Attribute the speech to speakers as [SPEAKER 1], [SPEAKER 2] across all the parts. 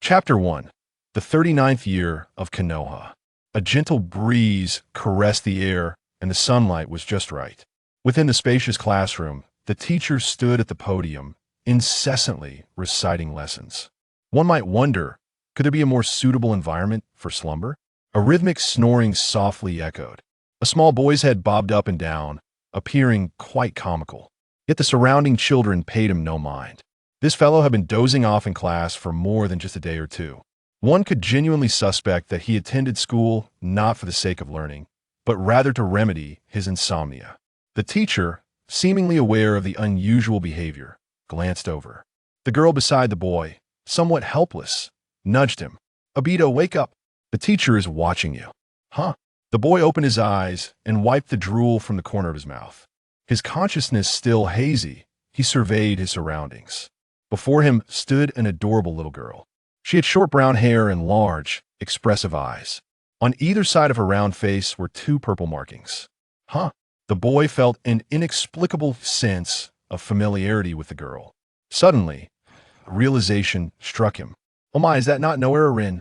[SPEAKER 1] Chapter 1. The 39th Year of Konoha. A gentle breeze caressed the air, and the sunlight was just right. Within the spacious classroom, the teacher stood at the podium, incessantly reciting lessons. One might wonder, could there be a more suitable environment for slumber? A rhythmic snoring softly echoed. A small boy's head bobbed up and down, appearing quite comical. Yet the surrounding children paid him no mind. This fellow had been dozing off in class for more than just a day or two. One could genuinely suspect that he attended school not for the sake of learning, but rather to remedy his insomnia. The teacher, seemingly aware of the unusual behavior, glanced over. The girl beside the boy, somewhat helpless, nudged him. "Obito, wake up! The teacher is watching you." "Huh?" The boy opened his eyes and wiped the drool from the corner of his mouth. His consciousness still hazy, he surveyed his surroundings. Before him stood an adorable little girl. She had short brown hair and large, expressive eyes. On either side of her round face were two purple markings. "Huh?" The boy felt an inexplicable sense of familiarity with the girl. Suddenly, a realization struck him. "Oh my, is that not Noera Rin?"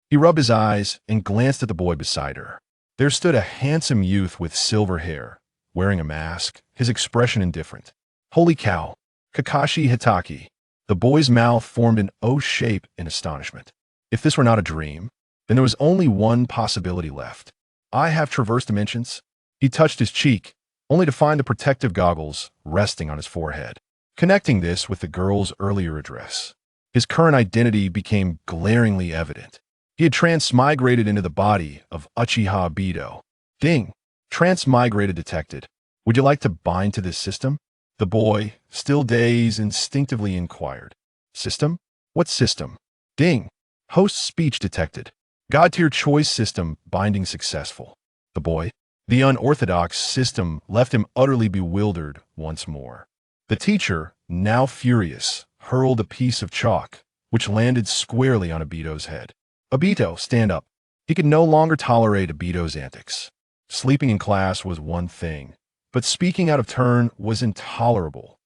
[SPEAKER 1] He rubbed his eyes and glanced at the boy beside her. There stood a handsome youth with silver hair, wearing a mask, his expression indifferent. "Holy cow! Kakashi Hitaki." The boy's mouth formed an O shape in astonishment. If this were not a dream, then there was only one possibility left. "I have traversed dimensions." He touched his cheek, only to find the protective goggles resting on his forehead. Connecting this with the girl's earlier address, his current identity became glaringly evident. He had transmigrated into the body of Uchiha Obito. "Ding! Transmigrated detected. Would you like to bind to this system?" The boy, still dazed, instinctively inquired. "System? What system?" "Ding! Host speech detected. God-tier choice system binding successful." The boy, the unorthodox system, left him utterly bewildered once more. The teacher, now furious, hurled a piece of chalk, which landed squarely on Obito's head. "Obito, stand up." He could no longer tolerate Obito's antics. Sleeping in class was one thing, but speaking out of turn was intolerable.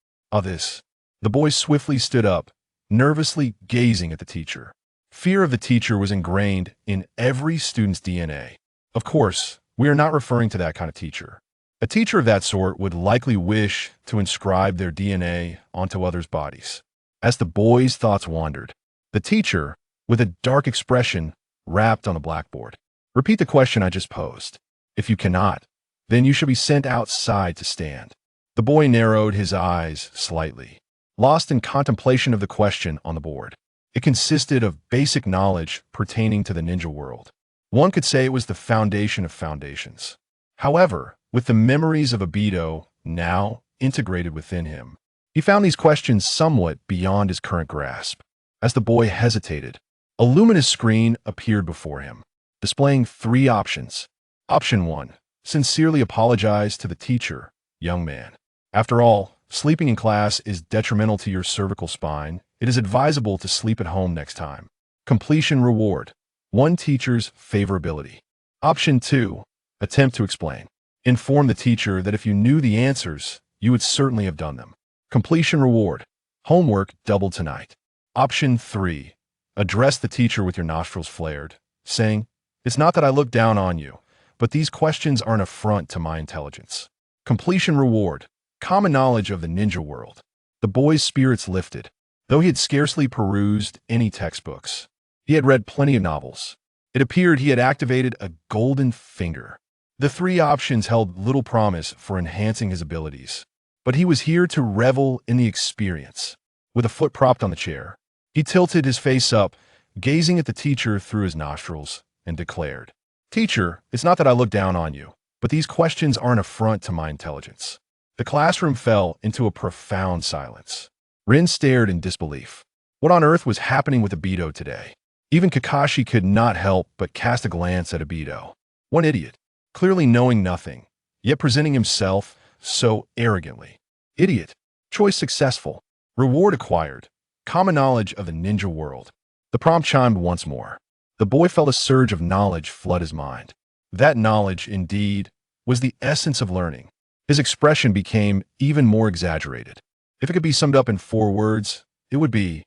[SPEAKER 1] This. The boy swiftly stood up, nervously gazing at the teacher. Fear of the teacher was ingrained in every student's DNA. Of course, we are not referring to that kind of teacher. A teacher of that sort would likely wish to inscribe their DNA onto others' bodies. As the boy's thoughts wandered, the teacher, with a dark expression, rapped on the blackboard. "Repeat the question I just posed. If you cannot, then you shall be sent outside to stand." The boy narrowed his eyes slightly, lost in contemplation of the question on the board. It consisted of basic knowledge pertaining to the ninja world. One could say it was the foundation of foundations. However, with the memories of Obito now integrated within him, he found these questions somewhat beyond his current grasp. As the boy hesitated, a luminous screen appeared before him, displaying three options. Option 1. Sincerely apologize to the teacher, young man. After all, sleeping in class is detrimental to your cervical spine. It is advisable to sleep at home next time. Completion reward. 1 teacher's favorability. Option 2. Attempt to explain. Inform the teacher that if you knew the answers, you would certainly have done them. Completion reward. Homework doubled tonight. Option 3. Address the teacher with your nostrils flared, saying, "It's not that I look down on you, but these questions are an affront to my intelligence." Completion reward. Common knowledge of the ninja world. The boy's spirits lifted. Though he had scarcely perused any textbooks, he had read plenty of novels. It appeared he had activated a golden finger. The 3 options held little promise for enhancing his abilities, but he was here to revel in the experience. With a foot propped on the chair, he tilted his face up, gazing at the teacher through his nostrils, and declared, "Teacher, it's not that I look down on you, but these questions are an affront to my intelligence." The classroom fell into a profound silence. Rin stared in disbelief. What on earth was happening with Obito today? Even Kakashi could not help but cast a glance at Obito. One idiot, clearly knowing nothing, yet presenting himself so arrogantly. Idiot. Choice successful. Reward acquired. Common knowledge of the ninja world. The prompt chimed once more. The boy felt a surge of knowledge flood his mind. That knowledge, indeed, was the essence of learning. His expression became even more exaggerated. If it could be summed up in 4 words, it would be,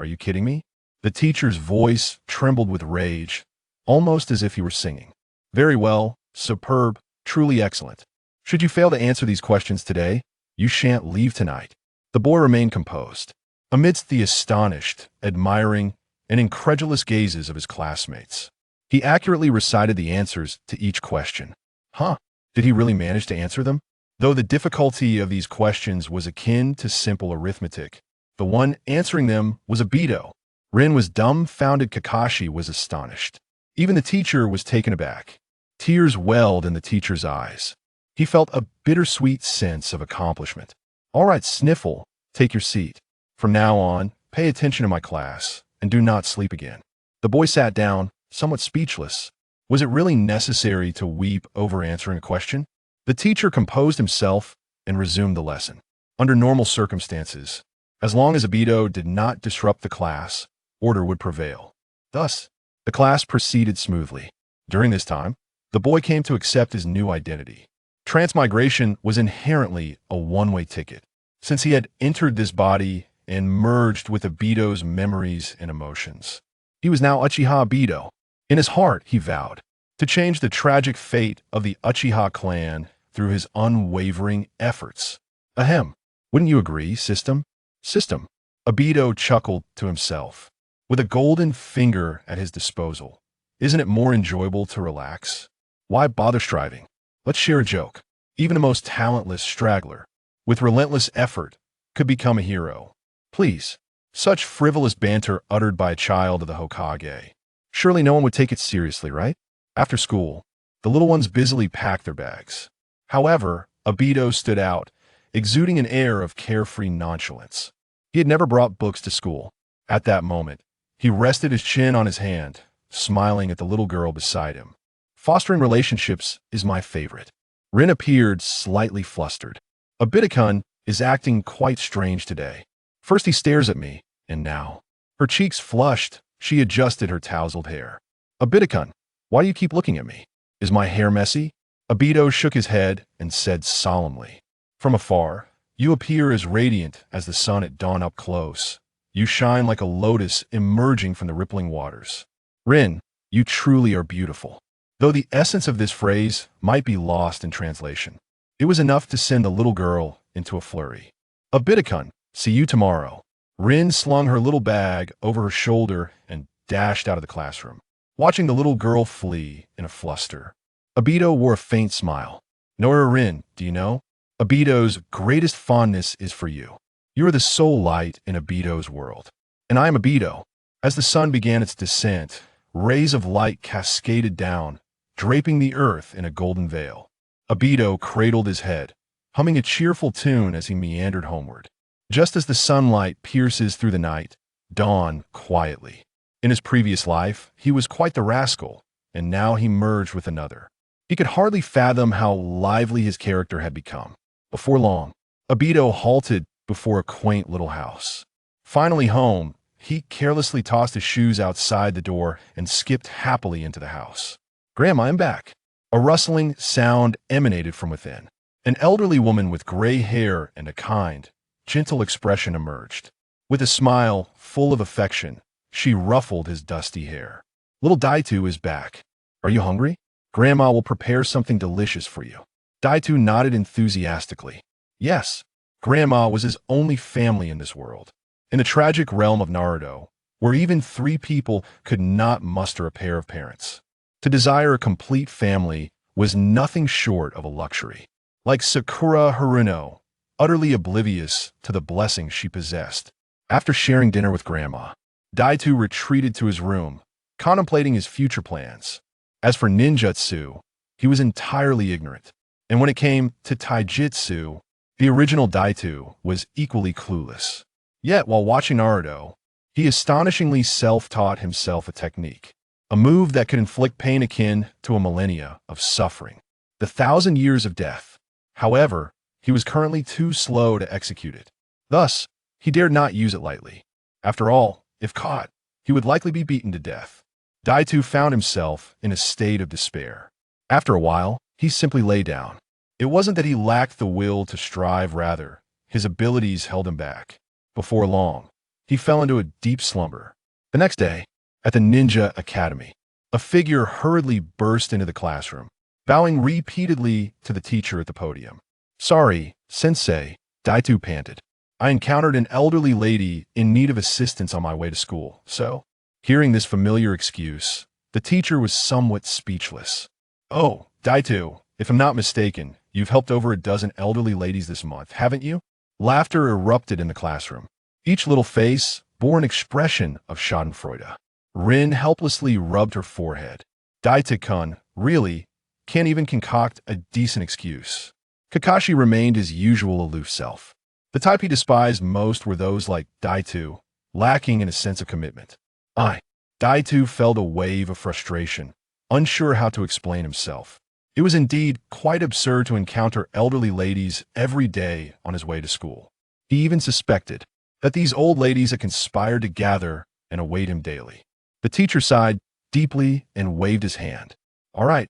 [SPEAKER 1] "Are you kidding me?" The teacher's voice trembled with rage, almost as if he were singing. Very well, superb, truly excellent. Should you fail to answer these questions today, you shan't leave tonight. The boy remained composed. Amidst the astonished, admiring, and incredulous gazes of his classmates, he accurately recited the answers to each question. Huh? Did he really manage to answer them? Though the difficulty of these questions was akin to simple arithmetic, the one answering them was Obito. Rin was dumbfounded. Kakashi was astonished. Even the teacher was taken aback. Tears welled in the teacher's eyes. He felt a bittersweet sense of accomplishment. All right, Sniffle, take your seat. From now on, pay attention to my class, and do not sleep again. The boy sat down, somewhat speechless. Was it really necessary to weep over answering a question? The teacher composed himself and resumed the lesson. Under normal circumstances, as long as Obito did not disrupt the class, order would prevail. Thus, the class proceeded smoothly. During this time, the boy came to accept his new identity. Transmigration was inherently a one-way ticket, since he had entered this body and merged with Obito's memories and emotions. He was now Uchiha Obito. In his heart, he vowed to change the tragic fate of the Uchiha clan through his unwavering efforts. Ahem. Wouldn't you agree, System? System. Obito chuckled to himself. With a golden finger at his disposal, isn't it more enjoyable to relax? Why bother striving? Let's share a joke. Even the most talentless straggler, with relentless effort, could become a hero. Please. Such frivolous banter uttered by a child of the Hokage. Surely no one would take it seriously, right? After school, the little ones busily packed their bags. However, Obito stood out, exuding an air of carefree nonchalance. He had never brought books to school. At that moment, he rested his chin on his hand, smiling at the little girl beside him. Fostering relationships is my favorite. Rin appeared slightly flustered. Obito-kun is acting quite strange today. First he stares at me, and now, her cheeks flushed, she adjusted her tousled hair. Obito-kun, why do you keep looking at me? Is my hair messy? Obito shook his head and said solemnly. From afar, you appear as radiant as the sun at dawn. Up close, you shine like a lotus emerging from the rippling waters. Rin, you truly are beautiful. Though the essence of this phrase might be lost in translation, it was enough to send the little girl into a flurry. Obito-kun, see you tomorrow. Rin slung her little bag over her shoulder and dashed out of the classroom, watching the little girl flee in a fluster. Obito wore a faint smile. Nora Rin, do you know? Obito's greatest fondness is for you. You are the sole light in Obito's world. And I am Obito. As the sun began its descent, rays of light cascaded down, draping the earth in a golden veil. Obito cradled his head, humming a cheerful tune as he meandered homeward. Just as the sunlight pierces through the night, dawn quietly. In his previous life, he was quite the rascal, and now he merged with another. He could hardly fathom how lively his character had become. Before long, Obito halted before a quaint little house. Finally home, he carelessly tossed his shoes outside the door and skipped happily into the house. Grandma, I'm back. A rustling sound emanated from within. An elderly woman with gray hair and a kind, gentle expression emerged. With a smile full of affection, she ruffled his dusty hair. Little Daitu is back. Are you hungry? Grandma will prepare something delicious for you. Daitu nodded enthusiastically. Yes, Grandma was his only family in this world. In the tragic realm of Naruto, where even 3 people could not muster a pair of parents, to desire a complete family was nothing short of a luxury. Like Sakura Haruno, utterly oblivious to the blessings she possessed. After sharing dinner with Grandma, Daitu retreated to his room, contemplating his future plans. As for ninjutsu, he was entirely ignorant. And when it came to taijutsu, the original Daitu was equally clueless. Yet, while watching Naruto, he astonishingly self-taught himself a technique, a move that could inflict pain akin to a millennia of suffering, the 1,000 years of death. However, he was currently too slow to execute it. Thus, he dared not use it lightly. After all, if caught, he would likely be beaten to death. Daitu found himself in a state of despair. After a while, he simply lay down. It wasn't that he lacked the will to strive, rather, his abilities held him back. Before long, he fell into a deep slumber. The next day, at the Ninja Academy, a figure hurriedly burst into the classroom, bowing repeatedly to the teacher at the podium. "Sorry, Sensei," Daito panted. "I encountered an elderly lady in need of assistance on my way to school, so—" Hearing this familiar excuse, the teacher was somewhat speechless. "Oh, Daito, if I'm not mistaken, you've helped over a dozen elderly ladies this month, haven't you?" Laughter erupted in the classroom. Each little face bore an expression of schadenfreude. Rin helplessly rubbed her forehead. "Daito-kun, really, can't even concoct a decent excuse." Kakashi remained his usual aloof self. The type he despised most were those like Daito, lacking in a sense of commitment. Daito felt a wave of frustration, unsure how to explain himself. It was indeed quite absurd to encounter elderly ladies every day on his way to school. He even suspected that these old ladies had conspired to gather and await him daily. The teacher sighed deeply and waved his hand. All right,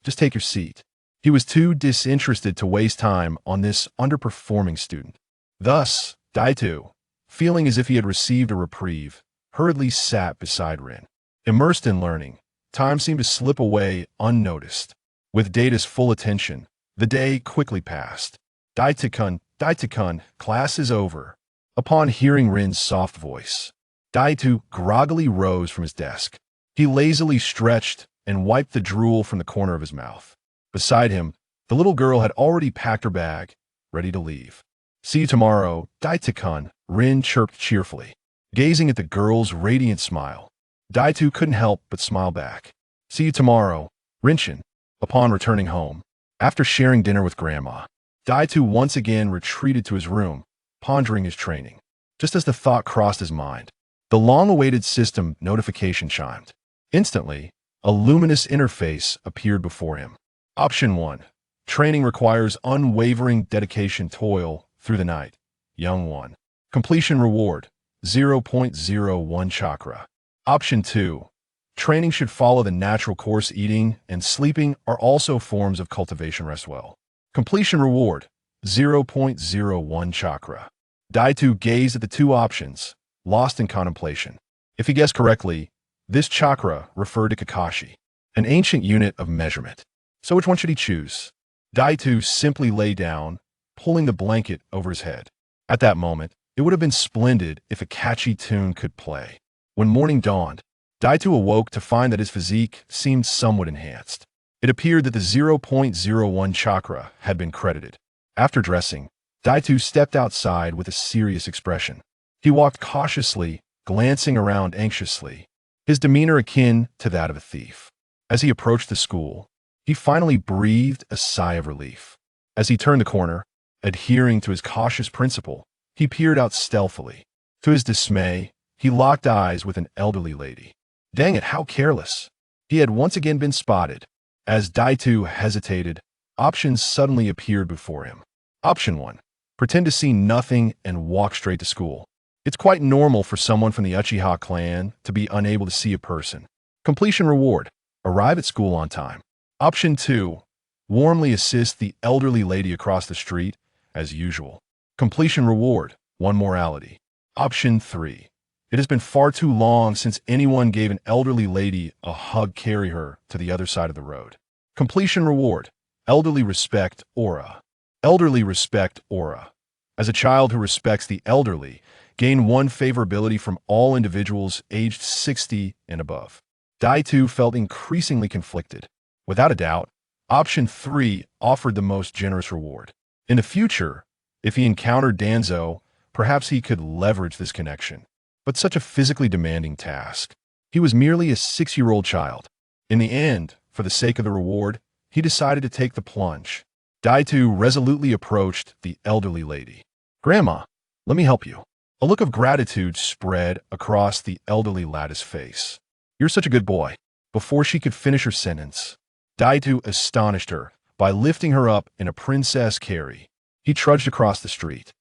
[SPEAKER 1] just take your seat." He was too disinterested to waste time on this underperforming student. Thus, Daito, feeling as if he had received a reprieve, hurriedly sat beside Rin. Immersed in learning, time seemed to slip away unnoticed. With Data's full attention, the day quickly passed. Daito-kun, class is over." Upon hearing Rin's soft voice, Daito groggily rose from his desk. He lazily stretched and wiped the drool from the corner of his mouth. Beside him, the little girl had already packed her bag, ready to leave. "See you tomorrow, Daito-kun," Rin chirped cheerfully. Gazing at the girl's radiant smile, Daito couldn't help but smile back. "See you tomorrow, Rinshin." Upon returning home, after sharing dinner with Grandma, Daito once again retreated to his room, pondering his training. Just as the thought crossed his mind, the long-awaited system notification chimed. Instantly, a luminous interface appeared before him. Option 1. Training requires unwavering dedication toil through the night. Young one. Completion reward, 0.01 chakra. Option 2. Training should follow the natural course. Eating and sleeping are also forms of cultivation. Rest well. Completion reward, 0.01 chakra. Daito gazed at the two options, lost in contemplation. If he guessed correctly, this chakra referred to Kakashi, an ancient unit of measurement. So which one should he choose? Daito simply lay down, pulling the blanket over his head. At that moment, it would have been splendid if a catchy tune could play. When morning dawned, Daito awoke to find that his physique seemed somewhat enhanced. It appeared that the 0.01 chakra had been credited. After dressing, Daito stepped outside with a serious expression. He walked cautiously, glancing around anxiously, his demeanor akin to that of a thief. As he approached the school, he finally breathed a sigh of relief. As he turned the corner, adhering to his cautious principle, he peered out stealthily. To his dismay, he locked eyes with an elderly lady. Dang it, how careless! He had once again been spotted. As Daito hesitated, options suddenly appeared before him. Option 1. Pretend to see nothing and walk straight to school. It's quite normal for someone from the Uchiha clan to be unable to see a person. Completion reward. Arrive at school on time. Option 2. Warmly assist the elderly lady across the street, as usual. Completion reward. 1 morality. Option 3. It has been far too long since anyone gave an elderly lady a hug. Carry her to the other side of the road. Completion reward. Elderly respect aura. Elderly respect aura. As a child who respects the elderly, gain 1 favorability from all individuals aged 60 and above. Daito felt increasingly conflicted. Without a doubt, option 3 offered the most generous reward. In the future, if he encountered Danzo, perhaps he could leverage this connection. But such a physically demanding task. He was merely a 6-year-old child. In the end, for the sake of the reward, he decided to take the plunge. Daito resolutely approached the elderly lady. "Grandma, let me help you." A look of gratitude spread across the elderly lady's face. "You're such a good boy." Before she could finish her sentence, Daito astonished her by lifting her up in a princess carry. He trudged across the street.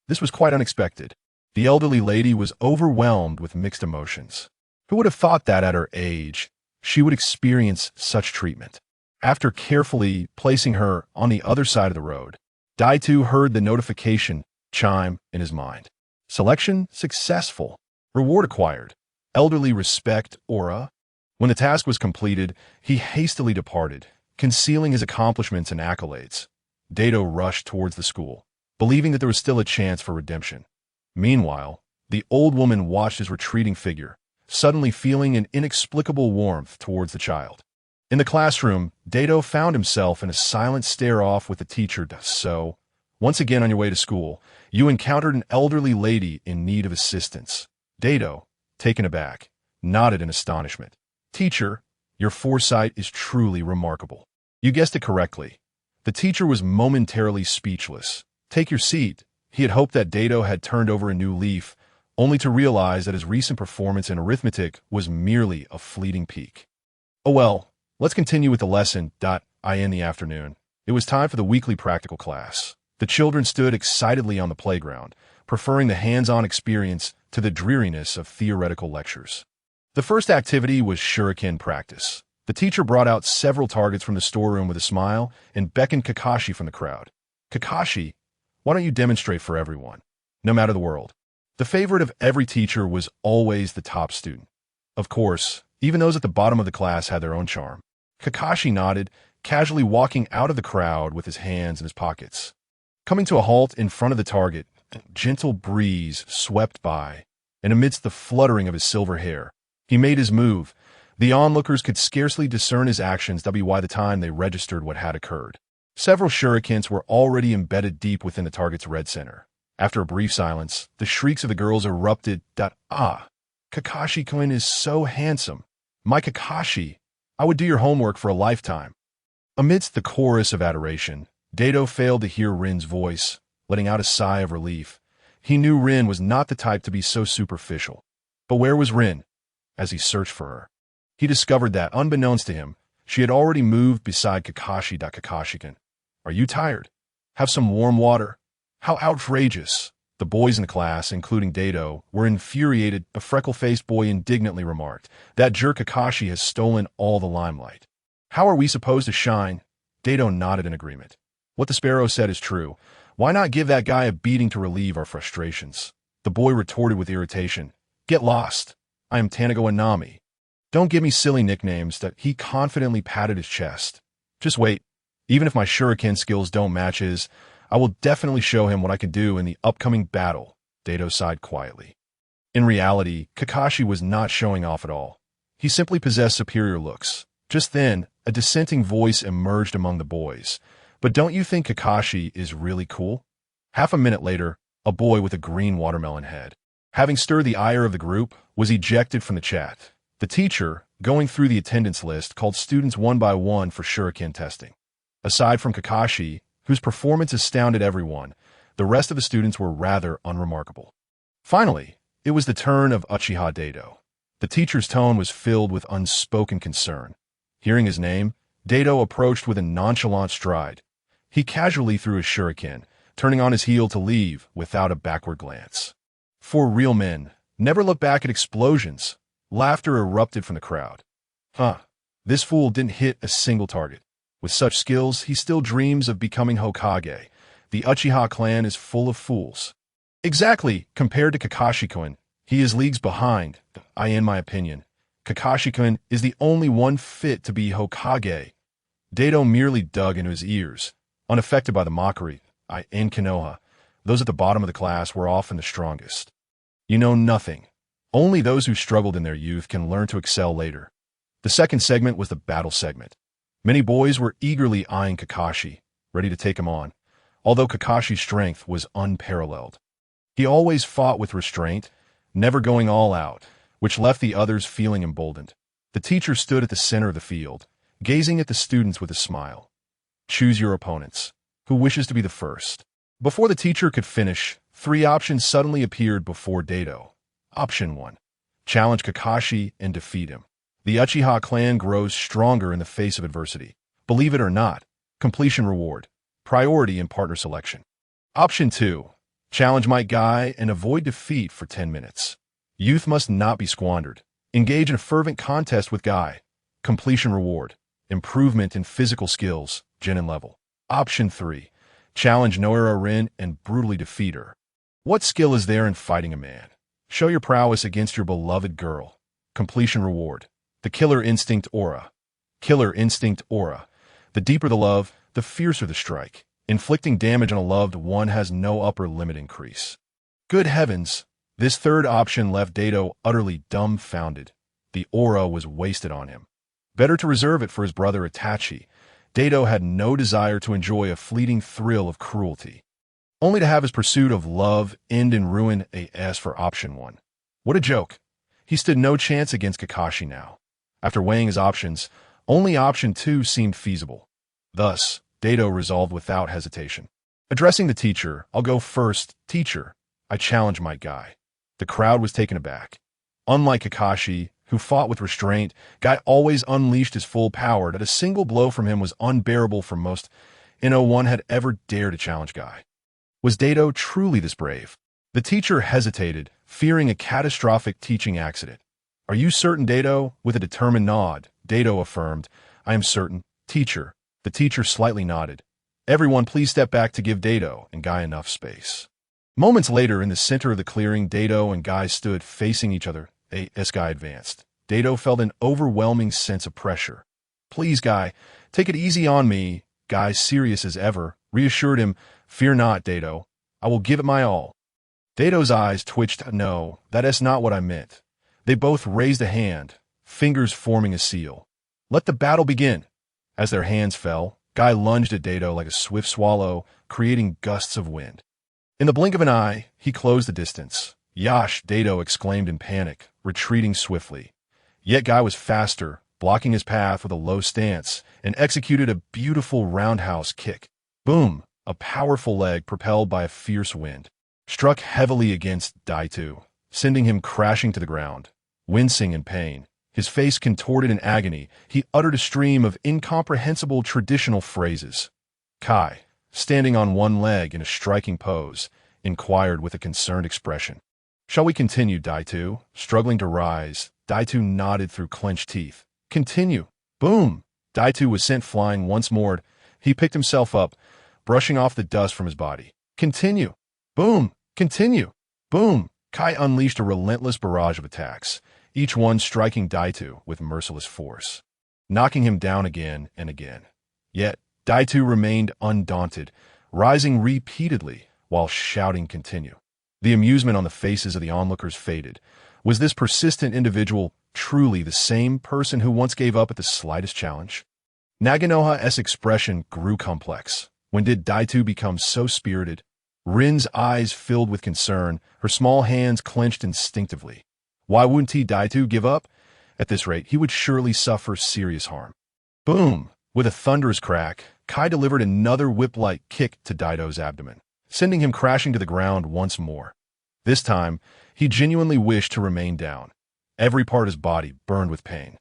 [SPEAKER 1] This was quite unexpected. The elderly lady was overwhelmed with mixed emotions. Who would have thought that at her age, she would experience such treatment? After carefully placing her on the other side of the road, Daito heard the notification chime in his mind. Selection successful. Reward acquired. elderly respect aura. When the task was completed, he hastily departed, concealing his accomplishments and accolades. Dato rushed towards the school, believing that there was still a chance for redemption. Meanwhile, the old woman watched his retreating figure, suddenly feeling an inexplicable warmth towards the child. In the classroom, Dato found himself in a silent stare-off with the teacher. So, once again on your way to school, you encountered an elderly lady in need of assistance. Dato, taken aback, nodded in astonishment. Teacher, your foresight is truly remarkable. You guessed it correctly. The teacher was momentarily speechless. Take your seat. He had hoped that Dato had turned over a new leaf, only to realize that his recent performance in arithmetic was merely a fleeting peak. Oh well, let's continue with the lesson. In the afternoon, it was time for the weekly practical class. The children stood excitedly on the playground, preferring the hands-on experience to the dreariness of theoretical lectures. The first activity was shuriken practice. The teacher brought out several targets from the storeroom with a smile and beckoned Kakashi from the crowd. Kakashi, why don't you demonstrate for everyone, no matter the world? The favorite of every teacher was always the top student. Of course, even those at the bottom of the class had their own charm. Kakashi nodded, casually walking out of the crowd with his hands in his pockets. Coming to a halt in front of the target, a gentle breeze swept by, and amidst the fluttering of his silver hair, he made his move. The onlookers could scarcely discern his actions by the time they registered what had occurred. Several shurikens were already embedded deep within the target's red center. After a brief silence, the shrieks of the girls erupted. Kakashi-kun is so handsome. My Kakashi, I would do your homework for a lifetime. Amidst the chorus of adoration, Dato failed to hear Rin's voice, letting out a sigh of relief. He knew Rin was not the type to be so superficial. But where was Rin? As he searched for her, he discovered that, unbeknownst to him, she had already moved beside Kakashi. Kakashi-kun, are you tired? Have some warm water? How outrageous! The boys in the class, including Dato, were infuriated. A freckle-faced boy indignantly remarked, that jerk Kakashi has stolen all the limelight. How are we supposed to shine? Dato nodded in agreement. What the sparrow said is true. Why not give that guy a beating to relieve our frustrations? The boy retorted with irritation. Get lost. I am Tanago Anami. Don't give me silly nicknames. That he confidently patted his chest. Just wait. Even if my shuriken skills don't match his, I will definitely show him what I can do in the upcoming battle, Dato sighed quietly. In reality, Kakashi was not showing off at all. He simply possessed superior looks. Just then, a dissenting voice emerged among the boys. But don't you think Kakashi is really cool? Half a minute later, a boy with a green watermelon head, having stirred the ire of the group, was ejected from the chat. The teacher, going through the attendance list, called students one by one for shuriken testing. Aside from Kakashi, whose performance astounded everyone, the rest of the students were rather unremarkable. Finally, it was the turn of Uchiha Dato. The teacher's tone was filled with unspoken concern. Hearing his name, Dato approached with a nonchalant stride. He casually threw his shuriken, turning on his heel to leave without a backward glance. For real men, never look back at explosions. Laughter erupted from the crowd. This fool didn't hit a single target. With such skills, he still dreams of becoming Hokage. The Uchiha clan is full of fools. Exactly, compared to Kakashi-kun, he is leagues behind. In my opinion, Kakashi-kun is the only one fit to be Hokage. Dato merely dug into his ears, unaffected by the mockery. In Konoha, those at the bottom of the class were often the strongest. You know nothing. Only those who struggled in their youth can learn to excel later. The second segment was the battle segment. Many boys were eagerly eyeing Kakashi, ready to take him on, although Kakashi's strength was unparalleled. He always fought with restraint, never going all out, which left the others feeling emboldened. The teacher stood at the center of the field, gazing at the students with a smile. Choose your opponents. Who wishes to be the first? Before the teacher could finish, 3 options suddenly appeared before Dato. Option 1. Challenge Kakashi and defeat him. The Uchiha clan grows stronger in the face of adversity. Believe it or not, completion reward, priority in partner selection. Option 2. Challenge my guy and avoid defeat for 10 minutes. Youth must not be squandered. Engage in a fervent contest with guy. Completion reward, improvement in physical skills, genin level. Option 3. Challenge Noira Rin and brutally defeat her. What skill is there in fighting a man? Show your prowess against your beloved girl. completion reward. The killer instinct aura. Killer instinct aura. The deeper the love, the fiercer the strike. Inflicting damage on a loved one has no upper limit increase. Good heavens, this third option left Dato utterly dumbfounded. The aura was wasted on him. Better to reserve it for his brother Itachi. Dato had no desire to enjoy a fleeting thrill of cruelty, only to have his pursuit of love end in ruin. As for option 1. What a joke. He stood no chance against Kakashi now. After weighing his options, only option 2 seemed feasible. Thus, Dato resolved without hesitation. Addressing the teacher, "I'll go first, teacher. I challenge my guy." The crowd was taken aback. Unlike Kakashi, who fought with restraint, Guy always unleashed his full power. That a single blow from him was unbearable for most. No one had ever dared to challenge Guy. Was Dato truly this brave? The teacher hesitated, fearing a catastrophic teaching accident. "Are you certain, Dato?" With a determined nod, Dato affirmed, "I am certain, teacher." The teacher slightly nodded. "Everyone please step back to give Dato and Guy enough space." Moments later, in the center of the clearing, Dato and Guy stood facing each other. As Guy advanced, Dato felt an overwhelming sense of pressure. "Please, Guy, take it easy on me." Guy, serious as ever, reassured him, "Fear not, Dato. I will give it my all." Dato's eyes twitched. "No, that is not what I meant." They both raised a hand, fingers forming a seal. "Let the battle begin." As their hands fell, Guy lunged at Dato like a swift swallow, creating gusts of wind. In the blink of an eye, he closed the distance. "Yash!" Dato exclaimed in panic, retreating swiftly. Yet Guy was faster, blocking his path with a low stance, and executed a beautiful roundhouse kick. Boom! A powerful leg propelled by a fierce wind struck heavily against Daito, sending him crashing to the ground. Wincing in pain, his face contorted in agony, he uttered a stream of incomprehensible traditional phrases. Kai, standing on one leg in a striking pose, inquired with a concerned expression. "Shall we continue, Daito?" Struggling to rise, Daito nodded through clenched teeth. "Continue." Boom! Daito was sent flying once more. He picked himself up, brushing off the dust from his body. "Continue." Boom! Continue. Boom! Kai unleashed a relentless barrage of attacks, each one striking Daito with merciless force, knocking him down again and again. Yet, Daito remained undaunted, rising repeatedly while shouting "Continue." The amusement on the faces of the onlookers faded. Was this persistent individual truly the same person who once gave up at the slightest challenge? Naganoha's expression grew complex. When did Daito become so spirited? Rin's eyes filled with concern, her small hands clenched instinctively. Why wouldn't Daito give up? At this rate, he would surely suffer serious harm. Boom! With a thunderous crack, Kai delivered another whip-like kick to Daito's abdomen, sending him crashing to the ground once more. This time, he genuinely wished to remain down. Every part of his body burned with pain.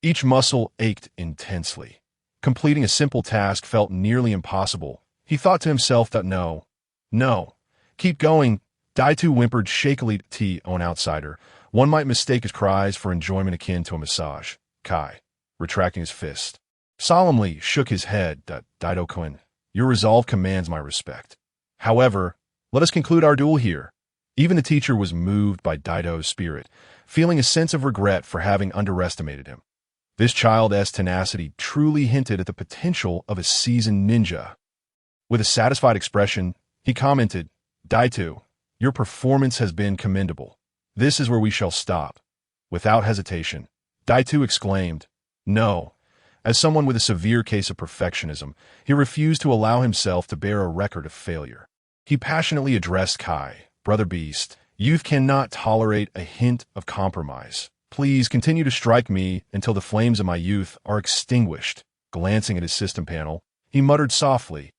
[SPEAKER 1] Each muscle ached intensely. Completing a simple task felt nearly impossible. He thought to himself that no, keep going. Daito whimpered shakily to an outsider. One might mistake his cries for enjoyment akin to a massage. Kai, retracting his fist, solemnly shook his head. Daito-kun, your resolve commands my respect. However, let us conclude our duel here. Even the teacher was moved by Daito's spirit, feeling a sense of regret for having underestimated him. This child's tenacity truly hinted at the potential of a seasoned ninja. With a satisfied expression, he commented, "Daito, your performance has been commendable. This is where we shall stop." Without hesitation, Daito exclaimed, "No." As someone with a severe case of perfectionism, he refused to allow himself to bear a record of failure. He passionately addressed Kai, "Brother Beast, youth cannot tolerate a hint of compromise. Please continue to strike me until the flames of my youth are extinguished." Glancing at his system panel, he muttered softly,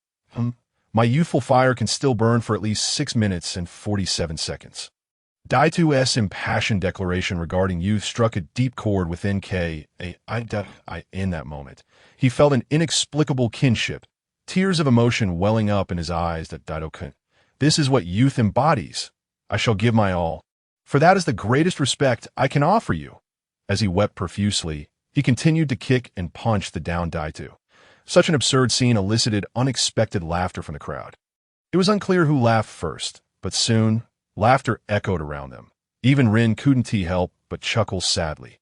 [SPEAKER 1] "My youthful fire can still burn for at least 6 minutes and 47 seconds. Daito's impassioned declaration regarding youth struck a deep chord within K. In that moment, he felt an inexplicable kinship, tears of emotion welling up in his eyes. Daito-kun, this is what youth embodies. I shall give my all, for that is the greatest respect I can offer you." As he wept profusely, he continued to kick and punch the downed Daito. Such an absurd scene elicited unexpected laughter from the crowd. It was unclear who laughed first, but soon, laughter echoed around them. Even Rin couldn't help but chuckle sadly.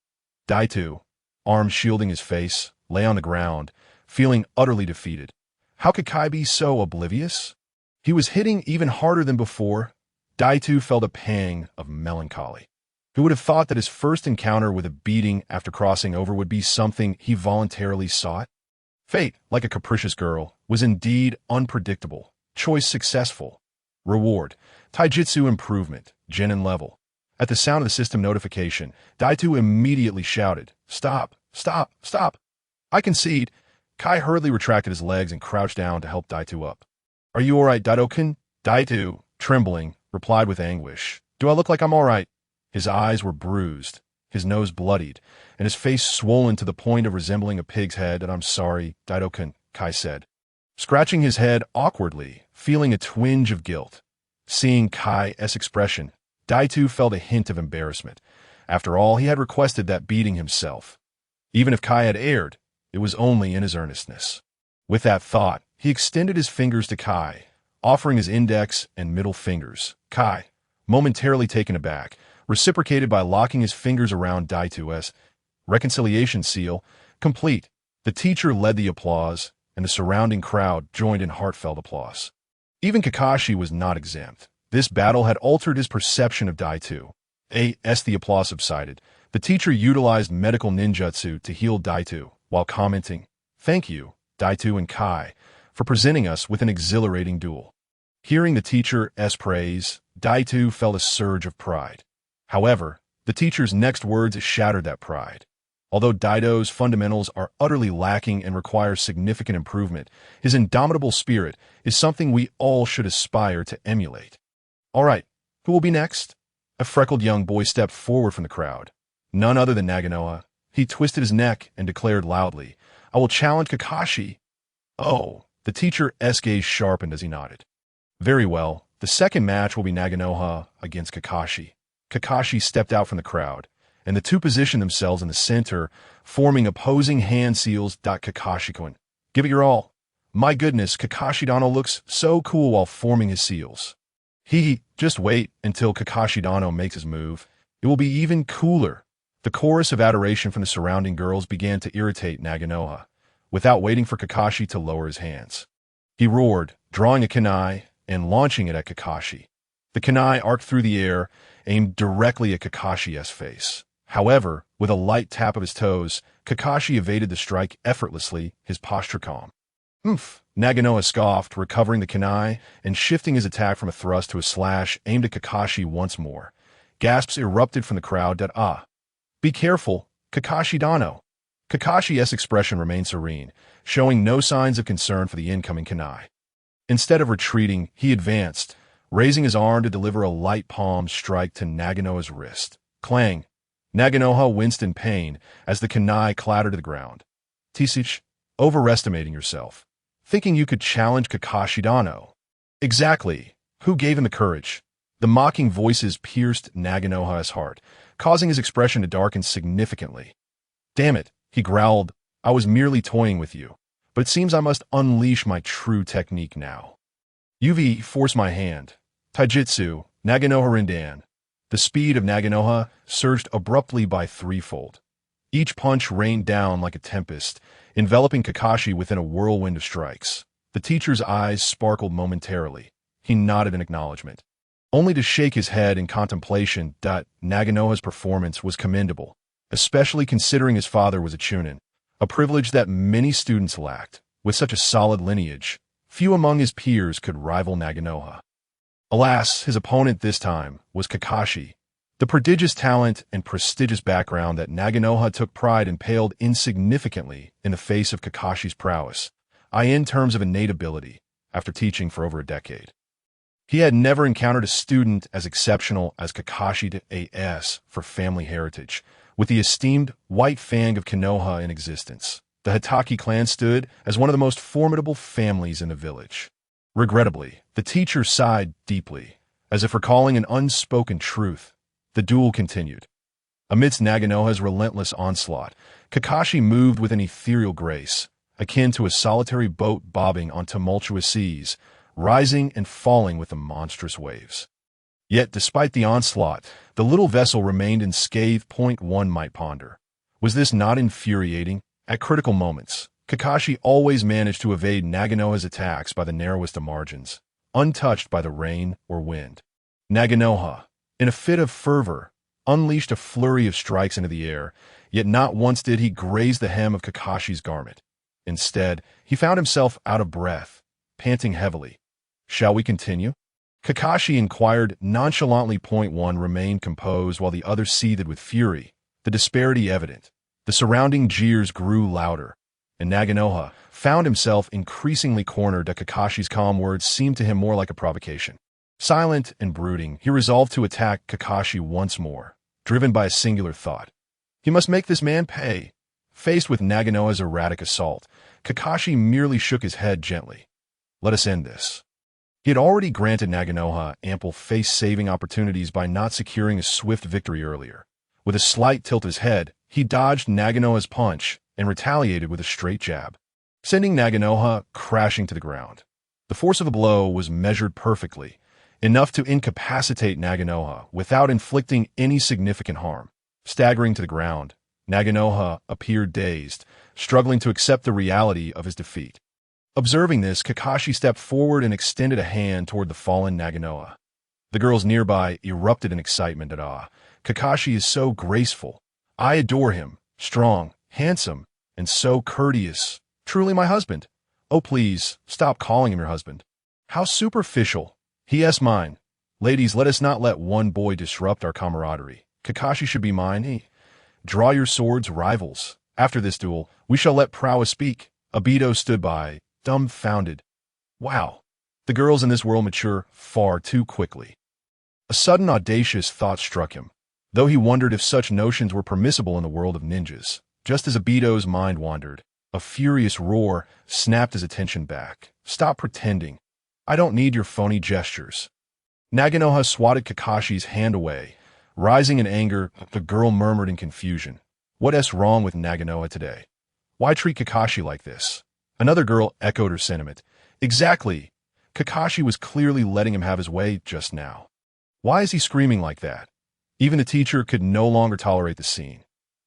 [SPEAKER 1] Daito, arms shielding his face, lay on the ground, feeling utterly defeated. How could Kai be so oblivious? He was hitting even harder than before. Daito felt a pang of melancholy. Who would have thought that his first encounter with a beating after crossing over would be something he voluntarily sought? Fate, like a capricious girl, was indeed unpredictable. Choice successful. Reward, taijutsu improvement, genin level. At the sound of the system notification, Daito immediately shouted, "Stop! Stop! Stop!" I concede. Kai hurriedly retracted his legs and crouched down to help Daito up. "Are you all right, Daito-kun?" Daito, trembling, replied with anguish. "Do I look like I'm all right?" His eyes were bruised, his nose bloodied, and his face swollen to the point of resembling a pig's head. "And I'm sorry, Daito-kun," Kai said, scratching his head awkwardly, feeling a twinge of guilt. Seeing Kai's expression, Daito felt a hint of embarrassment. After all, he had requested that beating himself. Even if Kai had erred, it was only in his earnestness. With that thought, he extended his fingers to Kai, offering his index and middle fingers. Kai, momentarily taken aback, reciprocated by locking his fingers around Daito's reconciliation seal, complete. The teacher led the applause, and the surrounding crowd joined in heartfelt applause. Even Kakashi was not exempt. This battle had altered his perception of Daito. As the applause subsided, the teacher utilized medical ninjutsu to heal Daito, while commenting, "Thank you, Daito and Kai, for presenting us with an exhilarating duel." Hearing the teacher's praise, Daito felt a surge of pride. However, the teacher's next words shattered that pride. Although Daito's fundamentals are utterly lacking and require significant improvement, his indomitable spirit is something we all should aspire to emulate. "All right, who will be next?" A freckled young boy stepped forward from the crowd. None other than Naganoha. He twisted his neck and declared loudly, "I will challenge Kakashi." "Oh," the teacher's gaze sharpened as he nodded. "Very well, the second match will be Naganoha against Kakashi." Kakashi stepped out from the crowd, and the two positioned themselves in the center, forming opposing hand seals. Kakashi-kun, give it your all. My goodness, Kakashi-dano looks so cool while forming his seals. Just wait until Kakashi-dano makes his move. It will be even cooler. The chorus of adoration from the surrounding girls began to irritate Naganoha, without waiting for Kakashi to lower his hands. He roared, drawing a kunai and launching it at Kakashi. The kunai arced through the air, aimed directly at Kakashi's face. However, with a light tap of his toes, Kakashi evaded the strike effortlessly, his posture calm. "Oomph!" Naganoha scoffed, recovering the kunai and shifting his attack from a thrust to a slash aimed at Kakashi once more. Gasps erupted from the crowd. Be careful, Kakashi-dano. Kakashi's expression remained serene, showing no signs of concern for the incoming kunai. Instead of retreating, he advanced, raising his arm to deliver a light palm strike to Naganoha's wrist. Clang! Naganoha winced in pain as the kunai clattered to the ground. "Tisich, overestimating yourself. Thinking you could challenge Kakashi-dano." "Exactly. Who gave him the courage?" The mocking voices pierced Naganoha's heart, causing his expression to darken significantly. "Damn it," he growled. "I was merely toying with you, but it seems I must unleash my true technique now." "UV, force my hand. Taijutsu, Naganoha Rindan." The speed of Naganoha surged abruptly by threefold. Each punch rained down like a tempest, enveloping Kakashi within a whirlwind of strikes. The teacher's eyes sparkled momentarily. He nodded in acknowledgement, only to shake his head in contemplation. Naganoha's performance was commendable, especially considering his father was a chunin, a privilege that many students lacked. With such a solid lineage, few among his peers could rival Naganoha. Alas, his opponent this time was Kakashi. The prodigious talent and prestigious background that Naganoha took pride in paled insignificantly in the face of Kakashi's prowess, in terms of innate ability, after teaching for over a decade. He had never encountered a student as exceptional as Kakashi as for family heritage, with the esteemed White Fang of Konoha in existence. The Hitaki clan stood as one of the most formidable families in the village. Regrettably, the teacher sighed deeply, as if recalling an unspoken truth. The duel continued. Amidst Naganoha's relentless onslaught, Kakashi moved with an ethereal grace, akin to a solitary boat bobbing on tumultuous seas, rising and falling with the monstrous waves. Yet, despite the onslaught, the little vessel remained unscathed. One might ponder, Was this not infuriating? At critical moments, Kakashi always managed to evade Naganoha's attacks by the narrowest of margins, untouched by the rain or wind. Naganoha, in a fit of fervor, unleashed a flurry of strikes into the air, yet not once did he graze the hem of Kakashi's garment. Instead, he found himself out of breath, panting heavily. "Shall we continue?" Kakashi inquired nonchalantly. Point one remained composed while the other seethed with fury, the disparity evident. The surrounding jeers grew louder, and Naganoha found himself increasingly cornered. Kakashi's calm words seemed to him more like a provocation. Silent and brooding, he resolved to attack Kakashi once more, driven by a singular thought. He must make this man pay. Faced with Naganoha's erratic assault, Kakashi merely shook his head gently. "Let us end this." He had already granted Naganoha ample face-saving opportunities by not securing a swift victory earlier. With a slight tilt of his head, he dodged Naganoha's punch and retaliated with a straight jab, sending Naganoha crashing to the ground. The force of the blow was measured perfectly, enough to incapacitate Naganoha without inflicting any significant harm. Staggering to the ground, Naganoha appeared dazed, struggling to accept the reality of his defeat. Observing this, Kakashi stepped forward and extended a hand toward the fallen Naganoha. The girls nearby erupted in excitement at awe. "Kakashi is so graceful. I adore him. Strong, handsome, and so courteous. Truly my husband. Oh, please, stop calling him your husband. How superficial. He is mine. Ladies, let us not let one boy disrupt our camaraderie. Kakashi should be mine. Draw your swords, rivals. After this duel, we shall let prowess speak." Obito stood by, dumbfounded. Wow, the girls in this world mature far too quickly. A sudden audacious thought struck him, though he wondered if such notions were permissible in the world of ninjas. Just as Obito's mind wandered, a furious roar snapped his attention back. "Stop pretending. I don't need your phony gestures." Naganoha swatted Kakashi's hand away. Rising in anger, the girl murmured in confusion. "What's wrong with Naganoha today? Why treat Kakashi like this?" Another girl echoed her sentiment. "Exactly. Kakashi was clearly letting him have his way just now. Why is he screaming like that?" Even the teacher could no longer tolerate the scene.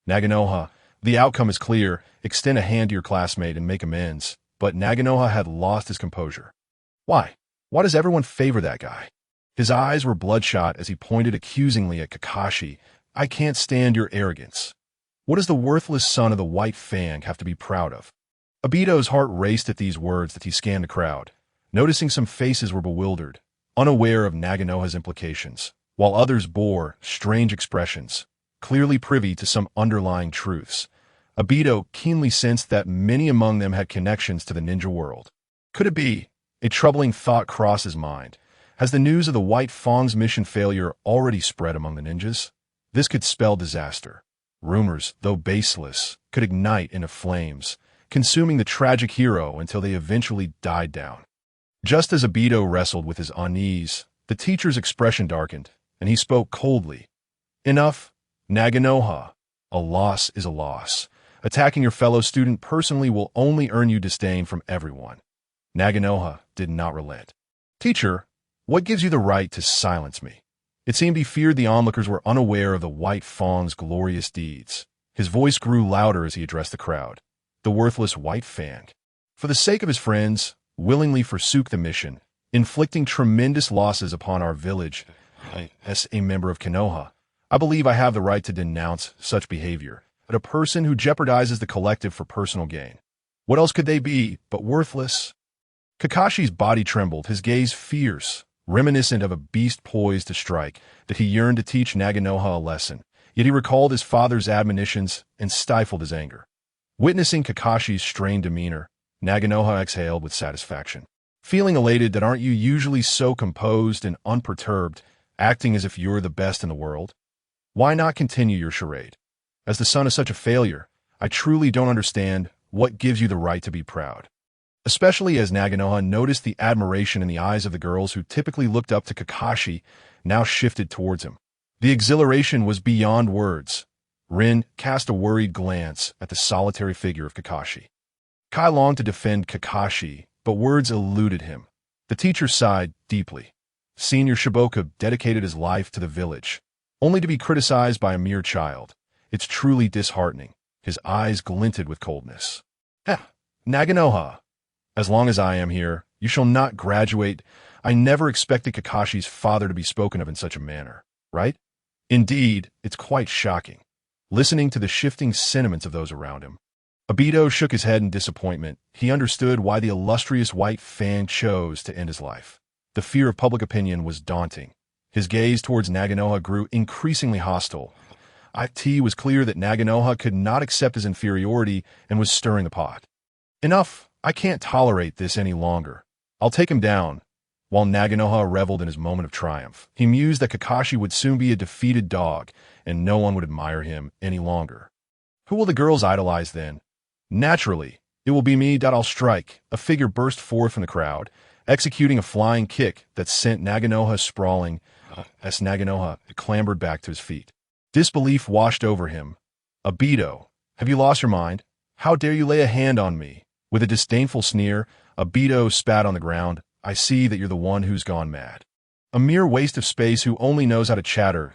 [SPEAKER 1] "Naganoha, the outcome is clear. Extend a hand to your classmate and make amends." But Naganoha had lost his composure. Why? Why does everyone favor that guy? His eyes were bloodshot as he pointed accusingly at Kakashi. "I can't stand your arrogance. What does the worthless son of the White Fang have to be proud of?" Obito's heart raced at these words as he scanned the crowd, noticing some faces were bewildered, unaware of Naganoha's implications, while others bore strange expressions, clearly privy to some underlying truths. Obito keenly sensed that many among them had connections to the ninja world. Could it be? A troubling thought crossed his mind. Has the news of the White Fang's mission failure already spread among the ninjas? This could spell disaster. Rumors, though baseless, could ignite into flames, consuming the tragic hero until they eventually died down. Just as Obito wrestled with his unease, the teacher's expression darkened, and he spoke coldly. "Enough, Naganoha. A loss is a loss. Attacking your fellow student personally will only earn you disdain from everyone." Naganoha did not relent. "Teacher, what gives you the right to silence me?" It seemed he feared the onlookers were unaware of the White Fang's glorious deeds. His voice grew louder as he addressed the crowd. The worthless White Fang, for the sake of his friends, willingly forsook the mission, inflicting tremendous losses upon our village. As a member of Konoha, I believe I have the right to denounce such behavior, but a person who jeopardizes the collective for personal gain. What else could they be but worthless? Kakashi's body trembled, his gaze fierce, reminiscent of a beast poised to strike, that he yearned to teach Naganoha a lesson. Yet he recalled his father's admonitions and stifled his anger. Witnessing Kakashi's strained demeanor, Naganoha exhaled with satisfaction. Feeling elated that aren't you usually so composed and unperturbed, acting as if you're the best in the world? Why not continue your charade? As the son of such a failure, I truly don't understand what gives you the right to be proud. Especially as Naganoha noticed the admiration in the eyes of the girls who typically looked up to Kakashi, now shifted towards him. The exhilaration was beyond words. Rin cast a worried glance at the solitary figure of Kakashi. Kai longed to defend Kakashi, but words eluded him. The teacher sighed deeply. Senior Shiboka dedicated his life to the village, only to be criticized by a mere child. It's truly disheartening. His eyes glinted with coldness. "Heh, Naganoha, as long as I am here, you shall not graduate. I never expected Kakashi's father to be spoken of in such a manner, right? Indeed, it's quite shocking." Listening to the shifting sentiments of those around him, Obito shook his head in disappointment. He understood why the illustrious White Fang chose to end his life. The fear of public opinion was daunting. His gaze towards Naganoha grew increasingly hostile. It was clear that Naganoha could not accept his inferiority and was stirring the pot. "Enough! I can't tolerate this any longer. I'll take him down." While Naganoha reveled in his moment of triumph, he mused that Kakashi would soon be a defeated dog, and no one would admire him any longer. Who will the girls idolize then? Naturally, it will be me. I'll strike. A figure burst forth from the crowd, executing a flying kick that sent Naganoha sprawling as Naganoha clambered back to his feet. Disbelief washed over him. "Obito, have you lost your mind? How dare you lay a hand on me?" With a disdainful sneer, Obito spat on the ground. "I see that you're the one who's gone mad. A mere waste of space who only knows how to chatter.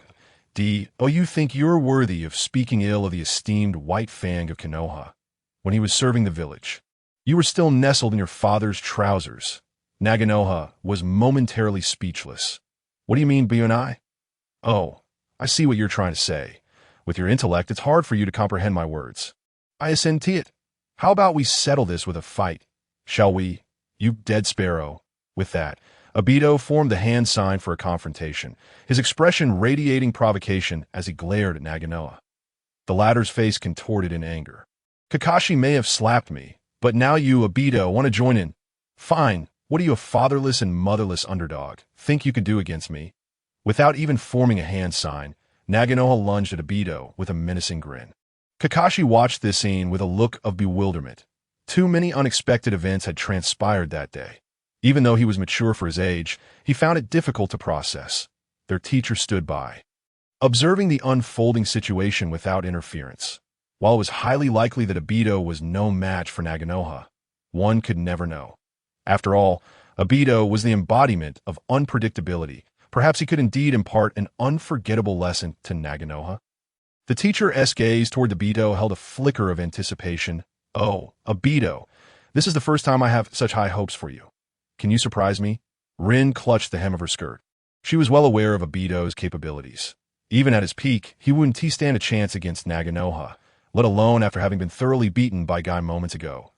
[SPEAKER 1] You think you're worthy of speaking ill of the esteemed White Fang of Konoha when he was serving the village. You were still nestled in your father's trousers." Naganoha was momentarily speechless. "What do you mean, you and I?" "Oh, I see what you're trying to say. With your intellect, it's hard for you to comprehend my words. I assent to it. How about we settle this with a fight? Shall we? You dead sparrow." With that, Obito formed the hand sign for a confrontation, his expression radiating provocation as he glared at Naganoha. The latter's face contorted in anger. "Kakashi may have slapped me, but now you, Obito, want to join in? Fine. What are you, a fatherless and motherless underdog, think you can do against me?" Without even forming a hand sign, Naganoha lunged at Obito with a menacing grin. Kakashi watched this scene with a look of bewilderment. Too many unexpected events had transpired that day. Even though he was mature for his age, he found it difficult to process. Their teacher stood by, observing the unfolding situation without interference. While it was highly likely that Obito was no match for Naganoha, one could never know. After all, Obito was the embodiment of unpredictability. Perhaps he could indeed impart an unforgettable lesson to Naganoha. The teacher's gaze toward Obito held a flicker of anticipation. "Oh, Obito, this is the first time I have such high hopes for you. Can you surprise me?" Rin clutched the hem of her skirt. She was well aware of Obito's capabilities. Even at his peak, he wouldn't stand a chance against Naganoha, let alone after having been thoroughly beaten by Guy moments ago.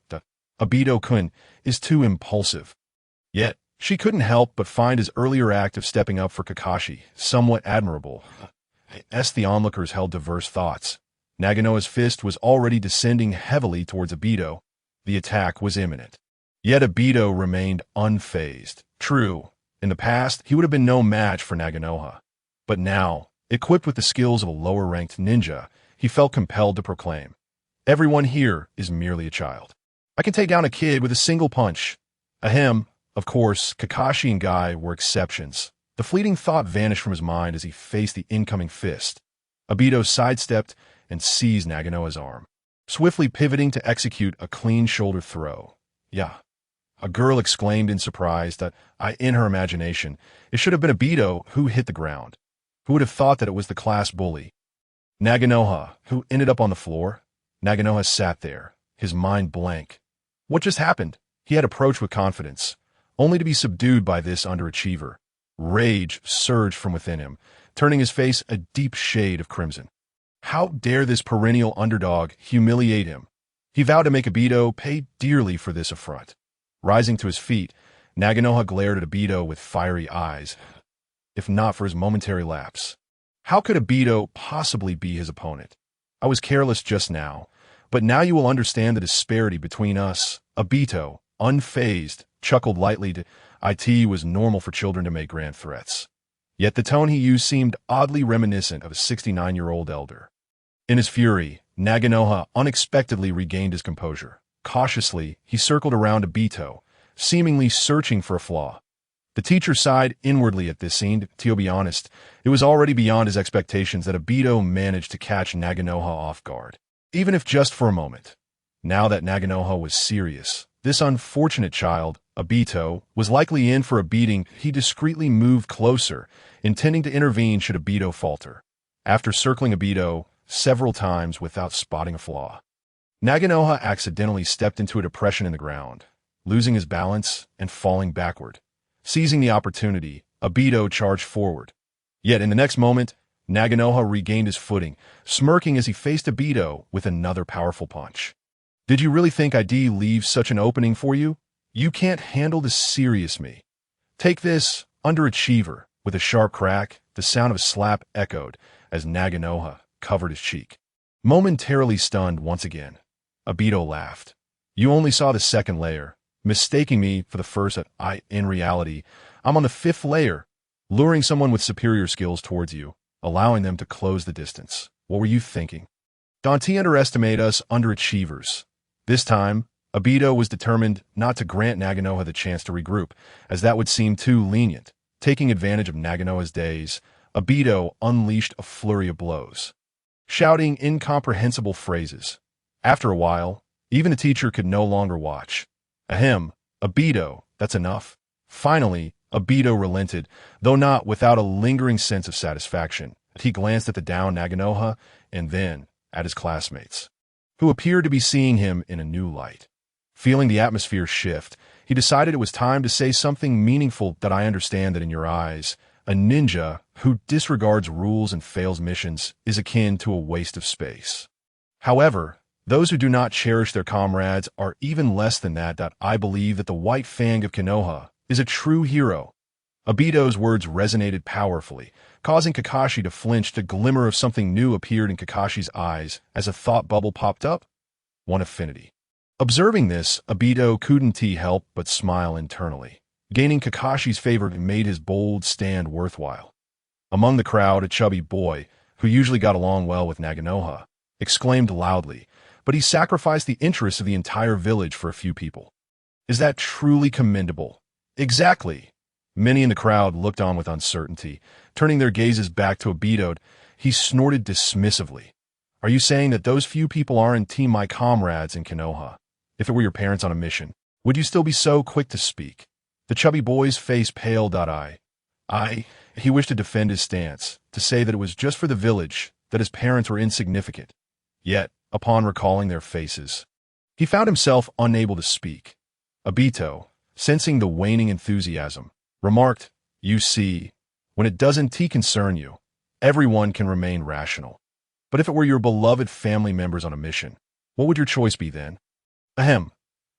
[SPEAKER 1] Obito-kun is too impulsive. Yet, she couldn't help but find his earlier act of stepping up for Kakashi somewhat admirable. The onlookers held diverse thoughts. Naganoha's fist was already descending heavily towards Obito. The attack was imminent. Yet Obito remained unfazed. True, in the past, he would have been no match for Naganoha. But now, equipped with the skills of a lower-ranked ninja, he felt compelled to proclaim, "Everyone here is merely a child. I can take down a kid with a single punch." Ahem. Of course, Kakashi and Guy were exceptions. The fleeting thought vanished from his mind as he faced the incoming fist. Obito sidestepped and seized Naganoha's arm, swiftly pivoting to execute a clean shoulder throw. "Yeah." A girl exclaimed in surprise that, in her imagination, it should have been Obito who hit the ground. Who would have thought that it was the class bully? Naganoha, who ended up on the floor? Naganoha sat there, his mind blank. What just happened? He had approached with confidence, only to be subdued by this underachiever. Rage surged from within him, turning his face a deep shade of crimson. How dare this perennial underdog humiliate him? He vowed to make Obito pay dearly for this affront. Rising to his feet, Naganoha glared at Obito with fiery eyes, if not for his momentary lapse. How could Obito possibly be his opponent? "I was careless just now, but now you will understand the disparity between us." Obito, unfazed, chuckled lightly. It was normal for children to make grand threats. Yet the tone he used seemed oddly reminiscent of a 69-year-old elder. In his fury, Naganoha unexpectedly regained his composure. Cautiously, he circled around Obito, seemingly searching for a flaw. The teacher sighed inwardly at this scene. To be honest, it was already beyond his expectations that Obito managed to catch Naganoha off guard, even if just for a moment. Now that Naganoha was serious, this unfortunate child, Obito, was likely in for a beating. He discreetly moved closer, intending to intervene should Obito falter. After circling Obito, several times without spotting a flaw. Naganoha accidentally stepped into a depression in the ground, losing his balance and falling backward. Seizing the opportunity, Obito charged forward. Yet in the next moment, Naganoha regained his footing, smirking as he faced Obito with another powerful punch. Did you really think I'd leave such an opening for you? You can't handle the serious me. Take this, underachiever. With a sharp crack, the sound of a slap echoed as Naganoha covered his cheek. Momentarily stunned once again, Obito laughed. You only saw the second layer, mistaking me for the first. In reality, I'm on the fifth layer, luring someone with superior skills towards you, allowing them to close the distance. What were you thinking? Don't underestimate us underachievers. This time, Obito was determined not to grant Naganoha the chance to regroup, as that would seem too lenient. Taking advantage of Naganoha's daze, Obito unleashed a flurry of blows, shouting incomprehensible phrases. After a while, even the teacher could no longer watch. Ahem, Obito, that's enough. Finally, Obito relented, though not without a lingering sense of satisfaction. He glanced at the downed Naganoha and then at his classmates, who appeared to be seeing him in a new light. Feeling the atmosphere shift, he decided it was time to say something meaningful. That I understand that in your eyes, a ninja who disregards rules and fails missions is akin to a waste of space. However, those who do not cherish their comrades are even less than that. I believe that the White Fang of Konoha is a true hero. Obito's words resonated powerfully, causing Kakashi to flinch. The glimmer of something new appeared in Kakashi's eyes as a thought bubble popped up. One affinity. Observing this, Obito couldn't help but smile internally. Gaining Kakashi's favor made his bold stand worthwhile. Among the crowd, a chubby boy, who usually got along well with Naganoha, exclaimed loudly, but he sacrificed the interests of the entire village for a few people. Is that truly commendable? Exactly. Many in the crowd looked on with uncertainty, turning their gazes back to Obito. He snorted dismissively. Are you saying that those few people aren't team my comrades in Konoha? If it were your parents on a mission, would you still be so quick to speak? The chubby boy's face paled. He wished to defend his stance, to say that it was just for the village, that his parents were insignificant. Yet, upon recalling their faces, he found himself unable to speak. Obito, sensing the waning enthusiasm, remarked, You see, when it doesn't concern you, everyone can remain rational. But if it were your beloved family members on a mission, what would your choice be then? Ahem.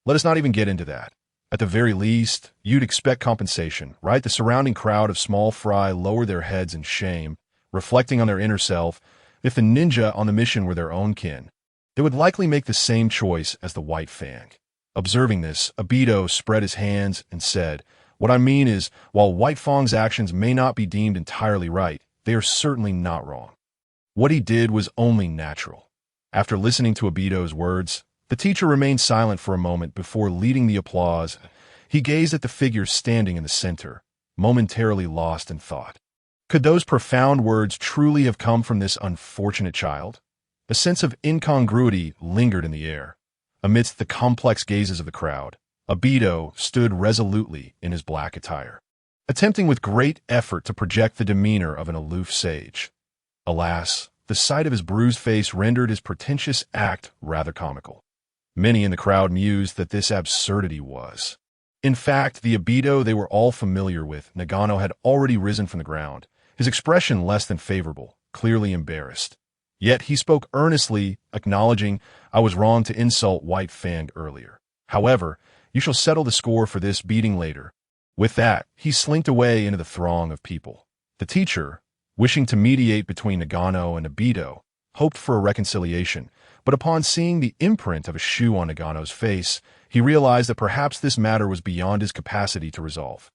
[SPEAKER 1] Let us not even get into that. At the very least, you'd expect compensation, right? The surrounding crowd of small fry lowered their heads in shame, reflecting on their inner self. If the ninja on the mission were their own kin, they would likely make the same choice as the White Fang. Observing this, Obito spread his hands and said, What I mean is, while White Fang's actions may not be deemed entirely right, they are certainly not wrong. What he did was only natural. After listening to Obito's words, the teacher remained silent for a moment before leading the applause. He gazed at the figure standing in the center, momentarily lost in thought. Could those profound words truly have come from this unfortunate child? A sense of incongruity lingered in the air. Amidst the complex gazes of the crowd, Obito stood resolutely in his black attire, attempting with great effort to project the demeanor of an aloof sage. Alas, the sight of his bruised face rendered his pretentious act rather comical. Many in the crowd mused that this absurdity was. In fact, the Obito they were all familiar with, Nagano, had already risen from the ground, his expression less than favorable, clearly embarrassed. Yet he spoke earnestly, acknowledging, I was wrong to insult White Fang earlier. However, you shall settle the score for this beating later. With that, he slinked away into the throng of people. The teacher, wishing to mediate between Nagano and Obito, hoped for a reconciliation, but upon seeing the imprint of a shoe on Nagano's face, he realized that perhaps this matter was beyond his capacity to resolve.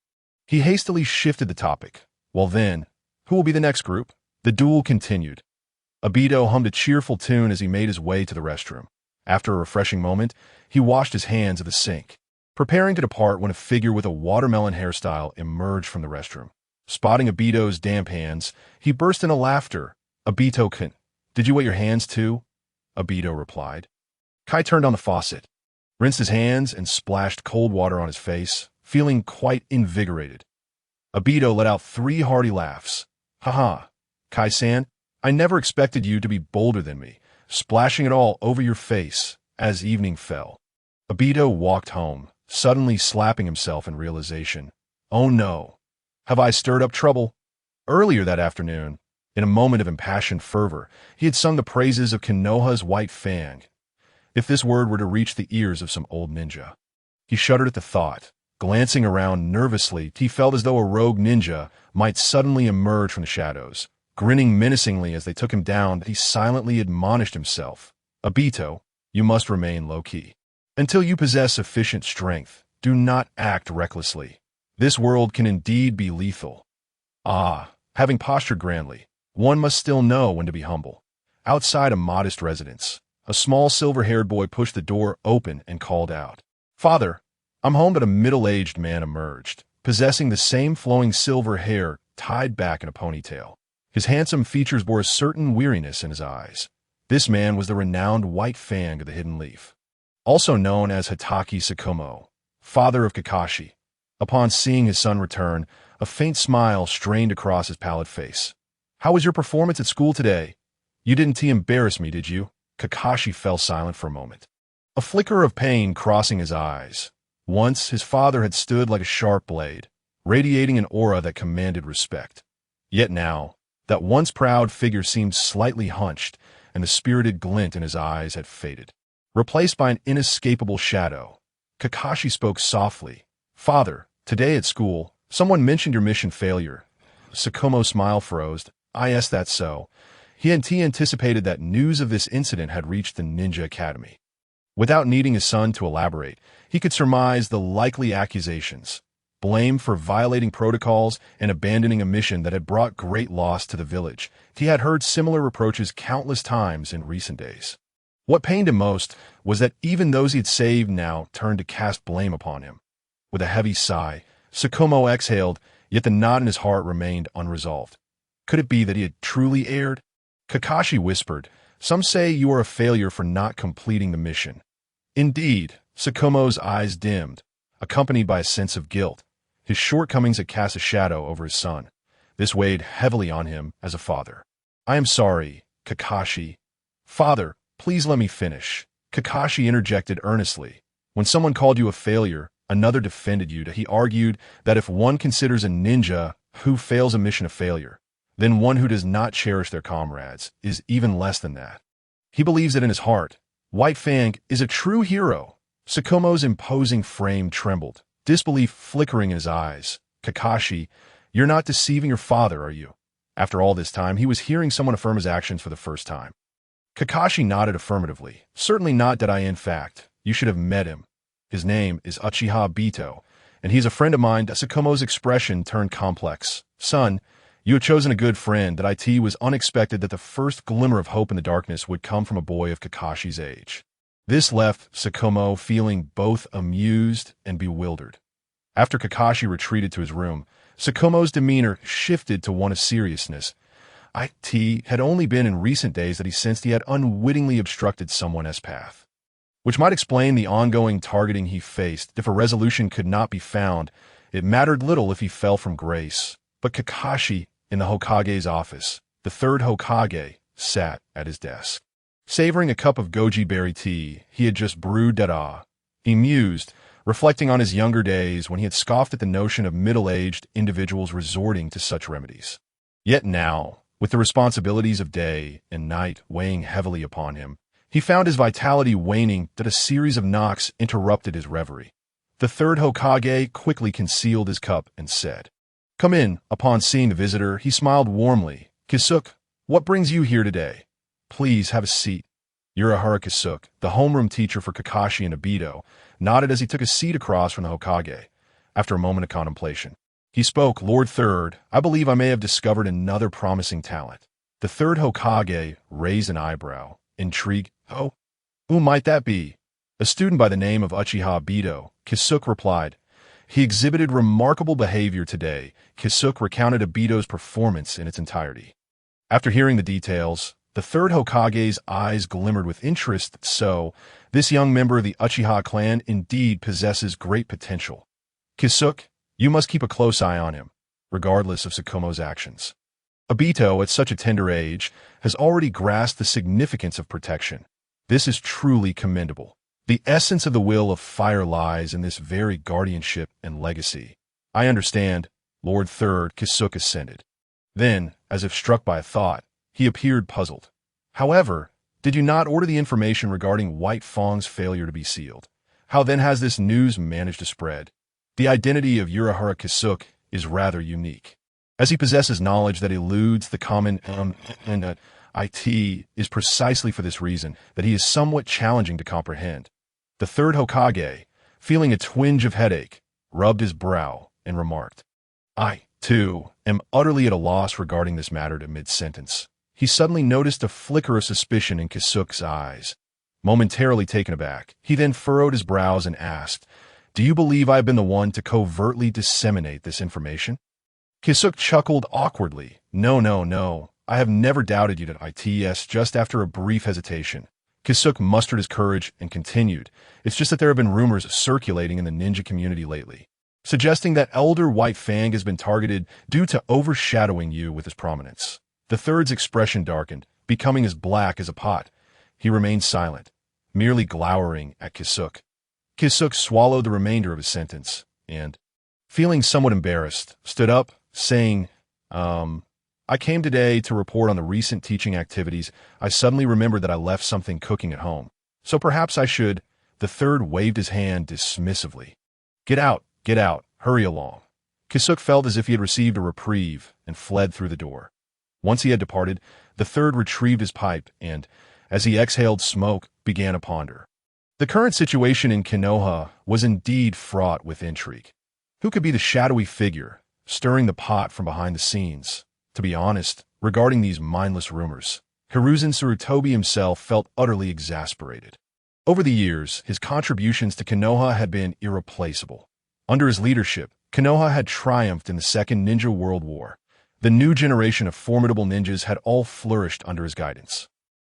[SPEAKER 1] He hastily shifted the topic. Well then, who will be the next group? The duel continued. Obito hummed a cheerful tune as he made his way to the restroom. After a refreshing moment, he washed his hands at the sink, preparing to depart when a figure with a watermelon hairstyle emerged from the restroom. Spotting Obito's damp hands, he burst into laughter. Obito-kun, did you wet your hands too? Obito replied. Kai turned on the faucet, rinsed his hands, and splashed cold water on his face, feeling quite invigorated. Obito let out 3 hearty laughs. Haha, Kai-san, I never expected you to be bolder than me, splashing it all over your face as evening fell. Obito walked home, suddenly slapping himself in realization. Oh no! Have I stirred up trouble? Earlier that afternoon, in a moment of impassioned fervor, he had sung the praises of Konoha's white fang. If this word were to reach the ears of some old ninja. He shuddered at the thought. Glancing around nervously, he felt as though a rogue ninja might suddenly emerge from the shadows. Grinning menacingly as they took him down, he silently admonished himself. Obito, you must remain low-key. Until you possess sufficient strength, do not act recklessly. This world can indeed be lethal. Ah, having postured grandly, one must still know when to be humble. Outside a modest residence, a small silver-haired boy pushed the door open and called out, "Father, I'm home." But a middle-aged man emerged, possessing the same flowing silver hair tied back in a ponytail. His handsome features bore a certain weariness in his eyes. This man was the renowned White Fang of the Hidden Leaf, also known as Hokage Tsukumo, father of Kakashi. Upon seeing his son return, a faint smile strained across his pallid face. "How was your performance at school today? You didn't embarrass me, did you?" Kakashi fell silent for a moment, a flicker of pain crossing his eyes. Once, his father had stood like a sharp blade, radiating an aura that commanded respect. Yet now, that once proud figure seemed slightly hunched, and the spirited glint in his eyes had faded, replaced by an inescapable shadow. Kakashi spoke softly. "Father, today at school, someone mentioned your mission failure." Tsukumo's smile froze. "Yes, that's so." He anticipated that news of this incident had reached the Ninja Academy. Without needing his son to elaborate, he could surmise the likely accusations. Blame for violating protocols and abandoning a mission that had brought great loss to the village. He had heard similar reproaches countless times in recent days. What pained him most was that even those he had saved now turned to cast blame upon him. With a heavy sigh, Tsukumo exhaled, yet the knot in his heart remained unresolved. Could it be that he had truly erred? Kakashi whispered, "Some say you are a failure for not completing the mission." Indeed, Tsukumo's eyes dimmed, accompanied by a sense of guilt. His shortcomings had cast a shadow over his son. This weighed heavily on him as a father. "I am sorry, Kakashi." "Father, please let me finish." Kakashi interjected earnestly. "When someone called you a failure, another defended you. He argued that if one considers a ninja who fails a mission a failure, then one who does not cherish their comrades is even less than that. He believes that in his heart, White Fang is a true hero." Tsukumo's imposing frame trembled, disbelief flickering in his eyes. "Kakashi, you're not deceiving your father, are you?" After all this time, he was hearing someone affirm his actions for the first time. Kakashi nodded affirmatively. "Certainly not did I, in fact. You should have met him. His name is Uchiha Obito, and he's a friend of mine." Tsukumo's expression turned complex. "Son, you have chosen a good friend. That it was unexpected that the first glimmer of hope in the darkness would come from a boy of Kakashi's age." This left Tsukumo feeling both amused and bewildered. After Kakashi retreated to his room, Tsukumo's demeanor shifted to one of seriousness. It had only been in recent days that he sensed he had unwittingly obstructed someone's path, which might explain the ongoing targeting he faced. If a resolution could not be found, it mattered little if he fell from grace. But Kakashi, in the Hokage's office, the third Hokage, sat at his desk, savoring a cup of goji berry tea he had just brewed. He mused, reflecting on his younger days when he had scoffed at the notion of middle-aged individuals resorting to such remedies. Yet now, with the responsibilities of day and night weighing heavily upon him, he found his vitality waning. That a series of knocks interrupted his reverie. The third Hokage quickly concealed his cup and said, "Come in." Upon seeing the visitor, he smiled warmly. "Kisuke, what brings you here today?" "Please have a seat." Urahara Kisuke, the homeroom teacher for Kakashi and Obito, nodded as he took a seat across from the Hokage. After a moment of contemplation, he spoke. "Lord Third, I believe I may have discovered another promising talent." The third Hokage raised an eyebrow, intrigued. "Oh, who might that be?" "A student by the name of Uchiha Obito," Kisuke replied. "He exhibited remarkable behavior today." Kisuke recounted Obito's performance in its entirety. After hearing the details, the third Hokage's eyes glimmered with interest. "So, this young member of the Uchiha clan indeed possesses great potential. Kisuke, you must keep a close eye on him, regardless of Tsukumo's actions." Obito, at such a tender age, has already grasped the significance of protection. This is truly commendable. The essence of the will of fire lies in this very guardianship and legacy. I understand, Lord Third Kisuke assented. Then, as if struck by a thought, he appeared puzzled. However, did you not order the information regarding White Fang's failure to be sealed? How then has this news managed to spread? The identity of Urahara Kisuke is rather unique, as he possesses knowledge that eludes the common IT is precisely for this reason that he is somewhat challenging to comprehend. The third Hokage, feeling a twinge of headache, rubbed his brow and remarked, I, too, am utterly at a loss regarding this matter to mid-sentence. He suddenly noticed a flicker of suspicion in Kisuke's eyes. Momentarily taken aback, he then furrowed his brows and asked, Do you believe I have been the one to covertly disseminate this information? Kisuke chuckled awkwardly. No. I have never doubted you at ITS. Just after a brief hesitation, Kisuke mustered his courage and continued, It's just that there have been rumors circulating in the ninja community lately, suggesting that Elder White Fang has been targeted due to overshadowing you with his prominence. The third's expression darkened, becoming as black as a pot. He remained silent, merely glowering at Kisuke. Kisuke swallowed the remainder of his sentence, and, feeling somewhat embarrassed, stood up, saying, I came today to report on the recent teaching activities. I suddenly remembered that I left something cooking at home. So perhaps I should. The third waved his hand dismissively. Get out, hurry along. Kisuke felt as if he had received a reprieve and fled through the door. Once he had departed, the third retrieved his pipe and, as he exhaled smoke, began to ponder. The current situation in Konoha was indeed fraught with intrigue. Who could be the shadowy figure, stirring the pot from behind the scenes? To be honest, regarding these mindless rumors, Hiruzen Sarutobi himself felt utterly exasperated. Over the years, his contributions to Konoha had been irreplaceable. Under his leadership, Konoha had triumphed in the Second Ninja World War. The new generation of formidable ninjas had all flourished under his guidance.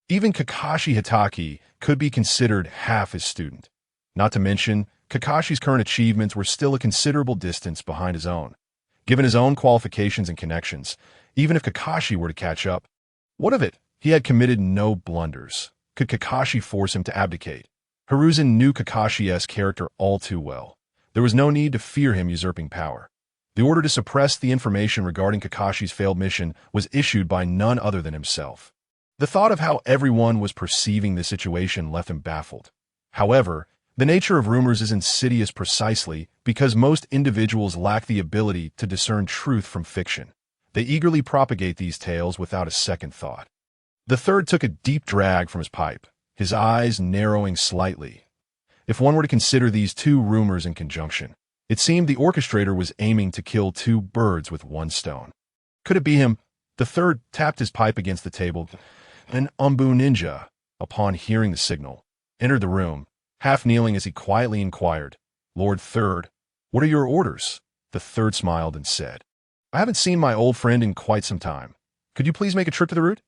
[SPEAKER 1] Even Kakashi Hitaki could be considered half his student. Not to mention, Kakashi's current achievements were still a considerable distance behind his own. Given his own qualifications and connections, even if Kakashi were to catch up, what of it? He had committed no blunders. Could Kakashi force him to abdicate? Hiruzen knew Kakashi's character all too well. There was no need to fear him usurping power. The order to suppress the information regarding Kakashi's failed mission was issued by none other than himself. The thought of how everyone was perceiving the situation left him baffled. However, the nature of rumors is insidious precisely because most individuals lack the ability to discern truth from fiction. They eagerly propagate these tales without a second thought. The third took a deep drag from his pipe, his eyes narrowing slightly. If one were to consider these two rumors in conjunction, it seemed the orchestrator was aiming to kill two birds with one stone. Could it be him? The third tapped his pipe against the table. An Umbu ninja, upon hearing the signal, entered the room, half kneeling as he quietly inquired, Lord Third, what are your orders? The third smiled and said, I haven't seen my old friend in quite some time. Could you please make a trip to the route?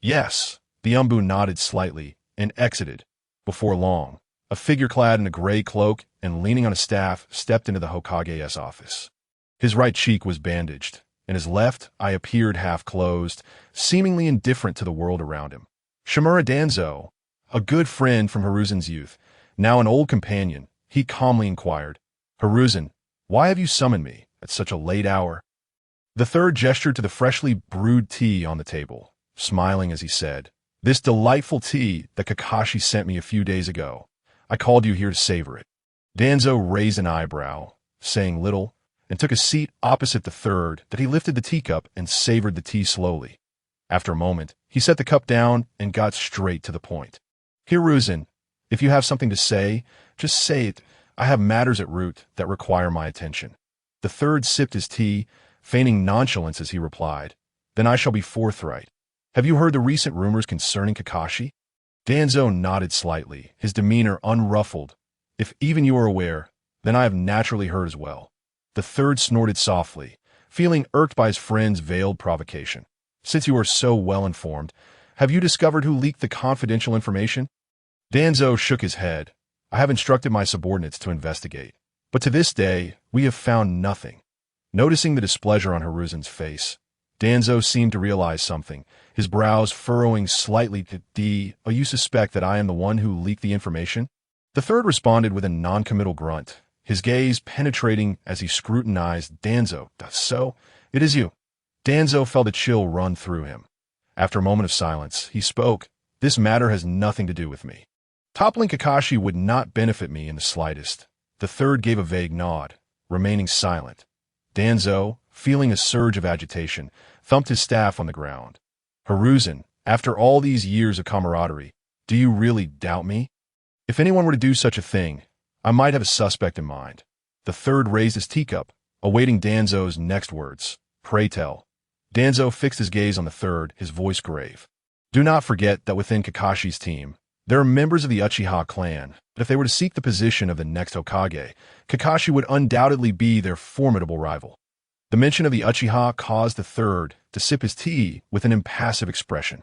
[SPEAKER 1] Yes. The Umbu nodded slightly and exited. Before long, a figure clad in a gray cloak and leaning on a staff stepped into the Hokage's office. His right cheek was bandaged, and his left eye appeared half-closed, seemingly indifferent to the world around him. Shimura Danzo, a good friend from Hiruzen's youth, now an old companion, he calmly inquired, Hiruzen, why have you summoned me at such a late hour? The third gestured to the freshly brewed tea on the table, smiling as he said, This delightful tea that Kakashi sent me a few days ago. I called you here to savor it. Danzo raised an eyebrow, saying little, and took a seat opposite the third that he lifted the teacup and savored the tea slowly. After a moment, he set the cup down and got straight to the point. Hiruzen, if you have something to say, just say it. I have matters at root that require my attention. The third sipped his tea, feigning nonchalance as he replied, Then I shall be forthright. Have you heard the recent rumors concerning Kakashi? Danzo nodded slightly, his demeanor unruffled. If even you are aware, then I have naturally heard as well. The third snorted softly, feeling irked by his friend's veiled provocation. Since you are so well informed, have you discovered who leaked the confidential information? Danzo shook his head. I have instructed my subordinates to investigate, but to this day, we have found nothing. Noticing the displeasure on Hiruzen's face, Danzo seemed to realize something, his brows furrowing slightly. Oh, you suspect that I am the one who leaked the information? The third responded with a non-committal grunt, his gaze penetrating as he scrutinized Danzo. So, it is you. Danzo felt a chill run through him. After a moment of silence, he spoke. This matter has nothing to do with me. Toppling Kakashi would not benefit me in the slightest. The third gave a vague nod, remaining silent. Danzo, feeling a surge of agitation, thumped his staff on the ground. Hiruzen, after all these years of camaraderie, do you really doubt me? If anyone were to do such a thing, I might have a suspect in mind. The third raised his teacup, awaiting Danzo's next words. Pray tell. Danzo fixed his gaze on the third, his voice grave. Do not forget that within Kakashi's team, there are members of the Uchiha clan, but if they were to seek the position of the next Hokage, Kakashi would undoubtedly be their formidable rival. The mention of the Uchiha caused the third to sip his tea with an impassive expression.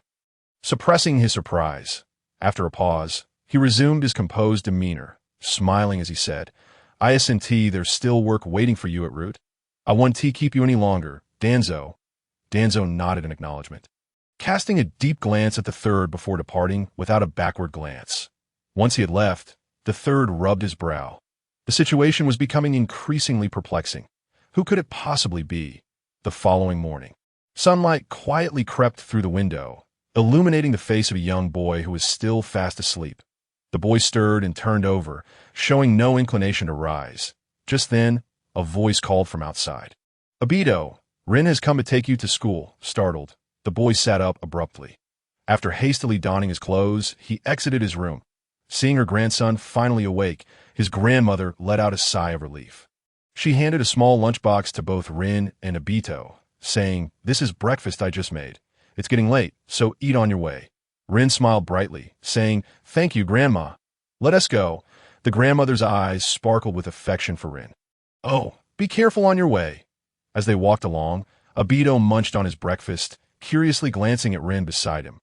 [SPEAKER 1] Suppressing his surprise, after a pause, he resumed his composed demeanor, smiling as he said, I assent there's still work waiting for you at Root. I won't keep you any longer, Danzo. Danzo nodded in acknowledgement, casting a deep glance at the third before departing without a backward glance. Once he had left, the third rubbed his brow. The situation was becoming increasingly perplexing. Who could it possibly be? The following morning, sunlight quietly crept through the window, illuminating the face of a young boy who was still fast asleep. The boy stirred and turned over, showing no inclination to rise. Just then, a voice called from outside. Obito, Rin has come to take you to school. Startled, the boy sat up abruptly. After hastily donning his clothes, he exited his room. Seeing her grandson finally awake, his grandmother let out a sigh of relief. She handed a small lunchbox to both Rin and Obito, saying, This is breakfast I just made. It's getting late, so eat on your way. Rin smiled brightly, saying, Thank you, Grandma. Let us go. The grandmother's eyes sparkled with affection for Rin. Oh, be careful on your way. As they walked along, Obito munched on his breakfast, curiously glancing at Rin beside him.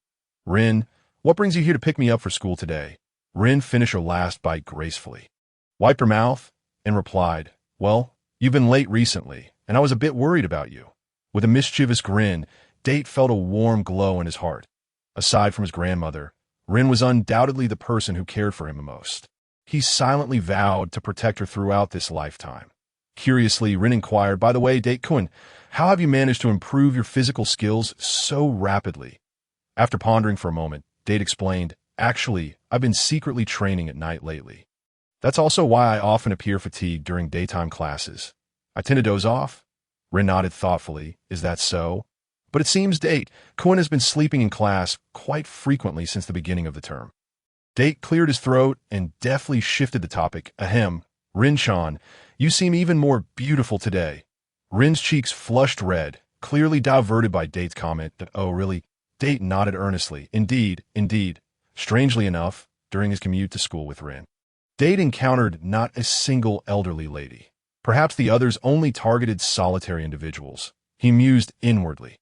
[SPEAKER 1] Rin, what brings you here to pick me up for school today? Rin finished her last bite gracefully, wiped her mouth, and replied, Well, you've been late recently, and I was a bit worried about you. With a mischievous grin, Date felt a warm glow in his heart. Aside from his grandmother, Rin was undoubtedly the person who cared for him the most. He silently vowed to protect her throughout this lifetime. Curiously, Rin inquired, By the way, Date-kun, how have you managed to improve your physical skills so rapidly? After pondering for a moment, Date explained, Actually, I've been secretly training at night lately. That's also why I often appear fatigued during daytime classes. I tend to doze off. Rin nodded thoughtfully. Is that so? But it seems Date-kun has been sleeping in class quite frequently since the beginning of the term. Date cleared his throat and deftly shifted the topic. Ahem, Rin-chan, you seem even more beautiful today. Rin's cheeks flushed red, clearly diverted by Date's comment that, oh really? Date nodded earnestly. Indeed, indeed. Strangely enough, during his commute to school with Rin, Date encountered not a single elderly lady. Perhaps the others only targeted solitary individuals. He mused inwardly.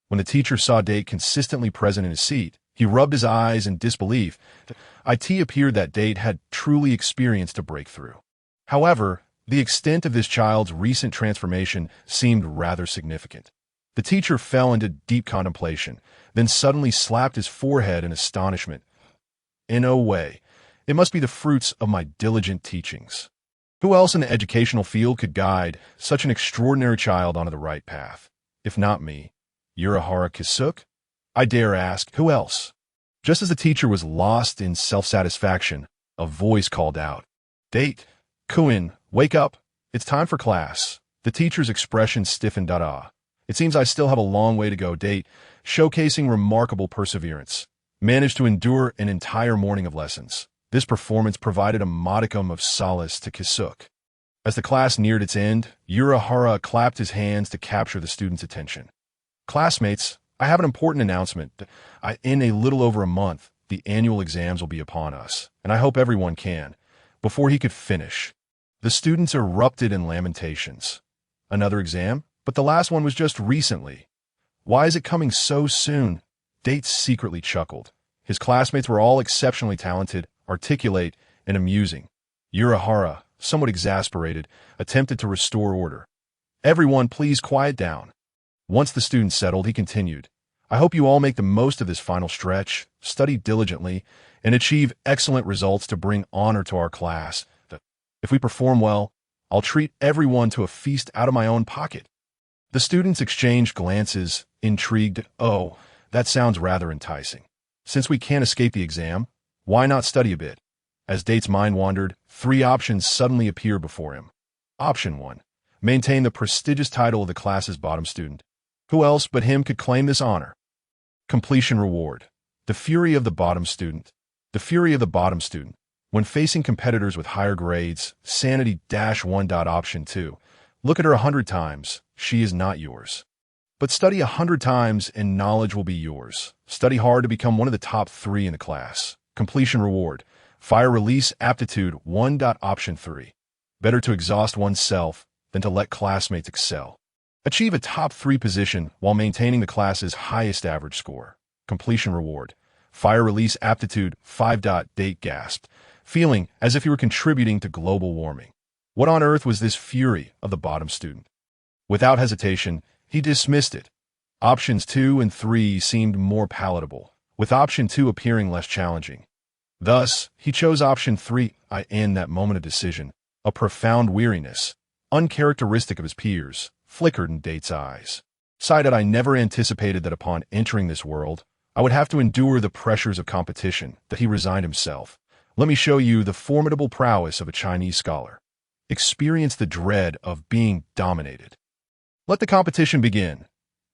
[SPEAKER 1] When the teacher saw Date consistently present in his seat, he rubbed his eyes in disbelief. It appeared that Date had truly experienced a breakthrough. However, the extent of this child's recent transformation seemed rather significant. The teacher fell into deep contemplation, then suddenly slapped his forehead in astonishment. In no way, it must be the fruits of my diligent teachings. Who else in the educational field could guide such an extraordinary child onto the right path? If not me, Uchiha Kisuke? I dare ask, who else? Just as the teacher was lost in self-satisfaction, a voice called out, Date-kun, wake up. It's time for class. The teacher's expression stiffened. It seems I still have a long way to go. Date, showcasing remarkable perseverance, managed to endure an entire morning of lessons. This performance provided a modicum of solace to Kisuke. As the class neared its end, Uchiha clapped his hands to capture the students' attention. Classmates, I have an important announcement. In a little over a month, the annual exams will be upon us, and I hope everyone can. Before he could finish, the students erupted in lamentations. Another exam? But the last one was just recently. Why is it coming so soon? Date secretly chuckled. His classmates were all exceptionally talented, articulate, and amusing. Uchiha, somewhat exasperated, attempted to restore order. Everyone, please quiet down. Once the student settled, he continued, I hope you all make the most of this final stretch, study diligently, and achieve excellent results to bring honor to our class. If we perform well, I'll treat everyone to a feast out of my own pocket. The students exchanged glances, intrigued. Oh, that sounds rather enticing. Since we can't escape the exam, why not study a bit? As Date's mind wandered, 3 options suddenly appeared before him. Option 1. Maintain the prestigious title of the class's bottom student. Who else but him could claim this honor? Completion reward. The fury of the bottom student. The fury of the bottom student. When facing competitors with higher grades, sanity-1. Option 2. Look at her 100 times. She is not yours. But study 100 times and knowledge will be yours. Study hard to become one of the top 3 in the class. Completion reward. Fire release aptitude 1. Option 3. Better to exhaust oneself than to let classmates excel. Achieve a top 3 position while maintaining the class's highest average score. Completion reward. Fire release aptitude 5. Date gasped, feeling as if he were contributing to global warming. What on earth was this fury of the bottom student? Without hesitation, he dismissed it. Options 2 and 3 seemed more palatable, with option 2 appearing less challenging. Thus, he chose option 3. In that moment of decision, a profound weariness, uncharacteristic of his peers, flickered in Date's eyes. Cited, I never anticipated that upon entering this world, I would have to endure the pressures of competition, that he resigned himself. Let me show you the formidable prowess of a Chinese scholar. Experience the dread of being dominated. Let the competition begin.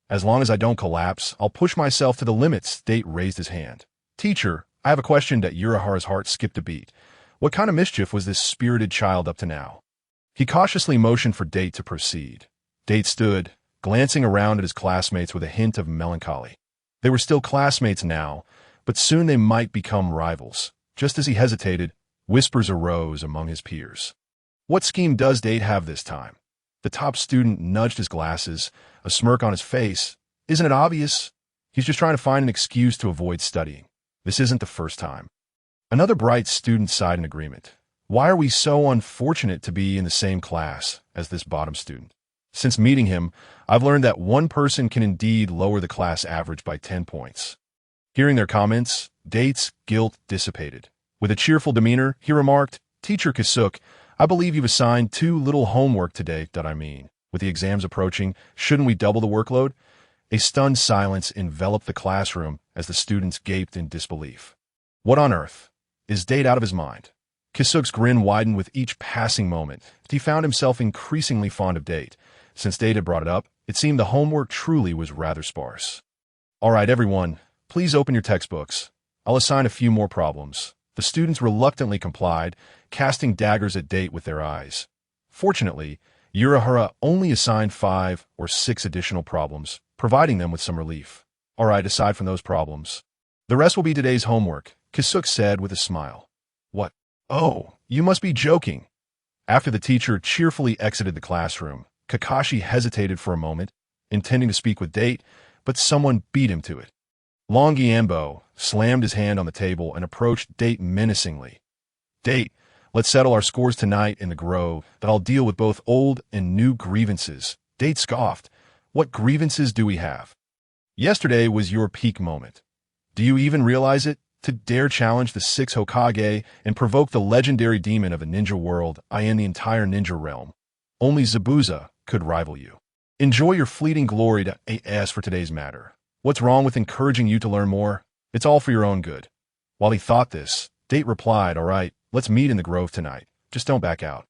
[SPEAKER 1] As long as I don't collapse, I'll push myself to the limits. Date raised his hand. Teacher, I have a question. That Urahara's heart skipped a beat. What kind of mischief was this spirited child up to now? He cautiously motioned for Date to proceed. Date stood, glancing around at his classmates with a hint of melancholy. They were still classmates now, but soon they might become rivals. Just as he hesitated, whispers arose among his peers. What scheme does Date have this time? The top student nudged his glasses, a smirk on his face. Isn't it obvious? He's just trying to find an excuse to avoid studying. This isn't the first time. Another bright student sighed in agreement. Why are we so unfortunate to be in the same class as this bottom student? Since meeting him, I've learned that one person can indeed lower the class average by 10 points. Hearing their comments, Date's guilt dissipated. With a cheerful demeanor, he remarked, Teacher Kasuke, I believe you've assigned too little homework today. With the exams approaching, shouldn't we double the workload? A stunned silence enveloped the classroom as the students gaped in disbelief. What on earth? Is Date out of his mind? Kisuke's grin widened with each passing moment. He found himself increasingly fond of Date. Since Date had brought it up, it seemed the homework truly was rather sparse. All right, everyone, please open your textbooks. I'll assign a few more problems. The students reluctantly complied, casting daggers at Date with their eyes. Fortunately, Urahara only assigned 5 or 6 additional problems, providing them with some relief. All right, aside from those problems, the rest will be today's homework, Kisuke said with a smile. What? Oh, you must be joking. After the teacher cheerfully exited the classroom, Kakashi hesitated for a moment, intending to speak with Date, but someone beat him to it. Longiambo slammed his hand on the table and approached Date menacingly. Date, let's settle our scores tonight in the grove, that I'll deal with both old and new grievances. Date scoffed. What grievances do we have? Yesterday was your peak moment. Do you even realize it? To dare challenge the 6 Hokage and provoke the legendary demon of a ninja world, the entire ninja realm. Only Zabuza could rival you. Enjoy your fleeting glory to AS for today's matter. What's wrong with encouraging you to learn more? It's all for your own good. While he thought this, Date replied, all right, let's meet in the grove tonight. Just don't back out.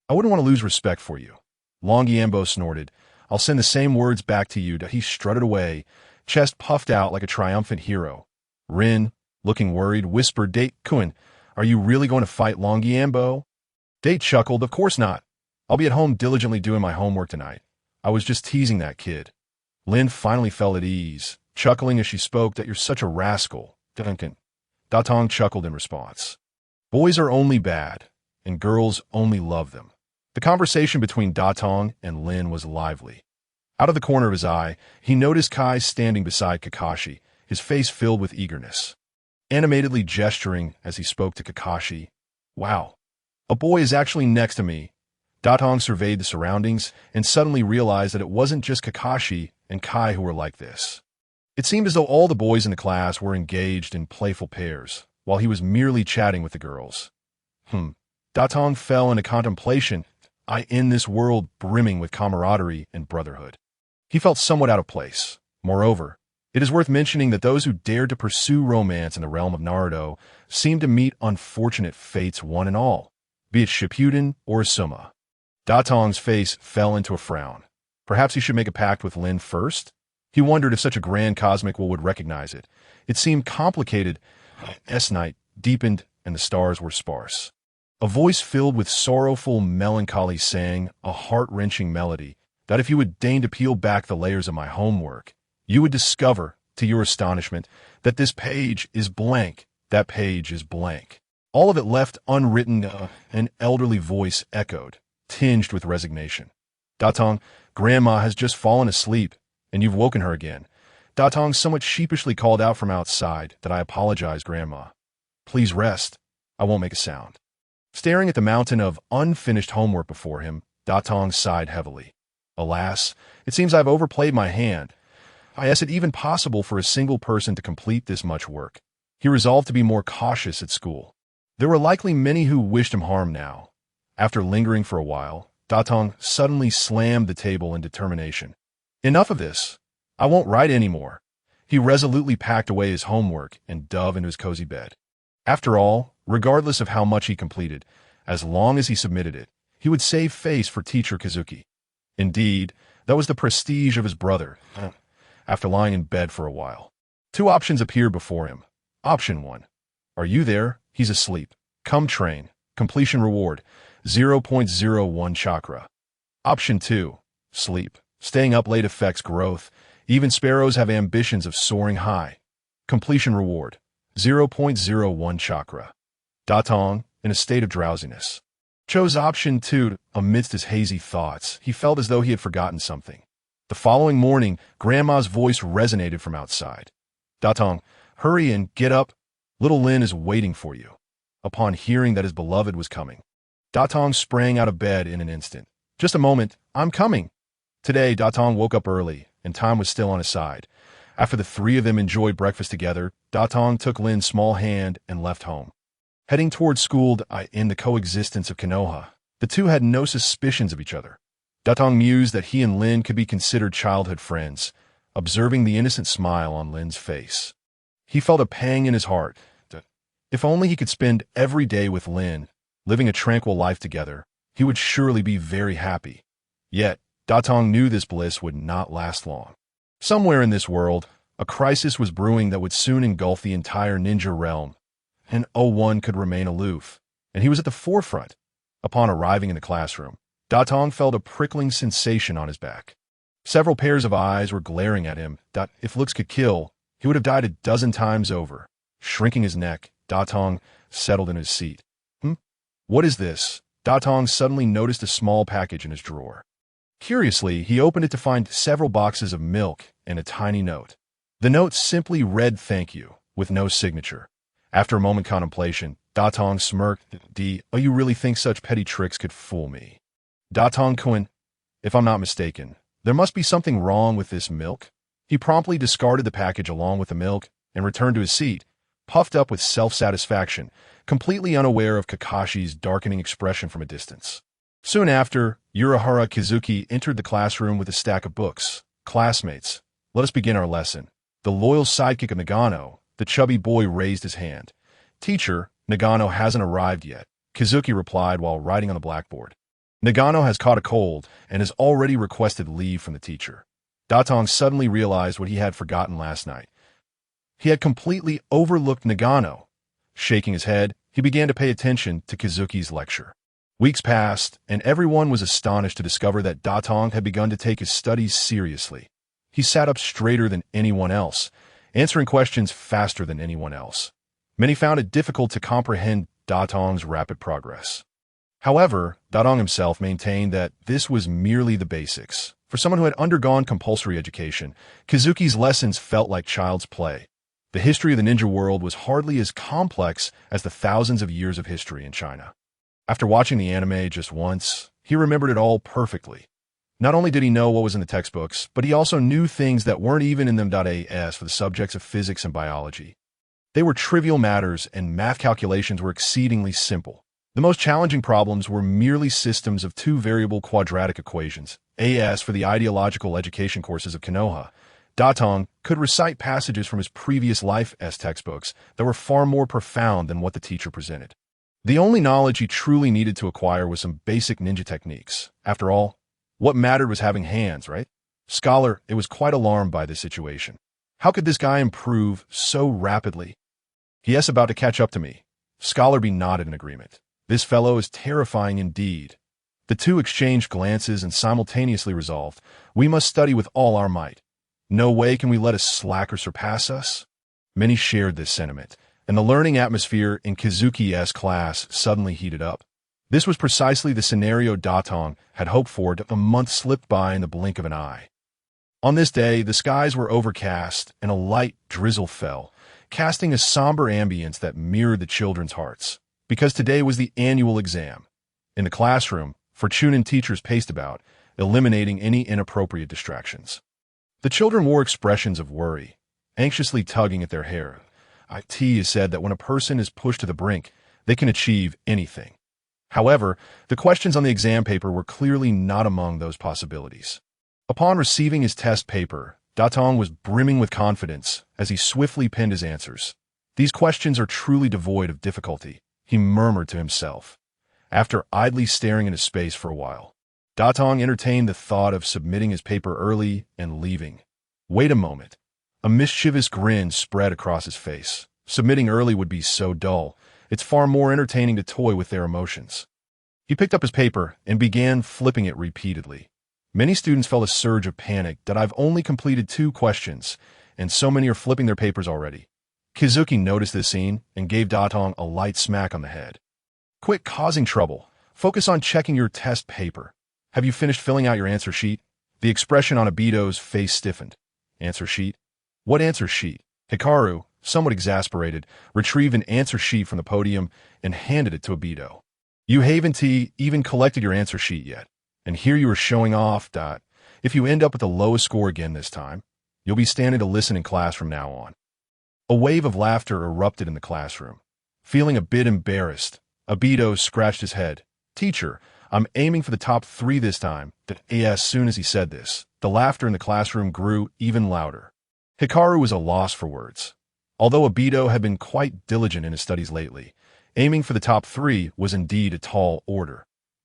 [SPEAKER 1] I wouldn't want to lose respect for you. Longiambo snorted. I'll send the same words back to you. He strutted away, chest puffed out like a triumphant hero. Rin, looking worried, whispered, Date, Kun, are you really going to fight Longiambo? Date chuckled, of course not. I'll be at home diligently doing my homework tonight. I was just teasing that kid. Lin finally felt at ease, chuckling as she spoke, that you're such a rascal. Duncan. Datong chuckled in response. Boys are only bad, and girls only love them. The conversation between Datong and Lin was lively. Out of the corner of his eye, he noticed Kai standing beside Kakashi, his face filled with eagerness. Animatedly gesturing as he spoke to Kakashi. Wow, a boy is actually next to me. Datong surveyed the surroundings and suddenly realized that it wasn't just Kakashi and Kai who were like this. It seemed as though all the boys in the class were engaged in playful pairs, while he was merely chatting with the girls. Datong fell into contemplation, in this world brimming with camaraderie and brotherhood. He felt somewhat out of place. Moreover, it is worth mentioning that those who dared to pursue romance in the realm of Naruto seemed to meet unfortunate fates one and all, be it Shippuden or Asuma. Datong's face fell into a frown. Perhaps he should make a pact with Lin first? He wondered if such a grand cosmic will would recognize it. It seemed complicated. Night deepened and the stars were sparse. A voice filled with sorrowful melancholy sang a heart-wrenching melody that if you would deign to peel back the layers of my homework, you would discover, to your astonishment, that this page is blank. That page is blank. All of it left unwritten, an elderly voice echoed, tinged with resignation. Datong, Grandma has just fallen asleep, and you've woken her again. Datong somewhat sheepishly called out from outside that I apologize, Grandma. Please rest. I won't make a sound. Staring at the mountain of unfinished homework before him, Datong sighed heavily. Alas, it seems I've overplayed my hand. Is it even possible for a single person to complete this much work? He resolved to be more cautious at school. There were likely many who wished him harm now. After lingering for a while, Datong suddenly slammed the table in determination. Enough of this. I won't write any more. He resolutely packed away his homework and dove into his cozy bed. After all, regardless of how much he completed, as long as he submitted it, he would save face for teacher Kazuki. Indeed, that was the prestige of his brother. After lying in bed for a while, 2 options appeared before him. Option 1. Are you there? He's asleep. Come train. Completion reward. 0.01 chakra. Option 2. Sleep. Staying up late affects growth. Even sparrows have ambitions of soaring high. Completion reward. 0.01 chakra. Datong, in a state of drowsiness, chose option 2. Amidst his hazy thoughts, he felt as though he had forgotten something. The following morning, Grandma's voice resonated from outside. Datong, hurry and get up. Little Lin is waiting for you. Upon hearing that his beloved was coming, Datong sprang out of bed in an instant. Just a moment, I'm coming. Today, Datong woke up early, and time was still on his side. After the 3 of them enjoyed breakfast together, Datong took Lin's small hand and left home. Heading towards school in the coexistence of Konoha, the two had no suspicions of each other. Datong mused that he and Lin could be considered childhood friends, observing the innocent smile on Lin's face. He felt a pang in his heart. If only he could spend every day with Lin, living a tranquil life together, he would surely be very happy. Yet, Datong knew this bliss would not last long. Somewhere in this world, a crisis was brewing that would soon engulf the entire ninja realm, and one could remain aloof, and he was at the forefront. Upon arriving in the classroom, Datong felt a prickling sensation on his back. Several pairs of eyes were glaring at him. If looks could kill, he would have died a dozen times over. Shrinking his neck, Datong settled in his seat. What is this? Datong suddenly noticed a small package in his drawer. Curiously, he opened it to find several boxes of milk and a tiny note. The note simply read thank you, with no signature. After a moment contemplation, Datong smirked. You really think such petty tricks could fool me? Datong-kun, if I'm not mistaken, there must be something wrong with this milk. He promptly discarded the package along with the milk and returned to his seat, puffed up with self-satisfaction, completely unaware of Kakashi's darkening expression from a distance. Soon after, Urahara Kizuki entered the classroom with a stack of books. Classmates, let us begin our lesson. The loyal sidekick of Nagano, the chubby boy, raised his hand. Teacher, Nagano hasn't arrived yet, Kizuki replied while writing on the blackboard. Nagano has caught a cold and has already requested leave from the teacher. Datong suddenly realized what he had forgotten last night. He had completely overlooked Nagano. Shaking his head, he began to pay attention to Kizuki's lecture. Weeks passed, and everyone was astonished to discover that Datong had begun to take his studies seriously. He sat up straighter than anyone else, answering questions faster than anyone else. Many found it difficult to comprehend Datong's rapid progress. However, Datong himself maintained that this was merely the basics. For someone who had undergone compulsory education, Kizuki's lessons felt like child's play. The history of the ninja world was hardly as complex as the thousands of years of history in China. After watching the anime just once, he remembered it all perfectly. Not only did he know what was in the textbooks, but he also knew things that weren't even in them. As for the subjects of physics and biology, they were trivial matters and math calculations were exceedingly simple. The most challenging problems were merely systems of two-variable quadratic equations. As for the ideological education courses of Konoha, Datong could recite passages from his previous life's textbooks that were far more profound than what the teacher presented. The only knowledge he truly needed to acquire was some basic ninja techniques. After all, what mattered was having hands, right? Scholar, it was quite alarmed by this situation. How could this guy improve so rapidly? Yes, about to catch up to me. Scholar B nodded in agreement. This fellow is terrifying indeed. The two exchanged glances and simultaneously resolved, we must study with all our might. No way can we let a slacker surpass us. Many shared this sentiment, and the learning atmosphere in Kazuki's class suddenly heated up. This was precisely the scenario Datong had hoped for. A month slipped by in the blink of an eye. On this day, the skies were overcast and a light drizzle fell, casting a somber ambience that mirrored the children's hearts. Because today was the annual exam. In the classroom, Fortunan teachers paced about, eliminating any inappropriate distractions. The children wore expressions of worry, anxiously tugging at their hair. It is said that when a person is pushed to the brink, they can achieve anything. However, the questions on the exam paper were clearly not among those possibilities. Upon receiving his test paper, Datong was brimming with confidence as he swiftly penned his answers. These questions are truly devoid of difficulty, he murmured to himself. After idly staring into space for a while, Datong entertained the thought of submitting his paper early and leaving. Wait a moment. A mischievous grin spread across his face. Submitting early would be so dull. It's far more entertaining to toy with their emotions. He picked up his paper and began flipping it repeatedly. Many students felt a surge of panic that I've only completed 2 questions, and so many are flipping their papers already. Kizuki noticed this scene and gave Datong a light smack on the head. Quit causing trouble. Focus on checking your test paper. Have you finished filling out your answer sheet? The expression on Obito's face stiffened. Answer sheet? What answer sheet? Hikaru, somewhat exasperated, retrieved an answer sheet from the podium and handed it to Obito. You haven't even collected your answer sheet yet, and here you are showing off. If you end up with the lowest score again this time, you'll be standing to listen in class from now on. A wave of laughter erupted in the classroom. Feeling a bit embarrassed, Obito scratched his head. Teacher, I'm aiming for the top 3 this time. As soon as he said this, the laughter in the classroom grew even louder. Hikaru was a loss for words. Although Obito had been quite diligent in his studies lately, aiming for the top 3 was indeed a tall order.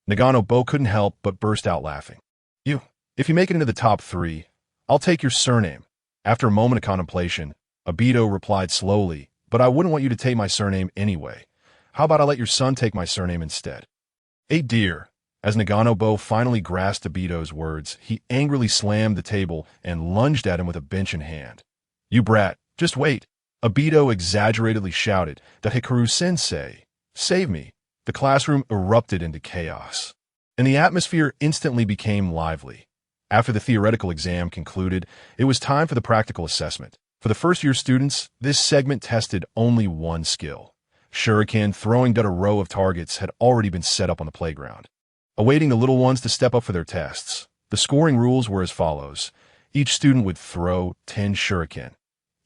[SPEAKER 1] Nagano-bo couldn't help but burst out laughing. If you make it into the top 3, I'll take your surname. After a moment of contemplation, Obito replied slowly, but I wouldn't want you to take my surname anyway. How about I let your son take my surname instead? Dear. As Nagano-bo finally grasped Obito's words, he angrily slammed the table and lunged at him with a bench in hand. You brat, just wait. Obito exaggeratedly shouted that Hikaru-sensei, save me. The classroom erupted into chaos, and the atmosphere instantly became lively. After the theoretical exam concluded, it was time for the practical assessment. For the first-year students, this segment tested only one skill. Shuriken throwing at a row of targets had already been set up on the playground, awaiting the little ones to step up for their tests. The scoring rules were as follows. Each student would throw 10 shuriken.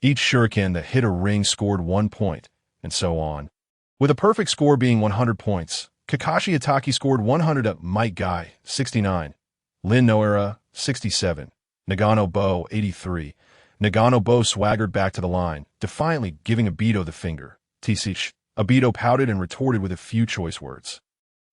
[SPEAKER 1] Each shuriken that hit a ring scored 1 point, and so on. With a perfect score being 100 points, Kakashi Ataki scored 100 at Might Guy, 69. Lin Noera, 67. Nagano-bo, 83. Nagano-bo swaggered back to the line, defiantly giving Obito the finger. Tsh. Obito pouted and retorted with a few choice words.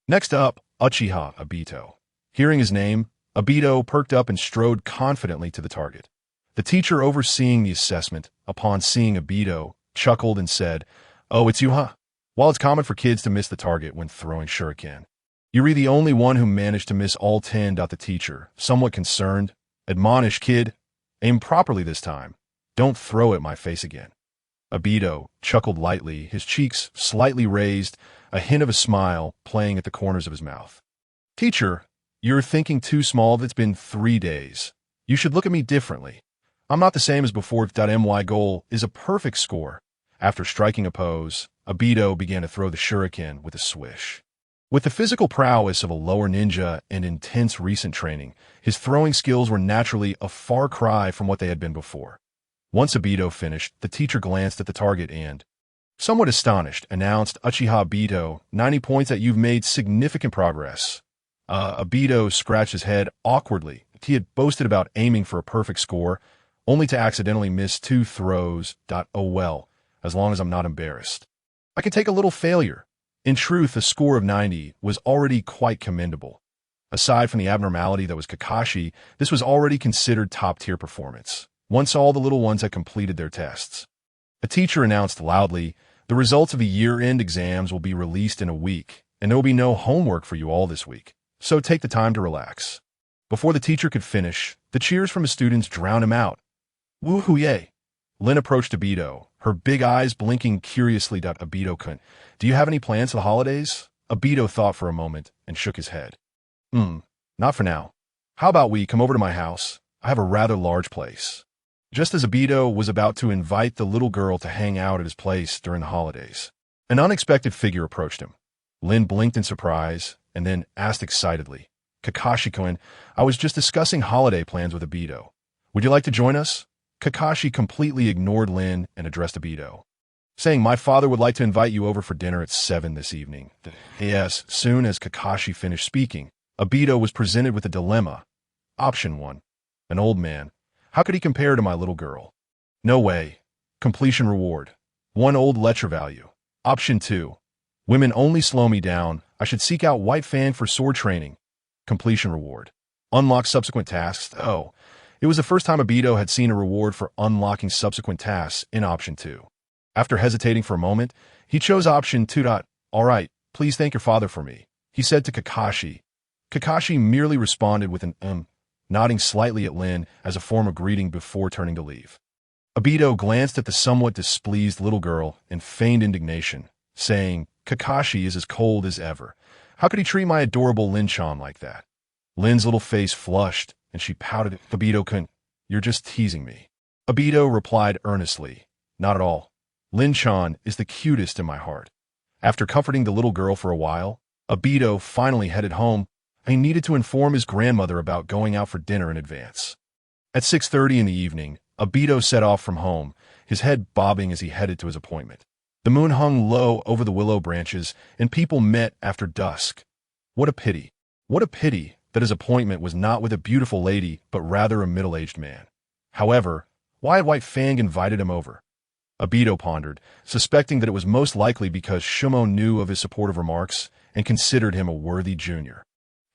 [SPEAKER 1] Next up, Uchiha Obito. Hearing his name, Obito perked up and strode confidently to the target. The teacher overseeing the assessment, upon seeing Obito, chuckled and said, "Oh, it's you, huh?" While it's common for kids to miss the target when throwing shuriken, you're the only one who managed to miss all 10. The teacher, somewhat concerned, admonished, "Kid, aim properly this time. Don't throw at my face again." Obito chuckled lightly, his cheeks slightly raised, a hint of a smile playing at the corners of his mouth. "Teacher, you're thinking too small. It's been 3 days. You should look at me differently. I'm not the same as before. My goal is a perfect score." After striking a pose, Obito began to throw the shuriken with a swish. With the physical prowess of a lower ninja and intense recent training, his throwing skills were naturally a far cry from what they had been before. Once Obito finished, the teacher glanced at the target and, somewhat astonished, announced, Uchiha Obito, 90 points that you've made significant progress. Obito scratched his head awkwardly. He had boasted about aiming for a perfect score, only to accidentally miss 2 throws. Oh well, as long as I'm not embarrassed. I can take a little failure. In truth, a score of 90 was already quite commendable. Aside from the abnormality that was Kakashi, this was already considered top-tier performance, once all the little ones had completed their tests. A teacher announced loudly, the results of the year-end exams will be released in a week, and there will be no homework for you all this week, so take the time to relax. Before the teacher could finish, the cheers from the students drowned him out. Woohoo-yay! Lin approached Obito, her big eyes blinking curiously. Obito-kun, do you have any plans for the holidays? Obito thought for a moment and shook his head. Not for now. How about we come over to my house? I have a rather large place. Just as Obito was about to invite the little girl to hang out at his place during the holidays, an unexpected figure approached him. Lin blinked in surprise and then asked excitedly, Kakashi-kun, I was just discussing holiday plans with Obito. Would you like to join us? Kakashi completely ignored Lin and addressed Obito, saying, my father would like to invite you over for dinner at 7 this evening. Yes, soon as Kakashi finished speaking, Obito was presented with a dilemma. Option 1. An old man. How could he compare to my little girl? No way. Completion reward. 1 old lecture value. Option 2. Women only slow me down. I should seek out White Fang for sword training. Completion reward. Unlock subsequent tasks. Oh, it was the first time Obito had seen a reward for unlocking subsequent tasks in Option 2. After hesitating for a moment, he chose Option 2. All right, please thank your father for me, he said to Kakashi. Kakashi merely responded with an nodding slightly at Lin as a form of greeting before turning to leave. Obito glanced at the somewhat displeased little girl and feigned indignation, saying, Kakashi is as cold as ever. How could he treat my adorable Lin-chan like that? Lin's little face flushed, and she pouted. Obito-kun, you're just teasing me. Obito replied earnestly, not at all. Lin-chan is the cutest in my heart. After comforting the little girl for a while, Obito finally headed home. He needed to inform his grandmother about going out for dinner in advance. At 6:30 in the evening, Obito set off from home, his head bobbing as he headed to his appointment. The moon hung low over the willow branches, and people met after dusk. What a pity. What a pity that his appointment was not with a beautiful lady, but rather a middle-aged man. However, why had White Fang invited him over? Obito pondered, suspecting that it was most likely because Shumo knew of his supportive remarks and considered him a worthy junior.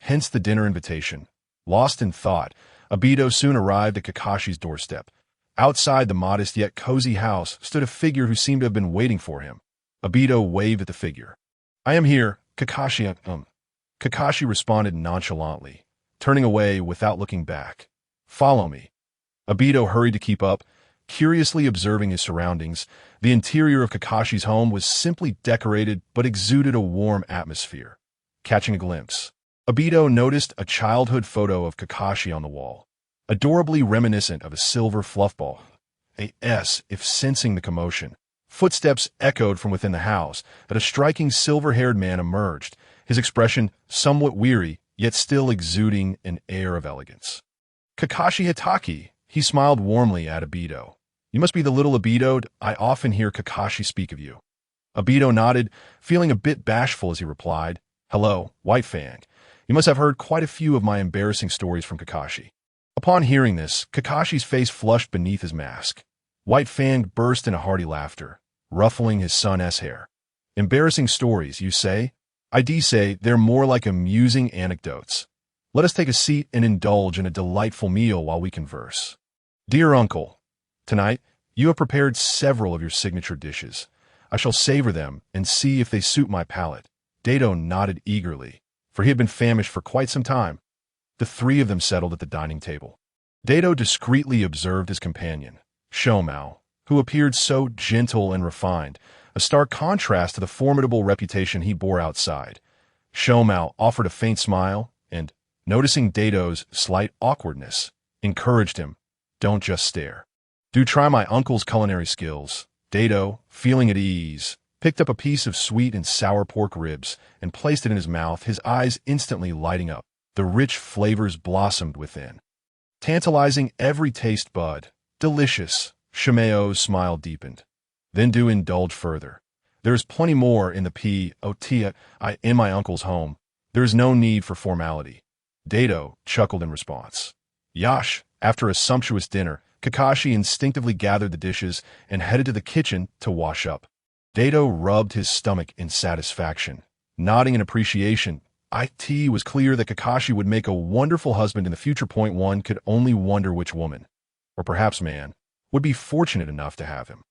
[SPEAKER 1] Hence the dinner invitation. Lost in thought, Obito soon arrived at Kakashi's doorstep. Outside the modest yet cozy house stood a figure who seemed to have been waiting for him. Obito waved at the figure. I am here, Kakashi. Kakashi responded nonchalantly, turning away without looking back. Follow me. Obito hurried to keep up, curiously observing his surroundings. The interior of Kakashi's home was simply decorated but exuded a warm atmosphere. Catching a glimpse, Obito noticed a childhood photo of Kakashi on the wall, adorably reminiscent of a silver fluff ball. If sensing the commotion, footsteps echoed from within the house, but a striking silver-haired man emerged, his expression somewhat weary, yet still exuding an air of elegance. Kakashi Hitaki, he smiled warmly at Obito. You must be the little Obito I often hear Kakashi speak of you. Obito nodded, feeling a bit bashful as he replied, Hello, White Fang. You must have heard quite a few of my embarrassing stories from Kakashi. Upon hearing this, Kakashi's face flushed beneath his mask. White Fang burst into hearty laughter, ruffling his son's hair. Embarrassing stories, you say? I say they're more like amusing anecdotes. Let us take a seat and indulge in a delightful meal while we converse. Dear uncle, tonight you have prepared several of your signature dishes. I shall savor them and see if they suit my palate. Dato nodded eagerly, for he had been famished for quite some time. The 3 of them settled at the dining table. Dato discreetly observed his companion, Shomao, who appeared so gentle and refined, a stark contrast to the formidable reputation he bore outside. Shomao offered a faint smile and, noticing Dato's slight awkwardness, encouraged him, Don't just stare. Do try my uncle's culinary skills. Dato, feeling at ease, picked up a piece of sweet and sour pork ribs, and placed it in his mouth, his eyes instantly lighting up. The rich flavors blossomed within, tantalizing every taste bud. Delicious. Shimeo's smile deepened. Then do indulge further. There is plenty more in the P.O.T. in my uncle's home. There is no need for formality. Dato chuckled in response. Yash, after a sumptuous dinner, Kakashi instinctively gathered the dishes and headed to the kitchen to wash up. Dato rubbed his stomach in satisfaction. Nodding in appreciation, it was clear that Kakashi would make a wonderful husband in the future. One could only wonder which woman, or perhaps man, would be fortunate enough to have him.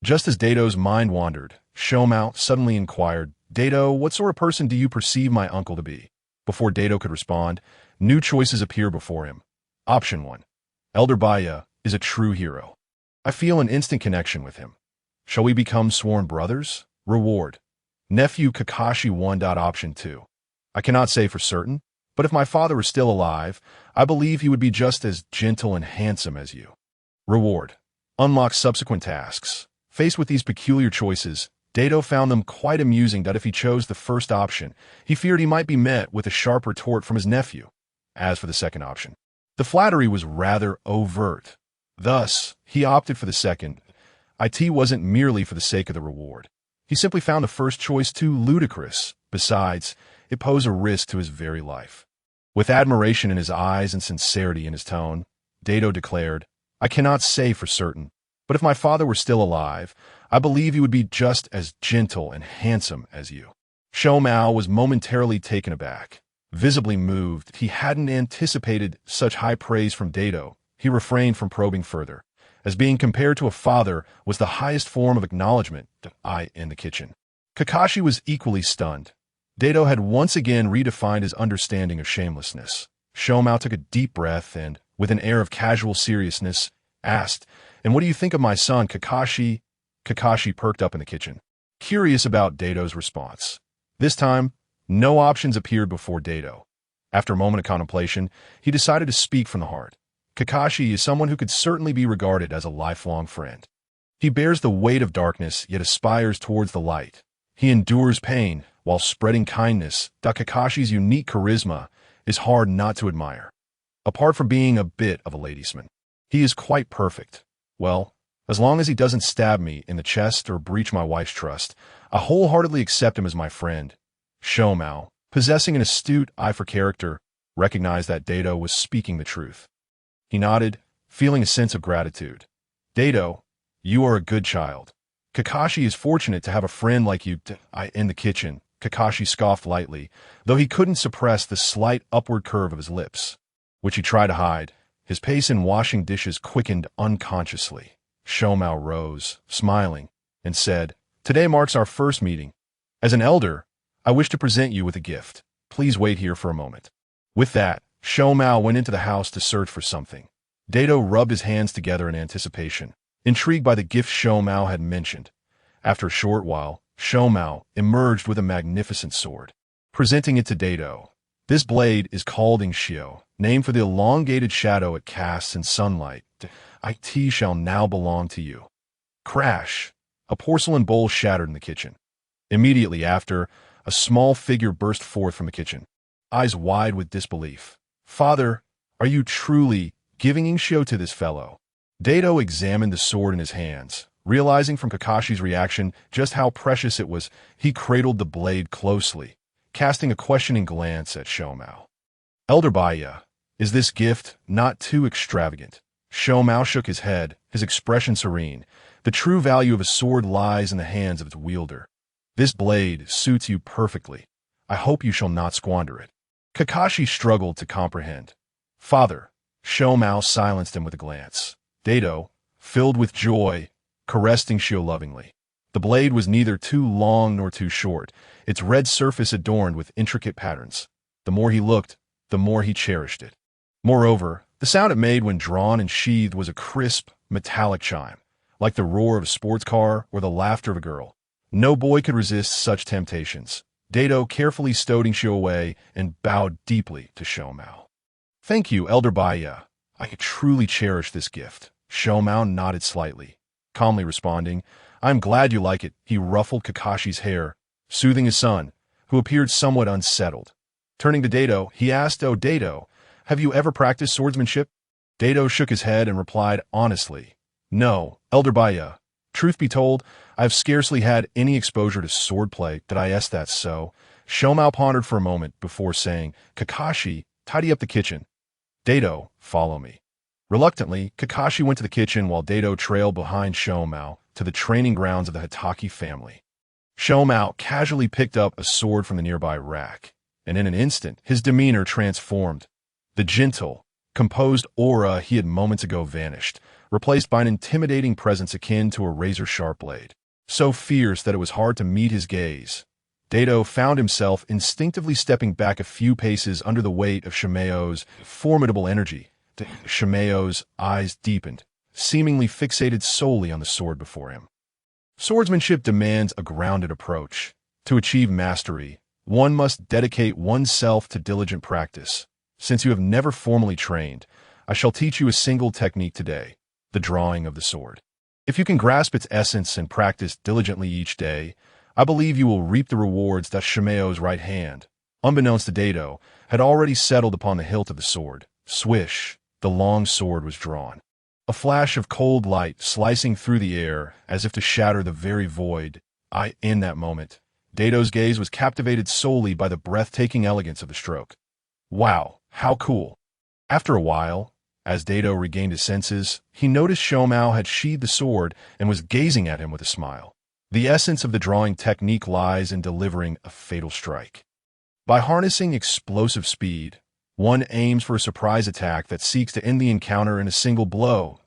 [SPEAKER 1] Just as Dato's mind wandered, Shomao suddenly inquired, Dato, what sort of person do you perceive my uncle to be? Before Dato could respond, new choices appear before him. Option 1. Elder Baya is a true hero. I feel an instant connection with him. Shall we become sworn brothers? Reward. Nephew Kakashi 1. Option 2. I cannot say for certain, but if my father were still alive, I believe he would be just as gentle and handsome as you. Reward. Unlock subsequent tasks. Faced with these peculiar choices, Dato found them quite amusing that if he chose the first option, he feared he might be met with a sharp retort from his nephew. As for the second option, the flattery was rather overt. Thus, he opted for the second. It wasn't merely for the sake of the reward. He simply found the first choice too ludicrous. Besides, it posed a risk to his very life. With admiration in his eyes and sincerity in his tone, Dato declared, I cannot say for certain, but if my father were still alive, I believe he would be just as gentle and handsome as you. Shomao was momentarily taken aback. Visibly moved, he hadn't anticipated such high praise from Dato. He refrained from probing further, as being compared to a father was the highest form of acknowledgement in the kitchen. Kakashi was equally stunned. Dato had once again redefined his understanding of shamelessness. Shomao took a deep breath and, with an air of casual seriousness, asked, And what do you think of my son, Kakashi? Kakashi perked up in the kitchen, curious about Dato's response. This time, no options appeared before Dato. After a moment of contemplation, he decided to speak from the heart. Kakashi is someone who could certainly be regarded as a lifelong friend. He bears the weight of darkness, yet aspires towards the light. He endures pain, while spreading kindness. Kakashi's unique charisma is hard not to admire. Apart from being a bit of a ladiesman, he is quite perfect. Well, as long as he doesn't stab me in the chest or breach my wife's trust, I wholeheartedly accept him as my friend. Shomao, possessing an astute eye for character, recognized that Dato was speaking the truth. He nodded, feeling a sense of gratitude. Dato, you are a good child. Kakashi is fortunate to have a friend like you. In the kitchen, Kakashi scoffed lightly, though he couldn't suppress the slight upward curve of his lips, which he tried to hide. His pace in washing dishes quickened unconsciously. Shomao rose, smiling, and said, Today marks our first meeting. As an elder, I wish to present you with a gift. Please wait here for a moment. With that, Shomao went into the house to search for something. Dato rubbed his hands together in anticipation, intrigued by the gift Shomao had mentioned. After a short while, Shomao emerged with a magnificent sword, presenting it to Dato. This blade is called Inshio, named for the elongated shadow it casts in sunlight. It shall now belong to you. Crash! A porcelain bowl shattered in the kitchen. Immediately after, a small figure burst forth from the kitchen, eyes wide with disbelief. Father, are you truly giving Inshio to this fellow? Dato examined the sword in his hands. Realizing from Kakashi's reaction just how precious it was, he cradled the blade closely, casting a questioning glance at Shomao. Elder Baya, is this gift not too extravagant? Shomao shook his head, his expression serene. The true value of a sword lies in the hands of its wielder. This blade suits you perfectly. I hope you shall not squander it. Kakashi struggled to comprehend. Father, Shomao silenced him with a glance. Dato, filled with joy, caressed Inshio lovingly. The blade was neither too long nor too short, its red surface adorned with intricate patterns. The more he looked, the more he cherished it. Moreover, the sound it made when drawn and sheathed was a crisp, metallic chime, like the roar of a sports car or the laughter of a girl. No boy could resist such temptations. Dato carefully stowed Inshio away and bowed deeply to Shomao. Thank you, Elder Baya. I truly cherish this gift. Shomao nodded slightly, calmly responding, I'm glad you like it. He ruffled Kakashi's hair, soothing his son, who appeared somewhat unsettled. Turning to Dato, he asked, "Oh, Dato, have you ever practiced swordsmanship?" Dato shook his head and replied honestly, "No, Elder Baya. Truth be told, I have scarcely had any exposure to swordplay. Did I ask that so?" Shomao pondered for a moment before saying, "Kakashi, tidy up the kitchen. Dato, follow me." Reluctantly, Kakashi went to the kitchen while Dato trailed behind Shomao to the training grounds of the Hitaki family. Shomao casually picked up a sword from the nearby rack, and in an instant, his demeanor transformed. The gentle, composed aura he had moments ago vanished, replaced by an intimidating presence akin to a razor-sharp blade, so fierce that it was hard to meet his gaze. Dato found himself instinctively stepping back a few paces under the weight of Shimeo's formidable energy. Shimeo's eyes deepened, seemingly fixated solely on the sword before him. Swordsmanship demands a grounded approach. To achieve mastery, one must dedicate oneself to diligent practice. Since you have never formally trained, I shall teach you a single technique today, the drawing of the sword. If you can grasp its essence and practice diligently each day, I believe you will reap the rewards that Shimeo's right hand, unbeknownst to Dato, had already settled upon the hilt of the sword. Swish, the long sword was drawn. A flash of cold light slicing through the air as if to shatter the very void. In that moment, Dato's gaze was captivated solely by the breathtaking elegance of the stroke. Wow, how cool. After a while, as Dato regained his senses, he noticed Shomao had sheathed the sword and was gazing at him with a smile. The essence of the drawing technique lies in delivering a fatal strike. By harnessing explosive speed, one aims for a surprise attack that seeks to end the encounter in a single blow.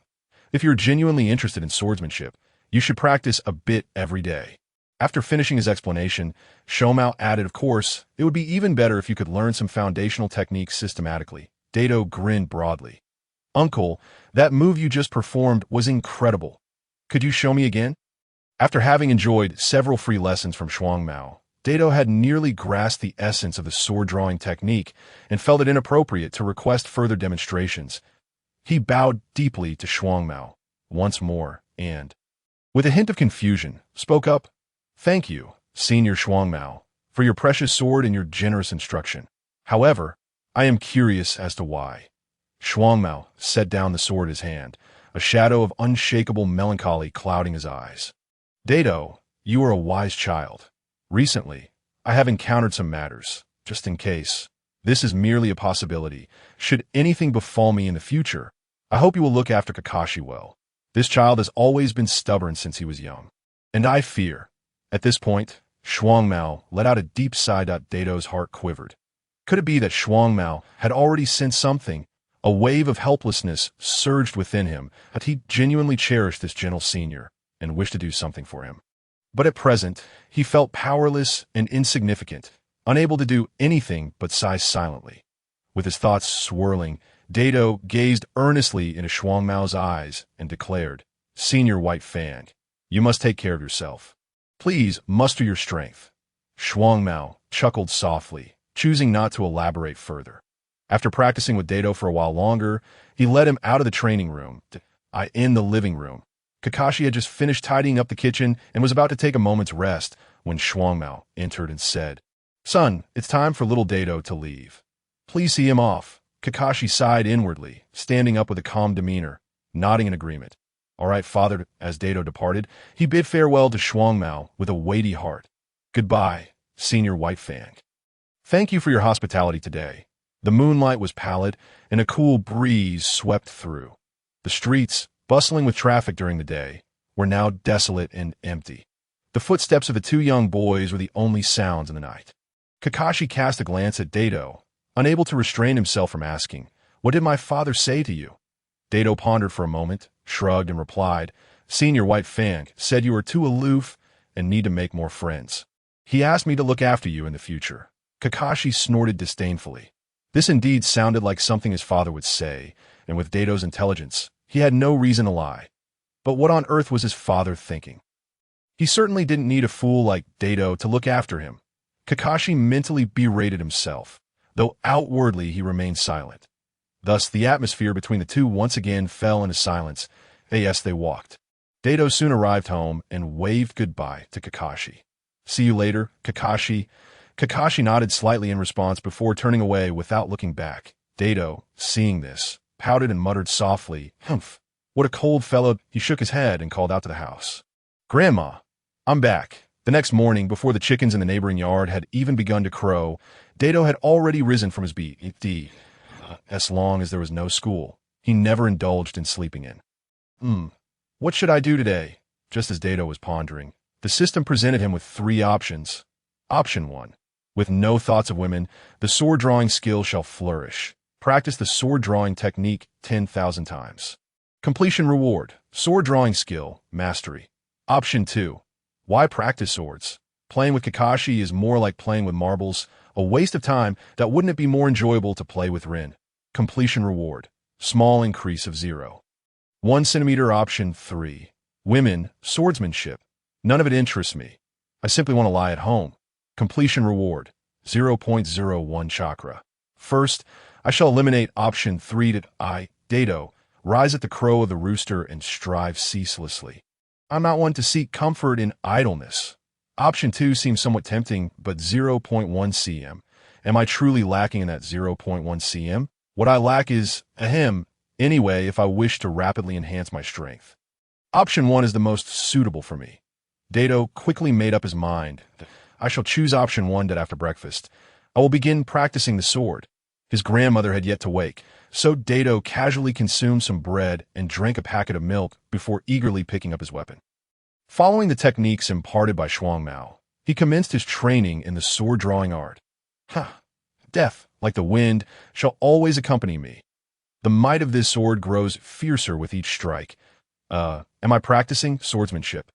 [SPEAKER 1] If you're genuinely interested in swordsmanship, you should practice a bit every day. After finishing his explanation, Shomao added, "Of course, it would be even better if you could learn some foundational techniques systematically." Dato grinned broadly. "Uncle, that move you just performed was incredible. Could you show me again?" After having enjoyed several free lessons from Shuangmao, Dato had nearly grasped the essence of the sword-drawing technique and felt it inappropriate to request further demonstrations. He bowed deeply to Shuangmao once more and, with a hint of confusion, spoke up, "Thank you, Senior Shuangmao, for your precious sword and your generous instruction. However, I am curious as to why." Shuangmao set down the sword in his hand, a shadow of unshakable melancholy clouding his eyes. "Dato, you are a wise child. Recently, I have encountered some matters. Just in case, this is merely a possibility. Should anything befall me in the future, I hope you will look after Kakashi well. This child has always been stubborn since he was young. And I fear." At this point, Shuangmao let out a deep sigh. Dato's heart quivered. Could it be that Shuangmao had already sensed something? A wave of helplessness surged within him, that he genuinely cherished this gentle senior and wished to do something for him. But at present, he felt powerless and insignificant, unable to do anything but sigh silently. With his thoughts swirling, Dato gazed earnestly into Shuangmao's eyes and declared, "Senior White Fang, you must take care of yourself. Please muster your strength." Shuangmao chuckled softly, choosing not to elaborate further. After practicing with Dato for a while longer, he led him out of the training room. In the living room, Kakashi had just finished tidying up the kitchen and was about to take a moment's rest when Shuangmao entered and said, "Son, it's time for little Dato to leave. Please see him off." Kakashi sighed inwardly, standing up with a calm demeanor, nodding in agreement. "All right, father." As Dato departed, he bid farewell to Shuangmao with a weighty heart. "Goodbye, Senior White Fang. Thank you for your hospitality today." The moonlight was pallid, and a cool breeze swept through. The streets, bustling with traffic during the day, were now desolate and empty. The footsteps of the two young boys were the only sounds in the night. Kakashi cast a glance at Dato, unable to restrain himself from asking, "What did my father say to you?" Dato pondered for a moment, shrugged, and replied, "Senior White Fang said you are too aloof and need to make more friends. He asked me to look after you in the future." Kakashi snorted disdainfully. This indeed sounded like something his father would say, and with Dato's intelligence, he had no reason to lie. But what on earth was his father thinking? He certainly didn't need a fool like Dato to look after him. Kakashi mentally berated himself, though outwardly he remained silent. Thus the atmosphere between the two once again fell into silence, as they walked. Dato soon arrived home and waved goodbye to Kakashi. "See you later, Kakashi." Kakashi nodded slightly in response before turning away without looking back. Dato, seeing this, pouted and muttered softly, "Humph, what a cold fellow." He shook his head and called out to the house, "Grandma, I'm back." The next morning, before the chickens in the neighboring yard had even begun to crow, Dato had already risen from his bed. As long as there was no school, he never indulged in sleeping in. What should I do today? Just as Dato was pondering, the system presented him with 3 options. Option 1. With no thoughts of women, the sword drawing skill shall flourish. Practice the sword drawing technique 10,000 times. Completion reward, sword drawing skill, mastery. Option 2. Why practice swords? Playing with Kakashi is more like playing with marbles, a waste of time. That wouldn't it be more enjoyable to play with Rin? Completion reward, small increase of 0.1 centimeter. Option 3. Women, swordsmanship. None of it interests me. I simply want to lie at home. Completion reward, 0.01 chakra. First, I shall eliminate option 3. Dato, rise at the crow of the rooster and strive ceaselessly. I'm not one to seek comfort in idleness. Option 2 seems somewhat tempting, but 0.1 cm. Am I truly lacking in that 0.1 cm? What I lack is, anyway, if I wish to rapidly enhance my strength. Option 1 is the most suitable for me. Dato quickly made up his mind. I shall choose option 1. That after breakfast, I will begin practicing the sword. His grandmother had yet to wake, so Dato casually consumed some bread and drank a packet of milk before eagerly picking up his weapon. Following the techniques imparted by Shuangmao, he commenced his training in the sword-drawing art. Death, like the wind, shall always accompany me. The might of this sword grows fiercer with each strike. Am I practicing swordsmanship?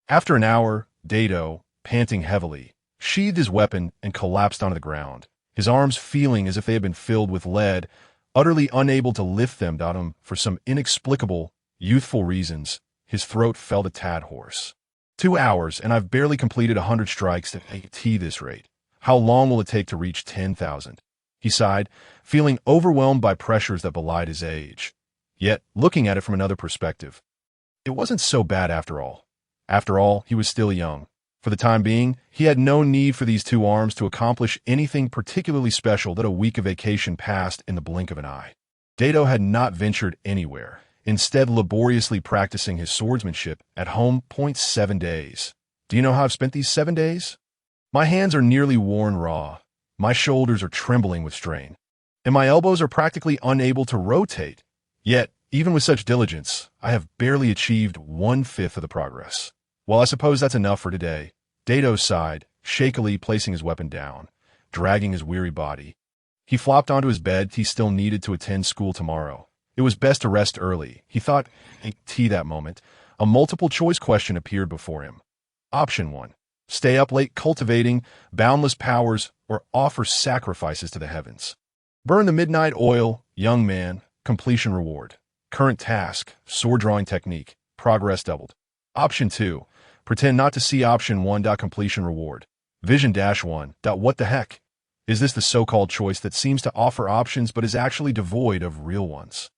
[SPEAKER 1] After an hour, Dato, panting heavily, sheathed his weapon and collapsed onto the ground, his arms feeling as if they had been filled with lead, utterly unable to lift them. For some inexplicable, youthful reasons, his throat felt a tad hoarse. 2 hours, and I've barely completed 100 strikes at this rate. How long will it take to reach 10,000? He sighed, feeling overwhelmed by pressures that belied his age. Yet, looking at it from another perspective, it wasn't so bad after all. After all, he was still young. For the time being, he had no need for these 2 arms to accomplish anything particularly special that a week of vacation passed in the blink of an eye. Dato had not ventured anywhere, instead laboriously practicing his swordsmanship at home. 7 days. Do you know how I've spent these 7 days? My hands are nearly worn raw, my shoulders are trembling with strain, and my elbows are practically unable to rotate. Yet, even with such diligence, I have barely achieved 1/5 of the progress. Well, I suppose that's enough for today. Dato sighed, shakily placing his weapon down, dragging his weary body. He flopped onto his bed. He still needed to attend school tomorrow. It was best to rest early, he thought. That moment, a multiple-choice question appeared before him. Option 1. Stay up late cultivating boundless powers or offer sacrifices to the heavens. Burn the midnight oil, young man. Completion reward. Current task, sword drawing technique. Progress doubled. Option 2. Pretend not to see. Option 1. Completion reward. Vision-1. What the heck? Is this the so-called choice that seems to offer options but is actually devoid of real ones?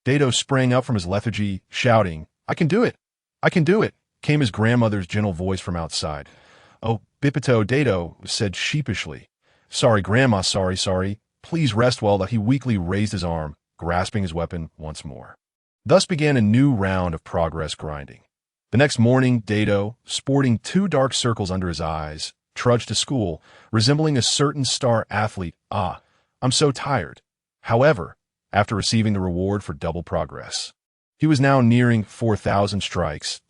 [SPEAKER 1] Dato sprang up from his lethargy, shouting, I can do it! I can do it! Came his grandmother's gentle voice from outside. Oh, Bipito, Dato said sheepishly. Sorry, Grandma, sorry. Please rest well. He weakly raised his arm, grasping his weapon once more. Thus began a new round of progress grinding. The next morning, Dato, sporting 2 dark circles under his eyes, trudged to school, resembling a certain star athlete. I'm so tired. However, after receiving the reward for double progress, he was now nearing 4,000 strikes.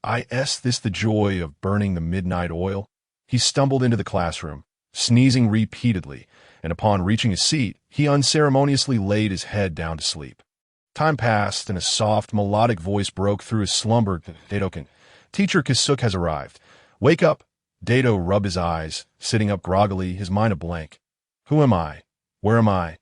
[SPEAKER 1] Is this the joy of burning the midnight oil? He stumbled into the classroom, sneezing repeatedly, and upon reaching his seat, he unceremoniously laid his head down to sleep. Time passed, and a soft, melodic voice broke through his slumber. Dato-kun, Teacher Kisuk has arrived. Wake up! Dato rubbed his eyes, sitting up groggily, his mind a blank. Who am I? Where am I?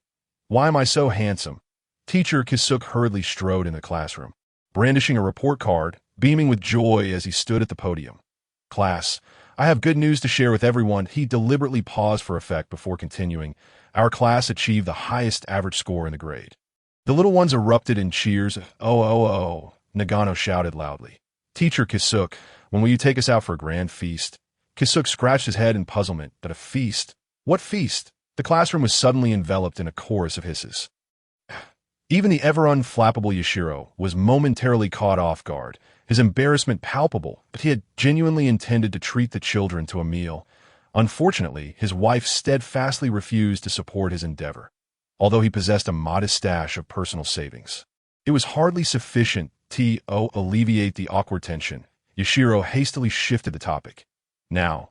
[SPEAKER 1] Why am I so handsome? Teacher Kisuk hurriedly strode in the classroom, brandishing a report card, beaming with joy as he stood at the podium. Class, I have good news to share with everyone. He deliberately paused for effect before continuing. Our class achieved the highest average score in the grade. The little ones erupted in cheers. Oh, Nagano shouted loudly. Teacher Kisuk, when will you take us out for a grand feast? Kisuk scratched his head in puzzlement. That a feast? What feast? The classroom was suddenly enveloped in a chorus of hisses. Even the ever-unflappable Yashiro was momentarily caught off guard, his embarrassment palpable, but he had genuinely intended to treat the children to a meal. Unfortunately, his wife steadfastly refused to support his endeavor, although he possessed a modest stash of personal savings. It was hardly sufficient to alleviate the awkward tension. Yashiro hastily shifted the topic. Now,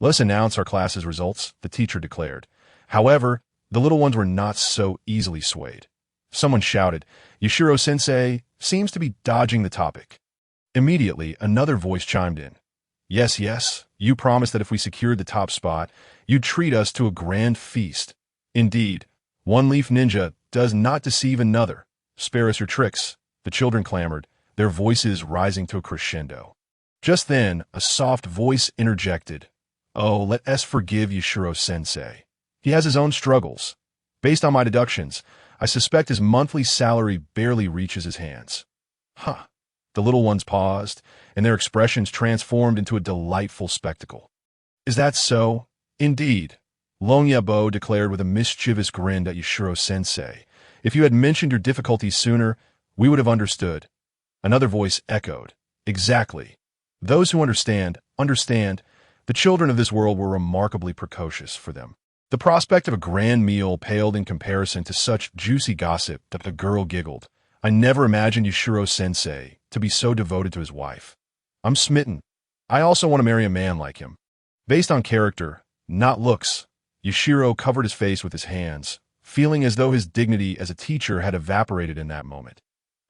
[SPEAKER 1] let's announce our class's results, the teacher declared. However, the little ones were not so easily swayed. Someone shouted, Yashiro-sensei seems to be dodging the topic. Immediately, another voice chimed in. Yes, yes, you promised that if we secured the top spot, you'd treat us to a grand feast. Indeed, one leaf ninja does not deceive another. Spare us your tricks, the children clamored, their voices rising to a crescendo. Just then, a soft voice interjected. Oh, let us forgive Yashiro-sensei. He has his own struggles. Based on my deductions, I suspect his monthly salary barely reaches his hands. Huh. The little ones paused, and their expressions transformed into a delightful spectacle. Is that so? Indeed. Longyabo declared with a mischievous grin at Yashiro-sensei. If you had mentioned your difficulties sooner, we would have understood. Another voice echoed. Exactly. Those who understand, understand. The children of this world were remarkably precocious for them. The prospect of a grand meal paled in comparison to such juicy gossip that the girl giggled. I never imagined Yashiro-sensei to be so devoted to his wife. I'm smitten. I also want to marry a man like him. Based on character, not looks, Yashiro covered his face with his hands, feeling as though his dignity as a teacher had evaporated in that moment.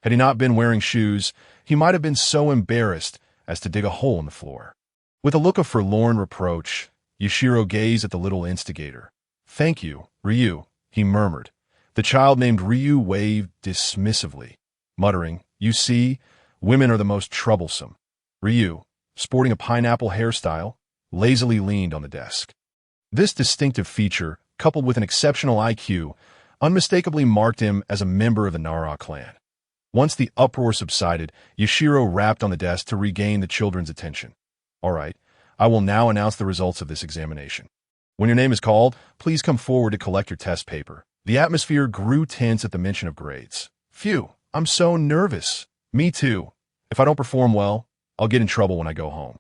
[SPEAKER 1] Had he not been wearing shoes, he might have been so embarrassed as to dig a hole in the floor. With a look of forlorn reproach, Yashiro gazed at the little instigator. Thank you, Ryu, he murmured. The child named Ryu waved dismissively, muttering, You see, women are the most troublesome. Ryu, sporting a pineapple hairstyle, lazily leaned on the desk. This distinctive feature, coupled with an exceptional IQ, unmistakably marked him as a member of the Nara clan. Once the uproar subsided, Yashiro rapped on the desk to regain the children's attention. All right, I will now announce the results of this examination. When your name is called, please come forward to collect your test paper. The atmosphere grew tense at the mention of grades. Phew, I'm so nervous. Me too. If I don't perform well, I'll get in trouble when I go home.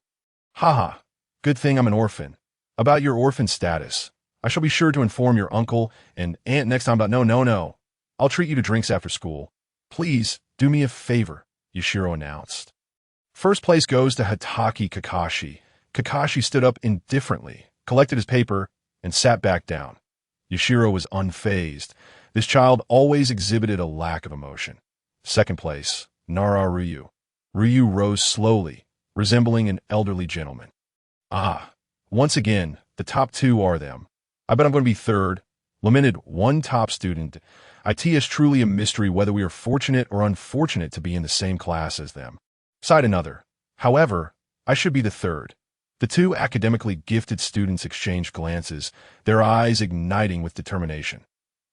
[SPEAKER 1] Haha, good thing I'm an orphan. About your orphan status, I shall be sure to inform your uncle and aunt next time about no. I'll treat you to drinks after school. Please, do me a favor, Yashiro announced. First place goes to Hatake Kakashi. Kakashi stood up indifferently, collected his paper, and sat back down. Yashiro was unfazed. This child always exhibited a lack of emotion. Second place, Nara Ryu. Ryu rose slowly, resembling an elderly gentleman. Ah, once again, the top two are them. I bet I'm going to be third. Lamented one top student. It is truly a mystery whether we are fortunate or unfortunate to be in the same class as them. Sighed another. However, I should be the third. The two academically gifted students exchanged glances, their eyes igniting with determination.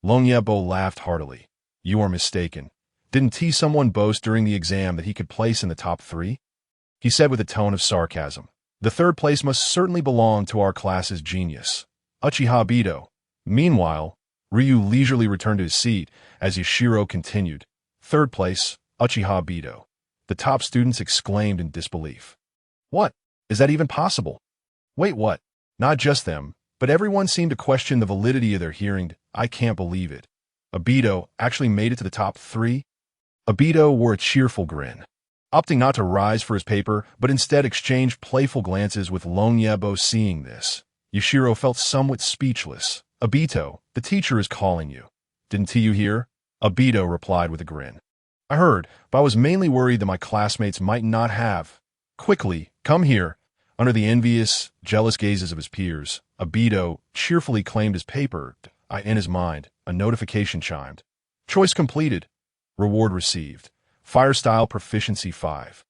[SPEAKER 1] Longyabo laughed heartily. You are mistaken. Didn't someone boast during the exam that he could place in the top three? He said with a tone of sarcasm. The third place must certainly belong to our class's genius, Uchiha Obito. Meanwhile, Ryu leisurely returned to his seat as Yashiro continued. Third place, Uchiha Obito. The top students exclaimed in disbelief. What? Is that even possible? Wait, what? Not just them, but everyone seemed to question the validity of their hearing. I can't believe it. Obito actually made it to the top three? Obito wore a cheerful grin, opting not to rise for his paper, but instead exchanged playful glances with Longyabo. Seeing this, Yashiro felt somewhat speechless. Obito, the teacher is calling you. Didn't you hear? Obito replied with a grin. I heard, but I was mainly worried that my classmates might not have. Quickly, come here. Under the envious, jealous gazes of his peers, Obito cheerfully claimed his paper. In his mind, a notification chimed. Choice completed. Reward received. Fire Style Proficiency 5.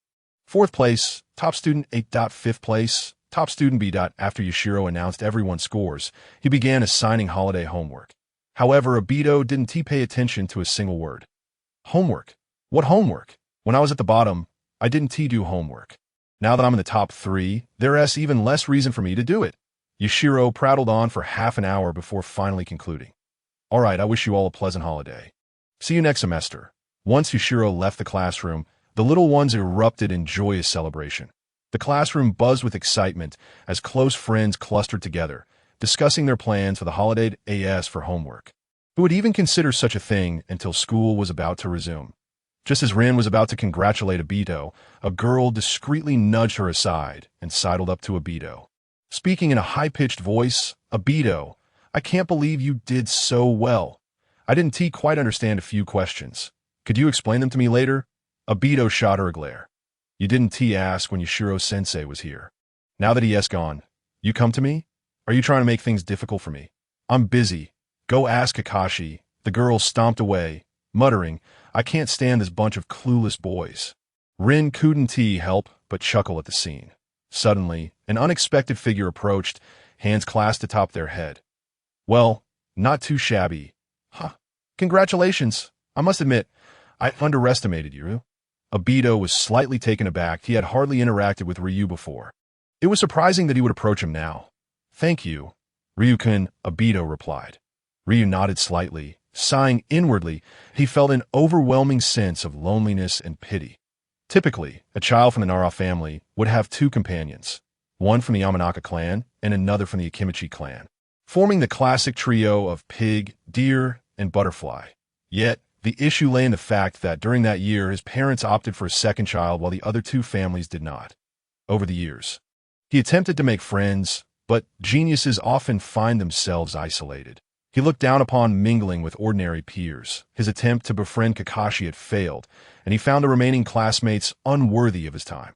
[SPEAKER 1] Fourth place, top student 8. Fifth place, top student B. After Yashiro announced everyone's scores, he began assigning holiday homework. However, Obito didn't pay attention to a single word. Homework? What homework? When I was at the bottom, I didn't do homework. Now that I'm in the top 3, there's even less reason for me to do it. Yushiro prattled on for half an hour before finally concluding. All right, I wish you all a pleasant holiday. See you next semester. Once Yushiro left the classroom, the little ones erupted in joyous celebration. The classroom buzzed with excitement as close friends clustered together, discussing their plans for the holiday as for homework. Who would even consider such a thing until school was about to resume? Just as Rin was about to congratulate Obito, a girl discreetly nudged her aside and sidled up to Obito. Speaking in a high-pitched voice, Obito, I can't believe you did so well. I didn't quite understand a few questions. Could you explain them to me later? Obito shot her a glare. You didn't ask when Yushiro-sensei was here. Now that he has gone, you come to me? Are you trying to make things difficult for me? I'm busy. Go ask Kakashi. The girl stomped away, muttering, I can't stand this bunch of clueless boys. Rin couldn't help but chuckle at the scene. Suddenly, an unexpected figure approached, hands clasped atop their head. Well, not too shabby. Huh. Congratulations. I must admit, I underestimated you. Obito was slightly taken aback. He had hardly interacted with Ryu before. It was surprising that he would approach him now. Thank you, Ryu-kun, Obito replied. Ryu nodded slightly. Sighing inwardly, he felt an overwhelming sense of loneliness and pity. Typically, a child from the Nara family would have 2 companions, one from the Yamanaka clan and another from the Akimichi clan, forming the classic trio of pig, deer, and butterfly. Yet, the issue lay in the fact that during that year his parents opted for a second child while the other 2 families did not. Over the years, he attempted to make friends, but geniuses often find themselves isolated. He looked down upon mingling with ordinary peers. His attempt to befriend Kakashi had failed, and he found the remaining classmates unworthy of his time.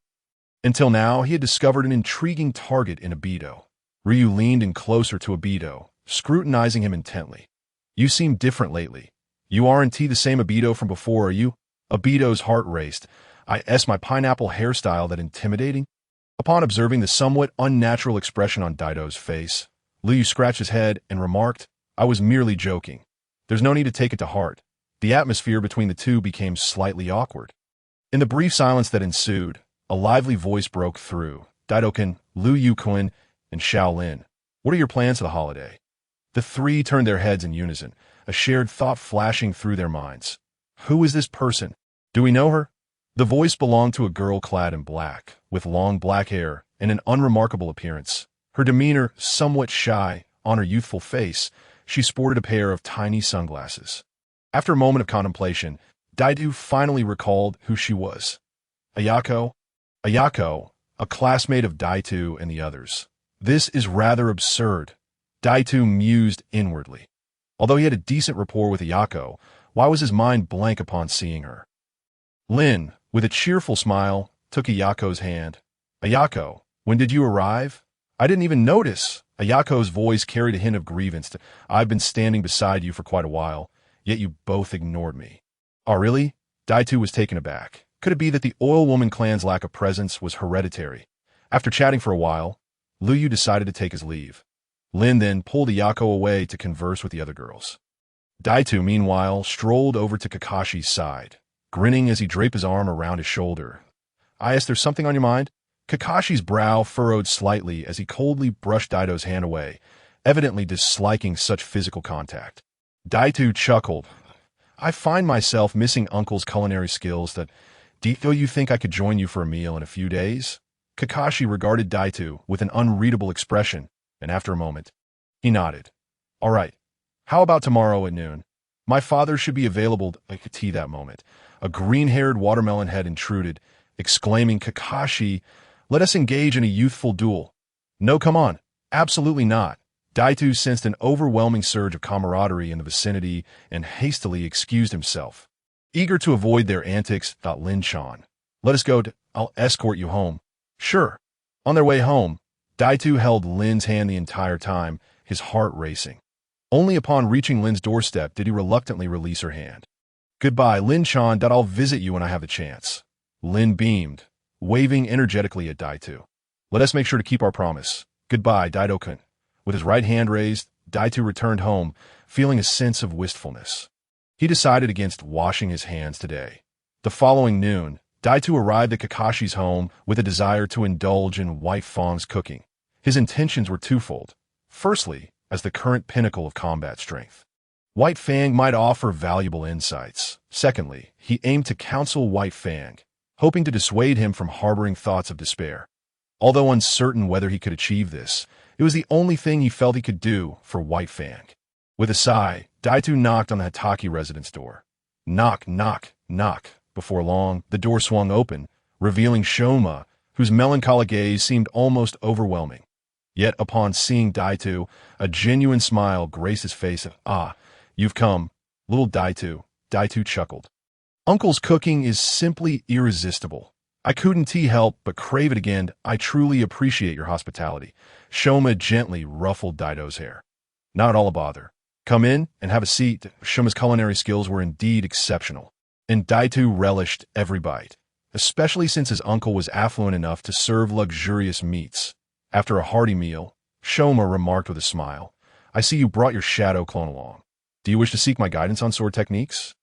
[SPEAKER 1] Until now, he had discovered an intriguing target in Obito. Ryu leaned in closer to Obito, scrutinizing him intently. You seem different lately. You aren't the same Obito from before, are you? Obito's heart raced. Is my pineapple hairstyle that intimidating? Upon observing the somewhat unnatural expression on Daito's face, Ryu scratched his head and remarked, I was merely joking. There's no need to take it to heart. The atmosphere between the 2 became slightly awkward. In the brief silence that ensued, a lively voice broke through. Daito-kun, Ryu-kun, and Shaolin. What are your plans for the holiday? The 3 turned their heads in unison, a shared thought flashing through their minds. Who is this person? Do we know her? The voice belonged to a girl clad in black, with long black hair and an unremarkable appearance. Her demeanor somewhat shy. On her youthful face, she sported a pair of tiny sunglasses. After a moment of contemplation, Daito finally recalled who she was. Ayako? Ayako, a classmate of Daito and the others. This is rather absurd. Daito mused inwardly. Although he had a decent rapport with Ayako, why was his mind blank upon seeing her? Lin, with a cheerful smile, took Ayako's hand. Ayako, when did you arrive? I didn't even notice. Ayako's voice carried a hint of grievance. I've been standing beside you for quite a while, yet you both ignored me. Oh, really? Daito was taken aback. Could it be that the Oil Woman clan's lack of presence was hereditary? After chatting for a while, Ryu decided to take his leave. Lin then pulled Ayako away to converse with the other girls. Daito, meanwhile, strolled over to Kakashi's side, grinning as he draped his arm around his shoulder. There's something on your mind? Kakashi's brow furrowed slightly as he coldly brushed Daito's hand away, evidently disliking such physical contact. Daito chuckled. I find myself missing Uncle's culinary skills. Do you think I could join you for a meal in a few days? Kakashi regarded Daito with an unreadable expression, and after a moment, he nodded. All right. How about tomorrow at noon? My father should be available at tea that moment. A green-haired watermelon head intruded, exclaiming, Kakashi, let us engage in a youthful duel. No, come on. Absolutely not. Daito sensed an overwhelming surge of camaraderie in the vicinity and hastily excused himself. Eager to avoid their antics, Lin-chan. Let us go. I'll escort you home. Sure. On their way home, Daito held Lin's hand the entire time, his heart racing. Only upon reaching Lin's doorstep did he reluctantly release her hand. Goodbye, Lin-chan. I'll visit you when I have the chance. Lin beamed, waving energetically at Daito. Let us make sure to keep our promise. Goodbye, Daito-kun. With his right hand raised, Daito returned home, feeling a sense of wistfulness. He decided against washing his hands today. The following noon, Daito arrived at Kakashi's home with a desire to indulge in White Fang's cooking. His intentions were twofold. Firstly, as the current pinnacle of combat strength, White Fang might offer valuable insights. Secondly, he aimed to counsel White Fang, hoping to dissuade him from harboring thoughts of despair. Although uncertain whether he could achieve this, it was the only thing he felt he could do for White Fang. With a sigh, Daito knocked on the Hokage residence door. Knock, knock, knock. Before long, the door swung open, revealing Shoma, whose melancholic gaze seemed almost overwhelming. Yet upon seeing Daito, a genuine smile graced his face. "Ah, you've come, little Daito." Daito chuckled. "Uncle's cooking is simply irresistible. I couldn't help but crave it again. I truly appreciate your hospitality." Shoma gently ruffled Daito's hair. "Not all a bother. Come in and have a seat." Shoma's culinary skills were indeed exceptional, and Daito relished every bite, especially since his uncle was affluent enough to serve luxurious meats. After a hearty meal, Shoma remarked with a smile, "I see you brought your shadow clone along. Do you wish to seek my guidance on sword techniques?"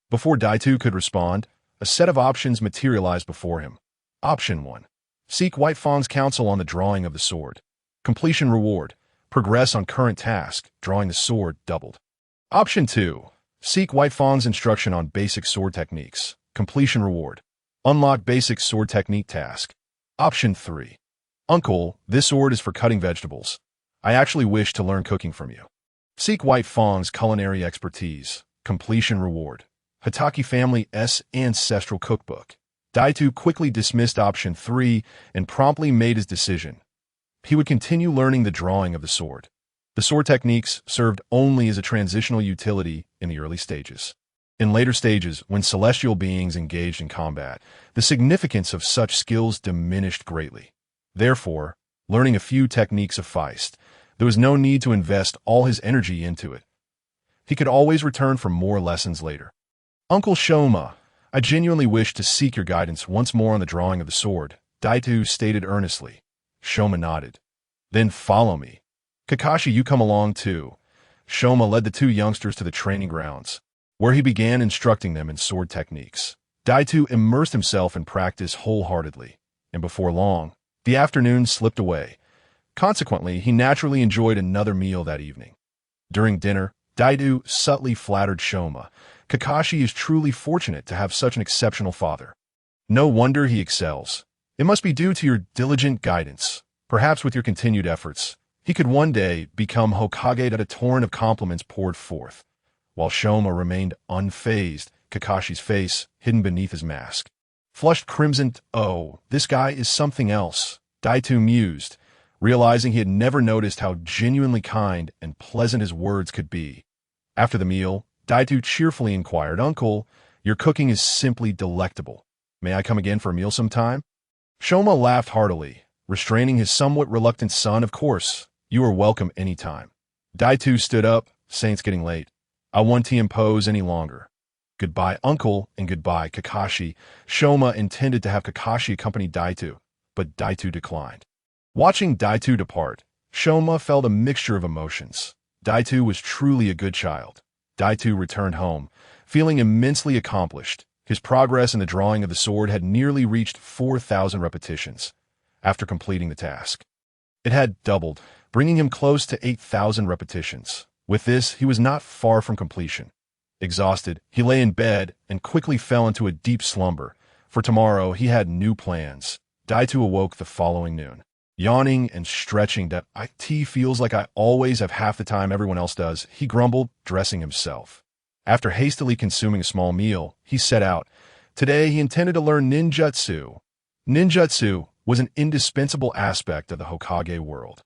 [SPEAKER 1] Before Daito could respond, a set of options materialized before him. Option 1. Seek White Fang's counsel on the drawing of the sword. Completion reward. Progress on current task, drawing the sword doubled. Option 2. Seek White Fang's instruction on basic sword techniques. Completion reward. Unlock basic sword technique task. Option 3. Uncle, this sword is for cutting vegetables. I actually wish to learn cooking from you. Seek White Fang's culinary expertise. Completion reward. Hokage family's ancestral cookbook. Daito quickly dismissed option 3 and promptly made his decision. He would continue learning the drawing of the sword. The sword techniques served only as a transitional utility in the early stages. In later stages, when celestial beings engaged in combat, the significance of such skills diminished greatly. Therefore, learning a few techniques sufficed. There was no need to invest all his energy into it. He could always return for more lessons later. "Uncle Shoma, I genuinely wish to seek your guidance once more on the drawing of the sword," Daito stated earnestly. Shoma nodded. "Then follow me. Kakashi, you come along too." Shoma led the two youngsters to the training grounds, where he began instructing them in sword techniques. Daito immersed himself in practice wholeheartedly, and before long, the afternoon slipped away. Consequently, he naturally enjoyed another meal that evening. During dinner, Daito subtly flattered Shoma. "Kakashi is truly fortunate to have such an exceptional father. No wonder he excels. It must be due to your diligent guidance. Perhaps with your continued efforts, he could one day become Hokage." A torrent of compliments poured forth, while Shoma remained unfazed, Kakashi's face hidden beneath his mask. Flushed crimson, "Oh, this guy is something else," Daito mused, realizing he had never noticed how genuinely kind and pleasant his words could be. After the meal, Daito cheerfully inquired, "Uncle, your cooking is simply delectable. May I come again for a meal sometime?" Shoma laughed heartily, restraining his somewhat reluctant son. "Of course, you are welcome any time." Daito stood up, saying, "It's getting late. I won't impose any longer. Goodbye, Uncle, and goodbye, Kakashi." Shoma intended to have Kakashi accompany Daito, but Daito declined. Watching Daito depart, Shoma felt a mixture of emotions. Daito was truly a good child. Daito returned home, feeling immensely accomplished. His progress in the drawing of the sword had nearly reached 4,000 repetitions. After completing the task, it had doubled, bringing him close to 8,000 repetitions. With this, he was not far from completion. Exhausted, he lay in bed and quickly fell into a deep slumber. For tomorrow, he had new plans. Daito awoke the following noon, yawning and stretching. "That IT feels like I always have half the time everyone else does," he grumbled, dressing himself. After hastily consuming a small meal, he set out. Today, he intended to learn ninjutsu. Ninjutsu was an indispensable aspect of the Hokage world.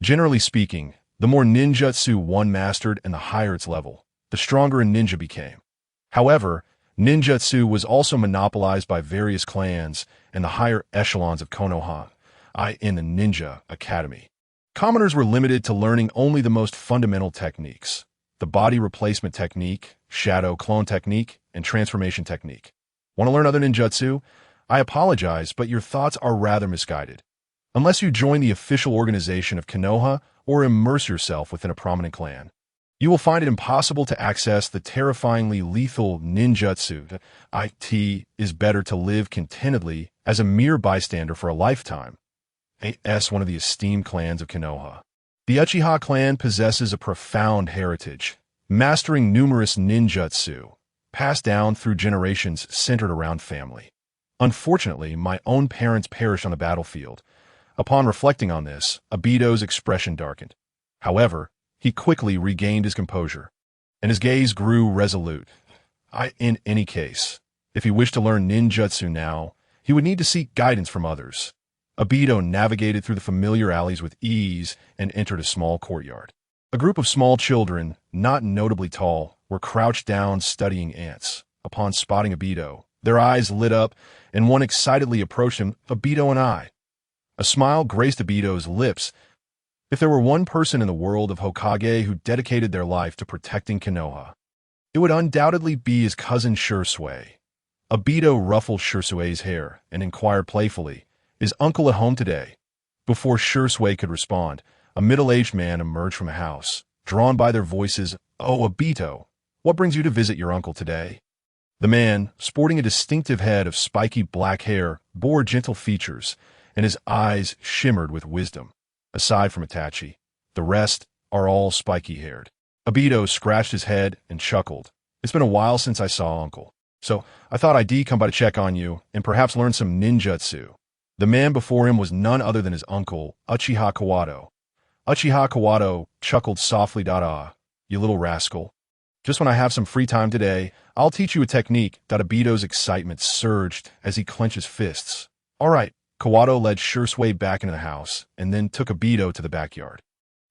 [SPEAKER 1] Generally speaking, the more ninjutsu one mastered and the higher its level, the stronger a ninja became. However, ninjutsu was also monopolized by various clans and the higher echelons of Konoha, in the Ninja Academy. Commoners were limited to learning only the most fundamental techniques: the body replacement technique, shadow clone technique, and transformation technique. Want to learn other ninjutsu? I apologize, but your thoughts are rather misguided. Unless you join the official organization of Konoha or immerse yourself within a prominent clan, You will find it impossible to access the terrifyingly lethal ninjutsu. It is better to live contentedly as a mere bystander for a lifetime. As one of the esteemed clans of Konoha. The Uchiha clan possesses a profound heritage, mastering numerous ninjutsu, passed down through generations centered around family. Unfortunately, my own parents perished on the battlefield. Upon reflecting on this, Obito's expression darkened. However, he quickly regained his composure, and his gaze grew resolute. In any case, if he wished to learn ninjutsu now, he would need to seek guidance from others. Obito navigated through the familiar alleys with ease and entered a small courtyard. A group of small children, not notably tall, were crouched down studying ants. Upon spotting Obito, their eyes lit up, and one excitedly approached him. "Obito and I." A smile graced Obito's lips. If there were one person in the world of Hokage who dedicated their life to protecting Konoha, it would undoubtedly be his cousin Shursui. Obito ruffled Shursui's hair and inquired playfully, "Is uncle at home today?" Before Shursui could respond, a middle-aged man emerged from a house, drawn by their voices. "Oh, Obito, what brings you to visit your uncle today?" The man, sporting a distinctive head of spiky black hair, bore gentle features, and his eyes shimmered with wisdom. Aside from Itachi, the rest are all spiky-haired. Obito scratched his head and chuckled. "It's been a while since I saw uncle, so I thought I'd come by to check on you and perhaps learn some ninjutsu." The man before him was none other than his uncle, Uchiha Kawato. Uchiha Kawato chuckled softly. "You little rascal. Just when I have some free time today, I'll teach you a technique." Obito's excitement surged as he clenched his fists. "All right." Kawato led Shursui back into the house and then took Obito to the backyard.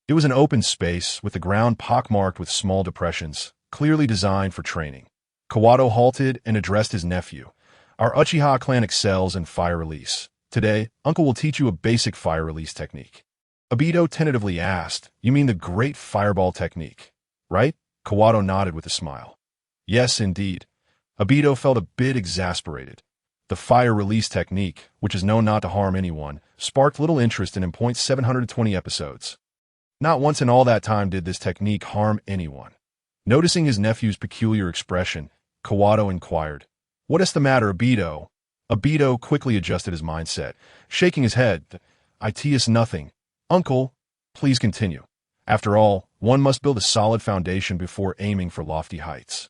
[SPEAKER 1] It was an open space with the ground pockmarked with small depressions, clearly designed for training. Kawato halted and addressed his nephew. "Our Uchiha clan excels in fire release. Today, Uncle will teach you a basic fire release technique." Obito tentatively asked, "You mean the great fireball technique, right?" Kawato nodded with a smile. "Yes, indeed." Obito felt a bit exasperated. The fire release technique, which is known not to harm anyone, sparked little interest in 720 episodes. Not once in all that time did this technique harm anyone. Noticing his nephew's peculiar expression, Kawato inquired, "What is the matter, Obito?" Obito quickly adjusted his mindset, shaking his head. "It is nothing. Uncle, please continue. After all, one must build a solid foundation before aiming for lofty heights."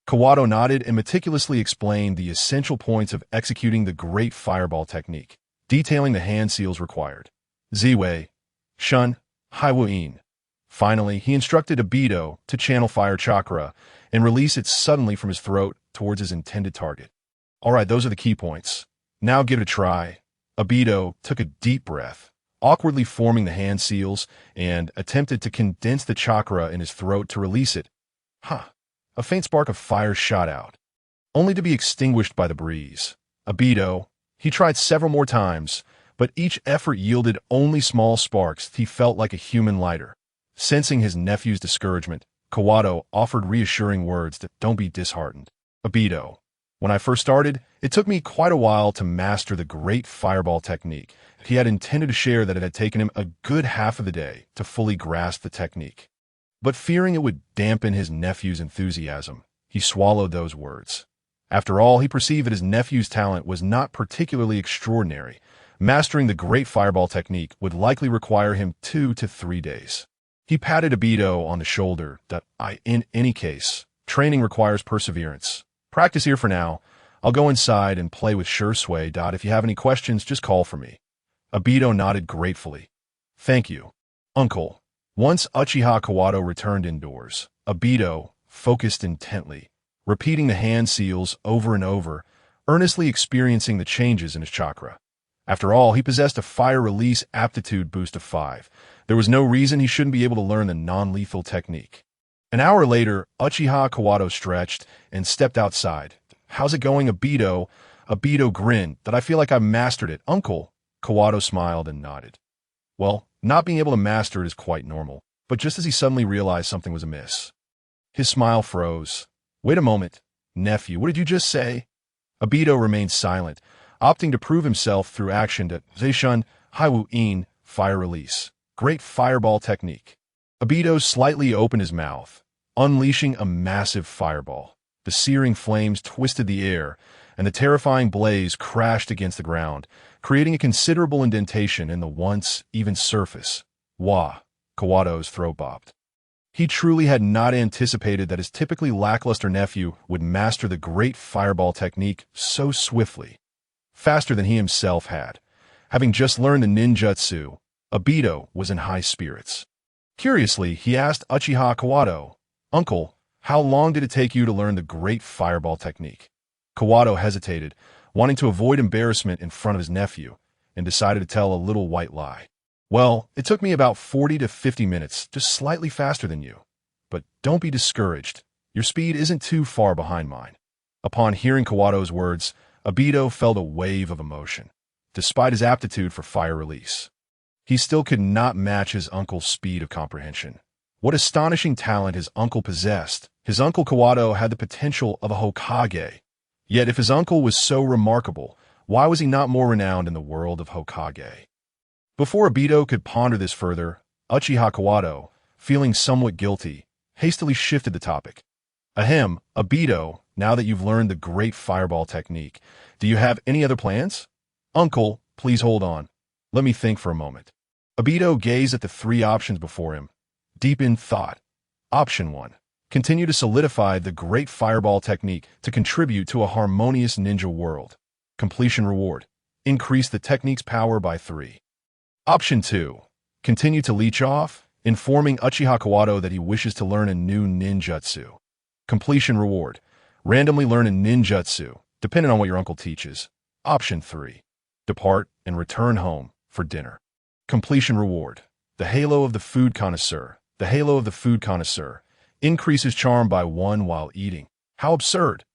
[SPEAKER 1] Kawato nodded and meticulously explained the essential points of executing the great fireball technique, detailing the hand seals required. Ziwei, Shun, Haiwuin. Finally, he instructed Obito to channel fire chakra and release it suddenly from his throat towards his intended target. "All right, those are the key points. Now give it a try." Obito took a deep breath, awkwardly forming the hand seals, and attempted to condense the chakra in his throat to release it. A faint spark of fire shot out, only to be extinguished by the breeze. Obito, he tried several more times, but each effort yielded only small sparks. He felt like a human lighter. Sensing his nephew's discouragement, Kawato offered reassuring words that "Don't be disheartened. Obito, when I first started, it took me quite a while to master the great fireball technique." He had intended to share that it had taken him a good half of the day to fully grasp the technique. But fearing it would dampen his nephew's enthusiasm, he swallowed those words. After all, he perceived that his nephew's talent was not particularly extraordinary. Mastering the great fireball technique would likely require him 2 to 3 days. He patted Obito on the shoulder. In any case, training requires perseverance. Practice here for now. I'll go inside and play with Shursui. If you have any questions, just call for me." Obito nodded gratefully. "Thank you, Uncle." Once Uchiha Kawato returned indoors, Obito focused intently, repeating the hand seals over and over, earnestly experiencing the changes in his chakra. After all, he possessed a fire release aptitude boost of 5. There was no reason he shouldn't be able to learn the non-lethal technique. An hour later, Uchiha Kawato stretched and stepped outside. "How's it going, Obito?" Obito grinned. "I feel like I've mastered it, Uncle." Kawato smiled and nodded. Well, not being able to master it is quite normal, but just as he suddenly realized something was amiss, his smile froze. "Wait a moment, nephew, what did you just say?" Obito remained silent, opting to prove himself through action to Zeishun Haiwu-in fire release. Great fireball technique. Obito slightly opened his mouth, unleashing a massive fireball. The searing flames twisted the air, and the terrifying blaze crashed against the ground, creating a considerable indentation in the once even surface. Wah! Kawato's throat bobbed. He truly had not anticipated that his typically lackluster nephew would master the great fireball technique so swiftly, faster than he himself had. Having just learned the ninjutsu, Obito was in high spirits. Curiously, he asked Uchiha Kawato, "Uncle, how long did it take you to learn the great fireball technique?" Kawato hesitated, wanting to avoid embarrassment in front of his nephew, and decided to tell a little white lie. "Well, it took me about 40 to 50 minutes, just slightly faster than you. But don't be discouraged. Your speed isn't too far behind mine." Upon hearing Kawato's words, Obito felt a wave of emotion. Despite his aptitude for fire release, he still could not match his uncle's speed of comprehension. What astonishing talent his uncle possessed. His uncle Kawato had the potential of a Hokage. Yet if his uncle was so remarkable, why was he not more renowned in the world of Hokage? Before Obito could ponder this further, Uchiha Kawato, feeling somewhat guilty, hastily shifted the topic. "Ahem, Obito, now that you've learned the great fireball technique, do you have any other plans?" "Uncle, please hold on. Let me think for a moment." Obito gazed at the three options before him, deep in thought. Option 1. Continue to solidify the great fireball technique to contribute to a harmonious ninja world. Completion reward. Increase the technique's power by 3. Option 2. Continue to leech off, informing Uchiha Kawato that he wishes to learn a new ninjutsu. Completion reward. Randomly learn a ninjutsu, depending on what your uncle teaches. Option 3. Depart and return home for dinner. Completion reward. The halo of the food connoisseur. The halo of the food connoisseur. Increases charm by 1 while eating. How absurd.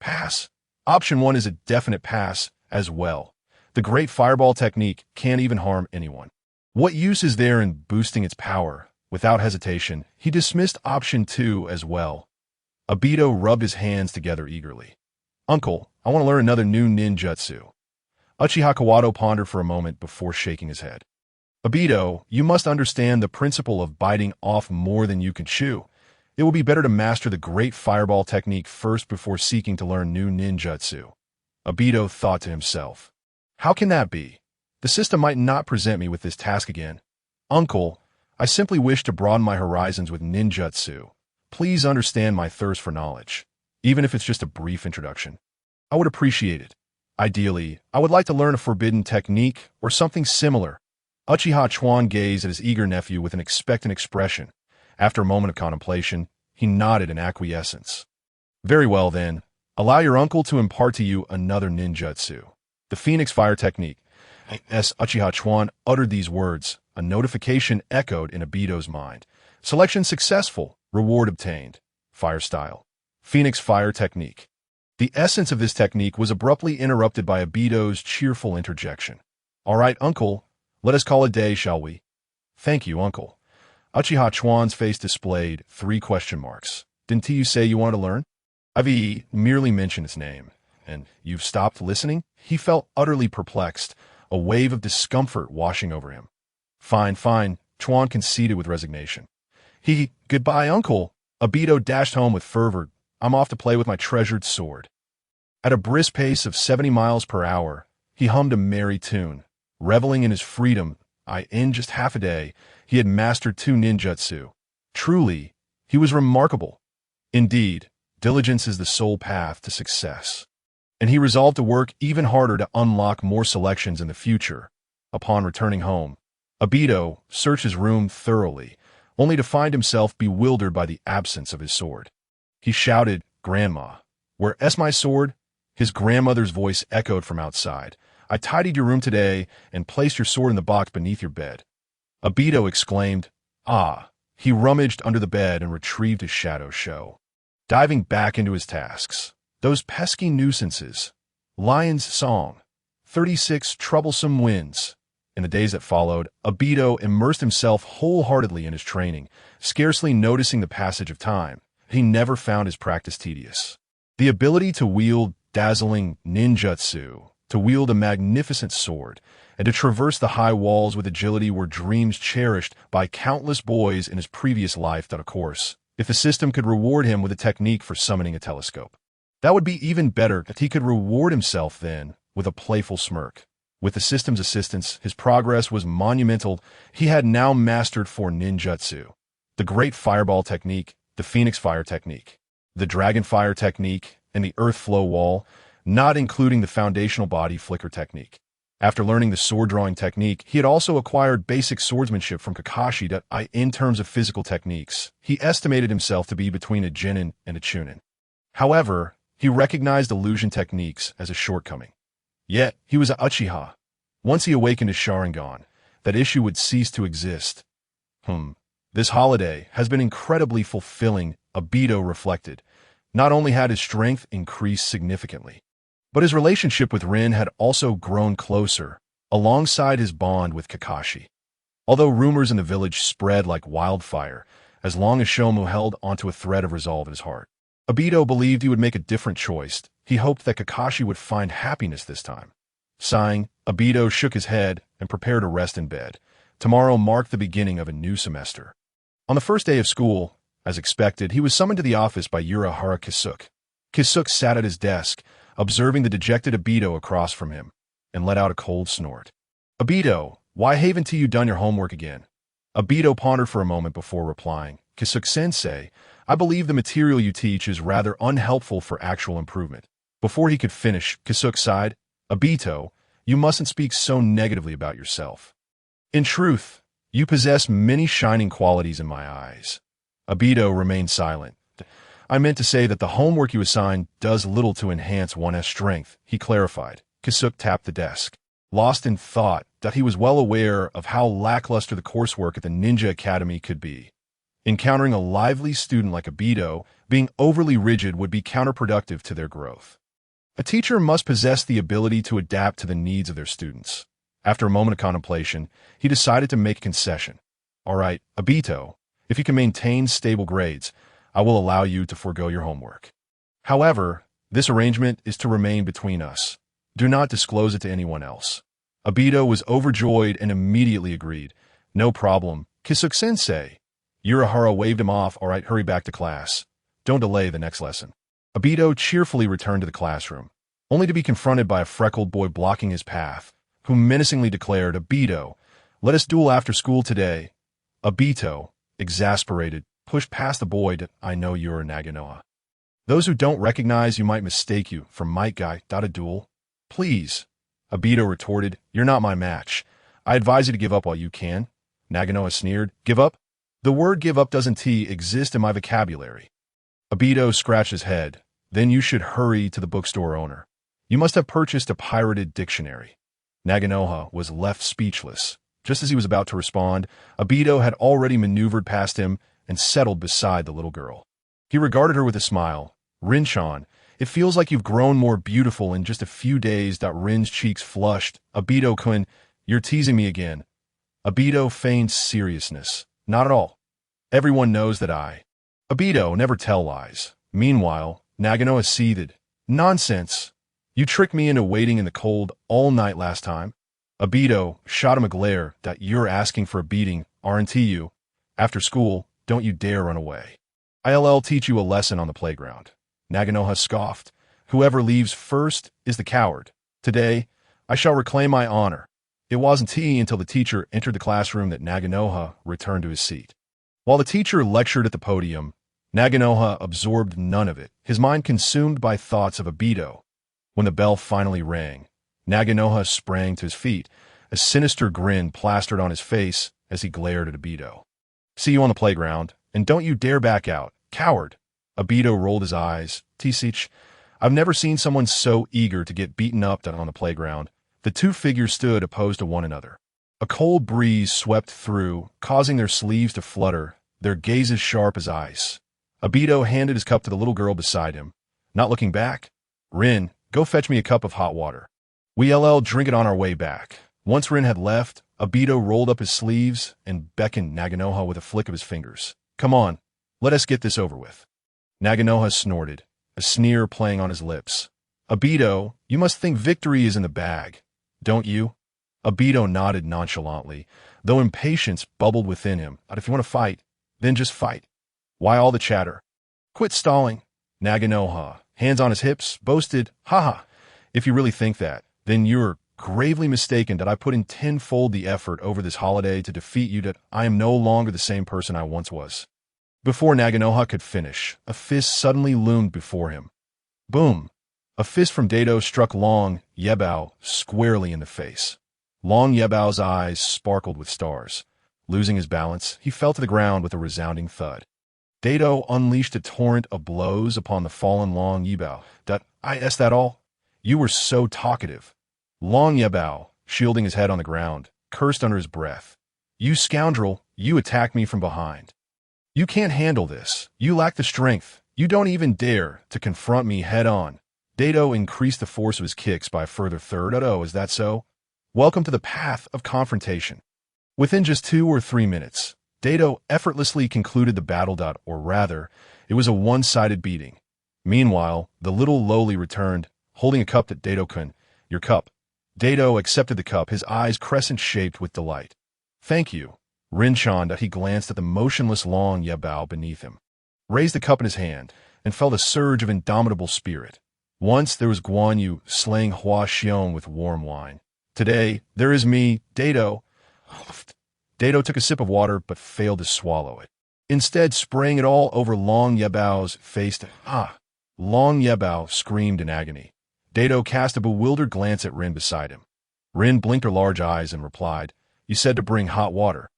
[SPEAKER 1] Pass. Option 1 is a definite pass as well. The great fireball technique can't even harm anyone. What use is there in boosting its power? Without hesitation, he dismissed option 2 as well. Obito rubbed his hands together eagerly. "Uncle, I want to learn another new ninjutsu." Uchiha Kawato pondered for a moment before shaking his head. "Obito, you must understand the principle of biting off more than you can chew. It will be better to master the great fireball technique first before seeking to learn new ninjutsu." Obito thought to himself, "How can that be? The system might not present me with this task again. Uncle, I simply wish to broaden my horizons with ninjutsu. Please understand my thirst for knowledge, even if it's just a brief introduction. I would appreciate it. Ideally, I would like to learn a forbidden technique or something similar." Uchiha Chuan gazed at his eager nephew with an expectant expression. After a moment of contemplation, he nodded in acquiescence. "Very well then, allow your uncle to impart to you another ninjutsu. The Phoenix Fire Technique." As Uchiha Chuan uttered these words, a notification echoed in Obito's mind. Selection successful. Reward obtained. Fire style. Phoenix Fire Technique. The essence of this technique was abruptly interrupted by Obito's cheerful interjection. "All right, uncle, let us call it day, shall we?" "Thank you, uncle." Uchiha Chuan's face displayed 3 question marks. "Didn't you say you wanted to learn?" I've merely mentioned its name. "And you've stopped listening?" He felt utterly perplexed, a wave of discomfort washing over him. Fine, Chuan conceded with resignation. "Goodbye, uncle." Obito dashed home with fervor. "I'm off to play with my treasured sword." At a brisk pace of 70 miles per hour, he hummed a merry tune, reveling in his freedom. In just half a day, he had mastered 2 ninjutsu. Truly, he was remarkable. Indeed, diligence is the sole path to success. And he resolved to work even harder to unlock more selections in the future. Upon returning home, Obito searched his room thoroughly, only to find himself bewildered by the absence of his sword. He shouted, "Grandma, where's my sword?" His grandmother's voice echoed from outside. "I tidied your room today and placed your sword in the box beneath your bed." Obito exclaimed, "Ah!" He rummaged under the bed and retrieved his shadow show. Diving back into his tasks. Those pesky nuisances. Lion's Song. 36 troublesome winds. In the days that followed, Obito immersed himself wholeheartedly in his training, scarcely noticing the passage of time. He never found his practice tedious. The ability to wield dazzling ninjutsu, to wield a magnificent sword, and to traverse the high walls with agility were dreams cherished by countless boys in his previous life. Of course, if the system could reward him with a technique for summoning a telescope, that would be even better if he could reward himself then with a playful smirk. With the system's assistance, his progress was monumental. He had now mastered 4 ninjutsu: the Great Fireball Technique, the Phoenix Fire Technique, the Dragon Fire Technique, and the Earth Flow Wall, not including the foundational Body Flicker Technique. After learning the sword-drawing technique, he had also acquired basic swordsmanship from Kakashi that, in terms of physical techniques, he estimated himself to be between a Jinin and a Chunin. However, he recognized illusion techniques as a shortcoming. Yet, he was an Uchiha. Once he awakened his Sharingan, that issue would cease to exist. This holiday has been incredibly fulfilling, Obito reflected. Not only had his strength increased significantly, but his relationship with Rin had also grown closer, alongside his bond with Kakashi. Although rumors in the village spread like wildfire, as long as Shomu held onto a thread of resolve in his heart, Obito believed he would make a different choice. He hoped that Kakashi would find happiness this time. Sighing, Obito shook his head and prepared to rest in bed. Tomorrow marked the beginning of a new semester. On the first day of school, as expected, he was summoned to the office by Uchiha Kisuke. Kisuke sat at his desk, observing the dejected Obito across from him, and let out a cold snort. "Obito, why haven't you done your homework again?" Obito pondered for a moment before replying. "Kisuke-sensei, I believe the material you teach is rather unhelpful for actual improvement." Before he could finish, Kisuke sighed. "Obito, you mustn't speak so negatively about yourself. In truth, you possess many shining qualities in my eyes." Obito remained silent. "I meant to say that the homework you assigned does little to enhance one's strength," he clarified. Kisuke tapped the desk, lost in thought that he was well aware of how lackluster the coursework at the Ninja Academy could be. Encountering a lively student like Obito, being overly rigid would be counterproductive to their growth. A teacher must possess the ability to adapt to the needs of their students. After a moment of contemplation, he decided to make a concession. "All right, Obito, if you can maintain stable grades, I will allow you to forego your homework. However, this arrangement is to remain between us. Do not disclose it to anyone else." Obito was overjoyed and immediately agreed. "No problem, Kisuke-sensei." Uchiha waved him off. "All right, hurry back to class. Don't delay the next lesson." Obito cheerfully returned to the classroom, only to be confronted by a freckled boy blocking his path, who menacingly declared, "Obito, let us duel after school today." Obito, exasperated, pushed past the boy to, "I know you're a Naganoha. Those who don't recognize you might mistake you for Might Guy. A duel? Please." Obito retorted, "You're not my match. I advise you to give up while you can." Naganoha sneered, "Give up? The word give up doesn't exist in my vocabulary." Obito scratched his head. "Then you should hurry to the bookstore owner. You must have purchased a pirated dictionary." Naganoha was left speechless. Just as he was about to respond, Obito had already maneuvered past him and settled beside the little girl. He regarded her with a smile. "Rin-chan, it feels like you've grown more beautiful in just a few days." Rin's cheeks flushed. "Obito-kun, you're teasing me again." Obito feigned seriousness. "Not at all. Everyone knows that Obito, never tell lies." Meanwhile, Naganoha seethed. "Nonsense. You tricked me into waiting in the cold all night last time." Obito shot him a glare. "You're asking for a beating, aren't you? After school, don't you dare run away. I'll teach you a lesson on the playground." Naganoha scoffed. "Whoever leaves first is the coward. Today, I shall reclaim my honor." It wasn't until the teacher entered the classroom that Naganoha returned to his seat. While the teacher lectured at the podium, Naganoha absorbed none of it, his mind consumed by thoughts of Obito. When the bell finally rang, Naganoha sprang to his feet, a sinister grin plastered on his face as he glared at Obito. "See you on the playground, and don't you dare back out, coward." Obito rolled his eyes. "Tisich, I've never seen someone so eager to get beaten up on the playground." The two figures stood opposed to one another. A cold breeze swept through, causing their sleeves to flutter, their gazes sharp as ice. Obito handed his cup to the little girl beside him. Not looking back, "Rin, go fetch me a cup of hot water. We'll drink it on our way back." Once Rin had left, Obito rolled up his sleeves and beckoned Naganoha with a flick of his fingers. "Come on, let us get this over with." Naganoha snorted, a sneer playing on his lips. Obito, you must think victory is in the bag, don't you? Obito nodded nonchalantly, though impatience bubbled within him. If you want to fight, then just fight. Why all the chatter? Quit stalling. Naganoha, hands on his hips, boasted, haha. If you really think that, then you're gravely mistaken that I put in tenfold the effort over this holiday to defeat you, that I am no longer the same person I once was. Before Naganoha could finish, a fist suddenly loomed before him. Boom! A fist from Dato struck Long Yebao squarely in the face. Long Yebao's eyes sparkled with stars. Losing his balance, he fell to the ground with a resounding thud. Dato unleashed a torrent of blows upon the fallen Long Yebao. Is that all? You were so talkative. Long Yebao, shielding his head on the ground, cursed under his breath. You scoundrel, you attacked me from behind. You can't handle this. You lack the strength. You don't even dare to confront me head-on. Dato increased the force of his kicks by a further third. Oh, is that so? Welcome to the path of confrontation. Within just 2 or 3 minutes, Dato effortlessly concluded the battle. Or rather, it was a one-sided beating. Meanwhile, the little lowly returned, holding a cup. Dato-kun, your cup. Dato accepted the cup, his eyes crescent-shaped with delight. Thank you. Rinchan. He glanced at the motionless Long Yebao beneath him, raised the cup in his hand, and felt a surge of indomitable spirit. Once there was Guan Yu slaying Hua Xiong with warm wine. Today, there is me, Dato. Dato took a sip of water but failed to swallow it, instead spraying it all over Long Yebao's face. Long Yebao screamed in agony. Dato cast a bewildered glance at Rin beside him. Rin blinked her large eyes and replied, You said to bring hot water.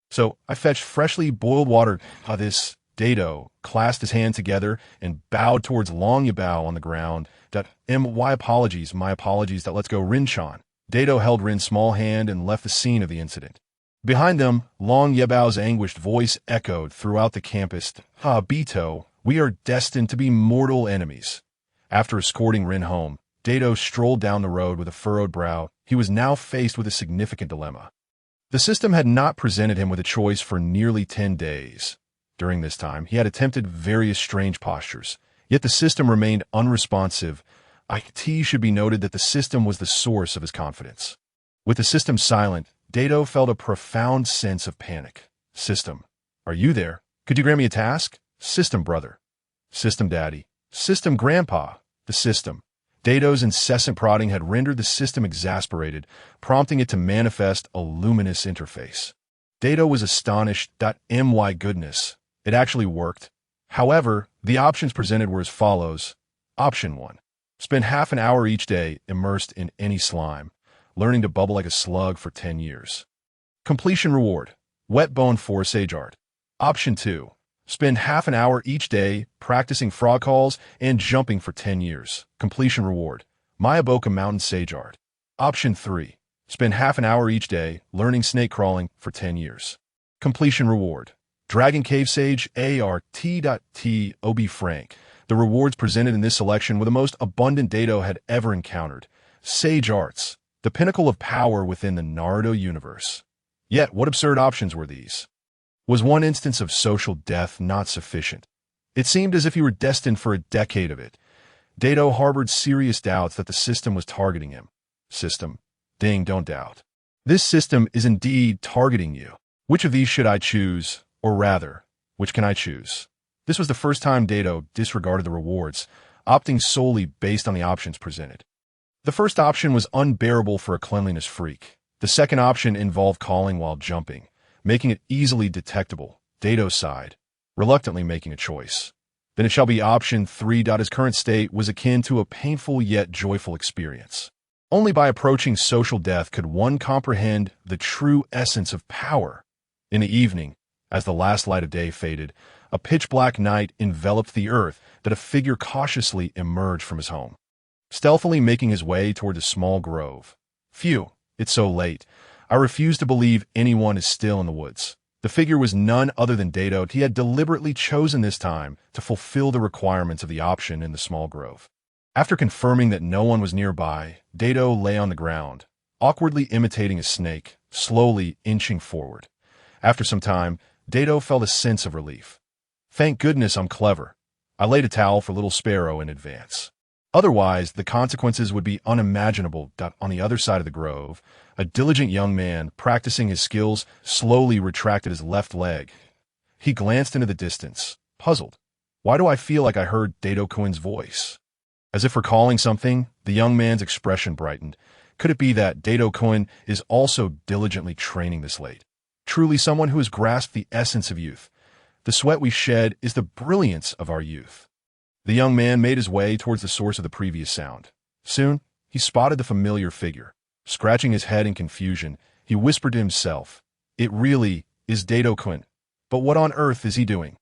[SPEAKER 1] So I fetched freshly boiled water. This Dato clasped his hands together and bowed towards Long Yebao on the ground. My apologies. Let's go, Rinchan. Dato held Rin's small hand and left the scene of the incident. Behind them, Long Yebao's anguished voice echoed throughout the campus. Obito, we are destined to be mortal enemies. After escorting Rin home, Dato strolled down the road with a furrowed brow. He was now faced with a significant dilemma. The system had not presented him with a choice for nearly 10 days. During this time, he had attempted various strange postures, yet the system remained unresponsive. It should be noted that the system was the source of his confidence. With the system silent, Dato felt a profound sense of panic. System, are you there? Could you grant me a task? System brother. System daddy. System grandpa. The system. Dato's incessant prodding had rendered the system exasperated, prompting it to manifest a luminous interface. Dato was astonished. My goodness, it actually worked. However, the options presented were as follows. Option 1. Spend half an hour each day immersed in any slime, learning to bubble like a slug for 10 years. Completion reward. Wet bone for Sage Art. Option 2. Spend half an hour each day practicing frog calls and jumping for 10 years. Completion reward. Mayaboka Mountain Sage Art. Option 3. Spend half an hour each day learning snake crawling for 10 years. Completion reward. Dragon Cave Sage ART.T. Ob Frank. The rewards presented in this selection were the most abundant Dato had ever encountered. Sage Arts, the pinnacle of power within the Naruto universe. Yet, what absurd options were these? Was one instance of social death not sufficient? It seemed as if he were destined for a decade of it. Dato harbored serious doubts that the system was targeting him. System. Ding, don't doubt. This system is indeed targeting you. Which of these should I choose? Or rather, which can I choose? This was the first time Dato disregarded the rewards, opting solely based on the options presented. The first option was unbearable for a cleanliness freak. The second option involved calling while jumping, making it easily detectable. Dato sighed, reluctantly making a choice. Then it shall be option 3. His current state was akin to a painful yet joyful experience. Only by approaching social death could one comprehend the true essence of power. In the evening, as the last light of day faded, a pitch-black night enveloped the earth that a figure cautiously emerged from his home, stealthily making his way toward a small grove. Phew, it's so late. I refuse to believe anyone is still in the woods. The figure was none other than Dato. He had deliberately chosen this time to fulfill the requirements of the option in the small grove. After confirming that no one was nearby, Dato lay on the ground, awkwardly imitating a snake, slowly inching forward. After some time, Dato felt a sense of relief. Thank goodness I'm clever. I laid a towel for Little Sparrow in advance. Otherwise, the consequences would be unimaginable. On the other side of the grove, a diligent young man, practicing his skills, slowly retracted his left leg. He glanced into the distance, puzzled. Why do I feel like I heard Daito-kun's voice? As if recalling something, the young man's expression brightened. Could it be that Daito-kun is also diligently training this late? Truly someone who has grasped the essence of youth. The sweat we shed is the brilliance of our youth. The young man made his way towards the source of the previous sound. Soon, he spotted the familiar figure. Scratching his head in confusion, he whispered to himself, "It really is Daito-kun. But what on earth is he doing?"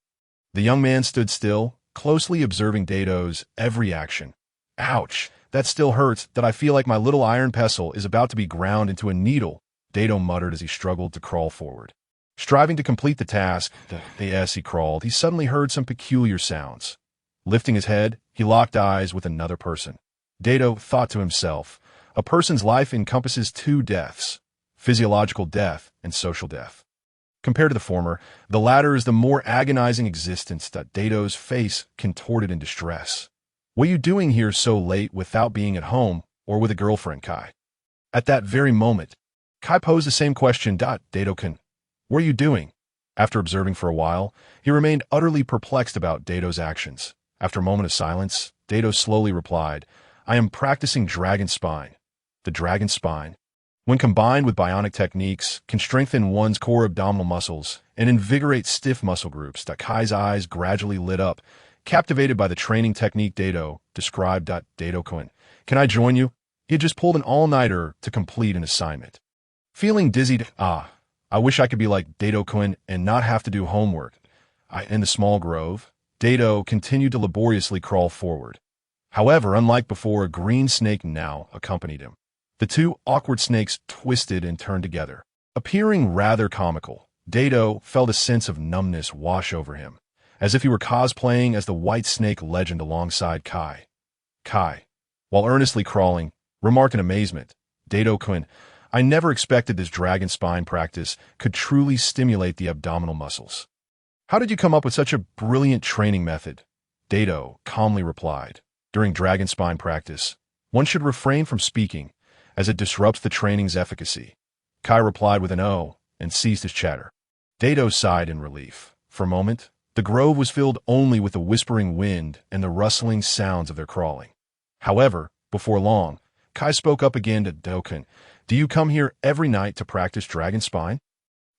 [SPEAKER 1] The young man stood still, closely observing Dato's every action. "Ouch, that still hurts, that I feel like my little iron pestle is about to be ground into a needle," Dato muttered as he struggled to crawl forward. Striving to complete the task, as he crawled, he suddenly heard some peculiar sounds. Lifting his head, he locked eyes with another person. Dato thought to himself, a person's life encompasses two deaths, physiological death and social death. Compared to the former, the latter is the more agonizing existence. Dato's face contorted in distress. "What are you doing here so late without being at home or with a girlfriend, Kai?" At that very moment, Kai posed the same question. "Daito-kun, what are you doing?" After observing for a while, he remained utterly perplexed about Dato's actions. After a moment of silence, Dato slowly replied, "I am practicing Dragon Spine." The Dragon Spine, when combined with bionic techniques, can strengthen one's core abdominal muscles and invigorate stiff muscle groups. Kai's eyes gradually lit up, captivated by the training technique Dato described. "Daito-kun, can I join you?" He had just pulled an all-nighter to complete an assignment. Feeling dizzied, I wish I could be like Daito-kun and not have to do homework. In the small grove, Dato continued to laboriously crawl forward. However, unlike before, a green snake now accompanied him. The two awkward snakes twisted and turned together. Appearing rather comical, Dato felt a sense of numbness wash over him, as if he were cosplaying as the white snake legend alongside Kai. Kai, while earnestly crawling, remarked in amazement, "Daito-kun, I never expected this dragon spine practice could truly stimulate the abdominal muscles. How did you come up with such a brilliant training method?" Dato calmly replied, "During dragon spine practice, one should refrain from speaking, as it disrupts the training's efficacy." Kai replied with an "oh" and ceased his chatter. Dato sighed in relief. For a moment, the grove was filled only with the whispering wind and the rustling sounds of their crawling. However, before long, Kai spoke up again to Daito-kun. "Do you come here every night to practice Dragon Spine?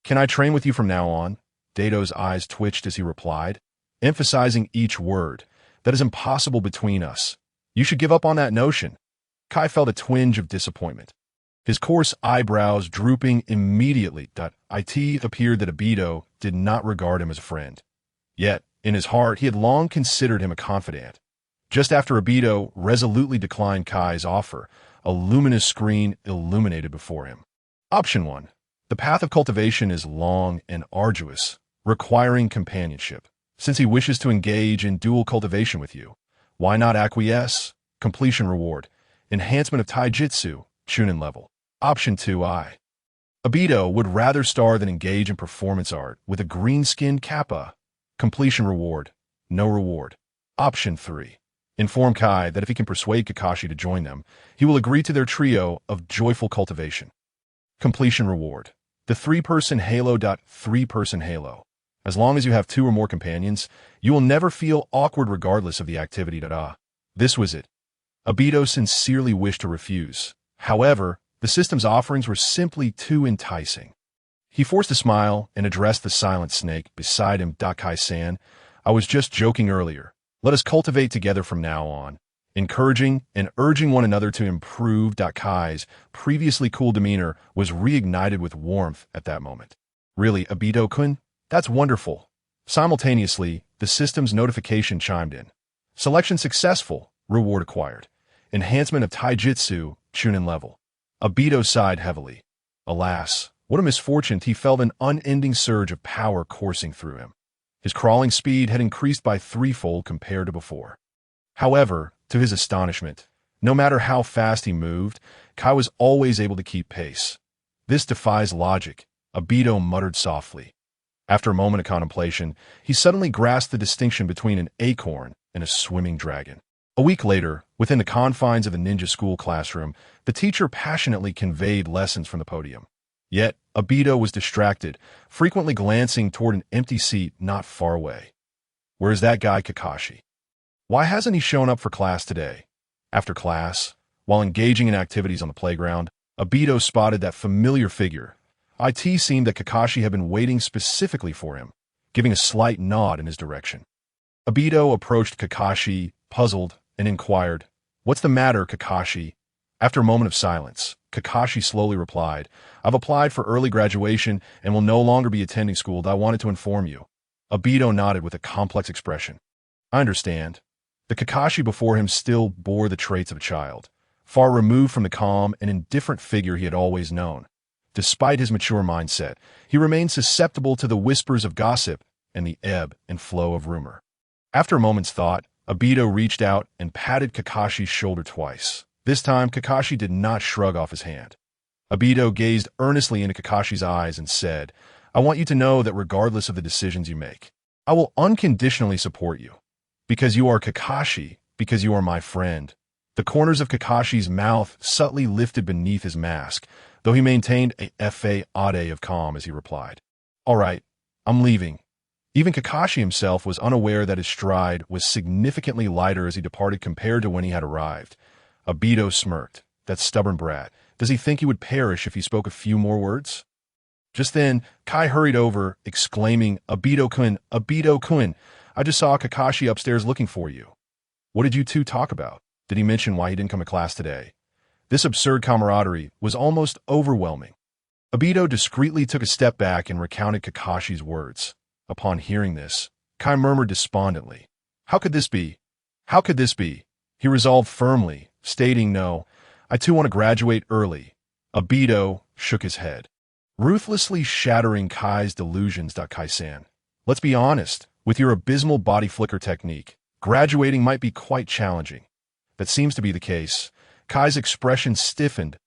[SPEAKER 1] Can I train with you from now on?" Dato's eyes twitched as he replied, emphasizing each word, "That is impossible between us. You should give up on that notion." Kai felt a twinge of disappointment. His coarse eyebrows drooping immediately. It appeared that Obito did not regard him as a friend. Yet, in his heart, he had long considered him a confidant. Just after Obito resolutely declined Kai's offer, a luminous screen illuminated before him. Option 1. The path of cultivation is long and arduous, requiring companionship. Since he wishes to engage in dual cultivation with you, why not acquiesce? Completion reward. Enhancement of Taijutsu, Chunin level. Option 2I. Obito would rather starve than engage in performance art with a green-skinned kappa. Completion reward. No reward. Option 3. Inform Kai that if he can persuade Kakashi to join them, he will agree to their trio of joyful cultivation. Completion reward. The 3-person halo. 3-person halo. As long as you have 2 or more companions, you will never feel awkward regardless of the activity. This was it. Obito sincerely wished to refuse. However, the system's offerings were simply too enticing. He forced a smile and addressed the silent snake beside him. Kai-san, I was just joking earlier. Let us cultivate together from now on. Encouraging and urging one another to improve. Kai's previously cool demeanor was reignited with warmth at that moment. Really, Obito-kun? That's wonderful. Simultaneously, the system's notification chimed in. Selection successful. Reward acquired. Enhancement of Taijutsu, Chunin level. Obito sighed heavily. Alas, what a misfortune. He felt an unending surge of power coursing through him. His crawling speed had increased by 3-fold compared to before. However, to his astonishment, no matter how fast he moved, Kai was always able to keep pace. This defies logic, Obito muttered softly. After a moment of contemplation, he suddenly grasped the distinction between an acorn and a swimming dragon. A week later, within the confines of the ninja school classroom, the teacher passionately conveyed lessons from the podium. Yet, Obito was distracted, frequently glancing toward an empty seat not far away. Where's that guy Kakashi? Why hasn't he shown up for class today? After class, while engaging in activities on the playground, Obito spotted that familiar figure. It seemed that Kakashi had been waiting specifically for him, giving a slight nod in his direction. Obito approached Kakashi, puzzled, and inquired, "What's the matter, Kakashi?" After a moment of silence, Kakashi slowly replied, "I've applied for early graduation and will no longer be attending school. I wanted to inform you." Obito nodded with a complex expression. "I understand." The Kakashi before him still bore the traits of a child, far removed from the calm and indifferent figure he had always known. Despite his mature mindset, he remained susceptible to the whispers of gossip and the ebb and flow of rumor. After a moment's thought, Obito reached out and patted Kakashi's shoulder twice. This time, Kakashi did not shrug off his hand. Obito gazed earnestly into Kakashi's eyes and said, "I want you to know that regardless of the decisions you make, I will unconditionally support you. Because you are Kakashi, because you are my friend." The corners of Kakashi's mouth subtly lifted beneath his mask, though he maintained a facade of calm as he replied, "All right, I'm leaving." Even Kakashi himself was unaware that his stride was significantly lighter as he departed compared to when he had arrived. Obito smirked. That stubborn brat. Does he think he would perish if he spoke a few more words? Just then, Kai hurried over, exclaiming, "Obito-kun, Obito-kun, I just saw Kakashi upstairs looking for you." "What did you two talk about? Did he mention why he didn't come to class today?" This absurd camaraderie was almost overwhelming. Obito discreetly took a step back and recounted Kakashi's words. Upon hearing this, Kai murmured despondently, "How could this be? How could this be?" He resolved firmly, stating, "No, I too want to graduate early." Obito shook his head, ruthlessly shattering Kai's delusions. "Kai-san, let's be honest, with your abysmal body flicker technique, graduating might be quite challenging." That seems to be the case. Kai's expression stiffened.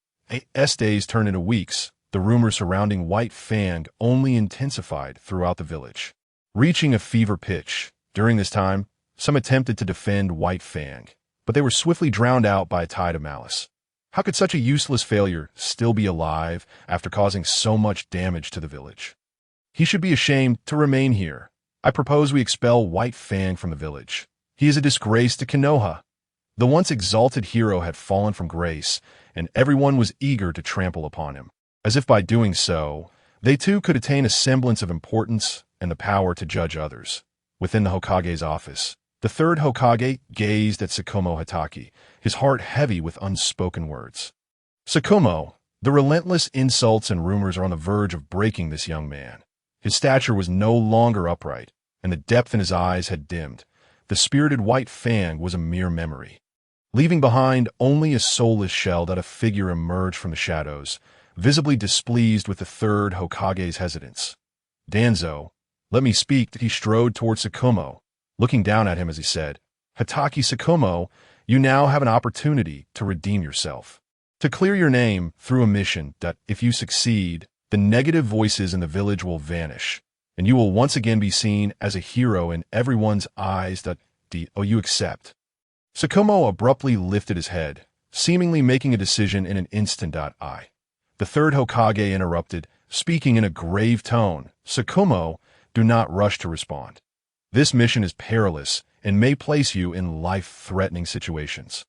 [SPEAKER 1] Days turned into weeks. The rumors surrounding White Fang only intensified throughout the village, reaching a fever pitch. During this time, some attempted to defend White Fang, but they were swiftly drowned out by a tide of malice. How could such a useless failure still be alive after causing so much damage to the village? He should be ashamed to remain here. I propose we expel White Fang from the village. He is a disgrace to Konoha. The once exalted hero had fallen from grace, and everyone was eager to trample upon him, as if by doing so, they too could attain a semblance of importance and the power to judge others. Within the Hokage's office, the third Hokage gazed at Tsukumo Hatake, his heart heavy with unspoken words. Tsukumo, the relentless insults and rumors are on the verge of breaking this young man. His stature was no longer upright, and the depth in his eyes had dimmed. The spirited White Fang was a mere memory, leaving behind only a soulless shell. That a figure emerged from the shadows, visibly displeased with the third Hokage's hesitance. "Danzo, let me speak." He strode toward Tsukumo, looking down at him as he said, "Hatake Tsukumo, you now have an opportunity to redeem yourself, to clear your name through a mission that, if you succeed, the negative voices in the village will vanish, and you will once again be seen as a hero in everyone's eyes. You accept." Tsukumo abruptly lifted his head, seemingly making a decision in an instant. The third Hokage interrupted, speaking in a grave tone, "Tsukumo, do not rush to respond. This mission is perilous and may place you in life-threatening situations.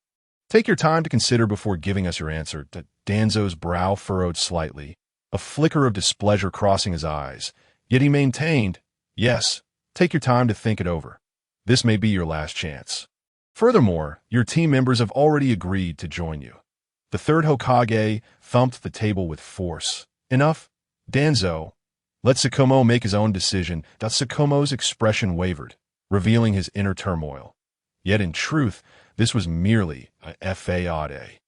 [SPEAKER 1] Take your time to consider before giving us your answer." Danzo's brow furrowed slightly, a flicker of displeasure crossing his eyes, yet he maintained, "Yes, take your time to think it over. This may be your last chance. Furthermore, your team members have already agreed to join you." The third Hokage thumped the table with force. "Enough, Danzo. Let Tsukumo make his own decision." Tsukumo's expression wavered, revealing his inner turmoil. Yet in truth, this was merely a facade.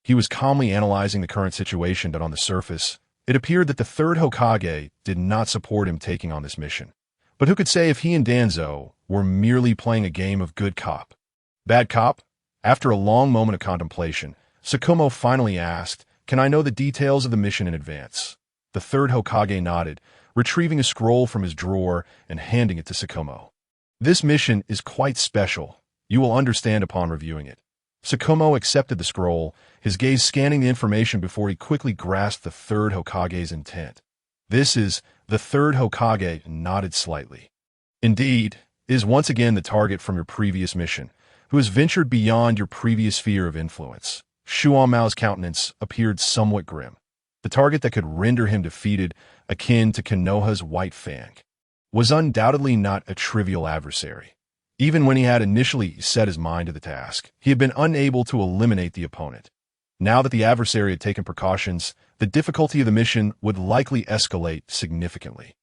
[SPEAKER 1] He was calmly analyzing the current situation. On the surface, it appeared that the third Hokage did not support him taking on this mission. But who could say if he and Danzo were merely playing a game of good cop, bad cop? After a long moment of contemplation, Tsukumo finally asked, "Can I know the details of the mission in advance?" The third Hokage nodded, retrieving a scroll from his drawer and handing it to Tsukumo. "This mission is quite special. You will understand upon reviewing it. Tsukumo accepted the scroll, his gaze scanning the information before he quickly grasped the third Hokage's intent. This is the third Hokage nodded slightly. Indeed, is once again the target from your previous mission, who has ventured beyond your previous sphere of influence. Shuan Mao's countenance appeared somewhat grim. The target that could render him defeated, akin to Konoha's White Fang, was undoubtedly not a trivial adversary. Even when he had initially set his mind to the task, he had been unable to eliminate the opponent. Now that the adversary had taken precautions, the difficulty of the mission would likely escalate significantly.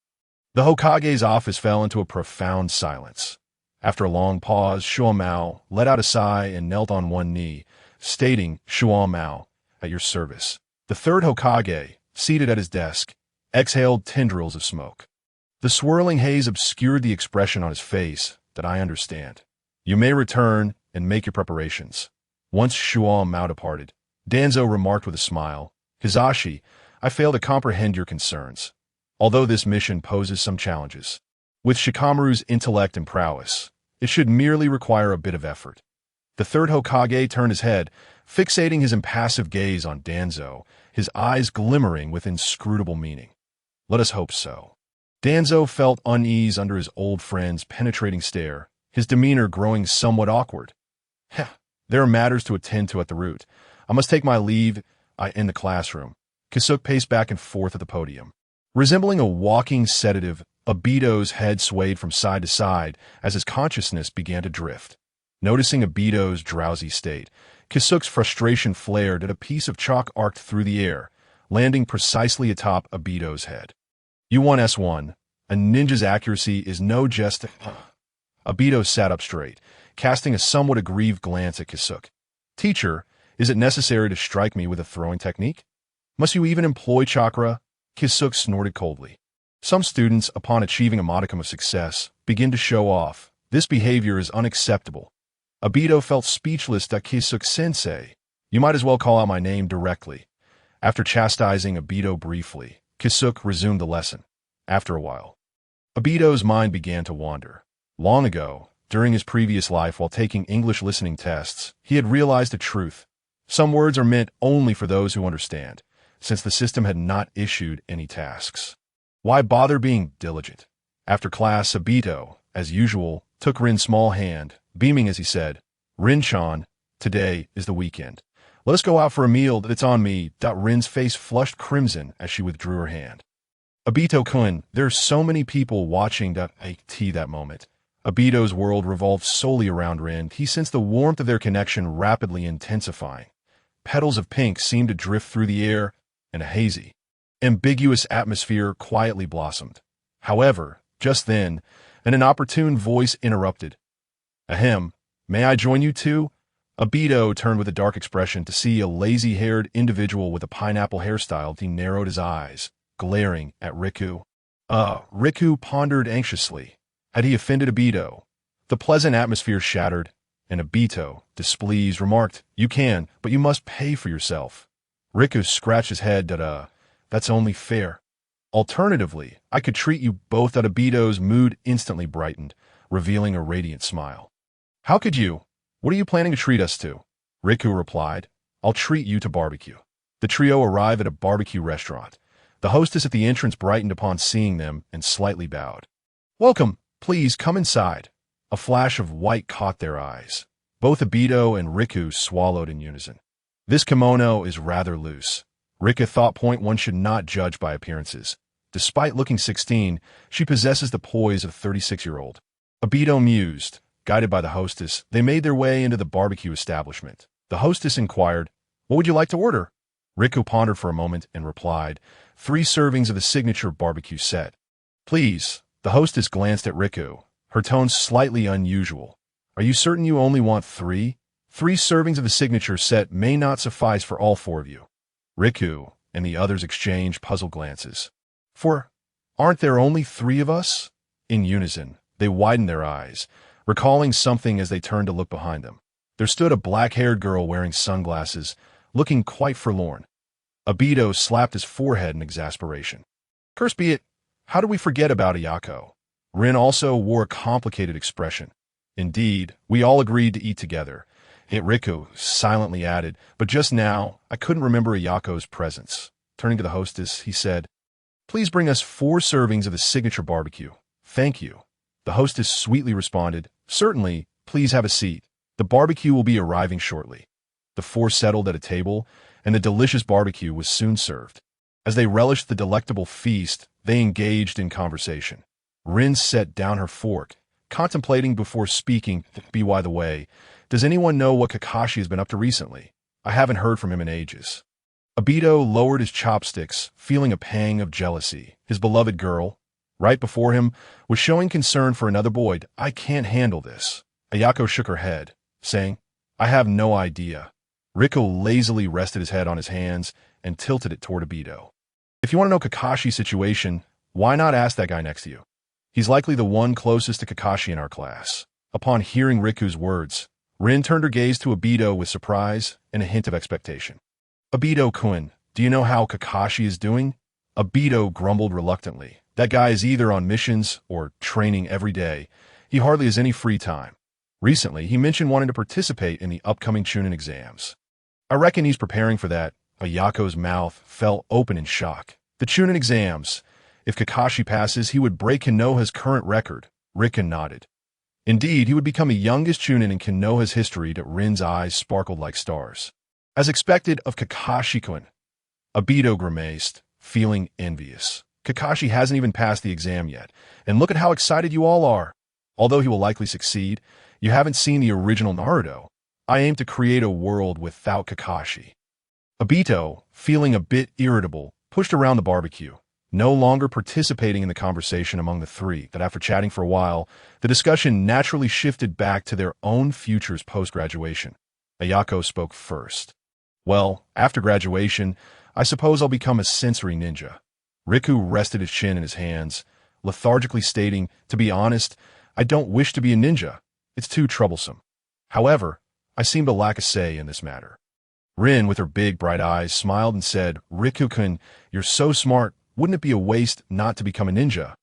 [SPEAKER 1] The Hokage's office fell into a profound silence. After a long pause, Shuan Mao let out a sigh and knelt on one knee, stating, "Shuan Mao, at your service." The third Hokage, seated at his desk, exhaled tendrils of smoke. The swirling haze obscured the expression on his face. "That I understand. You may return and make your preparations." Once Shuan Mao departed, Danzo remarked with a smile, "Hizashi, I fail to comprehend your concerns. Although this mission poses some challenges, with Shikamaru's intellect and prowess, it should merely require a bit of effort." The third Hokage turned his head, fixating his impassive gaze on Danzo, his eyes glimmering with inscrutable meaning. "Let us hope so." Danzo felt unease under his old friend's penetrating stare, his demeanor growing somewhat awkward. There are matters to attend to at the root. I must take my leave in the classroom." Kisuke paced back and forth at the podium. Resembling a walking sedative, Obito's head swayed from side to side as his consciousness began to drift. Noticing Obito's drowsy state, Kisuke's frustration flared as a piece of chalk arced through the air, landing precisely atop Obito's head. "You won S1. A ninja's accuracy is no jest." Obito sat up straight, casting a somewhat aggrieved glance at Kisuke. "Teacher, is it necessary to strike me with a throwing technique? Must you even employ chakra?" Kisuke snorted coldly. Some students, upon achieving a modicum of success, begin to show off. This behavior is unacceptable. Obito felt speechless at Kisuke-sensei. "You might as well call out my name directly." After chastising Obito briefly, Kisuke resumed the lesson. After a while, Obito's mind began to wander. Long ago, during his previous life while taking English listening tests, he had realized a truth. Some words are meant only for those who understand, since the system had not issued any tasks. Why bother being diligent? After class, Obito, as usual, took Rin's small hand, beaming as he said, "Rin-chan, today is the weekend. Let us go out for a meal. That's on me." Rin's face flushed crimson as she withdrew her hand. "Obito-kun, there are so many people watching that moment." Obito's world revolved solely around Rin. He sensed the warmth of their connection rapidly intensifying. Petals of pink seemed to drift through the air, and a hazy, ambiguous atmosphere quietly blossomed. However, just then, an inopportune voice interrupted. "Ahem, may I join you too?" Obito turned with a dark expression to see a lazy-haired individual with a pineapple hairstyle. He narrowed his eyes, glaring at Riku. Riku pondered anxiously. Had he offended Obito? The pleasant atmosphere shattered, and Obito, displeased, remarked, "You can, but you must pay for yourself." Riku scratched his head. "That's only fair. Alternatively, I could treat you both." Obito's mood instantly brightened, revealing a radiant smile. "How could you? What are you planning to treat us to?" Riku replied, "I'll treat you to barbecue." The trio arrived at a barbecue restaurant. The hostess at the entrance brightened upon seeing them and slightly bowed. "Welcome. Please come inside." A flash of white caught their eyes. Both Obito and Riku swallowed in unison. "This kimono is rather loose." Riku thought. One should not judge by appearances. Despite looking 16, she possesses the poise of a 36-year-old. Obito mused. Guided by the hostess, they made their way into the barbecue establishment. The hostess inquired, "What would you like to order?" Riku pondered for a moment and replied, 3 servings of the signature barbecue set." "Please." The hostess glanced at Riku, her tone slightly unusual. "Are you certain you only want 3? 3 servings of the signature set may not suffice for all 4 of you." Riku and the others exchanged puzzled glances. Aren't there only 3 of us?" In unison, they widened their eyes, recalling something as they turned to look behind them. There stood a black-haired girl wearing sunglasses, looking quite forlorn. Obito slapped his forehead in exasperation. "Curse be it, how did we forget about Ayako?" Rin also wore a complicated expression. Indeed, we all agreed to eat together. Riku silently added, but just now, I couldn't remember Ayako's presence. Turning to the hostess, he said, "Please bring us 4 servings of the signature barbecue. Thank you." The hostess sweetly responded, "Certainly, please have a seat. The barbecue will be arriving shortly." The 4 settled at a table, and the delicious barbecue was soon served. As they relished the delectable feast, they engaged in conversation. Rin set down her fork, contemplating before speaking. By the way, does anyone know what Kakashi has been up to recently? I haven't heard from him in ages. Obito lowered his chopsticks, feeling a pang of jealousy. His beloved girl, right before him, was showing concern for another boy. "I can't handle this." Ayako shook her head, saying, "I have no idea." Riku lazily rested his head on his hands and tilted it toward Obito. "If you want to know Kakashi's situation, why not ask that guy next to you? He's likely the one closest to Kakashi in our class." Upon hearing Riku's words, Rin turned her gaze to Obito with surprise and a hint of expectation. "Obito-kun, do you know how Kakashi is doing?" Obito grumbled reluctantly. "That guy is either on missions or training every day. He hardly has any free time. Recently, he mentioned wanting to participate in the upcoming Chunin exams. I reckon he's preparing for that." Ayako's mouth fell open in shock. "The Chunin exams. If Kakashi passes, he would break Konoha's current record." Rika nodded. "Indeed, he would become the youngest Chunin in Konoha's history." Rin's eyes sparkled like stars. "As expected of Kakashi-kun." Obito grimaced, feeling envious. "Kakashi hasn't even passed the exam yet, and look at how excited you all are. Although he will likely succeed, you haven't seen the original Naruto. I aim to create a world without Kakashi." Obito, feeling a bit irritable, pushed around the barbecue, no longer participating in the conversation among the 3. That after chatting for a while, the discussion naturally shifted back to their own futures post-graduation. Ayako spoke first. "Well, after graduation, I suppose I'll become a sensory ninja." Riku rested his chin in his hands, lethargically stating, "To be honest, I don't wish to be a ninja. It's too troublesome. However, I seem to lack a say in this matter." Rin, with her big, bright eyes, smiled and said, "Riku-kun, you're so smart. Wouldn't it be a waste not to become a ninja?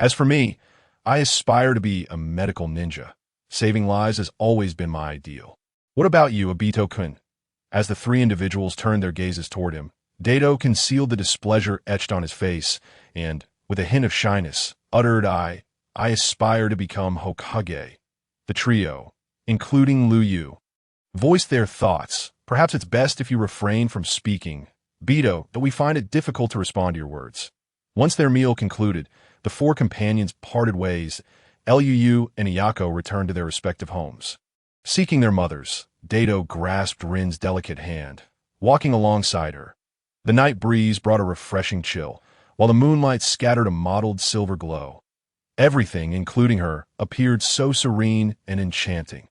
[SPEAKER 1] As for me, I aspire to be a medical ninja. Saving lives has always been my ideal." "What about you, Obito-kun?" As the 3 individuals turned their gazes toward him, Dato concealed the displeasure etched on his face and, with a hint of shyness, uttered, I aspire to become Hokage." The trio, including Liu Yu, voiced their thoughts. "Perhaps it's best if you refrain from speaking, Obito, that we find it difficult to respond to your words." Once their meal concluded, the 4 companions parted ways. Liu and Ayako returned to their respective homes. Seeking their mothers, Dato grasped Rin's delicate hand, walking alongside her. The night breeze brought a refreshing chill, while the moonlight scattered a mottled silver glow. Everything, including her, appeared so serene and enchanting.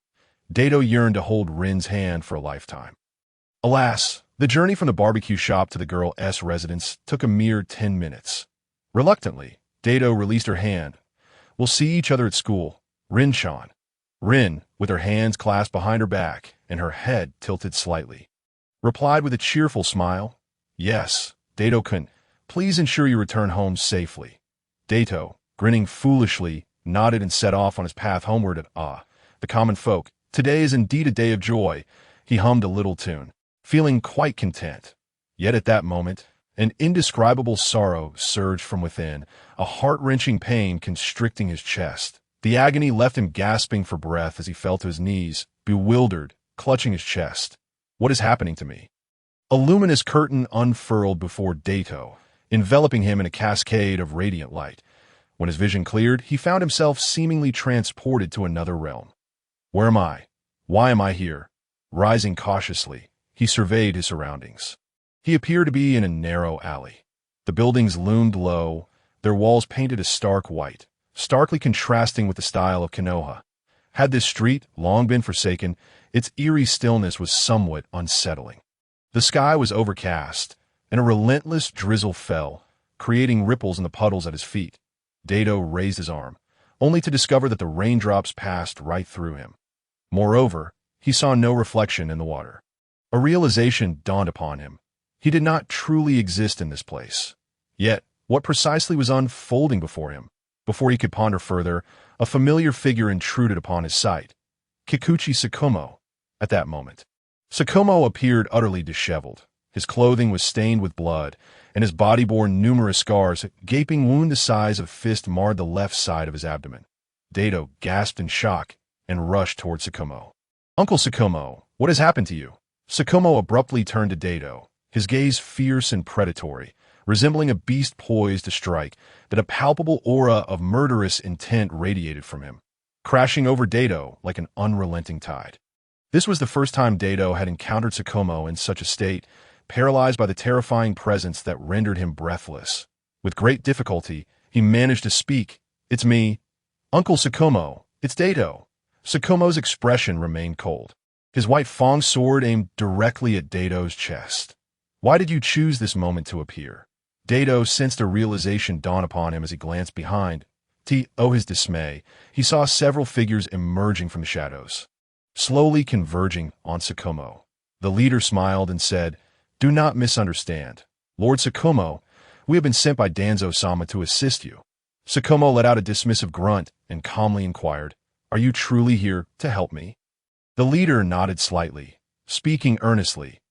[SPEAKER 1] Dato yearned to hold Rin's hand for a lifetime. Alas, the journey from the barbecue shop to the girl's residence took a mere 10 minutes. Reluctantly, Dato released her hand. "We'll see each other at school, Rin-chan." Rin, with her hands clasped behind her back and her head tilted slightly, replied with a cheerful smile, "Yes, Dato-kun, please ensure you return home safely." Dato, grinning foolishly, nodded and set off on his path homeward the common folk. "Today is indeed a day of joy." He hummed a little tune, feeling quite content. Yet at that moment, an indescribable sorrow surged from within, a heart-wrenching pain constricting his chest. The agony left him gasping for breath as he fell to his knees, bewildered, clutching his chest. "What is happening to me?" A luminous curtain unfurled before Dato, enveloping him in a cascade of radiant light. When his vision cleared, he found himself seemingly transported to another realm. "Where am I? Why am I here?" Rising cautiously, he surveyed his surroundings. He appeared to be in a narrow alley. The buildings loomed low, their walls painted a stark white, starkly contrasting with the style of Konoha. Had this street long been forsaken, its eerie stillness was somewhat unsettling. The sky was overcast, and a relentless drizzle fell, creating ripples in the puddles at his feet. Dato raised his arm, only to discover that the raindrops passed right through him. Moreover, he saw no reflection in the water. A realization dawned upon him. He did not truly exist in this place. Yet, what precisely was unfolding before him? Before he could ponder further, A familiar figure intruded upon his sight. Kikuchi Tsukumo. At that moment, Tsukumo appeared utterly disheveled. His clothing was stained with blood, and his body bore numerous scars. A gaping wound the size of a fist marred the left side of his abdomen. Dato gasped in shock and rushed toward Tsukumo. "Uncle Tsukumo, what has happened to you?" Tsukumo abruptly turned to Dato, his gaze fierce and predatory, resembling a beast poised to strike, that a palpable aura of murderous intent radiated from him, crashing over Dato like an unrelenting tide. This was the first time Dato had encountered Tsukumo in such a state, paralyzed by the terrifying presence that rendered him breathless. With great difficulty, he managed to speak. "It's me. Uncle Tsukumo, it's Dato." Tsukumo's expression remained cold. His white Fong sword aimed directly at Dato's chest. "Why did you choose this moment to appear?" Dato sensed a realization dawn upon him as he glanced behind. To his dismay, he saw several figures emerging from the shadows, slowly converging on Tsukumo. The leader smiled and said, "Do not misunderstand. Lord Tsukumo, we have been sent by Danzo-sama to assist you." Tsukumo let out a dismissive grunt and calmly inquired, "Are you truly here to help me?" The leader nodded slightly, speaking earnestly.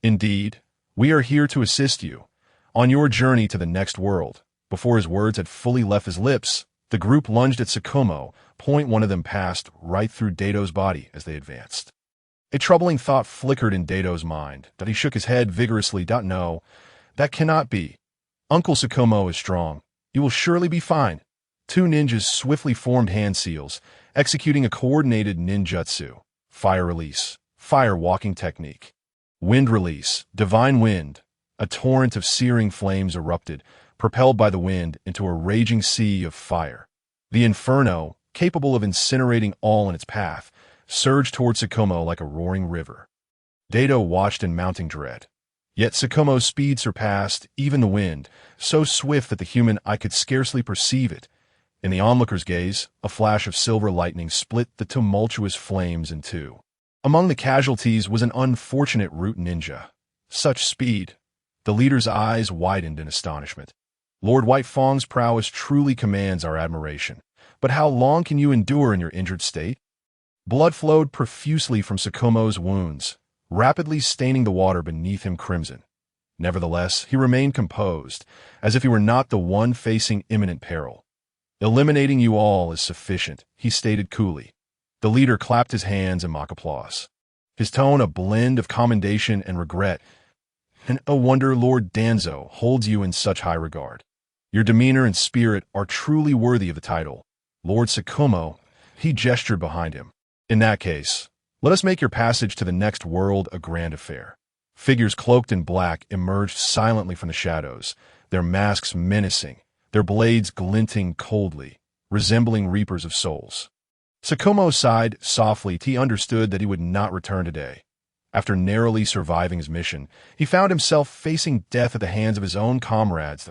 [SPEAKER 1] "Indeed, we are here to assist you on your journey to the next world." Before his words had fully left his lips, the group lunged at Tsukumo. One of them passed right through Dato's body as they advanced. A troubling thought flickered in Dato's mind, that he shook his head vigorously. "No, that cannot be. Uncle Tsukumo is strong. You will surely be fine." Two ninjas swiftly formed hand seals, executing a coordinated ninjutsu. Fire release, fire walking technique. Wind release, divine wind. A torrent of searing flames erupted, propelled by the wind into a raging sea of fire. The inferno, capable of incinerating all in its path, surged toward Tsukumo like a roaring river. Dato watched in mounting dread. Yet Tsukumo's speed surpassed even the wind, so swift that the human eye could scarcely perceive it. In the onlooker's gaze, a flash of silver lightning split the tumultuous flames in two. Among the casualties was an unfortunate root ninja. Such speed! The leader's eyes widened in astonishment. "Lord White Fong's prowess truly commands our admiration. But how long can you endure in your injured state?" Blood flowed profusely from Tsukumo's wounds, rapidly staining the water beneath him crimson. Nevertheless, he remained composed, as if he were not the one facing imminent peril. "Eliminating you all is sufficient," he stated coolly. The leader clapped his hands in mock applause, his tone a blend of commendation and regret. "And no wonder Lord Danzo holds you in such high regard. Your demeanor and spirit are truly worthy of the title. Lord Tsukumo," he gestured behind him. "In that case, let us make your passage to the next world a grand affair." Figures cloaked in black emerged silently from the shadows, their masks menacing, their blades glinting coldly, resembling reapers of souls. Tsukumo sighed softly. He understood that he would not return today. After narrowly surviving his mission, he found himself facing death at the hands of his own comrades.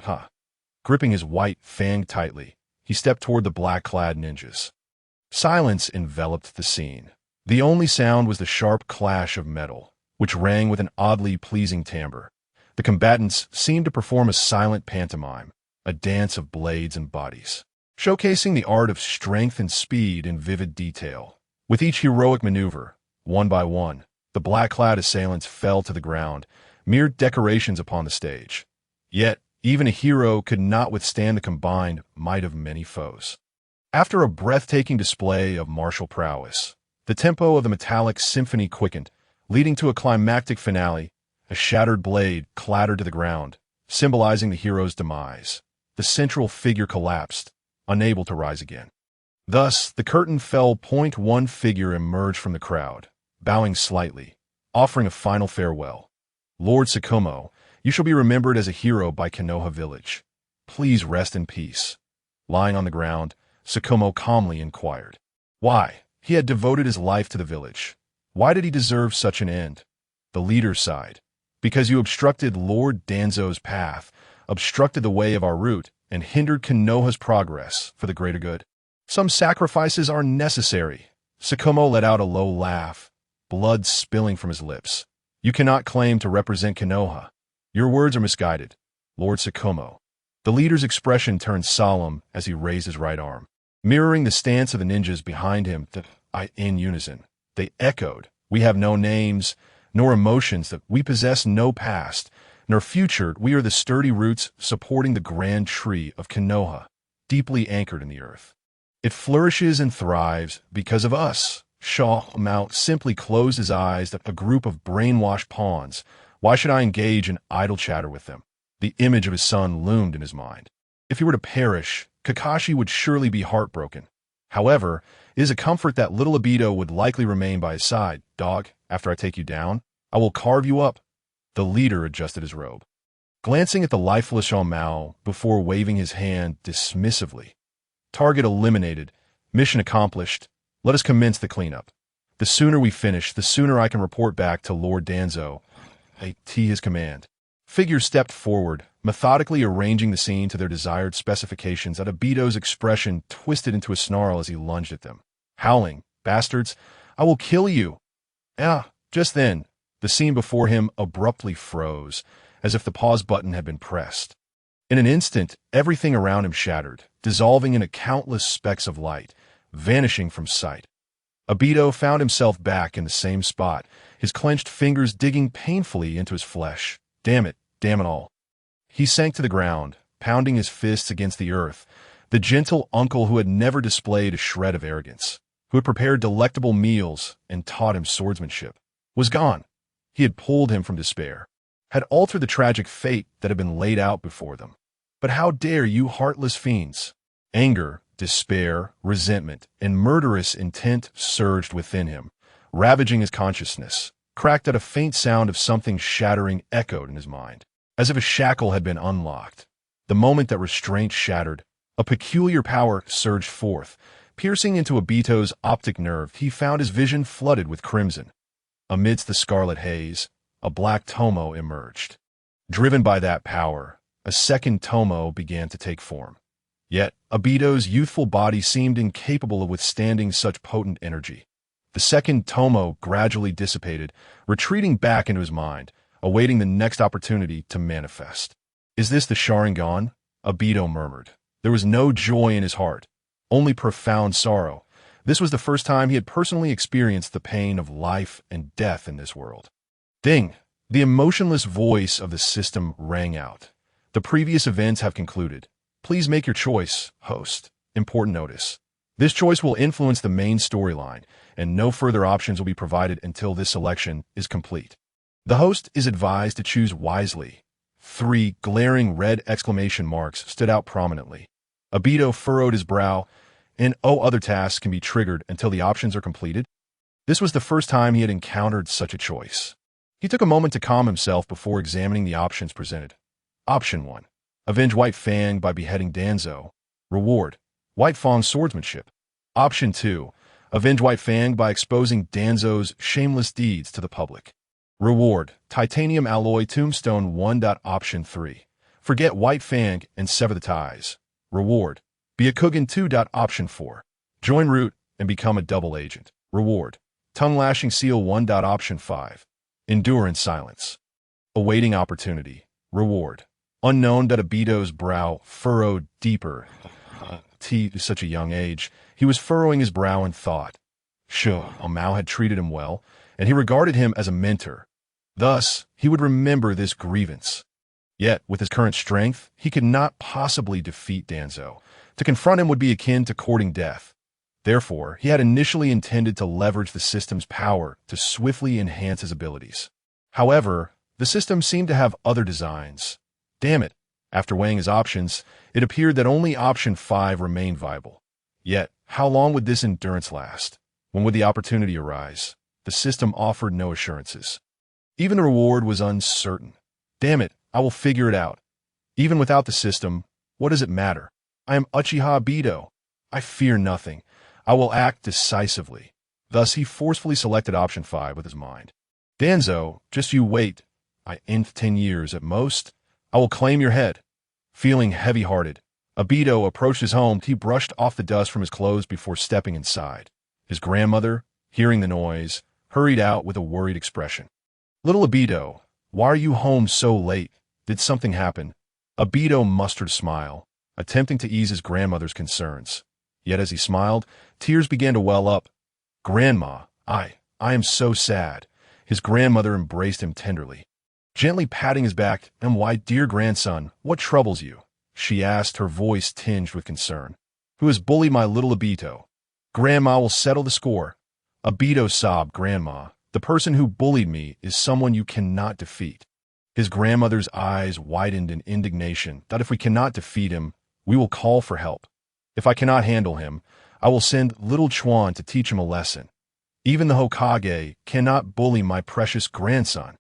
[SPEAKER 1] Gripping his white fang tightly, he stepped toward the black-clad ninjas. Silence enveloped the scene. The only sound was the sharp clash of metal, which rang with an oddly pleasing timbre. The combatants seemed to perform a silent pantomime, a dance of blades and bodies, showcasing the art of strength and speed in vivid detail. With each heroic maneuver, one by one, the black-clad assailants fell to the ground, mere decorations upon the stage. Yet, even a hero could not withstand the combined might of many foes. After a breathtaking display of martial prowess, the tempo of the metallic symphony quickened, leading to a climactic finale. A shattered blade clattered to the ground, symbolizing the hero's demise. The central figure collapsed, unable to rise again. Thus, the curtain fell. One figure emerged from the crowd, bowing slightly, offering a final farewell. "Lord Tsukumo, you shall be remembered as a hero by Konoha village. Please rest in peace." Lying on the ground, Tsukumo calmly inquired. Why? He had devoted his life to the village. Why did he deserve such an end? The leader sighed. "Because you obstructed Lord Danzo's path, obstructed the way of our route, and hindered Konoha's progress for the greater good. Some sacrifices are necessary." Tsukumo let out a low laugh, blood spilling from his lips. "You cannot claim to represent Konoha. Your words are misguided, Lord Tsukumo." The leader's expression turned solemn as he raised his right arm. Mirroring the stance of the ninjas behind him, in unison, they echoed, "We have no names, nor emotions, that we possess no past, nor future. We are the sturdy roots supporting the grand tree of Konoha, deeply anchored in the earth. It flourishes and thrives because of us." Mao simply closed his eyes at a group of brainwashed pawns. Why should I engage in idle chatter with them? The image of his son loomed in his mind. If he were to perish, Kakashi would surely be heartbroken. However, it is a comfort that little Obito would likely remain by his side. "Dog, after I take you down, I will carve you up." The leader adjusted his robe, glancing at the lifeless Mao before waving his hand dismissively. "Target eliminated. Mission accomplished. Let us commence the cleanup. The sooner we finish, the sooner I can report back to Lord Danzo." His command. Figures stepped forward, methodically arranging the scene to their desired specifications. At Obito's expression twisted into a snarl as he lunged at them, howling, "Bastards, I will kill you!" Just then, the scene before him abruptly froze, as if the pause button had been pressed. In an instant, everything around him shattered, dissolving into countless specks of light, vanishing from sight. Obito found himself back in the same spot, his clenched fingers digging painfully into his flesh. Damn it all. He sank to the ground, pounding his fists against the earth. The gentle uncle who had never displayed a shred of arrogance, who had prepared delectable meals and taught him swordsmanship, was gone. He had pulled him from despair, had altered the tragic fate that had been laid out before them. But how dare you heartless fiends? Anger, despair, resentment, and murderous intent surged within him, ravaging his consciousness. Cracked at a faint sound of something shattering echoed in his mind, as if a shackle had been unlocked. The moment that restraint shattered, a peculiar power surged forth, piercing into Obito's optic nerve. He found his vision flooded with crimson. Amidst the scarlet haze, a black tomo emerged. Driven by that power, a second tomo began to take form. Yet, Obito's youthful body seemed incapable of withstanding such potent energy. The second tomo gradually dissipated, retreating back into his mind, awaiting the next opportunity to manifest. "Is this the Sharingan?" Obito murmured. There was no joy in his heart, only profound sorrow. This was the first time he had personally experienced the pain of life and death in this world. Ding! The emotionless voice of the system rang out. "The previous events have concluded. Please make your choice, host. Important notice. This choice will influence the main storyline, and no further options will be provided until this selection is complete. The host is advised to choose wisely." 3 glaring red exclamation marks stood out prominently. Obito furrowed his brow, and other tasks can be triggered until the options are completed. This was the first time he had encountered such a choice. He took a moment to calm himself before examining the options presented. Option 1. Avenge White Fang by beheading Danzo. Reward: White Fang's swordsmanship. Option 2. Avenge White Fang by exposing Danzo's shameless deeds to the public. Reward: Titanium Alloy Tombstone 1. Option 3. Forget White Fang and sever the ties. Reward: Byakugan 2. Option 4. Join Root and become a double agent. Reward: Tongue Lashing Seal 1. Option 5. Endure in silence. Awaiting opportunity. Reward: Unknown. Obito's brow furrowed deeper. At such a young age, he was furrowing his brow in thought. Mao had treated him well, and he regarded him as a mentor. Thus, he would remember this grievance. Yet, with his current strength, he could not possibly defeat Danzo. To confront him would be akin to courting death. Therefore, he had initially intended to leverage the system's power to swiftly enhance his abilities. However, the system seemed to have other designs. Damn it. After weighing his options, it appeared that only option 5 remained viable. Yet, how long would this endurance last? When would the opportunity arise? The system offered no assurances. Even the reward was uncertain. Damn it, I will figure it out. Even without the system, what does it matter? I am Uchiha Obito. I fear nothing. I will act decisively. Thus, he forcefully selected option 5 with his mind. Danzo, just you wait. In 10 years at most, I will claim your head. Feeling heavy-hearted, Obito approached his home. He brushed off the dust from his clothes before stepping inside. His grandmother, hearing the noise, hurried out with a worried expression. "Little Obito, why are you home so late? Did something happen?" Obito mustered a smile, attempting to ease his grandmother's concerns. Yet as he smiled, tears began to well up. "Grandma, I am so sad." His grandmother embraced him tenderly, gently patting his back. "And why, dear grandson, what troubles you?" she asked, her voice tinged with concern. "Who has bullied my little Obito?" "Grandma will settle the score." Obito sobbed. "Grandma, the person who bullied me is someone you cannot defeat." His grandmother's eyes widened in indignation that if we cannot defeat him, we will call for help. "If I cannot handle him, I will send little Chuan to teach him a lesson. Even the Hokage cannot bully my precious grandson."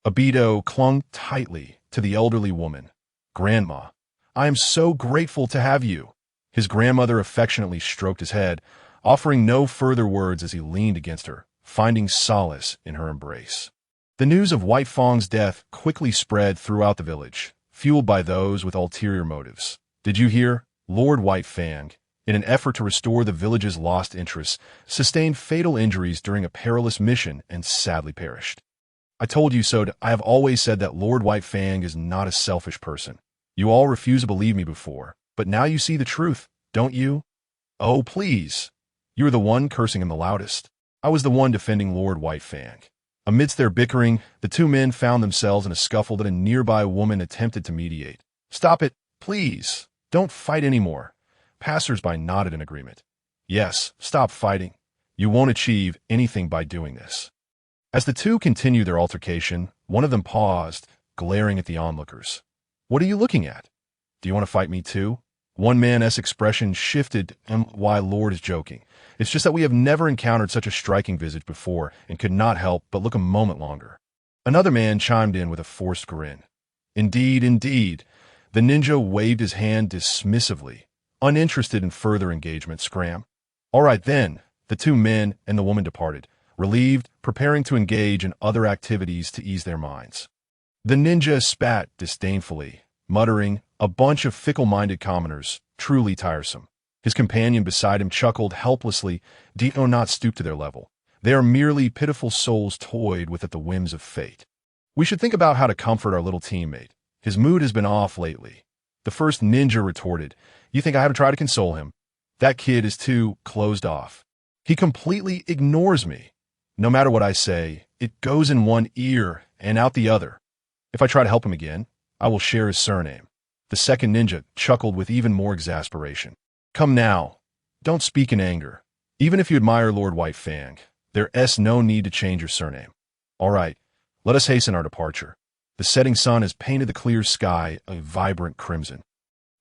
[SPEAKER 1] Obito clung tightly to the elderly woman. "Grandma, I am so grateful to have you." His grandmother affectionately stroked his head, offering no further words as he leaned against her, finding solace in her embrace. The news of White Fang's death quickly spread throughout the village, fueled by those with ulterior motives. "Did you hear? Lord White Fang, in an effort to restore the village's lost interests, sustained fatal injuries during a perilous mission and sadly perished." "I told you so. I have always said that Lord White Fang is not a selfish person. You all refused to believe me before, but now you see the truth, don't you?" "Oh, please. You were the one cursing him the loudest. I was the one defending Lord White Fang." Amidst their bickering, the two men found themselves in a scuffle that a nearby woman attempted to mediate. "Stop it, please. Don't fight anymore." Passers-by nodded in agreement. "Yes, stop fighting. You won't achieve anything by doing this." As the two continued their altercation, one of them paused, glaring at the onlookers. "What are you looking at? Do you want to fight me too?" One man's expression shifted. "Why, Lord is joking. It's just that we have never encountered such a striking visage before and could not help but look a moment longer." Another man chimed in with a forced grin. "Indeed, indeed." The ninja waved his hand dismissively, uninterested in further engagement. Scram. "All right then." The two men and the woman departed, relieved, preparing to engage in other activities to ease their minds. The ninja spat disdainfully, muttering, "A bunch of fickle-minded commoners, truly tiresome." His companion beside him chuckled helplessly. "Do not stoop to their level. They are merely pitiful souls toyed with at the whims of fate. We should think about how to comfort our little teammate. His mood has been off lately." The first ninja retorted, "You think I haven't tried to console him? That kid is too closed off. He completely ignores me. No matter what I say, it goes in one ear and out the other. If I try to help him again, I will share his surname." The second ninja chuckled with even more exasperation. "Come now, don't speak in anger. Even if you admire Lord White Fang, there's no need to change your surname. All right, let us hasten our departure. The setting sun has painted the clear sky a vibrant crimson,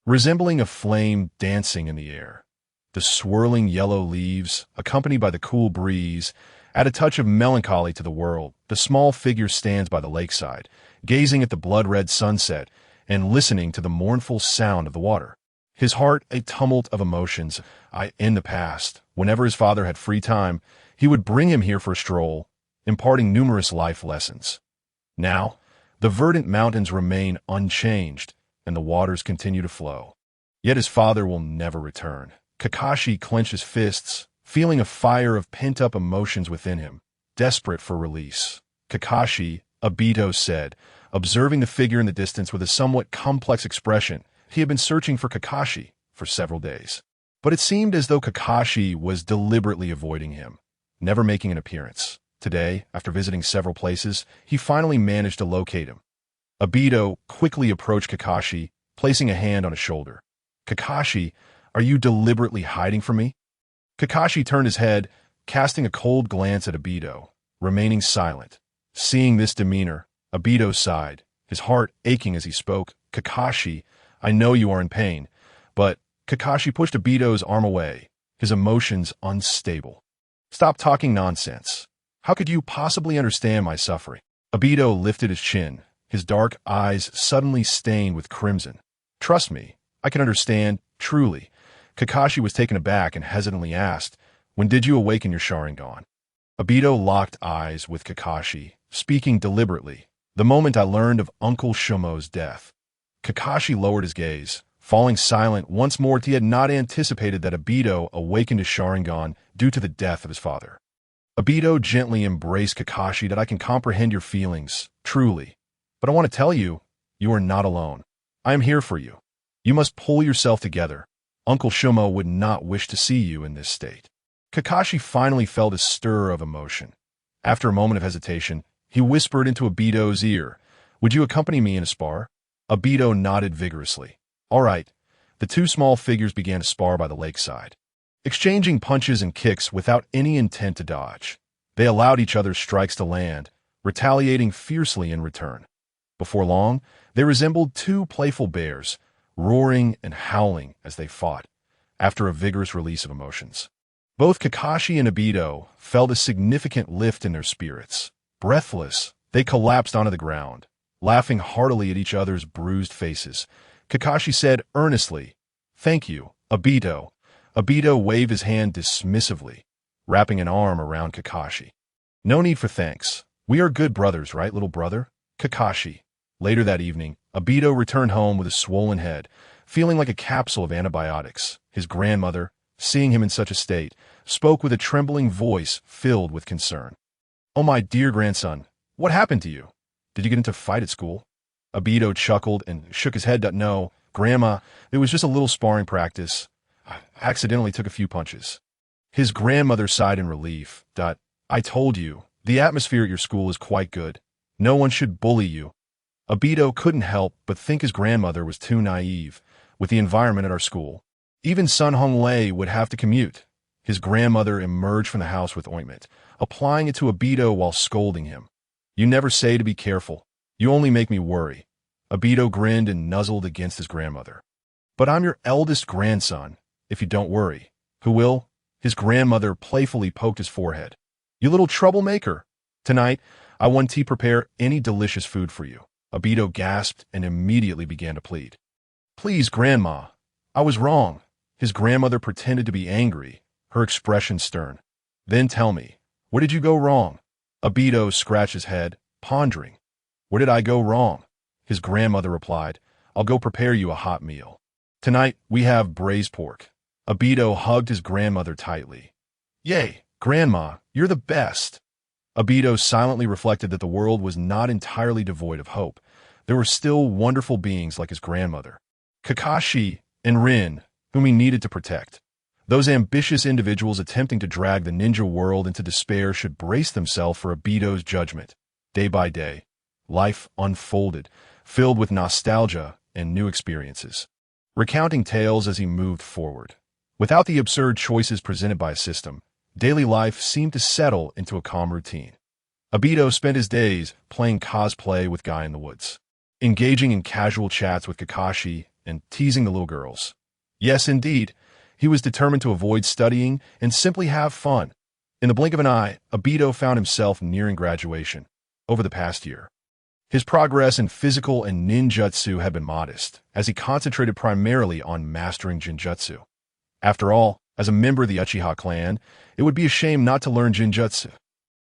[SPEAKER 1] resembling a flame dancing in the air. The swirling yellow leaves, accompanied by the cool breeze, add a touch of melancholy to the world. The small figure stands by the lakeside, gazing at the blood-red sunset and listening to the mournful sound of the water. His heart a tumult of emotions. In the past, whenever his father had free time, he would bring him here for a stroll, imparting numerous life lessons. Now, the verdant mountains remain unchanged, and the waters continue to flow. Yet his father will never return. Kakashi clenched his fists, feeling a fire of pent-up emotions within him, desperate for release. "Kakashi," Obito said, observing the figure in the distance with a somewhat complex expression. He had been searching for Kakashi for several days, but it seemed as though Kakashi was deliberately avoiding him, never making an appearance. Today, after visiting several places, he finally managed to locate him. Obito quickly approached Kakashi, placing a hand on his shoulder. "Kakashi, are you deliberately hiding from me?" Kakashi turned his head, casting a cold glance at Obito, remaining silent. Seeing this demeanor, Obito sighed, his heart aching as he spoke. "Kakashi, I know you are in pain, but..." Kakashi pushed Obito's arm away, his emotions unstable. "Stop talking nonsense. How could you possibly understand my suffering?" Obito lifted his chin, his dark eyes suddenly stained with crimson. "Trust me, I can understand, truly." Kakashi was taken aback and hesitantly asked, "When did you awaken your Sharingan?" Obito locked eyes with Kakashi, speaking deliberately. "The moment I learned of Uncle Shumo's death." Kakashi lowered his gaze, falling silent once more. He had not anticipated that Obito awakened his Sharingan due to the death of his father. Obito gently embraced Kakashi. "That I can comprehend your feelings, truly. But I want to tell you, you are not alone. I am here for you. You must pull yourself together. Uncle Shuma would not wish to see you in this state. Kakashi finally felt a stir of emotion. After a moment of hesitation, he whispered into Obito's ear, "Would you accompany me in a spar?" Obito nodded vigorously. All right. The two small figures began to spar by the lakeside, exchanging punches and kicks without any intent to dodge. They allowed each other's strikes to land, retaliating fiercely in return. Before long, they resembled two playful bears, roaring and howling as they fought, after a vigorous release of emotions. Both Kakashi and Obito felt a significant lift in their spirits. Breathless, they collapsed onto the ground, laughing heartily at each other's bruised faces. Kakashi said earnestly, "Thank you, Obito." Obito waved his hand dismissively, wrapping an arm around Kakashi. "No need for thanks. We are good brothers, right, little brother?" Kakashi. Later that evening, Obito returned home with a swollen head, feeling like a capsule of antibiotics. His grandmother, seeing him in such a state, spoke with a trembling voice filled with concern. "Oh, my dear grandson, what happened to you? Did you get into a fight at school?" Obito chuckled and shook his head. "No, Grandma, it was just a little sparring practice. I accidentally took a few punches." His grandmother sighed in relief. "I told you, the atmosphere at your school is quite good. No one should bully you." Obito couldn't help but think his grandmother was too naive with the environment at our school. Even Sun Hong Lei would have to commute. His grandmother emerged from the house with ointment, applying it to Obito while scolding him. "You never say to be careful. You only make me worry." Obito grinned and nuzzled against his grandmother. "But I'm your eldest grandson. If you don't worry, who will?" His grandmother playfully poked his forehead. "You little troublemaker. Tonight, I want to prepare any delicious food for you." Obito gasped and immediately began to plead. "Please, Grandma. I was wrong." His grandmother pretended to be angry, her expression stern. "Then tell me, where did you go wrong?" Obito scratched his head, pondering. "Where did I go wrong?" His grandmother replied, "I'll go prepare you a hot meal. Tonight, we have braised pork." Obito hugged his grandmother tightly. "Yay, Grandma, you're the best." Obito silently reflected that the world was not entirely devoid of hope. There were still wonderful beings like his grandmother, Kakashi, and Rin, whom he needed to protect. Those ambitious individuals attempting to drag the ninja world into despair should brace themselves for Obito's judgment. Day by day, life unfolded, filled with nostalgia and new experiences, recounting tales as he moved forward. Without the absurd choices presented by a system, daily life seemed to settle into a calm routine. Obito spent his days playing cosplay with Guy in the Woods, engaging in casual chats with Kakashi, and teasing the little girls. Yes, indeed, he was determined to avoid studying and simply have fun. In the blink of an eye, Obito found himself nearing graduation. Over the past year, his progress in physical and ninjutsu had been modest, as he concentrated primarily on mastering jinjutsu. After all, as a member of the Uchiha clan, it would be a shame not to learn jinjutsu.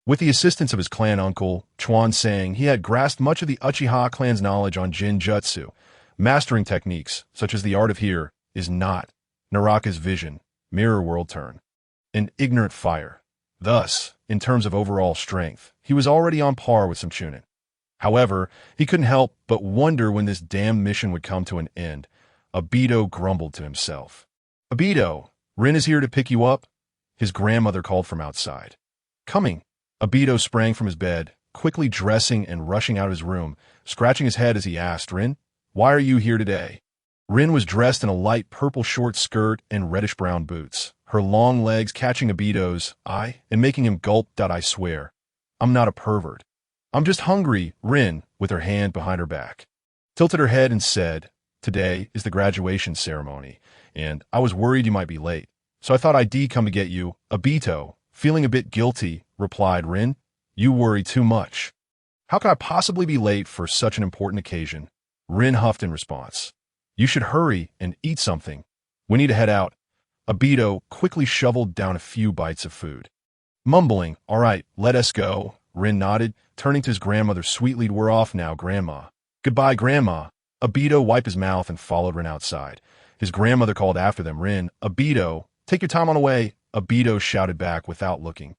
[SPEAKER 1] With the assistance of his clan uncle, Chuan Sang, he had grasped much of the Uchiha clan's knowledge on jinjutsu, mastering techniques such as the art of here is not, Naraka's vision, mirror world turn, and ignorant fire. Thus, in terms of overall strength, he was already on par with some Chunin. However, he couldn't help but wonder when this damned mission would come to an end. Obito grumbled to himself. "Obito, Rin is here to pick you up," his grandmother called from outside. "Coming." Obito sprang from his bed, quickly dressing and rushing out of his room, scratching his head as he asked, "Rin, why are you here today?" Rin was dressed in a light purple short skirt and reddish-brown boots, her long legs catching Obito's eye and making him gulp. "I swear, I'm not a pervert. I'm just hungry," Rin, with her hand behind her back, tilted her head and said, "Today is the graduation ceremony, and I was worried you might be late, so I thought I'd come to get you." Obito, feeling a bit guilty, replied, "Rin, you worry too much. How could I possibly be late for such an important occasion?" Rin huffed in response. "You should hurry and eat something. We need to head out." Obito quickly shoveled down a few bites of food. Mumbling, "All right, let us go," Rin nodded, turning to his grandmother sweetly. "We're off now, Grandma." "Goodbye, Grandma." Obito wiped his mouth and followed Rin outside. His grandmother called after them, "Rin, Obito, take your time on the way." Obito shouted back without looking.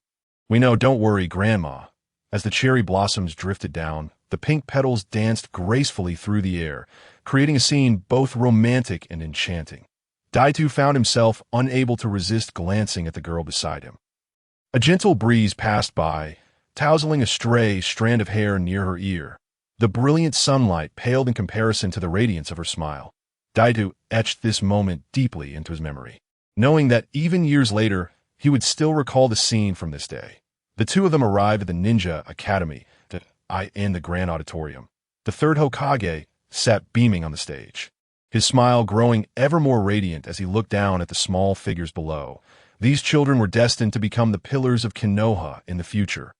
[SPEAKER 1] "We know, don't worry, Grandma." As the cherry blossoms drifted down, the pink petals danced gracefully through the air, creating a scene both romantic and enchanting. Daito found himself unable to resist glancing at the girl beside him. A gentle breeze passed by, tousling a stray strand of hair near her ear. The brilliant sunlight paled in comparison to the radiance of her smile. Daito etched this moment deeply into his memory, knowing that even years later, he would still recall the scene from this day. The two of them arrived at the Ninja Academy in the Grand Auditorium. The third Hokage sat beaming on the stage, his smile growing ever more radiant as he looked down at the small figures below. These children were destined to become the pillars of Konoha in the future.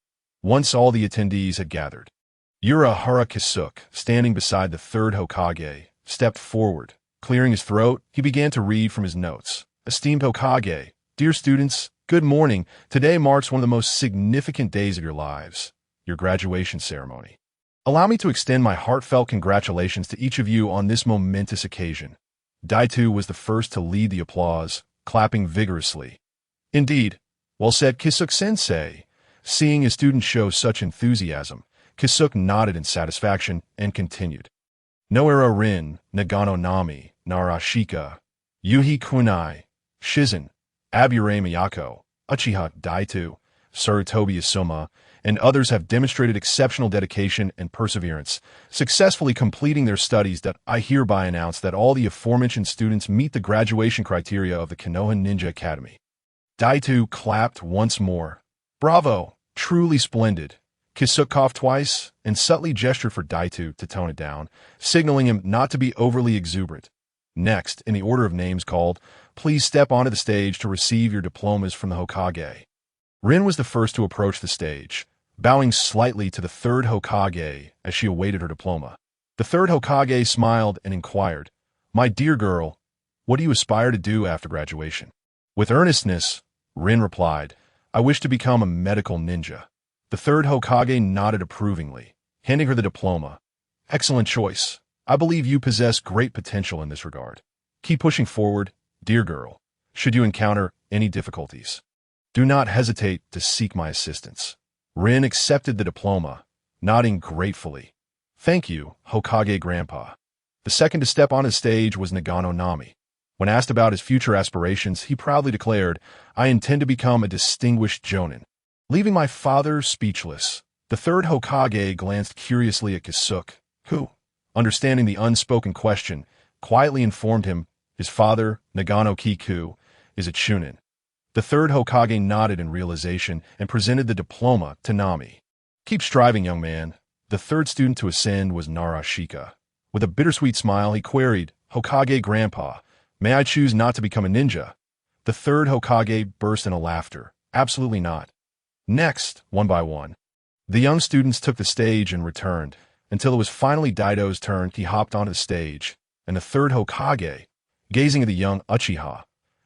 [SPEAKER 1] Once all the attendees had gathered, Urahara Kisuke, standing beside the third Hokage, stepped forward. Clearing his throat, he began to read from his notes. Esteemed Hokage, dear students, good morning. Today marks one of the most significant days of your lives, your graduation ceremony. Allow me to extend my heartfelt congratulations to each of you on this momentous occasion. Daito was the first to lead the applause, clapping vigorously. Indeed, well said, Kisuke-sensei. Seeing his students show such enthusiasm, Kisuke nodded in satisfaction and continued. Noera Rin, Nagano Nami, Narashika, Yuhi Kunai, Shizen, Abure Miyako, Uchiha Daito, Sarutobi Isoma, and others have demonstrated exceptional dedication and perseverance, successfully completing their studies. That I hereby announce that all the aforementioned students meet the graduation criteria of the Konoha Ninja Academy. Daito clapped once more. Bravo! Truly splendid. Kisuke coughed twice and subtly gestured for Daito to tone it down, signaling him not to be overly exuberant. Next, in the order of names called, please step onto the stage to receive your diplomas from the Hokage. Rin was the first to approach the stage, bowing slightly to the third Hokage as she awaited her diploma. The third Hokage smiled and inquired, My dear girl, what do you aspire to do after graduation? With earnestness, Rin replied, I wish to become a medical ninja. The third Hokage nodded approvingly, handing her the diploma. Excellent choice. I believe you possess great potential in this regard. Keep pushing forward, dear girl. Should you encounter any difficulties, do not hesitate to seek my assistance. Rin accepted the diploma, nodding gratefully. Thank you, Hokage Grandpa. The second to step on his stage was Nagano Nami. When asked about his future aspirations, he proudly declared, I intend to become a distinguished jonin. Leaving my father speechless, the third Hokage glanced curiously at Kisuke, who, understanding the unspoken question, quietly informed him his father, Nagano Kiku, is a chunin. The third Hokage nodded in realization and presented the diploma to Nami. Keep striving, young man. The third student to ascend was Narashika. With a bittersweet smile, he queried, Hokage Grandpa, may I choose not to become a ninja? The third Hokage burst into laughter. Absolutely not. Next, one by one, the young students took the stage and returned, until it was finally Daito's turn. He hopped onto the stage, and the third Hokage, gazing at the young Uchiha,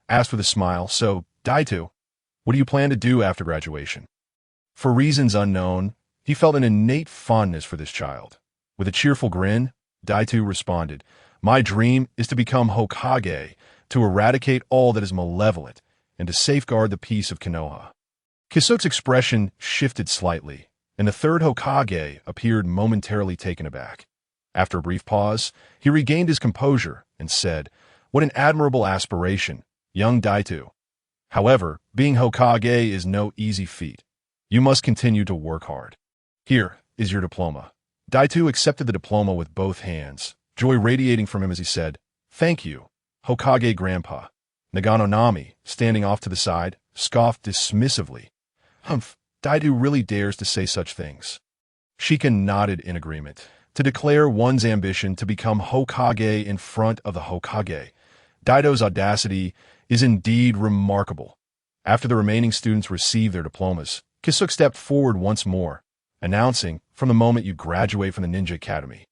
[SPEAKER 1] asked with a smile, So, Daito, what do you plan to do after graduation? For reasons unknown, he felt an innate fondness for this child. With a cheerful grin, Daito responded, My dream is to become Hokage, to eradicate all that is malevolent, and to safeguard the peace of Konoha. Kisuke's expression shifted slightly, and the third Hokage appeared momentarily taken aback. After a brief pause, he regained his composure and said, What an admirable aspiration, young Daito. However, being Hokage is no easy feat. You must continue to work hard. Here is your diploma. Daito accepted the diploma with both hands, joy radiating from him as he said, Thank you, Hokage Grandpa. Nagano Nami, standing off to the side, scoffed dismissively. Humph, Daito really dares to say such things. Shika nodded in agreement. To declare one's ambition to become Hokage in front of the Hokage, Daito's audacity is indeed remarkable. After the remaining students received their diplomas, Kisuke stepped forward once more, announcing, From the moment you graduate from the Ninja Academy,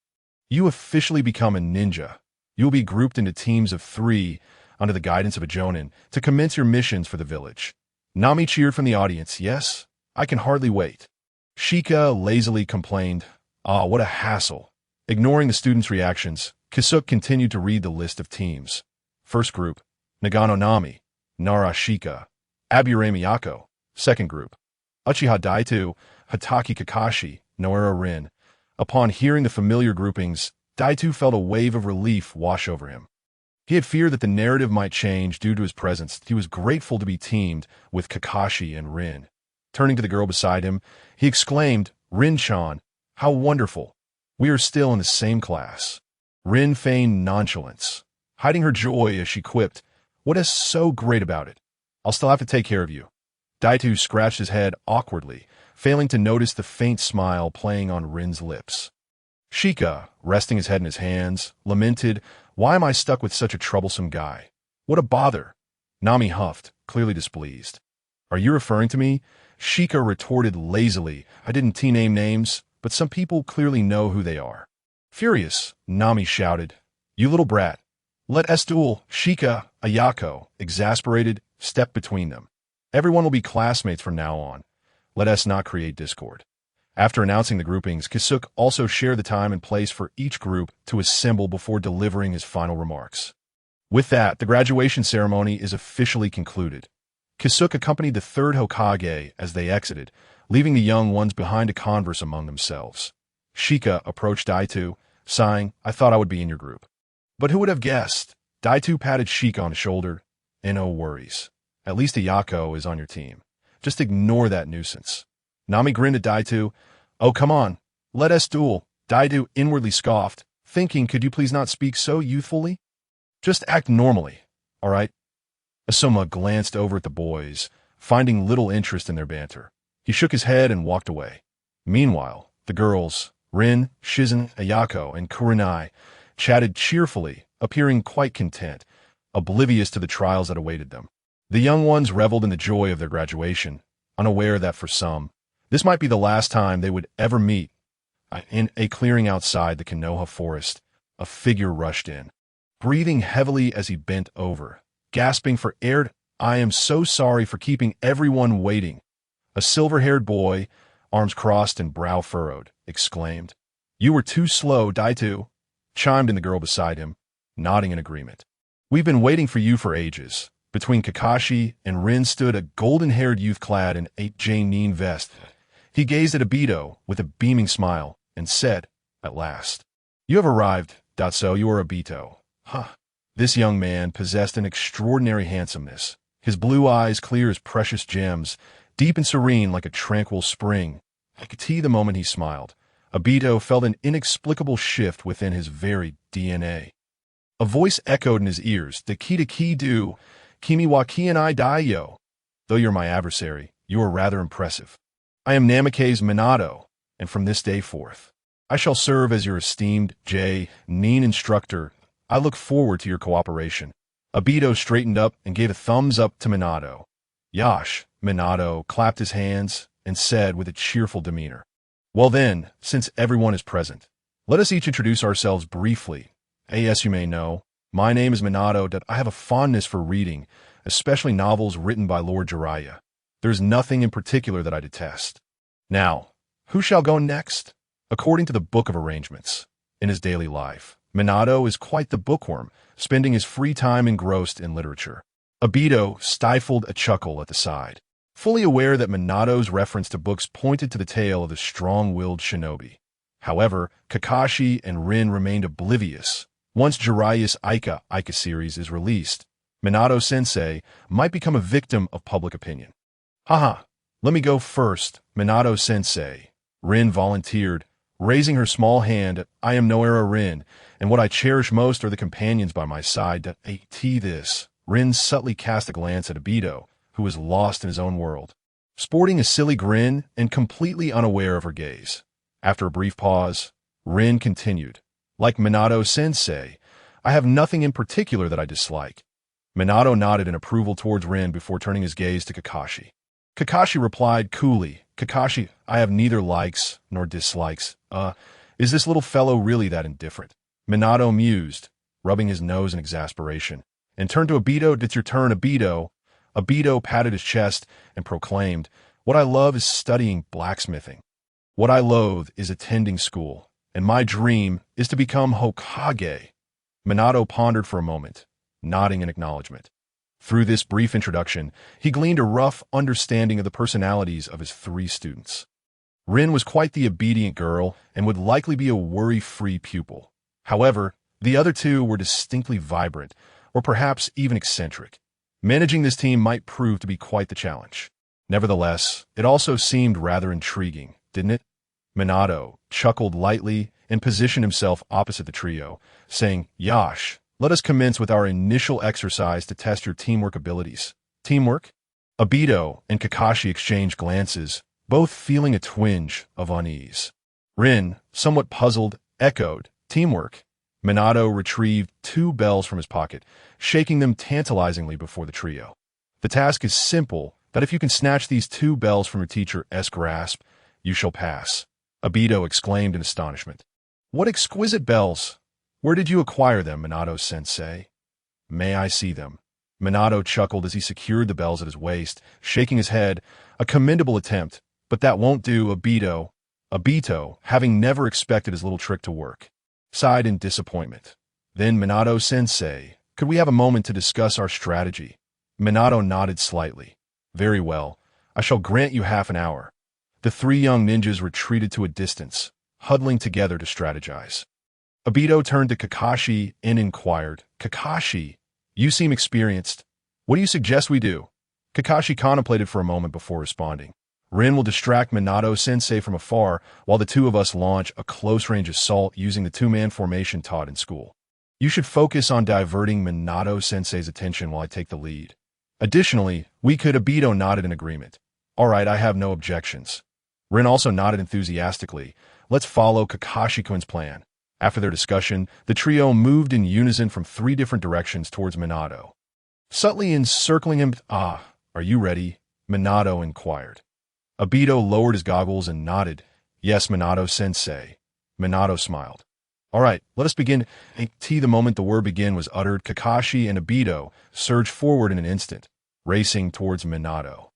[SPEAKER 1] you officially become a ninja. You will be grouped into teams of 3 under the guidance of a jonin to commence your missions for the village. Nami cheered from the audience, Yes, I can hardly wait. Shika lazily complained, What a hassle. Ignoring the students' reactions, Kisuke continued to read the list of teams. First group, Nagano Nami, Narashika, Abure Miyako. Second group, Uchiha Daito, Hatake Kakashi, Noera Rin. Upon hearing the familiar groupings, Daito felt a wave of relief wash over him. He had feared that the narrative might change due to his presence. He was grateful to be teamed with Kakashi and Rin. Turning to the girl beside him, he exclaimed, "Rin-chan, how wonderful. We are still in the same class." Rin feigned nonchalance, hiding her joy as she quipped, "What is so great about it? I'll still have to take care of you." Daito scratched his head awkwardly, failing to notice the faint smile playing on Rin's lips. Shika, resting his head in his hands, lamented, "Why am I stuck with such a troublesome guy? What a bother." Nami huffed, clearly displeased. "Are you referring to me?" Shika retorted lazily, "I didn't name names, but some people clearly know who they are." Furious, Nami shouted, "You little brat. Let us duel." Shika, Ayako, exasperated, stepped between them. "Everyone will be classmates from now on. Let us not create discord." After announcing the groupings, Kisuke also shared the time and place for each group to assemble before delivering his final remarks. With that, the graduation ceremony is officially concluded. Kisuke accompanied the third Hokage as they exited, leaving the young ones behind to converse among themselves. Shika approached Daito, sighing, "I thought I would be in your group." "But who would have guessed?" Daito patted Shika on the shoulder. "No worries. At least Ayako is on your team. Just ignore that nuisance." Nami grinned at Daito. "Oh, come on. Let us duel." Daito inwardly scoffed, thinking, "Could you please not speak so youthfully? Just act normally, all right?" Asuma glanced over at the boys, finding little interest in their banter. He shook his head and walked away. Meanwhile, the girls, Rin, Shizen, Ayako, and Kurenai, chatted cheerfully, appearing quite content, oblivious to the trials that awaited them. The young ones reveled in the joy of their graduation, unaware that for some, this might be the last time they would ever meet. In a clearing outside the Konoha forest, a figure rushed in, breathing heavily as he bent over, gasping for air. "I am so sorry for keeping everyone waiting." A silver-haired boy, arms crossed and brow furrowed, exclaimed. "You were too slow, Daito," chimed in the girl beside him, nodding in agreement. "We've been waiting for you for ages." Between Kakashi and Rin stood a golden-haired youth clad in a Janine vest. He gazed at Obito with a beaming smile and said, "At last. You have arrived, Danzo. You are Obito." Huh. This young man possessed an extraordinary handsomeness, his blue eyes clear as precious gems, deep and serene like a tranquil spring. I could see the moment he smiled. Obito felt an inexplicable shift within his very DNA. A voice echoed in his ears, "Dakita ki do, kimi wa kianai daiyo." "Though you're my adversary, you are rather impressive. I am Namake's Minato, and from this day forth, I shall serve as your esteemed Nin instructor. I look forward to your cooperation." Obito straightened up and gave a thumbs up to Minato. "Yash." Minato clapped his hands and said with a cheerful demeanor, "Well then, since everyone is present, let us each introduce ourselves briefly. As you may know, my name is Minato. That I have a fondness for reading, especially novels written by Lord Jiraiya. There is nothing in particular that I detest. Now, who shall go next?" According to the Book of Arrangements, in his daily life, Minato is quite the bookworm, spending his free time engrossed in literature. Obito stifled a chuckle at the side, fully aware that Minato's reference to books pointed to the tale of the strong-willed shinobi. However, Kakashi and Rin remained oblivious. Once Jiraiya's Ika series is released, Minato-sensei might become a victim of public opinion. "Haha, let me go first, Minato-sensei," Rin volunteered, raising her small hand. "I am Noera Rin, and what I cherish most are the companions by my side." This. Rin subtly cast a glance at Obito, who was lost in his own world, sporting a silly grin and completely unaware of her gaze. After a brief pause, Rin continued, "Like Minato-sensei, I have nothing in particular that I dislike." Minato nodded in approval towards Rin before turning his gaze to Kakashi. Kakashi replied coolly, "Kakashi, I have neither likes nor dislikes. Is this little fellow really that indifferent?" Minato mused, rubbing his nose in exasperation, and turned to Obito. "It's your turn, Obito." Obito patted his chest and proclaimed, "What I love is studying blacksmithing. What I loathe is attending school, and my dream is to become Hokage." Minato pondered for a moment, nodding in acknowledgement. Through this brief introduction, he gleaned a rough understanding of the personalities of his three students. Rin was quite the obedient girl and would likely be a worry-free pupil. However, the other two were distinctly vibrant, or perhaps even eccentric. Managing this team might prove to be quite the challenge. Nevertheless, it also seemed rather intriguing, didn't it? Minato chuckled lightly and positioned himself opposite the trio, saying, "Yash, let us commence with our initial exercise to test your teamwork abilities." Teamwork? Obito and Kakashi exchanged glances, both feeling a twinge of unease. Rin, somewhat puzzled, echoed, "Teamwork?" Minato retrieved 2 bells from his pocket, shaking them tantalizingly before the trio. "The task is simple, that if you can snatch these 2 bells from your teacher's grasp, you shall pass." Obito exclaimed in astonishment. "What exquisite bells! Where did you acquire them, Minato-sensei?" "May I see them?" Minato chuckled as he secured the bells at his waist, shaking his head, a commendable attempt, but that won't do, Obito. Obito, having never expected his little trick to work, sighed in disappointment. "Then, Minato-sensei, could we have a moment to discuss our strategy?" Minato nodded slightly. "Very well. I shall grant you half an hour." The 3 young ninjas retreated to a distance, huddling together to strategize. Obito turned to Kakashi and inquired, "Kakashi, you seem experienced. What do you suggest we do?" Kakashi contemplated for a moment before responding. "Rin will distract Minato-sensei from afar while the 2 of us launch a close-range assault using the 2-man formation taught in school. You should focus on diverting Minato-sensei's attention while I take the lead. Additionally, we could." Obito nodded in agreement. "All right, I have no objections." Rin also nodded enthusiastically. "Let's follow Kakashi-kun's plan." After their discussion, the trio moved in unison from 3 different directions towards Minato. Subtly encircling him, "Are you ready?" Minato inquired. Obito lowered his goggles and nodded. "Yes, Minato-sensei." Minato smiled. "All right, let us begin." The moment the word begin was uttered, Kakashi and Obito surged forward in an instant, racing towards Minato.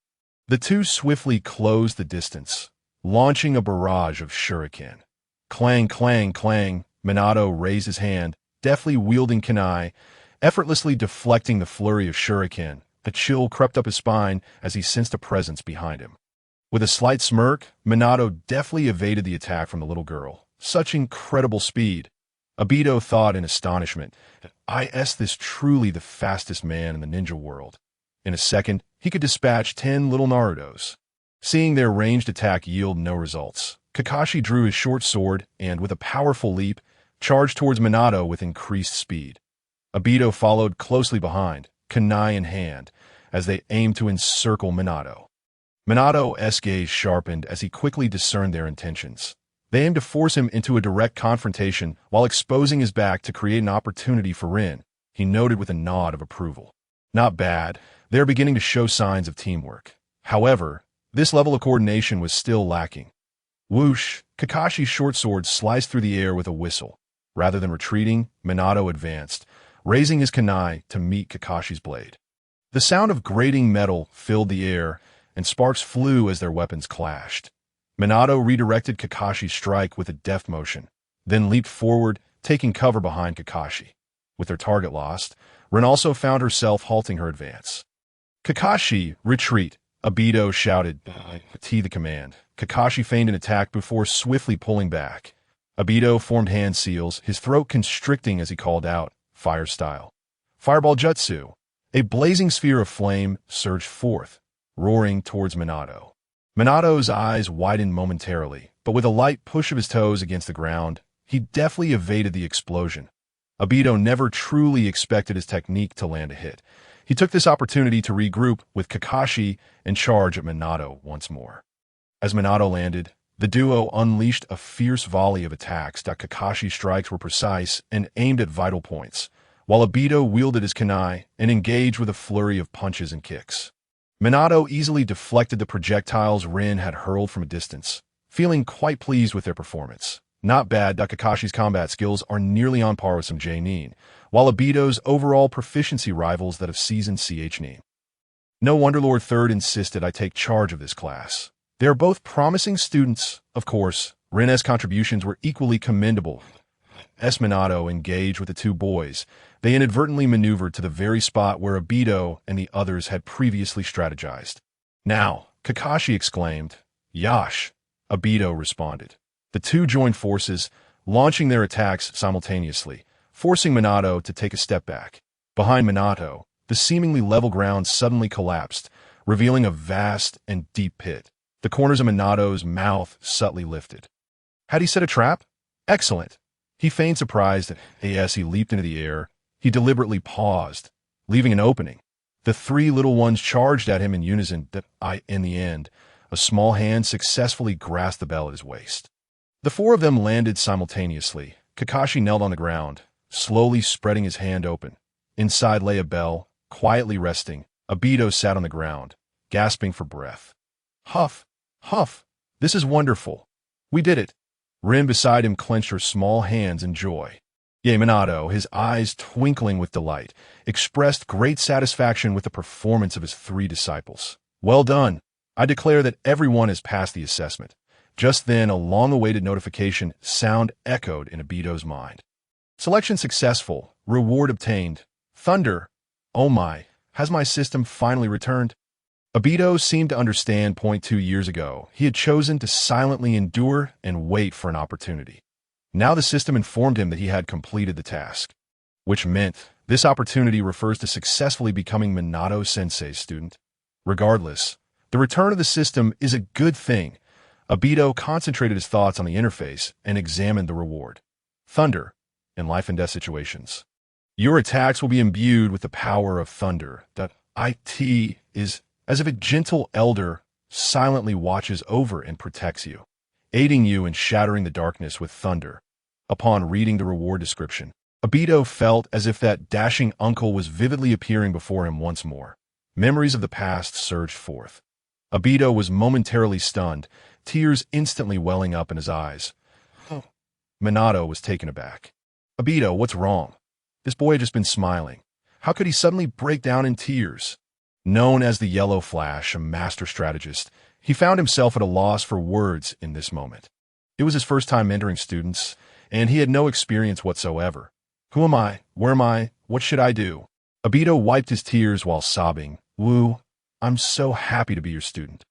[SPEAKER 1] The 2 swiftly closed the distance, launching a barrage of shuriken. Clang, clang, clang. Minato raised his hand, deftly wielding kunai, effortlessly deflecting the flurry of shuriken. A chill crept up his spine as he sensed a presence behind him. With a slight smirk, Minato deftly evaded the attack from the little girl. Such incredible speed. Obito thought in astonishment, "Is this truly the fastest man in the ninja world?" In a second, he could dispatch 10 little Narutos. Seeing their ranged attack yield no results, Kakashi drew his short sword and, with a powerful leap, charged towards Minato with increased speed. Obito followed closely behind, kunai in hand, as they aimed to encircle Minato. Minato's gaze sharpened as he quickly discerned their intentions. They aimed to force him into a direct confrontation while exposing his back to create an opportunity for Rin. He noted with a nod of approval. "Not bad. They are beginning to show signs of teamwork." However, this level of coordination was still lacking. Whoosh! Kakashi's short sword sliced through the air with a whistle. Rather than retreating, Minato advanced, raising his kunai to meet Kakashi's blade. The sound of grating metal filled the air, and sparks flew as their weapons clashed. Minato redirected Kakashi's strike with a deft motion, then leaped forward, taking cover behind Kakashi. With their target lost, Rin also found herself halting her advance. "Kakashi, retreat!" Obito shouted, the command. Kakashi feigned an attack before swiftly pulling back. Obito formed hand seals, his throat constricting as he called out, fire style. "Fireball jutsu!" A blazing sphere of flame surged forth, roaring towards Minato. Minato's eyes widened momentarily, but with a light push of his toes against the ground, he deftly evaded the explosion. Obito never truly expected his technique to land a hit. He took this opportunity to regroup with Kakashi and charge at Minato once more. As Minato landed, the duo unleashed a fierce volley of attacks. Kakashi's strikes were precise and aimed at vital points, while Obito wielded his kunai and engaged with a flurry of punches and kicks. Minato easily deflected the projectiles Rin had hurled from a distance, feeling quite pleased with their performance. Not bad. Kakashi's combat skills are nearly on par with some J-Nin, while Obito's overall proficiency rivals that of seasoned CH-Nin. No wonder Lord Third insisted I take charge of this class. They are both promising students, of course. Rin's contributions were equally commendable. As Minato engaged with the 2 boys, they inadvertently maneuvered to the very spot where Obito and the others had previously strategized. "Now!" Kakashi exclaimed. "Yash!" Obito responded. The 2 joined forces, launching their attacks simultaneously, forcing Minato to take a step back. Behind Minato, the seemingly level ground suddenly collapsed, revealing a vast and deep pit. The corners of Minato's mouth subtly lifted. Had he set a trap? Excellent. He feigned surprise that, as he leaped into the air, he deliberately paused, leaving an opening. The three little ones charged at him in unison in the end, a small hand successfully grasped the bell at his waist. The four of them landed simultaneously. Kakashi knelt on the ground, slowly spreading his hand open. Inside lay a bell, quietly resting. Obito sat on the ground, gasping for breath. Huff, huff, this is wonderful. We did it. Rin beside him clenched her small hands in joy. Minato, his eyes twinkling with delight, expressed great satisfaction with the performance of his three disciples. Well done. I declare that everyone has passed the assessment. Just then, a long-awaited notification sound echoed in Obito's mind. Selection successful. Reward obtained. Thunder. Oh my, has my system finally returned? Obito seemed to understand. 2 years ago, he had chosen to silently endure and wait for an opportunity. Now the system informed him that he had completed the task, which meant this opportunity refers to successfully becoming Minato Sensei's student. Regardless, the return of the system is a good thing. Obito concentrated his thoughts on the interface and examined the reward. Thunder, in life and death situations. Your attacks will be imbued with the power of thunder. It is as if a gentle elder silently watches over and protects you, aiding you in shattering the darkness with thunder. Upon reading the reward description, Obito felt as if that dashing uncle was vividly appearing before him once more. Memories of the past surged forth. Obito was momentarily stunned, tears instantly welling up in his eyes. Minato was taken aback. Obito, what's wrong? This boy had just been smiling. How could he suddenly break down in tears? Known as the Yellow Flash, a master strategist, he found himself at a loss for words in this moment. It was his first time mentoring students, and he had no experience whatsoever. Who am I? Where am I? What should I do? Obito wiped his tears while sobbing. Woo, I'm so happy to be your student.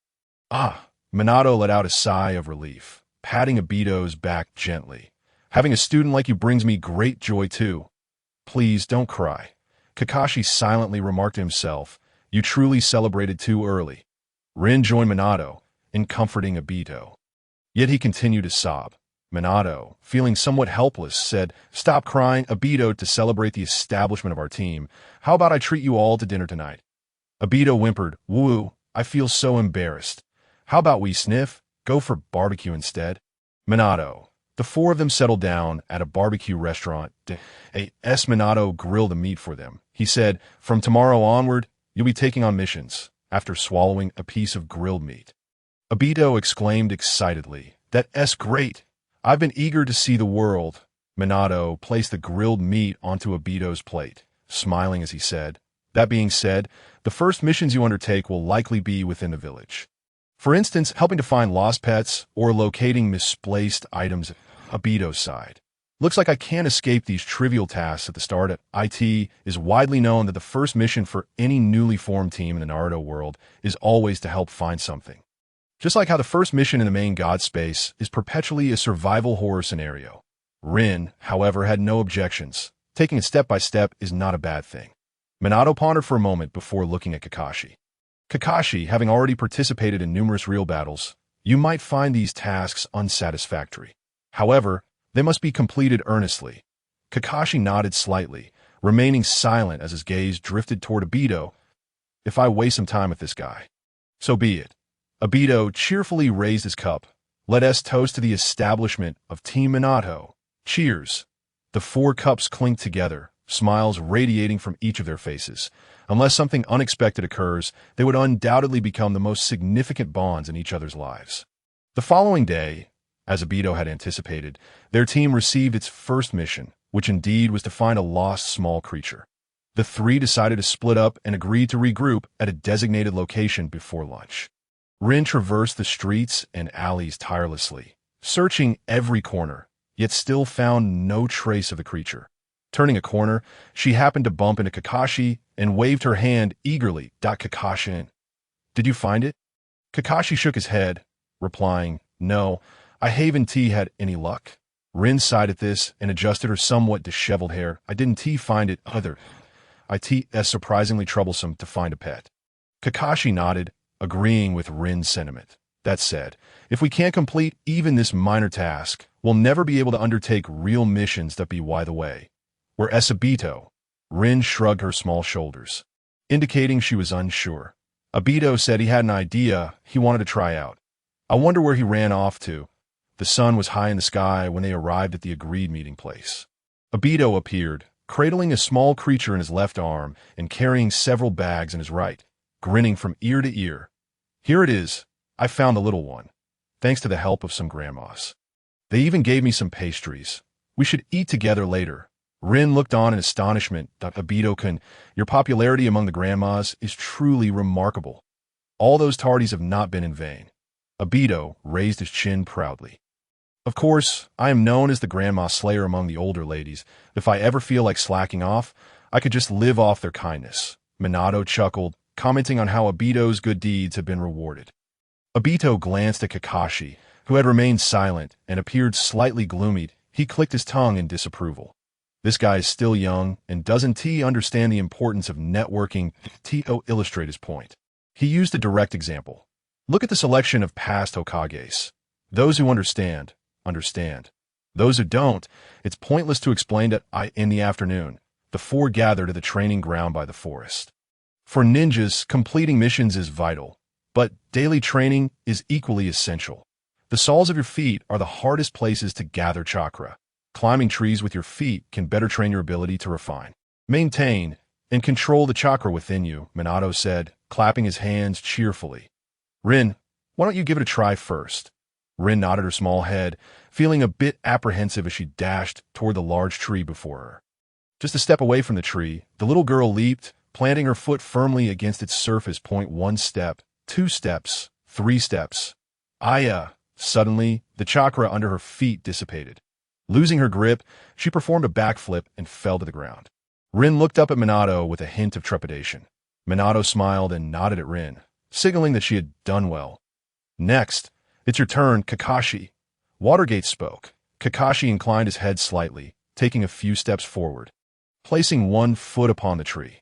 [SPEAKER 1] Minato let out a sigh of relief, patting Obito's back gently. Having a student like you brings me great joy too. Please don't cry. Kakashi silently remarked to himself, you truly celebrated too early. Rin joined Minato in comforting Obito. Yet he continued to sob. Minato, feeling somewhat helpless, said, Stop crying, Obito, to celebrate the establishment of our team. How about I treat you all to dinner tonight? Obito whimpered, Woo, I feel so embarrassed. How about we sniff? Go for barbecue instead. Minato. The four of them settled down at a barbecue restaurant. Minato grilled the meat for them. He said, From tomorrow onward, you'll be taking on missions, after swallowing a piece of grilled meat. Obito exclaimed excitedly, That's great. I've been eager to see the world. Minato placed the grilled meat onto Obito's plate, smiling as he said, That being said, the first missions you undertake will likely be within the village. For instance, helping to find lost pets or locating misplaced items. Obito sighed. Looks like I can't escape these trivial tasks at the start. It is widely known that the first mission for any newly formed team in the Naruto world is always to help find something. Just like how the first mission in the main god space is perpetually a survival horror scenario. Rin, however, had no objections. Taking it step by step is not a bad thing. Minato pondered for a moment before looking at Kakashi. Kakashi, having already participated in numerous real battles, you might find these tasks unsatisfactory. However, they must be completed earnestly. Kakashi nodded slightly, remaining silent as his gaze drifted toward Obito. If I waste some time with this guy, so be it. Obito cheerfully raised his cup. Let us toast to the establishment of Team Minato. Cheers. The four cups clinked together, smiles radiating from each of their faces. Unless something unexpected occurs, they would undoubtedly become the most significant bonds in each other's lives. The following day, as Obito had anticipated, their team received its first mission, which indeed was to find a lost small creature. The three decided to split up and agreed to regroup at a designated location before lunch. Rin traversed the streets and alleys tirelessly, searching every corner, yet still found no trace of the creature. Turning a corner, she happened to bump into Kakashi and waved her hand eagerly. Kakashi, did you find it? Kakashi shook his head, replying, No, I haven't had any luck. Rin sighed at this and adjusted her somewhat disheveled hair. I didn't find it either. It's surprisingly troublesome to find a pet. Kakashi nodded, agreeing with Rin's sentiment. That said, if we can't complete even this minor task, we'll never be able to undertake real missions that be the way. We're Obito. Rin shrugged her small shoulders, indicating she was unsure. Obito said he had an idea he wanted to try out. I wonder where he ran off to. The sun was high in the sky when they arrived at the agreed meeting place. Obito appeared, cradling a small creature in his left arm and carrying several bags in his right, grinning from ear to ear. Here it is. I found the little one, thanks to the help of some grandmas. They even gave me some pastries. We should eat together later. Rin looked on in astonishment. Obito-kun, your popularity among the grandmas is truly remarkable. All those tardies have not been in vain. Obito raised his chin proudly. Of course, I am known as the grandma slayer among the older ladies. If I ever feel like slacking off, I could just live off their kindness. Minato chuckled, commenting on how Obito's good deeds have been rewarded. Obito glanced at Kakashi, who had remained silent and appeared slightly gloomy. He clicked his tongue in disapproval. This guy is still young and doesn't understand the importance of networking to illustrate his point. He used a direct example. Look at the selection of past Hokages. Those who understand, understand. Those who don't, it's pointless to explain that in the afternoon, the four gathered at the training ground by the forest. For ninjas, completing missions is vital, but daily training is equally essential. The soles of your feet are the hardest places to gather chakra. Climbing trees with your feet can better train your ability to refine, maintain, and control the chakra within you, Minato said, clapping his hands cheerfully. Rin, why don't you give it a try first? Rin nodded her small head, feeling a bit apprehensive as she dashed toward the large tree before her. Just a step away from the tree, the little girl leaped, planting her foot firmly against its surface. 1 step, 2 steps, 3 steps. Suddenly, the chakra under her feet dissipated. Losing her grip, she performed a backflip and fell to the ground. Rin looked up at Minato with a hint of trepidation. Minato smiled and nodded at Rin, signaling that she had done well. Next, it's your turn, Kakashi. Watergate spoke. Kakashi inclined his head slightly, taking a few steps forward, placing 1 foot upon the tree.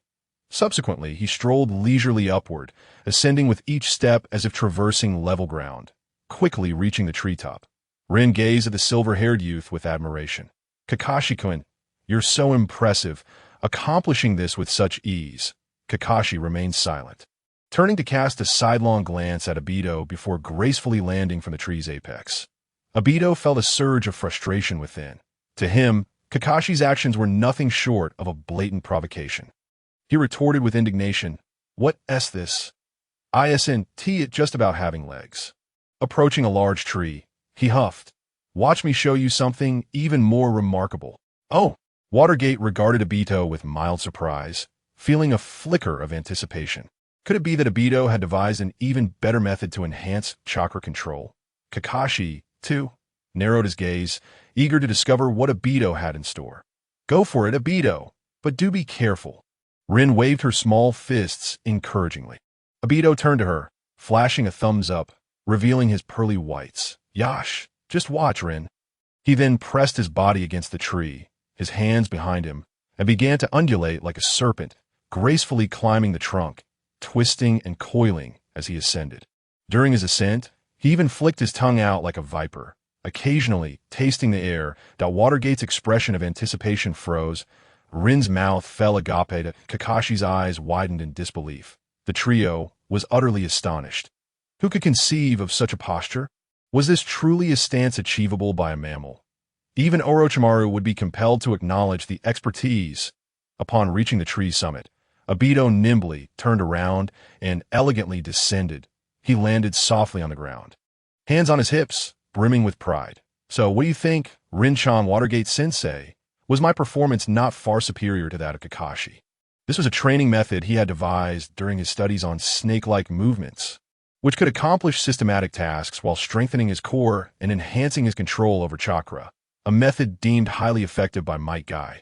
[SPEAKER 1] Subsequently, he strolled leisurely upward, ascending with each step as if traversing level ground, quickly reaching the treetop. Rin gazed at the silver-haired youth with admiration. Kakashi-kun, you're so impressive, accomplishing this with such ease. Kakashi remained silent, turning to cast a sidelong glance at Obito before gracefully landing from the tree's apex. Obito felt a surge of frustration within. To him, Kakashi's actions were nothing short of a blatant provocation. He retorted with indignation, "What's this? Isn't it just about having legs?" Approaching a large tree, he huffed, "Watch me show you something even more remarkable." Oh! Watergate regarded Obito with mild surprise, feeling a flicker of anticipation. Could it be that Obito had devised an even better method to enhance chakra control? Kakashi, too, narrowed his gaze, eager to discover what Obito had in store. "Go for it, Obito, but do be careful." Rin waved her small fists encouragingly. Obito turned to her, flashing a thumbs up, revealing his pearly whites. "Yash, just watch, Rin." He then pressed his body against the tree, his hands behind him, and began to undulate like a serpent, gracefully climbing the trunk, twisting and coiling as he ascended. During his ascent, he even flicked his tongue out like a viper, occasionally tasting the air. Watergate's expression of anticipation froze. Rin's mouth fell agape. Kakashi's eyes widened in disbelief. The trio was utterly astonished. Who could conceive of such a posture? Was this truly a stance achievable by a mammal? Even Orochimaru would be compelled to acknowledge the expertise. Upon reaching the tree's summit, Obito nimbly turned around and elegantly descended. He landed softly on the ground, hands on his hips, brimming with pride. "So what do you think, Rin-chan Watergate-sensei? Was my performance not far superior to that of Kakashi?" This was a training method he had devised during his studies on snake-like movements, which could accomplish systematic tasks while strengthening his core and enhancing his control over chakra, a method deemed highly effective by Might Guy.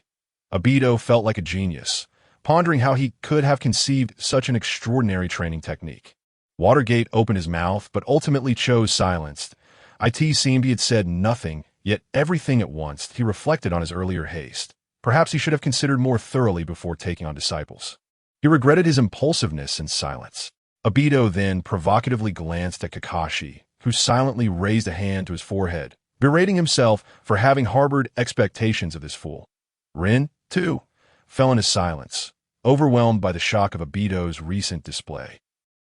[SPEAKER 1] Obito felt like a genius, pondering how he could have conceived such an extraordinary training technique. Watergate opened his mouth, but ultimately chose silence. It seemed he had said nothing, yet everything at once he reflected on his earlier haste. Perhaps he should have considered more thoroughly before taking on disciples. He regretted his impulsiveness in silence. Obito then provocatively glanced at Kakashi, who silently raised a hand to his forehead, berating himself for having harbored expectations of this fool. Rin, too, fell into silence, overwhelmed by the shock of Obito's recent display.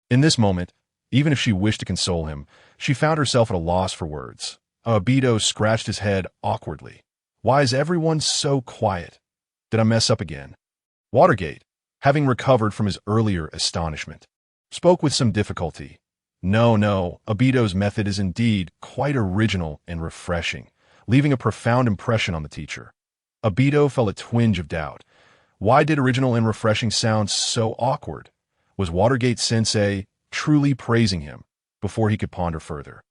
[SPEAKER 1] In this moment, even if she wished to console him, she found herself at a loss for words. Obito scratched his head awkwardly. Why is everyone so quiet? Did I mess up again? Watergate, having recovered from his earlier astonishment, spoke with some difficulty. No, Obito's method is indeed quite original and refreshing, leaving a profound impression on the teacher. Obito felt a twinge of doubt. Why did original and refreshing sound so awkward? Was Watergate-sensei truly praising him before he could ponder further?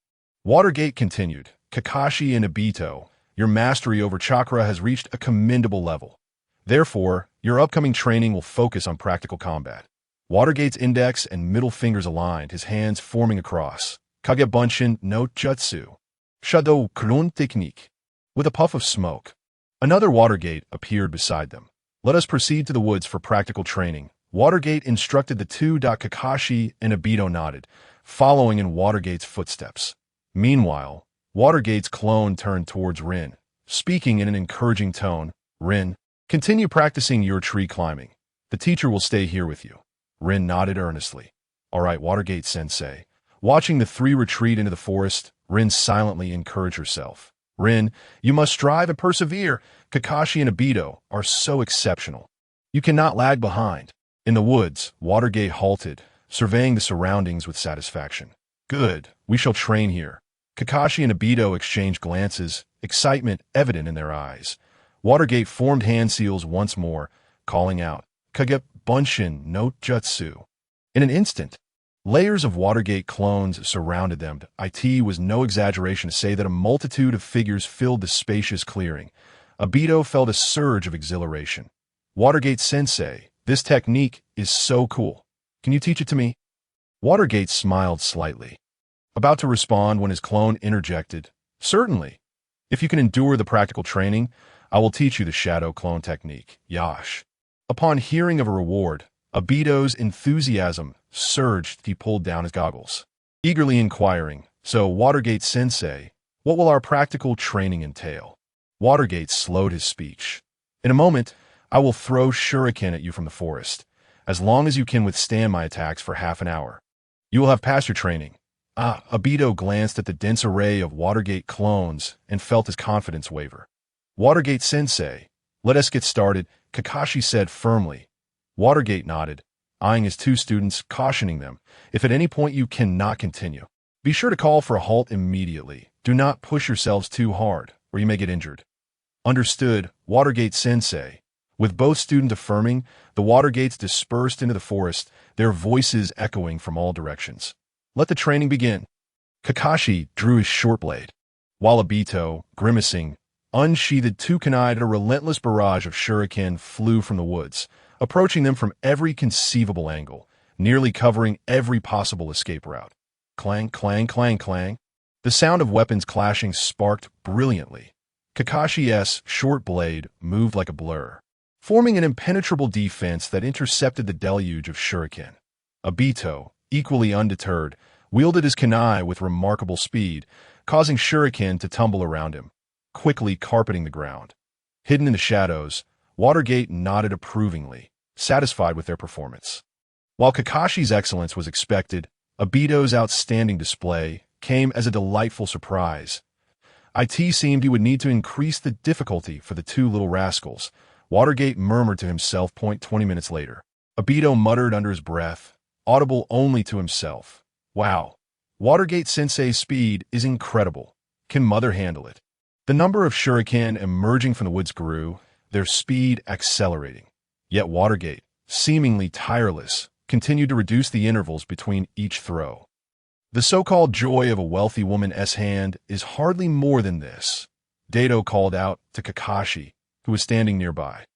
[SPEAKER 1] Watergate continued, Kakashi and Obito, your mastery over chakra has reached a commendable level. Therefore, your upcoming training will focus on practical combat. Watergate's index and middle fingers aligned, his hands forming a cross. Kage Bunshin no Jutsu. Shadow Kurun Technique. With a puff of smoke, another Watergate appeared beside them. Let us proceed to the woods for practical training. Watergate instructed the two. Kakashi and Obito nodded, following in Watergate's footsteps. Meanwhile, Watergate's clone turned towards Rin, speaking in an encouraging tone. Rin, continue practicing your tree climbing. The teacher will stay here with you. Rin nodded earnestly. All right, Watergate-sensei. Watching the three retreat into the forest, Rin silently encouraged herself. Rin, you must strive and persevere. Kakashi and Obito are so exceptional. You cannot lag behind. In the woods, Watergate halted, surveying the surroundings with satisfaction. Good, we shall train here. Kakashi and Obito exchanged glances, excitement evident in their eyes. Watergate formed hand seals once more, calling out, Kage Bunshin no Jutsu. In an instant, layers of Watergate clones surrounded them. It was no exaggeration to say that a multitude of figures filled the spacious clearing. Obito felt a surge of exhilaration. Watergate-sensei, this technique is so cool. Can you teach it to me? Watergate smiled slightly, about to respond when his clone interjected. Certainly. If you can endure the practical training, I will teach you the shadow clone technique. Yash. Upon hearing of a reward, Obito's enthusiasm surged. He pulled down his goggles, eagerly inquiring, So, Watergate-sensei, what will our practical training entail? Watergate slowed his speech. In a moment, I will throw shuriken at you from the forest, as long as you can withstand my attacks for half an hour. You will have passed your training. Obito glanced at the dense array of Watergate clones and felt his confidence waver. Watergate-sensei, let us get started, Kakashi said firmly. Watergate nodded, eyeing his two students, cautioning them, if at any point you cannot continue, be sure to call for a halt immediately. Do not push yourselves too hard, or you may get injured. Understood, Watergate-sensei. With both students affirming, the Watergates dispersed into the forest, their voices echoing from all directions. Let the training begin. Kakashi drew his short blade, while Obito, grimacing, unsheathed two kunai. A relentless barrage of shuriken flew from the woods, approaching them from every conceivable angle, nearly covering every possible escape route. Clang, clang, clang, clang. The sound of weapons clashing sparked brilliantly. Kakashi's short blade moved like a blur, forming an impenetrable defense that intercepted the deluge of shuriken. Obito, equally undeterred, wielded his kunai with remarkable speed, causing shuriken to tumble around him, quickly carpeting the ground. Hidden in the shadows, Watergate nodded approvingly, satisfied with their performance. While Kakashi's excellence was expected, Obito's outstanding display came as a delightful surprise. It seemed he would need to increase the difficulty for the two little rascals. Watergate murmured to himself. 20 minutes later, Obito muttered under his breath, audible only to himself. Wow, Watergate-sensei's speed is incredible. Can Mother handle it? The number of shuriken emerging from the woods grew, their speed accelerating. Yet Watergate, seemingly tireless, continued to reduce the intervals between each throw. The so-called joy of a wealthy woman's hand is hardly more than this, Dato called out to Kakashi, who was standing nearby.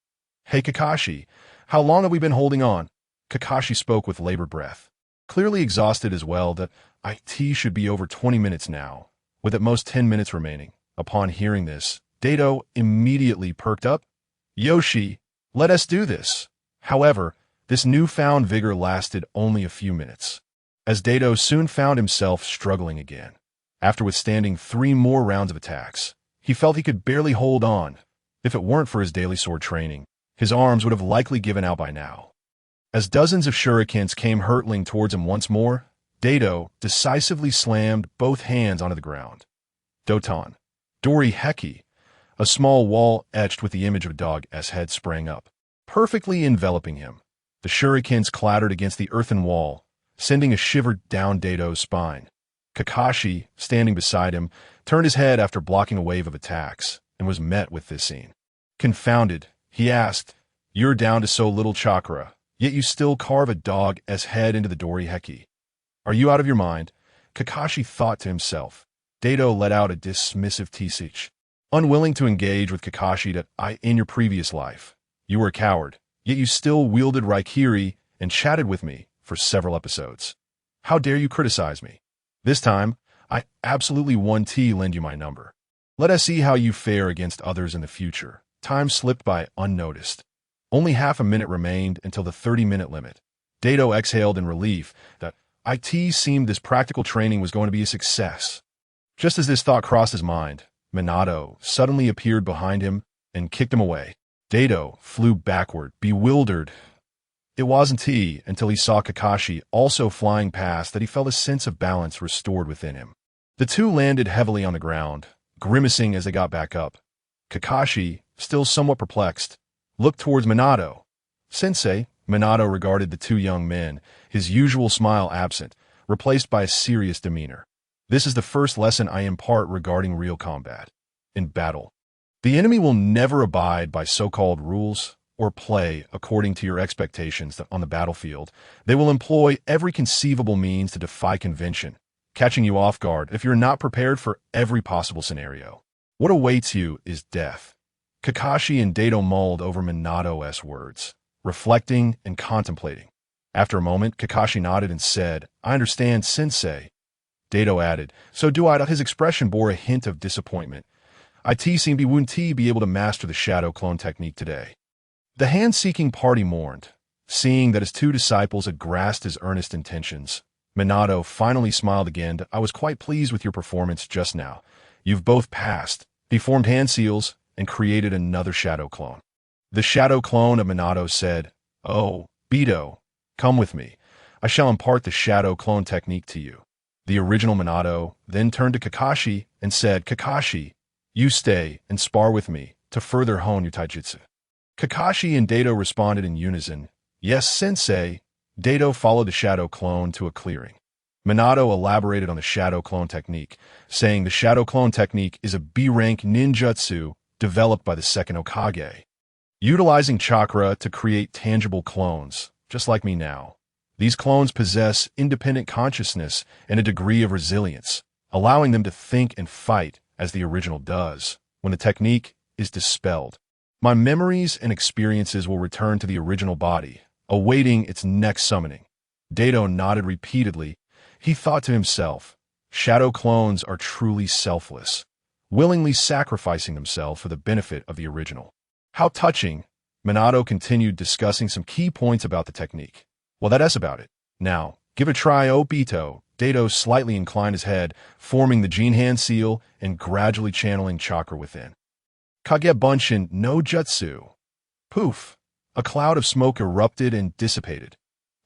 [SPEAKER 1] Hey Kakashi, how long have we been holding on? Kakashi spoke with labored breath, clearly exhausted as well. The IT should be over 20 minutes now, with at most 10 minutes remaining. Upon hearing this, Dato immediately perked up. Yoshi, let us do this. However, this newfound vigor lasted only a few minutes, as Dato soon found himself struggling again. After withstanding 3 more rounds of attacks, he felt he could barely hold on. If it weren't for his daily sword training, his arms would have likely given out by now. As dozens of shurikens came hurtling towards him once more, Dato decisively slammed both hands onto the ground. Doton. Dori Heki. A small wall etched with the image of a dog's head sprang up, perfectly enveloping him. The shurikens clattered against the earthen wall, sending a shiver down Dato's spine. Kakashi, standing beside him, turned his head after blocking a wave of attacks, and was met with this scene. Confounded, he asked, "You're down to so little chakra, yet you still carve a dog's head into the Dori Heki. Are you out of your mind?" Kakashi thought to himself. Dato let out a dismissive tsh. Unwilling to engage with Kakashi in your previous life, you were a coward, yet you still wielded Raikiri and chatted with me for several episodes. How dare you criticize me? This time, I absolutely lend you my number. Let us see how you fare against others in the future. Time slipped by unnoticed. Only half a minute remained until the 30-minute limit. Dato exhaled in relief that it seemed this practical training was going to be a success. Just as this thought crossed his mind, Minato suddenly appeared behind him and kicked him away. Dato flew backward, bewildered. It wasn't until he saw Kakashi also flying past that he felt a sense of balance restored within him. The two landed heavily on the ground, grimacing as they got back up. Kakashi, still somewhat perplexed, looked towards Minato. "Sensei," Minato regarded the 2 young men, his usual smile absent, replaced by a serious demeanor. "This is the first lesson I impart regarding real combat. In battle, the enemy will never abide by so-called rules or play according to your expectations on the battlefield. They will employ every conceivable means to defy convention, catching you off guard if you're not prepared for every possible scenario. What awaits you is death." Kakashi and Dato mulled over Minato's words, reflecting and contemplating. After a moment, Kakashi nodded and said, "I understand, Sensei." Dato added, "So do I." His expression bore a hint of disappointment. Wouldn't be able to master the shadow clone technique today." The hand-seeking party mourned, seeing that his 2 disciples had grasped his earnest intentions. Minato finally smiled again. "I was quite pleased with your performance just now. You've both passed." He formed hand seals and created another shadow clone. The shadow clone of Minato said, "Oh, Obito, come with me. I shall impart the shadow clone technique to you." The original Minato then turned to Kakashi and said, "Kakashi, you stay and spar with me to further hone your taijutsu." Kakashi and Dato responded in unison, "Yes, Sensei." Dato followed the shadow clone to a clearing. Minato elaborated on the shadow clone technique, saying the shadow clone technique is a B-rank ninjutsu developed by the second Hokage, utilizing chakra to create tangible clones, just like me now. These clones possess independent consciousness and a degree of resilience, allowing them to think and fight as the original does. When the technique is dispelled, my memories and experiences will return to the original body, awaiting its next summoning. Dato nodded repeatedly. He thought to himself, shadow clones are truly selfless, willingly sacrificing themselves for the benefit of the original. How touching. Minato continued discussing some key points about the technique. "Well, that's about it. Now, give it a try, Obito." Dato slightly inclined his head, forming the Jin hand seal and gradually channeling chakra within. Kagebunshin no Jutsu. Poof! A cloud of smoke erupted and dissipated.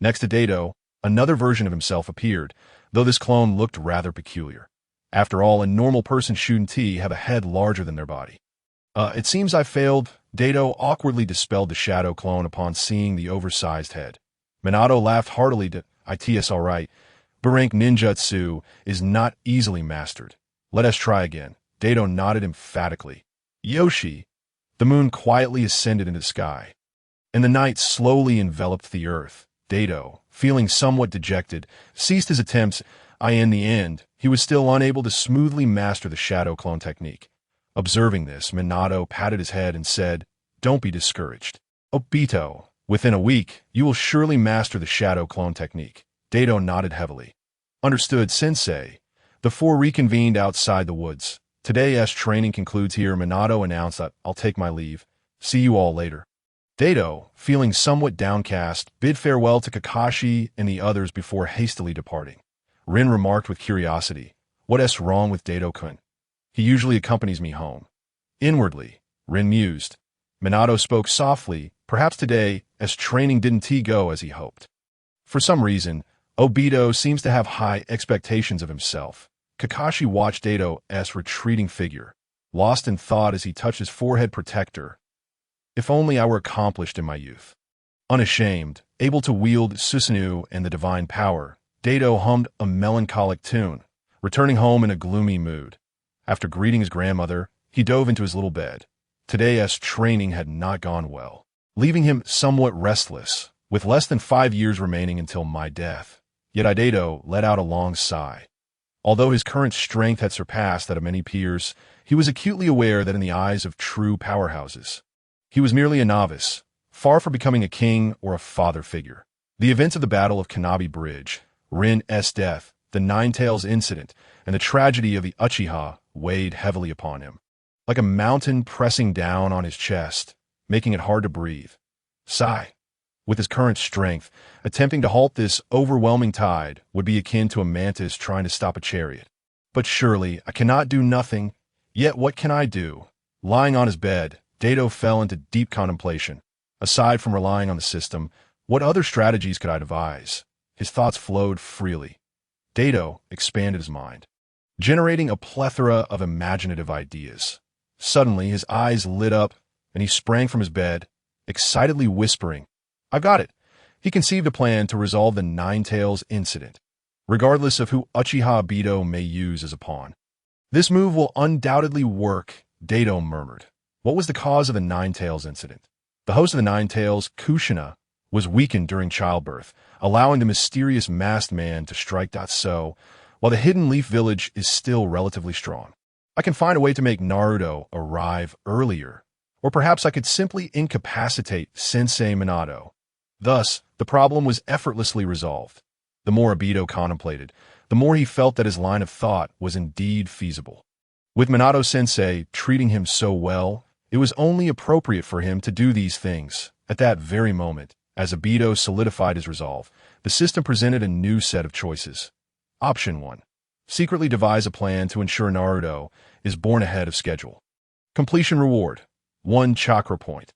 [SPEAKER 1] Next to Dato, another version of himself appeared, though this clone looked rather peculiar. After all, a normal person shouldn't have a head larger than their body. It seems I failed." Dato awkwardly dispelled the shadow clone upon seeing the oversized head. Minato laughed heartily. "It's all right. B-rank ninjutsu is not easily mastered. Let us try again." Dato nodded emphatically. "Yoshi." The moon quietly ascended into the sky, and the night slowly enveloped the earth. Dato, feeling somewhat dejected, ceased his attempts. In the end, he was still unable to smoothly master the shadow clone technique. Observing this, Minato patted his head and said, "Don't be discouraged. Obito, within a week, you will surely master the shadow clone technique." Dato nodded heavily. "Understood, Sensei." The 4 reconvened outside the woods. "Today's training concludes here." Minato announced that, "I'll take my leave." See you all later. Dato, feeling somewhat downcast, bid farewell to Kakashi and the others before hastily departing. Rin remarked with curiosity, "What's wrong with Dato-kun? He usually accompanies me home." Inwardly, Rin mused. Minato spoke softly, perhaps today, as training didn't go as he hoped. For some reason, Obito seems to have high expectations of himself. Kakashi watched Dato's retreating figure, lost in thought as he touched his forehead protector. If only I were accomplished in my youth. Unashamed, able to wield Susanoo and the divine power, Dato hummed a melancholic tune, returning home in a gloomy mood. After greeting his grandmother, he dove into his little bed. Today's training had not gone well, leaving him somewhat restless, with less than 5 years remaining until my death. Yet Dato let out a long sigh. Although his current strength had surpassed that of many peers, he was acutely aware that in the eyes of true powerhouses, he was merely a novice, far from becoming a king or a father figure. The events of the Battle of Kanabi Bridge, Rin's death, the Nine-Tails incident, and the tragedy of the Uchiha weighed heavily upon him, like a mountain pressing down on his chest, making it hard to breathe. Sigh. With his current strength, attempting to halt this overwhelming tide would be akin to a mantis trying to stop a chariot. But surely I cannot do nothing. Yet what can I do? Lying on his bed, Dato fell into deep contemplation. Aside from relying on the system, what other strategies could I devise? His thoughts flowed freely. Dato expanded his mind, generating a plethora of imaginative ideas. Suddenly, his eyes lit up, and he sprang from his bed, excitedly whispering, "I've got it." He conceived a plan to resolve the Nine-Tails incident, regardless of who Uchiha Obito may use as a pawn. "This move will undoubtedly work," Dato murmured. What was the cause of the Nine-Tails incident? The host of the Nine-Tails, Kushina, was weakened during childbirth, allowing the mysterious masked man to strike. So, while the Hidden Leaf Village is still relatively strong, I can find a way to make Naruto arrive earlier, or perhaps I could simply incapacitate Sensei Minato. Thus, the problem was effortlessly resolved. The more Obito contemplated, the more he felt that his line of thought was indeed feasible. With Minato-sensei treating him so well, it was only appropriate for him to do these things. At that very moment, as Obito solidified his resolve, the system presented a new set of choices. Option 1. Secretly devise a plan to ensure Naruto is born ahead of schedule. Completion reward: 1 chakra point.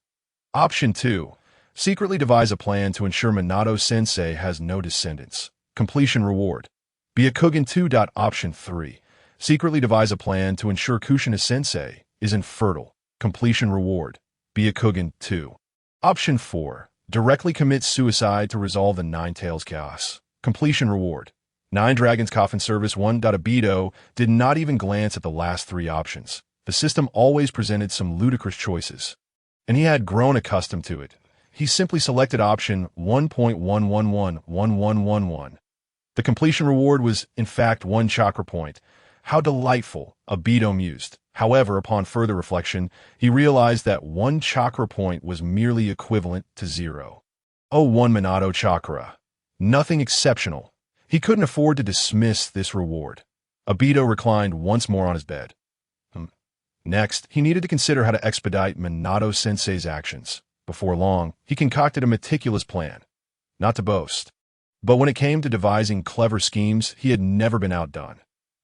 [SPEAKER 1] Option 2. Secretly devise a plan to ensure Minato-sensei has no descendants. Completion reward: Byakugan 2. Option 3. Secretly devise a plan to ensure Kushina-sensei is infertile. Completion reward: Byakugan 2. Option 4. Directly commit suicide to resolve the Nine-Tails chaos. Completion reward: 9 Dragons Coffin Service 1. Obito did not even glance at the last 3 options. The system always presented some ludicrous choices, and he had grown accustomed to it. He simply selected option 1.1111111. The completion reward was, in fact, 1 chakra point. How delightful, Obito mused. However, upon further reflection, he realized that 1 chakra point was merely equivalent to 0. Oh, 1 Minato chakra. Nothing exceptional. He couldn't afford to dismiss this reward. Obito reclined once more on his bed. Next, he needed to consider how to expedite Minato-sensei's actions. Before long, he concocted a meticulous plan. Not to boast, but when it came to devising clever schemes, he had never been outdone.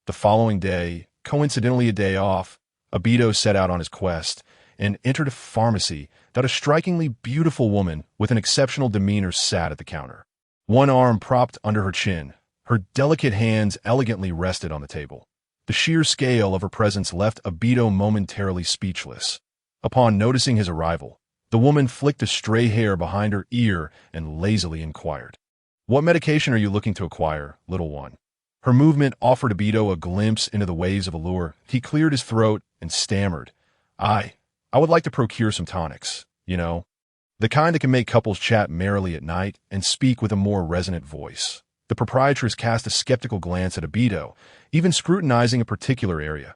[SPEAKER 1] The following day, coincidentally a day off, Obito set out on his quest and entered a pharmacy that a strikingly beautiful woman with an exceptional demeanor sat at the counter. One arm propped under her chin, her delicate hands elegantly rested on the table. The sheer scale of her presence left Obito momentarily speechless. Upon noticing his arrival, the woman flicked a stray hair behind her ear and lazily inquired, "What medication are you looking to acquire, little one?" Her movement offered Obito a glimpse into the waves of allure. He cleared his throat and stammered, I would like to procure some tonics, the kind that can make couples chat merrily at night and speak with a more resonant voice." The proprietress cast a skeptical glance at Obito, even scrutinizing a particular area.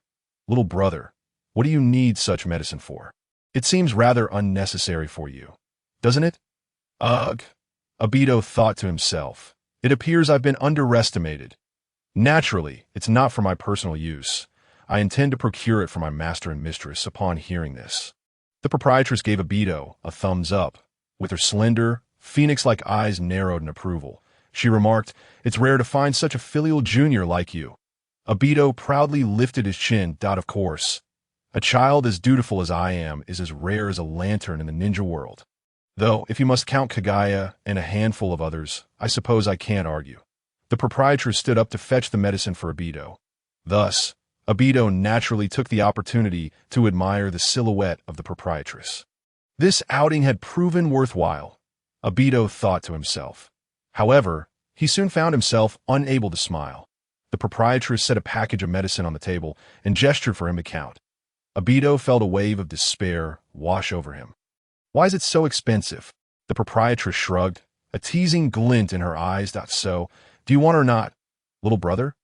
[SPEAKER 1] "Little brother, what do you need such medicine for? It seems rather unnecessary for you, doesn't it?" "Ugh," Obito thought to himself. "It appears I've been underestimated. Naturally, it's not for my personal use. I intend to procure it for my master and mistress." Upon hearing this, The proprietress gave Obito a thumbs up. With her slender, phoenix-like eyes narrowed in approval, she remarked, "It's rare to find such a filial junior like you." Obito proudly lifted his chin. Of course. A child as dutiful as I am is as rare as a lantern in the ninja world. Though, if you must count Kagaya and a handful of others, I suppose I can't argue. The proprietress stood up to fetch the medicine for Obito. Thus, Obito naturally took the opportunity to admire the silhouette of the proprietress. This outing had proven worthwhile, Obito thought to himself. However, he soon found himself unable to smile. The proprietress set a package of medicine on the table and gestured for him to count. Obito felt a wave of despair wash over him. "Why is it so expensive?" The proprietress shrugged, a teasing glint in her eyes. "So, do you want or not, little brother?"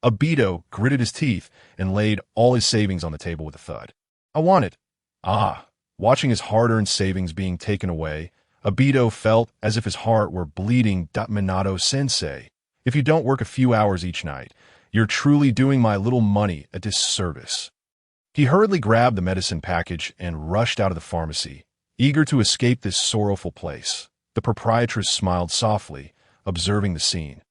[SPEAKER 1] Obito gritted his teeth and laid all his savings on the table with a thud. "I want it." Ah, watching his hard-earned savings being taken away, Obito felt as if his heart were bleeding. "Minato-sensei, if you don't work a few hours each night, you're truly doing my little money a disservice." He hurriedly grabbed the medicine package and rushed out of the pharmacy, eager to escape this sorrowful place. The proprietress smiled softly, observing the scene.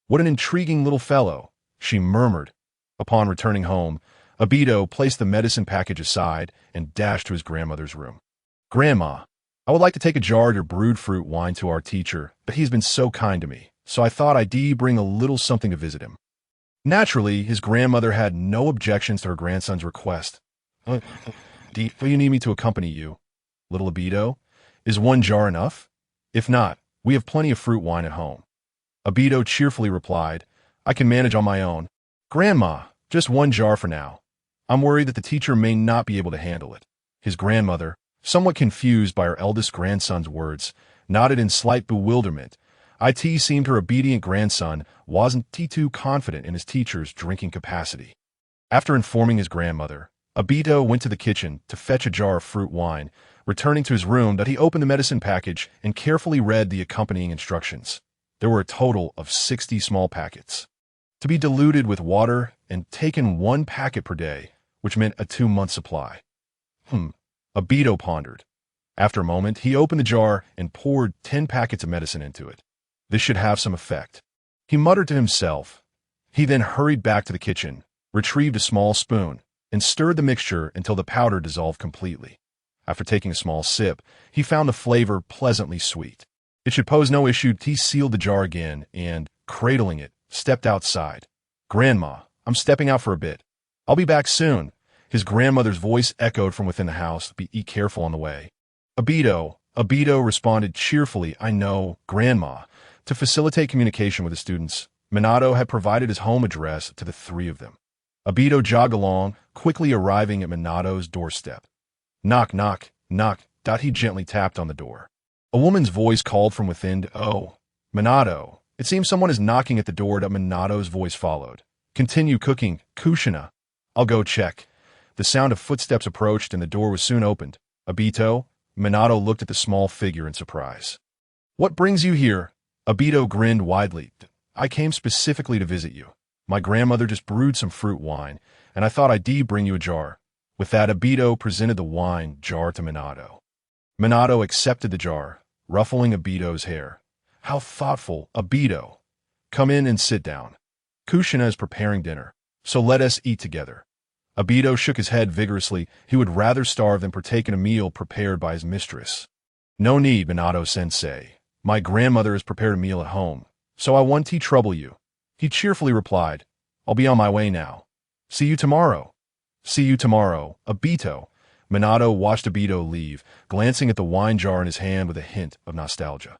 [SPEAKER 1] "What an intriguing little fellow," she murmured. Upon returning home, Obito placed the medicine package aside and dashed to his grandmother's room. "Grandma, I would like to take a jar of your brewed fruit wine to our teacher, but he's been so kind to me, so I thought I'd bring a little something to visit him." Naturally, his grandmother had no objections to her grandson's request. "Do you need me to accompany you, little Obito? Is one jar enough? If not, we have plenty of fruit wine at home." Obito cheerfully replied, "I can manage on my own." "Grandma, just one jar for now. I'm worried that the teacher may not be able to handle it." His grandmother, somewhat confused by her eldest grandson's words, nodded in slight bewilderment. It seemed her obedient grandson wasn't too confident in his teacher's drinking capacity. After informing his grandmother, Obito went to the kitchen to fetch a jar of fruit wine. Returning to his room, he opened the medicine package and carefully read the accompanying instructions. There were a total of 60 small packets, to be diluted with water and taken 1 packet per day, which meant a 2-month supply. Obito pondered. After a moment, he opened the jar and poured 10 packets of medicine into it. This should have some effect, he muttered to himself. He then hurried back to the kitchen, retrieved a small spoon, and stirred the mixture until the powder dissolved completely. After taking a small sip, he found the flavor pleasantly sweet. It should pose no issue. He sealed the jar again and, cradling it, stepped outside. "Grandma, I'm stepping out for a bit. I'll be back soon." His grandmother's voice echoed from within the house. "Be careful on the way." Obito responded cheerfully, "I know, Grandma." To facilitate communication with the students, Minato had provided his home address to the 3 of them. Obito jogged along, quickly arriving at Minato's doorstep. "Knock, knock, knock." He gently tapped on the door. A woman's voice called from within, "Oh, Minato, it seems someone is knocking at the door." Minato's voice followed. "Continue cooking, Kushina. I'll go check." The sound of footsteps approached and the door was soon opened. "Obito?" Minato looked at the small figure in surprise. "What brings you here?" Obito grinned widely. "I came specifically to visit you. My grandmother just brewed some fruit wine, and I thought I'd bring you a jar." With that, Obito presented the wine jar to Minato. Minato accepted the jar, ruffling Obito's hair. "How thoughtful, Obito. Come in and sit down. Kushina is preparing dinner, so let us eat together." Obito shook his head vigorously. He would rather starve than partake in a meal prepared by his mistress. "No need, Minato-sensei. My grandmother has prepared a meal at home, so I won't trouble you." He cheerfully replied, "I'll be on my way now. See you tomorrow." "See you tomorrow, Obito." Minato watched Obito leave, glancing at the wine jar in his hand with a hint of nostalgia.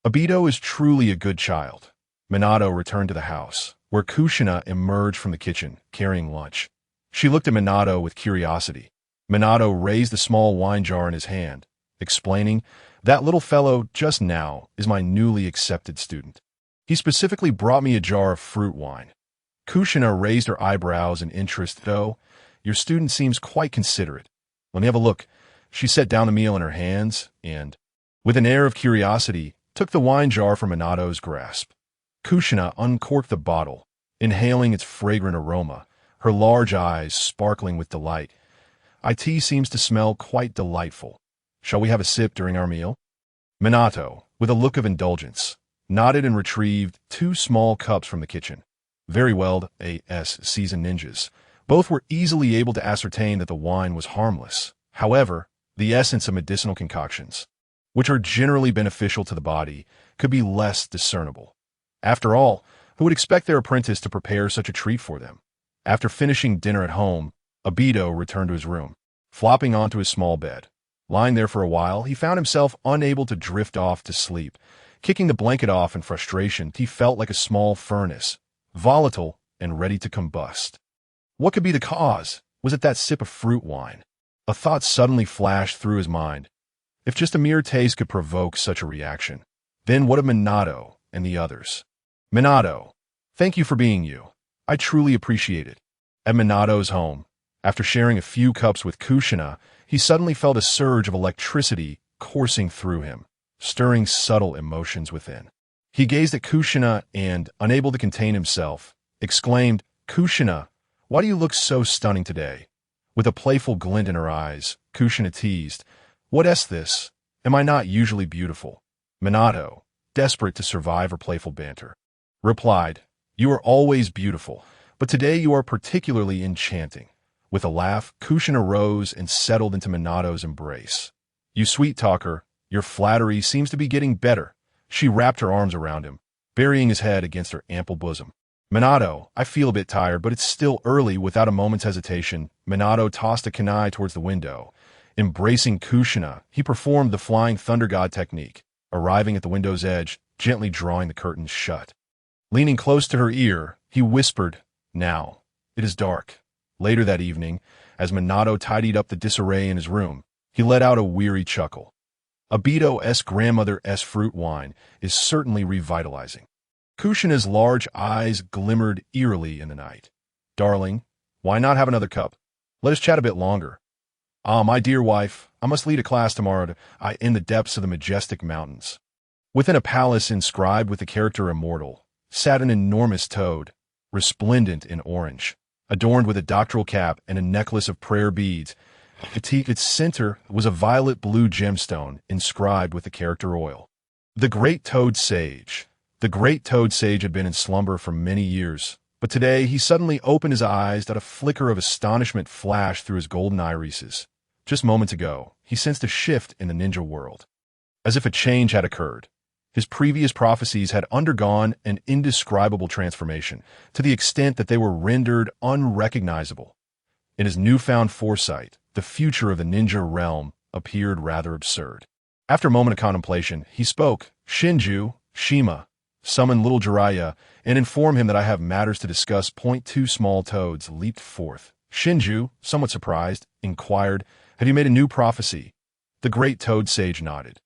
[SPEAKER 1] Obito is truly a good child. Minato returned to the house, where Kushina emerged from the kitchen, carrying lunch. She looked at Minato with curiosity. Minato raised the small wine jar in his hand, explaining, "That little fellow just now is my newly accepted student. He specifically brought me a jar of fruit wine." Kushina raised her eyebrows in interest. "Though, your student seems quite considerate. Let me have a look." She set down the meal in her hands and, with an air of curiosity, took the wine jar from Minato's grasp. Kushina uncorked the bottle, inhaling its fragrant aroma, her large eyes sparkling with delight. Tea seems to smell quite delightful. Shall we have a sip during our meal? Minato, with a look of indulgence, nodded and retrieved 2 small cups from the kitchen. Very well, as seasoned ninjas. Both were easily able to ascertain that the wine was harmless. However, the essence of medicinal concoctions, which are generally beneficial to the body, could be less discernible. After all, who would expect their apprentice to prepare such a treat for them? After finishing dinner at home, Obito returned to his room, flopping onto his small bed. Lying there for a while, he found himself unable to drift off to sleep. Kicking the blanket off in frustration, he felt like a small furnace, volatile and ready to combust. What could be the cause? Was it that sip of fruit wine? A thought suddenly flashed through his mind. If just a mere taste could provoke such a reaction, then what of Minato and the others? Minato, thank you for being you. I truly appreciate it. At Minato's home, after sharing a few cups with Kushina, he suddenly felt a surge of electricity coursing through him, stirring subtle emotions within. He gazed at Kushina and, unable to contain himself, exclaimed, "Kushina, why do you look so stunning today?" With a playful glint in her eyes, Kushina teased, "What is this? Am I not usually beautiful?" Minato, desperate to survive her playful banter, replied, "You are always beautiful, but today you are particularly enchanting." With a laugh, Kushina rose and settled into Minato's embrace. "You sweet talker, your flattery seems to be getting better." She wrapped her arms around him, burying his head against her ample bosom. "Minato, I feel a bit tired, but it's still early." Without a moment's hesitation, Minato tossed a kunai towards the window. Embracing Kushina, he performed the flying thunder god technique, arriving at the window's edge, gently drawing the curtains shut. Leaning close to her ear, he whispered, "Now, it is dark." Later that evening, as Minato tidied up the disarray in his room, he let out a weary chuckle. Obito's grandmother's fruit wine is certainly revitalizing. Kushina's large eyes glimmered eerily in the night. "Darling, why not have another cup? Let us chat a bit longer." "Ah, my dear wife, I must lead a class tomorrow in the depths of the majestic mountains." Within a palace inscribed with the character immortal, sat an enormous toad, resplendent in orange, adorned with a doctoral cap and a necklace of prayer beads. At its center was a violet-blue gemstone inscribed with the character oil. The Great Toad Sage. The Great Toad Sage had been in slumber for many years, but today he suddenly opened his eyes that a flicker of astonishment flashed through his golden irises. Just moments ago, he sensed a shift in the ninja world. As if a change had occurred. His previous prophecies had undergone an indescribable transformation, to the extent that they were rendered unrecognizable. In his newfound foresight, the future of the ninja realm appeared rather absurd. After a moment of contemplation, he spoke. "Shinju, Shima, summon little Jiraiya, and inform him that I have matters to discuss." Two small toads leaped forth. Shinju, somewhat surprised, inquired, "Have you made a new prophecy?" The Great Toad Sage nodded,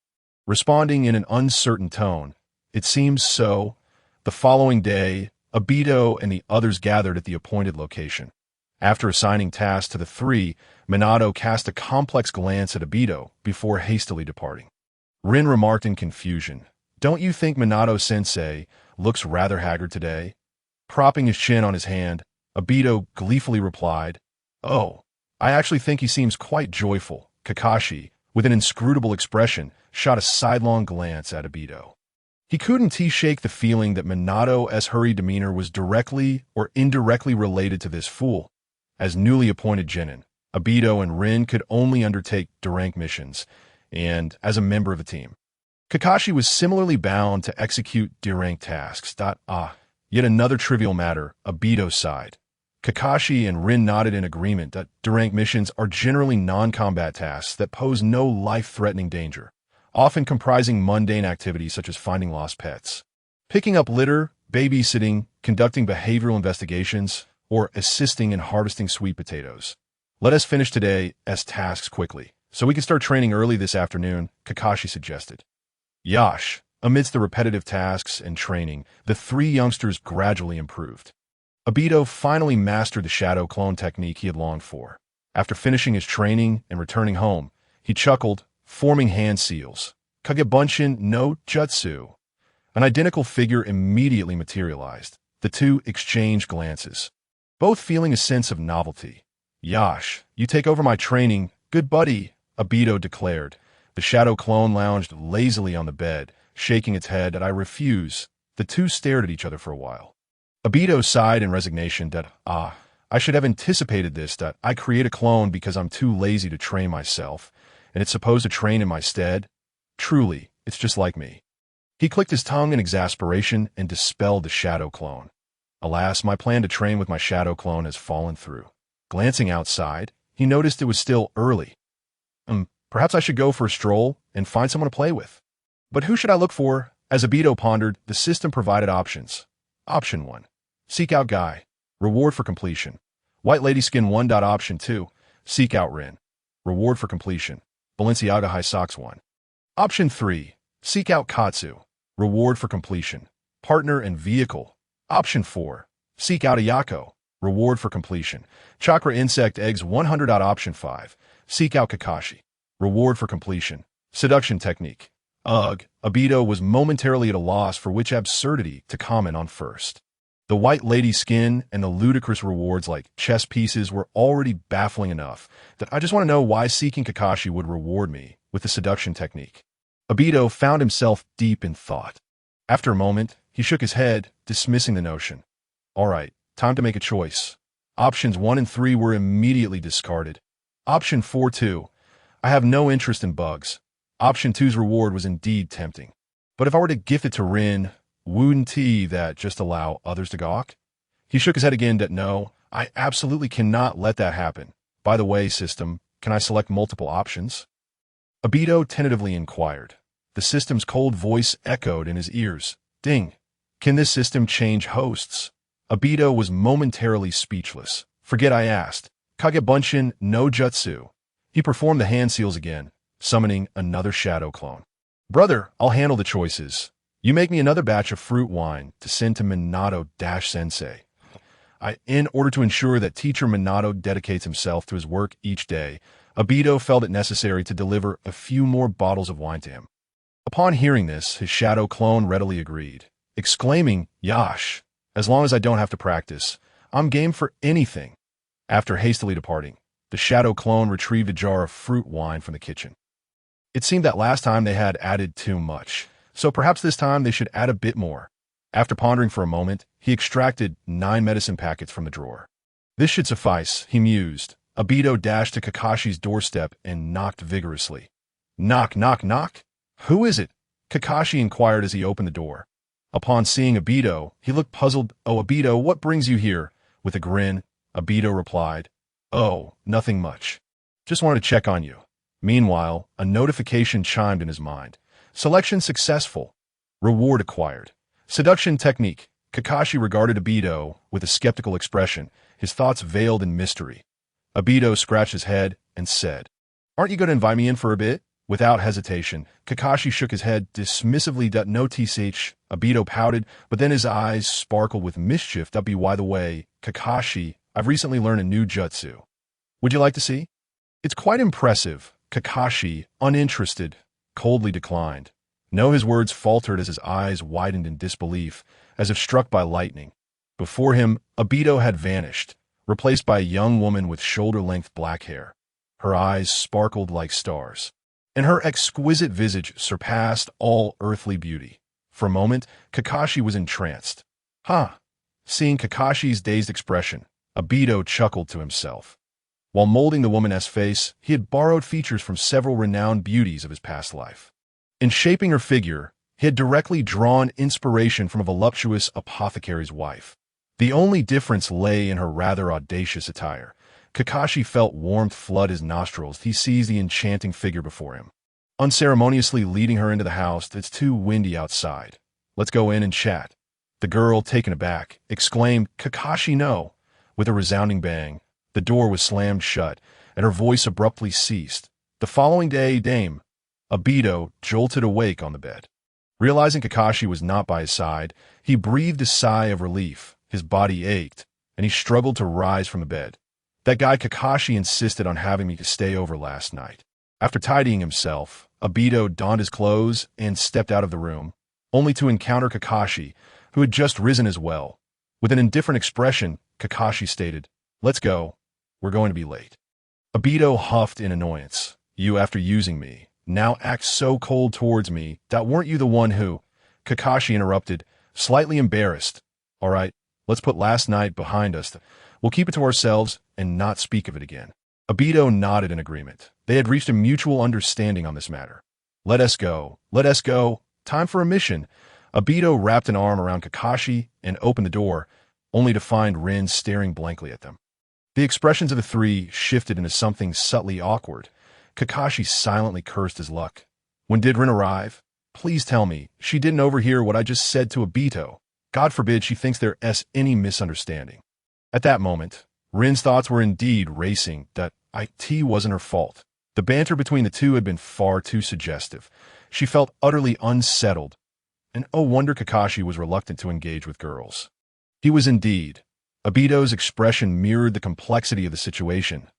[SPEAKER 1] responding in an uncertain tone, "It seems so." The following day, Obito and the others gathered at the appointed location. After assigning tasks to the three, Minato cast a complex glance at Obito before hastily departing. Rin remarked in confusion, "Don't you think Minato-sensei looks rather haggard today?" Propping his chin on his hand, Obito gleefully replied, "Oh, I actually think he seems quite joyful." Kakashi, with an inscrutable expression, shot a sidelong glance at Obito. He couldn't shake the feeling that Minato's hurried demeanor was directly or indirectly related to this fool. As newly appointed genin, Obito and Rin could only undertake D-rank missions, and as a member of the team, Kakashi was similarly bound to execute D-rank tasks. Yet another trivial matter, Obito's side. Kakashi and Rin nodded in agreement that D-rank missions are generally non-combat tasks that pose no life-threatening danger, often comprising mundane activities such as finding lost pets, picking up litter, babysitting, conducting behavioral investigations, or assisting in harvesting sweet potatoes. "Let us finish today's tasks quickly, so we can start training early this afternoon," Kakashi suggested. Yash, amidst the repetitive tasks and training, the three youngsters gradually improved. Obito finally mastered the shadow clone technique he had longed for. After finishing his training and returning home, he chuckled, forming hand seals. Kagebunshin no Jutsu. An identical figure immediately materialized. The two exchanged glances, both feeling a sense of novelty. Yash, you take over my training. Good buddy, Obito declared. The shadow clone lounged lazily on the bed, shaking its head, and I refuse. The two stared at each other for a while. Obito sighed in resignation that, I should have anticipated this, that I create a clone because I'm too lazy to train myself, and it's supposed to train in my stead. Truly, it's just like me. He clicked his tongue in exasperation and dispelled the shadow clone. Alas, my plan to train with my shadow clone has fallen through. Glancing outside, he noticed it was still early. Perhaps I should go for a stroll and find someone to play with. But who should I look for? As Obito pondered, the system provided options. Option 1. Seek out Guy. Reward for completion. White Lady Skin 1. Option 2. Seek out Rin. Reward for completion. Balenciaga High Socks 1. Option 3. Seek out Katsu. Reward for completion. Partner and vehicle. Option 4. Seek out Ayako. Reward for completion. Chakra Insect Eggs 100. Option 5. Seek out Kakashi. Reward for completion. Seduction technique. Ugh, Obito was momentarily at a loss for which absurdity to comment on first. The White Lady Skin and the ludicrous rewards like chess pieces were already baffling enough that I just want to know why seeking Kakashi would reward me with the seduction technique. Obito found himself deep in thought. After a moment, he shook his head, dismissing the notion. All right, time to make a choice. Options 1 and 3 were immediately discarded. Option 4 too. I have no interest in bugs. Option 2's reward was indeed tempting. But if I were to gift it to Rin, wouldn't that just allow others to gawk? He shook his head again that no, I absolutely cannot let that happen. By the way, system, can I select multiple options? Obito tentatively inquired. The system's cold voice echoed in his ears. Ding. Can this system change hosts? Obito was momentarily speechless. Forget I asked. Kagebunshin no Jutsu. He performed the hand seals again, summoning another shadow clone. Brother, I'll handle the choices. You make me another batch of fruit wine to send to Minato-sensei. In order to ensure that teacher Minato dedicates himself to his work each day, Obito felt it necessary to deliver a few more bottles of wine to him. Upon hearing this, his shadow clone readily agreed, exclaiming, Yash, as long as I don't have to practice, I'm game for anything. After hastily departing, the shadow clone retrieved a jar of fruit wine from the kitchen. It seemed that last time they had added too much, so perhaps this time they should add a bit more. After pondering for a moment, he extracted 9 medicine packets from the drawer. This should suffice, he mused. Obito dashed to Kakashi's doorstep and knocked vigorously. Knock, knock, knock? Who is it? Kakashi inquired as he opened the door. Upon seeing Obito, he looked puzzled. Oh, Obito, what brings you here? With a grin, Obito replied, Oh, nothing much. Just wanted to check on you. Meanwhile, a notification chimed in his mind. Selection successful. Reward acquired. Seduction technique. Kakashi regarded Obito with a skeptical expression, his thoughts veiled in mystery. Obito scratched his head and said, Aren't you going to invite me in for a bit? Without hesitation, Kakashi shook his head dismissively. No tsh. Obito pouted, but then his eyes sparkled with mischief. By the way, Kakashi, I've recently learned a new jutsu. Would you like to see? It's quite impressive. Kakashi, uninterested, coldly declined. No, his words faltered as his eyes widened in disbelief, as if struck by lightning. Before him, Obito had vanished, replaced by a young woman with shoulder-length black hair. Her eyes sparkled like stars, and her exquisite visage surpassed all earthly beauty. For a moment, Kakashi was entranced. Seeing Kakashi's dazed expression, Obito chuckled to himself. While molding the woman's face, he had borrowed features from several renowned beauties of his past life. In shaping her figure, he had directly drawn inspiration from a voluptuous apothecary's wife. The only difference lay in her rather audacious attire. Kakashi felt warmth flood his nostrils as he seized the enchanting figure before him. Unceremoniously leading her into the house, it's too windy outside. Let's go in and chat. The girl, taken aback, exclaimed, Kakashi, no. With a resounding bang, the door was slammed shut, and her voice abruptly ceased. The following day, Dame Obito jolted awake on the bed. Realizing Kakashi was not by his side, he breathed a sigh of relief. His body ached, and he struggled to rise from the bed. That guy Kakashi insisted on having me to stay over last night. After tidying himself, Obito donned his clothes and stepped out of the room, only to encounter Kakashi, who had just risen as well. With an indifferent expression, Kakashi stated, Let's go. we're going to be late. Obito huffed in annoyance. You, after using me, now act so cold towards me. That weren't you the one who... Kakashi interrupted, slightly embarrassed. All right, let's put last night behind us. We'll keep it to ourselves and not speak of it again. Obito nodded in agreement. They had reached a mutual understanding on this matter. Let us go. Let us go. Time for a mission. Obito wrapped an arm around Kakashi and opened the door, only to find Rin staring blankly at them. The expressions of the three shifted into something subtly awkward. Kakashi silently cursed his luck. When did Rin arrive? Please tell me she didn't overhear what I just said to Obito. God forbid she thinks there's any misunderstanding. At that moment, Rin's thoughts were indeed racing that it wasn't her fault. The banter between the two had been far too suggestive. She felt utterly unsettled, and oh wonder Kakashi was reluctant to engage with girls. He was indeed. Obito's expression mirrored the complexity of the situation.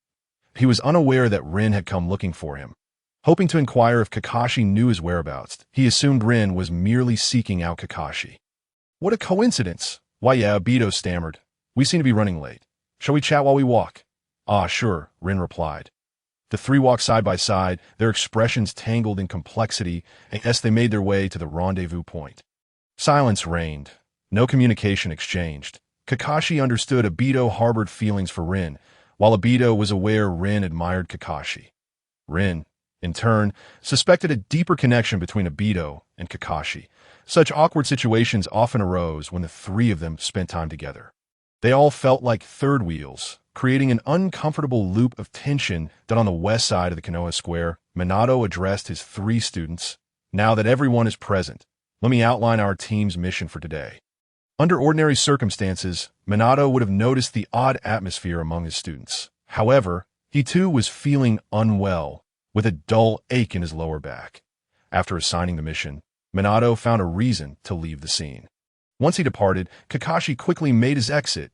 [SPEAKER 1] He was unaware that Rin had come looking for him. Hoping to inquire if Kakashi knew his whereabouts, he assumed Rin was merely seeking out Kakashi. What a coincidence! Why yeah, Obito stammered. We seem to be running late. Shall we chat while we walk? Ah, sure, Rin replied. The three walked side by side, their expressions tangled in complexity, as they made their way to the rendezvous point. Silence reigned. No communication exchanged. Kakashi understood Obito harbored feelings for Rin, while Obito was aware Rin admired Kakashi. Rin, in turn, suspected a deeper connection between Obito and Kakashi. Such awkward situations often arose when the three of them spent time together. They all felt like third wheels, creating an uncomfortable loop of tension that on the west side of the Konoha Square, Minato addressed his three students. Now that everyone is present, let me outline our team's mission for today. Under ordinary circumstances, Minato would have noticed the odd atmosphere among his students. However, he too was feeling unwell, with a dull ache in his lower back. After assigning the mission, Minato found a reason to leave the scene. Once he departed, Kakashi quickly made his exit.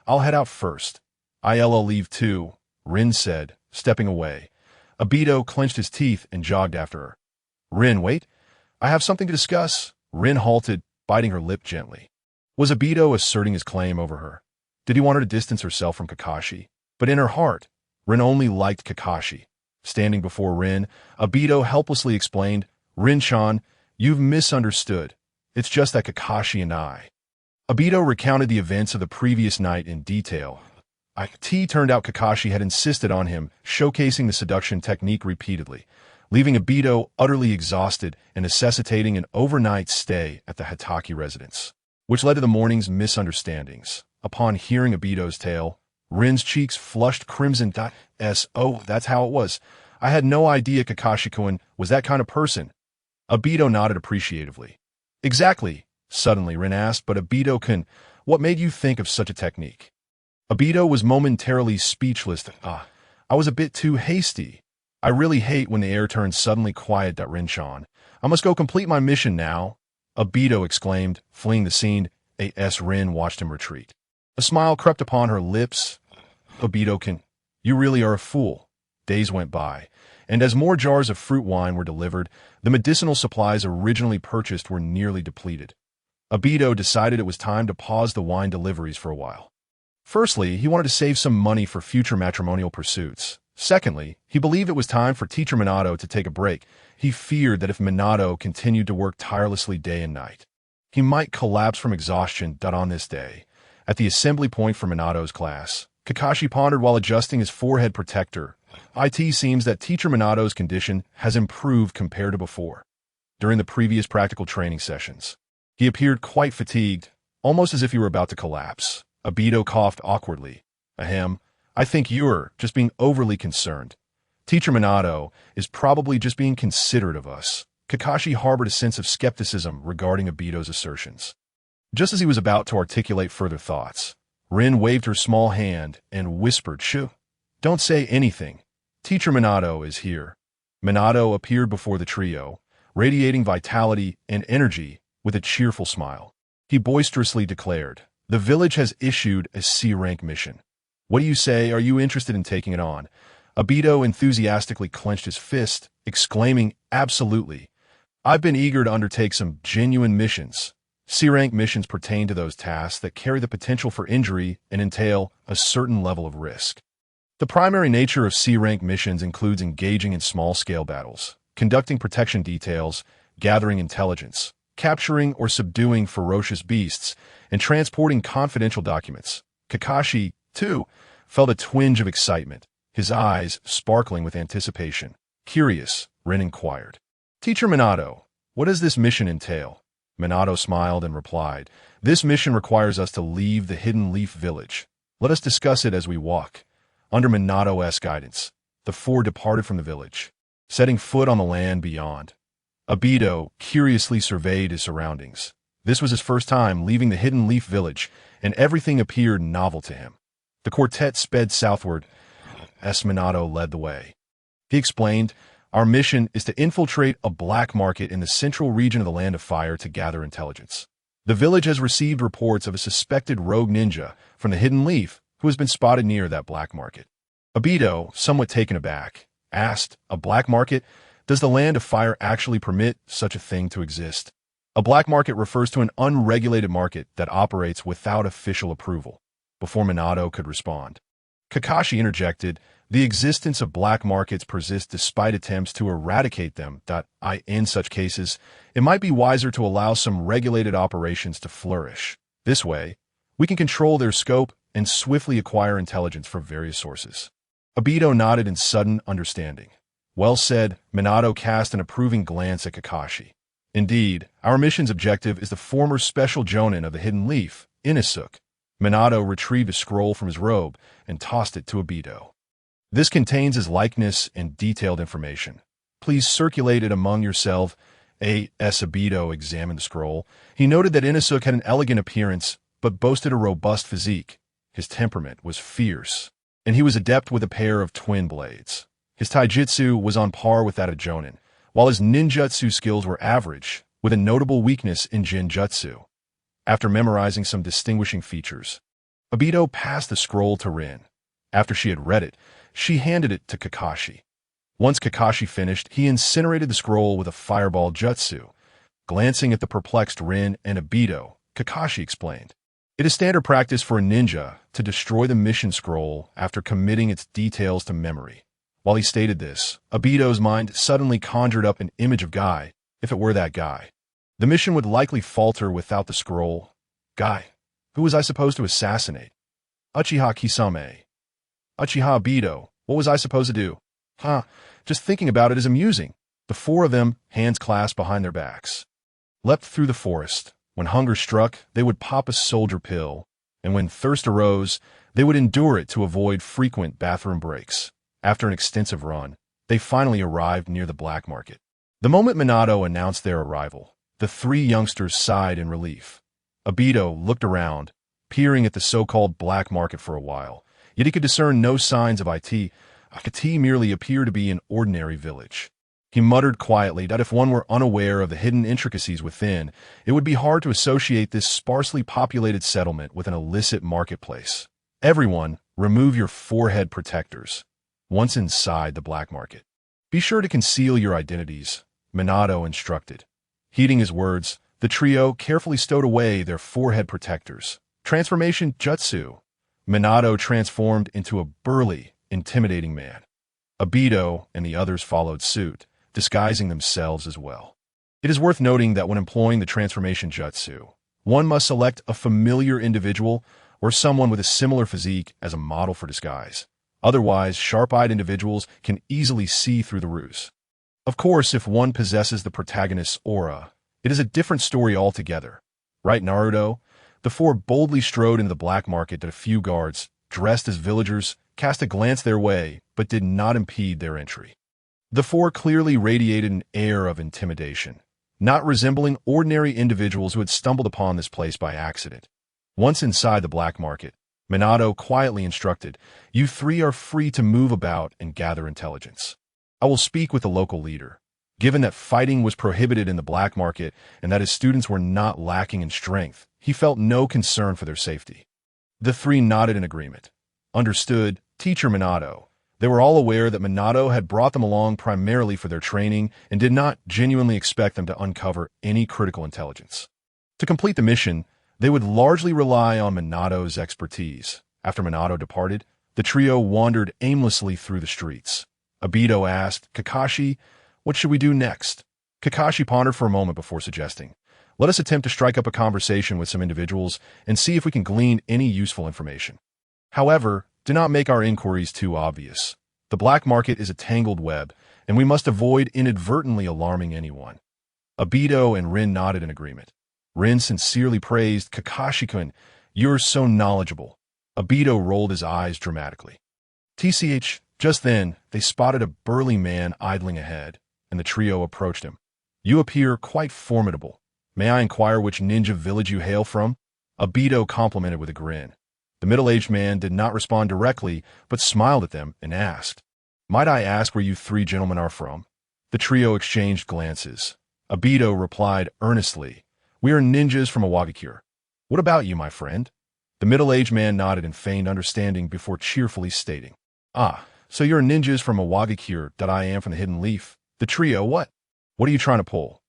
[SPEAKER 1] I'll head out first. I'll leave too, Rin said, stepping away. Obito clenched his teeth and jogged after her. Rin, wait. I have something to discuss. Rin halted, biting her lip gently. Was Obito asserting his claim over her? Did he want her to distance herself from Kakashi? But in her heart, Rin only liked Kakashi. Standing before Rin, Obito helplessly explained, Rin-chan, you've misunderstood. It's just that Kakashi and I. Obito recounted the events of the previous night in detail. It turned out Kakashi had insisted on him showcasing the seduction technique repeatedly, leaving Obito utterly exhausted and necessitating an overnight stay at the Hokage residence, which led to the morning's misunderstandings. Upon hearing Obito's tale, Rin's cheeks flushed crimson. Oh, that's how it was. I had no idea Kakashi-kun was that kind of person. Obito nodded appreciatively. Exactly, suddenly Rin asked, but Obito-kun, what made you think of such a technique? Obito was momentarily speechless. I was a bit too hasty. I really hate when the air turns suddenly quiet. Rin-chan. I must go complete my mission now, Obito exclaimed, fleeing the scene. Rin watched him retreat. A smile crept upon her lips. Obito-kun, you really are a fool. Days went by, and as more jars of fruit wine were delivered, the medicinal supplies originally purchased were nearly depleted. Obito decided it was time to pause the wine deliveries for a while. Firstly, he wanted to save some money for future matrimonial pursuits. Secondly, he believed it was time for teacher Minato to take a break. He feared that if Minato continued to work tirelessly day and night, he might collapse from exhaustion. On this day, at the assembly point for Minato's class, Kakashi pondered while adjusting his forehead protector. It seems that teacher Minato's condition has improved compared to before. During the previous practical training sessions, he appeared quite fatigued, almost as if he were about to collapse. Obito coughed awkwardly. Ahem, I think you're just being overly concerned. Teacher Minato is probably just being considerate of us. Kakashi harbored a sense of skepticism regarding Obito's assertions. Just as he was about to articulate further thoughts, Rin waved her small hand and whispered, Shoo, don't say anything. Teacher Minato is here. Minato appeared before the trio, radiating vitality and energy with a cheerful smile. He boisterously declared, the village has issued a C-rank mission. What do you say? Are you interested in taking it on? Obito enthusiastically clenched his fist, exclaiming, absolutely. I've been eager to undertake some genuine missions. C-rank missions pertain to those tasks that carry the potential for injury and entail a certain level of risk. The primary nature of C-rank missions includes engaging in small-scale battles, conducting protection details, gathering intelligence, capturing or subduing ferocious beasts, and transporting confidential documents. Kakashi, too, felt a twinge of excitement, his eyes sparkling with anticipation. Curious, Rin inquired. "Teacher Minato, what does this mission entail?" Minato smiled and replied, "This mission requires us to leave the Hidden Leaf Village. Let us discuss it as we walk." Under Minato's guidance, the four departed from the village, setting foot on the land beyond. Obito curiously surveyed his surroundings. This was his first time leaving the Hidden Leaf Village, and everything appeared novel to him. The quartet sped southward as Minato led the way. He explained, "Our mission is to infiltrate a black market in the central region of the Land of Fire to gather intelligence. The village has received reports of a suspected rogue ninja from the Hidden Leaf who has been spotted near that black market." Obito, somewhat taken aback, asked, "A black market? Does the Land of Fire actually permit such a thing to exist?" A black market refers to an unregulated market that operates without official approval. Before Minato could respond, Kakashi interjected, "The existence of black markets persists despite attempts to eradicate them. In such cases, it might be wiser to allow some regulated operations to flourish. This way, we can control their scope and swiftly acquire intelligence from various sources." Obito nodded in sudden understanding. "Well said." Minato cast an approving glance at Kakashi. "Indeed, our mission's objective is the former special jonin of the Hidden Leaf, Inosuke." Minato retrieved a scroll from his robe and tossed it to Obito. "This contains his likeness and detailed information. Please circulate it among yourselves." Obito examined the scroll. He noted that Inosuke had an elegant appearance, but boasted a robust physique. His temperament was fierce, and he was adept with a pair of twin blades. His taijutsu was on par with that of Jonin, while his ninjutsu skills were average, with a notable weakness in Jinjutsu. After memorizing some distinguishing features, Obito passed the scroll to Rin. After she had read it, she handed it to Kakashi. Once Kakashi finished, he incinerated the scroll with a fireball jutsu. Glancing at the perplexed Rin and Obito, Kakashi explained, "It is standard practice for a ninja to destroy the mission scroll after committing its details to memory." While he stated this, Obito's mind suddenly conjured up an image of Guy, if it were that Guy. The mission would likely falter without the scroll. Guy, who was I supposed to assassinate? Uchiha Kisame. Uchiha Obito, what was I supposed to do? Just thinking about it is amusing. The four of them, hands clasped behind their backs, leapt through the forest. When hunger struck, they would pop a soldier pill, and when thirst arose, they would endure it to avoid frequent bathroom breaks. After an extensive run, they finally arrived near the black market. The moment Minato announced their arrival, the three youngsters sighed in relief. Obito looked around, peering at the so-called black market for a while, yet he could discern no signs of it. It merely appeared to be an ordinary village. He muttered quietly that if one were unaware of the hidden intricacies within, it would be hard to associate this sparsely populated settlement with an illicit marketplace. "Everyone, remove your forehead protectors once inside the black market. Be sure to conceal your identities," Minato instructed. Heeding his words, the trio carefully stowed away their forehead protectors. Transformation Jutsu. Minato transformed into a burly, intimidating man. Obito and the others followed suit, disguising themselves as well. It is worth noting that when employing the transformation jutsu, one must select a familiar individual or someone with a similar physique as a model for disguise. Otherwise, sharp-eyed individuals can easily see through the ruse. Of course, if one possesses the protagonist's aura, it is a different story altogether. Right, Naruto? The four boldly strode into the black market that a few guards, dressed as villagers, cast a glance their way, but did not impede their entry. The four clearly radiated an air of intimidation, not resembling ordinary individuals who had stumbled upon this place by accident. Once inside the black market, Minato quietly instructed, "You three are free to move about and gather intelligence. I will speak with the local leader." Given that fighting was prohibited in the black market and that his students were not lacking in strength, he felt no concern for their safety. The three nodded in agreement. "Understood, Teacher Minato." They were all aware that Minato had brought them along primarily for their training and did not genuinely expect them to uncover any critical intelligence. To complete the mission, they would largely rely on Minato's expertise. After Minato departed, The trio wandered aimlessly through the streets. Obito asked, Kakashi, what should we do next? Kakashi pondered for a moment before suggesting, let us attempt to strike up a conversation with some individuals and see if we can glean any useful information. However, do not make our inquiries too obvious. The black market is a tangled web, and we must avoid inadvertently alarming anyone. Obito and Rin nodded in agreement. Rin sincerely praised Kakashi-kun, you're so knowledgeable. Obito rolled his eyes dramatically. TCH, just then, they spotted a burly man idling ahead, and the trio approached him. You appear quite formidable. May I inquire which ninja village you hail from? Obito complimented with a grin. The middle-aged man did not respond directly, but smiled at them and asked, might I ask where you three gentlemen are from? The trio exchanged glances. Obito replied earnestly, we are ninjas from Iwagakure. What about you, my friend? The middle-aged man nodded in feigned understanding before cheerfully stating, so you're ninjas from Iwagakure that I am from the Hidden Leaf. The trio, what? What are you trying to pull?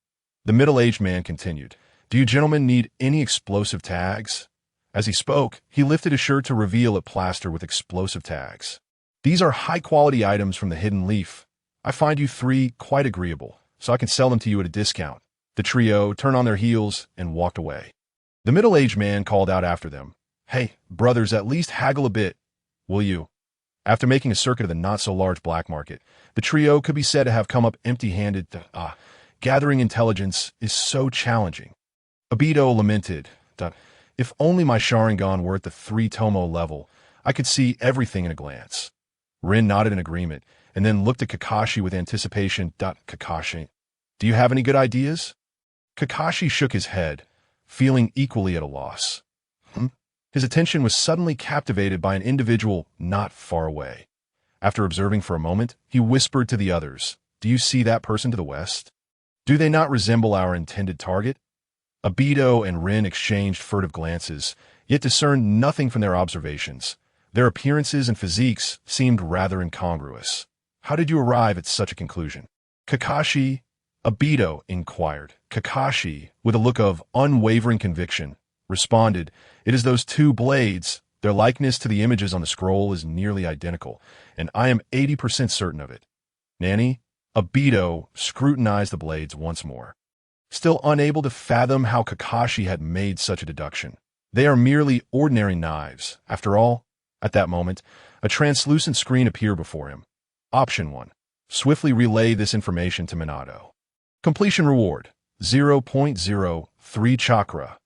[SPEAKER 1] The middle-aged man continued, do you gentlemen need any explosive tags? As he spoke, he lifted his shirt to reveal a plaster with explosive tags. These are high-quality items from the Hidden Leaf. I find you three quite agreeable, so I can sell them to you at a discount. The trio turned on their heels and walked away. The middle-aged man called out after them, hey, brothers, at least haggle a bit, will you? After making a circuit of the not-so-large black market, the trio could be said to have come up empty-handed. Gathering intelligence is so challenging. Obito lamented, if only my Sharingan were at the 3-tomo level, I could see everything in a glance. Rin nodded in agreement, and then looked at Kakashi with anticipation. Kakashi, do you have any good ideas? Kakashi shook his head, feeling equally at a loss. His attention was suddenly captivated by an individual not far away. After observing for a moment, he whispered to the others, do you see that person to the west? Do they not resemble our intended target? Obito and Rin exchanged furtive glances, yet discerned nothing from their observations. Their appearances and physiques seemed rather incongruous. How did you arrive at such a conclusion? Kakashi, Obito inquired. Kakashi, with a look of unwavering conviction, responded, it is those two blades. Their likeness to the images on the scroll is nearly identical, and I am 80% certain of it. Nanny? Obito scrutinized the blades once more. Still unable to fathom how Kakashi had made such a deduction. They are merely ordinary knives. After all, at that moment, a translucent screen appeared before him. Option 1. Swiftly relay this information to Minato. Completion reward, 0.03 chakra.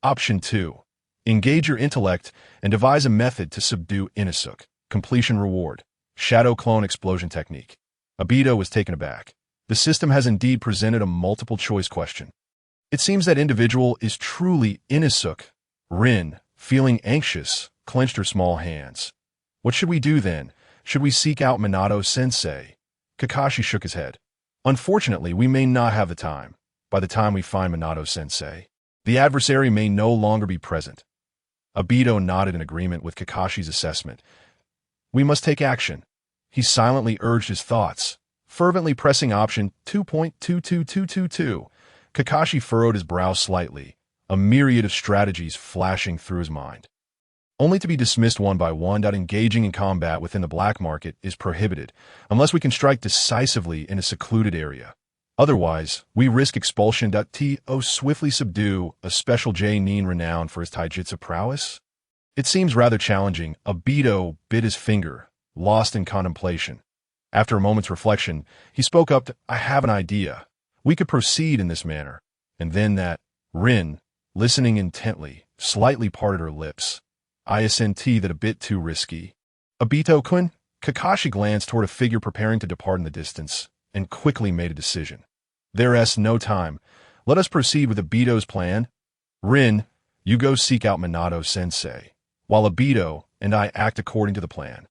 [SPEAKER 1] Option 2. Engage your intellect and devise a method to subdue Inosuke. Completion reward, shadow clone explosion technique. Obito was taken aback. The system has indeed presented a multiple-choice question. It seems that individual is truly Inosuke. Rin, feeling anxious, clenched her small hands. What should we do then? Should we seek out Minato-sensei? Kakashi shook his head. Unfortunately, we may not have the time. By the time we find Minato-sensei, the adversary may no longer be present. Obito nodded in agreement with Kakashi's assessment. We must take action. He silently urged his thoughts, fervently pressing option 2.22222. Kakashi furrowed his brow slightly, a myriad of strategies flashing through his mind. Only to be dismissed one by one. Engaging in combat within the black market is prohibited, unless we can strike decisively in a secluded area. Otherwise, we risk expulsion. To swiftly subdue a special J-nin renowned for his taijutsu prowess? It seems rather challenging. Obito bit his finger, lost in contemplation. After a moment's reflection, he spoke up. I have an idea. We could proceed in this manner. And then that Rin, listening intently, slightly parted her lips. I assent that a bit too risky. Obito-kun? Kakashi glanced toward a figure preparing to depart in the distance, and quickly made a decision. There's no time. Let us proceed with Obito's plan. Rin, you go seek out Minato-sensei, while Obito and I act according to the plan.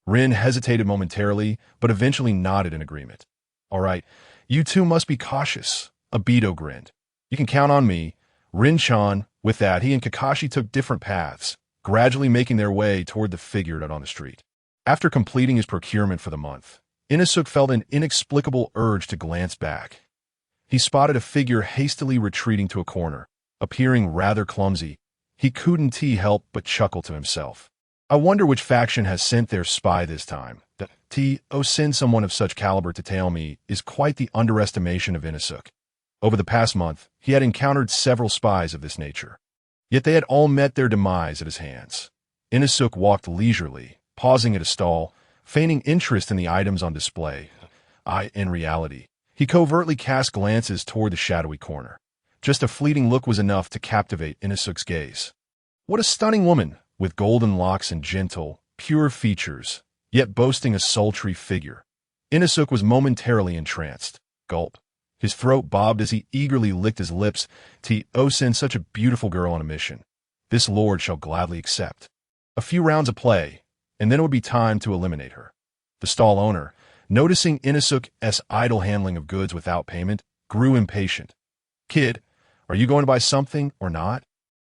[SPEAKER 1] Rin hesitated momentarily, but eventually nodded in agreement. All right, you two must be cautious. Obito grinned. You can count on me. Rin-chan. With that, he and Kakashi took different paths, gradually making their way toward the figure out on the street. After completing his procurement for the month, Inosuke felt an inexplicable urge to glance back. He spotted a figure hastily retreating to a corner, appearing rather clumsy. He couldn't help but chuckle to himself. I wonder which faction has sent their spy this time. Send someone of such caliber to tail me is quite the underestimation of Inosuke. Over the past month, he had encountered several spies of this nature. Yet they had all met their demise at his hands. Inosuke walked leisurely, pausing at a stall, feigning interest in the items on display. In reality, he covertly cast glances toward the shadowy corner. Just a fleeting look was enough to captivate Inosuke's gaze. What a stunning woman, with golden locks and gentle, pure features, yet boasting a sultry figure. Inosuke was momentarily entranced. Gulp. His throat bobbed as he eagerly licked his lips. Send such a beautiful girl on a mission. This lord shall gladly accept. A few rounds of play, and then it would be time to eliminate her. The stall owner, noticing Inosuke's idle handling of goods without payment, grew impatient. Kid, are you going to buy something or not?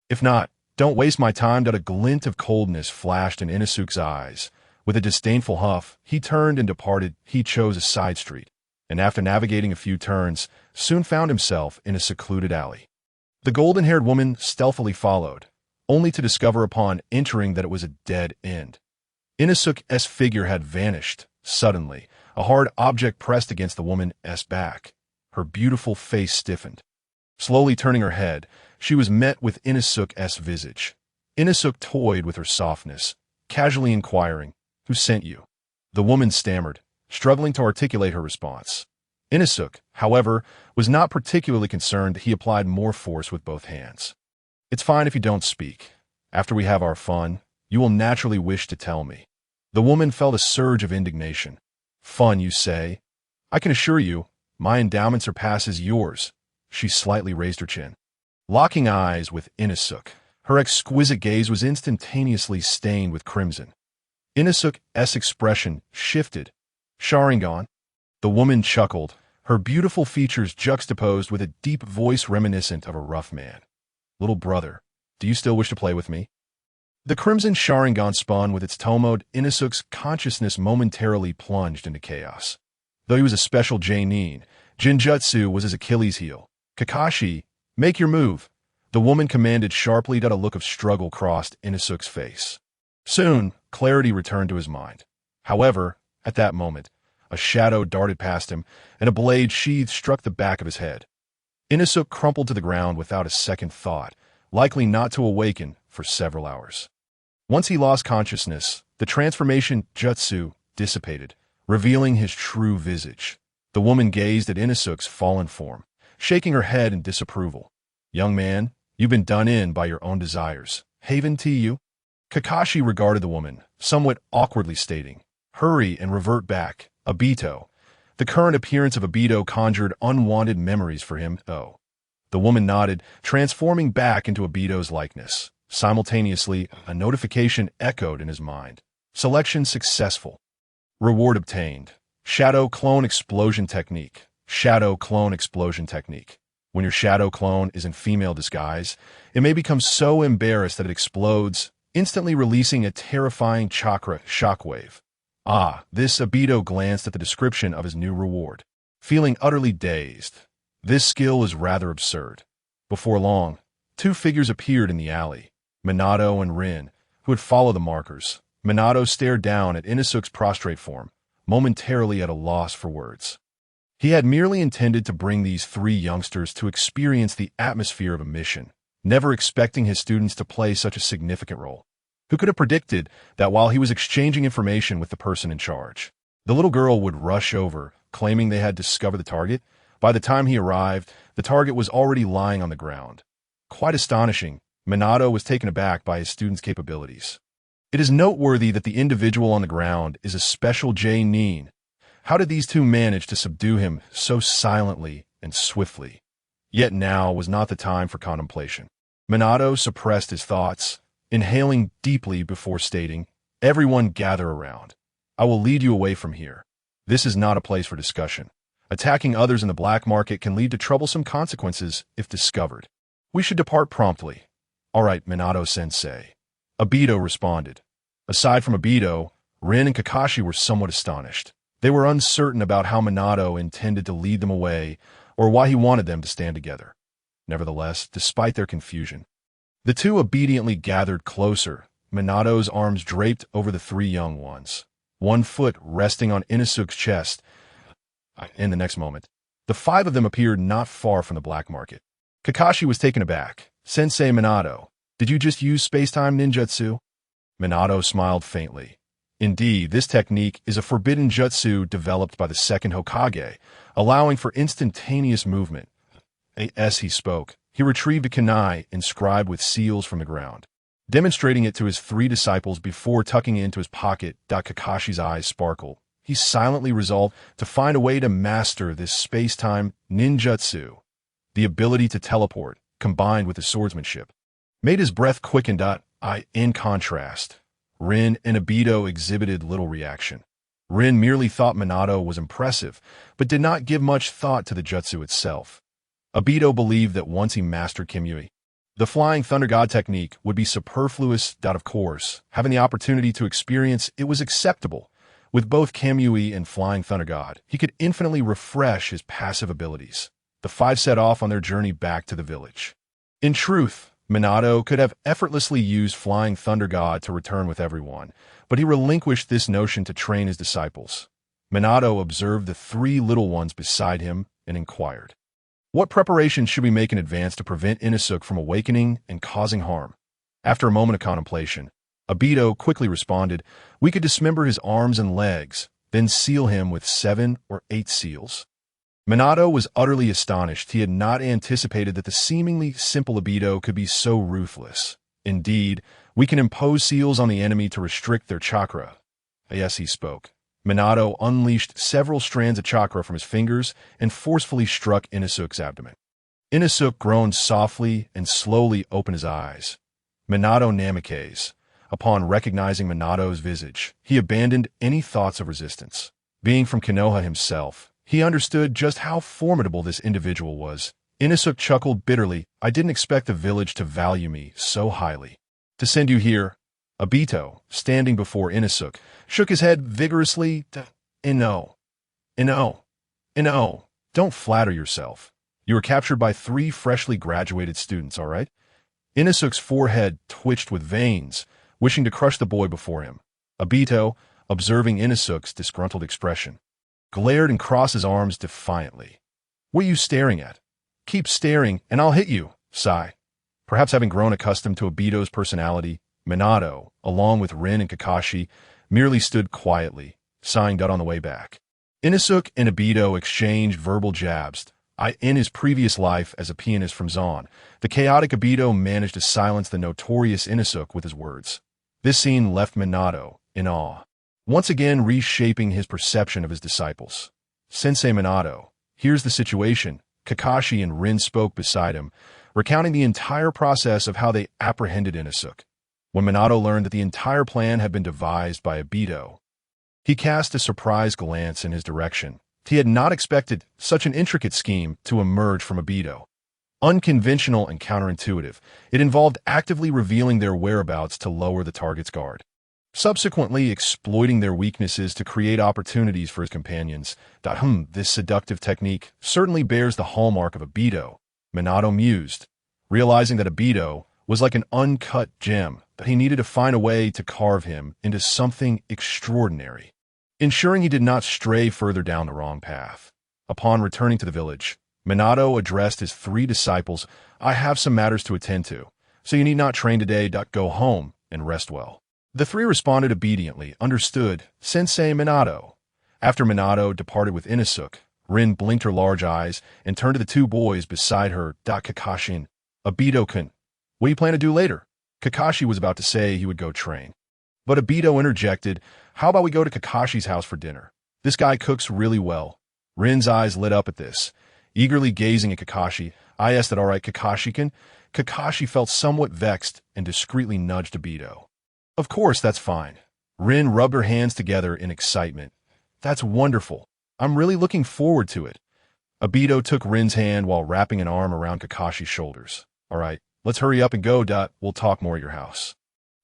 [SPEAKER 1] If not, don't waste my time. A glint of coldness flashed in Inosuke's eyes. With a disdainful huff, he turned and departed. He chose a side street, and after navigating a few turns, soon found himself in a secluded alley. The golden-haired woman stealthily followed, only to discover upon entering that it was a dead end. Inosuke's figure had vanished. Suddenly, a hard object pressed against the woman's back. Her beautiful face stiffened. Slowly turning her head, she was met with Inosuke's visage. Inosuke toyed with her softness, casually inquiring, "Who sent you?" The woman stammered, struggling to articulate her response. Inosuke, however, was not particularly concerned. He applied more force with both hands. "It's fine if you don't speak. After we have our fun, you will naturally wish to tell me." The woman felt a surge of indignation. "Fun, you say? I can assure you, my endowment surpasses yours." She slightly raised her chin. Locking eyes with Inosuke, her exquisite gaze was instantaneously stained with crimson. Inosuke's expression shifted. "Sharingan?" The woman chuckled, her beautiful features juxtaposed with a deep voice reminiscent of a rough man. "Little brother, do you still wish to play with me?" The crimson Sharingan spun with its tomode. Inosuke's consciousness momentarily plunged into chaos. Though he was a special Genin, Jinjutsu was his Achilles heel. "Kakashi, make your move," the woman commanded sharply. A look of struggle crossed Inosuke's face. Soon, clarity returned to his mind. However, at that moment, a shadow darted past him, and a blade sheathed struck the back of his head. Inosuke crumpled to the ground without a second thought, likely not to awaken for several hours. Once he lost consciousness, the transformation jutsu dissipated, revealing his true visage. The woman gazed at Inosuke's fallen form, shaking her head in disapproval. "Young man, you've been done in by your own desires. Haven to you?" Kakashi regarded the woman, somewhat awkwardly stating, "Hurry and revert back, Obito." The current appearance of Obito conjured unwanted memories for him. Oh. The woman nodded, transforming back into Obito's likeness. Simultaneously, a notification echoed in his mind. Selection successful. Reward obtained. Shadow Clone Explosion Technique. Shadow Clone Explosion Technique. When your shadow clone is in female disguise, it may become so embarrassed that it explodes, instantly releasing a terrifying chakra shockwave. This Obito glanced at the description of his new reward, feeling utterly dazed. This skill is rather absurd. Before long, two figures appeared in the alley, Minato and Rin, who had followed the markers. Minato stared down at Inosuke's prostrate form, momentarily at a loss for words. He had merely intended to bring these three youngsters to experience the atmosphere of a mission, never expecting his students to play such a significant role. Who could have predicted that while he was exchanging information with the person in charge, the little girl would rush over, claiming they had discovered the target? By the time he arrived, the target was already lying on the ground. Quite astonishing, Minato was taken aback by his student's capabilities. It is noteworthy that the individual on the ground is a special Genin. How did these two manage to subdue him so silently and swiftly? Yet now was not the time for contemplation. Minato suppressed his thoughts, inhaling deeply before stating, "Everyone gather around. I will lead you away from here. This is not a place for discussion. Attacking others in the black market can lead to troublesome consequences if discovered. We should depart promptly." "All right, Minato-sensei." Obito responded. Aside from Obito, Rin and Kakashi were somewhat astonished. They were uncertain about how Minato intended to lead them away or why he wanted them to stand together. Nevertheless, despite their confusion, the two obediently gathered closer, Minato's arms draped over the three young ones, one foot resting on Inosuke's chest. In the next moment, the five of them appeared not far from the black market. Kakashi was taken aback. "Sensei Minato, did you just use space-time ninjutsu?" Minato smiled faintly. "Indeed, this technique is a forbidden jutsu developed by the second Hokage, allowing for instantaneous movement." As he spoke, he retrieved a kunai inscribed with seals from the ground, demonstrating it to his three disciples before tucking it into his pocket. Kakashi's eyes sparkled. He silently resolved to find a way to master this space-time ninjutsu. The ability to teleport, combined with his swordsmanship, made his breath quicken. In contrast, Rin and Obito exhibited little reaction. Rin merely thought Minato was impressive, but did not give much thought to the jutsu itself. Obito believed that once he mastered Kimui, the Flying Thunder God technique would be superfluous. Of course, having the opportunity to experience it was acceptable. With both Kimui and Flying Thunder God, he could infinitely refresh his passive abilities. The five set off on their journey back to the village. In truth, Minato could have effortlessly used Flying Thunder God to return with everyone, but he relinquished this notion to train his disciples. Minato observed the three little ones beside him and inquired, "What preparations should we make in advance to prevent Inosuke from awakening and causing harm?" After a moment of contemplation, Obito quickly responded, "We could dismember his arms and legs, then seal him with 7 or 8 seals." Minato was utterly astonished. He had not anticipated that the seemingly simple Obito could be so ruthless. "Indeed, we can impose seals on the enemy to restrict their chakra." Yes, he spoke. Minato unleashed several strands of chakra from his fingers and forcefully struck Inosuke's abdomen. Inosuke groaned softly and slowly opened his eyes. Minato Namikaze. Upon recognizing Minato's visage, he abandoned any thoughts of resistance. Being from Konoha himself, he understood just how formidable this individual was. Inosuke chuckled bitterly. "I didn't expect the village to value me so highly. To send you here." Obito, standing before Inosuke, shook his head vigorously. Ino, don't flatter yourself. You were captured by 3 freshly graduated students, all right?" Inosuke's forehead twitched with veins, wishing to crush the boy before him. Obito, observing Inosuke's disgruntled expression, glared and crossed his arms defiantly. "What are you staring at? Keep staring, and I'll hit you." Sigh. Perhaps having grown accustomed to Obito's personality, Minato, along with Rin and Kakashi, merely stood quietly, sighing on the way back. Inosuke and Obito exchanged verbal jabs. In his previous life as a pianist from Zon, the chaotic Obito managed to silence the notorious Inosuke with his words. This scene left Minato in awe, once again reshaping his perception of his disciples. "Sensei Minato, here's the situation." Kakashi and Rin spoke beside him, recounting the entire process of how they apprehended Inosuke. When Minato learned that the entire plan had been devised by Obito, he cast a surprised glance in his direction. He had not expected such an intricate scheme to emerge from Obito. Unconventional and counterintuitive, it involved actively revealing their whereabouts to lower the target's guard, subsequently exploiting their weaknesses to create opportunities for his companions. This seductive technique certainly bears the hallmark of Obito, Minato mused, realizing that Obito was like an uncut gem, that he needed to find a way to carve him into something extraordinary, ensuring he did not stray further down the wrong path. Upon returning to the village, Minato addressed his 3 disciples. "I have some matters to attend to, so you need not train today. Go home and rest well." The 3 responded obediently. "Understood, Sensei Minato." After Minato departed with Inosuke, Rin blinked her large eyes and turned to the 2 boys beside her. "Kakashi and Obito-kun, what do you plan to do later?" Kakashi was about to say he would go train, but Obito interjected, "How about we go to Kakashi's house for dinner? This guy cooks really well." Rin's eyes lit up at this, eagerly gazing at Kakashi. "I asked that, all right, Kakashi-kun." Kakashi felt somewhat vexed and discreetly nudged Obito. "Of course, that's fine." Rin rubbed her hands together in excitement. "That's wonderful. I'm really looking forward to it." Obito took Rin's hand while wrapping an arm around Kakashi's shoulders. "All right, let's hurry up and go. We'll talk more at your house.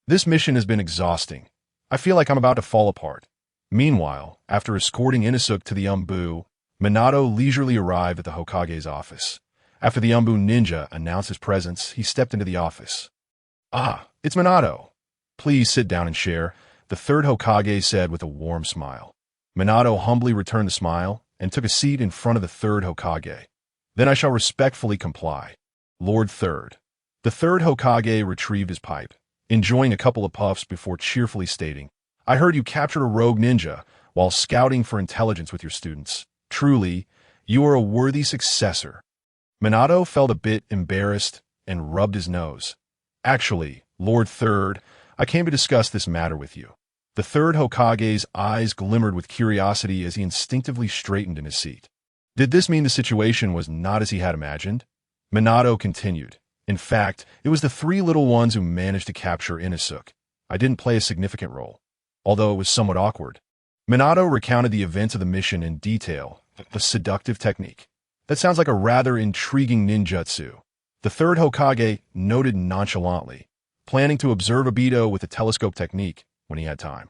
[SPEAKER 1] This mission has been exhausting. I feel like I'm about to fall apart." Meanwhile, after escorting Inosuke to the Umbu, Minato leisurely arrived at the Hokage's office. After the Umbu ninja announced his presence, he stepped into the office. "Ah, it's Minato." Please sit down and share, the third Hokage said with a warm smile. Minato humbly returned the smile and took a seat in front of the third Hokage. Then I shall respectfully comply. Lord Third. The third Hokage retrieved his pipe, enjoying a couple of puffs before cheerfully stating, I heard you captured a rogue ninja while scouting for intelligence with your students. Truly, you are a worthy successor. Minato felt a bit embarrassed and rubbed his nose. Actually, Lord Third, I came to discuss this matter with you. The third Hokage's eyes glimmered with curiosity as he instinctively straightened in his seat. Did this mean the situation was not as he had imagined? Minato continued. In fact, it was the three little ones who managed to capture Inosuke. I didn't play a significant role, although it was somewhat awkward. Minato recounted the events of the mission in detail, the seductive technique. That sounds like a rather intriguing ninjutsu. The third Hokage noted nonchalantly, planning to observe Obito with the telescope technique when he had time.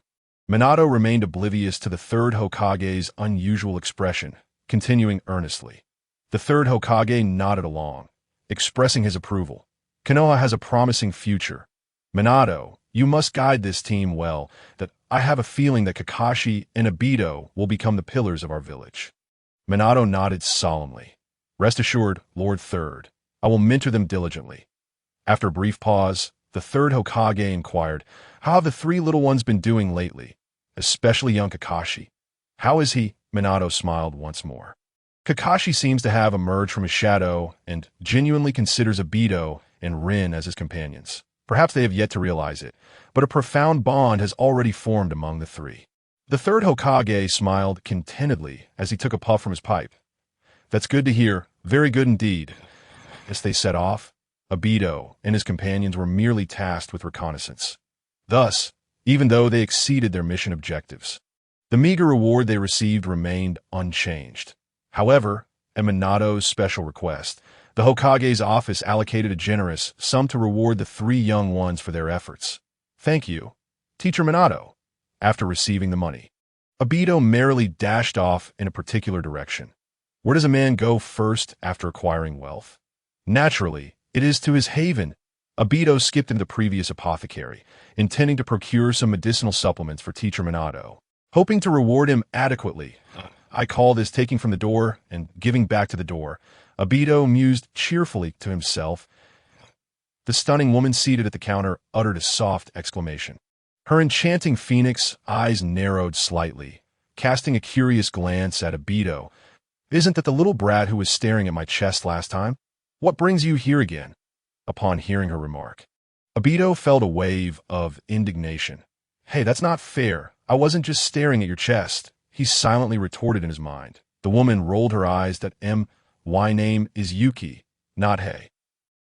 [SPEAKER 1] Minato remained oblivious to the third Hokage's unusual expression, continuing earnestly. The third Hokage nodded along, expressing his approval. Konoha has a promising future. Minato, you must guide this team well, that I have a feeling that Kakashi and Obito will become the pillars of our village. Minato nodded solemnly. Rest assured, Lord Third, I will mentor them diligently. After a brief pause, the third Hokage inquired, how have the three little ones been doing lately, especially young Kakashi? How is he? Minato smiled once more. Kakashi seems to have emerged from his shadow and genuinely considers Obito and Rin as his companions. Perhaps they have yet to realize it, but a profound bond has already formed among the three. The third Hokage smiled contentedly as he took a puff from his pipe. That's good to hear, very good indeed. As they set off, Obito and his companions were merely tasked with reconnaissance. Thus, even though they exceeded their mission objectives, the meager reward they received remained unchanged. However, at Minato's special request, the Hokage's office allocated a generous sum to reward the three young ones for their efforts. Thank you, Teacher Minato. After receiving the money, Obito merrily dashed off in a particular direction. Where does a man go first after acquiring wealth? Naturally, it is to his haven. Obito skipped into the previous apothecary, intending to procure some medicinal supplements for Teacher Minato, hoping to reward him adequately. I call this taking from the door and giving back to the door. Obito mused cheerfully to himself. The stunning woman seated at the counter uttered a soft exclamation. Her enchanting phoenix eyes narrowed slightly, casting a curious glance at Obito. Isn't that the little brat who was staring at my chest last time? What brings you here again? Upon hearing her remark, Obito felt a wave of indignation. Hey, that's not fair. I wasn't just staring at your chest, he silently retorted in his mind. The woman rolled her eyes. That my name is Yuki, not Hei.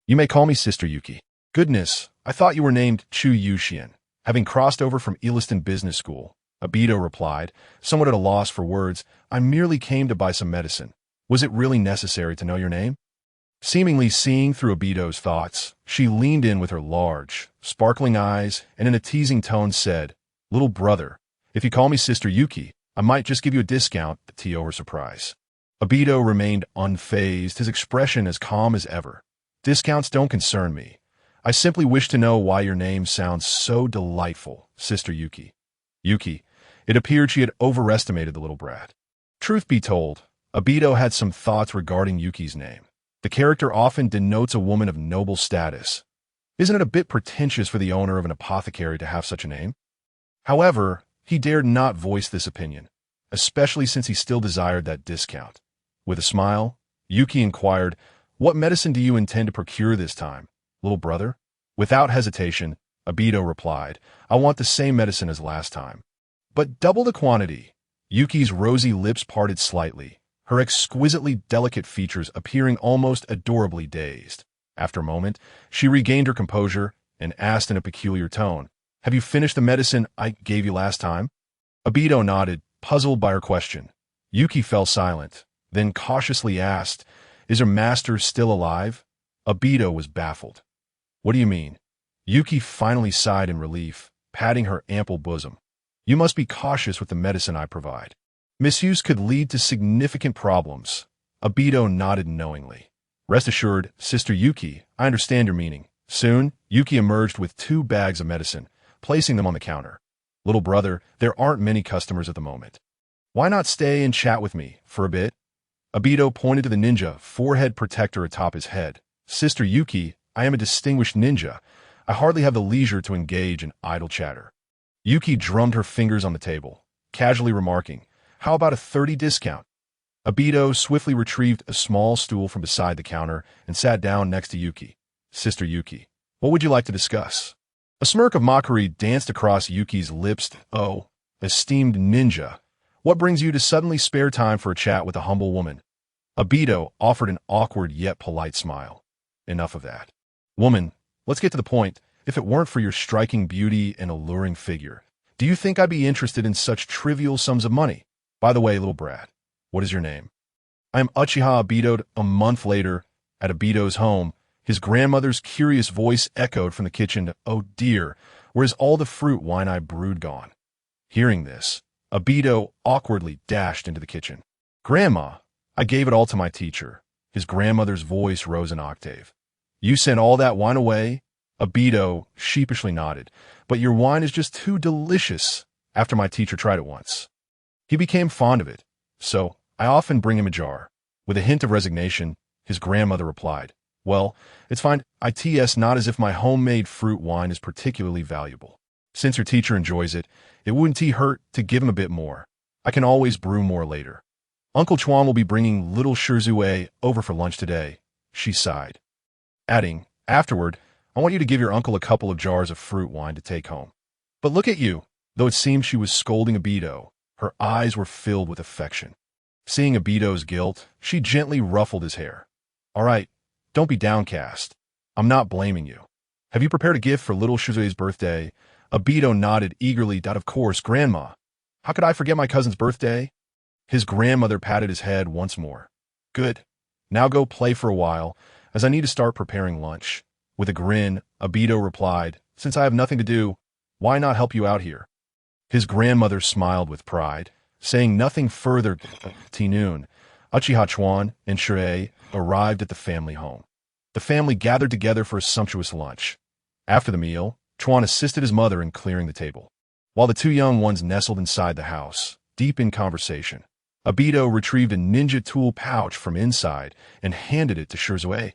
[SPEAKER 1] You may call me Sister Yuki. Goodness, I thought you were named Chu Yuxian. Having crossed over from Elaston Business School, Obito replied, somewhat at a loss for words, I merely came to buy some medicine. Was it really necessary to know your name? Seemingly seeing through Obito's thoughts, she leaned in with her large, sparkling eyes and in a teasing tone said, Little brother, if you call me Sister Yuki, I might just give you a discount, to her surprise. Obito remained unfazed, his expression as calm as ever. Discounts don't concern me. I simply wish to know why your name sounds so delightful, Sister Yuki. Yuki, it appeared she had overestimated the little brat. Truth be told, Obito had some thoughts regarding Yuki's name. The character often denotes a woman of noble status. Isn't it a bit pretentious for the owner of an apothecary to have such a name? However, he dared not voice this opinion, especially since he still desired that discount. With a smile, Yuki inquired, What medicine do you intend to procure this time, little brother? Without hesitation, Obito replied, I want the same medicine as last time. But double the quantity. Yuki's rosy lips parted slightly, her exquisitely delicate features appearing almost adorably dazed. After a moment, she regained her composure and asked in a peculiar tone, Have you finished the medicine I gave you last time? Obito nodded, puzzled by her question. Yuki fell silent, then cautiously asked, Is her master still alive? Obito was baffled. What do you mean? Yuki finally sighed in relief, patting her ample bosom. You must be cautious with the medicine I provide. Misuse could lead to significant problems. Obito nodded knowingly. Rest assured, Sister Yuki, I understand your meaning. Soon, Yuki emerged with 2 bags of medicine, placing them on the counter. Little brother, there aren't many customers at the moment. Why not stay and chat with me for a bit? Obito pointed to the ninja forehead protector atop his head. Sister Yuki, I am a distinguished ninja. I hardly have the leisure to engage in idle chatter. Yuki drummed her fingers on the table, casually remarking, how about a 30 discount? Obito swiftly retrieved a small stool from beside the counter and sat down next to Yuki. Sister Yuki, what would you like to discuss? A smirk of mockery danced across Yuki's lips. Oh, esteemed ninja, what brings you to suddenly spare time for a chat with a humble woman? Obito offered an awkward yet polite smile. Enough of that. Woman, let's get to the point. If it weren't for your striking beauty and alluring figure, do you think I'd be interested in such trivial sums of money? By the way, little brat, what is your name? I am Uchiha Obito. A month later, at Obito's home, his grandmother's curious voice echoed from the kitchen. Oh dear, where's all the fruit wine I brewed gone? Hearing this, Obito awkwardly dashed into the kitchen. Grandma, I gave it all to my teacher. His grandmother's voice rose an octave. You sent all that wine away? Obito sheepishly nodded. But your wine is just too delicious. After my teacher tried it once, he became fond of it, so I often bring him a jar. With a hint of resignation, his grandmother replied, well, it's fine. It's not as if my homemade fruit wine is particularly valuable. Since your teacher enjoys it, it wouldn't hurt to give him a bit more. I can always brew more later. Uncle Chuan will be bringing little Shirzue over for lunch today, she sighed, adding, afterward, I want you to give your uncle a couple of jars of fruit wine to take home. But look at you. Though it seemed she was scolding Obito, her eyes were filled with affection. Seeing Obito's guilt, she gently ruffled his hair. All right, don't be downcast. I'm not blaming you. Have you prepared a gift for little Shizue's birthday? Obito nodded eagerly. Of course, Grandma. How could I forget my cousin's birthday? His grandmother patted his head once more. Good. Now go play for a while, as I need to start preparing lunch. With a grin, Obito replied, since I have nothing to do, why not help you out here? His grandmother smiled with pride, saying nothing further. Noon, Uchiha Chuan and Shirei arrived at the family home. The family gathered together for a sumptuous lunch. After the meal, Chuan assisted his mother in clearing the table, while the two young ones nestled inside the house, deep in conversation. Obito retrieved a ninja tool pouch from inside and handed it to Shirzue.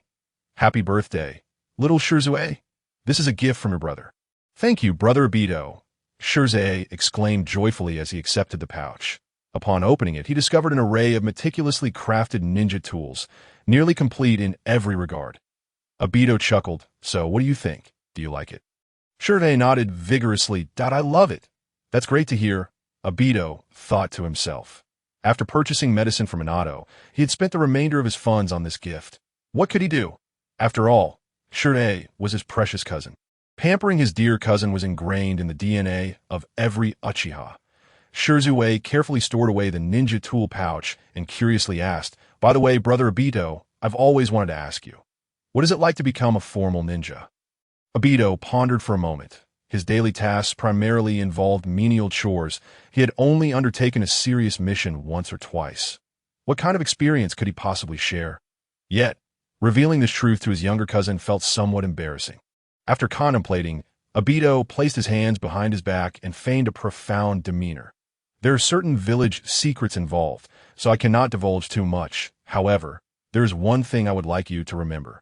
[SPEAKER 1] Happy birthday, little Shirzue. This is a gift from your brother. Thank you, brother Obito, Shirzue exclaimed joyfully as he accepted the pouch. Upon opening it, he discovered an array of meticulously crafted ninja tools, nearly complete in every regard. Obito chuckled. So, what do you think? Do you like it? Shirzue nodded vigorously. I love it. That's great to hear, Obito thought to himself. After purchasing medicine for Minato, he had spent the remainder of his funds on this gift. What could he do? After all, Shirzue was his precious cousin. Pampering his dear cousin was ingrained in the DNA of every Uchiha. Shirzue carefully stored away the ninja tool pouch and curiously asked, by the way, brother Obito, I've always wanted to ask you, what is it like to become a formal ninja? Obito pondered for a moment. His daily tasks primarily involved menial chores. He had only undertaken a serious mission once or twice. What kind of experience could he possibly share? Yet, revealing this truth to his younger cousin felt somewhat embarrassing. After contemplating, Obito placed his hands behind his back and feigned a profound demeanor. There are certain village secrets involved, so I cannot divulge too much. However, there is one thing I would like you to remember.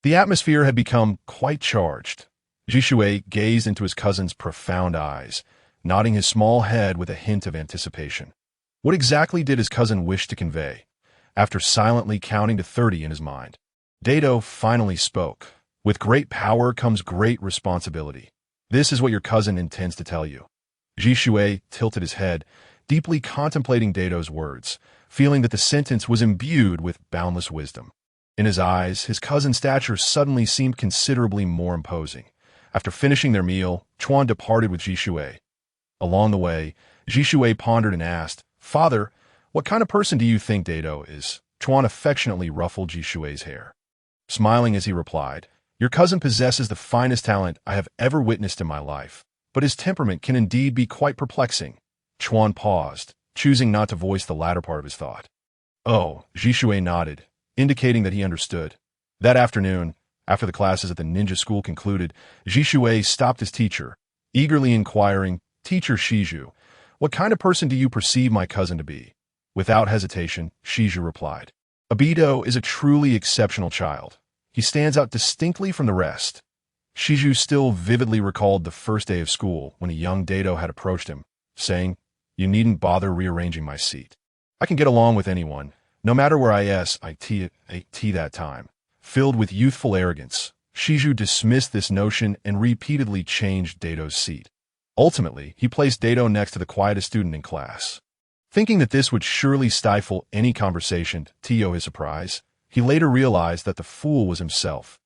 [SPEAKER 1] The atmosphere had become quite charged. Jishue gazed into his cousin's profound eyes, nodding his small head with a hint of anticipation. What exactly did his cousin wish to convey? After silently counting to 30 in his mind, Dato finally spoke. With great power comes great responsibility. This is what your cousin intends to tell you. Jishue tilted his head, deeply contemplating Dato's words, feeling that the sentence was imbued with boundless wisdom. In his eyes, his cousin's stature suddenly seemed considerably more imposing. After finishing their meal, Chuan departed with Jishue. Along the way, Jishue pondered and asked, Father, what kind of person do you think Dato is? Chuan affectionately ruffled Jishue's hair. Smiling as he replied, your cousin possesses the finest talent I have ever witnessed in my life, but his temperament can indeed be quite perplexing. Chuan paused, choosing not to voice the latter part of his thought. Oh, Jishue nodded, indicating that he understood. That afternoon, after the classes at the ninja school concluded, Jishue stopped his teacher, eagerly inquiring, "Teacher Shiju, what kind of person do you perceive my cousin to be?" Without hesitation, Shiju replied, "Obito is a truly exceptional child. He stands out distinctly from the rest." Shiju still vividly recalled the first day of school when a young Dato had approached him, saying, "You needn't bother rearranging my seat. I can get along with anyone, no matter where I sit that time." Filled with youthful arrogance, Shiju dismissed this notion and repeatedly changed Dato's seat. Ultimately, he placed Dato next to the quietest student in class. Thinking that this would surely stifle any conversation, to his surprise, he later realized that the fool was himself.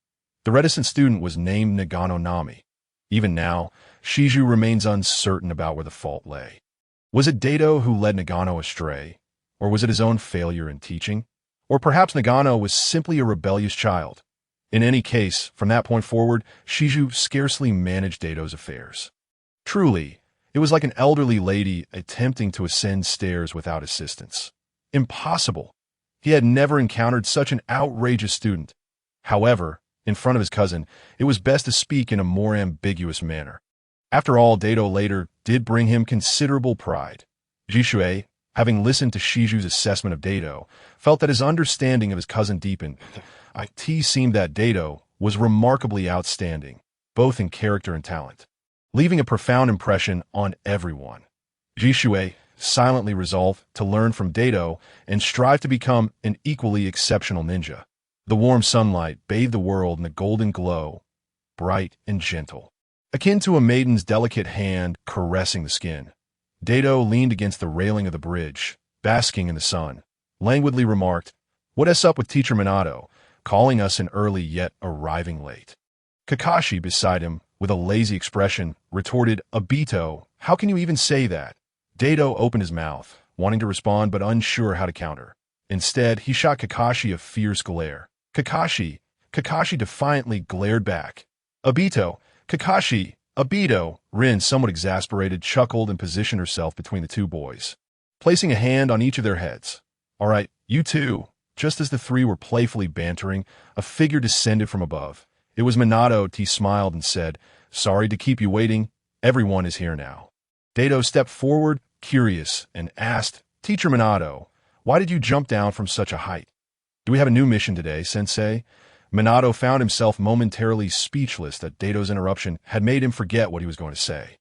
[SPEAKER 1] The reticent student was named Nagano Nami. Even now, Shiju remains uncertain about where the fault lay. Was it Dato who led Nagano astray? Or was it his own failure in teaching? Or perhaps Nagano was simply a rebellious child? In any case, from that point forward, Shiju scarcely managed Dato's affairs. Truly, it was like an elderly lady attempting to ascend stairs without assistance. Impossible. He had never encountered such an outrageous student. However, in front of his cousin, it was best to speak in a more ambiguous manner. After all, Dato later did bring him considerable pride. Jishue, having listened to Shiju's assessment of Dato, felt that his understanding of his cousin deepened. It seemed that Dato was remarkably outstanding, both in character and talent, leaving a profound impression on everyone. Jishue silently resolved to learn from Dato and strive to become an equally exceptional ninja. The warm sunlight bathed the world in a golden glow, bright and gentle, akin to a maiden's delicate hand caressing the skin. Dato leaned against the railing of the bridge, basking in the sun, languidly remarked, "What's up with Teacher Minato, calling us in early yet arriving late?" Kakashi, beside him, with a lazy expression, retorted, "Obito, how can you even say that?" Dato opened his mouth, wanting to respond but unsure how to counter. Instead, he shot Kakashi a fierce glare. Kakashi defiantly glared back. "Obito, Kakashi, Obito." Rin, somewhat exasperated, chuckled and positioned herself between the two boys, placing a hand on each of their heads. "All right, you two." Just as the three were playfully bantering, a figure descended from above. It was Minato. He smiled and said, "Sorry to keep you waiting. Everyone is here now." Dato stepped forward, curious, and asked, "Teacher Minato, why did you jump down from such a height? Do we have a new mission today, sensei?" Minato found himself momentarily speechless that Dato's interruption had made him forget what he was going to say.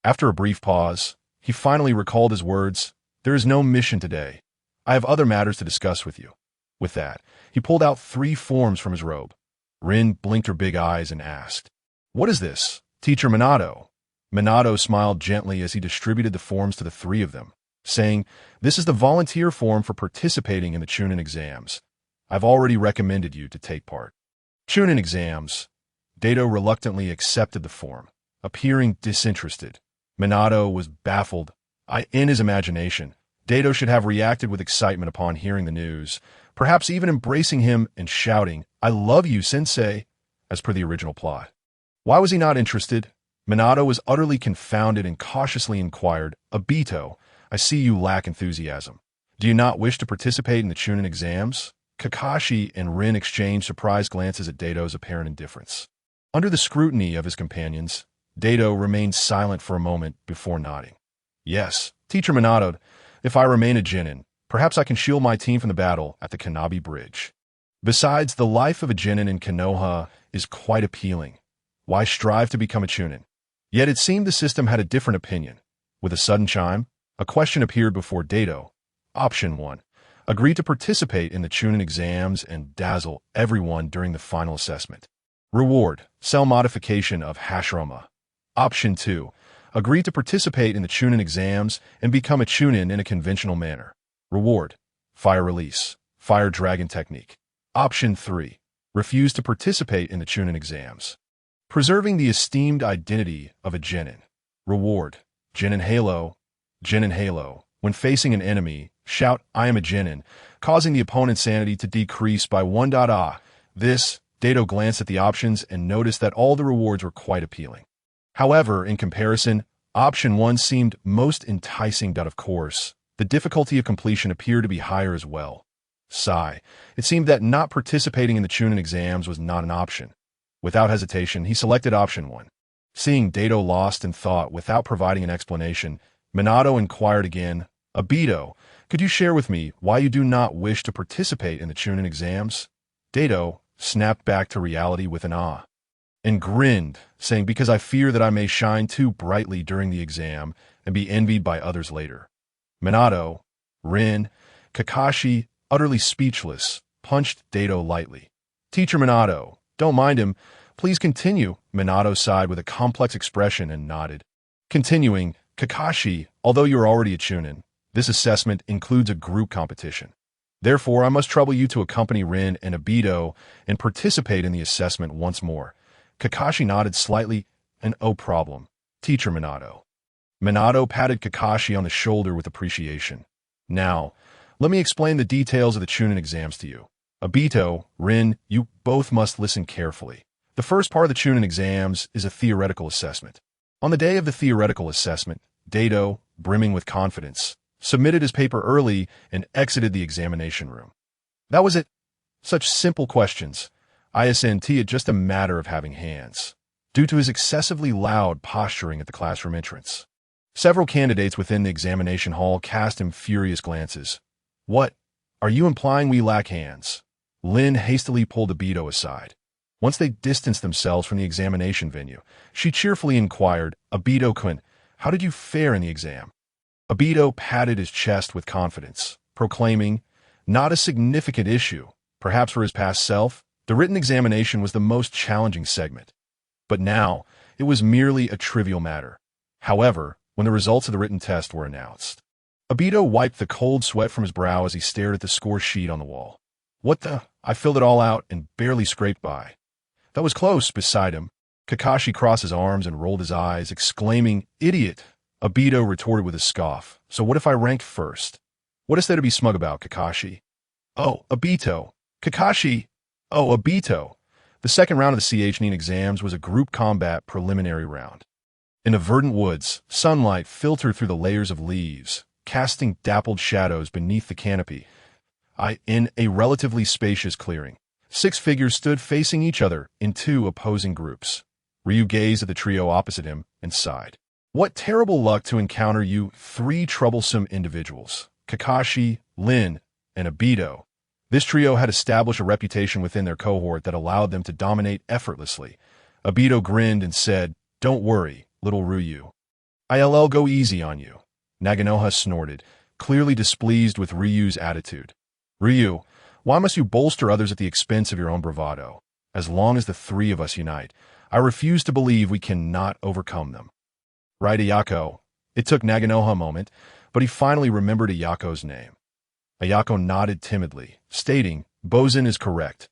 [SPEAKER 1] After a brief pause, he finally recalled his words, "There is no mission today. I have other matters to discuss with you." With that, he pulled out 3 forms from his robe. Rin blinked her big eyes and asked, "What is this, Teacher Minato?" Minato smiled gently as he distributed the forms to the 3 of them, saying, "This is the volunteer form for participating in the Chunin exams. I've already recommended you to take part." Chunin exams. Dato reluctantly accepted the form, appearing disinterested. Minato was baffled. In his imagination, Dato should have reacted with excitement upon hearing the news, perhaps even embracing him and shouting, "I love you, sensei," as per the original plot. Why was he not interested? Minato was utterly confounded and cautiously inquired, "Obito, I see you lack enthusiasm. Do you not wish to participate in the Chunin exams?" Kakashi and Rin exchanged surprised glances at Dato's apparent indifference. Under the scrutiny of his companions, Dato remained silent for a moment before nodding. "Yes, Teacher Minato, if I remain a genin, perhaps I can shield my team from the battle at the Kanabi Bridge. Besides, the life of a genin in Konoha is quite appealing. Why strive to become a chunin?" Yet it seemed the system had a different opinion. With a sudden chime, a question appeared before Dato. Option 1. Agree to participate in the Chunin exams and dazzle everyone during the final assessment. Reward, cell modification of Hashirama. Option 2. Agree to participate in the Chunin exams and become a Chunin in a conventional manner. Reward, fire release, fire dragon technique. Option 3. Refuse to participate in the Chunin exams. Preserving the esteemed identity of a genin. Reward, Genin Halo. Genin Halo. When facing an enemy, shout, "I am a genin," causing the opponent's sanity to decrease by 1. This, Dato glanced at the options and noticed that all the rewards were quite appealing. However, in comparison, option 1 seemed most enticing. Of course, the difficulty of completion appeared to be higher as well. Sigh. It seemed that not participating in the Chunin exams was not an option. Without hesitation, he selected option 1. Seeing Dato lost in thought without providing an explanation, Minato inquired again, Obito, could you share with me why you do not wish to participate in the Chunin exams? Dato snapped back to reality with an ah, and grinned, saying, because I fear that I may shine too brightly during the exam and be envied by others later. Minato, Rin, Kakashi, utterly speechless, punched Dato lightly. Teacher Minato, don't mind him. Please continue. Minato sighed with a complex expression and nodded. Continuing, Kakashi, although you are already a Chunin, this assessment includes a group competition. Therefore, I must trouble you to accompany Rin and Obito and participate in the assessment once more. Kakashi nodded slightly, and oh problem. Teacher Minato. Minato patted Kakashi on the shoulder with appreciation. Now, let me explain the details of the Chunin exams to you. Obito, Rin, you both must listen carefully. The first part of the Chunin exams is a theoretical assessment. On the day of the theoretical assessment, Dato, brimming with confidence, submitted his paper early and exited the examination room. That was it. Such simple questions. ISNT it just a matter of having hands, due to his excessively loud posturing at the classroom entrance. Several candidates within the examination hall cast him furious glances. What? Are you implying we lack hands? Lin hastily pulled Obito aside. Once they distanced themselves from the examination venue, she cheerfully inquired, Obito-kun, how did you fare in the exam? Obito patted his chest with confidence, proclaiming, not a significant issue. Perhaps for his past self, the written examination was the most challenging segment. But now, it was merely a trivial matter. However, when the results of the written test were announced, Obito wiped the cold sweat from his brow as he stared at the score sheet on the wall. What the? I filled it all out and barely scraped by. That was close. Beside him, Kakashi crossed his arms and rolled his eyes, exclaiming, Idiot! Obito retorted with a scoff. So what if I ranked first? What is there to be smug about, Kakashi? Oh, Obito! Kakashi! Oh, Obito! The second round of the CH exams was a group combat preliminary round. In the verdant woods, sunlight filtered through the layers of leaves, casting dappled shadows beneath the canopy. In a relatively spacious clearing, 6 figures stood facing each other in 2 opposing groups. Ryu gazed at the trio opposite him and sighed. What terrible luck to encounter you 3 troublesome individuals, Kakashi, Lin, and Obito. This trio had established a reputation within their cohort that allowed them to dominate effortlessly. Obito grinned and said, Don't worry, little Ryu. I'll go easy on you. Naganoha snorted, clearly displeased with Ryu's attitude. Ryu, why must you bolster others at the expense of your own bravado? As long as the 3 of us unite, I refuse to believe we cannot overcome them. Right, Ayako. It took Naganoha a moment, but he finally remembered Ayako's name. Ayako nodded timidly, stating, Bozen is correct.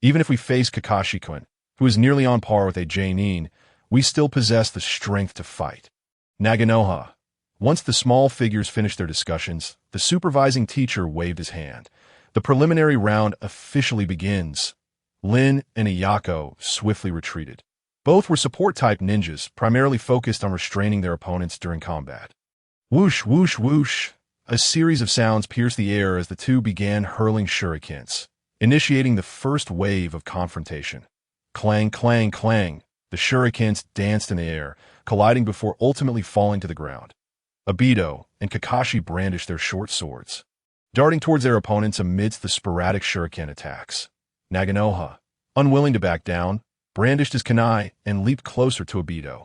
[SPEAKER 1] Even if we face Kakashi-kun, who is nearly on par with a Jonin, we still possess the strength to fight. Naganoha. Once the small figures finished their discussions, the supervising teacher waved his hand. The preliminary round officially begins. Lin and Ayako swiftly retreated. Both were support-type ninjas, primarily focused on restraining their opponents during combat. Whoosh, whoosh, whoosh. A series of sounds pierced the air as the 2 began hurling shurikens, initiating the first wave of confrontation. Clang, clang, clang. The shurikens danced in the air, colliding before ultimately falling to the ground. Obito and Kakashi brandished their short swords, darting towards their opponents amidst the sporadic shuriken attacks. Naganoha, unwilling to back down, brandished his kunai and leaped closer to Obito.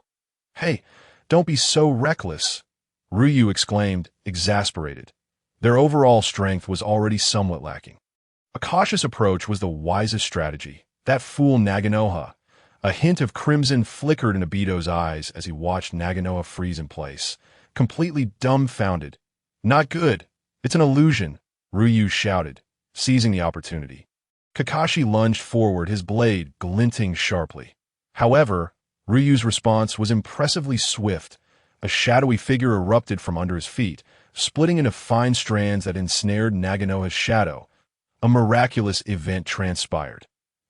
[SPEAKER 1] Hey, don't be so reckless, Ryu exclaimed, exasperated. Their overall strength was already somewhat lacking. A cautious approach was the wisest strategy. That fool Naganoha. A hint of crimson flickered in Obito's eyes as he watched Naganoha freeze in place, completely dumbfounded. Not good. It's an illusion, Ryu shouted, seizing the opportunity. Kakashi lunged forward, his blade glinting sharply. However, Ryu's response was impressively swift. A shadowy figure erupted from under his feet, splitting into fine strands that ensnared Naganoha's shadow. A miraculous event transpired.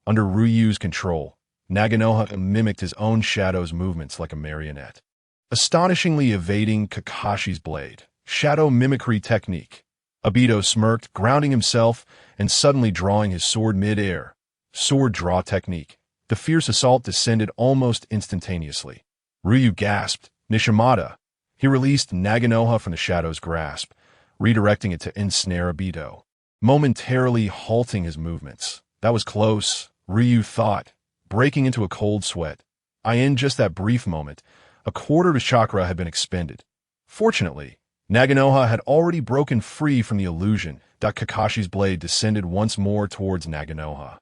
[SPEAKER 1] Under Ryu's control, Naganoha mimicked his own shadow's movements like a marionette, astonishingly evading Kakashi's blade. Shadow mimicry technique. Obito smirked, grounding himself, and suddenly drawing his sword mid-air. Sword draw technique. The fierce assault descended almost instantaneously. Ryu gasped, Nishimata. He released Naganoha from the shadow's grasp, redirecting it to ensnare Obito, momentarily halting his movements. That was close, Ryu thought, breaking into a cold sweat. In just that brief moment, a quarter of his chakra had been expended. Fortunately, Naganoha had already broken free from the illusion that Kakashi's blade descended once more towards Naganoha,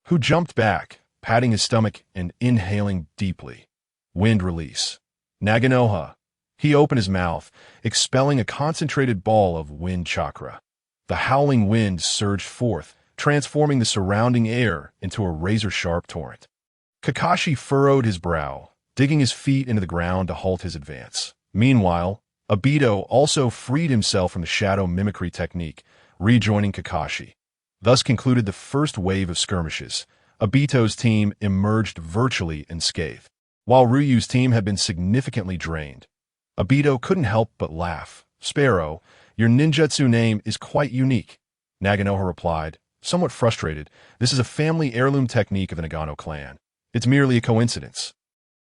[SPEAKER 1] who jumped back, patting his stomach and inhaling deeply. Wind release. Naganoha. He opened his mouth, expelling a concentrated ball of wind chakra. The howling wind surged forth, transforming the surrounding air into a razor-sharp torrent. Kakashi furrowed his brow, digging his feet into the ground to halt his advance. Meanwhile, Obito also freed himself from the shadow mimicry technique, rejoining Kakashi. Thus concluded the first wave of skirmishes. Obito's team emerged virtually unscathed, while Ryu's team had been significantly drained. Obito couldn't help but laugh. Sparrow, your ninjutsu name is quite unique, Naganoha replied, somewhat frustrated. This is a family heirloom technique of the Nagano clan. It's merely a coincidence.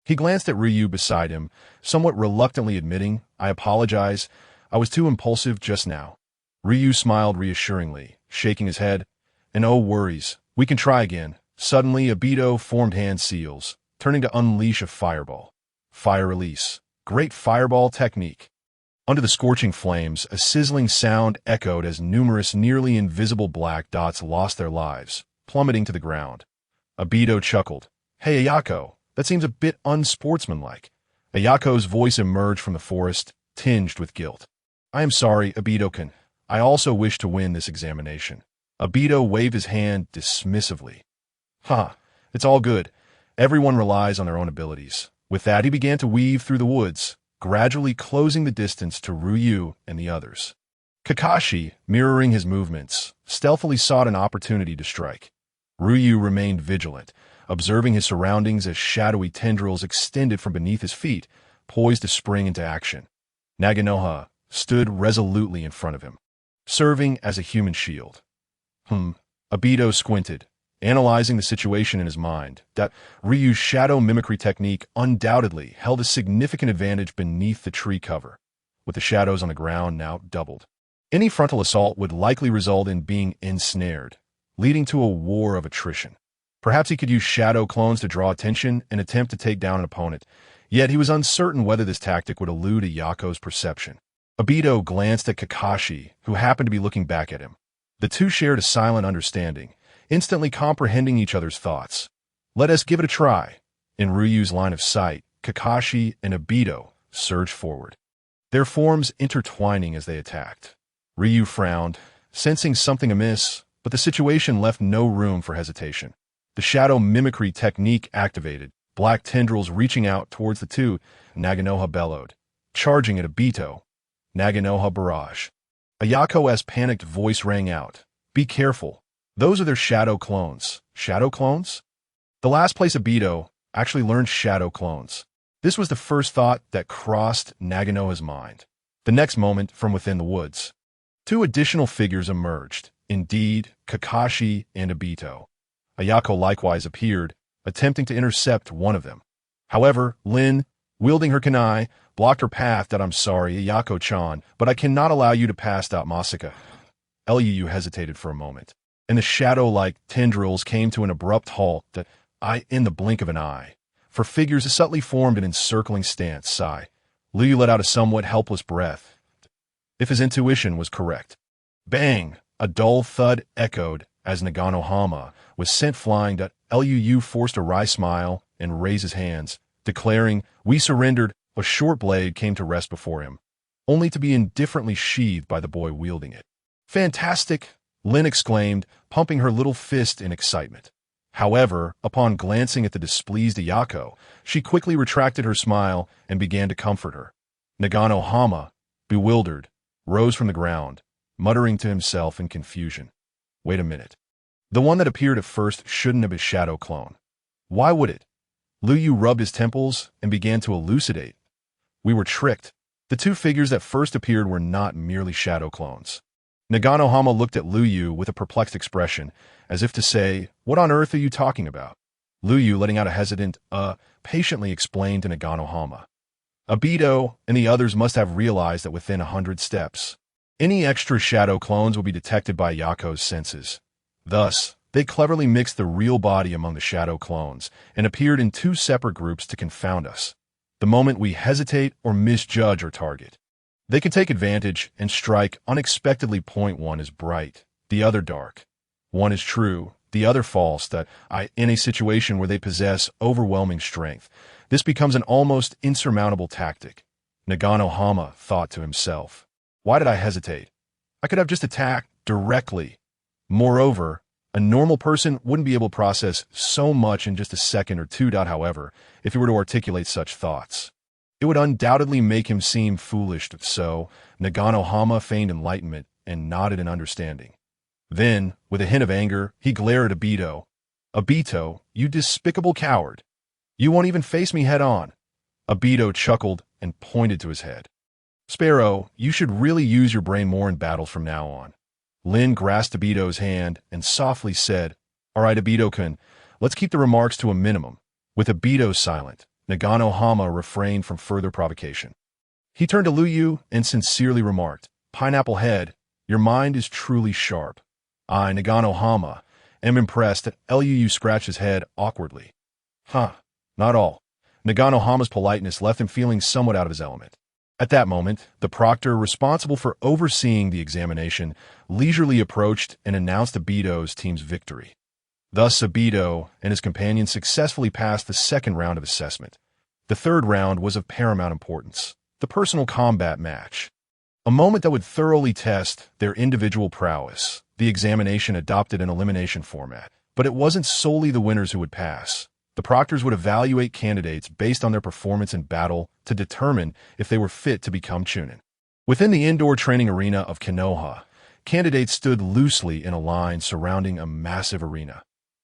[SPEAKER 1] He glanced at Ryu beside him, somewhat reluctantly admitting, I apologize, I was too impulsive just now. Ryu smiled reassuringly, shaking his head. And no worries, we can try again. Suddenly, Obito formed hand seals, turning to unleash a fireball. Fire release. Great fireball technique. Under the scorching flames, a sizzling sound echoed as numerous nearly invisible black dots lost their lives, plummeting to the ground. Obito chuckled. Hey, Ayako, that seems a bit unsportsmanlike. Ayako's voice emerged from the forest, tinged with guilt. I am sorry, Obito-kun. I also wish to win this examination. Obito waved his hand dismissively. It's all good. Everyone relies on their own abilities. With that, he began to weave through the woods, gradually closing the distance to Ryu and the others. Kakashi, mirroring his movements, stealthily sought an opportunity to strike. Ryu remained vigilant, observing his surroundings as shadowy tendrils extended from beneath his feet, poised to spring into action. Naganoha stood resolutely in front of him, serving as a human shield. Obito squinted, analyzing the situation in his mind. That Ryu's shadow mimicry technique undoubtedly held a significant advantage beneath the tree cover, with the shadows on the ground now doubled. Any frontal assault would likely result in being ensnared, leading to a war of attrition. Perhaps he could use shadow clones to draw attention and attempt to take down an opponent, yet he was uncertain whether this tactic would elude Ayako's perception. Obito glanced at Kakashi, who happened to be looking back at him. The two shared a silent understanding, instantly comprehending each other's thoughts. Let us give it a try. In Ryu's line of sight, Kakashi and Obito surged forward, their forms intertwining as they attacked. Ryu frowned, sensing something amiss, but the situation left no room for hesitation. The shadow mimicry technique activated, black tendrils reaching out towards the two. Naganoha bellowed, charging at Obito. Naganoha barrage. Ayako's panicked voice rang out. Be careful. Those are their shadow clones. Shadow clones? The last place Obito actually learned shadow clones. This was the first thought that crossed Naganoha's mind. The next moment, from within the woods, two additional figures emerged. Indeed, Kakashi and Obito. Ayako likewise appeared, attempting to intercept one of them. However, Lin, wielding her kunai, blocked her path. I'm sorry, Ayako-chan, but I cannot allow you to pass. Masaka. Lu hesitated for a moment, and the shadow-like tendrils came to an abrupt halt in the blink of an eye. For figures subtly formed an encircling stance. Sigh. Liu let out a somewhat helpless breath. If his intuition was correct. Bang! A dull thud echoed as Naganohama was sent flying. Lu forced a wry smile and raised his hands, declaring, we surrendered. A short blade came to rest before him, only to be indifferently sheathed by the boy wielding it. Fantastic! Lin exclaimed, pumping her little fist in excitement. However, upon glancing at the displeased Ayako, she quickly retracted her smile and began to comfort her. Naganohama, bewildered, rose from the ground, muttering to himself in confusion. Wait a minute. The one that appeared at first shouldn't have been a shadow clone. Why would it? Liu rubbed his temples and began to elucidate. We were tricked. The two figures that first appeared were not merely shadow clones. Naganohama looked at Liu with a perplexed expression, as if to say, what on earth are you talking about? Liu, letting out a hesitant, patiently explained to Naganohama. Obito and the others must have realized that within 100 steps, any extra shadow clones would be detected by Yako's senses. Thus, they cleverly mixed the real body among the shadow clones and appeared in two separate groups to confound us. The moment we hesitate or misjudge our target, they can take advantage and strike unexpectedly. Point one is bright, the other dark. One is true, the other false. In a situation where they possess overwhelming strength, this becomes an almost insurmountable tactic. Nagano-hama thought to himself. Why did I hesitate? I could have just attacked directly. Moreover, a normal person wouldn't be able to process so much in just a second or two. However, if he were to articulate such thoughts, it would undoubtedly make him seem foolish. So, Nagano-hama feigned enlightenment and nodded in understanding. Then, with a hint of anger, he glared at Obito. Obito, you despicable coward. You won't even face me head on. Obito chuckled and pointed to his head. Sparrow, you should really use your brain more in battles from now on. Lin grasped Obito's hand and softly said, All right, Obito-kun, let's keep the remarks to a minimum. With Obito silent, Nagano-hama refrained from further provocation. He turned to Liu and sincerely remarked, Pineapple Head, your mind is truly sharp. I, Nagano-hama, am impressed that Liu scratched his head awkwardly. Not all. Nagano-hama's politeness left him feeling somewhat out of his element. At that moment, the proctor responsible for overseeing the examination leisurely approached and announced Obito's team's victory. Thus, Obito and his companions successfully passed the second round of assessment. The third round was of paramount importance, the personal combat match. A moment that would thoroughly test their individual prowess. The examination adopted an elimination format, but it wasn't solely the winners who would pass. The proctors would evaluate candidates based on their performance in battle to determine if they were fit to become Chunin. Within the indoor training arena of Konoha, candidates stood loosely in a line surrounding a massive arena.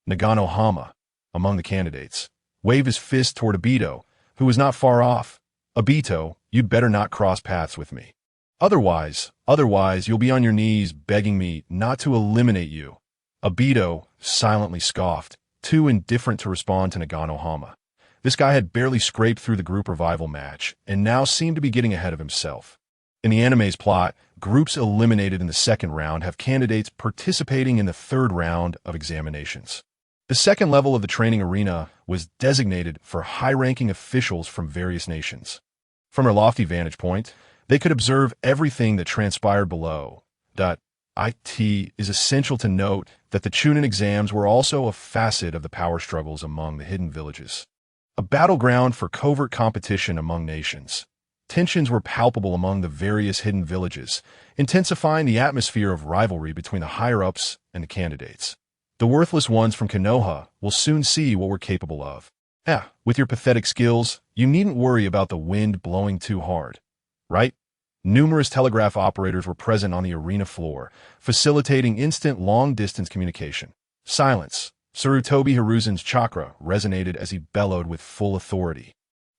[SPEAKER 1] Nagano-hama, among the candidates, waved his fist toward Obito, who was not far off. Obito, you'd better not cross paths with me. Otherwise, you'll be on your knees begging me not to eliminate you. Obito silently scoffed, too indifferent to respond to Nagano-hama. This guy had barely scraped through the group revival match, and now seemed to be getting ahead of himself. In the anime's plot, groups eliminated in the second round have candidates participating in the third round of examinations. The second level of the training arena was designated for high-ranking officials from various nations. From their lofty vantage point, they could observe everything that transpired below. It is essential to note that the Chunin exams were also a facet of the power struggles among the hidden villages. A battleground for covert competition among nations. Tensions were palpable among the various hidden villages, intensifying the atmosphere of rivalry between the higher-ups and the candidates. The worthless ones from Konoha will soon see what we're capable of. With your pathetic skills, you needn't worry about the wind blowing too hard. Right? Numerous telegraph operators were present on the arena floor, facilitating instant long-distance communication. Silence. Sarutobi Hiruzen's chakra resonated as he bellowed with full authority.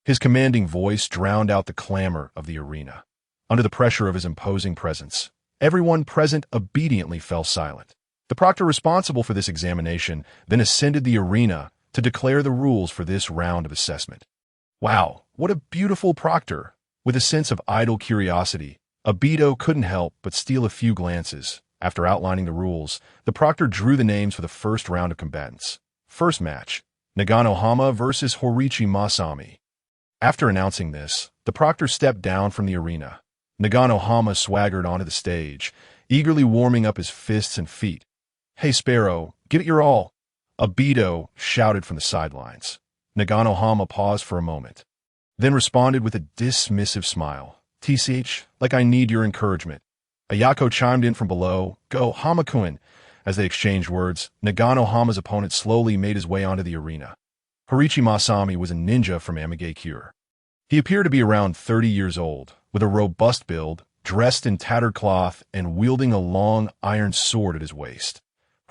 [SPEAKER 1] His commanding voice drowned out the clamor of the arena. Under the pressure of his imposing presence, everyone present obediently fell silent. The proctor responsible for this examination then ascended the arena to declare the rules for this round of assessment. Wow, what a beautiful proctor! With a sense of idle curiosity, Obito couldn't help but steal a few glances. After outlining the rules, the proctor drew the names for the first round of combatants. First match, Nagano-hama versus Horiichi Masami. After announcing this, the proctor stepped down from the arena. Nagano-hama swaggered onto the stage, eagerly warming up his fists and feet. Hey Sparrow, give it your all! Obito shouted from the sidelines. Nagano-hama paused for a moment, then responded with a dismissive smile. TCH, like I need your encouragement. Ayako chimed in from below, Go, Hama-kun. As they exchanged words, Nagano-hama's opponent slowly made his way onto the arena. Horiichi Masami was a ninja from Amigakure. He appeared to be around 30 years old, with a robust build, dressed in tattered cloth and wielding a long iron sword at his waist.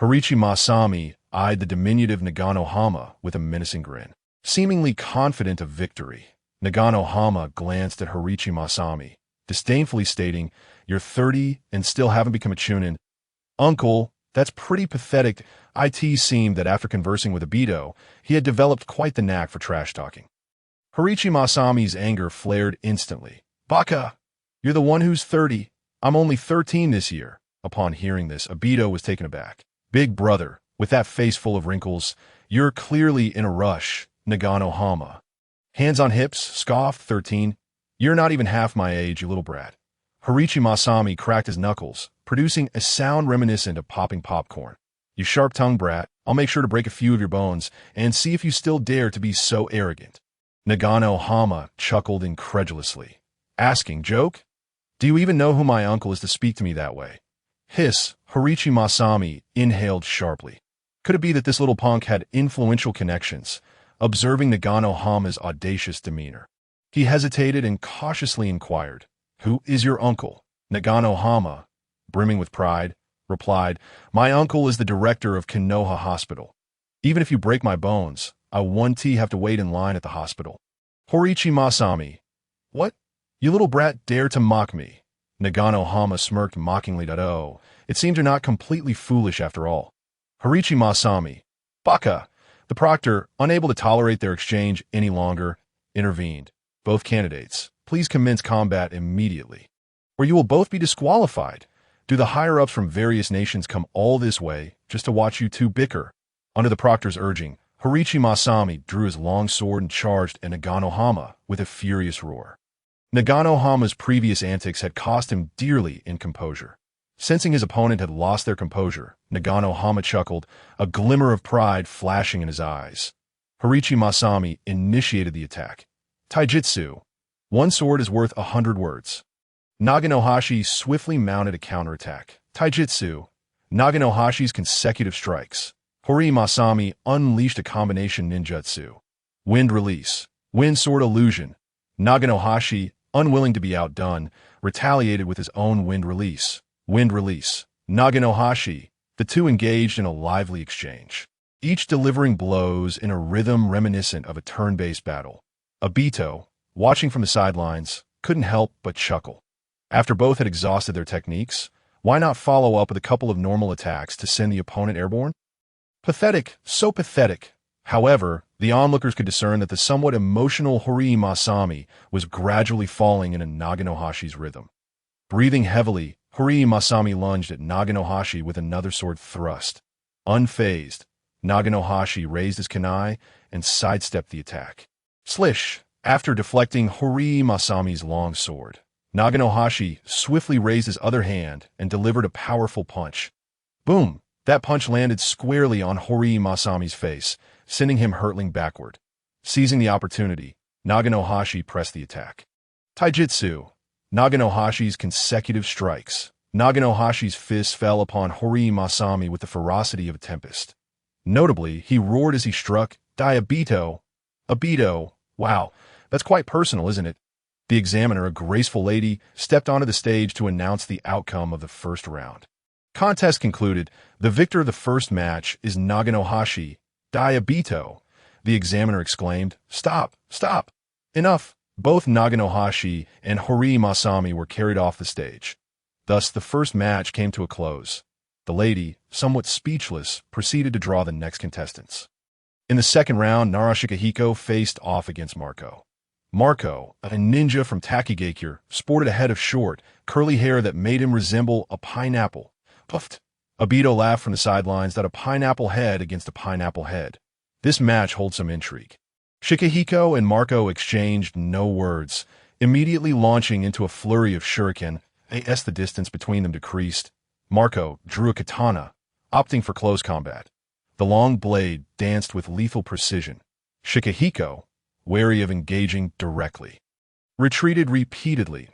[SPEAKER 1] Horiichi Masami eyed the diminutive Nagano-hama with a menacing grin. Seemingly confident of victory, Nagano-hama glanced at Horiichi Masami, disdainfully stating, You're 30 and still haven't become a Chunin. Uncle, that's pretty pathetic. It seemed that after conversing with Obito, he had developed quite the knack for trash-talking. Horiichi Masami's anger flared instantly. Baka! You're the one who's 30. I'm only 13 this year. Upon hearing this, Obito was taken aback. Big brother, with that face full of wrinkles, you're clearly in a rush, Nagano Hama. Hands on hips, scoffed 13. You're not even half my age, you little brat. Horiichi Masami cracked his knuckles, producing a sound reminiscent of popping popcorn. You sharp-tongued brat, I'll make sure to break a few of your bones and see if you still dare to be so arrogant. Nagano Hama chuckled incredulously. Asking, joke? Do you even know who my uncle is to speak to me that way? Hiss, Horiichi Masami inhaled sharply. Could it be that this little punk had influential connections? Observing Nagano Hama's audacious demeanor, he hesitated and cautiously inquired, Who is your uncle? Nagano Hama, brimming with pride, replied, My uncle is the director of Konoha Hospital. Even if you break my bones, I won't have to wait in line at the hospital. Horiichi Masami. What? You little brat dare to mock me. Nagano Hama smirked mockingly. Oh, it seems you're not completely foolish after all. Horiichi Masami. Baka! The proctor, unable to tolerate their exchange any longer, intervened. Both candidates, please commence combat immediately, or you will both be disqualified. Do the higher-ups from various nations come all this way just to watch you two bicker? Under the proctor's urging, Horiichi Masami drew his long sword and charged at Nagano Hama with a furious roar. Nagano Hama's previous antics had cost him dearly in composure. Sensing his opponent had lost their composure, Nagano Hama chuckled, a glimmer of pride flashing in his eyes. Horiichi Masami initiated the attack. Taijutsu. One sword is worth 100 words. Naganohashi swiftly mounted a counterattack. Taijutsu. Naganohashi's consecutive strikes. Horiichi Masami unleashed a combination ninjutsu. Wind release. Wind sword illusion. Naganohashi, unwilling to be outdone, retaliated with his own wind release. Wind release. Naganohashi. The two engaged in a lively exchange, each delivering blows in a rhythm reminiscent of a turn-based battle. Obito, watching from the sidelines, couldn't help but chuckle. After both had exhausted their techniques, why not follow up with a couple of normal attacks to send the opponent airborne? Pathetic, so pathetic. However, the onlookers could discern that the somewhat emotional Horiichi Masami was gradually falling into Naganohashi's rhythm. Breathing heavily, Horiichi Masami lunged at Naganohashi with another sword thrust. Unfazed, Naganohashi raised his kunai and sidestepped the attack. Slish! After deflecting Horiichi Masami's long sword, Naganohashi swiftly raised his other hand and delivered a powerful punch. Boom! That punch landed squarely on Horiichi Masami's face, sending him hurtling backward. Seizing the opportunity, Naganohashi pressed the attack. Taijutsu. Naganohashi's consecutive strikes. Naganohashi's fists fell upon Horiichi Masami with the ferocity of a tempest. Notably, he roared as he struck, Die Obito! Obito! Wow, that's quite personal, isn't it? The examiner, a graceful lady, stepped onto the stage to announce the outcome of the first round. Contest concluded. The victor of the first match is Naganohashi. Die Obito! The examiner exclaimed. Stop! Stop! Enough! Both Naganohashi and Horiichi Masami were carried off the stage. Thus, the first match came to a close. The lady, somewhat speechless, proceeded to draw the next contestants. In the second round, Nara Shikahiko faced off against Marco. Marco, a ninja from Takigakure, sported a head of short, curly hair that made him resemble a pineapple. Puffed. Obito laughed from the sidelines that a pineapple head against a pineapple head. This match holds some intrigue. Shikahiko and Marco exchanged no words, immediately launching into a flurry of shuriken. As the distance between them decreased, Marco drew a katana, opting for close combat. The long blade danced with lethal precision. Shikahiko, wary of engaging directly, retreated repeatedly.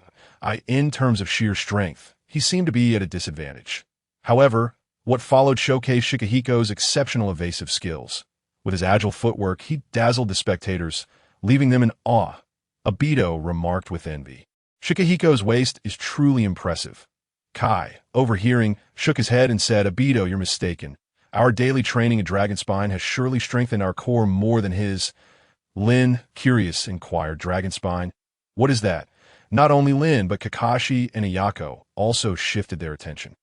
[SPEAKER 1] In terms of sheer strength, he seemed to be at a disadvantage. However, what followed showcased Shikahiko's exceptional evasive skills. With his agile footwork, he dazzled the spectators, leaving them in awe. Obito remarked with envy. Shikahiko's waist is truly impressive. Kai, overhearing, shook his head and said, Obito, you're mistaken. Our daily training in Dragon Spine has surely strengthened our core more than his. Lin, curious, inquired Dragon Spine. What is that? Not only Lin, but Kakashi and Iyako also shifted their attention.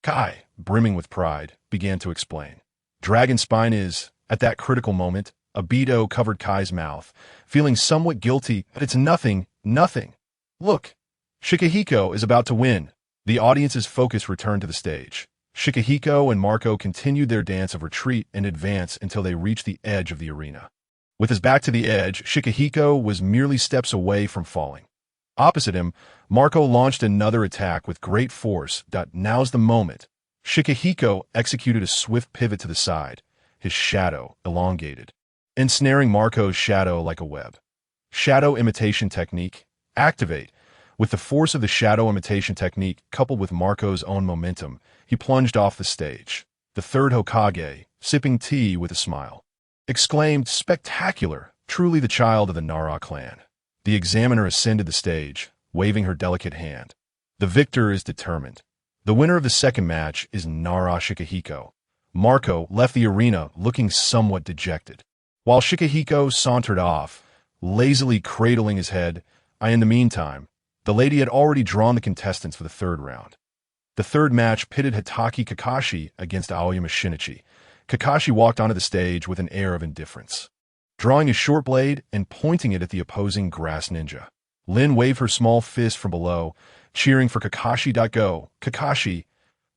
[SPEAKER 1] Kai, brimming with pride, began to explain. Dragon Spine is, at that critical moment, Obito covered Kai's mouth, feeling somewhat guilty, but it's nothing, nothing. Look, Shikahiko is about to win. The audience's focus returned to the stage. Shikahiko and Marco continued their dance of retreat and advance until they reached the edge of the arena. With his back to the edge, Shikahiko was merely steps away from falling. Opposite him, Marco launched another attack with great force. Now's the moment. Shikahiko executed a swift pivot to the side, his shadow elongated, ensnaring Marco's shadow like a web. Shadow imitation technique, activate. With the force of the shadow imitation technique coupled with Marco's own momentum, he plunged off the stage. The third Hokage, sipping tea with a smile, exclaimed, "Spectacular! Truly the child of the Nara clan." The examiner ascended the stage, waving her delicate hand. The victor is determined. The winner of the second match is Nara Shikahiko. Marco left the arena looking somewhat dejected, while Shikahiko sauntered off, lazily cradling his head. In the meantime, the lady had already drawn the contestants for the third round. The third match pitted Hitaki Kakashi against Aoyama Shinichi. Kakashi walked onto the stage with an air of indifference, drawing his short blade and pointing it at the opposing grass ninja. Lin waved her small fist from below, cheering for Kakashi. Go, Kakashi!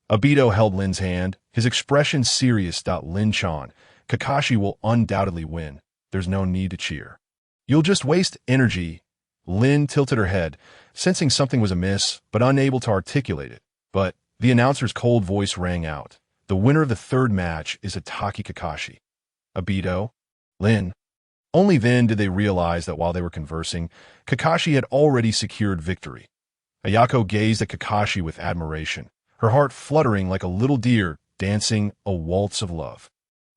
[SPEAKER 1] Obito held Lin's hand, his expression serious. Lin-chan, Kakashi will undoubtedly win. There's no need to cheer. You'll just waste energy. Lin tilted her head, sensing something was amiss, but unable to articulate it. But the announcer's cold voice rang out. The winner of the third match is Hitaki Kakashi. Obito? Lin? Only then did they realize that while they were conversing, Kakashi had already secured victory. Ayako gazed at Kakashi with admiration, her heart fluttering like a little deer dancing a waltz of love.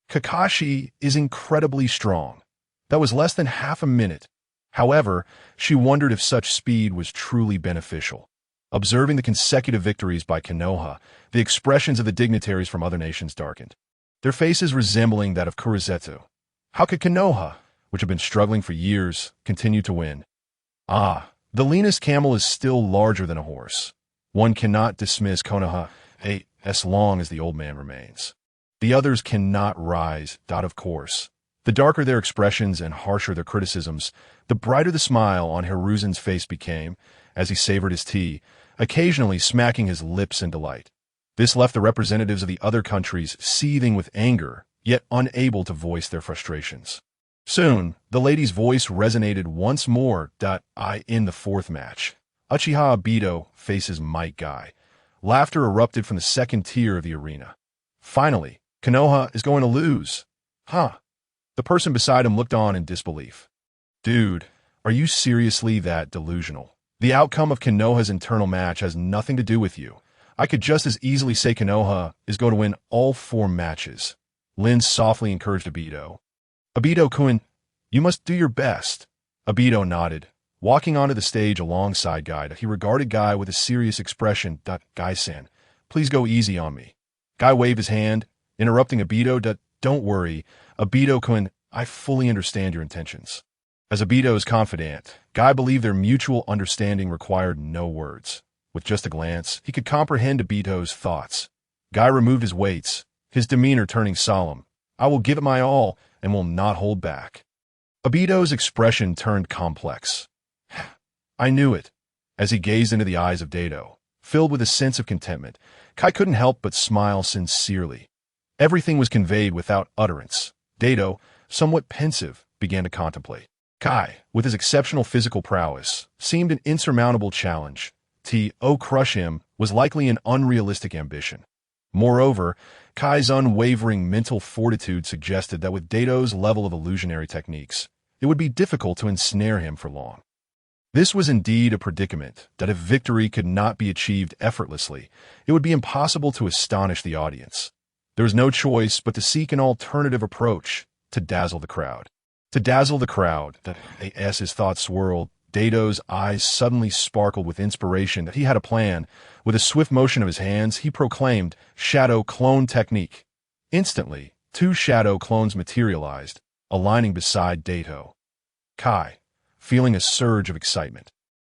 [SPEAKER 1] Kakashi is incredibly strong. That was less than half a minute. However, she wondered if such speed was truly beneficial. Observing the consecutive victories by Konoha, the expressions of the dignitaries from other nations darkened, their faces resembling that of Kurizetsu. How could Konoha, which had been struggling for years, continue to win? The leanest camel is still larger than a horse. One cannot dismiss Konoha as long as the old man remains. The others cannot rise. Of course. The darker their expressions and harsher their criticisms, the brighter the smile on Hiruzen's face became as he savored his tea, occasionally smacking his lips in delight. This left the representatives of the other countries seething with anger, yet unable to voice their frustrations. Soon, the lady's voice resonated once more. In the fourth match, Uchiha Obito faces Might Guy. Laughter erupted from the second tier of the arena. Finally, Konoha is going to lose. The person beside him looked on in disbelief. Dude, are you seriously that delusional? The outcome of Konoha's internal match has nothing to do with you. I could just as easily say Konoha is going to win all 4 matches. Lin softly encouraged Obito. Obito-kun, you must do your best. Obito nodded. Walking onto the stage alongside Guy, he regarded Guy with a serious expression. Guy-san, please go easy on me. Guy waved his hand, interrupting Obito. Don't worry, Obito-kun, I fully understand your intentions. As Obito's confidant, Guy believed their mutual understanding required no words. With just a glance, he could comprehend Obito's thoughts. Guy removed his weights, his demeanor turning solemn. I will give it my all and will not hold back. Obito's expression turned complex. I knew it. As he gazed into the eyes of Dato, filled with a sense of contentment, Kai couldn't help but smile sincerely. Everything was conveyed without utterance. Dato, somewhat pensive, began to contemplate. Kai, with his exceptional physical prowess, seemed an insurmountable challenge. To crush him was likely an unrealistic ambition. Moreover, Kai's unwavering mental fortitude suggested that with Dato's level of illusionary techniques, it would be difficult to ensnare him for long. This was indeed a predicament that if victory could not be achieved effortlessly, it would be impossible to astonish the audience. There was no choice but to seek an alternative approach to dazzle the crowd. As his thoughts swirled, Dato's eyes suddenly sparkled with inspiration that he had a plan. With a swift motion of his hands, he proclaimed, Shadow Clone Technique. Instantly, 2 shadow clones materialized, aligning beside Dato. Kai, feeling a surge of excitement,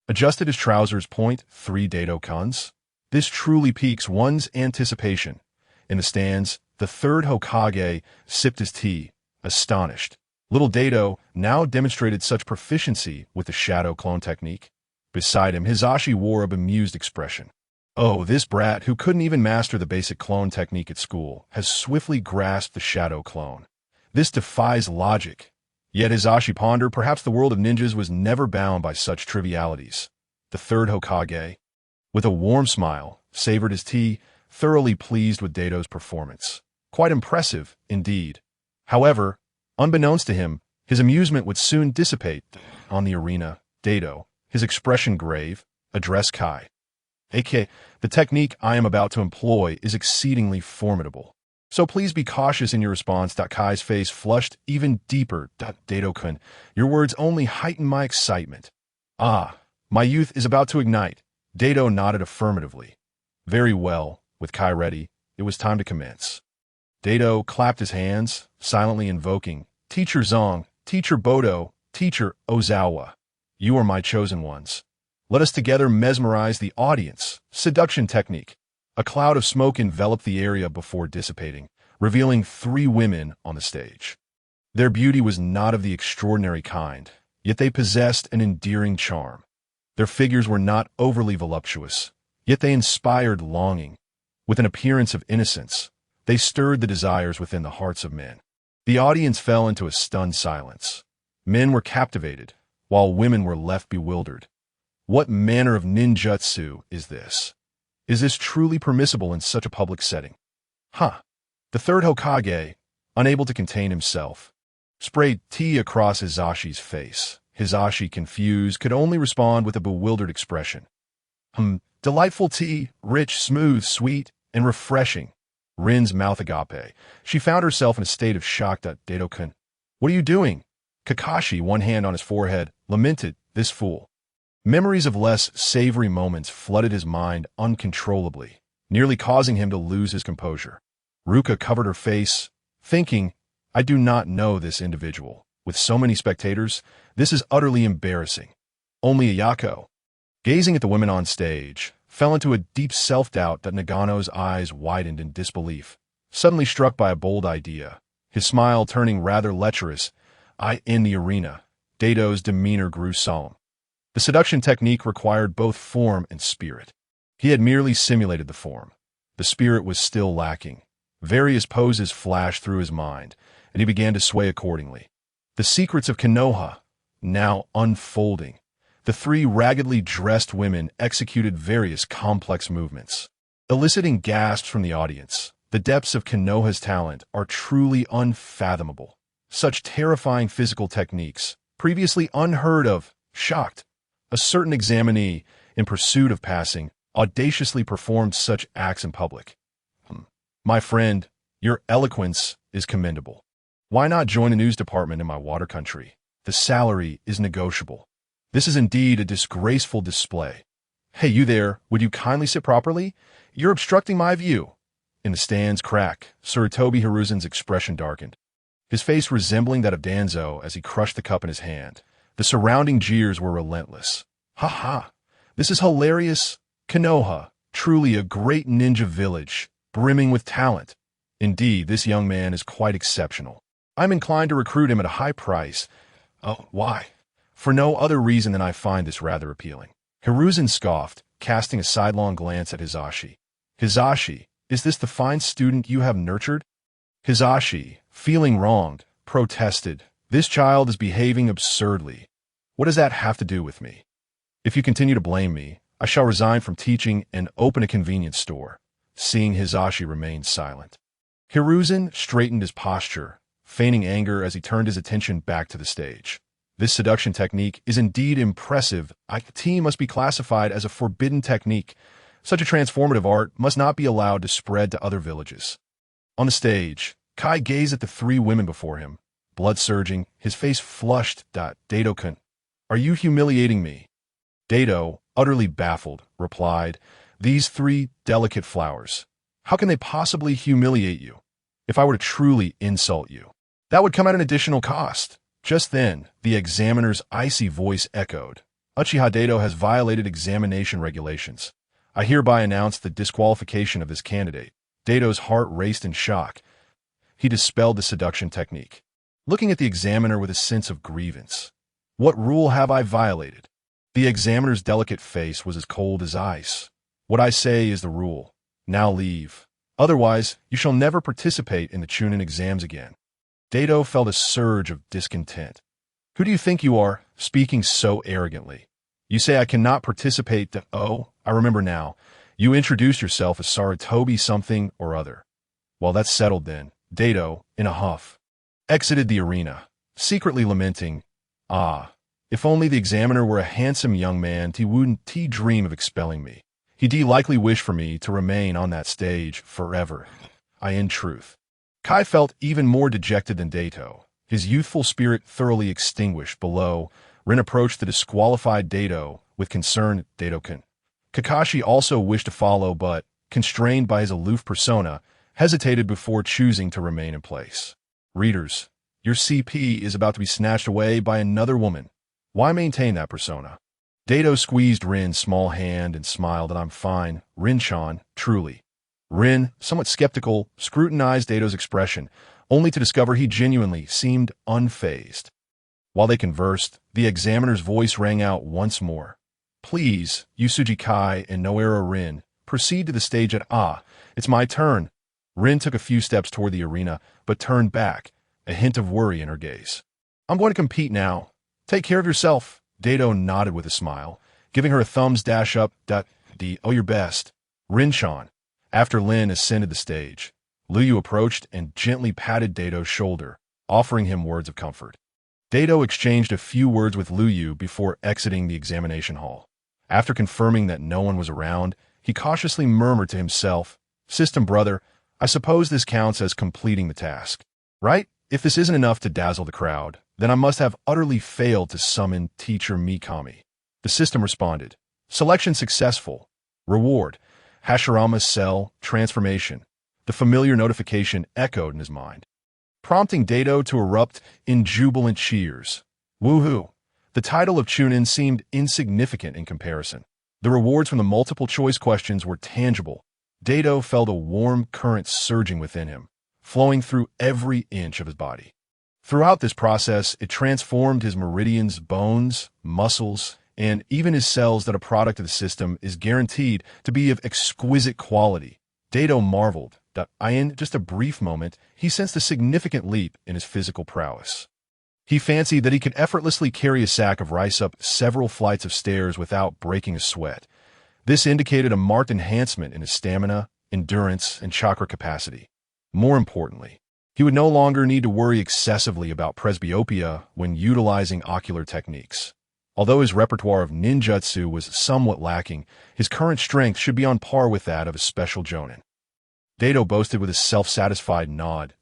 [SPEAKER 1] adjusted his trousers. 3 Dato-kuns. This truly piques one's anticipation. In the stands, the third Hokage sipped his tea, astonished. Little Dato now demonstrated such proficiency with the shadow clone technique. Beside him, Hizashi wore a bemused expression. Oh, this brat who couldn't even master the basic clone technique at school has swiftly grasped the shadow clone. This defies logic. Yet Hizashi pondered, perhaps the world of ninjas was never bound by such trivialities. The third Hokage, with a warm smile, savored his tea, thoroughly pleased with Dato's performance. Quite impressive, indeed. However, unbeknownst to him, his amusement would soon dissipate. On the arena, Dato, his expression grave, addressed Kai. AK, the technique I am about to employ is exceedingly formidable. So please be cautious in your response. Kai's face flushed even deeper. Dato-kun, your words only heighten my excitement. Ah, my youth is about to ignite. Dato nodded affirmatively. Very well, with Kai ready, it was time to commence. Dato clapped his hands, silently invoking, Teacher Zong, Teacher Bodo, Teacher Ozawa. You are my chosen ones. Let us together mesmerize the audience. Seduction technique. A cloud of smoke enveloped the area before dissipating, revealing 3 women on the stage. Their beauty was not of the extraordinary kind, yet they possessed an endearing charm. Their figures were not overly voluptuous, yet they inspired longing. With an appearance of innocence, they stirred the desires within the hearts of men. The audience fell into a stunned silence. Men were captivated, while women were left bewildered. What manner of ninjutsu is this? Is this truly permissible in such a public setting? The third Hokage, unable to contain himself, sprayed tea across Hizashi's face. Hizashi, confused, could only respond with a bewildered expression. Delightful tea, rich, smooth, sweet, and refreshing. Rin's mouth agape. She found herself in a state of shock. Dato-kun, what are you doing? Kakashi, one hand on his forehead, lamented, this fool. Memories of less savory moments flooded his mind uncontrollably, nearly causing him to lose his composure. Ruka covered her face, thinking, I do not know this individual. With so many spectators, this is utterly embarrassing. Only Ayako, gazing at the women on stage, fell into a deep self-doubt. Nagano's eyes widened in disbelief, suddenly struck by a bold idea. His smile turning rather lecherous. In the arena, Dato's demeanor grew solemn. The seduction technique required both form and spirit. He had merely simulated the form. The spirit was still lacking. Various poses flashed through his mind, and he began to sway accordingly. The secrets of Konoha, now unfolding. The 3 raggedly dressed women executed various complex movements, eliciting gasps from the audience. The depths of Konoha's talent are truly unfathomable. Such terrifying physical techniques, previously unheard of, shocked. A certain examinee, in pursuit of passing, audaciously performed such acts in public. My friend, your eloquence is commendable. Why not join a news department in my water country? The salary is negotiable. This is indeed a disgraceful display. Hey, you there, would you kindly sit properly? You're obstructing my view. In the stand's crack, Sarutobi Hiruzen's expression darkened, his face resembling that of Danzo as he crushed the cup in his hand. The surrounding jeers were relentless. This is hilarious. Konoha, truly a great ninja village, brimming with talent. Indeed, this young man is quite exceptional. I'm inclined to recruit him at a high price. Oh, why? For no other reason than I find this rather appealing. Hiruzen scoffed, casting a sidelong glance at Hizashi. Hizashi, is this the fine student you have nurtured? Hizashi, feeling wronged, protested. This child is behaving absurdly. What does that have to do with me? If you continue to blame me, I shall resign from teaching and open a convenience store. Seeing Hizashi remain silent, Hiruzen straightened his posture, feigning anger as he turned his attention back to the stage. This seduction technique is indeed impressive. IT must be classified as a forbidden technique. Such a transformative art must not be allowed to spread to other villages. On the stage, Kai gazed at the 3 women before him, blood surging, his face flushed. Dato-kun, are you humiliating me? Dato, utterly baffled, replied, these 3 delicate flowers. How can they possibly humiliate you? If I were to truly insult you, that would come at an additional cost. Just then, the examiner's icy voice echoed. Uchiha Dato has violated examination regulations. I hereby announce the disqualification of this candidate. Dato's heart raced in shock. He dispelled the seduction technique. looking at the examiner with a sense of grievance. What rule have I violated? The examiner's delicate face was as cold as ice. What I say is the rule. Now leave. Otherwise, you shall never participate in the Chunin exams again. Dato felt a surge of discontent. Who do you think you are, speaking so arrogantly? You say I cannot participate oh, I remember now. You introduced yourself as Saratobi something or other. Well, that's settled then. Dato, in a huff, exited the arena, secretly lamenting, ah, if only the examiner were a handsome young man, he wouldn't dream of expelling me. He'd likely wish for me to remain on that stage forever. In truth. Kai felt even more dejected than Dato, his youthful spirit thoroughly extinguished. Below, Rin approached the disqualified Dato with concern. Dato-kun. Kakashi also wished to follow but, constrained by his aloof persona, hesitated before choosing to remain in place. Readers, your CP is about to be snatched away by another woman. Why maintain that persona? Dato squeezed Rin's small hand and smiled. I'm fine, Rin-chan, truly. Rin, somewhat skeptical, scrutinized Dato's expression, only to discover he genuinely seemed unfazed. While they conversed, the examiner's voice rang out once more. Please, Yusuji Kai and Noera Rin, proceed to the stage it's my turn. Rin took a few steps toward the arena, but turned back, a hint of worry in her gaze. I'm going to compete now. Take care of yourself. Dato nodded with a smile, giving her a thumbs dash up. Oh, your best. Rin-chan. After Lin ascended the stage, Liu approached and gently patted Dato's shoulder, offering him words of comfort. Dato exchanged a few words with Liu before exiting the examination hall. After confirming that no one was around, he cautiously murmured to himself, System brother, I suppose this counts as completing the task, right? If this isn't enough to dazzle the crowd, then I must have utterly failed to summon Teacher Mikami. The system responded. Selection successful. Reward. Hashirama's cell, transformation. The familiar notification echoed in his mind, prompting Dato to erupt in jubilant cheers. Woohoo! The title of Chunin seemed insignificant in comparison. The rewards from the multiple-choice questions were tangible. Dato felt a warm current surging within him, flowing through every inch of his body. Throughout this process, it transformed his meridians, bones, muscles, and even his cells that a product of the system is guaranteed to be of exquisite quality. Dato marveled that in just a brief moment, he sensed a significant leap in his physical prowess. He fancied that he could effortlessly carry a sack of rice up several flights of stairs without breaking a sweat. This indicated a marked enhancement in his stamina, endurance, and chakra capacity. More importantly, he would no longer need to worry excessively about presbyopia when utilizing ocular techniques. Although his repertoire of ninjutsu was somewhat lacking, his current strength should be on par with that of a special jonin. Dato boasted with a self-satisfied nod.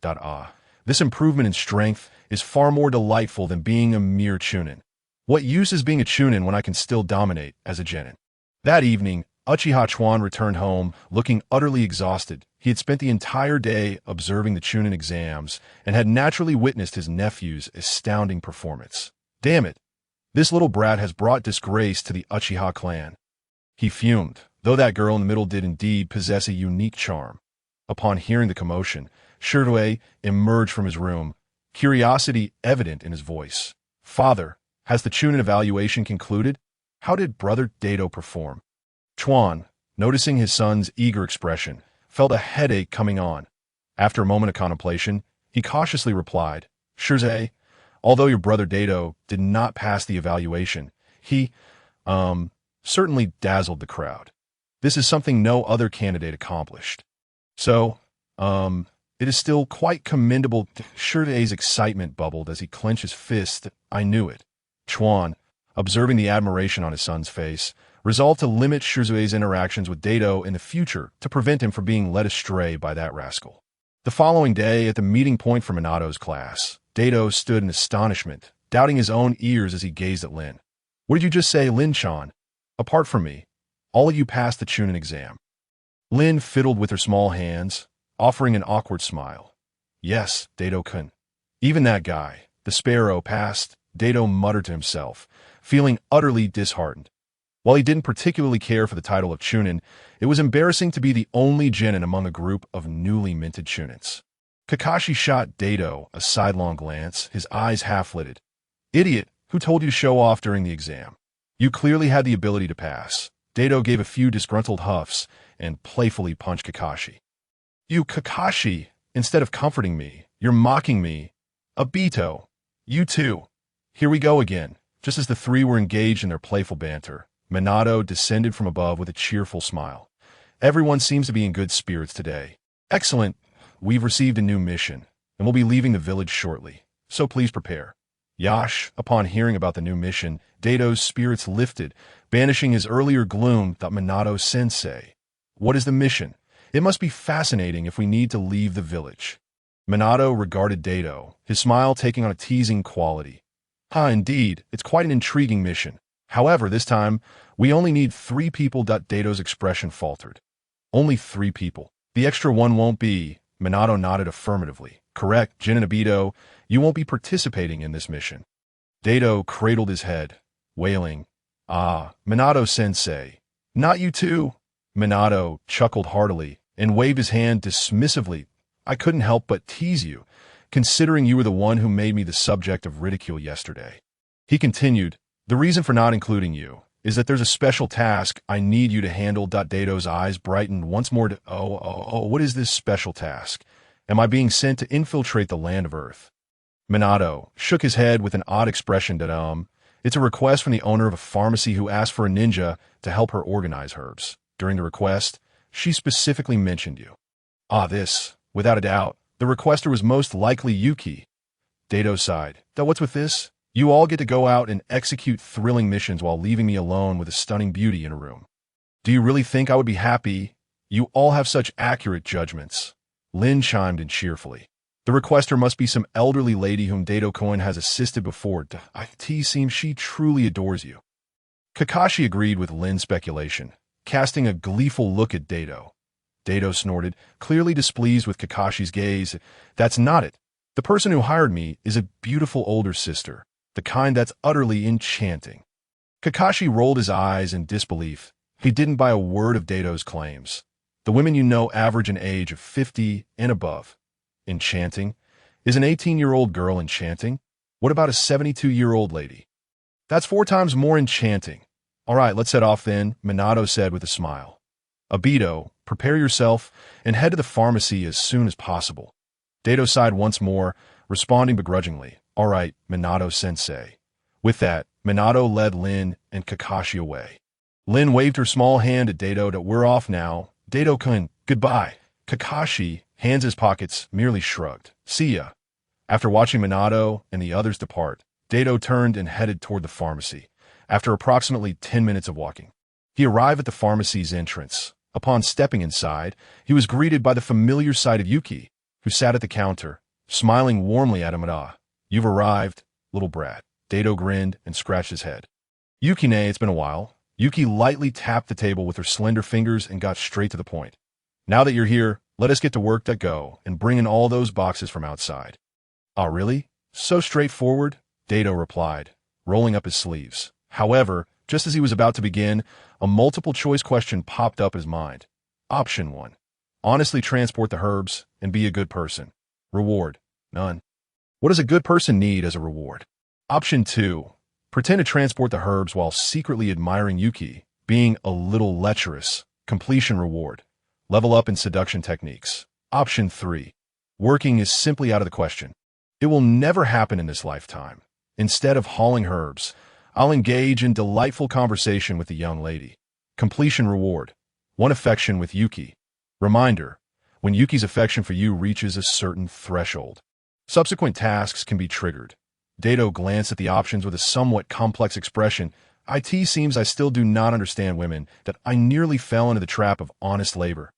[SPEAKER 1] This improvement in strength is far more delightful than being a mere chunin. What use is being a chunin when I can still dominate as a genin? That evening, Uchiha Chuan returned home, looking utterly exhausted. He had spent the entire day observing the chunin exams and had naturally witnessed his nephew's astounding performance. Damn it! This little brat has brought disgrace to the Uchiha clan. He fumed, though that girl in the middle did indeed possess a unique charm. Upon hearing the commotion, Shirue emerged from his room, curiosity evident in his voice. Father, has the Chunin evaluation concluded? How did Brother Dato perform? Chuan, noticing his son's eager expression, felt a headache coming on. After a moment of contemplation, he cautiously replied, Shirze, although your brother Dato did not pass the evaluation, he, certainly dazzled the crowd. This is something no other candidate accomplished. So, it is still quite commendable. Shirze's excitement bubbled as he clenched his fist. I knew it. Chuan, observing the admiration on his son's face, resolved to limit Shirze's interactions with Dato in the future to prevent him from being led astray by that rascal. The following day, at the meeting point for Minato's class, Dato stood in astonishment, doubting his own ears as he gazed at Lin. What did you just say, Lin-chan? Apart from me, all of you passed the Chunin exam. Lin fiddled with her small hands, offering an awkward smile. Yes, Dato-kun. Even that guy, the sparrow, passed, Dato muttered to himself, feeling utterly disheartened. While he didn't particularly care for the title of Chunin, it was embarrassing to be the only genin among a group of newly minted Chunins. Kakashi shot Dato a sidelong glance, his eyes half-lidded. Idiot, who told you to show off during the exam? You clearly had the ability to pass. Dato gave a few disgruntled huffs and playfully punched Kakashi. You, Kakashi, instead of comforting me, you're mocking me. Obito, you too. Here we go again. Just as the three were engaged in their playful banter, Minato descended from above with a cheerful smile. Everyone seems to be in good spirits today. Excellent. We've received a new mission, and we'll be leaving the village shortly, so please prepare. Yash, upon hearing about the new mission, Dato's spirits lifted, banishing his earlier gloom, thought Minato-sensei. What is the mission? It must be fascinating if we need to leave the village. Minato regarded Dato, his smile taking on a teasing quality. Indeed, it's quite an intriguing mission. However, this time, we only need 3 people. Dato's expression faltered. Only 3 people. The extra one won't be. Minato nodded affirmatively. Correct, Jin and Obito, you won't be participating in this mission. Dato cradled his head, wailing, Minato-sensei. Not you too. Minato chuckled heartily and waved his hand dismissively. I couldn't help but tease you, considering you were the one who made me the subject of ridicule yesterday. He continued, the reason for not including you is that there's a special task I need you to handle. Dato's eyes brightened once more. What is this special task? Am I being sent to infiltrate the land of Earth? Minato shook his head with an odd expression. It's a request from the owner of a pharmacy who asked for a ninja to help her organize herbs. During the request, she specifically mentioned you. This, without a doubt, the requester was most likely Yuki. Dato sighed. What's with this? You all get to go out and execute thrilling missions while leaving me alone with a stunning beauty in a room. Do you really think I would be happy? You all have such accurate judgments. Lin chimed in cheerfully. The requester must be some elderly lady whom Dato-kun has assisted before. It seems she truly adores you. Kakashi agreed with Lin's speculation, casting a gleeful look at Dato. Dato snorted, clearly displeased with Kakashi's gaze. That's not it. The person who hired me is a beautiful older sister, the kind that's utterly enchanting. Kakashi rolled his eyes in disbelief. He didn't buy a word of Dato's claims. The women you know average an age of 50 and above. Enchanting? Is an 18-year-old girl enchanting? What about a 72-year-old lady? That's 4 times more enchanting. All right, let's set off then, Minato said with a smile. Obito, prepare yourself and head to the pharmacy as soon as possible. Dato sighed once more, responding begrudgingly. All right, Minato-sensei. With that, Minato led Lin and Kakashi away. Lin waved her small hand at Dato. We're off now. Dato-kun, goodbye. Kakashi, hands in his pockets, merely shrugged. See ya. After watching Minato and the others depart, Dato turned and headed toward the pharmacy. After approximately 10 minutes of walking, he arrived at the pharmacy's entrance. Upon stepping inside, he was greeted by the familiar sight of Yuki, who sat at the counter, smiling warmly at him. You've arrived, little brat. Dato grinned and scratched his head. Yuki-ne, it's been a while. Yuki lightly tapped the table with her slender fingers and got straight to the point. Now that you're here, let us get to work. Go and bring in all those boxes from outside. Really? So straightforward? Dato replied, rolling up his sleeves. However, just as he was about to begin, a multiple-choice question popped up in his mind. Option 1. Honestly transport the herbs and be a good person. Reward. None. What does a good person need as a reward? Option 2. Pretend to transport the herbs while secretly admiring Yuki, being a little lecherous. Completion reward. Level up in seduction techniques. Option 3. Working is simply out of the question. It will never happen in this lifetime. Instead of hauling herbs, I'll engage in delightful conversation with the young lady. Completion reward. 1 affection with Yuki. Reminder, when Yuki's affection for you reaches a certain threshold, subsequent tasks can be triggered. Dato glanced at the options with a somewhat complex expression. It seems I still do not understand women, that I nearly fell into the trap of honest labor.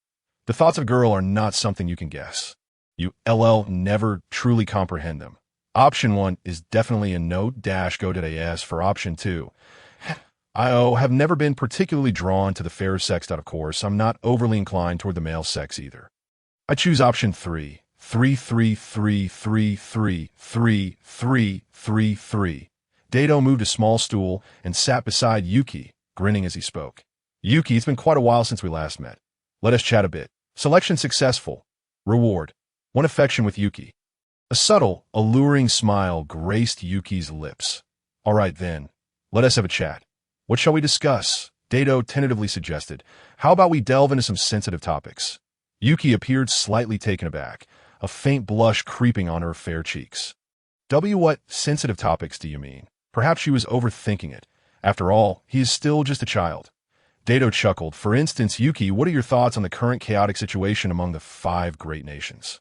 [SPEAKER 1] The thoughts of a girl are not something you can guess. You never truly comprehend them. Option 1 is definitely a no-go-as for option 2. I have never been particularly drawn to the fairer sex. Of course, I'm not overly inclined toward the male sex either. I choose option 3. 3, 3, 3, 3, 3, 3, 3, 3, 3. Dato moved a small stool and sat beside Yuki, grinning as he spoke. Yuki, it's been quite a while since we last met. Let us chat a bit. Selection successful. Reward. One affection with Yuki. A subtle, alluring smile graced Yuki's lips. All right then, let us have a chat. What shall we discuss? Dato tentatively suggested. How about we delve into some sensitive topics? Yuki appeared slightly taken aback, a faint blush creeping on her fair cheeks. What sensitive topics do you mean? Perhaps she was overthinking it. After all, he is still just a child. Dato chuckled. For instance, Yuki, what are your thoughts on the current chaotic situation among the 5 great nations?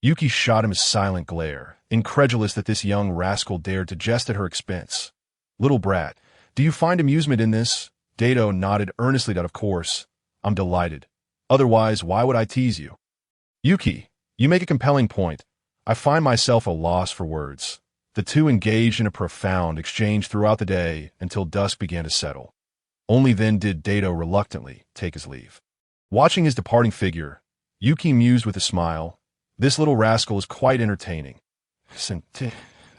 [SPEAKER 1] Yuki shot him a silent glare, incredulous that this young rascal dared to jest at her expense. Little brat, do you find amusement in this? Dato nodded earnestly that of course. I'm delighted. Otherwise, why would I tease you? Yuki, you make a compelling point. I find myself a loss for words. The two engaged in a profound exchange throughout the day until dusk began to settle. Only then did Dato reluctantly take his leave. Watching his departing figure, Yuki mused with a smile. This little rascal is quite entertaining.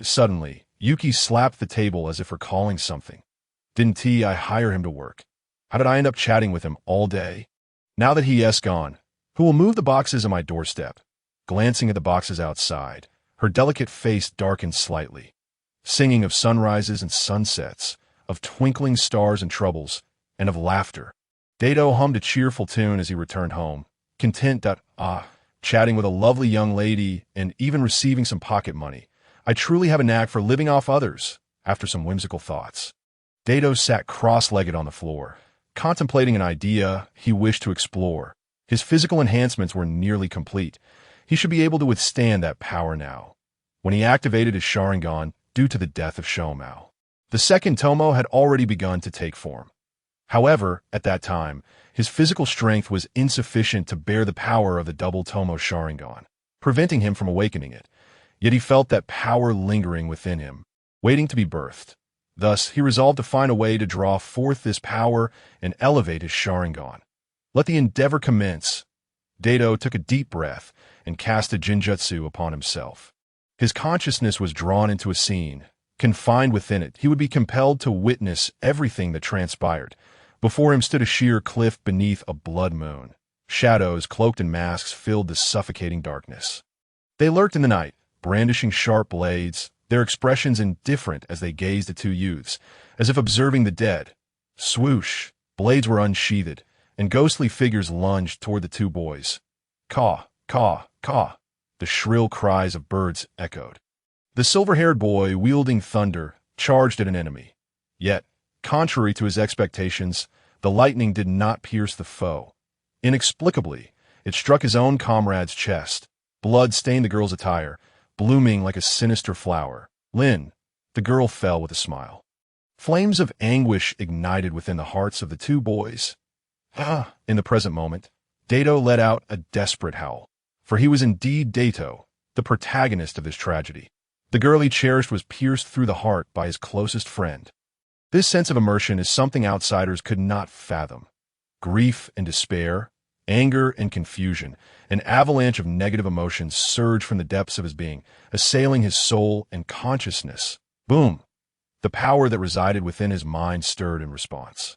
[SPEAKER 1] Suddenly, Yuki slapped the table as if recalling something. Didn't I hire him to work? How did I end up chatting with him all day? Now that he is gone, who will move the boxes on my doorstep? Glancing at the boxes outside, her delicate face darkened slightly. Singing of sunrises and sunsets, of twinkling stars and troubles, and of laughter. Dato hummed a cheerful tune as he returned home, content that, chatting with a lovely young lady and even receiving some pocket money. I truly have a knack for living off others, after some whimsical thoughts. Dato sat cross-legged on the floor, contemplating an idea he wished to explore. His physical enhancements were nearly complete. He should be able to withstand that power now. When he activated his Sharingan due to the death of Shomao, the second Tomo had already begun to take form. However, at that time, his physical strength was insufficient to bear the power of the double Tomo Sharingan, preventing him from awakening it. Yet he felt that power lingering within him, waiting to be birthed. Thus, he resolved to find a way to draw forth this power and elevate his Sharingan. Let the endeavor commence. Dato took a deep breath and cast a Jinjutsu upon himself. His consciousness was drawn into a scene. Confined within it, he would be compelled to witness everything that transpired. Before him stood a sheer cliff beneath a blood moon. Shadows, cloaked in masks, filled the suffocating darkness. They lurked in the night, brandishing sharp blades, their expressions indifferent as they gazed at two youths, as if observing the dead. Swoosh! Blades were unsheathed, and ghostly figures lunged toward the two boys. Caw, caw, caw! The shrill cries of birds echoed. The silver-haired boy, wielding thunder, charged at an enemy. Yet, contrary to his expectations, the lightning did not pierce the foe. Inexplicably, it struck his own comrade's chest. Blood stained the girl's attire, blooming like a sinister flower. Lin, the girl fell with a smile. Flames of anguish ignited within the hearts of the two boys. In the present moment, Dato let out a desperate howl, for he was indeed Dato, the protagonist of this tragedy. The girl he cherished was pierced through the heart by his closest friend. This sense of immersion is something outsiders could not fathom. Grief and despair, anger and confusion, an avalanche of negative emotions surged from the depths of his being, assailing his soul and consciousness. Boom! The power that resided within his mind stirred in response.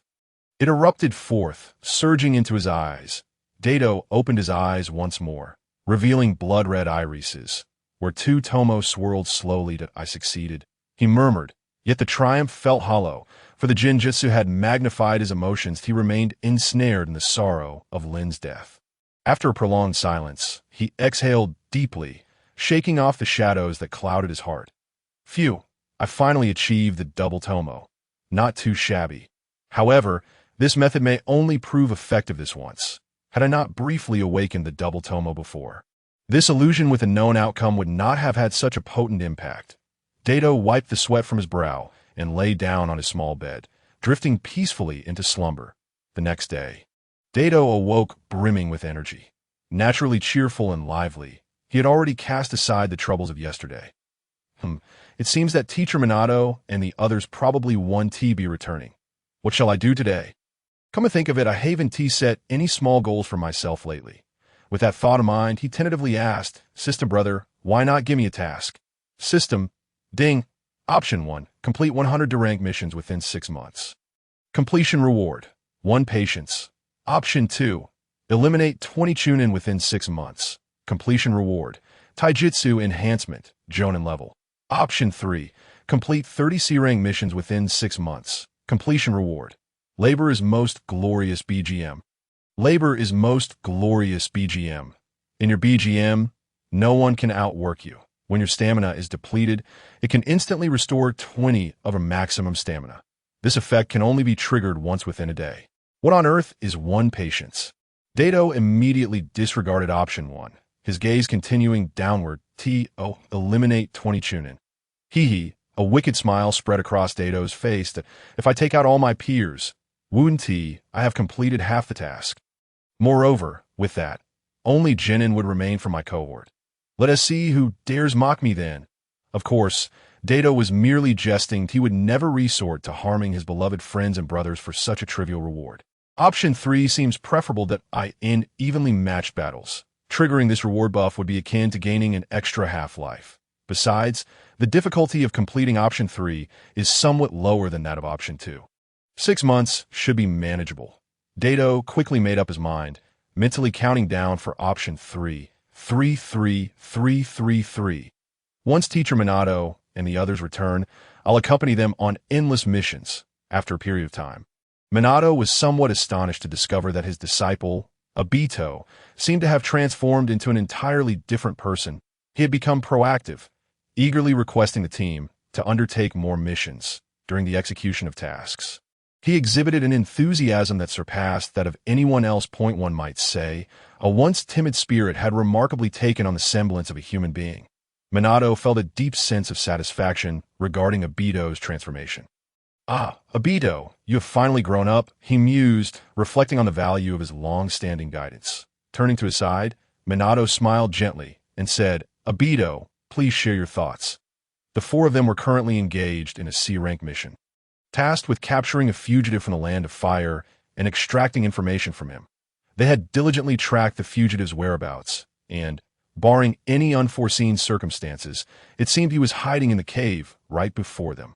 [SPEAKER 1] It erupted forth, surging into his eyes. Dato opened his eyes once more, revealing blood-red irises, where two Tomo swirled slowly that I succeeded. He murmured, yet the triumph felt hollow, for the Jinjutsu had magnified his emotions. He remained ensnared in the sorrow of Lin's death. After a prolonged silence, he exhaled deeply, shaking off the shadows that clouded his heart. Phew, I finally achieved the double Tomo. Not too shabby. However, this method may only prove effective this once. Had I not briefly awakened the double Tomo before, this illusion with a known outcome would not have had such a potent impact. Dato wiped the sweat from his brow and lay down on his small bed, drifting peacefully into slumber. The next day, Dato awoke brimming with energy. Naturally cheerful and lively, he had already cast aside the troubles of yesterday. It seems that Teacher Minato and the others probably want to be returning. What shall I do today? Come to think of it, I haven't set any small goals for myself lately. With that thought in mind, he tentatively asked, System brother, why not give me a task? System, ding. Option 1, complete 100 rank missions within 6 months. Completion reward, 1 patience. Option 2, eliminate 20 chunin within 6 months. Completion reward, Taijutsu Enhancement, Jonin Level. Option 3. Complete 30 C-rank missions within 6 months. Completion Reward. Labor is most glorious BGM. Labor is most glorious BGM. In your BGM, no one can outwork you. When your stamina is depleted, it can instantly restore 20 of a maximum stamina. This effect can only be triggered once within a day. What on earth is one patience? Dato immediately disregarded option 1, his gaze continuing downward. Eliminate 20 Chunin. Hee. A wicked smile spread across Dato's face that if I take out all my peers, I have completed half the task. Moreover, with that, only Genin would remain for my cohort. Let us see who dares mock me then. Of course, Dato was merely jesting. He would never resort to harming his beloved friends and brothers for such a trivial reward. Option 3 seems preferable that I end evenly matched battles. Triggering this reward buff would be akin to gaining an extra half-life. Besides, the difficulty of completing option 3 is somewhat lower than that of option 2. 6 months should be manageable. Dato quickly made up his mind, mentally counting down for option 3. 3. Once Teacher Minato and the others return, I'll accompany them on endless missions. After a period of time, Minato was somewhat astonished to discover that his disciple, Obito, seemed to have transformed into an entirely different person. He had become proactive, eagerly requesting the team to undertake more missions during the execution of tasks. He exhibited an enthusiasm that surpassed that of anyone else. One might say, a once timid spirit had remarkably taken on the semblance of a human being. Minato felt a deep sense of satisfaction regarding Obito's transformation. Ah, Obito, you have finally grown up, he mused, reflecting on the value of his long-standing guidance. Turning to his side, Minato smiled gently and said, Obito, please share your thoughts. The 4 of them were currently engaged in a C-rank mission, tasked with capturing a fugitive from the Land of Fire and extracting information from him. They had diligently tracked the fugitive's whereabouts, and, barring any unforeseen circumstances, it seemed he was hiding in the cave right before them.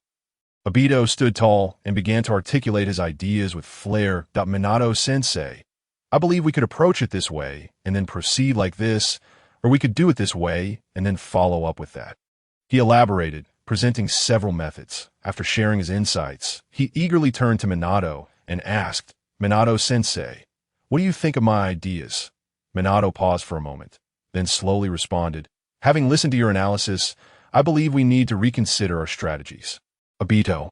[SPEAKER 1] Obito stood tall and began to articulate his ideas with flair. Minato-sensei, I believe we could approach it this way and then proceed like this, or we could do it this way and then follow up with that. He elaborated, presenting several methods. After sharing his insights, he eagerly turned to Minato and asked, Minato-sensei, what do you think of my ideas? Minato paused for a moment, then slowly responded, having listened to your analysis, I believe we need to reconsider our strategies. Obito.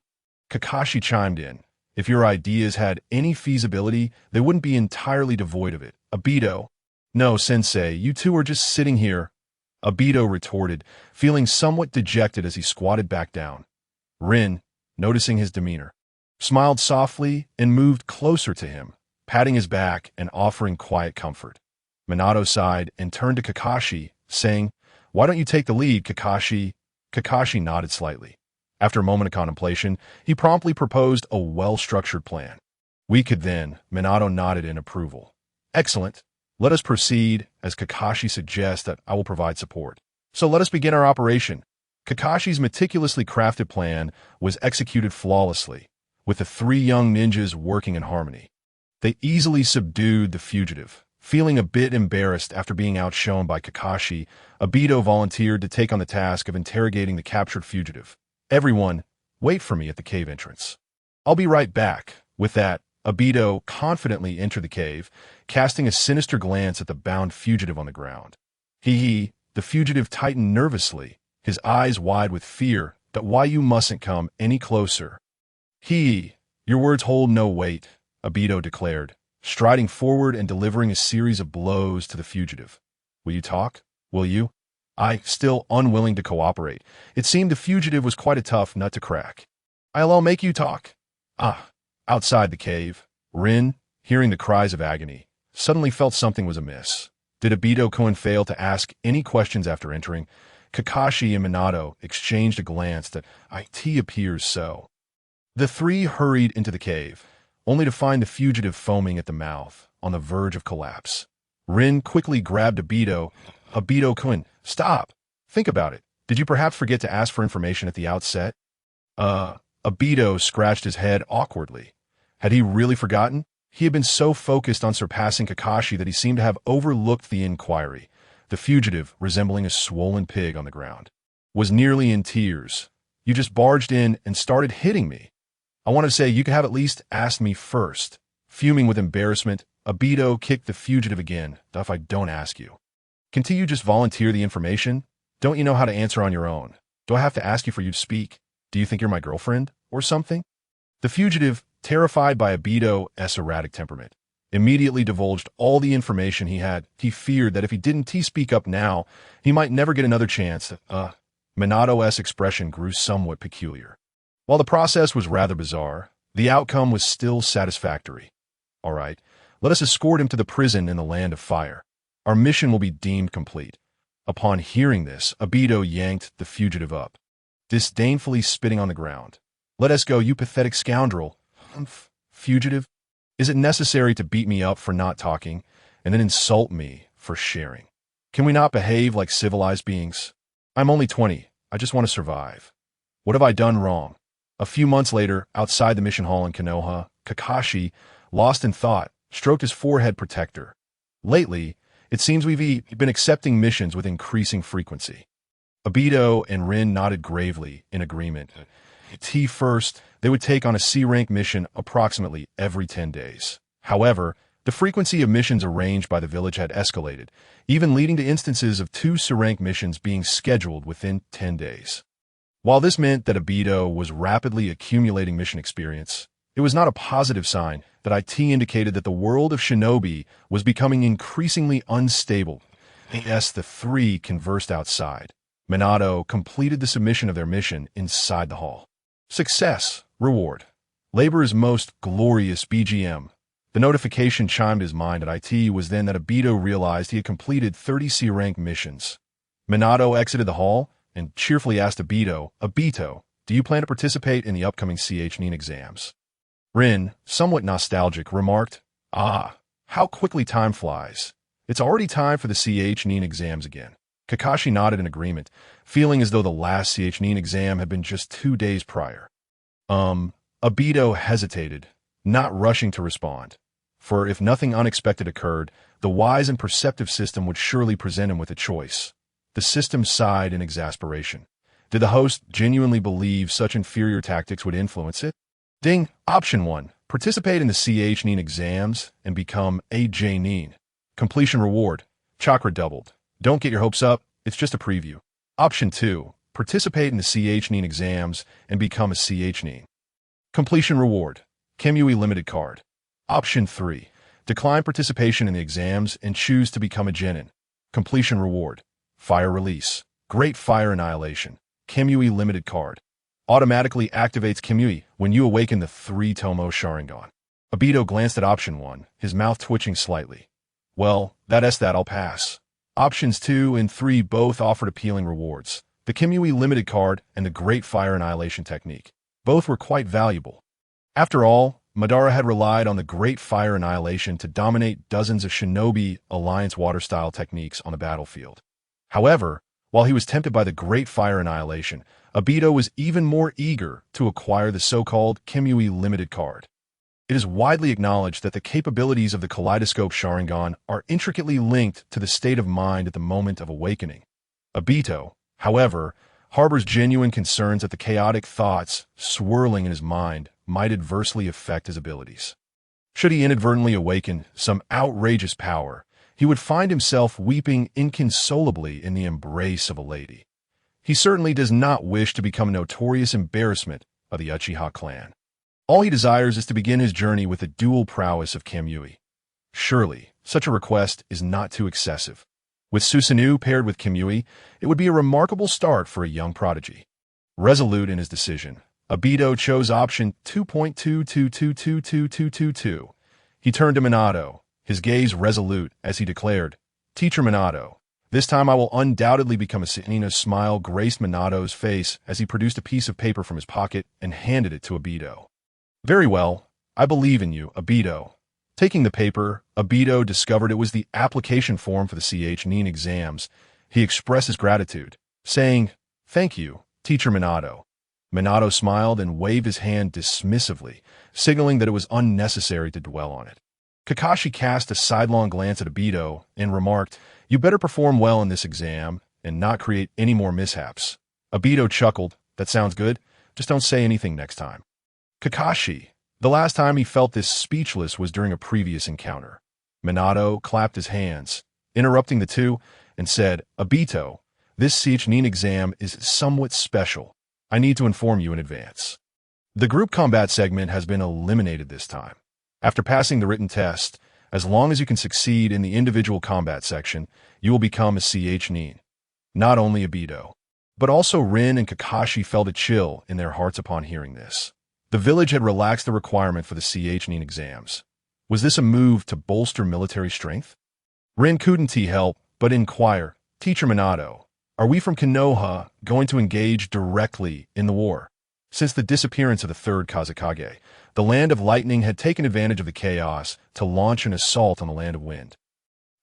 [SPEAKER 1] Kakashi chimed in. If your ideas had any feasibility, they wouldn't be entirely devoid of it. Obito. No, sensei, you two are just sitting here. Obito retorted, feeling somewhat dejected as he squatted back down. Rin, noticing his demeanor, smiled softly and moved closer to him, patting his back and offering quiet comfort. Minato sighed and turned to Kakashi, saying, Why don't you take the lead, Kakashi? Kakashi nodded slightly. After a moment of contemplation, he promptly proposed a well-structured plan. We could then, Minato nodded in approval. Excellent. Let us proceed, as Kakashi suggests that I will provide support. So let us begin our operation. Kakashi's meticulously crafted plan was executed flawlessly, with the 3 young ninjas working in harmony. They easily subdued the fugitive. Feeling a bit embarrassed after being outshone by Kakashi, Obito volunteered to take on the task of interrogating the captured fugitive. Everyone, wait for me at the cave entrance. I'll be right back. With that, Obito confidently entered the cave, casting a sinister glance at the bound fugitive on the ground. The fugitive tightened nervously, his eyes wide with fear. Why you mustn't come any closer. Your words hold no weight, Obito declared, striding forward and delivering a series of blows to the fugitive. Will you talk? Will you? Still unwilling to cooperate. It seemed the fugitive was quite a tough nut to crack. I'll make you talk. Outside the cave, Rin, hearing the cries of agony, suddenly felt something was amiss. Did Obito fail to ask any questions after entering? Kakashi and Minato exchanged a glance that it appears so. The 3 hurried into the cave, only to find the fugitive foaming at the mouth, on the verge of collapse. Rin quickly grabbed Obito. Obito-kun, stop! Think about it. Did you perhaps forget to ask for information at the outset? Obito scratched his head awkwardly. Had he really forgotten? He had been so focused on surpassing Kakashi that he seemed to have overlooked the inquiry. The fugitive, resembling a swollen pig on the ground, was nearly in tears. "You just barged in and started hitting me. I want to say you could have at least asked me first." Fuming with embarrassment, Obito kicked the fugitive again. "If I don't ask you, can't you just volunteer the information? Don't you know how to answer on your own? Do I have to ask you for you to speak? Do you think you're my girlfriend or something?" The fugitive, terrified by Obito's erratic temperament, immediately divulged all the information he had. He feared that if he didn't speak up now, he might never get another chance. Minato's expression grew somewhat peculiar. While the process was rather bizarre, the outcome was still satisfactory. "All right, let us escort him to the prison in the Land of Fire. Our mission will be deemed complete." Upon hearing this, Obito yanked the fugitive up, disdainfully spitting on the ground. "Let us go, you pathetic scoundrel." Fugitive, is it necessary to beat me up for not talking and then insult me for sharing? Can we not behave like civilized beings? I'm only 20. I just want to survive. What have I done wrong? A few months later, outside the mission hall in Konoha, Kakashi, lost in thought, stroked his forehead protector. "Lately, it seems we've been accepting missions with increasing frequency." Obito and Rin nodded gravely in agreement. First, they would take on a C-rank mission approximately every 10 days. However, the frequency of missions arranged by the village had escalated, even leading to instances of 2 C-rank missions being scheduled within 10 days. While this meant that Obito was rapidly accumulating mission experience, it was not a positive sign that it indicated that the world of shinobi was becoming increasingly unstable. As the three conversed outside, Minato completed the submission of their mission inside the hall. Success. Reward. Labor's most glorious BGM. The notification chimed his mind at it was then that Obito realized he had completed 30 C-rank missions. Minato exited the hall and cheerfully asked Obito, "Obito, do you plan to participate in the upcoming CH9 exams?" Rin, somewhat nostalgic, remarked, how quickly time flies. It's already time for the CH9 exams again." Kakashi nodded in agreement, feeling as though the last CH9 exam had been just 2 days prior. Obito hesitated, not rushing to respond. For if nothing unexpected occurred, the wise and perceptive system would surely present him with a choice. The system sighed in exasperation. Did the host genuinely believe such inferior tactics would influence it? Ding! Option 1. Participate in the CH9 exams and become a J9. Completion reward. Chakra doubled. Don't get your hopes up, it's just a preview. Option 2. Participate in the CH9 exams and become a CH9. Completion reward. Kemui limited card. Option 3. Decline participation in the exams and choose to become a Genin. Completion reward. Fire release. Great Fire Annihilation. Kemui limited card. Automatically activates Kemui when you awaken the 3-Tomo Sharingan. Obito glanced at option 1, his mouth twitching slightly. Well, that I'll pass. Options 2 and 3 both offered appealing rewards. The Kemui limited card and the Great Fire Annihilation technique. Both were quite valuable. After all, Madara had relied on the Great Fire Annihilation to dominate dozens of Shinobi Alliance water-style techniques on the battlefield. However, while he was tempted by the Great Fire Annihilation, Obito was even more eager to acquire the so-called Kemui limited card. It is widely acknowledged that the capabilities of the Kaleidoscope Sharingan are intricately linked to the state of mind at the moment of awakening. Obito, however, harbors genuine concerns that the chaotic thoughts swirling in his mind might adversely affect his abilities. Should he inadvertently awaken some outrageous power, he would find himself weeping inconsolably in the embrace of a lady. He certainly does not wish to become a notorious embarrassment of the Uchiha clan. All he desires is to begin his journey with the dual prowess of Kemui. Surely, such a request is not too excessive. With Susanoo paired with Kemui, it would be a remarkable start for a young prodigy. Resolute in his decision, Obito chose option 2.22222222. He turned to Minato, his gaze resolute as he declared, "Teacher Minato, this time I will undoubtedly become a Sanin." A smile graced Minato's face as he produced a piece of paper from his pocket and handed it to Obito. "Very well, I believe in you, Obito." Taking the paper, Obito discovered it was the application form for the CH9 exams. He expressed his gratitude, saying, "Thank you, Teacher Minato." Minato smiled and waved his hand dismissively, signaling that it was unnecessary to dwell on it. Kakashi cast a sidelong glance at Obito and remarked, You better perform well in this exam and not create any more mishaps. Obito chuckled. That sounds good. Just don't say anything next time. Kakashi. The last time he felt this speechless was during a previous encounter. Minato clapped his hands, interrupting the two, and said, Obito, this Nin exam is somewhat special. I need to inform you in advance. The group combat segment has been eliminated this time. After passing the written test, as long as you can succeed in the individual combat section, you will become a Nin. Not only Obito, but also Rin and Kakashi felt a chill in their hearts upon hearing this. The village had relaxed the requirement for the Nin exams. Was this a move to bolster military strength? Rin couldn't help but inquire, Teacher Minato, are we from Konoha going to engage directly in the war? Since the disappearance of the third Kazekage, the Land of Lightning had taken advantage of the chaos to launch an assault on the Land of Wind,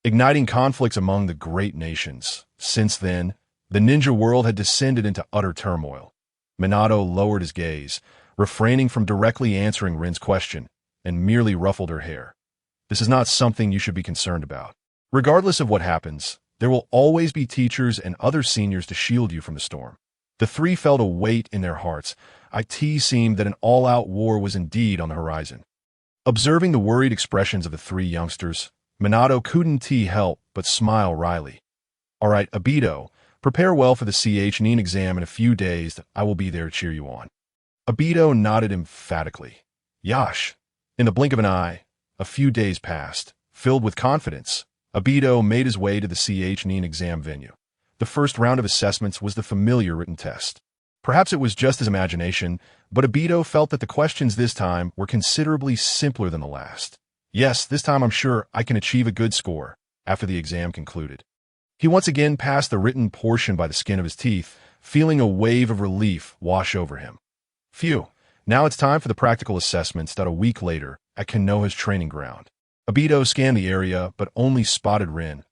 [SPEAKER 1] igniting conflicts among the great nations. Since then, the ninja world had descended into utter turmoil. Minato lowered his gaze, refraining from directly answering Rin's question, and merely ruffled her hair. This is not something you should be concerned about. Regardless of what happens, there will always be teachers and other seniors to shield you from the storm. The three felt a weight in their hearts. It seemed that an all-out war was indeed on the horizon. Observing the worried expressions of the three youngsters, Minato couldn't help but smile wryly. All right, Obito, prepare well for the Nin exam in a few days. I will be there to cheer you on. Obito nodded emphatically. Yash. In the blink of an eye, a few days passed. Filled with confidence, Obito made his way to the Nin exam venue. The first round of assessments was the familiar written test. Perhaps it was just his imagination, but Obito felt that the questions this time were considerably simpler than the last. Yes, this time I'm sure I can achieve a good score. After the exam concluded, he once again passed the written portion by the skin of his teeth, feeling a wave of relief wash over him. Phew, now it's time for the practical assessments that a week later at Konoha's training ground. Obito scanned the area but only spotted Rin.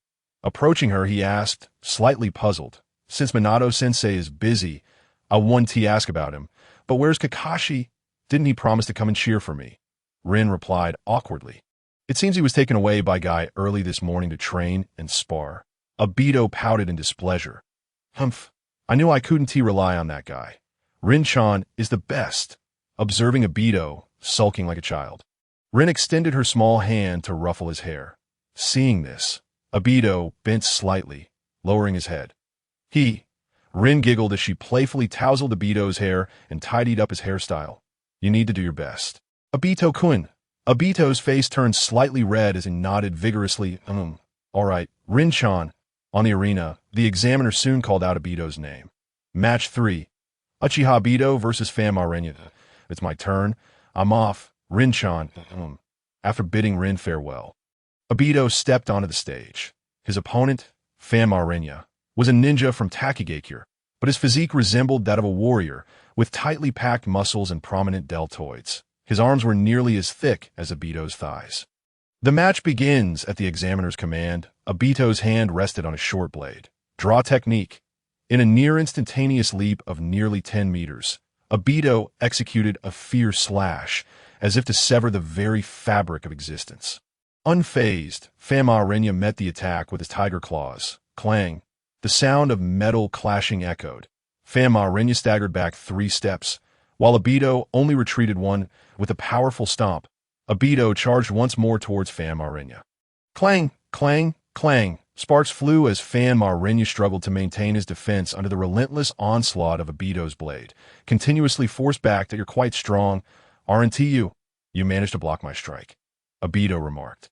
[SPEAKER 1] Approaching her, he asked, slightly puzzled, since Minato-sensei is busy, I want to ask about him, but where's Kakashi? Didn't he promise to come and cheer for me? Rin replied awkwardly. It seems he was taken away by Guy early this morning to train and spar. Obito pouted in displeasure. Humph, I knew I couldn't rely on that guy. Rin-chan is the best. Observing Obito, sulking like a child, Rin extended her small hand to ruffle his hair. Seeing this, Obito bent slightly, lowering his head. Rin giggled as she playfully tousled Obito's hair and tidied up his hairstyle. You need to do your best. Obito-kun. Obito's face turned slightly red as he nodded vigorously. All right, Rin-chan. On the arena, the examiner soon called out Obito's name. Match 3. Uchiha Obito versus Fama-Renya. It's my turn. I'm off. Rin-chan. After bidding Rin farewell, Obito stepped onto the stage. His opponent, Fama-Renya, was a ninja from Takegakure, but his physique resembled that of a warrior, with tightly packed muscles and prominent deltoids. His arms were nearly as thick as Obito's thighs. The match begins at the examiner's command. Obito's hand rested on a short blade. Draw technique. In a near-instantaneous leap of nearly 10 meters, Obito executed a fierce slash, as if to sever the very fabric of existence. Unfazed, Fama-Renya met the attack with his tiger claws. Clang. The sound of metal clashing echoed. Fama-Renya staggered back 3 steps, while Obito only retreated 1 with a powerful stomp. Obito charged once more towards Fama-Renya. Clang, clang, clang. Sparks flew as Fama-Renya struggled to maintain his defense under the relentless onslaught of Obito's blade. Continuously forced back that you're quite strong. Aren't you? You managed to block my strike, Obito remarked.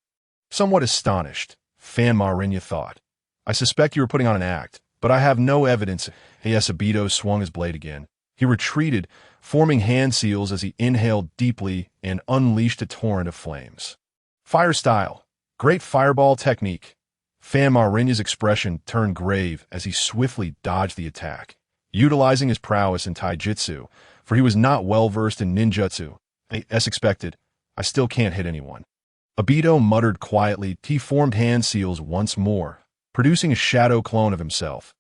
[SPEAKER 1] Somewhat astonished, Fama-Renya thought. I suspect you were putting on an act, but I have no evidence. Yes, Obito swung his blade again. He retreated, forming hand seals as he inhaled deeply and unleashed a torrent of flames. Fire style. Great fireball technique. Fama-Renya's expression turned grave as he swiftly dodged the attack, utilizing his prowess in taijutsu, for he was not well versed in ninjutsu. As expected, I still can't hit anyone. Obito muttered quietly. He formed hand seals once more, producing a shadow clone of himself.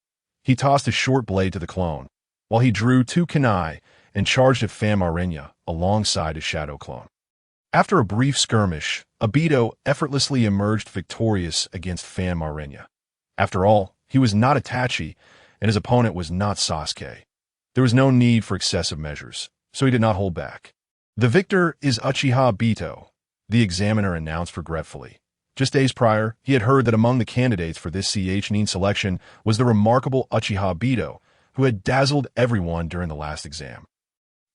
[SPEAKER 1] He tossed his short blade to the clone, while he drew 2 kunai and charged at Fama-Renya alongside his shadow clone. After a brief skirmish, Obito effortlessly emerged victorious against Fama-Renya. After all, he was not Itachi, and his opponent was not Sasuke. There was no need for excessive measures, so he did not hold back. The victor is Uchiha Obito, the examiner announced regretfully. Just days prior, he had heard that among the candidates for this CHNIN selection was the remarkable Uchiha Obito, who had dazzled everyone during the last exam,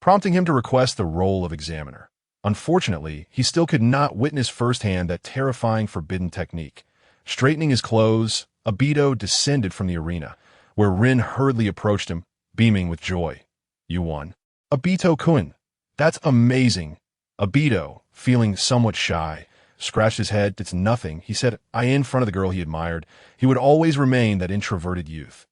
[SPEAKER 1] prompting him to request the role of examiner. Unfortunately, he still could not witness firsthand that terrifying forbidden technique. Straightening his clothes, Obito descended from the arena, where Rin hurriedly approached him, beaming with joy. "You won." "Obito-kun, that's amazing." Obito, feeling somewhat shy, scratched his head. "It's nothing," he said, in front of the girl he admired. He would always remain that introverted youth.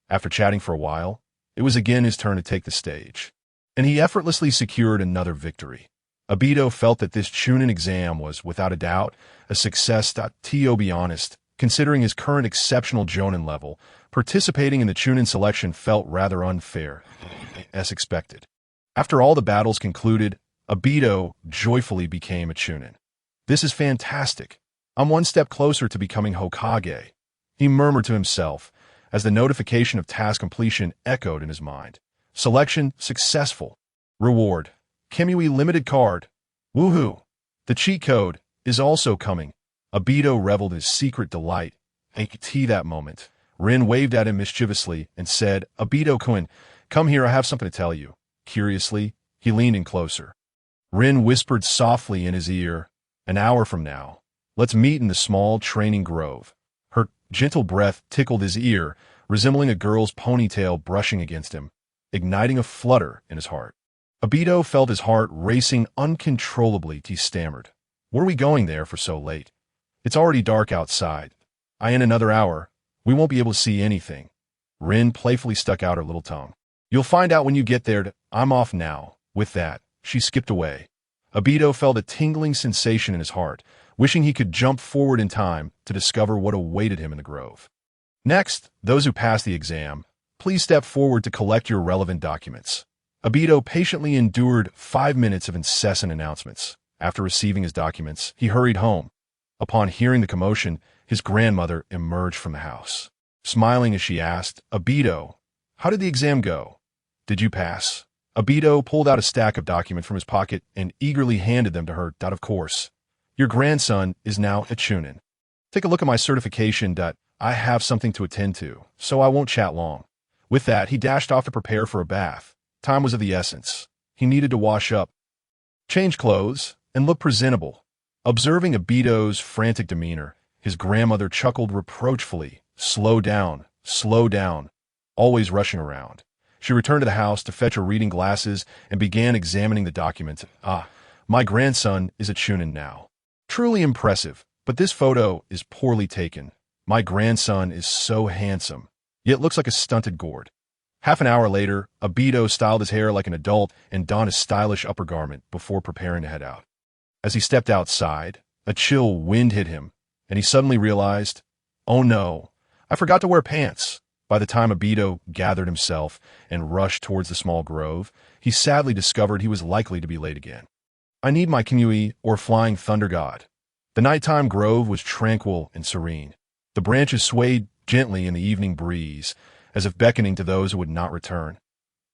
[SPEAKER 1] After chatting for a while, it was again his turn to take the stage, and he effortlessly secured another victory. Obito felt that this Chunin exam was, without a doubt, a success. To be honest, considering his current exceptional Jonin level, participating in the Chunin selection felt rather unfair, as expected. After all the battles concluded, Obito joyfully became a Chunin. "This is fantastic. I'm one step closer to becoming Hokage," he murmured to himself, as the notification of task completion echoed in his mind. Selection successful. Reward: Kimui limited card. Woohoo! The cheat code is also coming. Obito reveled in his secret delight. At that moment, Rin waved at him mischievously and said, "Obito-kun, come here, I have something to tell you." Curiously, he leaned in closer. Rin whispered softly in his ear, "An hour from now, let's meet in the small training grove." Her gentle breath tickled his ear, resembling a girl's ponytail brushing against him, igniting a flutter in his heart. Obito felt his heart racing uncontrollably. He stammered, "Where are we going there for so late? It's already dark outside. In another hour, we won't be able to see anything." Rin playfully stuck out her little tongue. "You'll find out when you get there. I'm off now." With that, she skipped away. Obito felt a tingling sensation in his heart, wishing he could jump forward in time to discover what awaited him in the grove. Next, those who passed the exam, please step forward to collect your relevant documents. Obito patiently endured 5 minutes of incessant announcements. After receiving his documents, he hurried home. Upon hearing the commotion, his grandmother emerged from the house. Smiling as she asked, "Obito, how did the exam go? Did you pass?" Obito pulled out a stack of documents from his pocket and eagerly handed them to her. "Of course. Your grandson is now a Chunin. Take a look at my certification. I have something to attend to, so I won't chat long." With that, he dashed off to prepare for a bath. Time was of the essence. He needed to wash up, change clothes, and look presentable. Observing Obito's frantic demeanor, his grandmother chuckled reproachfully. Slow down, always rushing around." She returned to the house to fetch her reading glasses and began examining the documents. My grandson is a Chunin now. Truly impressive, but this photo is poorly taken. My grandson is so handsome, yet looks like a stunted gourd." Half an hour later, Obito styled his hair like an adult and donned a stylish upper garment before preparing to head out. As he stepped outside, a chill wind hit him, and he suddenly realized, "Oh no, I forgot to wear pants." By the time Obito gathered himself and rushed towards the small grove, he sadly discovered he was likely to be late again. "I need my Kimui or Flying Thunder God." The nighttime grove was tranquil and serene. The branches swayed gently in the evening breeze, as if beckoning to those who would not return.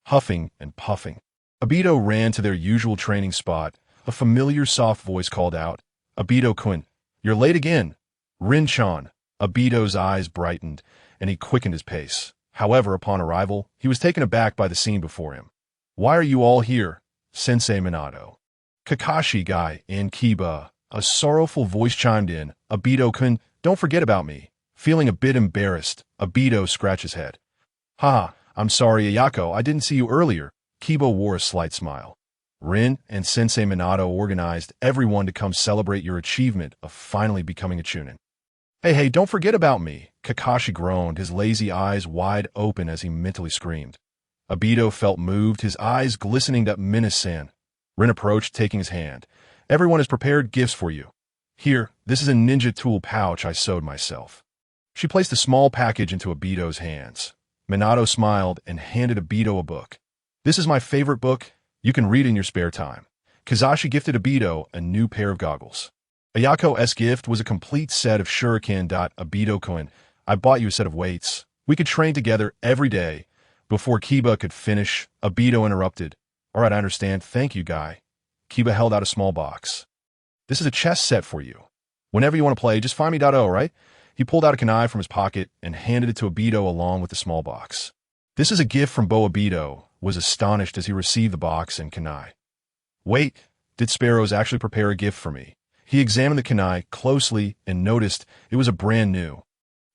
[SPEAKER 1] Huffing and puffing, Obito ran to their usual training spot. A familiar soft voice called out, "Obito-kun, you're late again." "Rin-chan." Obito's eyes brightened, and he quickened his pace. However, upon arrival, he was taken aback by the scene before him. "Why are you all here, Sensei Minato?" "Kakashi guy and Kiba." A sorrowful voice chimed in. "Obito-kun, don't forget about me." Feeling a bit embarrassed, Obito scratched his head. I'm sorry, Ayako, I didn't see you earlier." Kiba wore a slight smile. "Rin and Sensei Minato organized everyone to come celebrate your achievement of finally becoming a Chunin." Hey, don't forget about me." Kakashi groaned, his lazy eyes wide open as he mentally screamed. Obito felt moved, his eyes glistening at menace-san. Rin approached, taking his hand. "Everyone has prepared gifts for you. Here, this is a ninja tool pouch I sewed myself." She placed a small package into Obito's hands. Minato smiled and handed Obito a book. "This is my favorite book. You can read in your spare time." Kazashi gifted Obito a new pair of goggles. Ayako's gift was a complete set of shuriken. "Obito-kun, I bought you a set of weights. We could train together every day. Before Kiba could finish, Obito interrupted. All right, I understand. Thank you, guy. Kiba held out a small box. This is a chess set for you. Whenever you want to play, just find me .o, right? He pulled out a kunai from his pocket and handed it to Obito along with the small box. This is a gift from Bo. Obito was astonished as he received the box and kunai. Wait, did Sparrows actually prepare a gift for me? He examined the kunai closely and noticed it was a brand new,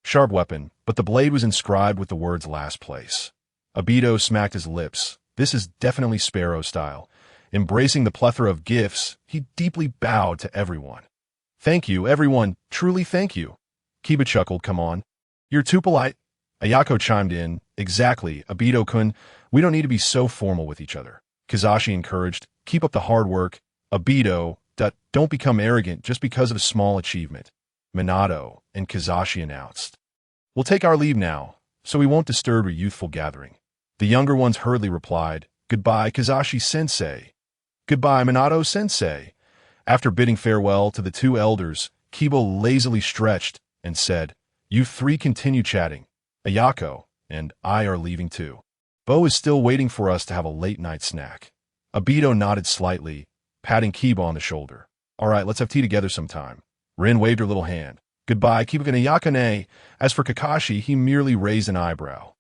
[SPEAKER 1] sharp weapon, but the blade was inscribed with the words last place. Obito smacked his lips. This is definitely Sparrow style. Embracing the plethora of gifts, he deeply bowed to everyone. Thank you, everyone. Truly thank you. Kiba chuckled. Come on. You're too polite. Ayako chimed in. Exactly, Obito-kun. We don't need to be so formal with each other. Kakashi encouraged. Keep up the hard work. Obito, don't become arrogant just because of a small achievement. Minato and Kakashi announced. We'll take our leave now, so we won't disturb your youthful gathering. The younger ones hurriedly replied, Goodbye, Kakashi-sensei. Goodbye, Minato-sensei. After bidding farewell to the two elders, Kiba lazily stretched and said, You three continue chatting. Ayako and I are leaving too. Bo is still waiting for us to have a late-night snack. Obito nodded slightly, patting Kiba on the shoulder. All right, let's have tea together sometime. Rin waved her little hand. Goodbye, Kiba and Ayako. As for Kakashi, he merely raised an eyebrow,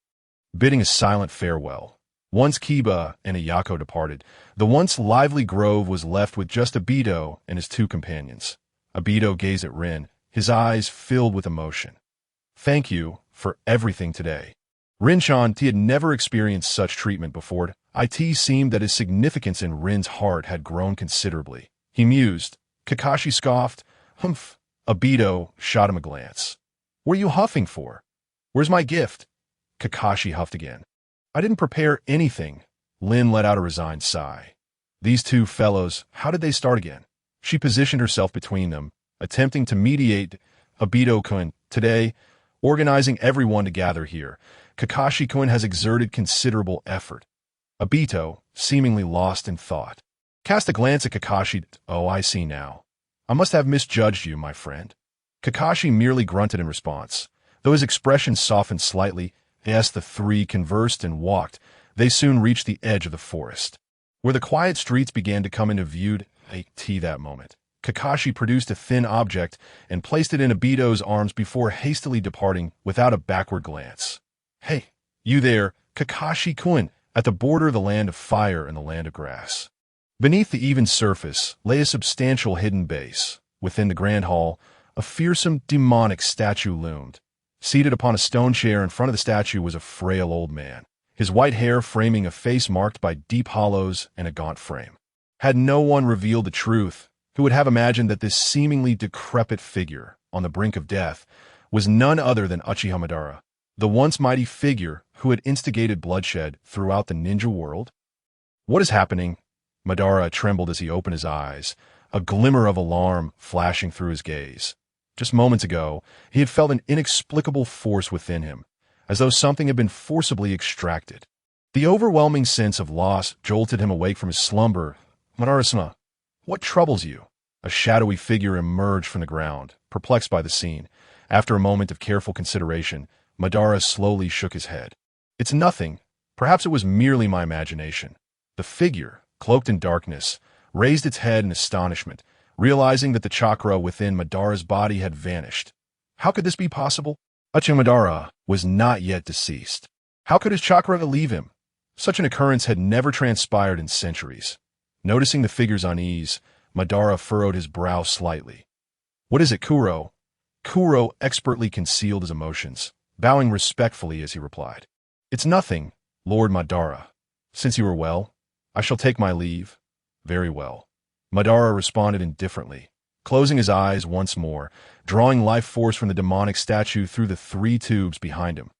[SPEAKER 1] bidding a silent farewell. Once Kiba and Ayako departed, the once lively grove was left with just Obito and his two companions. Obito gazed at Rin, his eyes filled with emotion. Thank you for everything today. Rin-chan, he had never experienced such treatment before. It seemed that his significance in Rin's heart had grown considerably. He mused. Kakashi scoffed. Humph. Obito shot him a glance. What are you huffing for? Where's my gift? Kakashi huffed again. I didn't prepare anything. Lin let out a resigned sigh. These two fellows, how did they start again? She positioned herself between them, attempting to mediate. Obito-kun, today, organizing everyone to gather here. Kakashi-kun has exerted considerable effort. Obito, seemingly lost in thought, cast a glance at Kakashi. Oh, I see now. I must have misjudged you, my friend. Kakashi merely grunted in response. Though his expression softened slightly, as the three conversed and walked, they soon reached the edge of the forest, where the quiet streets began to come into view. That moment, Kakashi produced a thin object and placed it in Obito's arms before hastily departing without a backward glance. Hey, you there, Kakashi-kun, at the border of the land of fire and the land of grass. Beneath the even surface lay a substantial hidden base. Within the grand hall, a fearsome, demonic statue loomed. Seated upon a stone chair in front of the statue was a frail old man, his white hair framing a face marked by deep hollows and a gaunt frame. Had no one revealed the truth, who would have imagined that this seemingly decrepit figure, on the brink of death, was none other than Uchiha Madara, the once mighty figure who had instigated bloodshed throughout the ninja world? What is happening? Madara trembled as he opened his eyes, a glimmer of alarm flashing through his gaze. Just moments ago, he had felt an inexplicable force within him, as though something had been forcibly extracted. The overwhelming sense of loss jolted him awake from his slumber. Madara-sama, what troubles you? A shadowy figure emerged from the ground, perplexed by the scene. After a moment of careful consideration, Madara slowly shook his head. It's nothing. Perhaps it was merely my imagination. The figure, cloaked in darkness, raised its head in astonishment, realizing that the chakra within Madara's body had vanished. How could this be possible? Uchiha Madara was not yet deceased. How could his chakra leave him? Such an occurrence had never transpired in centuries. Noticing the figure's unease, Madara furrowed his brow slightly. What is it, Kuro? Kuro expertly concealed his emotions, bowing respectfully as he replied. It's nothing, Lord Madara. Since you are well, I shall take my leave. Very well. Madara responded indifferently, closing his eyes once more, drawing life force from the demonic statue through the three tubes behind him.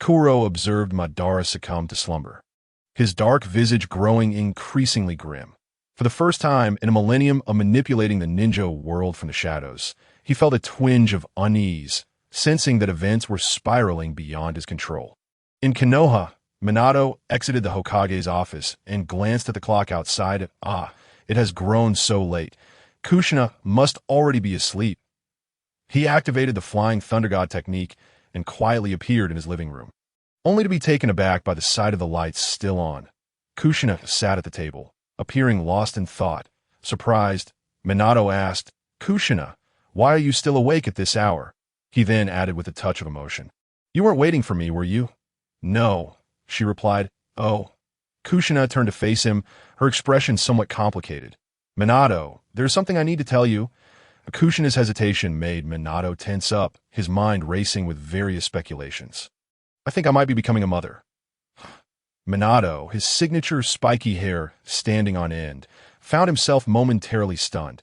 [SPEAKER 1] Kuro observed Madara succumb to slumber, his dark visage growing increasingly grim. For the first time in a millennium of manipulating the ninja world from the shadows, he felt a twinge of unease, sensing that events were spiraling beyond his control. In Konoha, Minato exited the Hokage's office and glanced at the clock outside. It has grown so late. Kushina must already be asleep. He activated the Flying Thunder God technique and quietly appeared in his living room, only to be taken aback by the sight of the lights still on. Kushina sat at the table, appearing lost in thought. Surprised, Minato asked, "Kushina, why are you still awake at this hour?" He then added with a touch of emotion, "You weren't waiting for me, were you?" "No," she replied. "Oh." Kushina turned to face him, her expression somewhat complicated. "Minato, there's something I need to tell you." Kushina's hesitation made Minato tense up, his mind racing with various speculations. "I think I might be becoming a mother." Minato, his signature spiky hair standing on end, found himself momentarily stunned.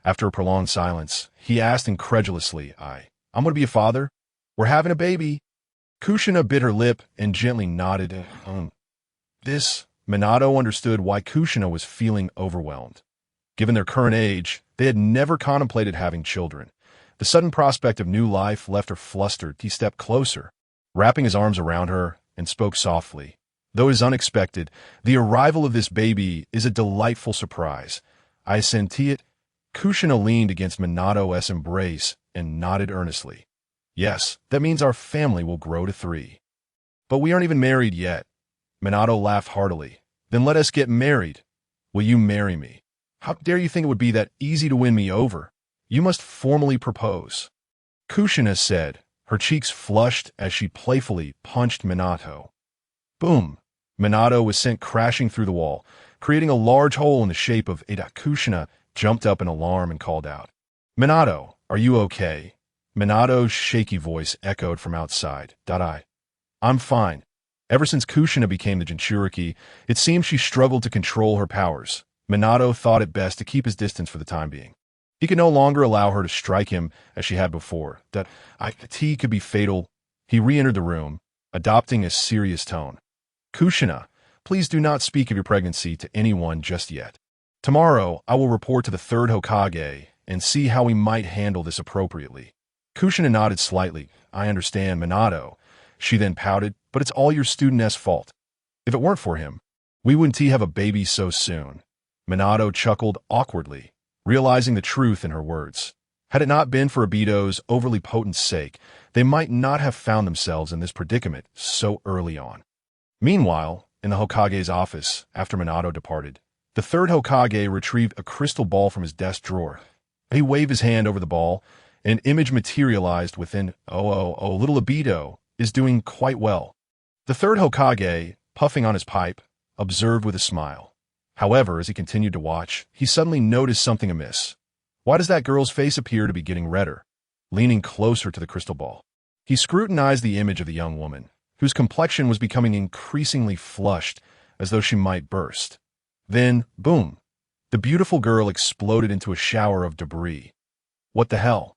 [SPEAKER 1] After a prolonged silence, he asked incredulously, I'm going to be a father? We're having a baby." Kushina bit her lip and gently nodded. Minato understood why Kushina was feeling overwhelmed. Given their current age, they had never contemplated having children. The sudden prospect of new life left her flustered. He stepped closer, wrapping his arms around her, and spoke softly. "Though it is unexpected, the arrival of this baby is a delightful surprise. I senti it." Kushina leaned against Minato's embrace and nodded earnestly. "Yes, that means our family will grow to 3. But we aren't even married yet." Minato laughed heartily. "Then let us get married. Will you marry me? How dare you think it would be that easy to win me over? You must formally propose." Kushina said, her cheeks flushed as she playfully punched Minato. Boom! Minato was sent crashing through the wall, creating a large hole in the shape of a. Kushina jumped up in alarm and called out, "Minato, are you okay?" Minato's shaky voice echoed from outside. "I'm fine." Ever since Kushina became the Jinchuriki, it seemed she struggled to control her powers. Minato thought it best to keep his distance for the time being. He could no longer allow her to strike him as she had before. That tea could be fatal. He re-entered the room, adopting a serious tone. "Kushina, please do not speak of your pregnancy to anyone just yet. Tomorrow, I will report to the third Hokage and see how we might handle this appropriately." Kushina nodded slightly. "I understand, Minato." She then pouted, "But it's all your student S fault. If it weren't for him, we wouldn't have a baby so soon." Minato chuckled awkwardly, realizing the truth in her words. Had it not been for Obito's overly potent sake, they might not have found themselves in this predicament so early on. Meanwhile, in the Hokage's office, after Minato departed, the third Hokage retrieved a crystal ball from his desk drawer. He waved his hand over the ball, and an image materialized within. Little Obito is doing quite well. The third Hokage, puffing on his pipe, observed with a smile. However, as he continued to watch, he suddenly noticed something amiss. Why does that girl's face appear to be getting redder? Leaning closer to the crystal ball, he scrutinized the image of the young woman, whose complexion was becoming increasingly flushed, as though she might burst. Then, boom! The beautiful girl exploded into a shower of debris. "What the hell?"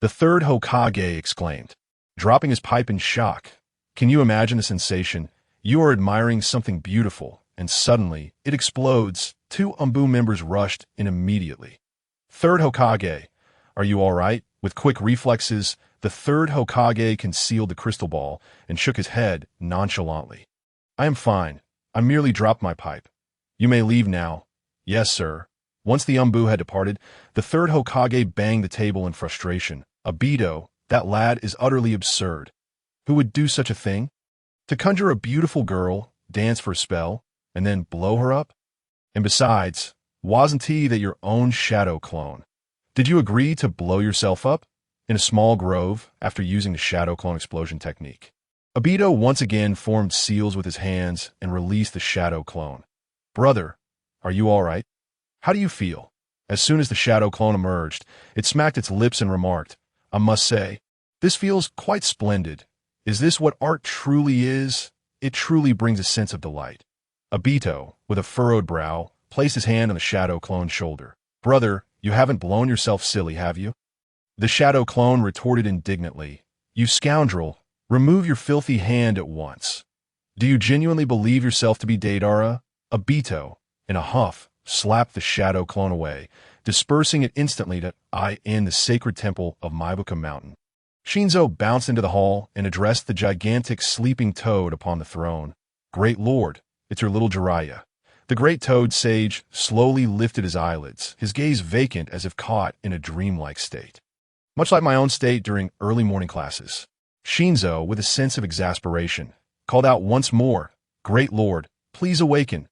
[SPEAKER 1] the third Hokage exclaimed, dropping his pipe in shock. Can you imagine the sensation? You are admiring something beautiful, and suddenly it explodes. 2 Umbu members rushed in immediately. "Third Hokage, are you all right?" With quick reflexes, the third Hokage concealed the crystal ball and shook his head nonchalantly. "I am fine. I merely dropped my pipe. You may leave now." "Yes, sir." Once the Umbu had departed, the third Hokage banged the table in frustration. "Obito, that lad is utterly absurd. Who would do such a thing? To conjure a beautiful girl, dance for a spell, and then blow her up? And besides, wasn't he that your own shadow clone? Did you agree to blow yourself up in a small grove after using the shadow clone explosion technique?" Obito once again formed seals with his hands and released the shadow clone. "Brother, are you all right? How do you feel?" As soon as the shadow clone emerged, it smacked its lips and remarked, "I must say, this feels quite splendid. Is this what art truly is? It truly brings a sense of delight." Obito, with a furrowed brow, placed his hand on the shadow clone's shoulder. "Brother, you haven't blown yourself silly, have you?" The shadow clone retorted indignantly, "You scoundrel, remove your filthy hand at once. Do you genuinely believe yourself to be Deidara?" Obito, in a huff, slapped the shadow clone away, dispersing it instantly to in the sacred temple of Maibuka Mountain. Shinzo bounced into the hall and addressed the gigantic sleeping toad upon the throne. "Great lord, it's your little Jiraiya." The great toad sage slowly lifted his eyelids, his gaze vacant as if caught in a dreamlike state. "Much like my own state during early morning classes." Shinzo, with a sense of exasperation, called out once more, "Great Lord, please awaken."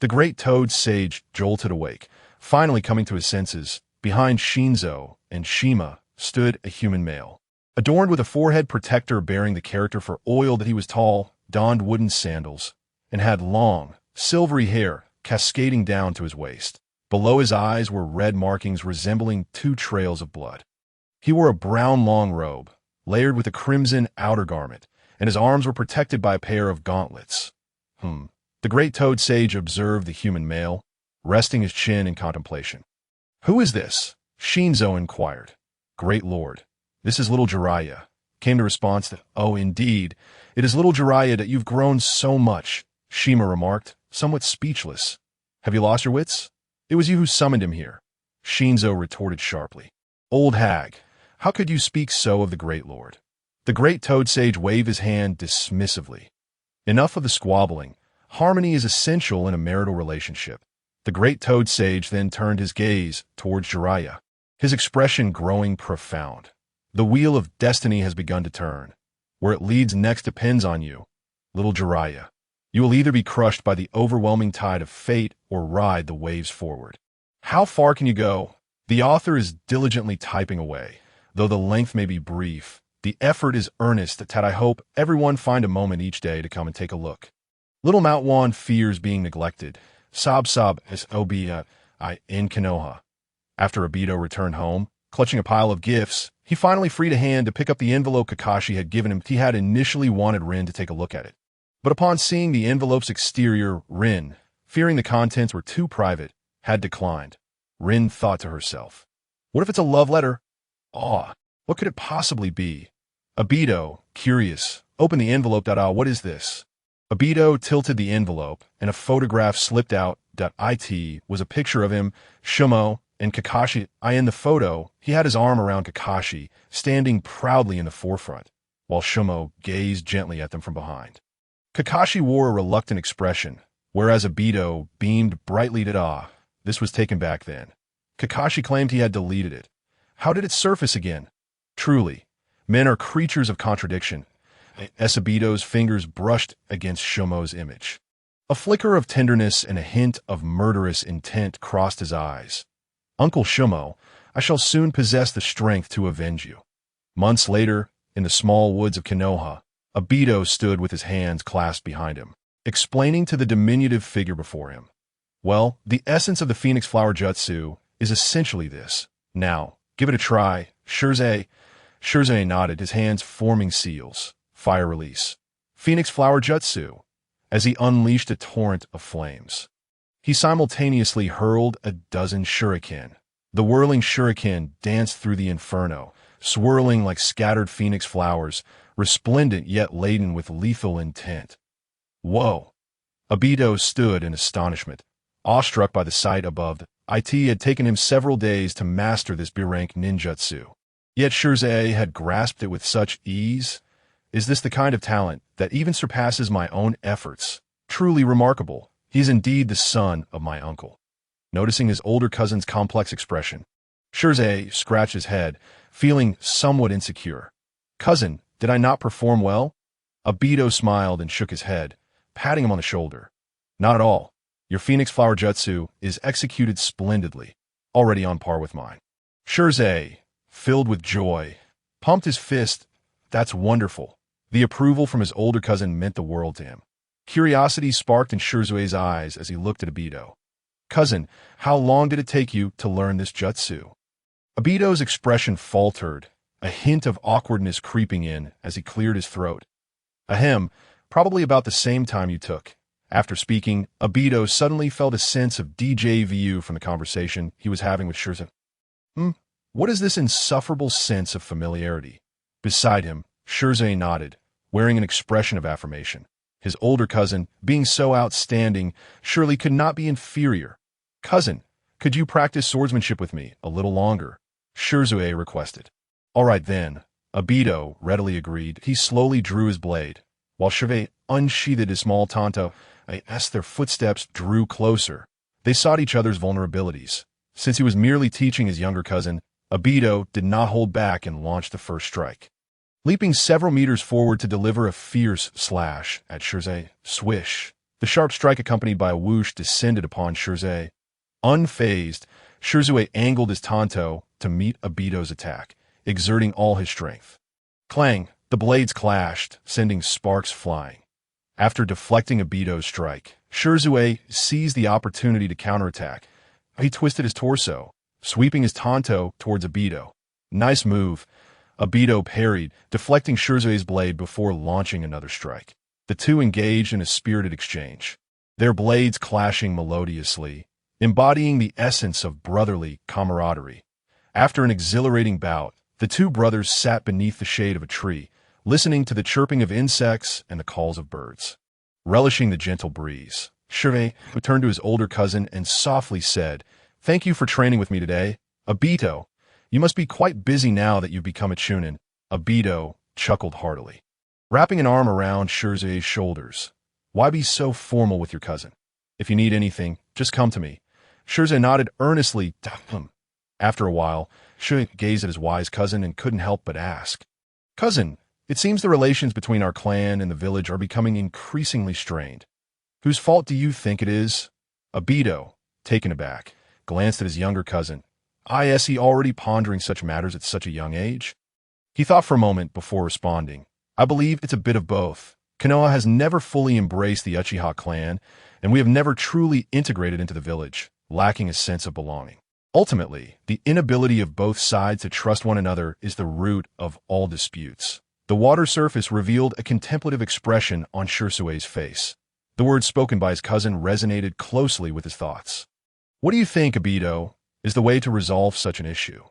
[SPEAKER 1] The great toad sage jolted awake, finally coming to his senses. Behind Shinzo and Shima stood a human male. Adorned with a forehead protector bearing the character for oil that he was tall, donned wooden sandals, and had long, silvery hair cascading down to his waist. Below his eyes were red markings resembling two trails of blood. He wore a brown long robe, layered with a crimson outer garment, and his arms were protected by a pair of gauntlets. The great toad sage observed the human male, resting his chin in contemplation. "Who is this?" Shinzo inquired. "Great Lord, this is little Jiraiya," came the response that, "Oh, indeed, it is little Jiraiya that you've grown so much," Shima remarked, somewhat speechless. "Have you lost your wits? It was you who summoned him here," Shinzo retorted sharply. "Old hag, how could you speak so of the great lord?" The great toad sage waved his hand dismissively. "Enough of the squabbling. Harmony is essential in a marital relationship." The great toad sage then turned his gaze towards Jiraiya, his expression growing profound. "The wheel of destiny has begun to turn. Where it leads next depends on you, little Jiraiya. You will either be crushed by the overwhelming tide of fate or ride the waves forward. How far can you go?" The author is diligently typing away. Though the length may be brief, the effort is earnest that I hope everyone find a moment each day to come and take a look. Little Mount Wan fears being neglected. Sob as Obia in Konoha. After Obito returned home, clutching a pile of gifts, he finally freed a hand to pick up the envelope Kakashi had given him. He had initially wanted Rin to take a look at it. But upon seeing the envelope's exterior, Rin, fearing the contents were too private, had declined. Rin thought to herself, "What if it's a love letter? What could it possibly be?" Obito, curious, opened the envelope. What is this?" Obito tilted the envelope, and a photograph slipped out. It was a picture of him, Shumo, and Kakashi. In the photo, he had his arm around Kakashi, standing proudly in the forefront, while Shumo gazed gently at them from behind. Kakashi wore a reluctant expression, whereas Obito beamed brightly. This was taken back then. Kakashi claimed he had deleted it. How did it surface again? Truly, men are creatures of contradiction. Obito's fingers brushed against Shumo's image. A flicker of tenderness and a hint of murderous intent crossed his eyes. "Uncle Shumo, I shall soon possess the strength to avenge you." Months later, in the small woods of Konoha, Obito stood with his hands clasped behind him, explaining to the diminutive figure before him. "Well, the essence of the Phoenix Flower Jutsu is essentially this. Now, give it a try." Shurzei nodded, his hands forming seals. Fire release. Phoenix Flower Jutsu, as he unleashed a torrent of flames. He simultaneously hurled a dozen shuriken. The whirling shuriken danced through the inferno, swirling like scattered phoenix flowers, resplendent yet laden with lethal intent. "Whoa!" Obito stood in astonishment, awestruck by the sight above. It had taken him several days to master this B-rank ninjutsu. Yet Shurzei had grasped it with such ease. Is this the kind of talent that even surpasses my own efforts? Truly remarkable. He is indeed the son of my uncle. Noticing his older cousin's complex expression, Shurzei scratched his head, feeling somewhat insecure. "Cousin, did I not perform well?" Obito smiled and shook his head, patting him on the shoulder. "Not at all. Your Phoenix Flower Jutsu is executed splendidly, already on par with mine." Shurzei, filled with joy, pumped his fist. "That's wonderful." The approval from his older cousin meant the world to him. Curiosity sparked in Shurzei's eyes as he looked at Obito. "Cousin, how long did it take you to learn this jutsu?" Obito's expression faltered, a hint of awkwardness creeping in as he cleared his throat. "Ahem, probably about the same time you took." After speaking, Obito suddenly felt a sense of deja vu from the conversation he was having with Shurzei. What is this insufferable sense of familiarity? Beside him, Shurzei nodded, wearing an expression of affirmation. His older cousin, being so outstanding, surely could not be inferior. "Cousin, could you practice swordsmanship with me a little longer?" Shurzei requested. "All right then," Obito readily agreed. He slowly drew his blade, while Shurzei unsheathed his small tanto. As their footsteps drew closer, they sought each other's vulnerabilities. Since he was merely teaching his younger cousin, Obito did not hold back and launched the first strike. Leaping several meters forward to deliver a fierce slash at Shirzei. Swish. The sharp strike accompanied by a whoosh descended upon Shirzei. Unfazed, Shirzue angled his tanto to meet Obito's attack, exerting all his strength. Clang! The blades clashed, sending sparks flying. After deflecting Obito's strike, Shirzue seized the opportunity to counterattack. He twisted his torso, sweeping his tanto towards Obito. Nice move. Obito parried, deflecting Shirzue's blade before launching another strike. The two engaged in a spirited exchange, their blades clashing melodiously, embodying the essence of brotherly camaraderie. After an exhilarating bout, the two brothers sat beneath the shade of a tree, listening to the chirping of insects and the calls of birds. Relishing the gentle breeze, Shirzue turned to his older cousin and softly said, "Thank you for training with me today. Obito, you must be quite busy now that you've become a chunin." Obito chuckled heartily, wrapping an arm around Shirzue's shoulders. "Why be so formal with your cousin? If you need anything, just come to me." Shirzue nodded earnestly. After a while, Shirzue gazed at his wise cousin and couldn't help but ask, "Cousin, it seems the relations between our clan and the village are becoming increasingly strained. Whose fault do you think it is?" Obito, taken aback, glanced at his younger cousin. Is he already pondering such matters at such a young age? He thought for a moment before responding. "I believe it's a bit of both. Konoha has never fully embraced the Uchiha clan, and we have never truly integrated into the village, lacking a sense of belonging. Ultimately, the inability of both sides to trust one another is the root of all disputes." The water surface revealed a contemplative expression on Shirzue's face. The words spoken by his cousin resonated closely with his thoughts. "What do you think, Obito, is the way to resolve such an issue?"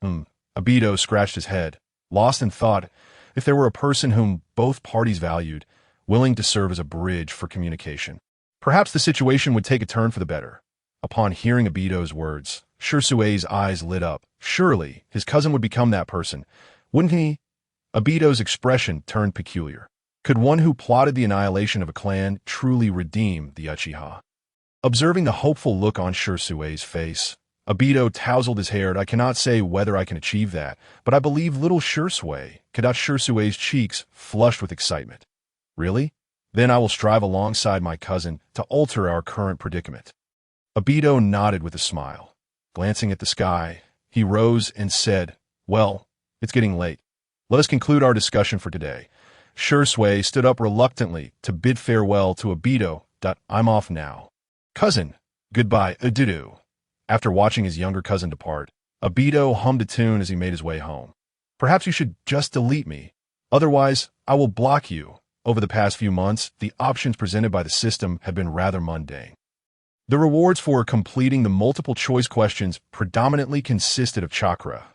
[SPEAKER 1] Obito scratched his head, lost in thought. If there were a person whom both parties valued, willing to serve as a bridge for communication, perhaps the situation would take a turn for the better. Upon hearing Obito's words, Shirzue's eyes lit up. Surely, his cousin would become that person, wouldn't he? Obito's expression turned peculiar. Could one who plotted the annihilation of a clan truly redeem the Uchiha? Observing the hopeful look on Shirzue's face, Obito tousled his hair. "I cannot say whether I can achieve that, but I believe little Shirzue." Shirzue's cheeks flushed with excitement. "Really? Then I will strive alongside my cousin to alter our current predicament." Obito nodded with a smile. Glancing at the sky, he rose and said, "Well, it's getting late. Let us conclude our discussion for today." Shirzue stood up reluctantly to bid farewell to Obito. "I'm off now. Cousin, goodbye, adieu." After watching his younger cousin depart, Obito hummed a tune as he made his way home. "Perhaps you should just delete me. Otherwise, I will block you." Over the past few months, the options presented by the system have been rather mundane. The rewards for completing the multiple choice questions predominantly consisted of chakra.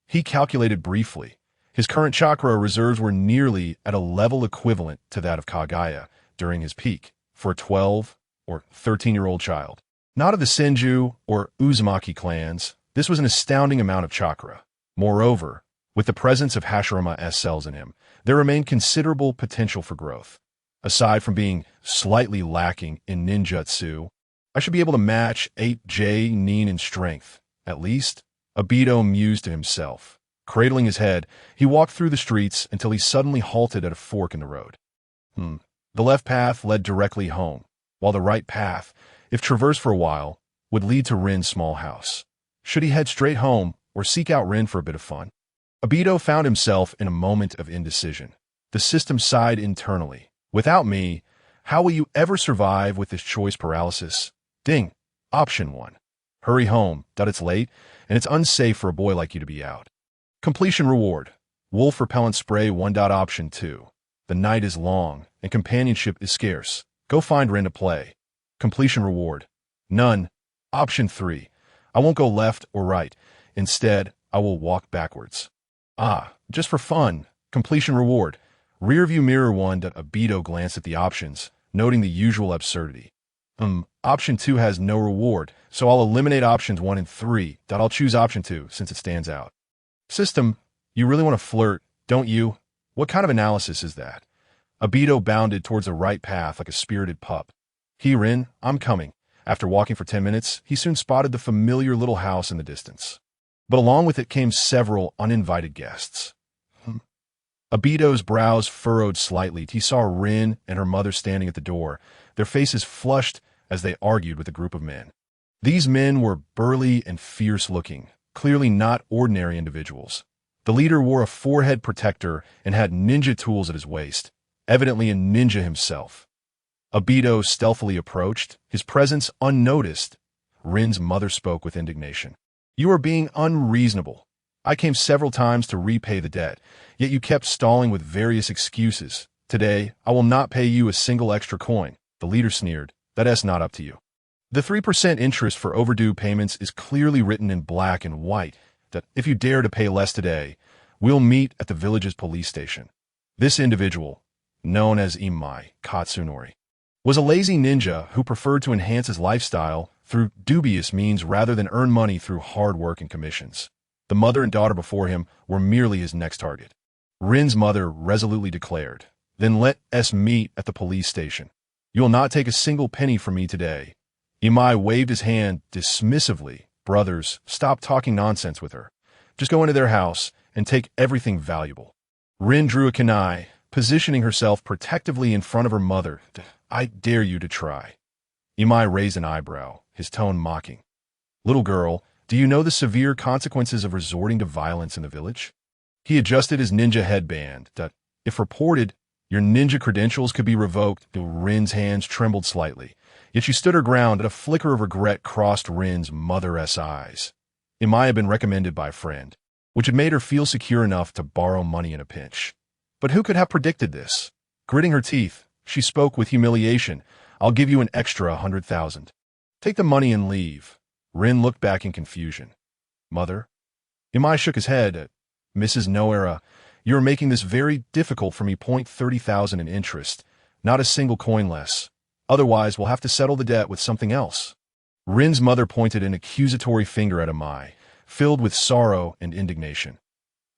[SPEAKER 1] He calculated briefly. His current chakra reserves were nearly at a level equivalent to that of Kagaya during his peak for a 12 or 13-year-old child. Not of the Senju or Uzumaki clans, this was an astounding amount of chakra. Moreover, with the presence of Hashirama S cells in him, there remained considerable potential for growth. Aside from being slightly lacking in ninjutsu, I should be able to match 8J Nin in strength, at least, Obito mused to himself. Cradling his head, he walked through the streets until he suddenly halted at a fork in the road. The left path led directly home, while the right path, if traversed for a while, would lead to Rin's small house. Should he head straight home or seek out Rin for a bit of fun? Obito found himself in a moment of indecision. The system sighed internally. "Without me, how will you ever survive with this choice paralysis?" Ding. Option 1. Hurry home. It's late, and it's unsafe for a boy like you to be out. Completion reward. Wolf repellent spray 1. Option 2. The night is long, and companionship is scarce. Go find Rin to play. Completion reward. None. Option 3. I won't go left or right. Instead, I will walk backwards. Just for fun. Completion reward. Rearview mirror 1. Obito glanced at the options, noting the usual absurdity. Option 2 has no reward, so I'll eliminate options 1 and 3. I'll choose option 2 since it stands out. System, you really want to flirt, don't you? What kind of analysis is that? Obito bounded towards the right path like a spirited pup. Rin, I'm coming. After walking for 10 minutes, he soon spotted the familiar little house in the distance. But along with it came several uninvited guests. Obito's brows furrowed slightly. He saw Rin and her mother standing at the door, their faces flushed as they argued with a group of men. These men were burly and fierce-looking, clearly not ordinary individuals. The leader wore a forehead protector and had ninja tools at his waist, evidently a ninja himself. Obito stealthily approached, his presence unnoticed. Rin's mother spoke with indignation. "You are being unreasonable. I came several times to repay the debt, yet you kept stalling with various excuses. Today, I will not pay you a single extra coin." The leader sneered. "That's not up to you. The 3% interest for overdue payments is clearly written in black and white that if you dare to pay less today, we'll meet at the village's police station." This individual, known as Imai Katsunori, was a lazy ninja who preferred to enhance his lifestyle through dubious means rather than earn money through hard work and commissions. The mother and daughter before him were merely his next target. Rin's mother resolutely declared, "Then let us meet at the police station. You will not take a single penny from me today." Imai waved his hand dismissively. "Brothers, stop talking nonsense with her. Just go into their house and take everything valuable." Rin drew a kunai, positioning herself protectively in front of her mother. "I dare you to try." Imai raised an eyebrow, his tone mocking. "Little girl, do you know the severe consequences of resorting to violence in the village?" He adjusted his ninja headband. "If reported, your ninja credentials could be revoked." Rin's hands trembled slightly, yet she stood her ground, and a flicker of regret crossed Rin's mother's eyes. Imai had been recommended by a friend, which had made her feel secure enough to borrow money in a pinch. But who could have predicted this? Gritting her teeth, she spoke with humiliation. "I'll give you an extra 100,000. Take the money and leave." Rin looked back in confusion. "Mother?" Imai shook his head. "Mrs. Noera, you are making this very difficult for me. 30,000 in interest, not a single coin less. Otherwise, we'll have to settle the debt with something else." Rin's mother pointed an accusatory finger at Imai, filled with sorrow and indignation.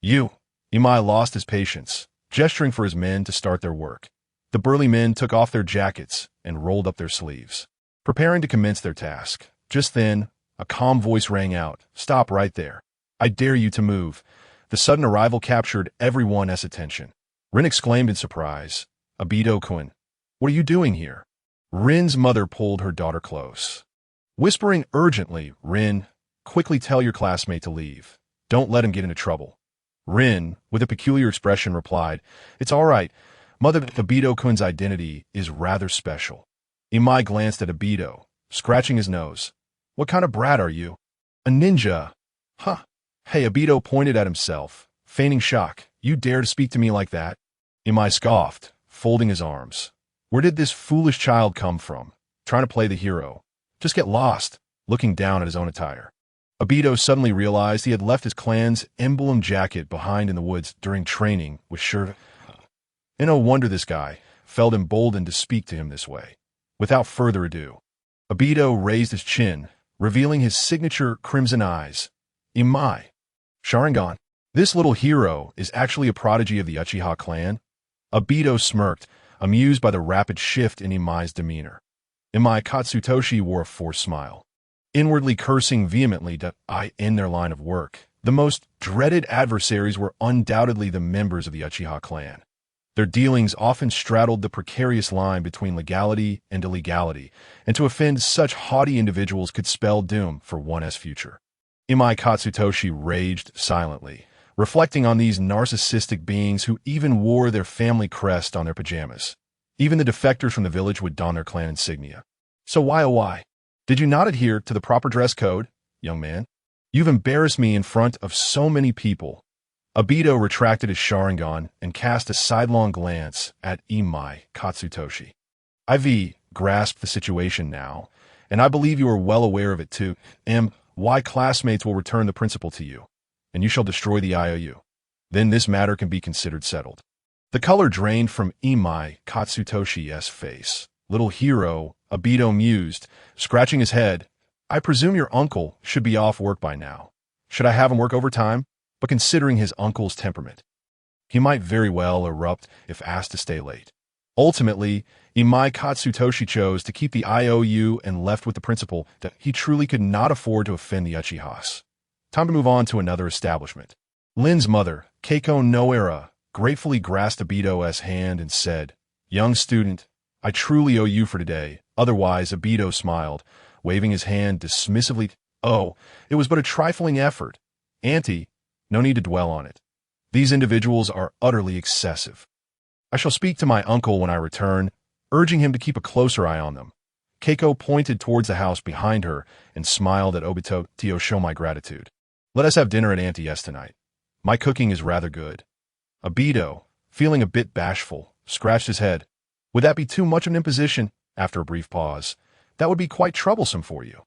[SPEAKER 1] "You!" Imai lost his patience, gesturing for his men to start their work. The burly men took off their jackets and rolled up their sleeves, preparing to commence their task. Just then, a calm voice rang out. "Stop right there. I dare you to move." The sudden arrival captured everyone's attention. Rin exclaimed in surprise. "Obito-kun, what are you doing here?" Rin's mother pulled her daughter close. Whispering urgently, "Rin, quickly tell your classmate to leave. Don't let him get into trouble." Rin, with a peculiar expression, replied, "It's all right. Mother, Obito-kun's identity is rather special." Imai glanced at Obito, scratching his nose. "What kind of brat are you?" "A ninja." "Huh." Hey, Obito pointed at himself, feigning shock. "You dare to speak to me like that?" Imai scoffed, folding his arms. Where did this foolish child come from? Trying to play the hero. Just get lost, looking down at his own attire. Obito suddenly realized he had left his clan's emblem jacket behind in the woods during training with Shir. And no wonder this guy felt emboldened to speak to him this way. Without further ado, Obito raised his chin, revealing his signature crimson eyes. Imai. Sharingan. This little hero is actually a prodigy of the Uchiha clan? Obito smirked, amused by the rapid shift in Imai's demeanor. Imai Katsutoshi wore a forced smile, inwardly cursing vehemently to end their line of work. The most dreaded adversaries were undoubtedly the members of the Uchiha clan. Their dealings often straddled the precarious line between legality and illegality, and to offend such haughty individuals could spell doom for one's future. Imai Katsutoshi raged silently, reflecting on these narcissistic beings who even wore their family crest on their pajamas. Even the defectors from the village would don their clan insignia. So why, oh why? Did you not adhere to the proper dress code, young man? You've embarrassed me in front of so many people. Obito retracted his Sharingan and cast a sidelong glance at Imai Katsutoshi. IV grasped the situation now, and I believe you are well aware of it too. Why classmates will return the principal to you, and you shall destroy the IOU. Then this matter can be considered settled. The color drained from Imai Katsutoshi's face. Little hero, Obito mused, scratching his head. I presume your uncle should be off work by now. Should I have him work overtime? But considering his uncle's temperament, he might very well erupt if asked to stay late. Ultimately, Imai Katsutoshi chose to keep the IOU and left with the principal that he truly could not afford to offend the Uchihas. Time to move on to another establishment. Lin's mother, Keiko Noera, gratefully grasped Obito's hand and said, "Young student, I truly owe you for today." Otherwise, Obito smiled, waving his hand dismissively. "Oh, it was but a trifling effort. Auntie, no need to dwell on it. These individuals are utterly excessive. I shall speak to my uncle when I return, urging him to keep a closer eye on them." Keiko pointed towards the house behind her and smiled at Obito. "To show my gratitude. Let us have dinner at Auntie S tonight. My cooking is rather good." Obito, feeling a bit bashful, scratched his head. "Would that be too much of an imposition?" After a brief pause, "That would be quite troublesome for you."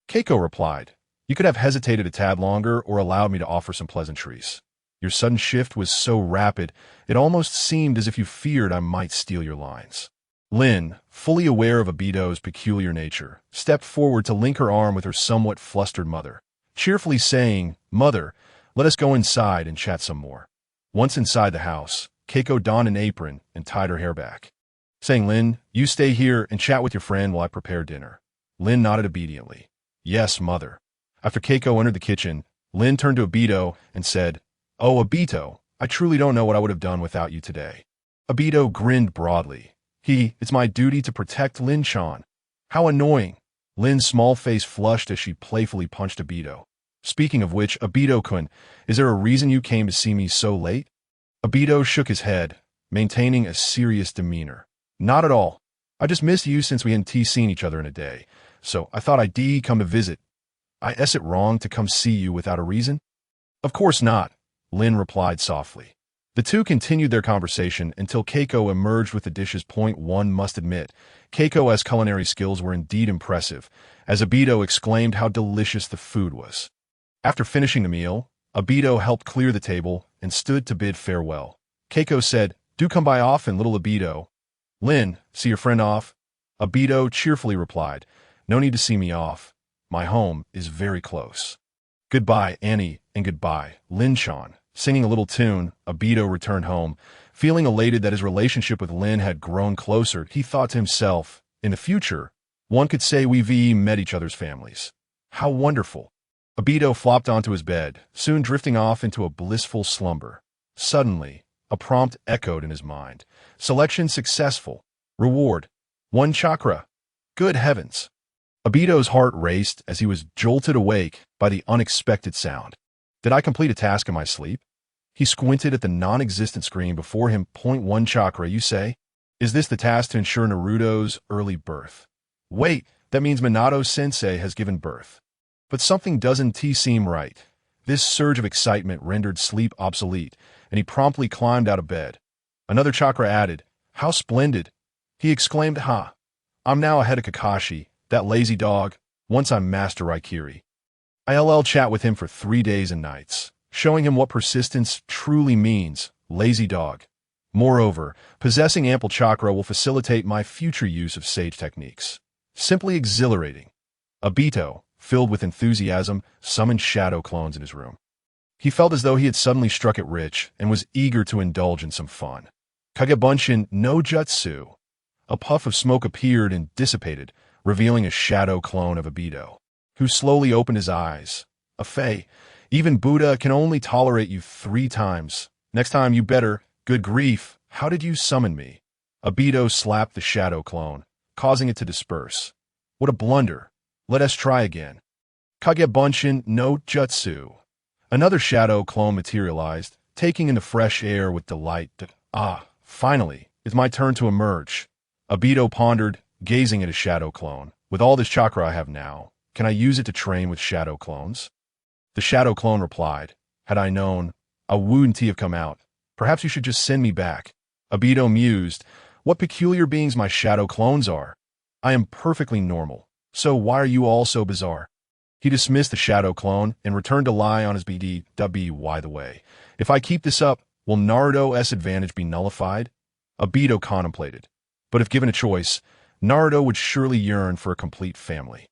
[SPEAKER 1] Keiko replied, "You could have hesitated a tad longer or allowed me to offer some pleasantries. Your sudden shift was so rapid, it almost seemed as if you feared I might steal your lines." Lin, fully aware of Obito's peculiar nature, stepped forward to link her arm with her somewhat flustered mother, cheerfully saying, "Mother, let us go inside and chat some more." Once inside the house, Keiko donned an apron and tied her hair back, saying, "Lin, you stay here and chat with your friend while I prepare dinner." Lin nodded obediently. "Yes, mother." After Keiko entered the kitchen, Lin turned to Obito and said, "Oh, Obito, I truly don't know what I would have done without you today." Obito grinned broadly. It's my duty to protect Lin-chan." "How annoying." Lin's small face flushed as she playfully punched Obito. "Speaking of which, Obito-kun, is there a reason you came to see me so late?" Obito shook his head, maintaining a serious demeanor. "Not at all. I just missed you since we hadn't seen each other in a day, so I thought I'd come to visit. Is it wrong to come see you without a reason?" "Of course not," Lin replied softly. The two continued their conversation until Keiko emerged with the dishes. One must admit, Keiko's culinary skills were indeed impressive, as Obito exclaimed how delicious the food was. After finishing the meal, Obito helped clear the table and stood to bid farewell. Keiko said, "Do come by often, little Obito." "Lin, see your friend off?" Obito cheerfully replied, "No need to see me off. My home is very close." "Goodbye, Annie, and goodbye, Lin-chan." Singing a little tune, Obito returned home. Feeling elated that his relationship with Lin had grown closer, he thought to himself, in the future, one could say we've met each other's families. How wonderful. Obito flopped onto his bed, soon drifting off into a blissful slumber. Suddenly, a prompt echoed in his mind. Selection successful. Reward: 1 chakra. Good heavens. Obito's heart raced as he was jolted awake by the unexpected sound. Did I complete a task in my sleep? He squinted at the non-existent screen before him. 1 chakra, you say? Is this the task to ensure Naruto's early birth? Wait, that means Minato-sensei has given birth. But something doesn't seem right. This surge of excitement rendered sleep obsolete, and he promptly climbed out of bed. Another chakra added. How splendid! He exclaimed, "Ha! I'm now ahead of Kakashi, that lazy dog, once I'm Master Raikiri." I'll chat with him for 3 days and nights, showing him what persistence truly means, lazy dog. Moreover, possessing ample chakra will facilitate my future use of sage techniques. Simply exhilarating. Obito, filled with enthusiasm, summoned shadow clones in his room. He felt as though he had suddenly struck it rich and was eager to indulge in some fun. Kagebunshin no Jutsu. A puff of smoke appeared and dissipated, revealing a shadow clone of Obito, who slowly opened his eyes. "Afei, even Buddha can only tolerate you 3 times. Next time you better, good grief, how did you summon me?" Obito slapped the shadow clone, causing it to disperse. "What a blunder. Let us try again." Kagebunshin no Jutsu. Another shadow clone materialized, taking in the fresh air with delight. Finally, it's my turn to emerge. Obito pondered, gazing at his shadow clone. With all this chakra I have now, can I use it to train with shadow clones? The shadow clone replied, "Had I known, I wouldn't have come out. Perhaps you should just send me back." Obito mused, "What peculiar beings my shadow clones are. I am perfectly normal, so why are you all so bizarre?" He dismissed the shadow clone and returned to lie on his BD. By the way, if I keep this up, will Naruto's advantage be nullified? Obito contemplated. But if given a choice, Naruto would surely yearn for a complete family.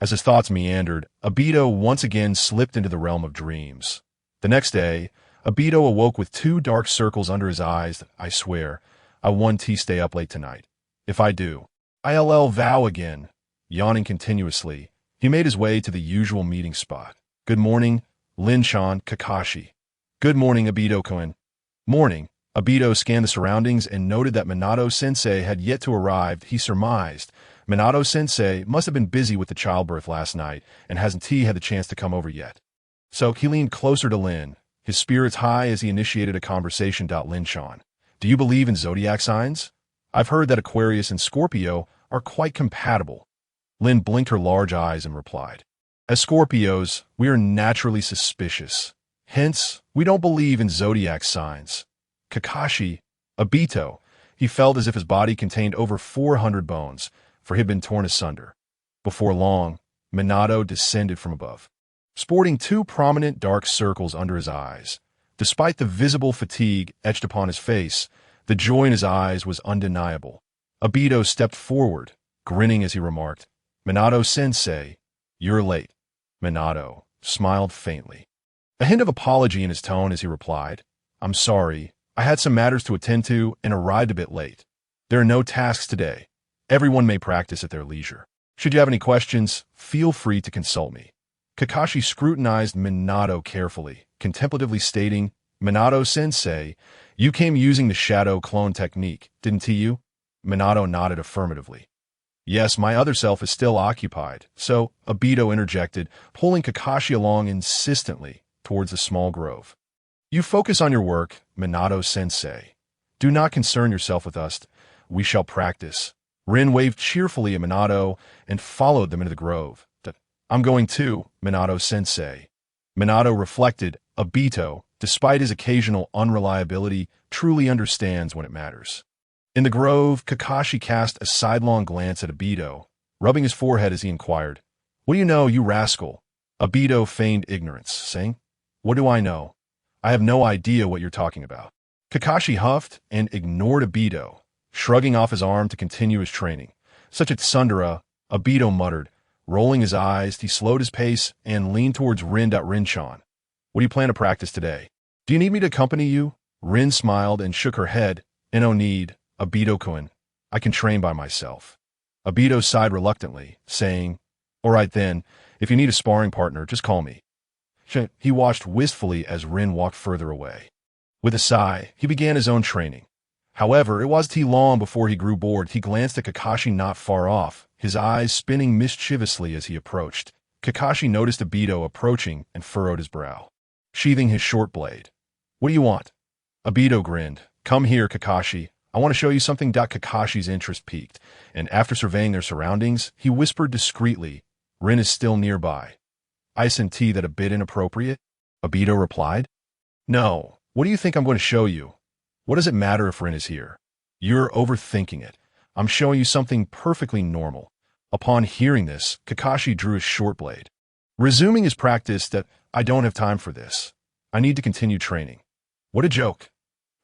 [SPEAKER 1] As his thoughts meandered, Obito once again slipped into the realm of dreams. The next day, Obito awoke with 2 dark circles under his eyes. "I swear, I won't stay up late tonight. If I do, I'll vow again." Yawning continuously, he made his way to the usual meeting spot. "Good morning, Lin-chan, Kakashi." "Good morning, Obito-kun." "Morning, Obito scanned the surroundings and noted that Minato-sensei had yet to arrive. He surmised Minato-sensei must have been busy with the childbirth last night and hasn't had the chance to come over yet. So he leaned closer to Lin, his spirits high as he initiated a conversation. Lin-chan, do you believe in zodiac signs? I've heard that Aquarius and Scorpio are quite compatible. Lin blinked her large eyes and replied, as Scorpios, we are naturally suspicious. Hence, we don't believe in zodiac signs. Kakashi, Obito, he felt as if his body contained over 400 bones, for he had been torn asunder. Before long, Minato descended from above, sporting two prominent dark circles under his eyes. Despite the visible fatigue etched upon his face, the joy in his eyes was undeniable. Obito stepped forward, grinning as he remarked, Minato-sensei, you're late. Minato smiled faintly, a hint of apology in his tone as he replied, I'm sorry, I had some matters to attend to and arrived a bit late. There are no tasks today. Everyone may practice at their leisure. Should you have any questions, feel free to consult me. Kakashi scrutinized Minato carefully, contemplatively stating, Minato-sensei, you came using the shadow clone technique, didn't you? Minato nodded affirmatively. Yes, my other self is still occupied, so Obito interjected, pulling Kakashi along insistently towards a small grove. You focus on your work, Minato-sensei. Do not concern yourself with us. We shall practice. Rin waved cheerfully at Minato and followed them into the grove. I'm going too, Minato-sensei. Minato reflected, Obito, despite his occasional unreliability, truly understands when it matters. In the grove, Kakashi cast a sidelong glance at Obito, rubbing his forehead as he inquired, What do you know, you rascal? Obito feigned ignorance, saying, What do I know? I have no idea what you're talking about. Kakashi huffed and ignored Obito, shrugging off his arm to continue his training. Such a tsundere, Obito muttered. Rolling his eyes, he slowed his pace and leaned towards Rin-chan. What do you plan to practice today? Do you need me to accompany you? Rin smiled and shook her head. No need, Obito-kun. I can train by myself. Obito sighed reluctantly, saying, All right then, if you need a sparring partner, just call me. He watched wistfully as Rin walked further away. With a sigh, he began his own training. However, it wasn't long before he grew bored. He glanced at Kakashi not far off, his eyes spinning mischievously as he approached. Kakashi noticed Obito approaching and furrowed his brow, sheathing his short blade. What do you want? Obito grinned. Come here, Kakashi. I want to show you something. Kakashi's interest peaked, and after surveying their surroundings, he whispered discreetly, Rin is still nearby. I senti that a bit inappropriate? Obito replied. No. What do you think I'm going to show you? What does it matter if Rin is here? You're overthinking it. I'm showing you something perfectly normal. Upon hearing this, Kakashi drew his short blade, resuming his practice. I don't have time for this. I need to continue training. What a joke.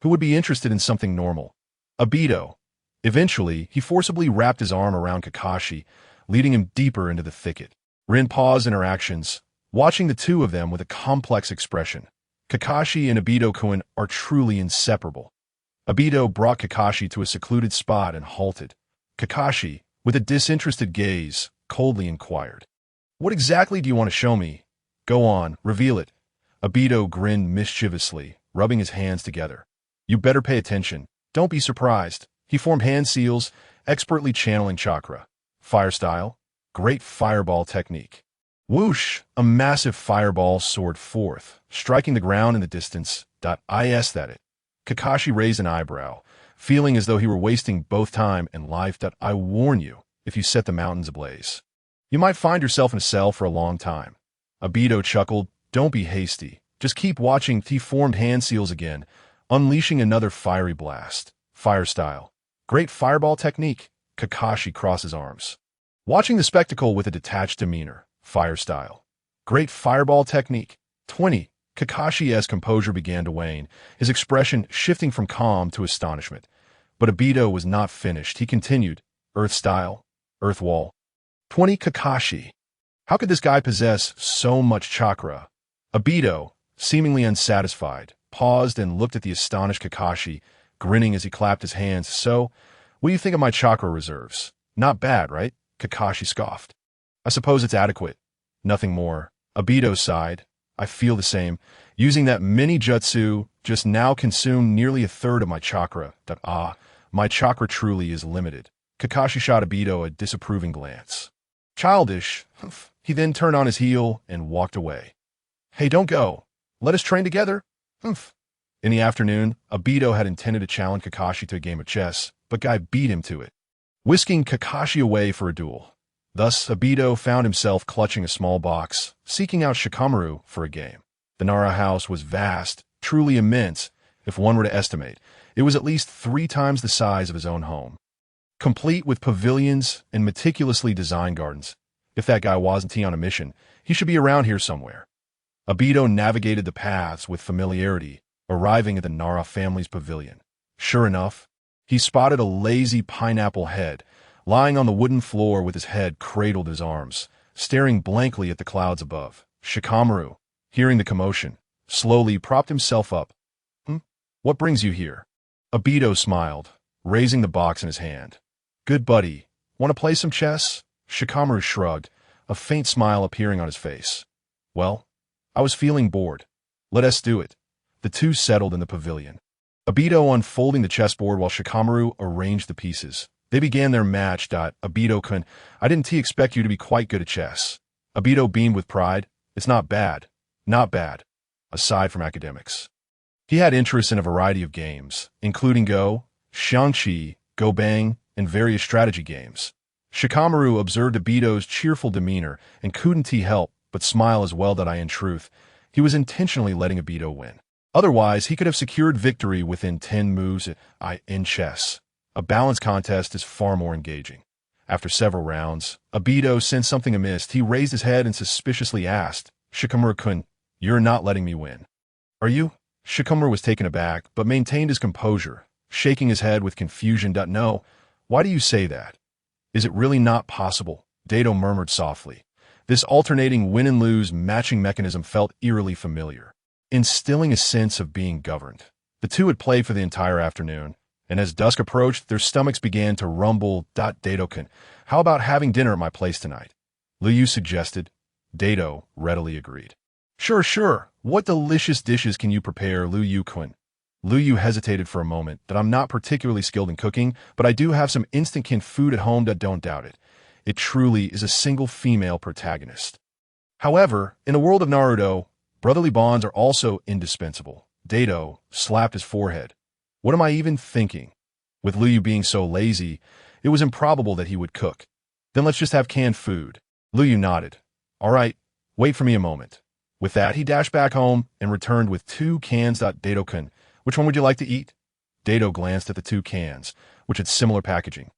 [SPEAKER 1] Who would be interested in something normal? Obito. Eventually, he forcibly wrapped his arm around Kakashi, leading him deeper into the thicket. Rin paused in her actions, watching the two of them with a complex expression. Kakashi and Obito-kun are truly inseparable. Obito brought Kakashi to a secluded spot and halted. Kakashi, with a disinterested gaze, coldly inquired, What exactly do you want to show me? Go on, reveal it. Obito grinned mischievously, rubbing his hands together. You better pay attention. Don't be surprised. He formed hand seals, expertly channeling chakra. Fire style, great fireball technique. Whoosh! A massive fireball soared forth, striking the ground in the distance. That. Kakashi raised an eyebrow, feeling as though he were wasting both time and life. I warn you, if you set the mountains ablaze, you might find yourself in a cell for a long time. Obito chuckled. Don't be hasty. Just keep watching. He formed hand seals again, unleashing another fiery blast. Fire style. Great fireball technique. Kakashi crossed his arms, watching the spectacle with a detached demeanor. Fire style. Great fireball technique. 20. Kakashi's composure began to wane, his expression shifting from calm to astonishment. But Obito was not finished. He continued. Earth style. Earth wall. 20. Kakashi. How could this guy possess so much chakra? Obito, seemingly unsatisfied, paused and looked at the astonished Kakashi, grinning as he clapped his hands. So, what do you think of my chakra reserves? Not bad, right? Kakashi scoffed. I suppose it's adequate. Nothing more. Obito sighed. I feel the same. Using that mini jutsu just now consumed nearly a third of my chakra. My chakra truly is limited. Kakashi shot Obito a disapproving glance. Childish. He then turned on his heel and walked away. Hey, don't go. Let us train together. In the afternoon, Obito had intended to challenge Kakashi to a game of chess, but Guy beat him to it, whisking Kakashi away for a duel. Thus, Obito found himself clutching a small box, seeking out Shikamaru for a game. The Nara house was vast, truly immense. If one were to estimate, it was at least 3 times the size of his own home, complete with pavilions and meticulously designed gardens. If that guy wasn't on a mission, he should be around here somewhere. Obito navigated the paths with familiarity, arriving at the Nara family's pavilion. Sure enough, he spotted a lazy pineapple head, lying on the wooden floor with his head cradled in his arms, staring blankly at the clouds above. Shikamaru, hearing the commotion, slowly propped himself up. What brings you here? Obito smiled, raising the box in his hand. Good buddy. Want to play some chess? Shikamaru shrugged, a faint smile appearing on his face. Well, I was feeling bored. Let us do it. The two settled in the pavilion, Obito unfolding the chessboard while Shikamaru arranged the pieces. They began their match. Obito-kun, I didn't expect you to be quite good at chess. Obito beamed with pride. It's not bad. Not bad. Aside from academics. He had interests in a variety of games, including Go, Xiangqi, Go Bang, and various strategy games. Shikamaru observed Obito's cheerful demeanor and couldn't help but smile as well. In truth, he was intentionally letting Obito win. Otherwise, he could have secured victory within 10 moves in chess. A balanced contest is far more engaging. After several rounds, Obito sensed something amiss. He raised his head and suspiciously asked, Shikamaru-kun, you're not letting me win. Are you? Shikamaru was taken aback, but maintained his composure, shaking his head with confusion. No, why do you say that? Is it really not possible? Dato murmured softly. This alternating win and lose matching mechanism felt eerily familiar, instilling a sense of being governed. The two had played for the entire afternoon, and as dusk approached, their stomachs began to rumble. Dato-kun, how about having dinner at my place tonight? Liu suggested. Dato readily agreed. Sure. What delicious dishes can you prepare, Liu-kun? Liu hesitated for a moment. I'm not particularly skilled in cooking, but I do have some instant food at home. Don't doubt it. It truly is a single female protagonist. However, in the world of Naruto, brotherly bonds are also indispensable. Dato slapped his forehead. What am I even thinking? With Liu being so lazy, it was improbable that he would cook. Then let's just have canned food. Liu nodded. All right, wait for me a moment. With that, he dashed back home and returned with 2 cans. Dato-kun, which one would you like to eat? Dato glanced at the 2 cans, which had similar packaging,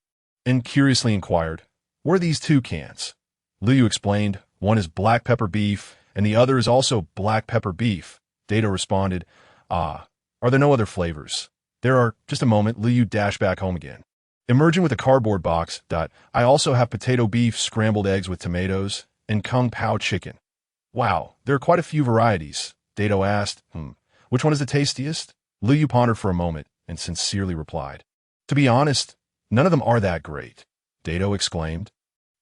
[SPEAKER 1] and curiously inquired, what are these 2 cans? Liu explained, one is black pepper beef, and the other is also black pepper beef. Dato responded, are there no other flavors? There are. Just a moment. Liu dashed back home again, emerging with a cardboard box. I also have potato beef, scrambled eggs with tomatoes, and kung pao chicken. Wow, there are quite a few varieties. Dato asked, which one is the tastiest? Liu pondered for a moment and sincerely replied, to be honest, none of them are that great. Dato exclaimed,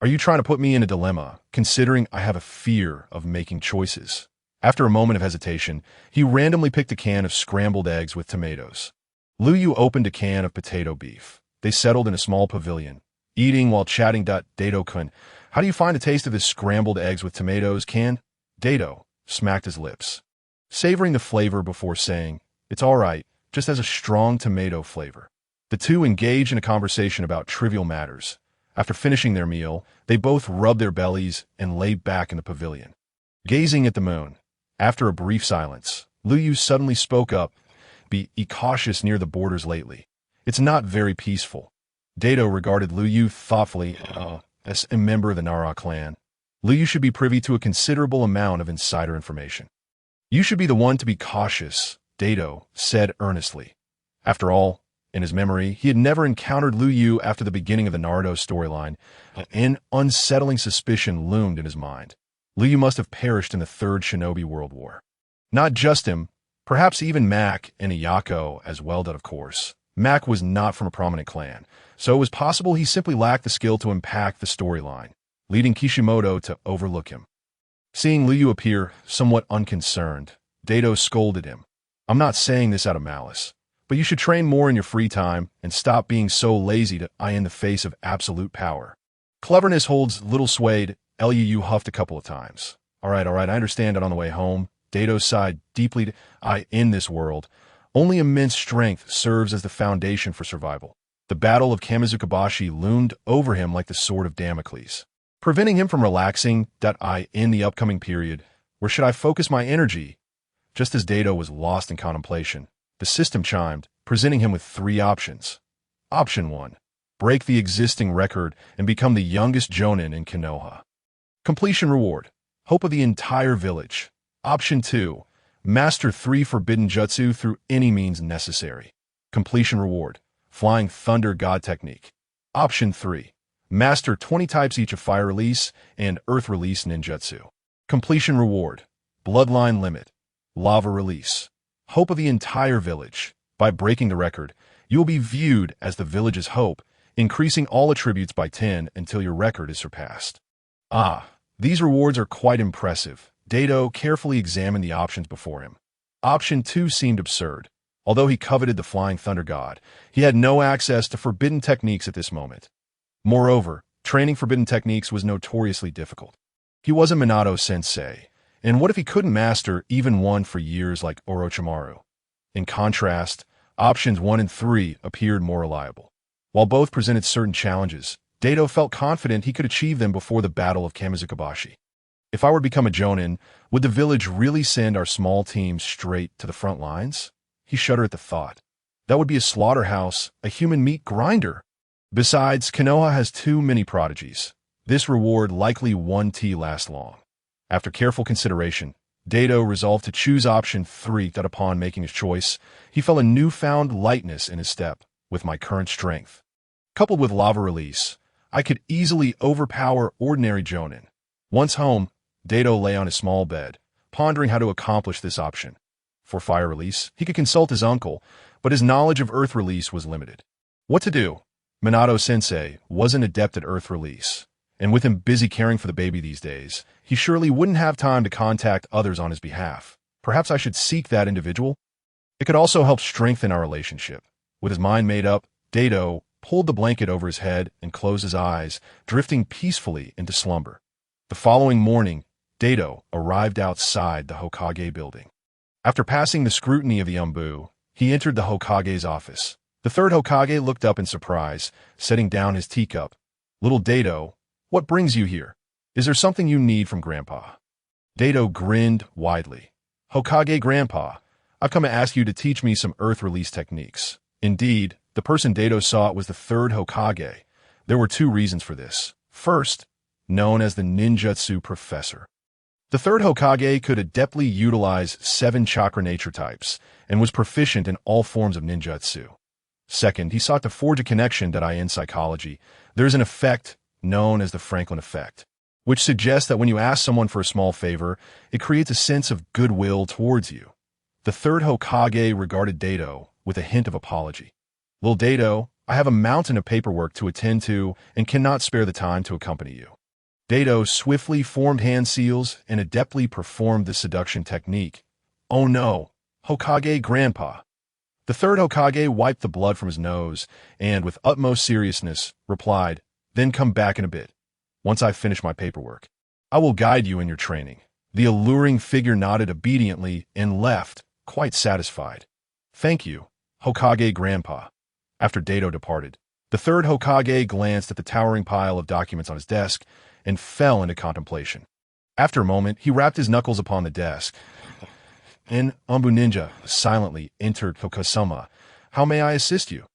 [SPEAKER 1] are you trying to put me in a dilemma, considering I have a fear of making choices? After a moment of hesitation, he randomly picked a can of scrambled eggs with tomatoes. Liu opened a can of potato beef. They settled in a small pavilion, eating while chatting. Dato-kun, how do you find the taste of this scrambled eggs with tomatoes can? Dato smacked his lips, savoring the flavor before saying, it's all right, just has a strong tomato flavor. The two engaged in a conversation about trivial matters. After finishing their meal, they both rubbed their bellies and lay back in the pavilion, gazing at the moon. After a brief silence, Liu suddenly spoke up, be cautious near the borders lately. It's not very peaceful. Dato regarded Liu thoughtfully, as a member of the Nara clan. Liu should be privy to a considerable amount of insider information. You should be the one to be cautious, Dato said earnestly. After all, in his memory, he had never encountered Liu after the beginning of the Naruto storyline. An unsettling suspicion loomed in his mind. Liu must have perished in the Third Shinobi World War. Not just him, perhaps even Mak and Iyako as well. Of course, Mak was not from a prominent clan, so it was possible he simply lacked the skill to impact the storyline, leading Kishimoto to overlook him. Seeing Liu appear somewhat unconcerned, Dato scolded him. I'm not saying this out of malice, but you should train more in your free time and stop being so lazy to eye in the face of absolute power. Cleverness holds little sway. Liu huffed a couple of times. All right, I understand it on the way home. Dato sighed deeply. In this world, only immense strength serves as the foundation for survival. The battle of Kamizukabashi loomed over him like the sword of Damocles, preventing him from relaxing. In the upcoming period, where should I focus my energy? Just as Dato was lost in contemplation, the system chimed, presenting him with three options. Option 1. Break the existing record and become the youngest Jonin in Konoha. Completion reward. Hope of the entire village. Option 2. Master 3 forbidden jutsu through any means necessary. Completion reward. Flying Thunder God technique. Option 3. Master 20 types each of fire release and earth release ninjutsu. Completion reward. Bloodline limit. Lava release. Hope of the entire village. By breaking the record, you will be viewed as the village's hope, increasing all attributes by 10 until your record is surpassed. These rewards are quite impressive. Dato carefully examined the options before him. Option 2 seemed absurd. Although he coveted the Flying Thunder God, he had no access to forbidden techniques at this moment. Moreover, training forbidden techniques was notoriously difficult. He was a Minato sensei, and what if he couldn't master even one for years like Orochimaru? In contrast, options 1 and 3 appeared more reliable. While both presented certain challenges, Dato felt confident he could achieve them before the Battle of Kamizukabashi. If I were to become a Jonin, would the village really send our small team straight to the front lines? He shuddered at the thought. That would be a slaughterhouse, a human meat grinder. Besides, Konoha has too many prodigies. This reward likely won't last long. After careful consideration, Dato resolved to choose option 3. That upon making his choice, he felt a newfound lightness in his step. With my current strength, coupled with lava release, I could easily overpower ordinary Jonin. Once home, Dato lay on his small bed, pondering how to accomplish this option. For fire release, he could consult his uncle, but his knowledge of earth release was limited. What to do? Minato-sensei was an adept at earth release, and with him busy caring for the baby these days, he surely wouldn't have time to contact others on his behalf. Perhaps I should seek that individual? It could also help strengthen our relationship. With his mind made up, Dato pulled the blanket over his head and closed his eyes, drifting peacefully into slumber. The following morning, Dato arrived outside the Hokage building. After passing the scrutiny of the Umbu, he entered the Hokage's office. The third Hokage looked up in surprise, setting down his teacup. Little Dato, what brings you here? Is there something you need from Grandpa? Dato grinned widely. Hokage Grandpa, I've come to ask you to teach me some earth release techniques. Indeed, the person Dato sought was the third Hokage. There were two reasons for this. First, known as the ninjutsu professor. The third Hokage could adeptly utilize 7 chakra nature types and was proficient in all forms of ninjutsu. Second, he sought to forge a connection that in psychology, there is an effect known as the Franklin effect, which suggests that when you ask someone for a small favor, it creates a sense of goodwill towards you. The third Hokage regarded Dato with a hint of apology. Little Dato, I have a mountain of paperwork to attend to and cannot spare the time to accompany you. Dato swiftly formed hand seals and adeptly performed the seduction technique. Oh no, Hokage Grandpa. The third Hokage wiped the blood from his nose and, with utmost seriousness, replied, Then come back in a bit. Once I've finished my paperwork, I will guide you in your training. The alluring figure nodded obediently and left, quite satisfied. Thank you, Hokage Grandpa. After Dato departed, the third Hokage glanced at the towering pile of documents on his desk and fell into contemplation. After a moment, he rapped his knuckles upon the desk. And Umbu Ninja silently entered Hokasama. How may I assist you?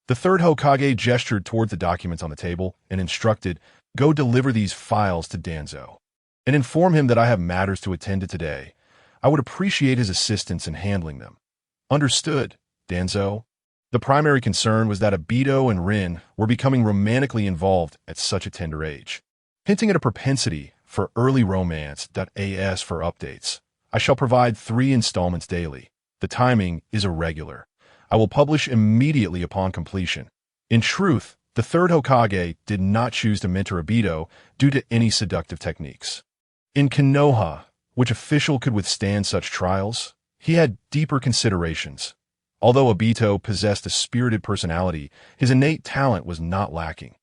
[SPEAKER 1] The third Hokage gestured towards the documents on the table and instructed, Go deliver these files to Danzo and inform him that I have matters to attend to today. I would appreciate his assistance in handling them. Understood, Danzo. The primary concern was that Obito and Rin were becoming romantically involved at such a tender age, hinting at a propensity for early romance. As for updates, I shall provide 3 installments daily. The timing is irregular. I will publish immediately upon completion. In truth, the third Hokage did not choose to mentor Obito due to any seductive techniques. In Konoha, which official could withstand such trials? He had deeper considerations. Although Obito possessed a spirited personality, his innate talent was not lacking.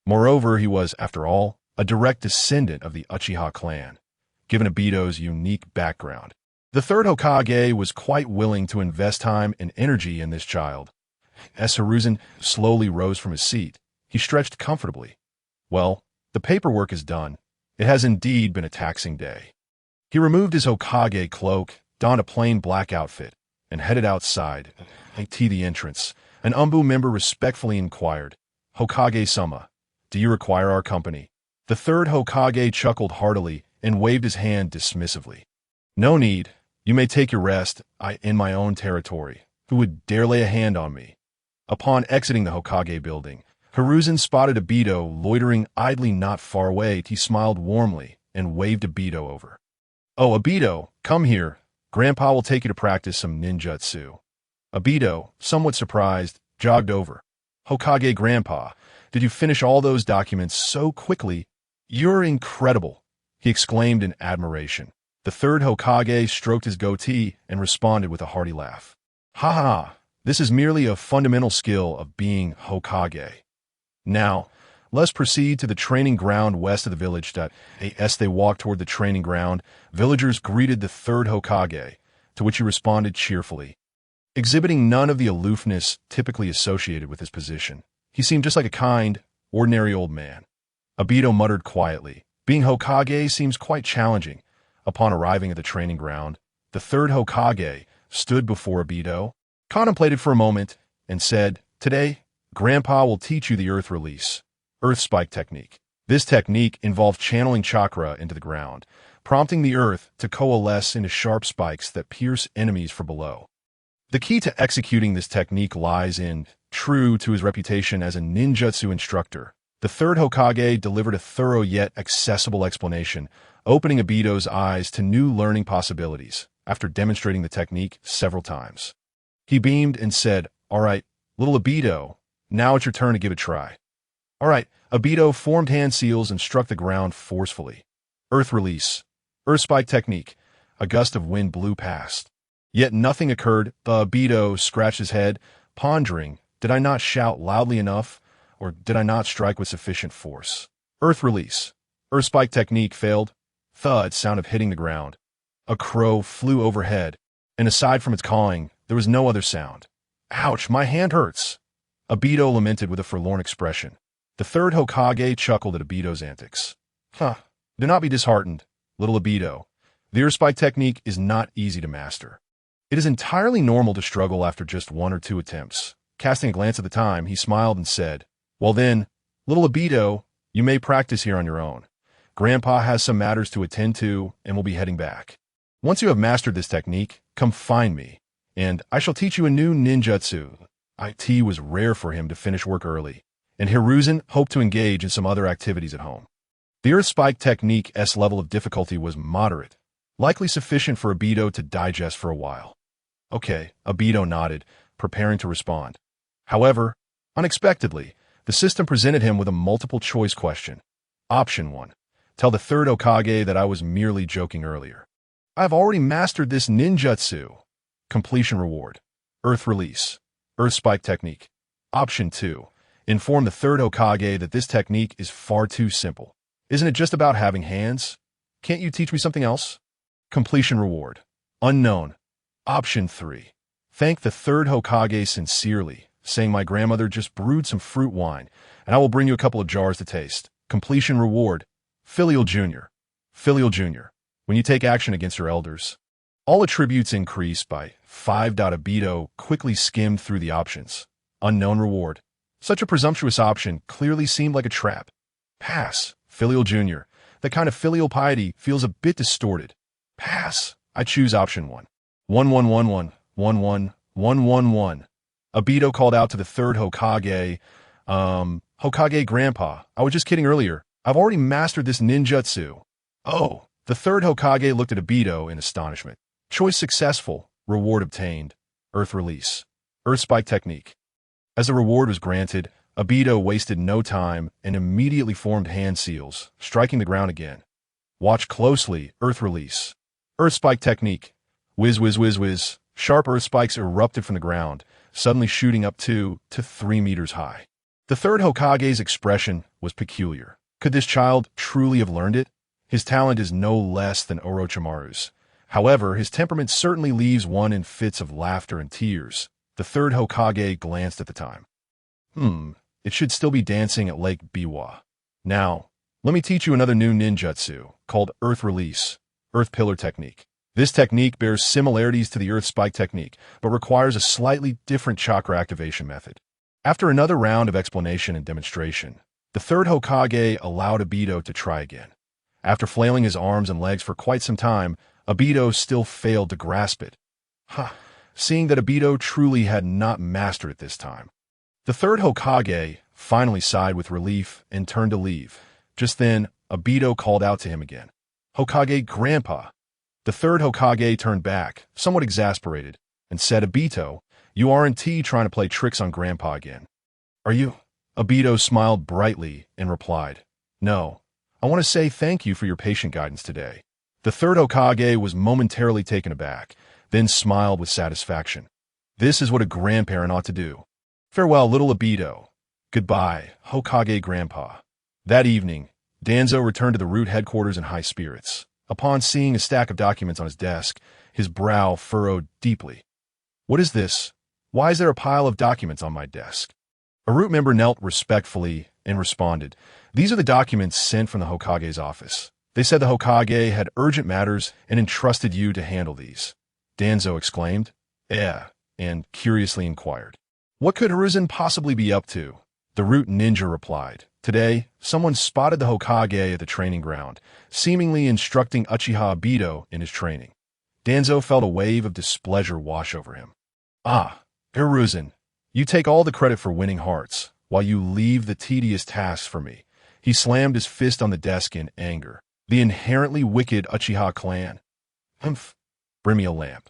[SPEAKER 1] Moreover, he was, after all, a direct descendant of the Uchiha clan, given Obito's unique background. The third Hokage was quite willing to invest time and energy in this child. As Hiruzen slowly rose from his seat, he stretched comfortably. Well, the paperwork is done. It has indeed been a taxing day. He removed his Hokage cloak, donned a plain black outfit, and headed outside. To the entrance, an Umbu member respectfully inquired, "Hokage-sama, do you require our company?" The third Hokage chuckled heartily and waved his hand dismissively. "No need. You may take your rest. In my own territory. Who would dare lay a hand on me?" Upon exiting the Hokage building, Hiruzen spotted Obito loitering idly not far away. He smiled warmly and waved Obito over. "Oh, Obito, come here. Grandpa will take you to practice some ninjutsu." Obito, somewhat surprised, jogged over. "Hokage Grandpa, did you finish all those documents so quickly? You're incredible," he exclaimed in admiration. The third Hokage stroked his goatee and responded with a hearty laugh. "Ha ha, this is merely a fundamental skill of being Hokage. Now, let's proceed to the training ground west of the village." As they walked toward the training ground, villagers greeted the third Hokage, to which he responded cheerfully. Exhibiting none of the aloofness typically associated with his position, he seemed just like a kind, ordinary old man. Obito muttered quietly, "Being Hokage seems quite challenging." Upon arriving at the training ground, the third Hokage stood before Obito, contemplated for a moment, and said, "Today, Grandpa will teach you the Earth Release, Earth Spike technique. This technique involves channeling chakra into the ground, prompting the earth to coalesce into sharp spikes that pierce enemies from below. The key to executing this technique lies in, true to his reputation as a ninjutsu instructor, the third Hokage delivered a thorough yet accessible explanation, opening Obito's eyes to new learning possibilities after demonstrating the technique several times. He beamed and said, "All right, little Obito, now it's your turn to give it a try." All right, Obito formed hand seals and struck the ground forcefully. Earth Release, Earth Spike technique. A gust of wind blew past. Yet nothing occurred. The Obito scratched his head, pondering, did I not shout loudly enough, or did I not strike with sufficient force? Earth Release, Earth Spike technique failed. Thud sound of hitting the ground. A crow flew overhead, and aside from its cawing, there was no other sound. Ouch, my hand hurts. Obito lamented with a forlorn expression. The third Hokage chuckled at Obito's antics. Do not be disheartened, little Obito. The Earth Spike technique is not easy to master. It is entirely normal to struggle after just one or two attempts. Casting a glance at the time, he smiled and said, "Well then, little Obito, you may practice here on your own. Grandpa has some matters to attend to and will be heading back. Once you have mastered this technique, come find me, and I shall teach you a new ninjutsu." It was rare for him to finish work early, and Hiruzen hoped to engage in some other activities at home. The Earth Spike technique's level of difficulty was moderate, likely sufficient for Obito to digest for a while. Okay, Obito nodded, preparing to respond. However, unexpectedly, the system presented him with a multiple-choice question. Option 1. Tell the third Hokage that I was merely joking earlier. I have already mastered this ninjutsu. Completion reward. Earth Release. Earth Spike technique. Option 2. Inform the third Hokage that this technique is far too simple. Isn't it just about having hands? Can't you teach me something else? Completion reward. Unknown. Option 3. Thank the third Hokage sincerely, saying my grandmother just brewed some fruit wine, and I will bring you a couple of jars to taste. Completion reward. Filial Junior. Filial Junior. When you take action against your elders. All attributes increase by 5. Obito quickly skimmed through the options. Unknown reward. Such a presumptuous option clearly seemed like a trap. Pass. Filial Junior. That kind of filial piety feels a bit distorted. Pass. I choose option 1. 1111, 11111. Obito called out to the third Hokage. Hokage Grandpa, I was just kidding earlier. I've already mastered this ninjutsu. Oh, the third Hokage looked at Obito in astonishment. Choice successful. Reward obtained. Earth Release. Earth Spike technique. As the reward was granted, Obito wasted no time and immediately formed hand seals, striking the ground again. Watch closely. Earth release. Earth spike technique. Whiz, whiz, whiz, whiz. Sharp earth spikes erupted from the ground, suddenly shooting up 2 to 3 meters high. The third Hokage's expression was peculiar. Could this child truly have learned it? His talent is no less than Orochimaru's. However, his temperament certainly leaves one in fits of laughter and tears. The third Hokage glanced at the time. It should still be dancing at Lake Biwa. Now, let me teach you another new ninjutsu, called Earth Release, Earth Pillar Technique. This technique bears similarities to the Earth Spike technique, but requires a slightly different chakra activation method. After another round of explanation and demonstration, the third Hokage allowed Obito to try again. After flailing his arms and legs for quite some time, Obito still failed to grasp it. Seeing that Obito truly had not mastered it this time. The third Hokage finally sighed with relief and turned to leave. Just then, Obito called out to him again. "Hokage Grandpa." The third Hokage turned back, somewhat exasperated, and said, "Obito, you aren't trying to play tricks on Grandpa again, are you?" Obito smiled brightly and replied, "No, I want to say thank you for your patient guidance today." The third Hokage was momentarily taken aback, then smiled with satisfaction. This is what a grandparent ought to do. Farewell, little Obito. Goodbye, Hokage Grandpa. That evening, Danzo returned to the root headquarters in high spirits. Upon seeing a stack of documents on his desk, his brow furrowed deeply. "What is this? Why is there a pile of documents on my desk?" A root member knelt respectfully and responded, "These are the documents sent from the Hokage's office. They said the Hokage had urgent matters and entrusted you to handle these." Danzo exclaimed, and curiously inquired, "What could Hiruzen possibly be up to?" The root ninja replied, "Today, someone spotted the Hokage at the training ground, seemingly instructing Uchiha Obito in his training." Danzo felt a wave of displeasure wash over him. Hiruzen, you take all the credit for winning hearts, while you leave the tedious tasks for me." He slammed his fist on the desk in anger. The inherently wicked Uchiha clan. Bring me a lamp.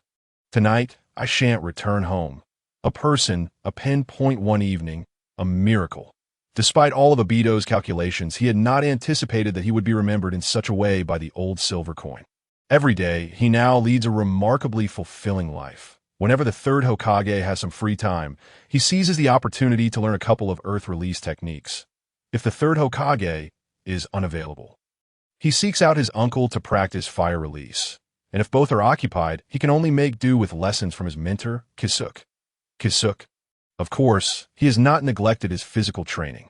[SPEAKER 1] Tonight, I shan't return home. A pen point one evening, a miracle. Despite all of Obito's calculations, he had not anticipated that he would be remembered in such a way by the old silver coin. Every day, he now leads a remarkably fulfilling life. Whenever the third Hokage has some free time, he seizes the opportunity to learn a couple of earth release techniques. If the third Hokage is unavailable, he seeks out his uncle to practice fire release. And if both are occupied, he can only make do with lessons from his mentor, Kisuke. Of course, he has not neglected his physical training.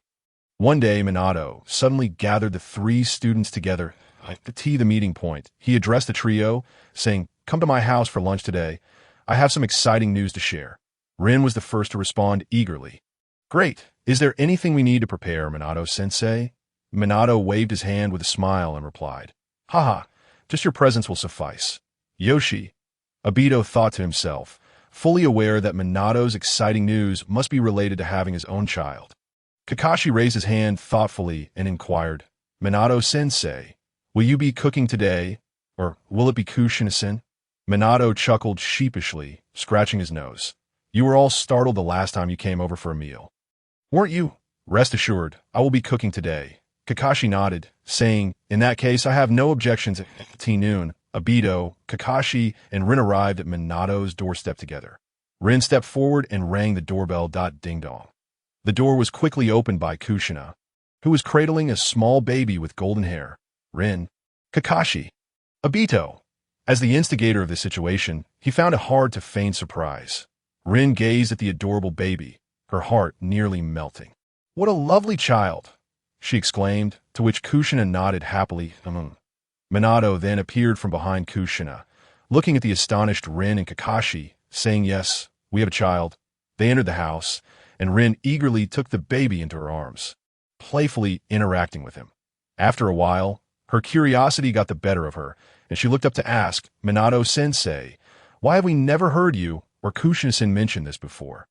[SPEAKER 1] One day, Minato suddenly gathered the 3 students together at the meeting point. He addressed the trio, saying, "Come to my house for lunch today. I have some exciting news to share." Rin was the first to respond eagerly. "Great. Is there anything we need to prepare, Minato-sensei?" Minato waved his hand with a smile and replied, "Just your presence will suffice." "Yoshi," Obito thought to himself, fully aware that Minato's exciting news must be related to having his own child. Kakashi raised his hand thoughtfully and inquired, "Minato-sensei, will you be cooking today, or will it be Kushina-sen?" Minato chuckled sheepishly, scratching his nose. "You were all startled the last time you came over for a meal, weren't you?" "Rest assured, I will be cooking today." Kakashi nodded, saying, "In that case, I have no objections." At noon, Obito, Kakashi, and Rin arrived at Minato's doorstep together. Rin stepped forward and rang the doorbell. Ding-dong. The door was quickly opened by Kushina, who was cradling a small baby with golden hair. "Rin." "Kakashi." "Obito." As the instigator of the situation, he found it hard to feign surprise. Rin gazed at the adorable baby, her heart nearly melting. "What a lovely child!" she exclaimed, to which Kushina nodded happily. Minato then appeared from behind Kushina, looking at the astonished Rin and Kakashi, saying, "Yes, we have a child." They entered the house, and Rin eagerly took the baby into her arms, playfully interacting with him. After a while, her curiosity got the better of her, and she looked up to ask, "Minato-sensei, why have we never heard you or Kushina-sen mention this before?"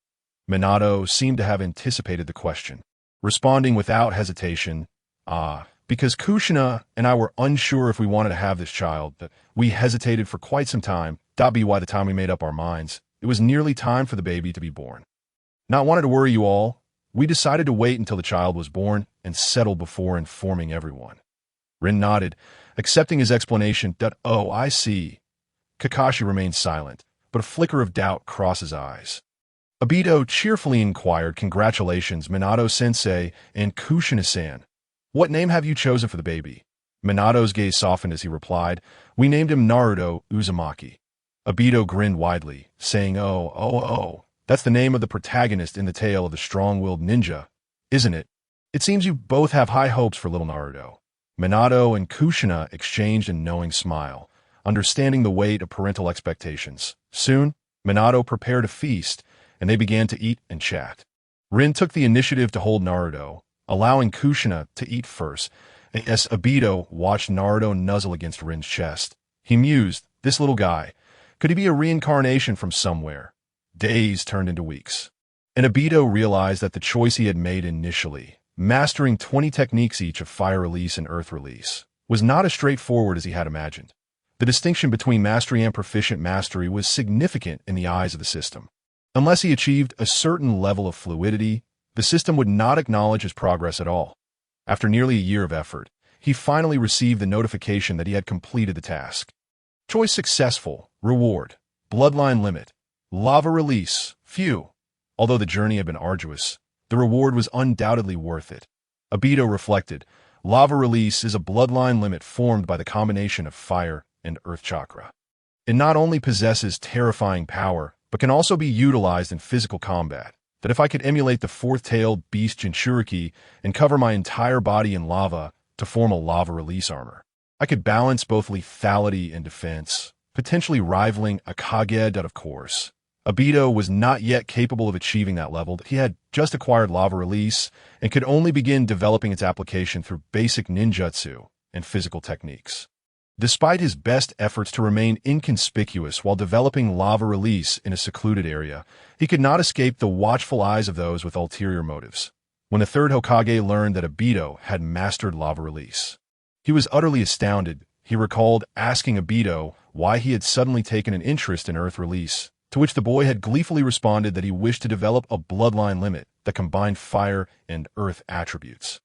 [SPEAKER 1] Minato seemed to have anticipated the question, responding without hesitation, because Kushina and I were unsure if we wanted to have this child, but we hesitated for quite some time. By the time we made up our minds, it was nearly time for the baby to be born. Not wanting to worry you all, we decided to wait until the child was born and settle before informing everyone." Rin nodded, Accepting his explanation that, "Oh, I see," Kakashi remained silent, but a flicker of doubt crossed his eyes. Obito cheerfully inquired, "Congratulations, Minato-sensei and Kushina-san. What name have you chosen for the baby?" Minato's gaze softened as he replied, "We named him Naruto Uzumaki." Obito grinned widely, saying, "Oh, that's the name of the protagonist in the tale of the strong-willed ninja, isn't it? It seems you both have high hopes for little Naruto." Minato and Kushina exchanged a knowing smile, understanding the weight of parental expectations. Soon, Minato prepared a feast, and they began to eat and chat. Rin took the initiative to hold Naruto, allowing Kushina to eat first, as Obito watched Naruto nuzzle against Rin's chest. He mused, "This little guy, could he be a reincarnation from somewhere?" Days turned into weeks, and Obito realized that the choice he had made initially, mastering 20 techniques each of fire release and earth release, was not as straightforward as he had imagined. The distinction between mastery and proficient mastery was significant in the eyes of the system. Unless he achieved a certain level of fluidity, the system would not acknowledge his progress at all. After nearly a year of effort, he finally received the notification that he had completed the task. Choice successful. Reward: bloodline limit. Lava release. Phew. Although the journey had been arduous, the reward was undoubtedly worth it. Obito reflected, lava release is a bloodline limit formed by the combination of fire and earth chakra. It not only possesses terrifying power, but can also be utilized in physical combat. That if I could emulate the fourth-tailed beast Jinchuriki and cover my entire body in lava to form a lava release armor, I could balance both lethality and defense, potentially rivaling a Hokage. Of course, Obito was not yet capable of achieving that level. He had just acquired lava release and could only begin developing its application through basic ninjutsu and physical techniques. Despite his best efforts to remain inconspicuous while developing lava release in a secluded area, he could not escape the watchful eyes of those with ulterior motives. When the third Hokage learned that Obito had mastered lava release, he was utterly astounded. He recalled asking Obito why he had suddenly taken an interest in earth release, to which the boy had gleefully responded that he wished to develop a bloodline limit that combined fire and earth attributes.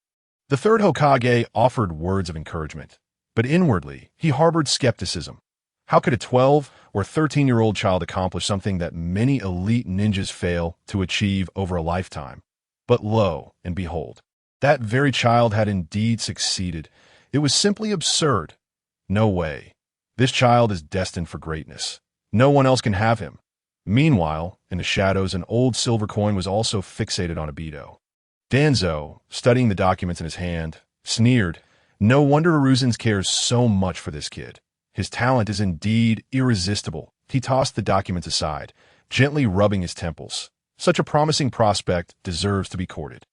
[SPEAKER 1] The third Hokage offered words of encouragement, but inwardly, he harbored skepticism. How could a 12 or 13-year-old child accomplish something that many elite ninjas fail to achieve over a lifetime? But lo and behold, that very child had indeed succeeded. It was simply absurd. No way. This child is destined for greatness. No one else can have him. Meanwhile, in the shadows, an old silver coin was also fixated on Obito. Danzo, studying the documents in his hand, sneered, "No wonder Aruzans cares so much for this kid. His talent is indeed irresistible." He tossed the documents aside, gently rubbing his temples. Such a promising prospect deserves to be courted.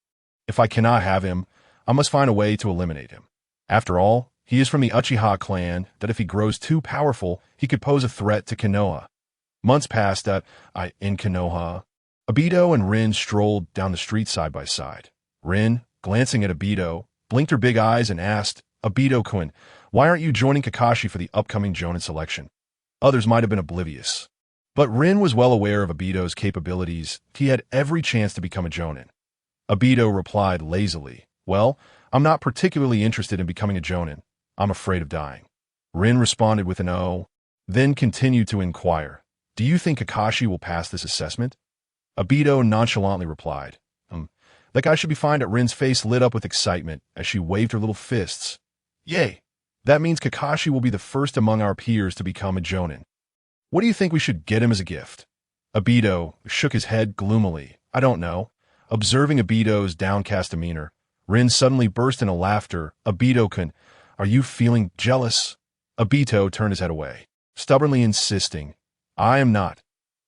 [SPEAKER 1] If I cannot have him, I must find a way to eliminate him. After all, he is from the Uchiha clan that if he grows too powerful, he could pose a threat to Konoha. Months passed in Konoha. Obito and Rin strolled down the street side by side. Rin, glancing at Obito, blinked her big eyes and asked, "Obito-kun, why aren't you joining Kakashi for the upcoming Jonin selection?" Others might have been oblivious, but Rin was well aware of Obito's capabilities. He had every chance to become a Jonin. Obito replied lazily, "Well, I'm not particularly interested in becoming a Jonin. I'm afraid of dying." Rin responded with an "oh," then continued to inquire, "Do you think Kakashi will pass this assessment?" Obito nonchalantly replied, That guy should be fine." Rin's face lit up with excitement as she waved her little fists. "Yay! That means Kakashi will be the first among our peers to become a Jonin. What do you think we should get him as a gift?" Obito shook his head gloomily. "I don't know." Observing Obito's downcast demeanor, Rin suddenly burst into laughter. "Obito-kun, are you feeling jealous?" Obito turned his head away, stubbornly insisting, "I am not."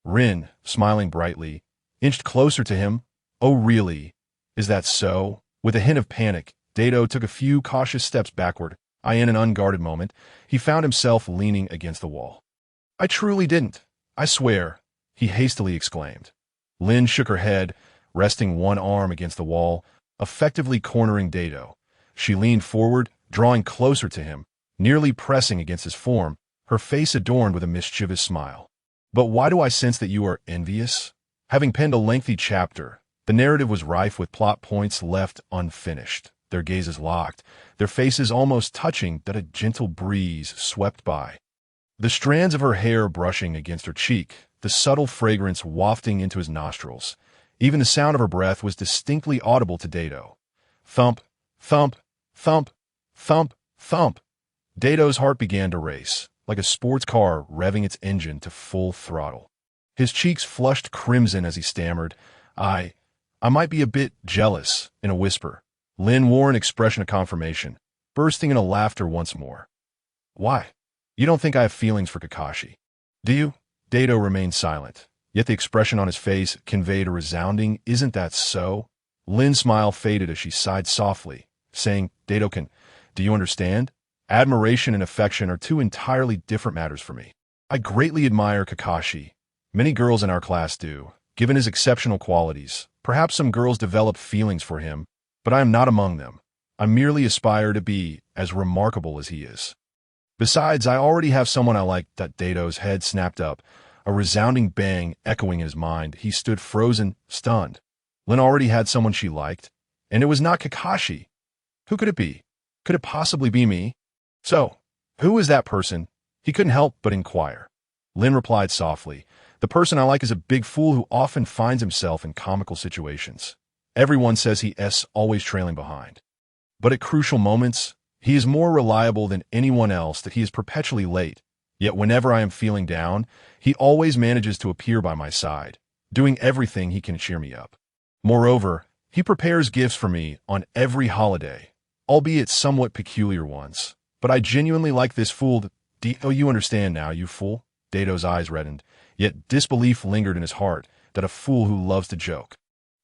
[SPEAKER 1] Rin, smiling brightly, inched closer to him. "Oh, really? Is that so?" With a hint of panic, Dato took a few cautious steps backward. In an unguarded moment, he found himself leaning against the wall. "I truly didn't. I swear," he hastily exclaimed. Lin shook her head, resting one arm against the wall, effectively cornering Dato. She leaned forward, drawing closer to him, nearly pressing against his form, her face adorned with a mischievous smile. "But why do I sense that you are envious?" Having penned a lengthy chapter, the narrative was rife with plot points left unfinished. their gazes locked, their faces almost touching, that a gentle breeze swept by. The strands of her hair brushing against her cheek, the subtle fragrance wafting into his nostrils. Even the sound of her breath was distinctly audible to Dato. Thump, thump, thump, thump, thump. Dato's heart began to race, like a sports car revving its engine to full throttle. His cheeks flushed crimson as he stammered, I might be a bit jealous, in a whisper. Lin wore an expression of confirmation, bursting into laughter once more. Why? You don't think I have feelings for Kakashi? Do you? Dato remained silent, yet the expression on his face conveyed a resounding, isn't that so? Lin's smile faded as she sighed softly, saying, Dato-kun, do you understand? Admiration and affection are two entirely different matters for me. I greatly admire Kakashi. Many girls in our class do, given his exceptional qualities. Perhaps some girls develop feelings for him, but I am not among them. I merely aspire to be as remarkable as he is. Besides, I already have someone I like. Dato's head snapped up, a resounding bang echoing in his mind. He stood frozen, stunned. Lin already had someone she liked, and it was not Kakashi. Who could it be? Could it possibly be me? So, who is that person? He couldn't help but inquire. Lin replied softly, the person I like is a big fool who often finds himself in comical situations. Everyone says he's always trailing behind. But at crucial moments, he is more reliable than anyone else, that he is perpetually late. Yet whenever I am feeling down, he always manages to appear by my side, doing everything he can cheer me up. Moreover, he prepares gifts for me on every holiday, albeit somewhat peculiar ones. But I genuinely like this fool. Oh, you understand now, you fool? Dato's eyes reddened, yet disbelief lingered in his heart, that a fool who loves to joke.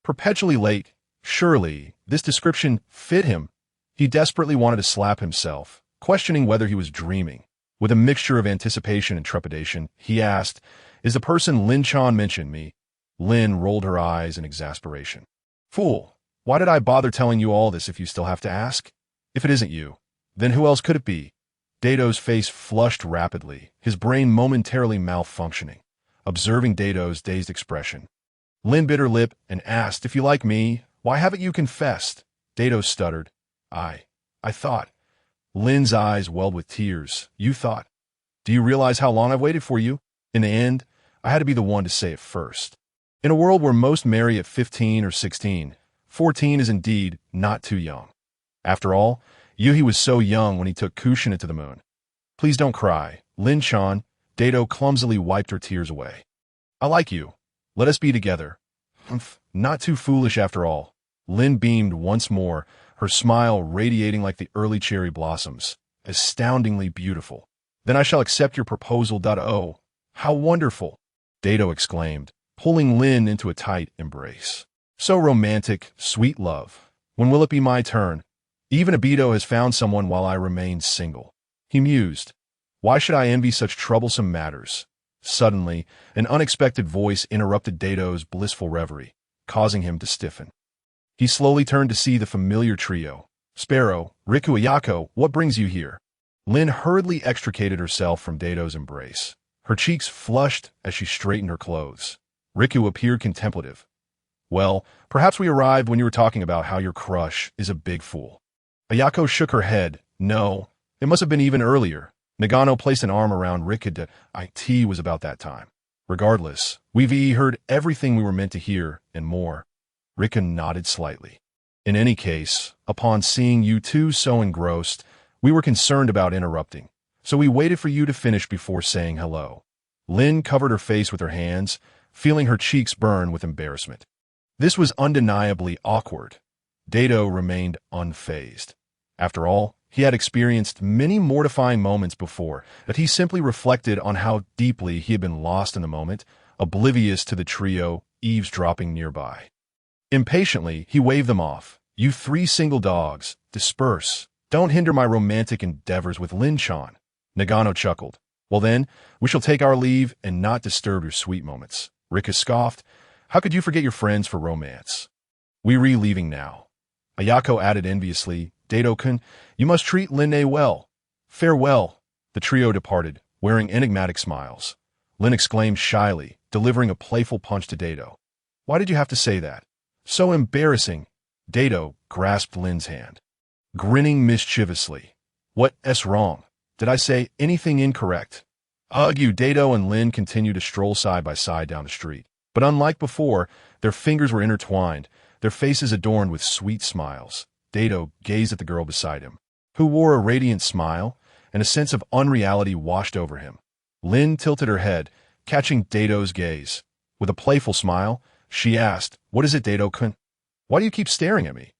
[SPEAKER 1] Perpetually late, surely this description fit him. He desperately wanted to slap himself, questioning whether he was dreaming. With a mixture of anticipation and trepidation, he asked, is the person Lin-chan mentioned me? Lin rolled her eyes in exasperation. Fool, why did I bother telling you all this if you still have to ask? If it isn't you, then who else could it be? Dato's face flushed rapidly, his brain momentarily malfunctioning, observing Dato's dazed expression. Lin bit her lip and asked, if you like me, why haven't you confessed? Dato stuttered. I thought. Lin's eyes welled with tears. You thought. Do you realize how long I've waited for you? In the end, I had to be the one to say it first. In a world where most marry at 15 or 16, 14 is indeed not too young. After all, Yuhi was so young when he took Kushina to the moon. Please don't cry, Lin-chan. Dato clumsily wiped her tears away. I like you. Let us be together. Humph, not too foolish after all. Lin beamed once more, her smile radiating like the early cherry blossoms. Astoundingly beautiful. Then I shall accept your proposal. Oh, how wonderful! Dato exclaimed, pulling Lin into a tight embrace. So romantic, sweet love. When will it be my turn? Even Obito has found someone while I remain single. He mused. Why should I envy such troublesome matters? Suddenly, an unexpected voice interrupted Dato's blissful reverie, causing him to stiffen. He slowly turned to see the familiar trio. Sparrow, Riku, Ayako, what brings you here? Lin hurriedly extricated herself from Dato's embrace. Her cheeks flushed as she straightened her clothes. Riku appeared contemplative. Well, perhaps we arrived when you were talking about how your crush is a big fool. Ayako shook her head. No, it must have been even earlier. Nagano placed an arm around Riku. It was about that time. Regardless, we've heard everything we were meant to hear, and more. Riku nodded slightly. In any case, upon seeing you two so engrossed, we were concerned about interrupting, so we waited for you to finish before saying hello. Lin covered her face with her hands, feeling her cheeks burn with embarrassment. This was undeniably awkward. Dato remained unfazed. After all, he had experienced many mortifying moments before, that he simply reflected on how deeply he had been lost in the moment, oblivious to the trio eavesdropping nearby. Impatiently, he waved them off. You three single dogs, disperse. Don't hinder my romantic endeavors with Lin-chan. Nagano chuckled. Well then, we shall take our leave and not disturb your sweet moments. Riku scoffed. How could you forget your friends for romance? We're leaving now. Ayako added enviously. Dato-kun, you must treat Lin-ne well. Farewell. The trio departed, wearing enigmatic smiles. Lin exclaimed shyly, delivering a playful punch to Dato. Why did you have to say that? So embarrassing. Dato grasped Lin's hand. grinning mischievously. What's wrong? Did I say anything incorrect? You, Dato and Lin continued to stroll side by side down the street. But unlike before, their fingers were intertwined, their faces adorned with sweet smiles. Dato gazed at the girl beside him, who wore a radiant smile, and a sense of unreality washed over him. Lin tilted her head, catching Dato's gaze. With a playful smile, she asked, "What is it, Dato-kun? Why do you keep staring at me?"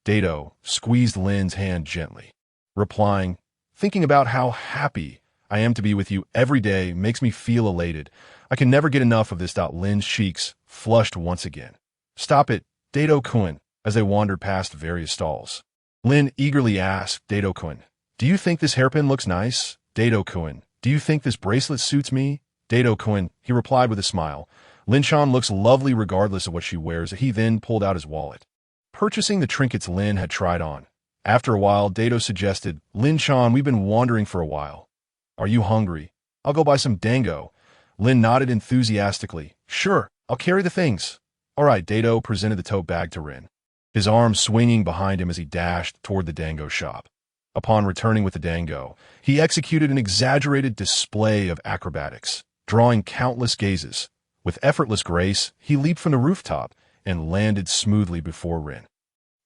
[SPEAKER 1] Dato squeezed Lin's hand gently, replying, "Thinking about how happy I am to be with you every day makes me feel elated. I can never get enough of this." Lin's cheeks flushed once again. "Stop it, Dato-kun," as they wandered past various stalls. Lin eagerly asked Dato-kun, "Do you think this hairpin looks nice? Dato-kun, do you think this bracelet suits me?" "Dato-kun," he replied with a smile. "Lin-chan looks lovely regardless of what she wears." He then pulled out his wallet, purchasing the trinkets Lin had tried on. After a while, Dato suggested, "Lin-chan, we've been wandering for a while. Are you hungry? I'll go buy some dango." Lin nodded enthusiastically. "Sure, I'll carry the things." "All right," Dato presented the tote bag to Rin, his arm swinging behind him as he dashed toward the dango shop. Upon returning with the dango, he executed an exaggerated display of acrobatics, drawing countless gazes. With effortless grace, he leaped from the rooftop and landed smoothly before Rin.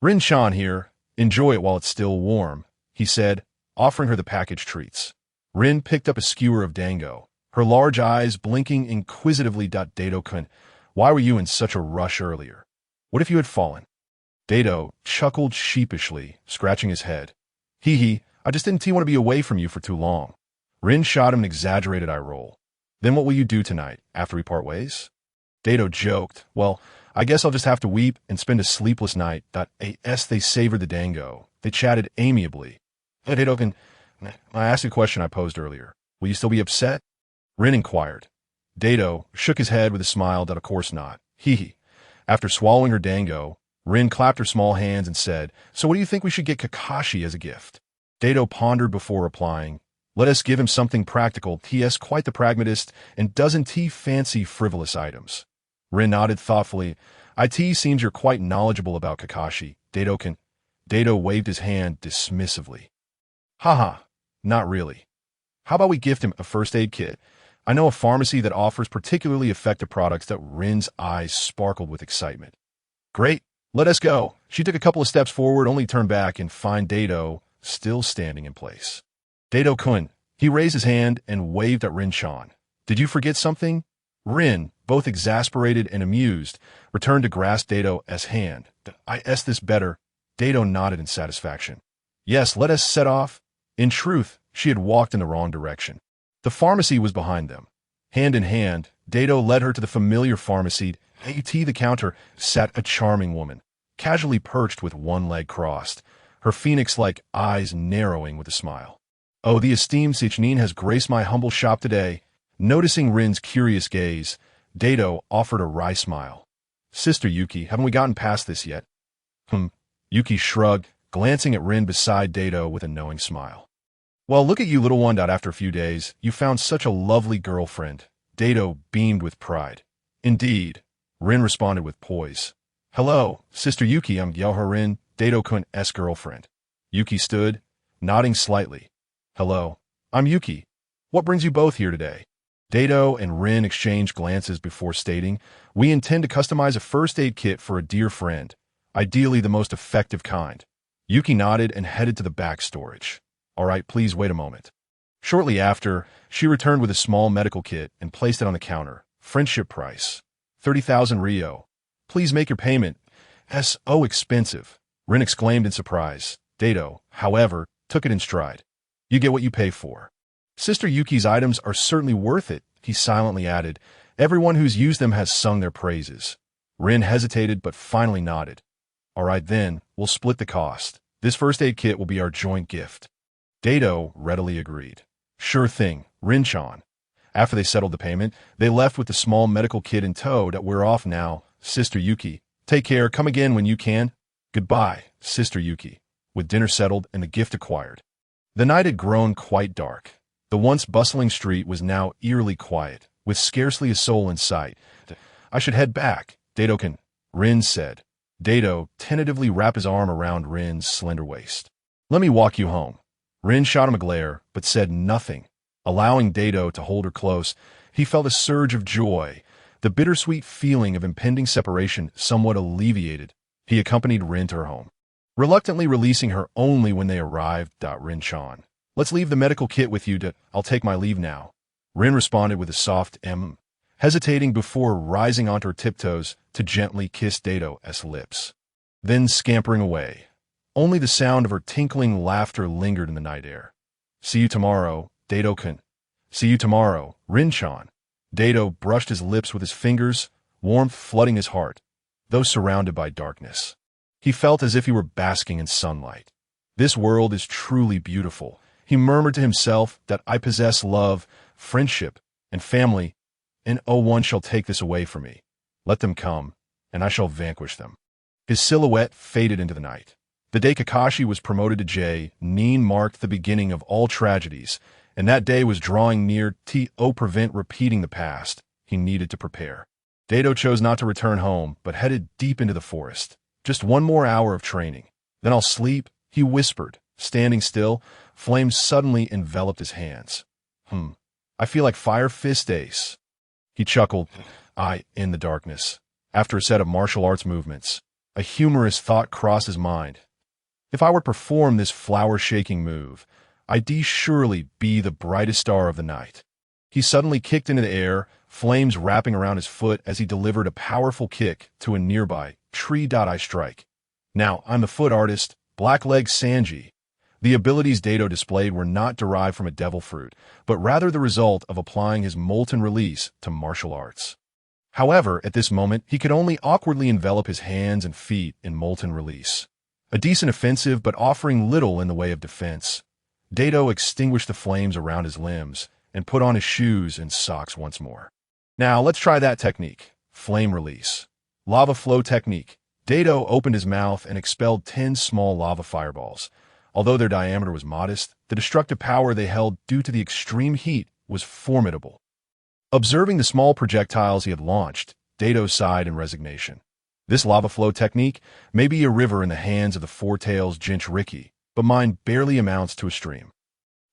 [SPEAKER 1] "Rin-chan here. Enjoy it while it's still warm," he said, offering her the packaged treats. Rin picked up a skewer of dango, her large eyes blinking inquisitively. "Dato-kun, why were you in such a rush earlier? What if you had fallen?" Dato chuckled sheepishly, scratching his head. "Hee, I just didn't want to be away from you for too long." Rin shot him an exaggerated eye roll. "Then what will you do tonight, after we part ways?" Dato joked, "Well, I guess I'll just have to weep and spend a sleepless night." As they savored the dango, they chatted amiably. "Dato-kun, I asked a question I posed earlier. Will you still be upset?" Rin inquired. Dato shook his head with a smile. "Of course not. Hee." After swallowing her dango, Rin clapped her small hands and said, "So what do you think we should get Kakashi as a gift?" Dato pondered before replying, "Let us give him something practical. T.S. quite the pragmatist, and doesn't he fancy frivolous items?" Rin nodded thoughtfully. "It seems you're quite knowledgeable about Kakashi. Dato-kun." Dato waved his hand dismissively. "Haha, not really. How about we gift him a first aid kit? I know a pharmacy that offers particularly effective products." Rin's eyes sparkled with excitement. "Great, let us go." She took a couple of steps forward, only turned back and find Dato still standing in place. "Dato-kun," he raised his hand and waved at Rin-chan. "Did you forget something?" Rin, both exasperated and amused, returned to grasp Dato's hand. "Is this better?" Dato nodded in satisfaction. "Yes, let us set off." In truth, she had walked in the wrong direction. The pharmacy was behind them. Hand in hand, Dato led her to the familiar pharmacy. At the counter sat a charming woman, casually perched with one leg crossed, her phoenix-like eyes narrowing with a smile. "Oh, the esteemed Sichnine has graced my humble shop today." Noticing Rin's curious gaze, Dato offered a wry smile. "Sister Yuki, haven't we gotten past this yet?" Yuki shrugged, glancing at Rin beside Dato with a knowing smile. "Well, look at you, little one. After a few days, you found such a lovely girlfriend." Dato beamed with pride. "Indeed," Rin responded with poise. "Hello, Sister Yuki, I'm Rin, Dato-kun's girlfriend." Yuki stood, nodding slightly. "Hello, I'm Yuki. What brings you both here today?" Dato and Rin exchanged glances before stating, "We intend to customize a first aid kit for a dear friend, ideally the most effective kind." Yuki nodded and headed to the back storage. "All right, please wait a moment." Shortly after, she returned with a small medical kit and placed it on the counter. "Friendship price, 30,000 Rio. Please make your payment." "So expensive," Rin exclaimed in surprise. Dato, however, took it in stride. "You get what you pay for." "Sister Yuki's items are certainly worth it," he silently added. "Everyone who's used them has sung their praises." Rin hesitated but finally nodded. "All right then, we'll split the cost. This first aid kit will be our joint gift." Dato readily agreed. "Sure thing, Rin-chan." After they settled the payment, they left with the small medical kit in tow. "We're off now, Sister Yuki. Take care, come again when you can." "Goodbye, Sister Yuki." With dinner settled and the gift acquired, the night had grown quite dark. The once bustling street was now eerily quiet, with scarcely a soul in sight. "I should head back, Dato-kun," Rin said. Dato tentatively wrapped his arm around Rin's slender waist. Let me walk you home. Rin shot him a glare, but said nothing. Allowing Dato to hold her close, he felt a surge of joy. The bittersweet feeling of impending separation somewhat alleviated. He accompanied Rin to her home, reluctantly releasing her only when they arrived. Rin-chan, let's leave the medical kit with you. I'll take my leave now. Rin responded with a soft hesitating before rising onto her tiptoes to gently kiss Dato's lips, then scampering away. Only the sound of her tinkling laughter lingered in the night air. See you tomorrow, Dato-kun. See you tomorrow, Rin-chan. Dato brushed his lips with his fingers, warmth flooding his heart, though surrounded by darkness. He felt as if he were basking in sunlight. This world is truly beautiful. He murmured to himself that I possess love, friendship, and family, and no one shall take this away from me. Let them come, and I shall vanquish them. His silhouette faded into the night. The day Kakashi was promoted to Nin marked the beginning of all tragedies, and that day was drawing near to prevent repeating the past. He needed to prepare. Dato chose not to return home, but headed deep into the forest. Just one more hour of training. Then I'll sleep, he whispered. Standing still, flames suddenly enveloped his hands. I feel like Fire Fist Ace. He chuckled, in the darkness. After a set of martial arts movements, a humorous thought crossed his mind. If I were to perform this flower-shaking move, I'd surely be the brightest star of the night. He suddenly kicked into the air, flames wrapping around his foot as he delivered a powerful kick to a nearby tree. I strike. Now, I'm the foot artist, Blackleg Sanji. The abilities Dato displayed were not derived from a devil fruit, but rather the result of applying his molten release to martial arts. However, at this moment, he could only awkwardly envelop his hands and feet in molten release. A decent offensive, but offering little in the way of defense. Dato extinguished the flames around his limbs and put on his shoes and socks once more. Now, let's try that technique. Flame release. Lava flow technique. Dato opened his mouth and expelled 10 small lava fireballs. Although their diameter was modest, the destructive power they held due to the extreme heat was formidable. Observing the small projectiles he had launched, Dato sighed in resignation. This lava flow technique may be a river in the hands of the Four-Tails Jinchuriki, but mine barely amounts to a stream.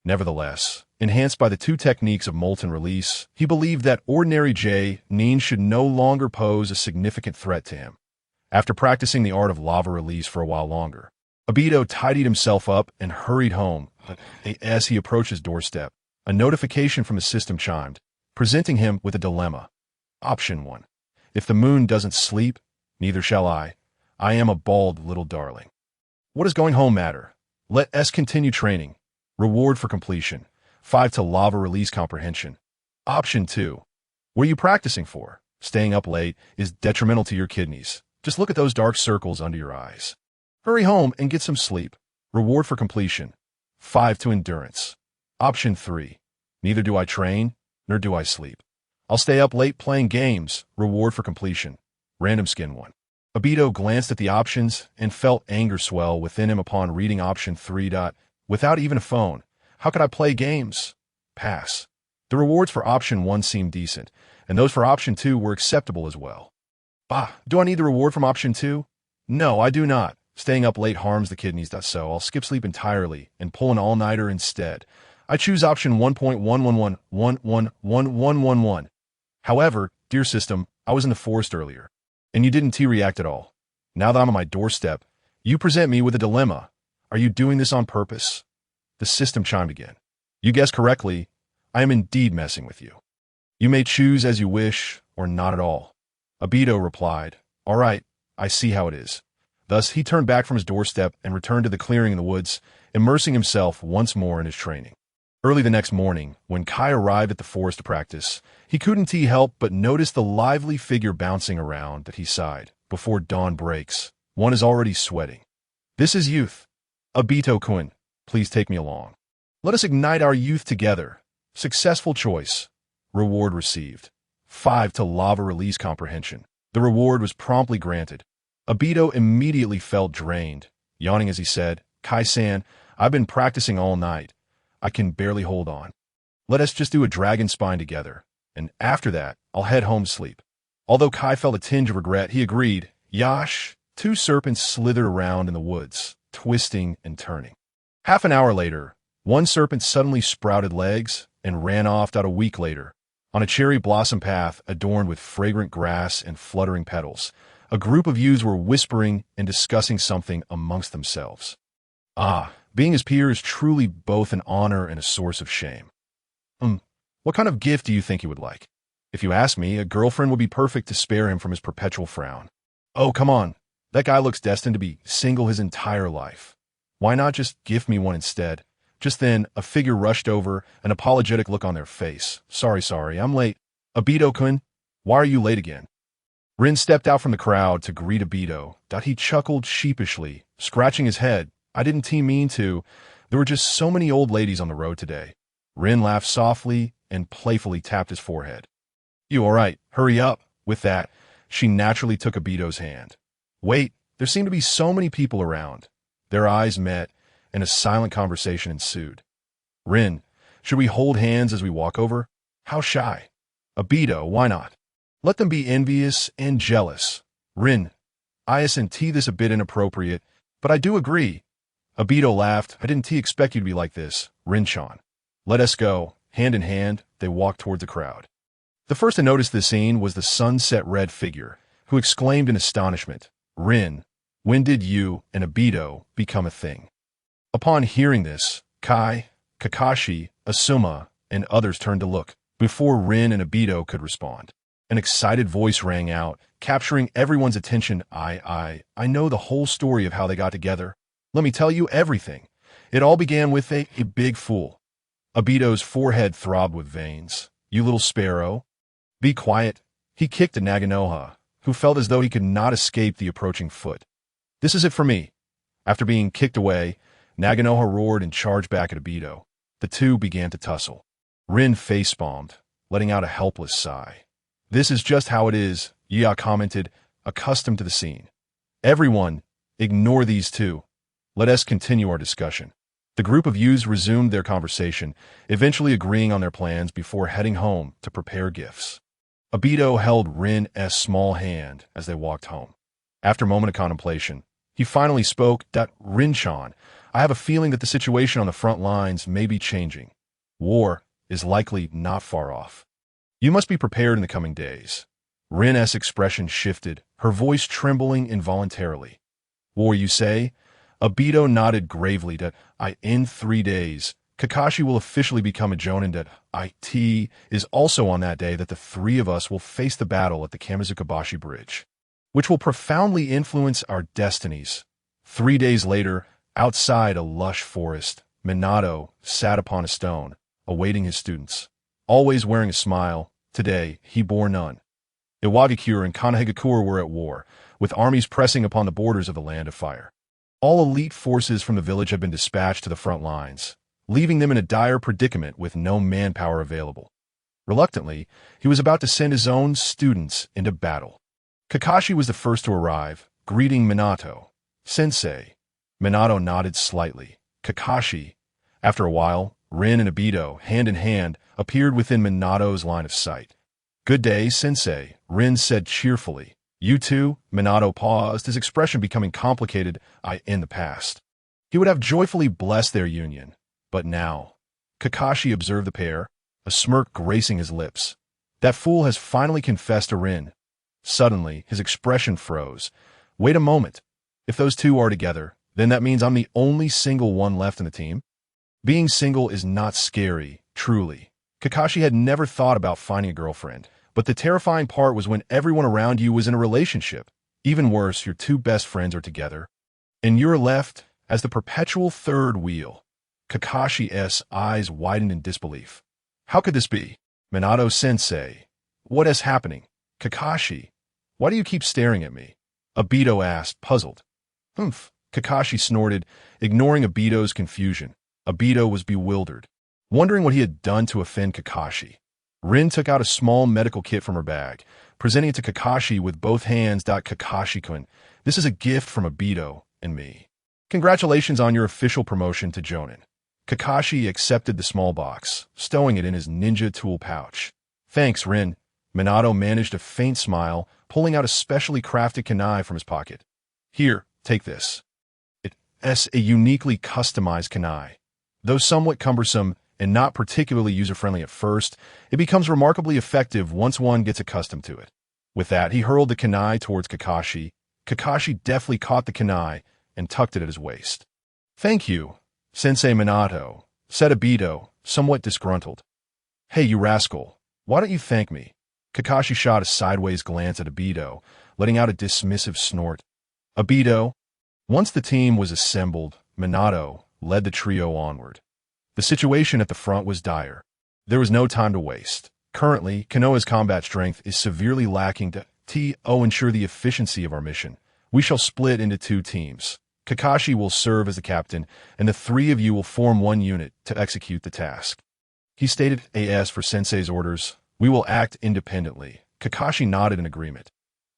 [SPEAKER 1] Nevertheless, enhanced by the two techniques of molten release, he believed that ordinary Nin should no longer pose a significant threat to him. After practicing the art of lava release for a while longer, Obito tidied himself up and hurried home. As he approached his doorstep, a notification from his system chimed, presenting him with a dilemma. Option 1. If the moon doesn't sleep, neither shall I. I am a bald little darling. What does going home matter? Let us continue training. Reward for completion. 5 to lava release comprehension. Option 2. What are you practicing for? Staying up late is detrimental to your kidneys. Just look at those dark circles under your eyes. Hurry home and get some sleep. Reward for completion. 5 to endurance. Option 3. Neither do I train, nor do I sleep. I'll stay up late playing games. Reward for completion. Random skin 1. Obito glanced at the options and felt anger swell within him upon reading option 3. Without even a phone, how could I play games? Pass. The rewards for option 1 seemed decent, and those for option 2 were acceptable as well. Do I need the reward from option 2? No, I do not. Staying up late harms the kidneys, so I'll skip sleep entirely and pull an all-nighter instead. I choose option 1.111111111. However, dear system, I was in the forest earlier, and you didn't T-react at all. Now that I'm on my doorstep, you present me with a dilemma. Are you doing this on purpose? The system chimed again. You guessed correctly. I am indeed messing with you. You may choose as you wish, or not at all. Obito replied, All right, I see how it is. Thus, he turned back from his doorstep and returned to the clearing in the woods, immersing himself once more in his training. Early the next morning, when Kai arrived at the forest to practice, he couldn't help but notice the lively figure bouncing around. That he sighed. Before dawn breaks, one is already sweating. This is youth. Obito-kun, please take me along. Let us ignite our youth together. Successful choice. Reward received. 5 to lava release comprehension. The reward was promptly granted. Obito immediately felt drained, yawning as he said, Kai-san, I've been practicing all night. I can barely hold on. Let us just do a dragon spine together, and after that, I'll head home to sleep. Although Kai felt a tinge of regret, he agreed. Yash, 2 serpents slithered around in the woods, twisting and turning. Half an hour later, one serpent suddenly sprouted legs and ran off about a week later. On a cherry blossom path adorned with fragrant grass and fluttering petals, a group of youths were whispering and discussing something amongst themselves. Ah, being his peer is truly both an honor and a source of shame. What kind of gift do you think he would like? If you ask me, a girlfriend would be perfect to spare him from his perpetual frown. Oh, come on. That guy looks destined to be single his entire life. Why not just gift me one instead? Just then, a figure rushed over, an apologetic look on their face. Sorry, I'm late. Obito-kun, why are you late again? Rin stepped out from the crowd to greet Obito. He chuckled sheepishly, scratching his head. I didn't mean to. There were just so many old ladies on the road today. Rin laughed softly and playfully tapped his forehead. You all right? Hurry up. With that, she naturally took Obito's hand. Wait, there seemed to be so many people around. Their eyes met, and a silent conversation ensued. Rin, should we hold hands as we walk over? How shy. Obito, why not? Let them be envious and jealous. Rin, I S&T this a bit inappropriate, but I do agree. Obito laughed. I didn't expect you to be like this, Rin-chan. Let us go. Hand in hand, they walked toward the crowd. The first to notice this scene was the sunset red figure, who exclaimed in astonishment, Rin, when did you and Obito become a thing? Upon hearing this, Kai, Kakashi, Asuma, and others turned to look, before Rin and Obito could respond. An excited voice rang out, capturing everyone's attention. I know the whole story of how they got together. Let me tell you everything. It all began with a big fool. Obito's forehead throbbed with veins. You little sparrow. Be quiet. He kicked at Naganoha, who felt as though he could not escape the approaching foot. This is it for me. After being kicked away, Naganoha roared and charged back at Obito. The two began to tussle. Rin face-palmed, letting out a helpless sigh. This is just how it is, Ya commented, accustomed to the scene. Everyone, ignore these two. Let us continue our discussion. The group of youths resumed their conversation, eventually agreeing on their plans before heading home to prepare gifts. Obito held Rin's small hand as they walked home. After a moment of contemplation, he finally spoke. Rin-chan, I have a feeling that the situation on the front lines may be changing. War is likely not far off. You must be prepared in the coming days. Rin's expression shifted, her voice trembling involuntarily. War, you say? Obito nodded gravely. In 3 days, Kakashi will officially become a Jonin. It is also on that day that the three of us will face the battle at the Kamizukabashi Bridge, which will profoundly influence our destinies. 3 days later, outside a lush forest, Minato sat upon a stone, awaiting his students. Always wearing a smile, today he bore none. Iwagakure and Konohagakure were at war, with armies pressing upon the borders of the Land of Fire. All elite forces from the village had been dispatched to the front lines, leaving them in a dire predicament with no manpower available. Reluctantly, he was about to send his own students into battle. Kakashi was the first to arrive, greeting Minato. Sensei. Minato nodded slightly. Kakashi. After a while, Rin and Obito, hand in hand, appeared within Minato's line of sight. Good day, Sensei, Rin said cheerfully. You too? Minato paused, his expression becoming complicated. In the past. He would have joyfully blessed their union. But now. Kakashi observed the pair, a smirk gracing his lips. That fool has finally confessed to Rin. Suddenly, his expression froze. Wait a moment. If those two are together, then that means I'm the only single one left in the team? Being single is not scary, truly. Kakashi had never thought about finding a girlfriend, but the terrifying part was when everyone around you was in a relationship. Even worse, your two best friends are together, and you're left as the perpetual third wheel. Kakashi's eyes widened in disbelief. How could this be? Minato-sensei. What is happening? Kakashi. Why do you keep staring at me? Obito asked, puzzled. Humph. Kakashi snorted, ignoring Obito's confusion. Obito was bewildered, wondering what he had done to offend Kakashi. Rin took out a small medical kit from her bag, presenting it to Kakashi with both hands. Kakashi-kun, this is a gift from Obito and me. Congratulations on your official promotion to Jonin. Kakashi accepted the small box, stowing it in his ninja tool pouch. Thanks, Rin. Minato managed a faint smile, pulling out a specially crafted kunai from his pocket. Here, take this. a uniquely customized kunai. Though somewhat cumbersome and not particularly user-friendly at first, it becomes remarkably effective once one gets accustomed to it. With that, he hurled the kunai towards Kakashi. Kakashi deftly caught the kunai and tucked it at his waist. "Thank you, Sensei Minato," said Obito, somewhat disgruntled. "Hey, you rascal, why don't you thank me?" Kakashi shot a sideways glance at Obito, letting out a dismissive snort. Obito. Once the team was assembled, Minato led the trio onward. The situation at the front was dire. There was no time to waste. Currently, Konoha's combat strength is severely lacking to ensure the efficiency of our mission. We shall split into 2 teams. Kakashi will serve as the captain, and the 3 of you will form one unit to execute the task. He stated, "As for Sensei's orders, we will act independently." Kakashi nodded in agreement.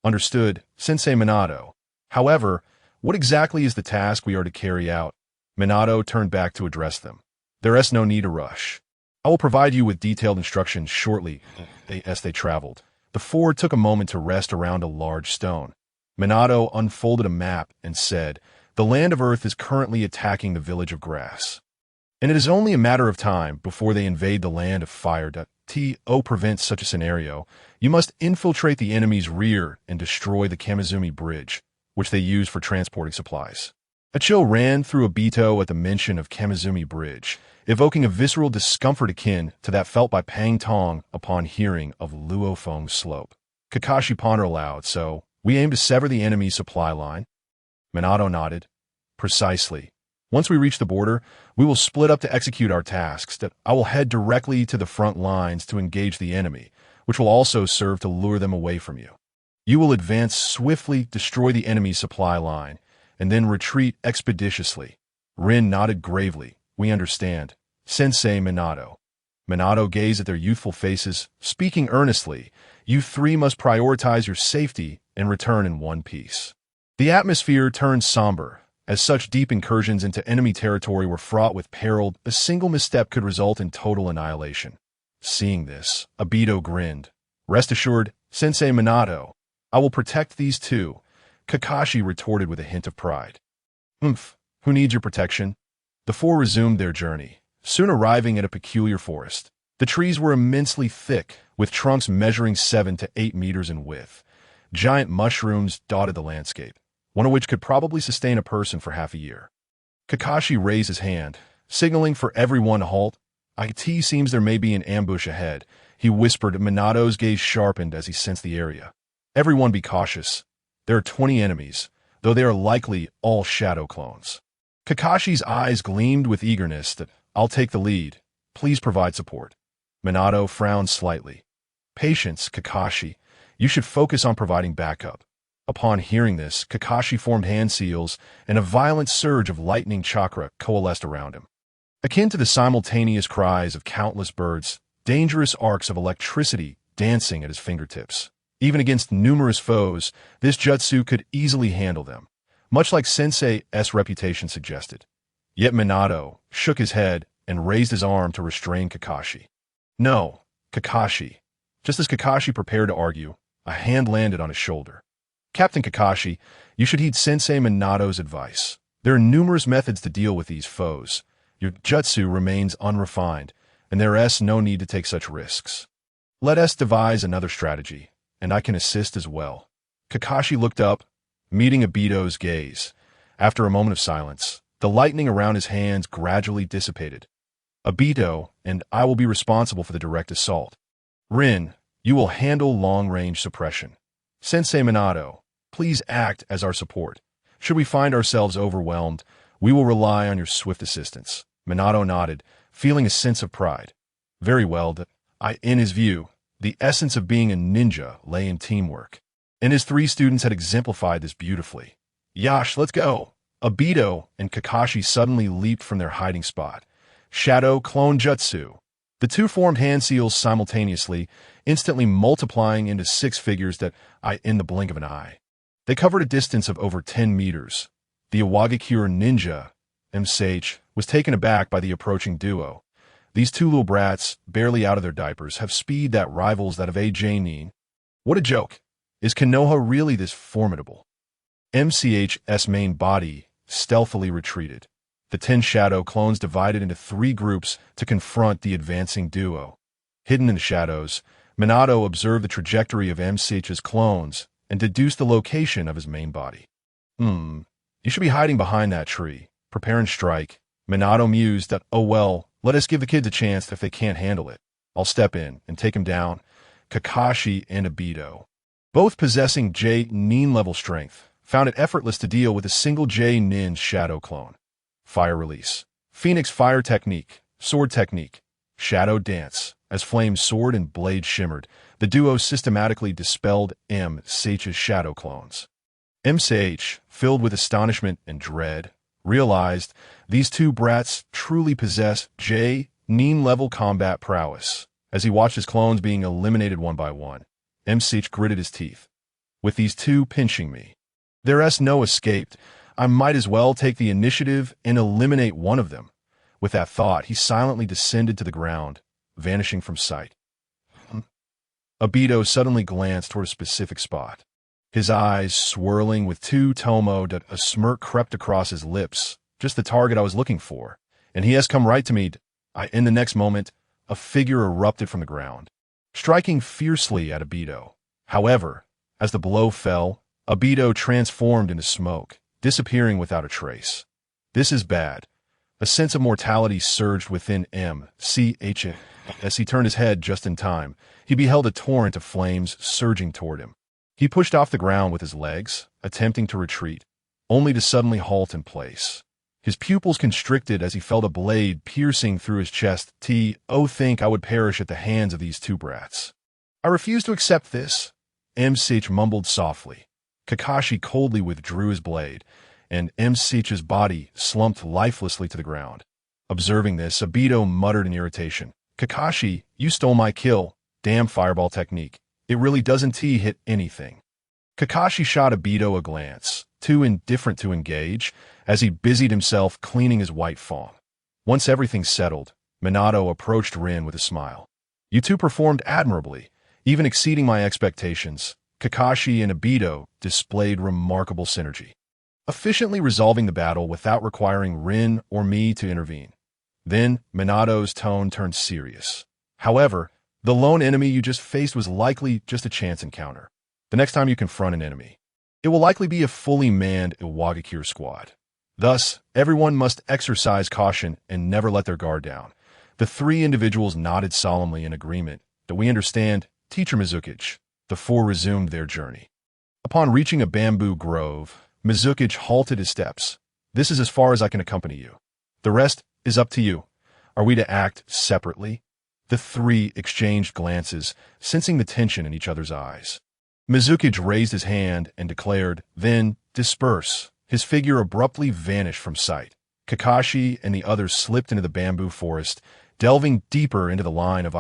[SPEAKER 1] "Understood, Sensei Minato. However, what exactly is the task we are to carry out?" Minato turned back to address them. "There is no need to rush. I will provide you with detailed instructions shortly." As they traveled, the 4 took a moment to rest around a large stone. Minato unfolded a map and said, "The land of Earth is currently attacking the village of Grass, and it is only a matter of time before they invade the land of Fire. To prevent such a scenario, you must infiltrate the enemy's rear and destroy the Kamizumi Bridge, which they use for transporting supplies." A chill ran through Obito at the mention of Kamizumi Bridge, evoking a visceral discomfort akin to that felt by Pang Tong upon hearing of Luo Feng's slope. Kakashi pondered aloud, "So, we aim to sever the enemy's supply line?" Minato nodded. "Precisely. Once we reach the border, we will split up to execute our tasks. I will head directly to the front lines to engage the enemy, which will also serve to lure them away from you. You will advance swiftly, destroy the enemy's supply line, and then retreat expeditiously." Rin nodded gravely. "We understand, Sensei Minato." Minato gazed at their youthful faces, speaking earnestly. "You 3 must prioritize your safety and return in one piece." The atmosphere turned somber, as such deep incursions into enemy territory were fraught with peril. A single misstep could result in total annihilation. Seeing this, Obito grinned. "Rest assured, Sensei Minato, I will protect these 2. Kakashi retorted with a hint of pride. Who needs your protection?" The 4 resumed their journey, soon arriving at a peculiar forest. The trees were immensely thick, with trunks measuring 7 to 8 meters in width. Giant mushrooms dotted the landscape, one of which could probably sustain a person for half a year. Kakashi raised his hand, signaling for everyone to halt. "It seems there may be an ambush ahead," he whispered. Minato's gaze sharpened as he sensed the area. "Everyone be cautious. There are 20 enemies, though they are likely all shadow clones." Kakashi's eyes gleamed with eagerness. "I'll take the lead. Please provide support." Minato frowned slightly. "Patience, Kakashi. You should focus on providing backup." Upon hearing this, Kakashi formed hand seals, and a violent surge of lightning chakra coalesced around him. Akin to the simultaneous cries of countless birds, dangerous arcs of electricity dancing at his fingertips. Even against numerous foes, this jutsu could easily handle them, much like Sensei's reputation suggested. Yet Minato shook his head and raised his arm to restrain Kakashi. "No, Kakashi." Just as Kakashi prepared to argue, a hand landed on his shoulder. "Captain Kakashi, you should heed Sensei Minato's advice. There are numerous methods to deal with these foes. Your jutsu remains unrefined, and there is no need to take such risks. Let us devise another strategy, and I can assist as well." Kakashi looked up, meeting Obito's gaze. After a moment of silence, the lightning around his hands gradually dissipated. "Obito and I will be responsible for the direct assault. Rin, you will handle long-range suppression. Sensei Minato, please act as our support. Should we find ourselves overwhelmed, we will rely on your swift assistance." Minato nodded, feeling a sense of pride. "Very well. In his view, the essence of being a ninja lay in teamwork, and his 3 students had exemplified this beautifully. "Yash, let's go!" Obito and Kakashi suddenly leaped from their hiding spot. Shadow Clone Jutsu. The 2 formed hand seals simultaneously, instantly multiplying into 6 figures in the blink of an eye. They covered a distance of over 10 meters. The Iwagakure ninja, MSH, was taken aback by the approaching duo. These 2 little brats, barely out of their diapers, have speed that rivals that of AJ Nin. What a joke! Is Konoha really this formidable? MCH's main body stealthily retreated. The 10 shadow clones divided into 3 groups to confront the advancing duo. Hidden in the shadows, Minato observed the trajectory of M6's clones and deduced the location of his main body. You should be hiding behind that tree. Prepare and strike. Minato mused that, oh well, let us give the kids a chance if they can't handle it. I'll step in and take him down. Kakashi and Obito, both possessing J-Nin level strength, found it effortless to deal with a single J-Nin shadow clone. Fire release. Phoenix fire technique. Sword technique. Shadow dance. As flames soared and blades shimmered, the duo systematically dispelled M6's shadow clones. M6, filled with astonishment and dread, realized these 2 brats truly possess J-Nin level combat prowess. As he watched his clones being eliminated one by one, M6 gritted his teeth. With these 2 pinching me, there's no escape. I might as well take the initiative and eliminate one of them. With that thought, he silently descended to the ground, vanishing from sight. Obito suddenly glanced toward a specific spot. His eyes swirling with 2 tomo, a smirk crept across his lips, just the target I was looking for, and he has come right to me. In the next moment, a figure erupted from the ground, striking fiercely at Obito. However, as the blow fell, Obito transformed into smoke, disappearing without a trace. This is bad. A sense of mortality surged within M.C.H. As he turned his head just in time, he beheld a torrent of flames surging toward him. He pushed off the ground with his legs, attempting to retreat, only to suddenly halt in place. His pupils constricted as he felt a blade piercing through his chest. Think I would perish at the hands of these 2 brats. I refuse to accept this, M6 mumbled softly. Kakashi coldly withdrew his blade, and M6's body slumped lifelessly to the ground. Observing this, Obito muttered in irritation. Kakashi, you stole my kill. Damn fireball technique. It really doesn't hit anything. Kakashi shot Obito a glance, too indifferent to engage, as he busied himself cleaning his white fawn. Once everything settled, Minato approached Rin with a smile. You 2 performed admirably, even exceeding my expectations. Kakashi and Obito displayed remarkable synergy, efficiently resolving the battle without requiring Rin or me to intervene. Then, Minato's tone turned serious. However, the lone enemy you just faced was likely just a chance encounter. The next time you confront an enemy, it will likely be a fully manned Iwagakure squad. Thus, everyone must exercise caution and never let their guard down. The 3 individuals nodded solemnly in agreement that we understand, Teacher Mizukage. The 4 resumed their journey. Upon reaching a bamboo grove, Mizukage halted his steps. This is as far as I can accompany you. The rest is up to you. Are we to act separately? The 3 exchanged glances, sensing the tension in each other's eyes. Mizukage raised his hand and declared, then, disperse. His figure abruptly vanished from sight. Kakashi and the others slipped into the bamboo forest, delving deeper into the line of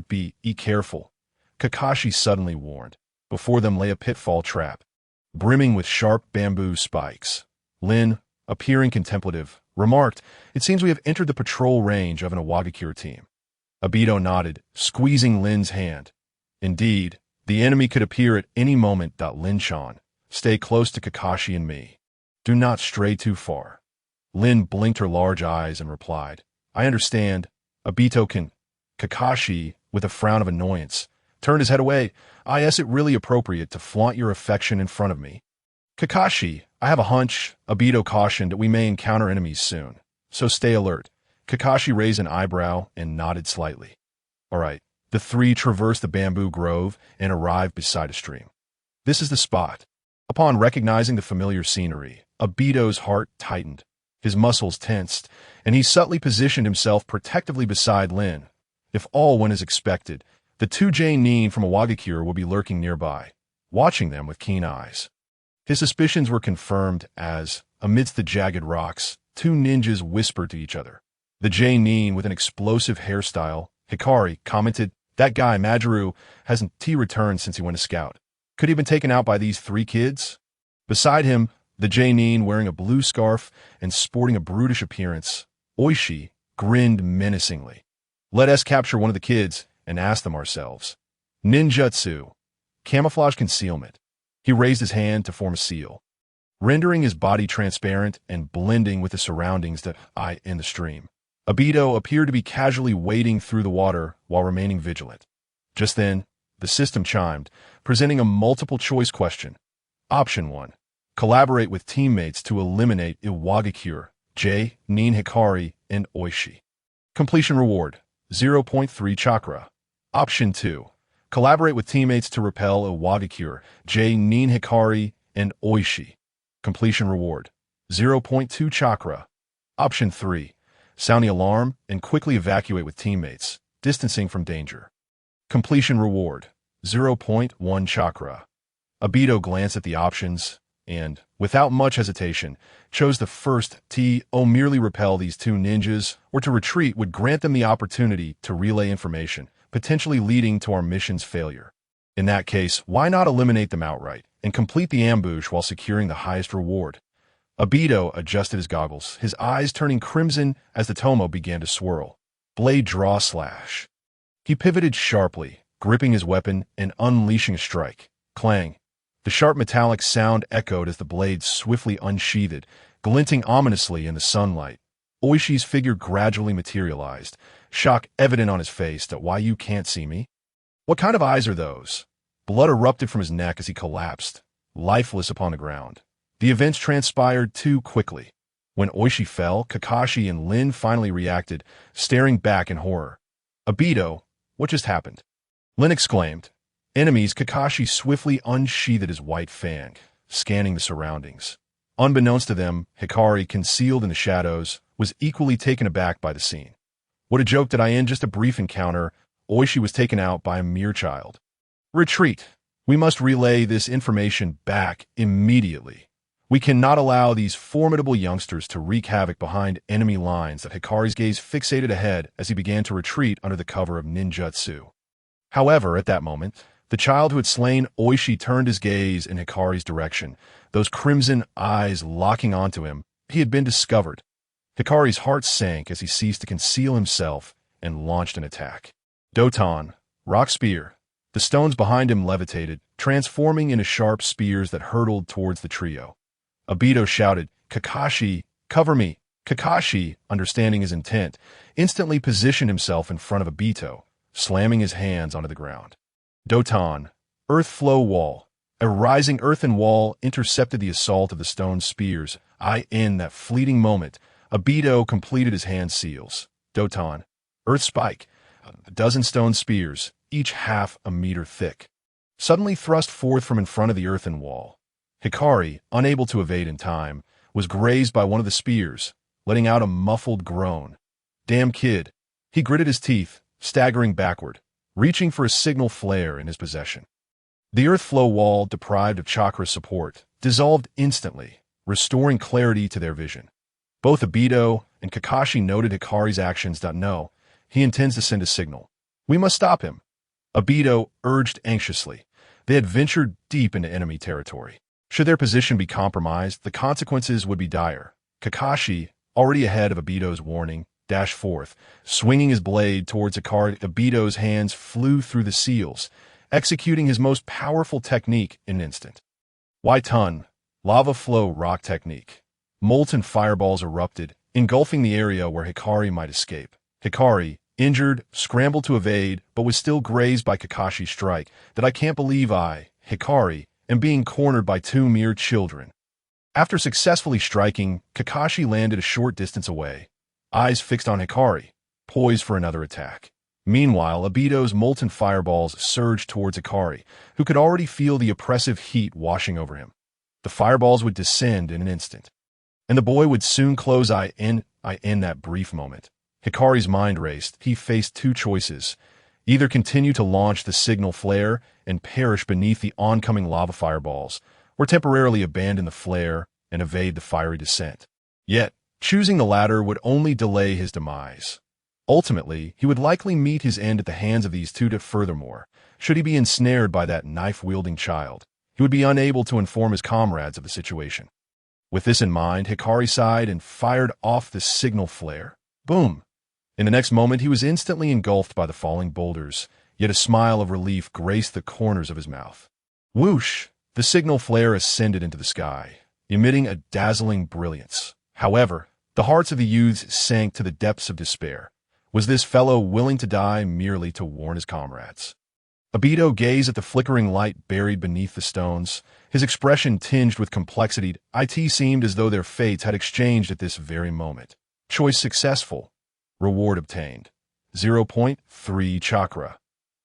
[SPEAKER 1] be careful. Kakashi suddenly warned. Before them lay a pitfall trap, brimming with sharp bamboo spikes. Lin, appearing contemplative, remarked, it seems we have entered the patrol range of an Iwagakure team. Obito nodded, squeezing Lin's hand. Indeed, the enemy could appear at any moment. Lin-chan, stay close to Kakashi and me. Do not stray too far. Lin blinked her large eyes and replied, I understand. Obito can. Kakashi, with a frown of annoyance, turned his head away. Is it really appropriate to flaunt your affection in front of me? Kakashi, I have a hunch, Obito cautioned, that we may encounter enemies soon. So stay alert. Kakashi raised an eyebrow and nodded slightly. All right. The 3 traversed the bamboo grove and arrived beside a stream. This is the spot. Upon recognizing the familiar scenery, Obito's heart tightened. His muscles tensed, and he subtly positioned himself protectively beside Lin. If all went as expected, the 2 J-Nin from Iwagakure would be lurking nearby, watching them with keen eyes. His suspicions were confirmed as, amidst the jagged rocks, 2 ninjas whispered to each other. The J-Nin with an explosive hairstyle, Hikari, commented, that guy, Majoru, hasn't returned since he went to scout. Could he have been taken out by these 3 kids? Beside him, the J-Nin wearing a blue scarf and sporting a brutish appearance, Oishi, grinned menacingly. Let us capture one of the kids and ask them ourselves. Ninjutsu. Camouflage concealment. He raised his hand to form a seal. rendering his body transparent and blending with the surroundings in the stream. Obito appeared to be casually wading through the water while remaining vigilant. Just then, the system chimed, presenting a multiple-choice question. Option 1. Collaborate with teammates to eliminate Iwagakure, J, Nin Hikari, and Oishi. Completion reward, 0.3 chakra. Option 2. Collaborate with teammates to repel Iwagakure, J, Nin Hikari, and Oishi. Completion reward, 0.2 chakra. Option 3. Sound the alarm and quickly evacuate with teammates, distancing from danger. Completion reward, 0.1 chakra. Obito glanced at the options and, without much hesitation, chose the first. Merely repel these two ninjas or to retreat would grant them the opportunity to relay information, potentially leading to our mission's failure. In that case, why not eliminate them outright and complete the ambush while securing the highest reward? Obito adjusted his goggles, his eyes turning crimson as the tomo began to swirl. Blade draw slash. He pivoted sharply, gripping his weapon and unleashing a strike. Clang. The sharp metallic sound echoed as the blade swiftly unsheathed, glinting ominously in the sunlight. Oishi's figure gradually materialized, shock evident on his face. That why you can't see me? What kind of eyes are those? Blood erupted from his neck as he collapsed, lifeless upon the ground. The events transpired too quickly. When Oishi fell, Kakashi and Lin finally reacted, staring back in horror. Obito, what just happened? Lin exclaimed. Enemies. Kakashi swiftly unsheathed his white fang, scanning the surroundings. Unbeknownst to them, Hikari, concealed in the shadows, was equally taken aback by the scene. What a joke did I end just a brief encounter. Oishi was taken out by a mere child. Retreat. We must relay this information back immediately. We cannot allow these formidable youngsters to wreak havoc behind enemy lines. That Hikari's gaze fixated ahead as he began to retreat under the cover of ninjutsu. However, at that moment, the child who had slain Oishi turned his gaze in Hikari's direction, those crimson eyes locking onto him. He had been discovered. Hikari's heart sank as he ceased to conceal himself and launched an attack. Doton, rock spear. The stones behind him levitated, transforming into sharp spears that hurtled towards the trio. Obito shouted, Kakashi, cover me. Kakashi, understanding his intent, instantly positioned himself in front of Obito, slamming his hands onto the ground. Doton, earth flow wall. A rising earthen wall intercepted the assault of the stone spears. In that fleeting moment, Obito completed his hand seals. Doton, earth spike. A dozen stone spears, each half a meter thick, suddenly thrust forth from in front of the earthen wall. Hikari, unable to evade in time, was grazed by one of the spears, letting out a muffled groan. Damn kid. He gritted his teeth, staggering backward, reaching for a signal flare in his possession. The earth flow wall, deprived of chakra support, dissolved instantly, restoring clarity to their vision. Both Obito and Kakashi noted Hikari's actions. No, he intends to send a signal. We must stop him. Obito urged anxiously. They had ventured deep into enemy territory. Should their position be compromised, the consequences would be dire. Kakashi, already ahead of Obito's warning, dashed forth, swinging his blade towards Hikari. Obito's hands flew through the seals, executing his most powerful technique in an instant. Waiton, lava flow rock technique. Molten fireballs erupted, engulfing the area where Hikari might escape. Hikari, injured, scrambled to evade, but was still grazed by Kakashi's strike. That I can't believe Hikari, am being cornered by two mere children. After successfully striking, Kakashi landed a short distance away, eyes fixed on Hikari, poised for another attack. Meanwhile, Obito's molten fireballs surged towards Hikari, who could already feel the oppressive heat washing over him. The fireballs would descend in an instant, and the boy would soon close in that brief moment. Hikari's mind raced. He faced two choices. Either continue to launch the signal flare and perish beneath the oncoming lava fireballs, or temporarily abandon the flare and evade the fiery descent. Yet, choosing the latter would only delay his demise. Ultimately, he would likely meet his end at the hands of these two. Furthermore, should he be ensnared by that knife-wielding child, he would be unable to inform his comrades of the situation. With this in mind, Hikari sighed and fired off the signal flare. Boom! In the next moment, he was instantly engulfed by the falling boulders, yet a smile of relief graced the corners of his mouth. Whoosh! The signal flare ascended into the sky, emitting a dazzling brilliance. However, the hearts of the youths sank to the depths of despair. Was this fellow willing to die merely to warn his comrades? Obito gazed at the flickering light buried beneath the stones, his expression tinged with complexity. It seemed as though their fates had exchanged at this very moment. Choice successful. Reward obtained. 0.3 chakra.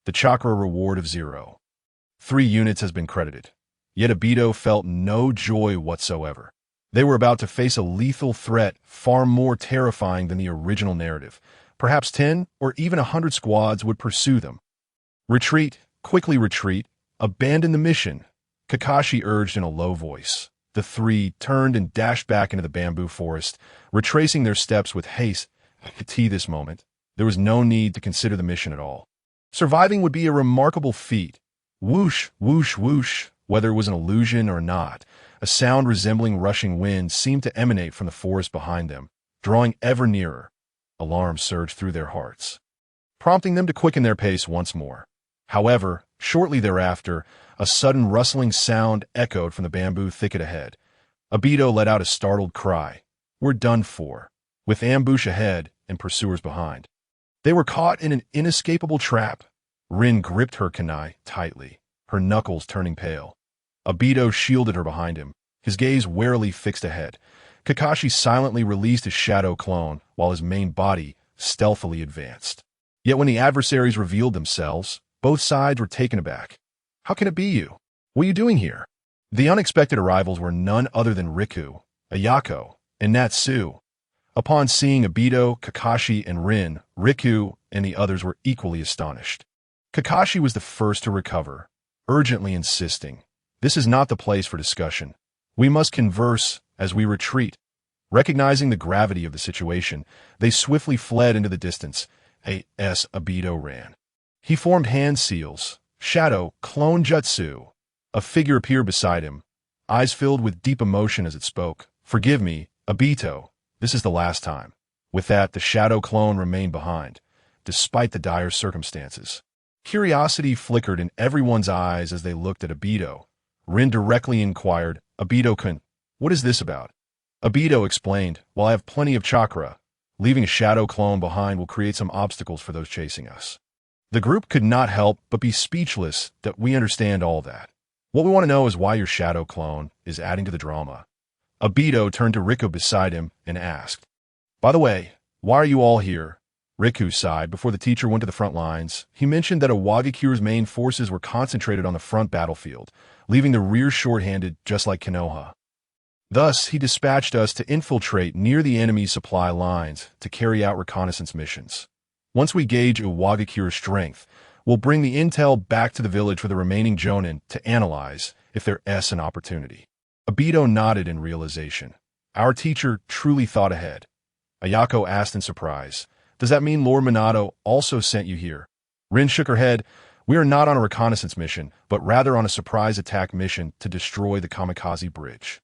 [SPEAKER 1] The chakra reward of 0. 3 units has been credited. Yet Obito felt no joy whatsoever. They were about to face a lethal threat far more terrifying than the original narrative. Perhaps 10 or even 100 squads would pursue them. Retreat, quickly retreat, abandon the mission, Kakashi urged in a low voice. The 3 turned and dashed back into the bamboo forest, retracing their steps with haste. At this moment, there was no need to consider the mission at all. Surviving would be a remarkable feat. Whoosh, whoosh, whoosh, whether it was an illusion or not, a sound resembling rushing wind seemed to emanate from the forest behind them, drawing ever nearer. Alarm surged through their hearts, prompting them to quicken their pace once more. However, shortly thereafter, a sudden rustling sound echoed from the bamboo thicket ahead. Obito let out a startled cry. We're done for. With ambush ahead and pursuers behind. They were caught in an inescapable trap. Rin gripped her kunai tightly, her knuckles turning pale. Obito shielded her behind him, his gaze warily fixed ahead. Kakashi silently released his shadow clone, while his main body stealthily advanced. Yet when the adversaries revealed themselves, both sides were taken aback. How can it be you? What are you doing here? The unexpected arrivals were none other than Riku, Ayako, and Natsu. Upon seeing Obito, Kakashi, and Rin, Riku and the others were equally astonished. Kakashi was the first to recover, urgently insisting, "This is not the place for discussion. We must converse as we retreat." Recognizing the gravity of the situation, they swiftly fled into the distance. As Obito ran. He formed hand seals, shadow, clone jutsu. A figure appeared beside him, eyes filled with deep emotion as it spoke. "Forgive me, Obito. This is the last time." With that, the shadow clone remained behind, despite the dire circumstances. Curiosity flickered in everyone's eyes as they looked at Obito. Rin directly inquired, "Obito-kun, what is this about?" Obito explained, "While I have plenty of chakra, leaving a shadow clone behind will create some obstacles for those chasing us." The group could not help but be speechless. That we understand all that. What we want to know is why your shadow clone is adding to the drama. Obito turned to Riku beside him and asked, "By the way, why are you all here?" Riku sighed before the teacher went to the front lines. He mentioned that Owagikyu's main forces were concentrated on the front battlefield, leaving the rear short-handed just like Konoha. Thus, he dispatched us to infiltrate near the enemy's supply lines to carry out reconnaissance missions. Once we gauge Owagikyu's strength, we'll bring the intel back to the village for the remaining Jonin to analyze if there's an opportunity. Obito nodded in realization. Our teacher truly thought ahead. Ayako asked in surprise, "Does that mean Lord Minato also sent you here?" Rin shook her head. "We are not on a reconnaissance mission, but rather on a surprise attack mission to destroy the Kamikaze Bridge."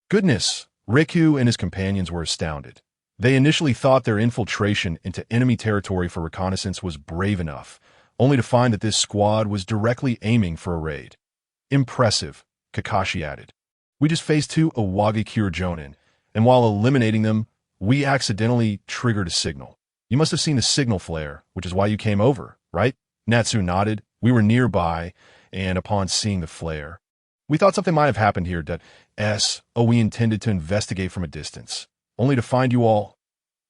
[SPEAKER 1] Goodness! Riku and his companions were astounded. They initially thought their infiltration into enemy territory for reconnaissance was brave enough, only to find that this squad was directly aiming for a raid. "Impressive," Kakashi added. "We just faced 2 Owagikure Jonin, and while eliminating them, we accidentally triggered a signal. You must have seen the signal flare, which is why you came over, right?" Natsu nodded. "We were nearby, and upon seeing the flare, we thought something might have happened here. We intended to investigate from a distance, only to find you all."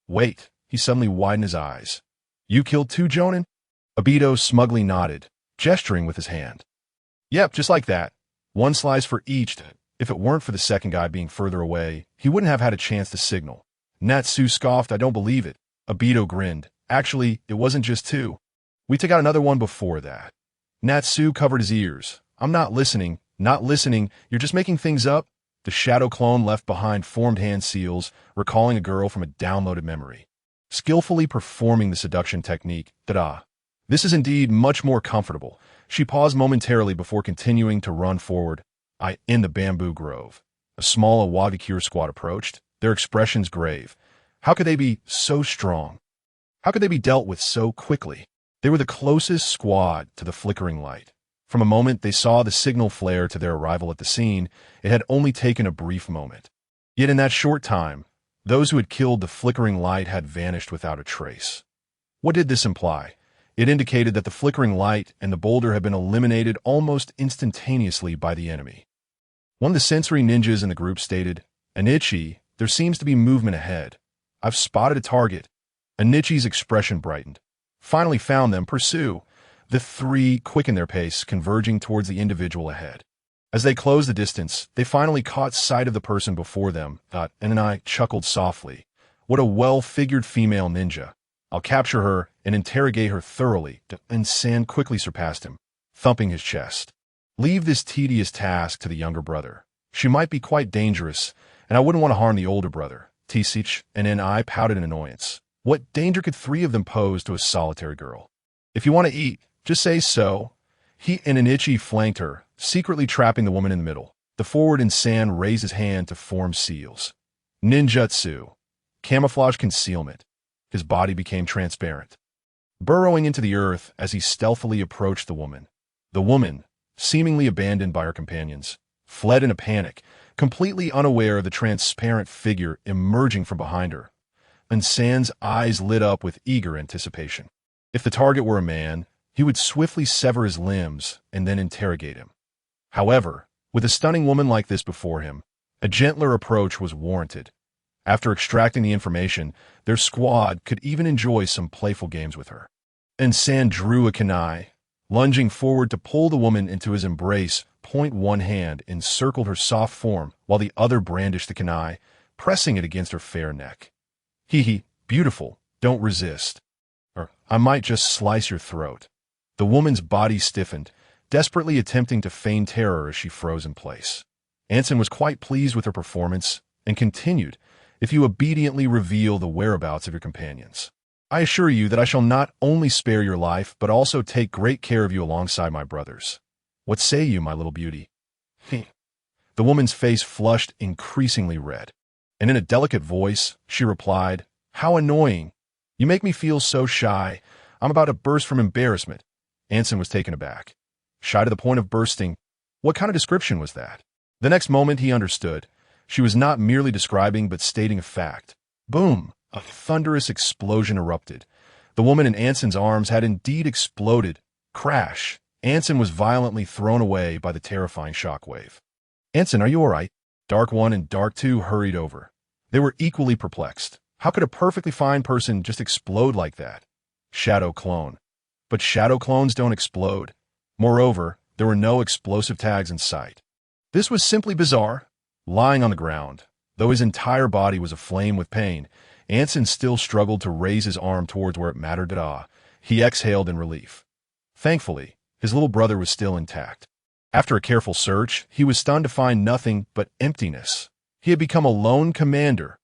[SPEAKER 1] "Wait," he suddenly widened his eyes. "You killed 2 Jonin?" Obito smugly nodded, gesturing with his hand. "Yep, just like that. 1 slice for each. If it weren't for the second guy being further away, he wouldn't have had a chance to signal." Natsu scoffed, "I don't believe it." Obito grinned. "Actually, it wasn't just 2. We took out another one before that." Natsu covered his ears. "I'm not listening. Not listening. You're just making things up." The shadow clone left behind formed hand seals, recalling a girl from a downloaded memory. Skillfully performing the seduction technique, This is indeed much more comfortable. She paused momentarily before continuing to run forward. In the bamboo grove. A small Owagikure squad approached, their expressions grave. How could they be so strong? How could they be dealt with so quickly? They were the closest squad to the flickering light. From a moment they saw the signal flare to their arrival at the scene, it had only taken a brief moment. Yet in that short time, those who had killed the flickering light had vanished without a trace. What did this imply? It indicated that the flickering light and the boulder had been eliminated almost instantaneously by the enemy. One of the sensory ninjas in the group stated, "Anichi, there seems to be movement ahead. I've spotted a target." Anichi's expression brightened. "Finally found them, pursue." The three quickened their pace, converging towards the individual ahead. As they closed the distance, they finally caught sight of the person before them, and I chuckled softly. What a well-figured female ninja. I'll capture her and interrogate her thoroughly, and San quickly surpassed him, thumping his chest. Leave this tedious task to the younger brother. She might be quite dangerous, and I wouldn't want to harm the older brother. Tisich and I pouted in annoyance. What danger could three of them pose to a solitary girl? If you want to eat, just say so. He and Anichi flanked her, secretly trapping the woman in the middle. The forward and San raised his hand to form seals. Ninjutsu. Camouflage concealment. His body became transparent, burrowing into the earth as he stealthily approached the woman. The woman, seemingly abandoned by her companions, fled in a panic, completely unaware of the transparent figure emerging from behind her. And San's eyes lit up with eager anticipation. If the target were a man, he would swiftly sever his limbs and then interrogate him. However, with a stunning woman like this before him, a gentler approach was warranted. After extracting the information, their squad could even enjoy some playful games with her. And San drew a kunai, lunging forward to pull the woman into his embrace. One hand encircled her soft form while the other brandished the kunai, pressing it against her fair neck. Hee, beautiful, don't resist. Or I might just slice your throat. The woman's body stiffened, desperately attempting to feign terror as she froze in place. Anson was quite pleased with her performance and continued, "If you obediently reveal the whereabouts of your companions, I assure you that I shall not only spare your life, but also take great care of you alongside my brothers. What say you, my little beauty?" The woman's face flushed increasingly red, and in a delicate voice, she replied, "How annoying. You make me feel so shy. I'm about to burst from embarrassment." Anson was taken aback. Shy to the point of bursting? What kind of description was that? The next moment he understood. She was not merely describing, but stating a fact. Boom! A thunderous explosion erupted. The woman in Anson's arms had indeed exploded. Crash! Anson was violently thrown away by the terrifying shockwave. "Anson, are you all right?" Dark 1 and Dark 2 hurried over. They were equally perplexed. How could a perfectly fine person just explode like that? Shadow clone. But shadow clones don't explode. Moreover, there were no explosive tags in sight. This was simply bizarre. Lying on the ground, though his entire body was aflame with pain, Anson still struggled to raise his arm towards where it mattered. He exhaled in relief. Thankfully, his little brother was still intact. After a careful search, he was stunned to find nothing but emptiness. He had become a lone commander.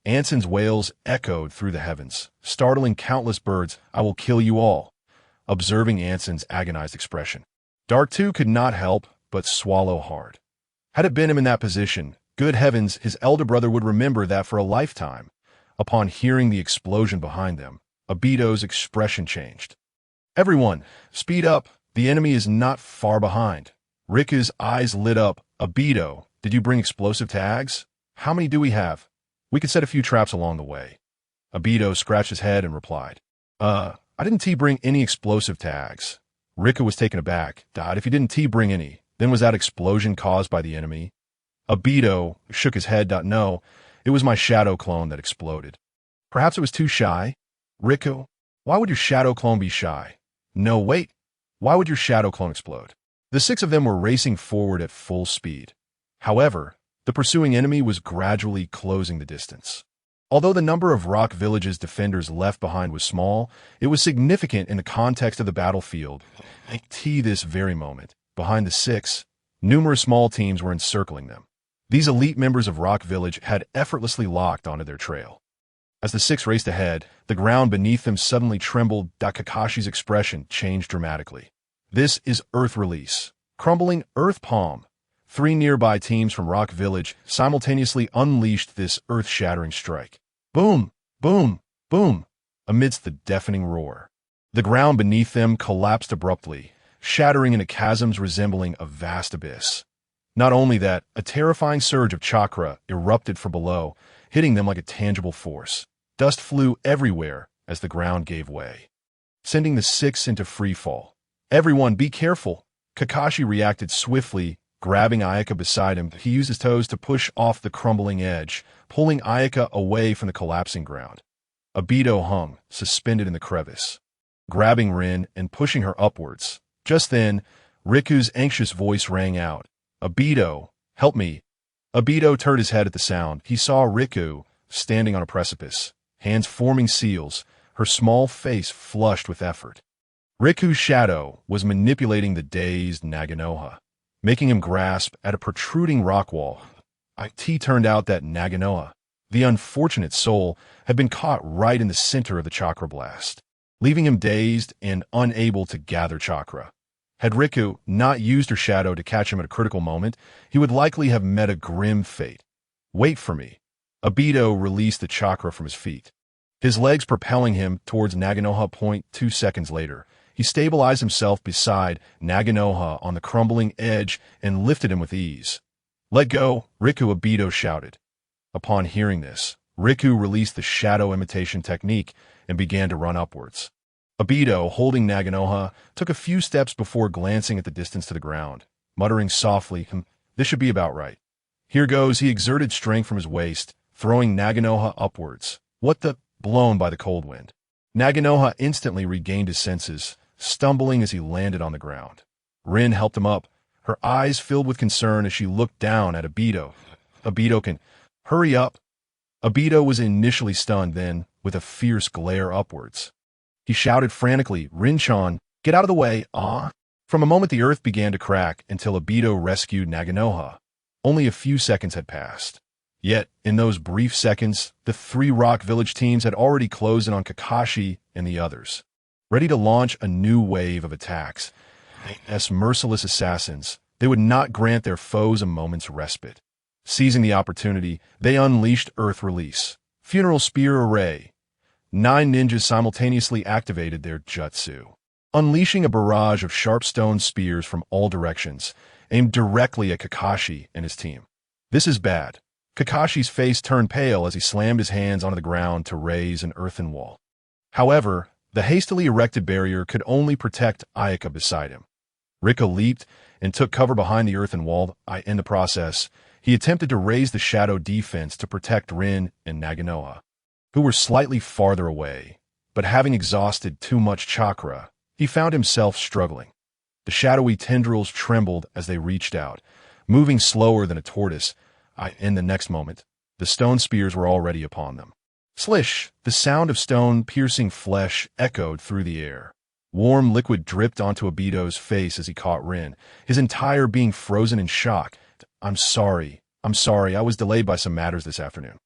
[SPEAKER 1] Anson's wails echoed through the heavens, startling countless birds. "I will kill you all." Observing Anson's agonized expression, Dark 2 could not help but swallow hard. Had it been him in that position, good heavens, his elder brother would remember that for a lifetime. Upon hearing the explosion behind them, Obito's expression changed. "Everyone, speed up. The enemy is not far behind." Riku's eyes lit up. "Obito, did you bring explosive tags? How many do we have? We could set a few traps along the way." Obito scratched his head and replied, I didn't bring any explosive tags." Riku was taken aback. "If you didn't bring any, then was that explosion caused by the enemy?" Obito shook his head. "No, it was my shadow clone that exploded." "Perhaps it was too shy?" "Riku, why would your shadow clone be shy?" "No, wait. Why would your shadow clone explode?" The six of them were racing forward at full speed. However, the pursuing enemy was gradually closing the distance. Although the number of Rock Village's defenders left behind was small, it was significant in the context of the battlefield. At this very moment, behind the six, numerous small teams were encircling them. These elite members of Rock Village had effortlessly locked onto their trail. As the six raced ahead, the ground beneath them suddenly trembled. Kakashi's expression changed dramatically. "This is Earth Release. Crumbling Earth Palm." Three nearby teams from Rock Village simultaneously unleashed this earth-shattering strike. Boom, boom, boom, amidst the deafening roar. The ground beneath them collapsed abruptly, shattering into chasms resembling a vast abyss. Not only that, a terrifying surge of chakra erupted from below, hitting them like a tangible force. Dust flew everywhere as the ground gave way, sending the six into free fall. "Everyone, be careful!" Kakashi reacted swiftly, grabbing Ayaka beside him. He used his toes to push off the crumbling edge, pulling Ayaka away from the collapsing ground. Obito hung, suspended in the crevice, grabbing Rin and pushing her upwards. Just then, Riku's anxious voice rang out. "Obito, help me!" Obito turned his head at the sound. He saw Riku, standing on a precipice, hands forming seals, her small face flushed with effort. Riku's shadow was manipulating the dazed Naganoha, making him grasp at a protruding rock wall. It turned out that Naganoha, the unfortunate soul, had been caught right in the center of the chakra blast, leaving him dazed and unable to gather chakra. Had Riku not used her shadow to catch him at a critical moment, he would likely have met a grim fate. "Wait for me." Obito released the chakra from his feet, his legs propelling him towards Naganoha. 2 seconds later, he stabilized himself beside Naganoha on the crumbling edge and lifted him with ease. "Let go, Riku," Obito shouted. Upon hearing this, Riku released the shadow imitation technique and began to run upwards. Obito, holding Naganoha, took a few steps before glancing at the distance to the ground, muttering softly, "This should be about right. Here goes." He exerted strength from his waist, throwing Naganoha upwards. What the? Blown by the cold wind. Naganoha instantly regained his senses, stumbling as he landed on the ground. Rin helped him up, her eyes filled with concern as she looked down at Obito. "Obito can hurry up." Obito was initially stunned, then, with a fierce glare upwards, he shouted frantically, "Rin-chan, get out of the way, ah!" From a moment the earth began to crack until Obito rescued Naganoha. Only a few seconds had passed. Yet, in those brief seconds, the 3 Rock Village teams had already closed in on Kakashi and the others, ready to launch a new wave of attacks. As merciless assassins, they would not grant their foes a moment's respite. Seizing the opportunity, they unleashed Earth Release, Funeral Spear Array. 9 ninjas simultaneously activated their jutsu, unleashing a barrage of sharp stone spears from all directions, aimed directly at Kakashi and his team. "This is bad." Kakashi's face turned pale as he slammed his hands onto the ground to raise an earthen wall. However, the hastily erected barrier could only protect Ayaka beside him. Riku leaped and took cover behind the earthen wall. In the process, he attempted to raise the shadow defense to protect Rin and Naganoha, who were slightly farther away, but having exhausted too much chakra, he found himself struggling. The shadowy tendrils trembled as they reached out, moving slower than a tortoise. In the next moment, the stone spears were already upon them. Slish! The sound of stone piercing flesh echoed through the air. Warm liquid dripped onto Obito's face as he caught Rin, his entire being frozen in shock. I'm sorry. I was delayed by some matters this afternoon.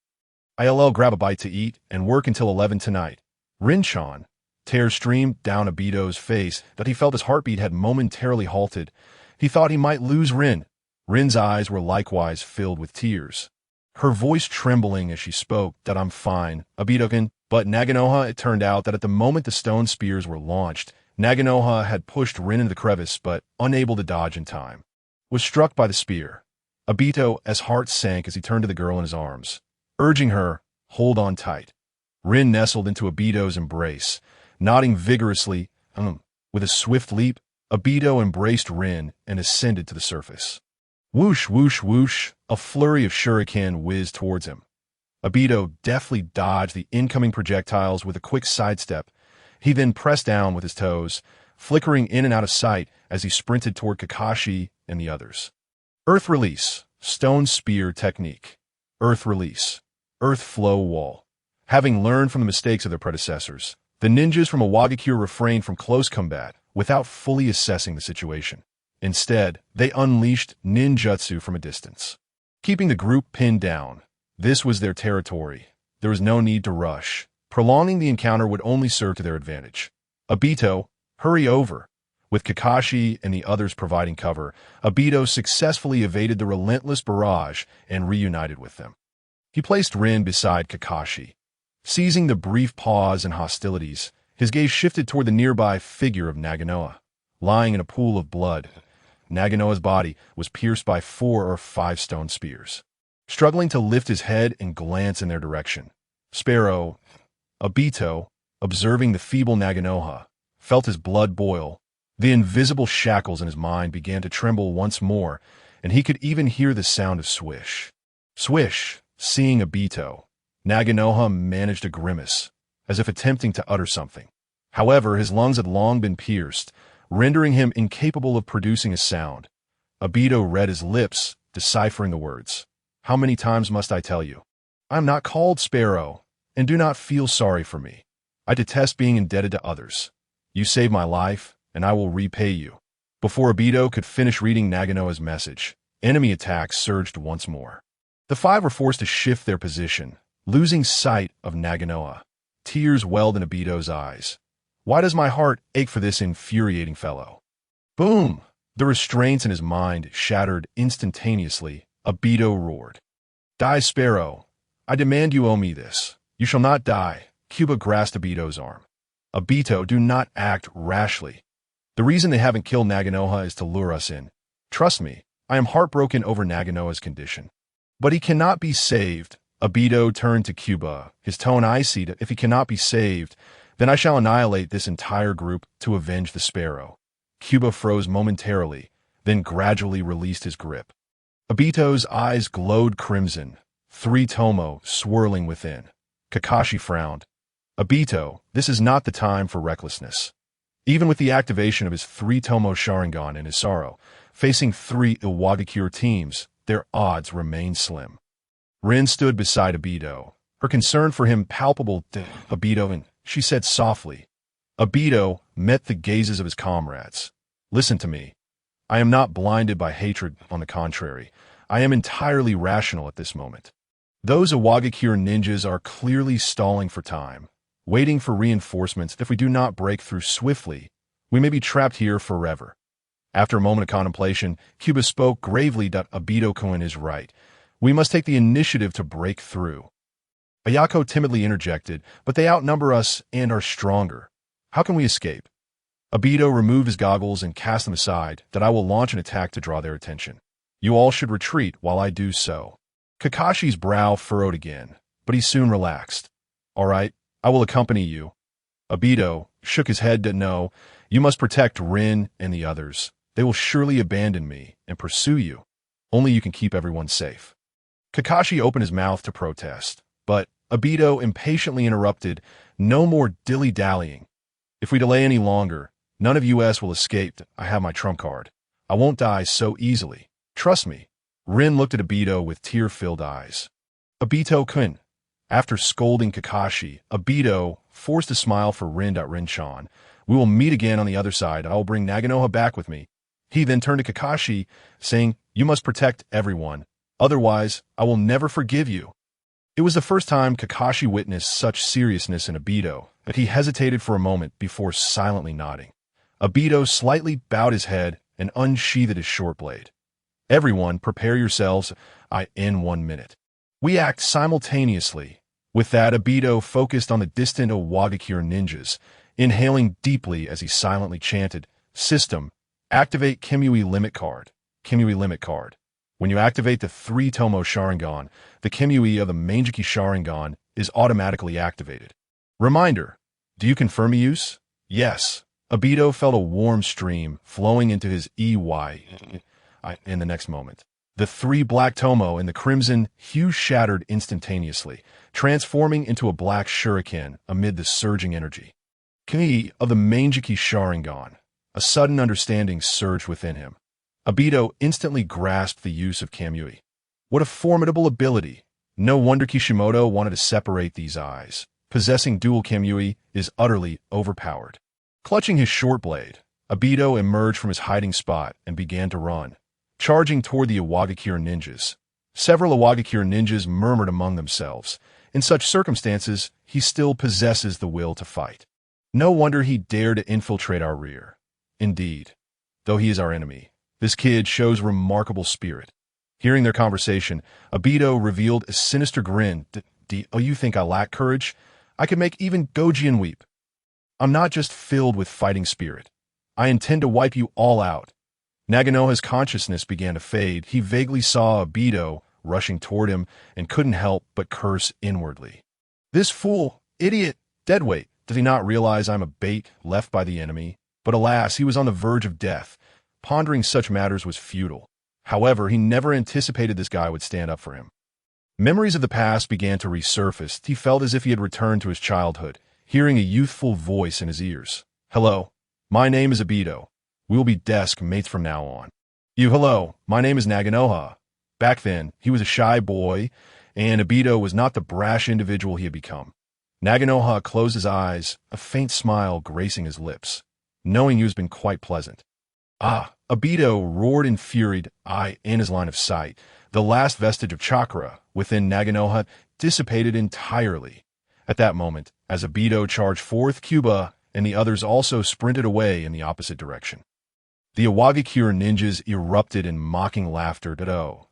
[SPEAKER 1] I'll grab a bite to eat and work until 11 tonight." Rin-chan. Tears streamed down Obito's face that he felt his heartbeat had momentarily halted. He thought he might lose Rin. Rin's eyes were likewise filled with tears, her voice trembling as she spoke. "That I'm fine, Obito-kun." But Naganoha, it turned out that at the moment the stone spears were launched, Naganoha had pushed Rin into the crevice, but, unable to dodge in time, was struck by the spear. Obito's heart sank as he turned to the girl in his arms, urging her, "Hold on tight." Rin nestled into Obito's embrace, nodding vigorously. With a swift leap, Obito embraced Rin and ascended to the surface. Whoosh, whoosh, whoosh, a flurry of shuriken whizzed towards him. Obito deftly dodged the incoming projectiles with a quick sidestep. He then pressed down with his toes, flickering in and out of sight as he sprinted toward Kakashi and the others. Earth Release, Stone Spear Technique. Earth Release, Earth Flow Wall. Having learned from the mistakes of their predecessors, the ninjas from Iwagakure refrained from close combat without fully assessing the situation. Instead, they unleashed ninjutsu from a distance, keeping the group pinned down. This was their territory. There was no need to rush. Prolonging the encounter would only serve to their advantage. "Obito, hurry over." With Kakashi and the others providing cover, Obito successfully evaded the relentless barrage and reunited with them. He placed Rin beside Kakashi. Seizing the brief pause in hostilities, his gaze shifted toward the nearby figure of Naganoha. lying in a pool of blood. Naganoa's body was pierced by 4 or 5 stone spears. Struggling to lift his head and glance in their direction, Obito, observing the feeble Naganoha, felt his blood boil. The invisible shackles in his mind began to tremble once more, and he could even hear the sound of swish. Swish! Seeing Obito, Naganoha managed a grimace, as if attempting to utter something. However, his lungs had long been pierced, rendering him incapable of producing a sound. Obito read his lips, deciphering the words. How many times must I tell you? I am not called Sparrow, and do not feel sorry for me. I detest being indebted to others. You saved my life, and I will repay you. Before Obito could finish reading Naganoa's message, enemy attacks surged once more. The 5 were forced to shift their position, losing sight of Naganoa. Tears welled in Obito's eyes. Why does my heart ache for this infuriating fellow? Boom! The restraints in his mind shattered instantaneously. Obito roared. Die, Sparrow! I demand you owe me this. You shall not die. Cuba grasped Obito's arm. Obito, do not act rashly. The reason they haven't killed Naganoha is to lure us in. Trust me, I am heartbroken over Naganoa's condition. But he cannot be saved. Obito turned to Cuba, his tone icy. If he cannot be saved, then I shall annihilate this entire group to avenge the Sparrow. Cuba froze momentarily, then gradually released his grip. Obito's eyes glowed crimson, 3 tomo swirling within. Kakashi frowned. Obito, this is not the time for recklessness. Even with the activation of his 3 tomo Sharingan and his sorrow, facing 3 Iwagakure teams, their odds remain slim. Rin stood beside Obito, her concern for him palpable. Obito, and she said softly. Obito met the gazes of his comrades. Listen to me. I am not blinded by hatred, on the contrary. I am entirely rational at this moment. Those Iwagakure ninjas are clearly stalling for time, waiting for reinforcements. If we do not break through swiftly, we may be trapped here forever. After a moment of contemplation, Cuba spoke gravely. Obito-kun is right. We must take the initiative to break through. Ayako timidly interjected, but they outnumber us and are stronger. How can we escape? Obito removed his goggles and cast them aside. I will launch an attack to draw their attention. You all should retreat while I do so. Kakashi's brow furrowed again, but he soon relaxed. All right, I will accompany you. Obito shook his head. No, you must protect Rin and the others. They will surely abandon me and pursue you. Only you can keep everyone safe. Kakashi opened his mouth to protest, but Obito impatiently interrupted. No more dilly-dallying. If we delay any longer, none of us will escape. I have my trump card. I won't die so easily. Trust me. Rin looked at Obito with tear-filled eyes. Obito-kun. After scolding Kakashi, Obito forced a smile for Rin-chan. We will meet again on the other side. I will bring Naganoha back with me. He then turned to Kakashi, saying, You must protect everyone. Otherwise, I will never forgive you. It was the first time Kakashi witnessed such seriousness in Obito that he hesitated for a moment before silently nodding. Obito slightly bowed his head and unsheathed his short blade. Everyone, prepare yourselves. In 1 minute. We act simultaneously. With that, Obito focused on the distant Iwagakure ninjas, inhaling deeply as he silently chanted, System, activate Kimui limit card. Kimui limit card. When you activate the 3 tomo Sharingan, the Kimui of the Manjiki Sharingan is automatically activated. Reminder, do you confirm use? Yes. Obito felt a warm stream flowing into his EY in the next moment. The 3 black tomo and the crimson hue shattered instantaneously, transforming into a black shuriken amid the surging energy. Kimui of the Manjiki Sharingan. A sudden understanding surged within him. Obito instantly grasped the use of Kamui. What a formidable ability! No wonder Kishimoto wanted to separate these eyes. Possessing dual Kamui is utterly overpowered. Clutching his short blade, Obito emerged from his hiding spot and began to run, charging toward the Iwagakure ninjas. Several Iwagakure ninjas murmured among themselves. In such circumstances, he still possesses the will to fight. No wonder he dared to infiltrate our rear. Indeed, though he is our enemy, this kid shows remarkable spirit. Hearing their conversation, Obito revealed a sinister grin. Oh, you think I lack courage? I could make even Gojian weep. I'm not just filled with fighting spirit. I intend to wipe you all out. Naganoha's consciousness began to fade. He vaguely saw Obito rushing toward him and couldn't help but curse inwardly. This fool, idiot, deadweight, does he not realize I'm a bait left by the enemy? But alas, he was on the verge of death. Pondering such matters was futile. However, he never anticipated this guy would stand up for him. Memories of the past began to resurface. He felt as if he had returned to his childhood, hearing a youthful voice in his ears. Hello, my name is Obito. We will be desk mates from now on. Hello, my name is Naganoha. Back then, he was a shy boy, and Obito was not the brash individual he had become. Naganoha closed his eyes, a faint smile gracing his lips, knowing he was been quite pleasant. Obito roared and furied, in his line of sight. The last vestige of chakra within Naganoha dissipated entirely. At that moment, as Obito charged forth, Cuba and the others also sprinted away in the opposite direction. The Iwagakure ninjas erupted in mocking laughter.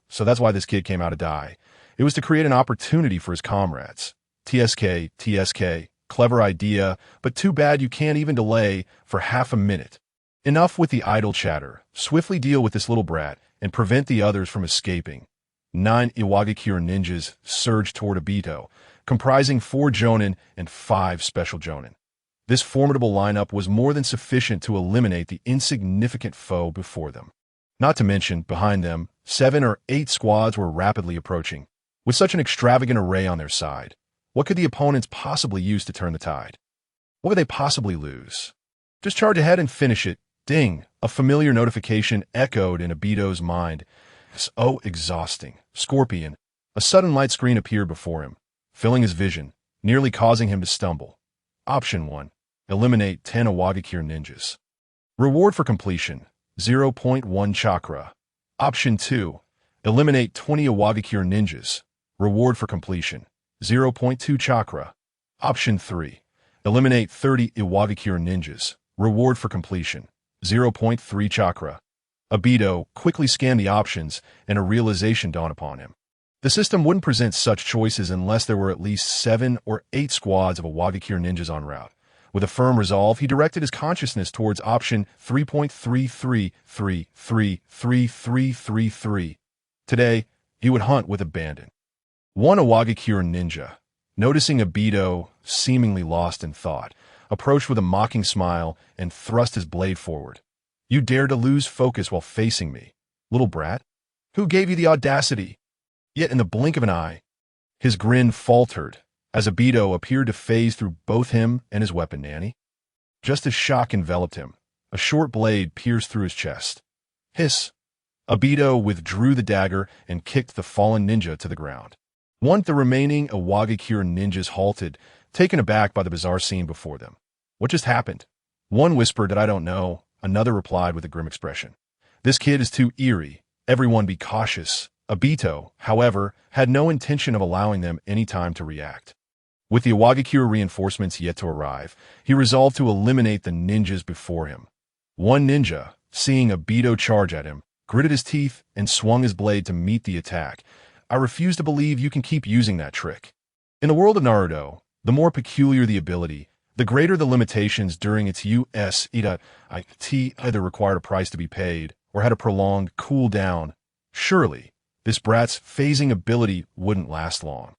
[SPEAKER 1] So that's why this kid came out to die. It was to create an opportunity for his comrades. TSK, clever idea, but too bad you can't even delay for half a minute. Enough with the idle chatter. Swiftly deal with this little brat and prevent the others from escaping. 9 Iwagakure ninjas surged toward Obito, comprising 4 jonin and 5 special jonin. This formidable lineup was more than sufficient to eliminate the insignificant foe before them. Not to mention, behind them, 7 or 8 squads were rapidly approaching. With such an extravagant array on their side, what could the opponents possibly use to turn the tide? What could they possibly lose? Just charge ahead and finish it. Ding! A familiar notification echoed in Obito's mind. So exhausting. Scorpion. A sudden light screen appeared before him, filling his vision, nearly causing him to stumble. Option 1. Eliminate 10 Iwagakure ninjas. Reward for completion, 0.1 chakra. Option 2. Eliminate 20 Iwagakure ninjas. Reward for completion, 0.2 chakra. Option 3. Eliminate 30 Iwagakure ninjas. Reward for completion, 0.3 chakra. Obito quickly scanned the options, and a realization dawned upon him. The system wouldn't present such choices unless there were at least 7 or 8 squads of Iwagakure ninjas en route. With a firm resolve, he directed his consciousness towards option 3.33333333. Today, he would hunt with abandon. One Iwagakure ninja, noticing Obito seemingly lost in thought, approached with a mocking smile and thrust his blade forward. You dare to lose focus while facing me, little brat? Who gave you the audacity? Yet in the blink of an eye, his grin faltered as Obito appeared to phase through both him and his weapon nanny. Just as shock enveloped him, a short blade pierced through his chest. Hiss! Obito withdrew the dagger and kicked the fallen ninja to the ground. Once the remaining Iwagakure ninjas halted, taken aback by the bizarre scene before them. What just happened? One whispered that I don't know. Another replied with a grim expression. This kid is too eerie. Everyone be cautious. Obito, however, had no intention of allowing them any time to react. With the Iwagakure reinforcements yet to arrive, he resolved to eliminate the ninjas before him. One ninja, seeing Obito charge at him, gritted his teeth and swung his blade to meet the attack. I refuse to believe you can keep using that trick. In the world of Naruto, the more peculiar the ability, the greater the limitations during its use. It either required a price to be paid or had a prolonged cooldown. Surely, this brat's phasing ability wouldn't last long.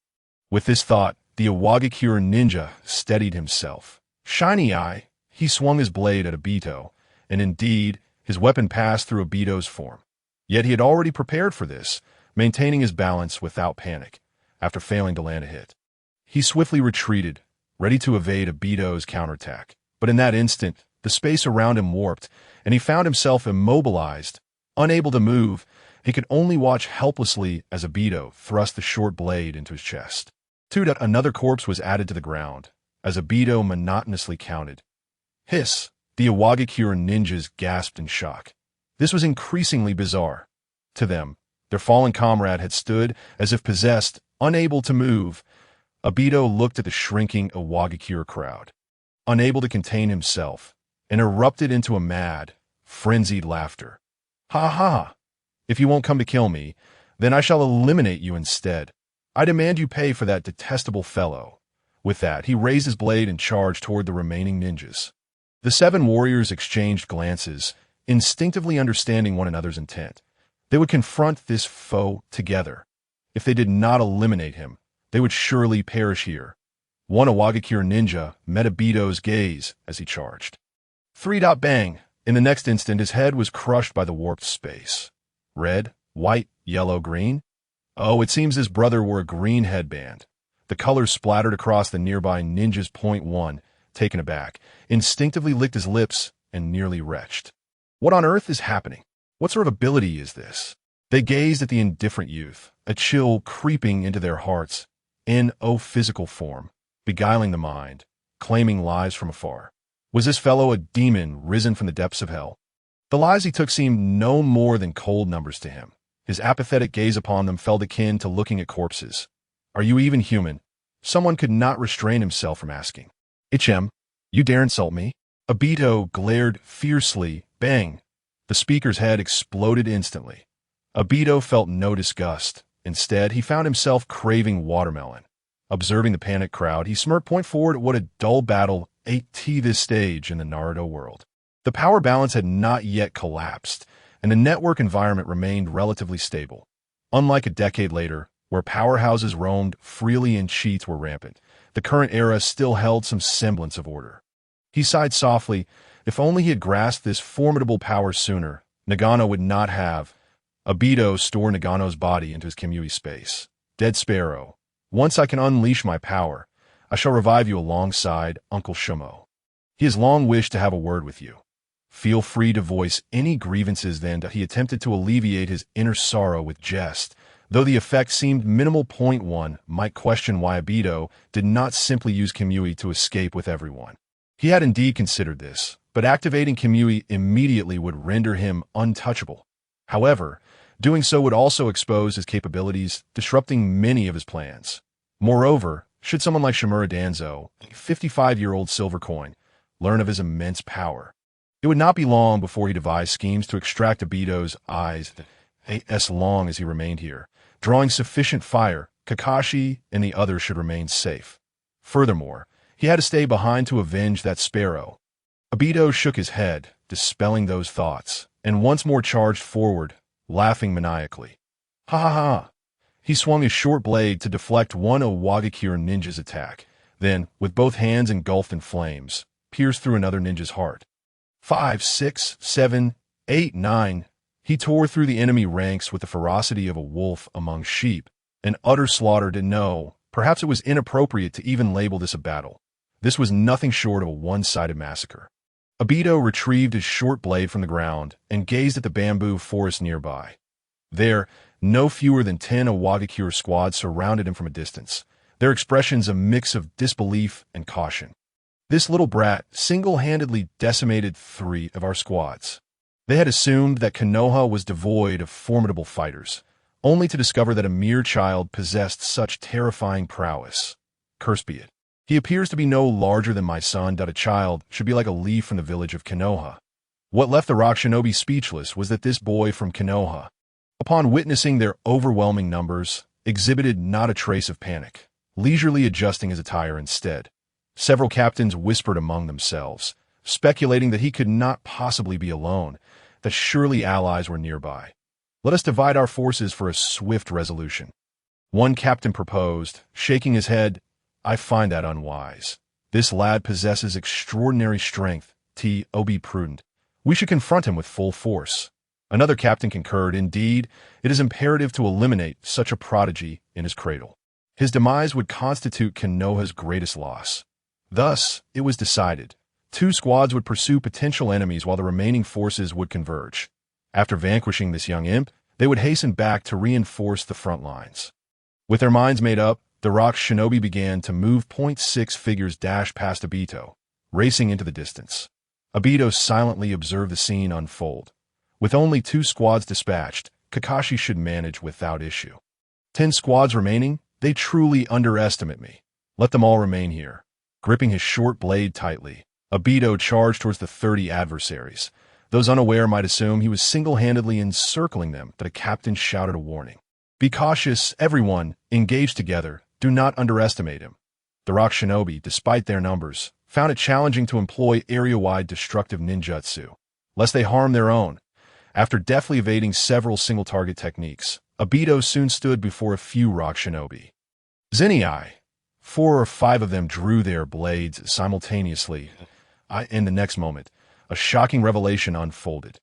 [SPEAKER 1] With this thought, the Iwagakure ninja steadied himself. Shiny eye, he swung his blade at Obito, and indeed, his weapon passed through Obito's form. Yet he had already prepared for this, maintaining his balance without panic, after failing to land a hit. He swiftly retreated, ready to evade Obito's counterattack. But in that instant, the space around him warped, and he found himself immobilized, unable to move. He could only watch helplessly as Obito thrust the short blade into his chest. Another corpse was added to the ground, as Obito monotonously counted. Hiss! The Iwagakure ninjas gasped in shock. This was increasingly bizarre. To them, their fallen comrade had stood as if possessed, unable to move. Obito looked at the shrinking Iwagakure crowd, unable to contain himself, and erupted into a mad, frenzied laughter. Ha ha! If you won't come to kill me, then I shall eliminate you instead. I demand you pay for that detestable fellow. With that, he raised his blade and charged toward the remaining ninjas. The 7 warriors exchanged glances, instinctively understanding one another's intent. They would confront this foe together. If they did not eliminate him, they would surely perish here. One Awagakure ninja met Obito's gaze as he charged. Bang! In the next instant, his head was crushed by the warped space. Red, white, yellow, green? Oh, it seems his brother wore a green headband. The colors splattered across the nearby ninja's point one, taken aback, instinctively licked his lips and nearly retched. What on earth is happening? What sort of ability is this? They gazed at the indifferent youth, a chill creeping into their hearts, in physical form, beguiling the mind, claiming lives from afar. Was this fellow a demon risen from the depths of hell? The lives he took seemed no more than cold numbers to him. His apathetic gaze upon them felt akin to looking at corpses. Are you even human? Someone could not restrain himself from asking. Ichem, you dare insult me? Obito glared fiercely. Bang! The speaker's head exploded instantly. Obito felt no disgust. Instead, he found himself craving watermelon. Observing the panicked crowd, he smirked, point forward at what a dull battle ate this stage in the Naruto world. The power balance had not yet collapsed, and the network environment remained relatively stable. Unlike a decade later, where powerhouses roamed freely and cheats were rampant, the current era still held some semblance of order. He sighed softly. If only he had grasped this formidable power sooner, Nagano would not have. Obito stored Nagano's body into his Kimui space. Dead Sparrow, once I can unleash my power, I shall revive you alongside Uncle Shumo. He has long wished to have a word with you. Feel free to voice any grievances then. He attempted to alleviate his inner sorrow with jest, though the effect seemed minimal. Point one might question why Obito did not simply use Kimui to escape with everyone. He had indeed considered this, but activating Kimui immediately would render him untouchable. However, doing so would also expose his capabilities, disrupting many of his plans. Moreover, should someone like Shimura Danzo, a 55-year-old silver coin, learn of his immense power, it would not be long before he devised schemes to extract Obito's eyes as long as he remained here. Drawing sufficient fire, Kakashi and the others should remain safe. Furthermore, he had to stay behind to avenge that sparrow. Obito shook his head, dispelling those thoughts, and once more charged forward, laughing maniacally. Ha ha ha! He swung his short blade to deflect one Awagakure ninja's attack, then, with both hands engulfed in flames, pierced through another ninja's heart. 5, 6, 7, 8, 9. He tore through the enemy ranks with the ferocity of a wolf among sheep, an utter slaughter to know. Perhaps it was inappropriate to even label this a battle. This was nothing short of a one-sided massacre. Obito retrieved his short blade from the ground and gazed at the bamboo forest nearby. There, no fewer than 10 Awagakure squads surrounded him from a distance, their expressions a mix of disbelief and caution. This little brat single-handedly decimated 3 of our squads. They had assumed that Konoha was devoid of formidable fighters, only to discover that a mere child possessed such terrifying prowess. Cursed be it. He appears to be no larger than my son. A child should be like a leaf from the village of Konoha. What left the rock shinobi speechless was that this boy from Konoha, upon witnessing their overwhelming numbers, exhibited not a trace of panic, leisurely adjusting his attire instead. Several captains whispered among themselves, speculating that he could not possibly be alone, that surely allies were nearby. Let us divide our forces for a swift resolution. One captain proposed, shaking his head. I find that unwise. This lad possesses extraordinary strength. Be prudent. We should confront him with full force. Another captain concurred. Indeed, it is imperative to eliminate such a prodigy in his cradle. His demise would constitute Konoha's greatest loss. Thus, it was decided. 2 squads would pursue potential enemies while the remaining forces would converge. After vanquishing this young imp, they would hasten back to reinforce the front lines. With their minds made up, the rock shinobi began to move. 6 figures dashed past Obito, racing into the distance. Obito silently observed the scene unfold. With only 2 squads dispatched, Kakashi should manage without issue. 10 squads remaining? They truly underestimate me. Let them all remain here. Gripping his short blade tightly, Obito charged towards the 30 adversaries. Those unaware might assume he was single-handedly encircling them, but a captain shouted a warning. Be cautious, everyone, engage together. Do not underestimate him. The rock shinobi, despite their numbers, found it challenging to employ area-wide destructive ninjutsu, lest they harm their own. After deftly evading several single-target techniques, Obito soon stood before a few rock shinobi. Zen'ai. 4 or 5 of them drew their blades simultaneously. In the next moment, a shocking revelation unfolded.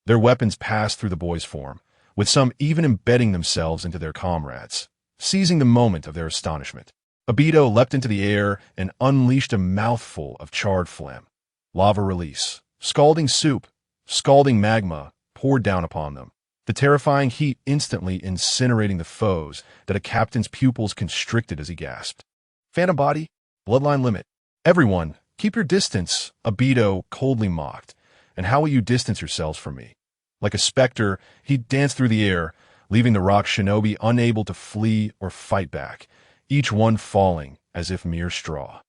[SPEAKER 1] Their weapons passed through the boy's form, with some even embedding themselves into their comrades. Seizing the moment of their astonishment, Obito leapt into the air and unleashed a mouthful of charred phlegm. Lava release, scalding soup, scalding magma poured down upon them, the terrifying heat instantly incinerating the foes that a captain's pupils constricted as he gasped. Phantom body, bloodline limit. Everyone, keep your distance, Obito coldly mocked. And how will you distance yourselves from me? Like a specter, he danced through the air, leaving the rock shinobi unable to flee or fight back, each one falling as if mere straw.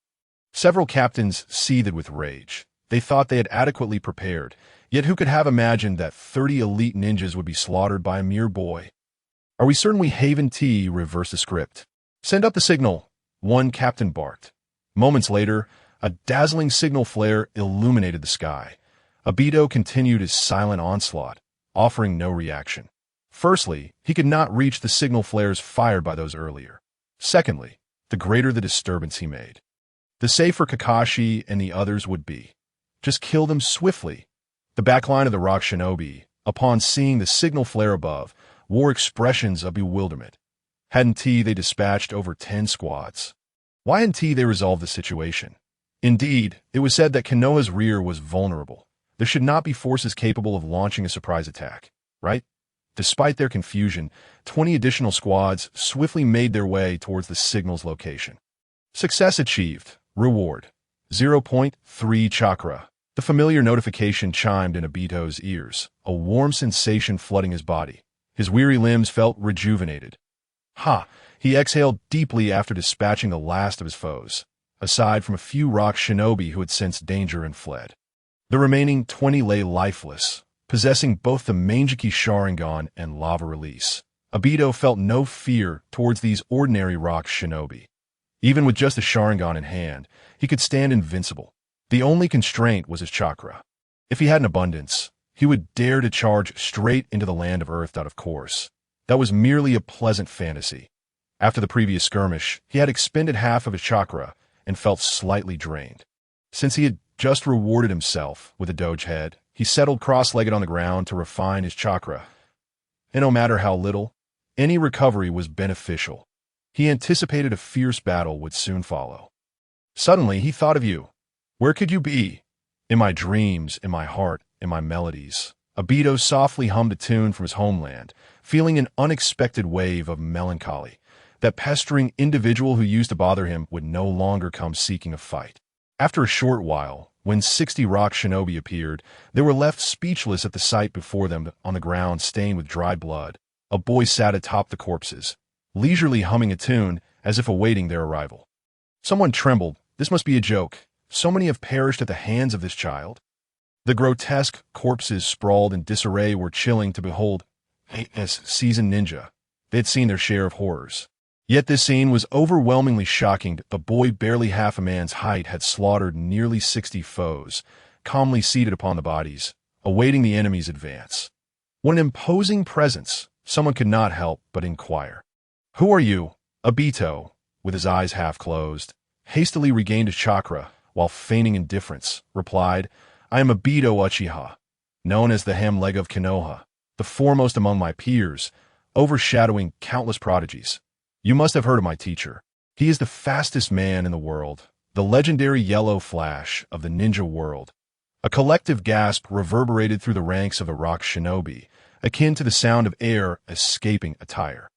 [SPEAKER 1] Several captains seethed with rage. They thought they had adequately prepared, yet who could have imagined that 30 elite ninjas would be slaughtered by a mere boy? Are we certain we Haven T reversed the script? Send up the signal, one captain barked. Moments later, a dazzling signal flare illuminated the sky. Obito continued his silent onslaught, offering no reaction. Firstly, he could not reach the signal flares fired by those earlier. Secondly, the greater the disturbance he made, the safer Kakashi and the others would be. Just kill them swiftly. The backline of the rock shinobi, upon seeing the signal flare above, wore expressions of bewilderment. Hadn't they dispatched over 10 squads? Why hadn't they resolved the situation? Indeed, it was said that Konoha's rear was vulnerable. There should not be forces capable of launching a surprise attack, right? Despite their confusion, 20 additional squads swiftly made their way towards the signal's location. Success achieved. Reward. 0.3 chakra. The familiar notification chimed in Obito's ears, a warm sensation flooding his body. His weary limbs felt rejuvenated. Ha! He exhaled deeply after dispatching the last of his foes, aside from a few rock shinobi who had sensed danger and fled. The remaining 20 lay lifeless, possessing both the Manjiki Sharingan and lava release. Obito felt no fear towards these ordinary rock shinobi. Even with just the Sharingan in hand, he could stand invincible. The only constraint was his chakra. If he had an abundance, he would dare to charge straight into the land of Earth. Of course, that was merely a pleasant fantasy. After the previous skirmish, he had expended half of his chakra and felt slightly drained. Since he had just rewarded himself with a doge head, he settled cross-legged on the ground to refine his chakra. And no matter how little, any recovery was beneficial. He anticipated a fierce battle would soon follow. Suddenly, he thought of you. Where could you be? In my dreams, in my heart, in my melodies. Obito softly hummed a tune from his homeland, feeling an unexpected wave of melancholy. That pestering individual who used to bother him would no longer come seeking a fight. After a short while, when 60 rock shinobi appeared, they were left speechless at the sight before them on the ground stained with dried blood. A boy sat atop the corpses, leisurely humming a tune as if awaiting their arrival. Someone trembled. This must be a joke. So many have perished at the hands of this child. The grotesque corpses sprawled in disarray were chilling to behold. As seasoned ninja, they had seen their share of horrors. Yet this scene was overwhelmingly shocking. A boy barely half a man's height had slaughtered nearly 60 foes, calmly seated upon the bodies, awaiting the enemy's advance. What an imposing presence! Someone could not help but inquire. Who are you? Obito, with his eyes half closed, hastily regained his chakra, while feigning indifference, replied, I am Obito Uchiha, known as the ham leg of Konoha, the foremost among my peers, overshadowing countless prodigies. You must have heard of my teacher. He is the fastest man in the world, the legendary Yellow Flash of the ninja world. A collective gasp reverberated through the ranks of the rock shinobi, akin to the sound of air escaping a tire.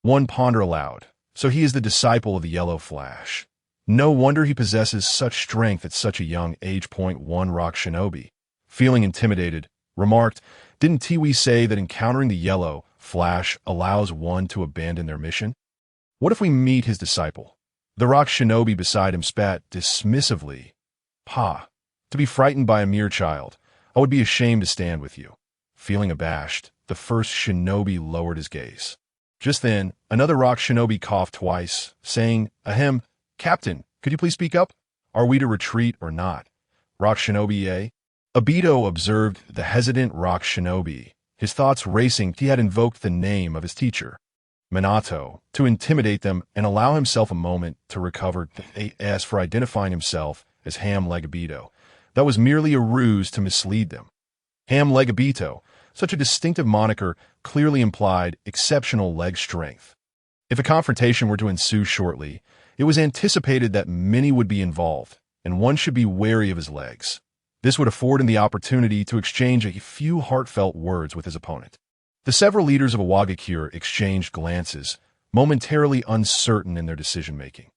[SPEAKER 1] One pondered aloud, so he is the disciple of the Yellow Flash. No wonder he possesses such strength at such a young age. One rock shinobi, feeling intimidated, remarked, didn't Tiwi say that encountering the Yellow Flash allows one to abandon their mission? What if we meet his disciple? The rock shinobi beside him spat dismissively. Pa, to be frightened by a mere child, I would be ashamed to stand with you. Feeling abashed, the first shinobi lowered his gaze. Just then, another rock shinobi coughed twice, saying, Ahem, Captain, could you please speak up? Are we to retreat or not? Rock Shinobi, eh? Obito observed the hesitant Rock Shinobi, his thoughts racing. He had invoked the name of his teacher, Minato, to intimidate them and allow himself a moment to recover. As for identifying himself as Ham-Leg Obito, that was merely a ruse to mislead them. Ham-Leg Obito, such a distinctive moniker, clearly implied exceptional leg strength. If a confrontation were to ensue shortly, it was anticipated that many would be involved, and one should be wary of his legs. This would afford him the opportunity to exchange a few heartfelt words with his opponent. The several leaders of Iwagakure exchanged glances, momentarily uncertain in their decision-making.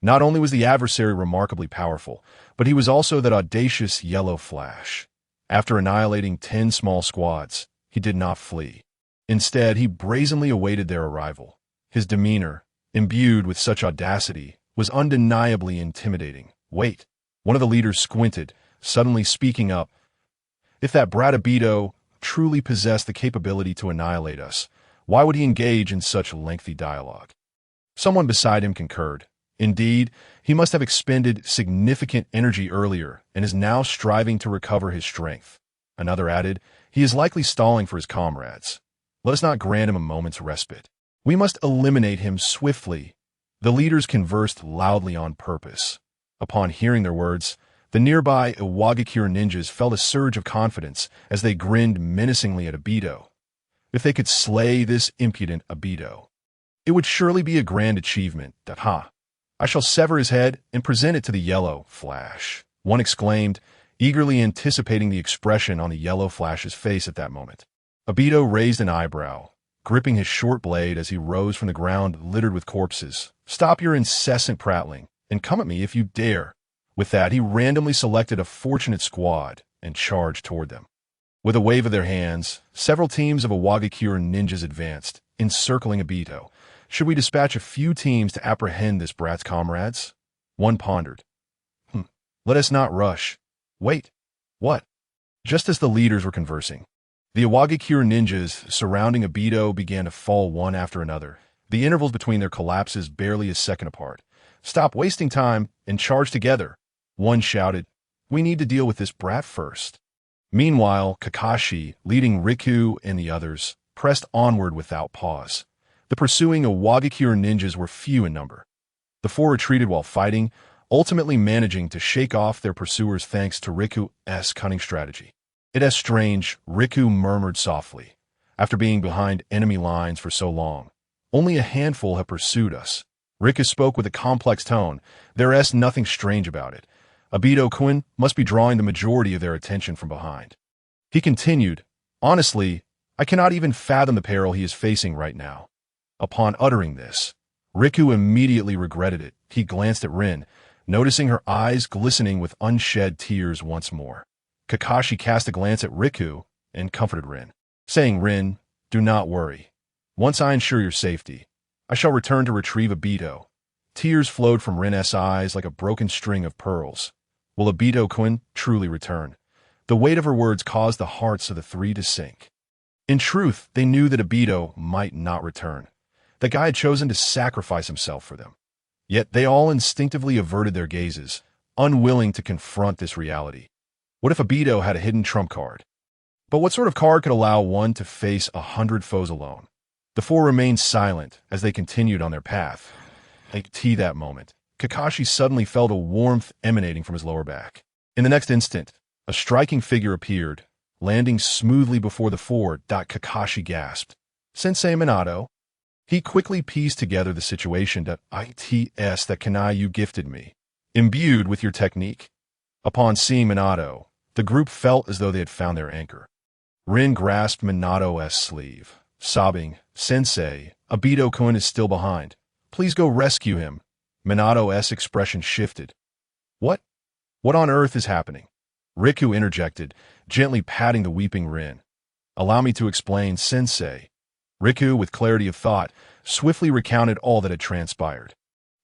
[SPEAKER 1] Not only was the adversary remarkably powerful, but he was also that audacious yellow flash. After annihilating 10 small squads, he did not flee. Instead, he brazenly awaited their arrival. His demeanor, imbued with such audacity, was undeniably intimidating. Wait, one of the leaders squinted, suddenly speaking up. If that brat Obito truly possessed the capability to annihilate us, why would he engage in such lengthy dialogue? Someone beside him concurred. Indeed, he must have expended significant energy earlier and is now striving to recover his strength. Another added, he is likely stalling for his comrades. Let us not grant him a moment's respite. We must eliminate him swiftly. The leaders conversed loudly on purpose. Upon hearing their words, the nearby Iwagakure ninjas felt a surge of confidence as they grinned menacingly at Obito. If they could slay this impudent Obito, it would surely be a grand achievement. I shall sever his head and present it to the yellow flash, one exclaimed, eagerly anticipating the expression on the yellow flash's face at that moment. Obito raised an eyebrow, gripping his short blade as he rose from the ground littered with corpses. Stop your incessant prattling, and come at me if you dare. With that, he randomly selected a fortunate squad and charged toward them. With a wave of their hands, several teams of Iwagakure ninjas advanced, encircling Obito. Should we dispatch a few teams to apprehend this brat's comrades? One pondered. Let us not rush. Wait. What? Just as the leaders were conversing, the Iwagakure ninjas surrounding Obito began to fall one after another, the intervals between their collapses barely a second apart. Stop wasting time and charge together. One shouted, we need to deal with this brat first. Meanwhile, Kakashi, leading Riku and the others, pressed onward without pause. The pursuing Iwagakure ninjas were few in number. The four retreated while fighting, ultimately managing to shake off their pursuers thanks to Riku's cunning strategy. It is strange, Riku murmured softly. After being behind enemy lines for so long, only a handful have pursued us. Riku spoke with a complex tone. There is nothing strange about it. Obito-kun must be drawing the majority of their attention from behind. He continued, honestly, I cannot even fathom the peril he is facing right now. Upon uttering this, Riku immediately regretted it. He glanced at Rin, noticing her eyes glistening with unshed tears once more. Kakashi cast a glance at Riku and comforted Rin, saying, Rin, do not worry. Once I ensure your safety, I shall return to retrieve Obito. Tears flowed from Rin's eyes like a broken string of pearls. Will Obito-kun truly return? The weight of her words caused the hearts of the three to sink. In truth, they knew that Obito might not return. The guy had chosen to sacrifice himself for them. Yet they all instinctively averted their gazes, unwilling to confront this reality. What if Obito had a hidden trump card? But what sort of card could allow one to face 100 foes alone? The four remained silent as they continued on their path. At that moment, Kakashi suddenly felt a warmth emanating from his lower back. In the next instant, a striking figure appeared, landing smoothly before the four. Kakashi gasped. Sensei Minato. He quickly pieced together the situation. That kunai you gifted me, imbued with your technique. Upon seeing Minato, the group felt as though they had found their anchor. Rin grasped Minato's sleeve, sobbing, Sensei, Obito-kun is still behind. Please go rescue him. Minato's expression shifted. What? What on earth is happening? Riku interjected, gently patting the weeping Rin. Allow me to explain, Sensei. Riku, with clarity of thought, swiftly recounted all that had transpired.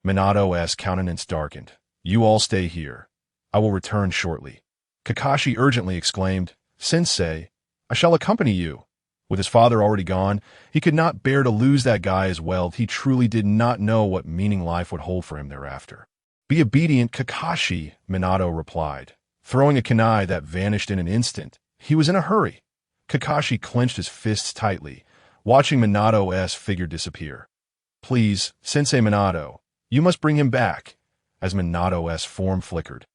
[SPEAKER 1] Minato's countenance darkened. You all stay here. I will return shortly. Kakashi urgently exclaimed, Sensei, I shall accompany you. With his father already gone, he could not bear to lose that guy as well. He truly did not know what meaning life would hold for him thereafter. Be obedient, Kakashi, Minato replied, throwing a kunai that vanished in an instant. He was in a hurry. Kakashi clenched his fists tightly, watching Minato's figure disappear. Please, Sensei Minato, you must bring him back, as Minato's form flickered.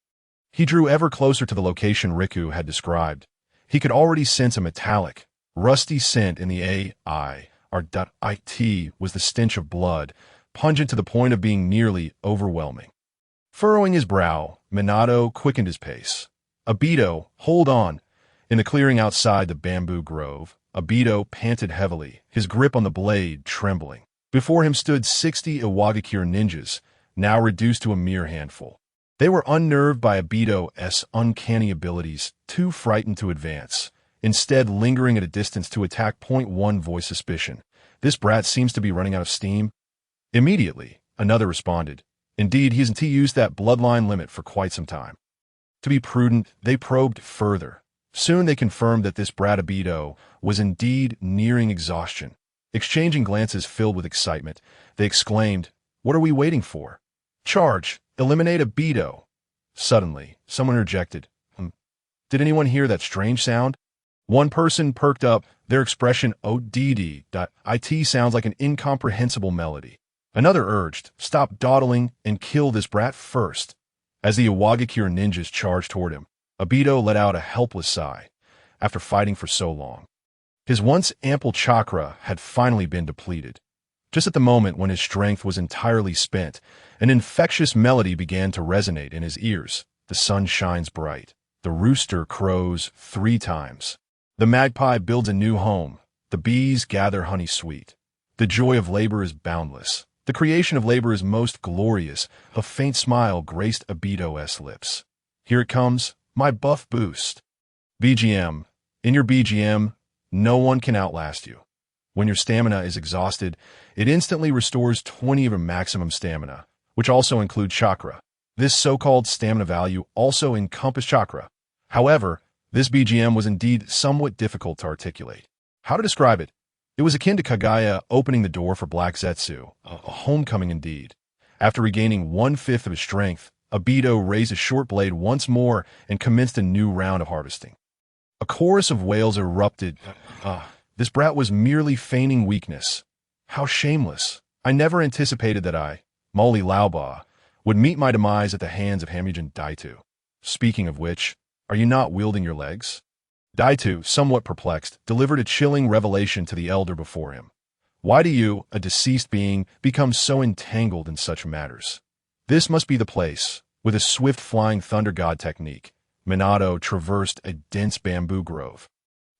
[SPEAKER 1] He drew ever closer to the location Riku had described. He could already sense a metallic, rusty scent in the air. It was the stench of blood, pungent to the point of being nearly overwhelming. Furrowing his brow, Minato quickened his pace. Obito, hold on. In the clearing outside the bamboo grove, Obito panted heavily, his grip on the blade trembling. Before him stood 60 Iwagakure ninjas, now reduced to a mere handful. They were unnerved by Obito's uncanny abilities, too frightened to advance, instead lingering at a distance to attack. One voice suspicion. This brat seems to be running out of steam. Immediately, another responded. Indeed, he hasn't used that bloodline limit for quite some time. To be prudent, they probed further. Soon they confirmed that this brat Obito was indeed nearing exhaustion. Exchanging glances filled with excitement, they exclaimed, "What are we waiting for? Charge! Eliminate Obito!" Suddenly, someone interjected, Did anyone hear that strange sound? One person perked up, their expression ODD.IT sounds like an incomprehensible melody. Another urged, stop dawdling and kill this brat first. As the Iwagakure ninjas charged toward him, Obito let out a helpless sigh. After fighting for so long, his once ample chakra had finally been depleted. Just at the moment when his strength was entirely spent, an infectious melody began to resonate in his ears. The sun shines bright. The rooster crows 3 times. The magpie builds a new home. The bees gather honey sweet. The joy of labor is boundless. The creation of labor is most glorious. A faint smile graced Obito's lips. Here it comes, my buff boost. BGM. In your BGM, no one can outlast you. When your stamina is exhausted, it instantly restores 20 of your maximum stamina, which also includes chakra. This so-called stamina value also encompasses chakra. However, this BGM was indeed somewhat difficult to articulate. How to describe it? It was akin to Kaguya opening the door for Black Zetsu, a homecoming indeed. After regaining 1/5 of his strength, Obito raised his short blade once more and commenced a new round of harvesting. A chorus of wails erupted. This brat was merely feigning weakness. How shameless. I never anticipated that I, Moli Laoba, would meet my demise at the hands of Hamujin Daitu. Speaking of which, are you not wielding your legs? Daitu, somewhat perplexed, delivered a chilling revelation to the elder before him. Why do you, a deceased being, become so entangled in such matters? This must be the place. With a swift flying thunder god technique, Minato traversed a dense bamboo grove.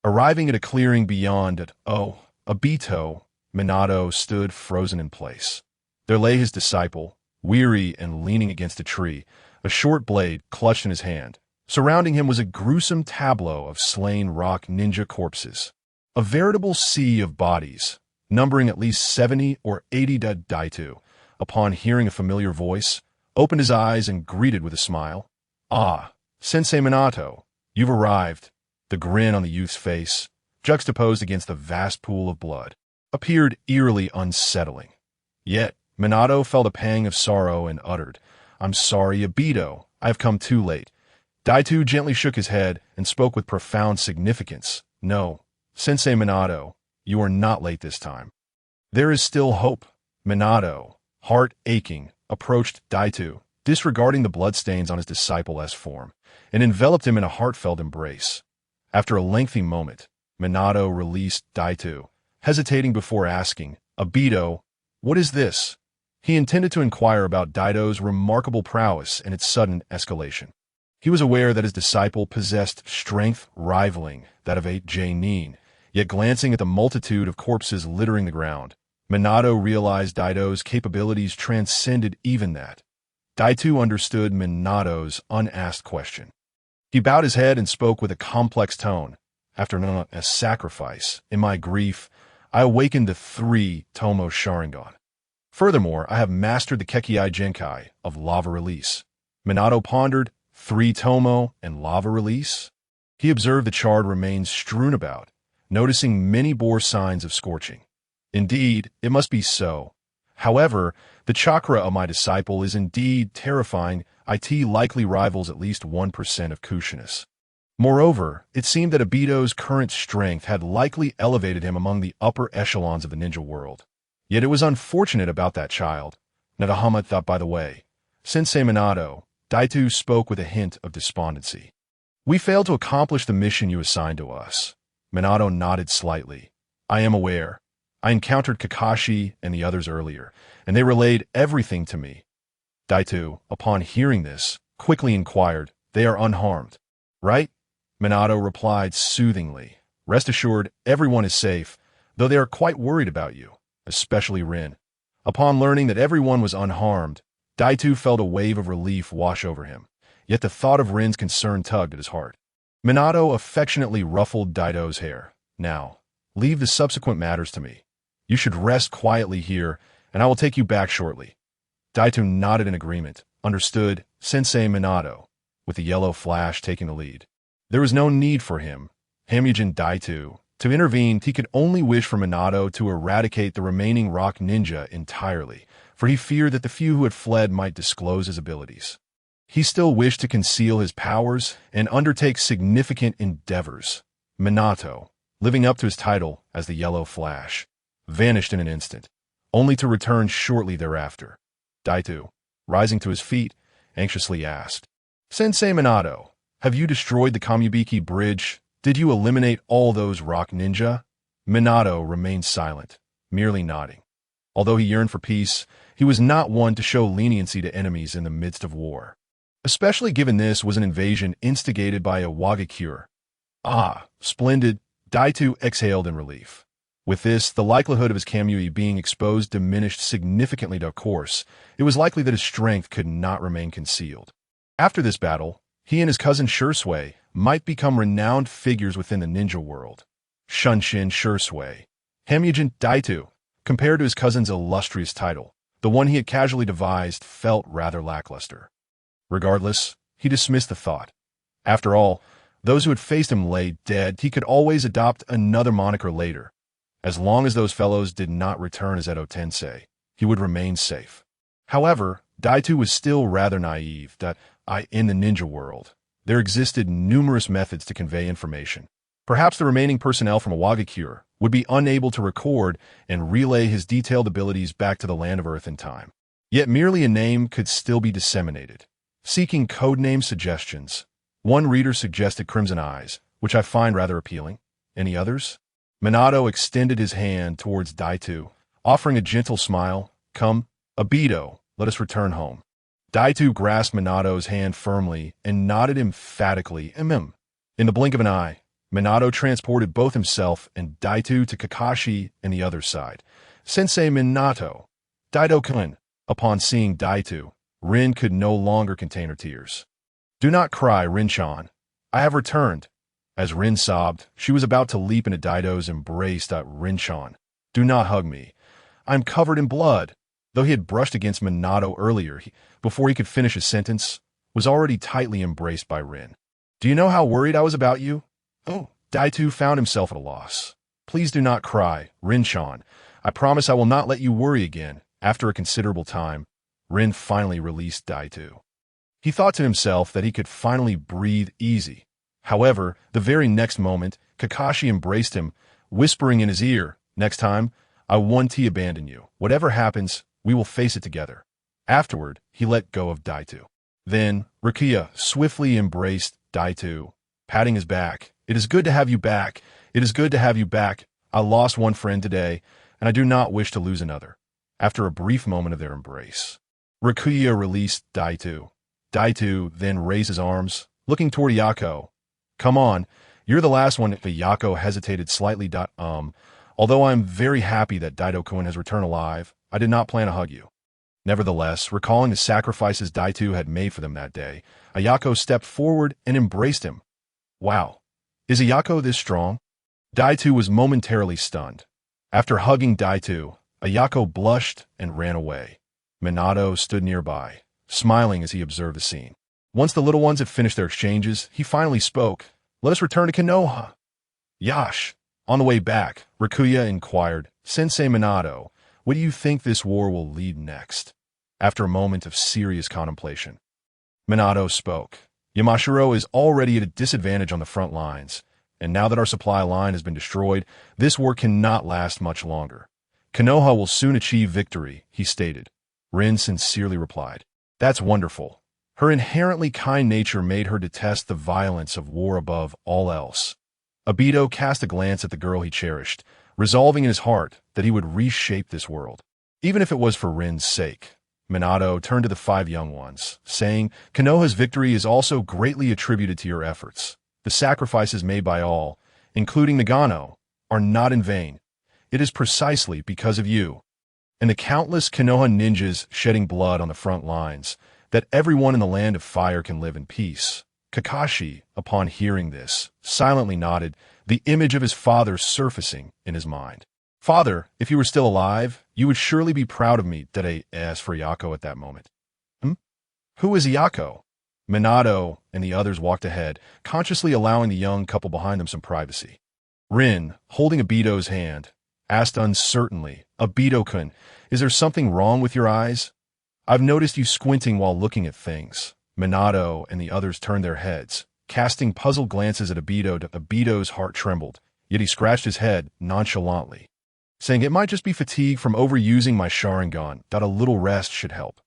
[SPEAKER 1] Arriving at a clearing beyond it, Obito, Minato stood frozen in place. There lay his disciple, weary and leaning against a tree, a short blade clutched in his hand. Surrounding him was a gruesome tableau of slain rock ninja corpses. A veritable sea of bodies, numbering at least 70 or 80. Daitu, upon hearing a familiar voice, opened his eyes and greeted with a smile. Ah, Sensei Minato, you've arrived. The grin on the youth's face, juxtaposed against the vast pool of blood, appeared eerily unsettling. Yet, Minato felt a pang of sorrow and uttered, I'm sorry, Obito, I have come too late. Daitu gently shook his head and spoke with profound significance. No, Sensei Minato, you are not late this time. There is still hope. Minato, heart aching, approached Daitu, disregarding the bloodstains on his disciple's form, and enveloped him in a heartfelt embrace. After a lengthy moment, Minato released Daitu, hesitating before asking, Obito, what is this? He intended to inquire about Daito's remarkable prowess and its sudden escalation. He was aware that his disciple possessed strength rivaling that of a J-Nin, yet glancing at the multitude of corpses littering the ground, Minato realized Daito's capabilities transcended even that. Daitu understood Minato's unasked question. He bowed his head and spoke with a complex tone. After a sacrifice, in my grief, I awakened the 3 Tomo Sharingan. Furthermore, I have mastered the Kekkei Genkai of lava release. Minato pondered, 3 Tomo and lava release? He observed the charred remains strewn about, noticing many bore signs of scorching. Indeed, it must be so. However, the chakra of my disciple is indeed terrifying. It likely rivals at least 1% of Kushiness. Moreover, it seemed that Obito's current strength had likely elevated him among the upper echelons of the ninja world. Yet it was unfortunate about that child. Nadahama thought, by the way. Sensei Minato, Daito spoke with a hint of despondency. We failed to accomplish the mission you assigned to us. Minato nodded slightly. I am aware. I encountered Kakashi and the others earlier, and they relayed everything to me. Daito, upon hearing this, quickly inquired, they are unharmed, right? Minato replied soothingly, rest assured, everyone is safe, though they are quite worried about you, especially Rin. Upon learning that everyone was unharmed, Daito felt a wave of relief wash over him, yet the thought of Rin's concern tugged at his heart. Minato affectionately ruffled Daito's hair. Now, leave the subsequent matters to me. You should rest quietly here, and I will take you back shortly. Daito nodded in agreement. Understood, Sensei Minato, with the yellow flash taking the lead. There was no need for him, Hamyujin Daito, to intervene. He could only wish for Minato to eradicate the remaining rock ninja entirely, for he feared that the few who had fled might disclose his abilities. He still wished to conceal his powers and undertake significant endeavors. Minato, living up to his title as the Yellow Flash, vanished in an instant, only to return shortly thereafter. Daito, rising to his feet, anxiously asked, Sensei Minato, have you destroyed the Kamubiki Bridge? Did you eliminate all those rock ninja? Minato remained silent, merely nodding. Although he yearned for peace, he was not one to show leniency to enemies in the midst of war, especially given this was an invasion instigated by a Wagakure. Ah, splendid, Daito exhaled in relief. With this, the likelihood of his Kamui being exposed diminished significantly. Of course, it was likely that his strength could not remain concealed. After this battle, he and his cousin Shursui might become renowned figures within the ninja world. Shunshin Shursui, Hamyujin Daito, compared to his cousin's illustrious title, the one he had casually devised felt rather lackluster. Regardless, he dismissed the thought. After all, those who had faced him lay dead. He could always adopt another moniker later. As long as those fellows did not return as Edo Tensei, he would remain safe. However, Daito was still rather naive that in the ninja world, there existed numerous methods to convey information. Perhaps the remaining personnel from a Wagakure would be unable to record and relay his detailed abilities back to the land of Earth in time. Yet merely a name could still be disseminated. Seeking codename suggestions, one reader suggested Crimson Eyes, which I find rather appealing. Any others? Minato extended his hand towards Daito, offering a gentle smile. Come, Obito, let us return home. Daito grasped Minato's hand firmly and nodded emphatically. In the blink of an eye, Minato transported both himself and Daito to Kakashi and the other side. Sensei Minato, Daito-kun. Upon seeing Daito, Rin could no longer contain her tears. Do not cry, Rin-chan. I have returned. As Rin sobbed, she was about to leap into Daito's embrace. Rin-chan, do not hug me. I'm covered in blood. Though he had brushed against Minato earlier, before he could finish his sentence, was already tightly embraced by Rin. Do you know how worried I was about you? Oh, Daito found himself at a loss. Please do not cry, Rin-chan. I promise I will not let you worry again. After a considerable time, Rin finally released Daito. He thought to himself that he could finally breathe easy. However, the very next moment, Kakashi embraced him, whispering in his ear, next time, I won't abandon you. Whatever happens, we will face it together. Afterward, he let go of Daito. Then, Rukia swiftly embraced Daito, patting his back. It is good to have you back. It is good to have you back. I lost one friend today, and I do not wish to lose another. After a brief moment of their embrace, Rukia released Daito. Daito then raised his arms, looking toward Yako. Come on, you're the last one. Yako hesitated slightly. Although I'm very happy that Daito-kun has returned alive, I did not plan to hug you. Nevertheless, recalling the sacrifices Daito had made for them that day, Ayako stepped forward and embraced him. Wow, is Ayako this strong? Daito was momentarily stunned. After hugging Daito, Ayako blushed and ran away. Minato stood nearby, smiling as he observed the scene. Once the little ones had finished their exchanges, he finally spoke. Let us return to Konoha. Yash. On the way back, Rukia inquired, Sensei Minato, What do you think this war will lead next? After a moment of serious contemplation, Minato spoke. Yamashiro is already at a disadvantage on the front lines, and now that our supply line has been destroyed, this war cannot last much longer. Konoha will soon achieve victory, he stated. Rin sincerely replied. That's wonderful. Her inherently kind nature made her detest the violence of war above all else. Obito cast a glance at the girl he cherished, resolving in his heart that he would reshape this world, even if it was for Rin's sake. Minato turned to the 5 young ones, saying, Konoha's victory is also greatly attributed to your efforts. The sacrifices made by all, including Nagano, are not in vain. It is precisely because of you and the countless Konoha ninjas shedding blood on the front lines that everyone in the land of fire can live in peace. Kakashi, upon hearing this, silently nodded, the image of his father surfacing in his mind. Father, if you were still alive, you would surely be proud of me, Dede asked for Yako at that moment. Who is Yako? Minato and the others walked ahead, consciously allowing the young couple behind them some privacy. Rin, holding Obito's hand, asked uncertainly, Obito-kun, is there something wrong with your eyes? I've noticed you squinting while looking at things. Minato and the others turned their heads, casting puzzled glances at Obito. Obito's heart trembled, yet he scratched his head nonchalantly, saying it might just be fatigue from overusing my Sharingan, that a little rest should help.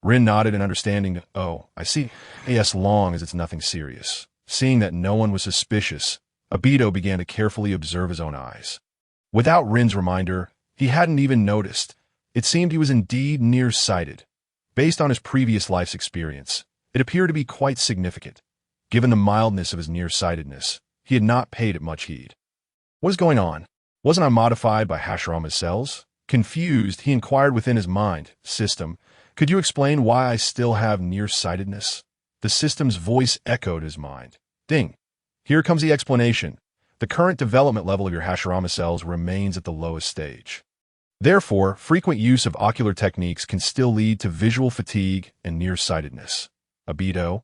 [SPEAKER 1] Rin nodded in understanding. Oh, I see. As long as it's nothing serious. Seeing that no one was suspicious, Obito began to carefully observe his own eyes. Without Rin's reminder, he hadn't even noticed. It seemed he was indeed nearsighted. Based on his previous life's experience, it appeared to be quite significant. Given the mildness of his nearsightedness, he had not paid it much heed. What is going on? Wasn't I modified by Hashirama's cells? Confused, he inquired within his mind. System, could you explain why I still have nearsightedness? The system's voice echoed his mind. Ding. Here comes the explanation. The current development level of your Hashirama cells remains at the lowest stage. Therefore, frequent use of ocular techniques can still lead to visual fatigue and nearsightedness. Obito,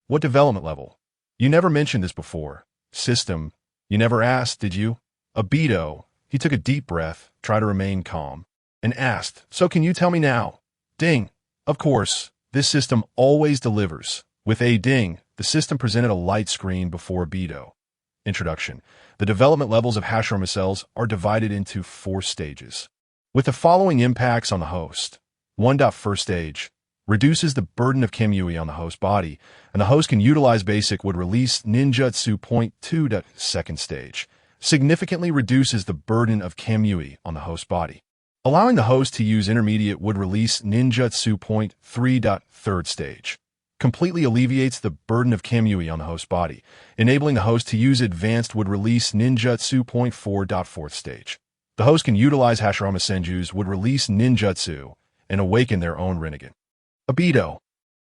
[SPEAKER 1] what development level? You never mentioned this before. System, you never asked, did you? Obito, he took a deep breath, tried to remain calm, and asked, so can you tell me now? Ding. Of course, this system always delivers. With a ding, the system presented a light screen before Obito. Introduction. The development levels of Hashirama cells are divided into 4 stages, with the following impacts on the host. 1. First stage. Reduces the burden of Kamui on the host body, and the host can utilize basic would release ninjutsu. 2. Second stage. Significantly reduces the burden of Kamui on the host body, allowing the host to use intermediate would release ninjutsu. 3. Third stage. Completely alleviates the burden of Kamui on the host body, enabling the host to use advanced would release ninjutsu. 4. Fourth stage. The host can utilize Hashirama Senju's would release ninjutsu and awaken their own Rinnegan. Obito.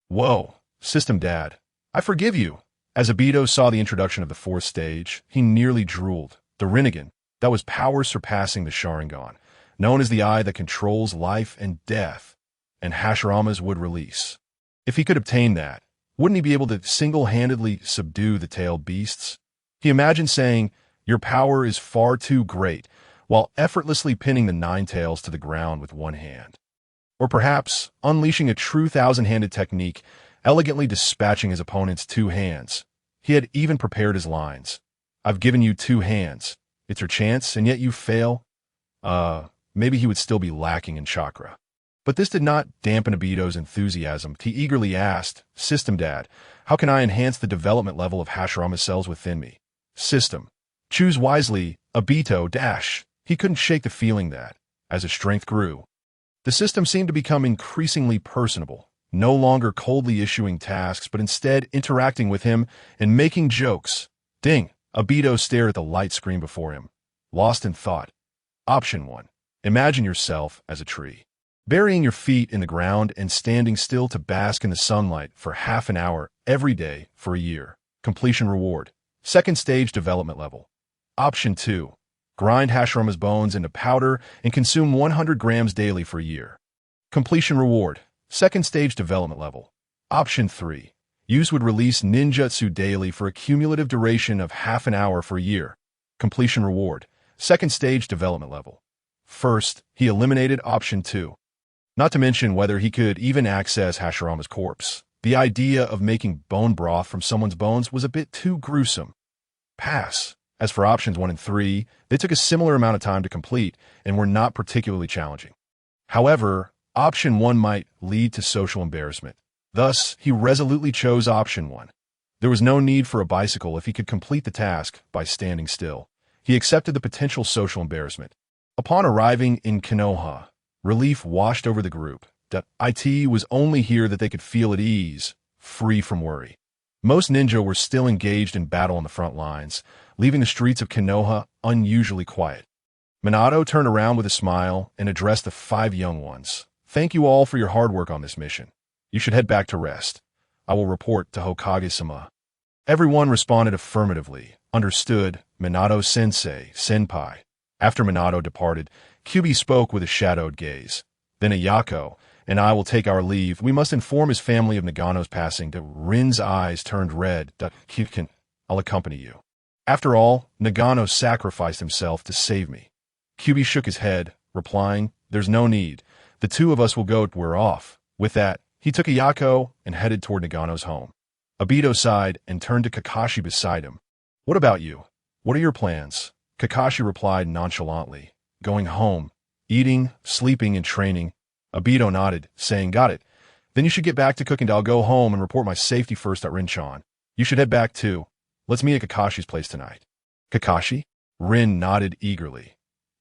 [SPEAKER 1] Whoa, System Dad. I forgive you. As Obito saw the introduction of the 4th stage, he nearly drooled. The Rinnegan, that was power surpassing the Sharingan, known as the eye that controls life and death, and Hashirama's would release. If he could obtain that, wouldn't he be able to single-handedly subdue the tailed beasts? He imagined saying, your power is far too great, while effortlessly pinning the 9 tails to the ground with one hand. Or perhaps unleashing a true 1,000-handed technique, elegantly dispatching his opponent's 2 hands. He had even prepared his lines. I've given you 2 hands. It's your chance, and yet you fail? Maybe he would still be lacking in chakra. But this did not dampen Obito's enthusiasm. He eagerly asked, System Dad, how can I enhance the development level of Hashirama cells within me? System. Choose wisely, Obito dash. He couldn't shake the feeling that, as his strength grew, the system seemed to become increasingly personable, no longer coldly issuing tasks, but instead interacting with him and making jokes. Ding. Obito stared at the light screen before him, lost in thought. Option 1. Imagine yourself as a tree, burying your feet in the ground and standing still to bask in the sunlight for half an hour every day for a year. Completion reward. 2nd stage development level. Option 2. Grind Hashirama's bones into powder and consume 100 grams daily for a year. Completion reward. 2nd stage development level. Option 3. Use would release ninjutsu daily for a cumulative duration of half an hour for a year. Completion reward. 2nd stage development level. First, he eliminated option 2. Not to mention whether he could even access Hashirama's corpse. The idea of making bone broth from someone's bones was a bit too gruesome. Pass. As for options 1 and 3, they took a similar amount of time to complete and were not particularly challenging. However, option 1 might lead to social embarrassment. Thus, he resolutely chose option 1. There was no need for a bicycle if he could complete the task by standing still. He accepted the potential social embarrassment. Upon arriving in Konoha, relief washed over the group. It was only here that they could feel at ease, free from worry. Most ninja were still engaged in battle on the front lines, leaving the streets of Konoha unusually quiet. Minato turned around with a smile and addressed the 5 young ones. Thank you all for your hard work on this mission. You should head back to rest. I will report to Hokage-sama. Everyone responded affirmatively. Understood, Minato-sensei, senpai. After Minato departed, Kyuubi spoke with a shadowed gaze. Then Ayako and I will take our leave. We must inform his family of Nagano's passing. Rin's eyes turned red. Kyukin, I'll accompany you. After all, Nagano sacrificed himself to save me. Kyuubi shook his head, replying, there's no need. The 2 of us will go. We're off. With that, he took Ayako and headed toward Nagano's home. Obito sighed and turned to Kakashi beside him. What about you? What are your plans? Kakashi replied nonchalantly. Going home. Eating, sleeping, and training. Obito nodded, saying, got it. Then you should get back to cooking. I'll go home and report my safety first at Rinchan. You should head back too. Let's meet at Kakashi's place tonight. Kakashi? Rin nodded eagerly.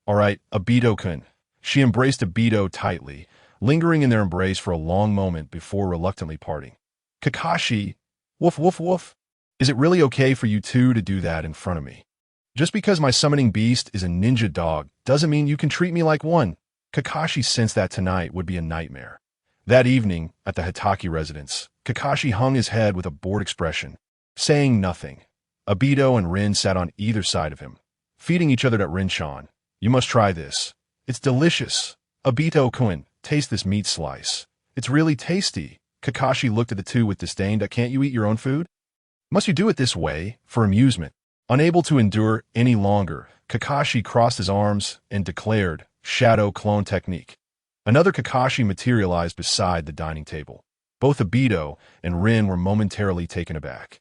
[SPEAKER 1] All right, Obito-kun. She embraced Obito tightly, lingering in their embrace for a long moment before reluctantly parting. Kakashi, woof woof woof. Is it really okay for you 2 to do that in front of me? Just because my summoning beast is a ninja dog doesn't mean you can treat me like one. Kakashi sensed that tonight would be a nightmare. That evening, at the Hitaki residence, Kakashi hung his head with a bored expression, saying nothing. Obito and Rin sat on either side of him, feeding each other at Rinchan. You must try this. It's delicious. Obito-kun, taste this meat slice. It's really tasty. Kakashi looked at the 2 with disdain. Can't you eat your own food? Must you do it this way, for amusement? Unable to endure any longer, Kakashi crossed his arms and declared, Shadow Clone Technique. Another Kakashi materialized beside the dining table. Both Obito and Rin were momentarily taken aback.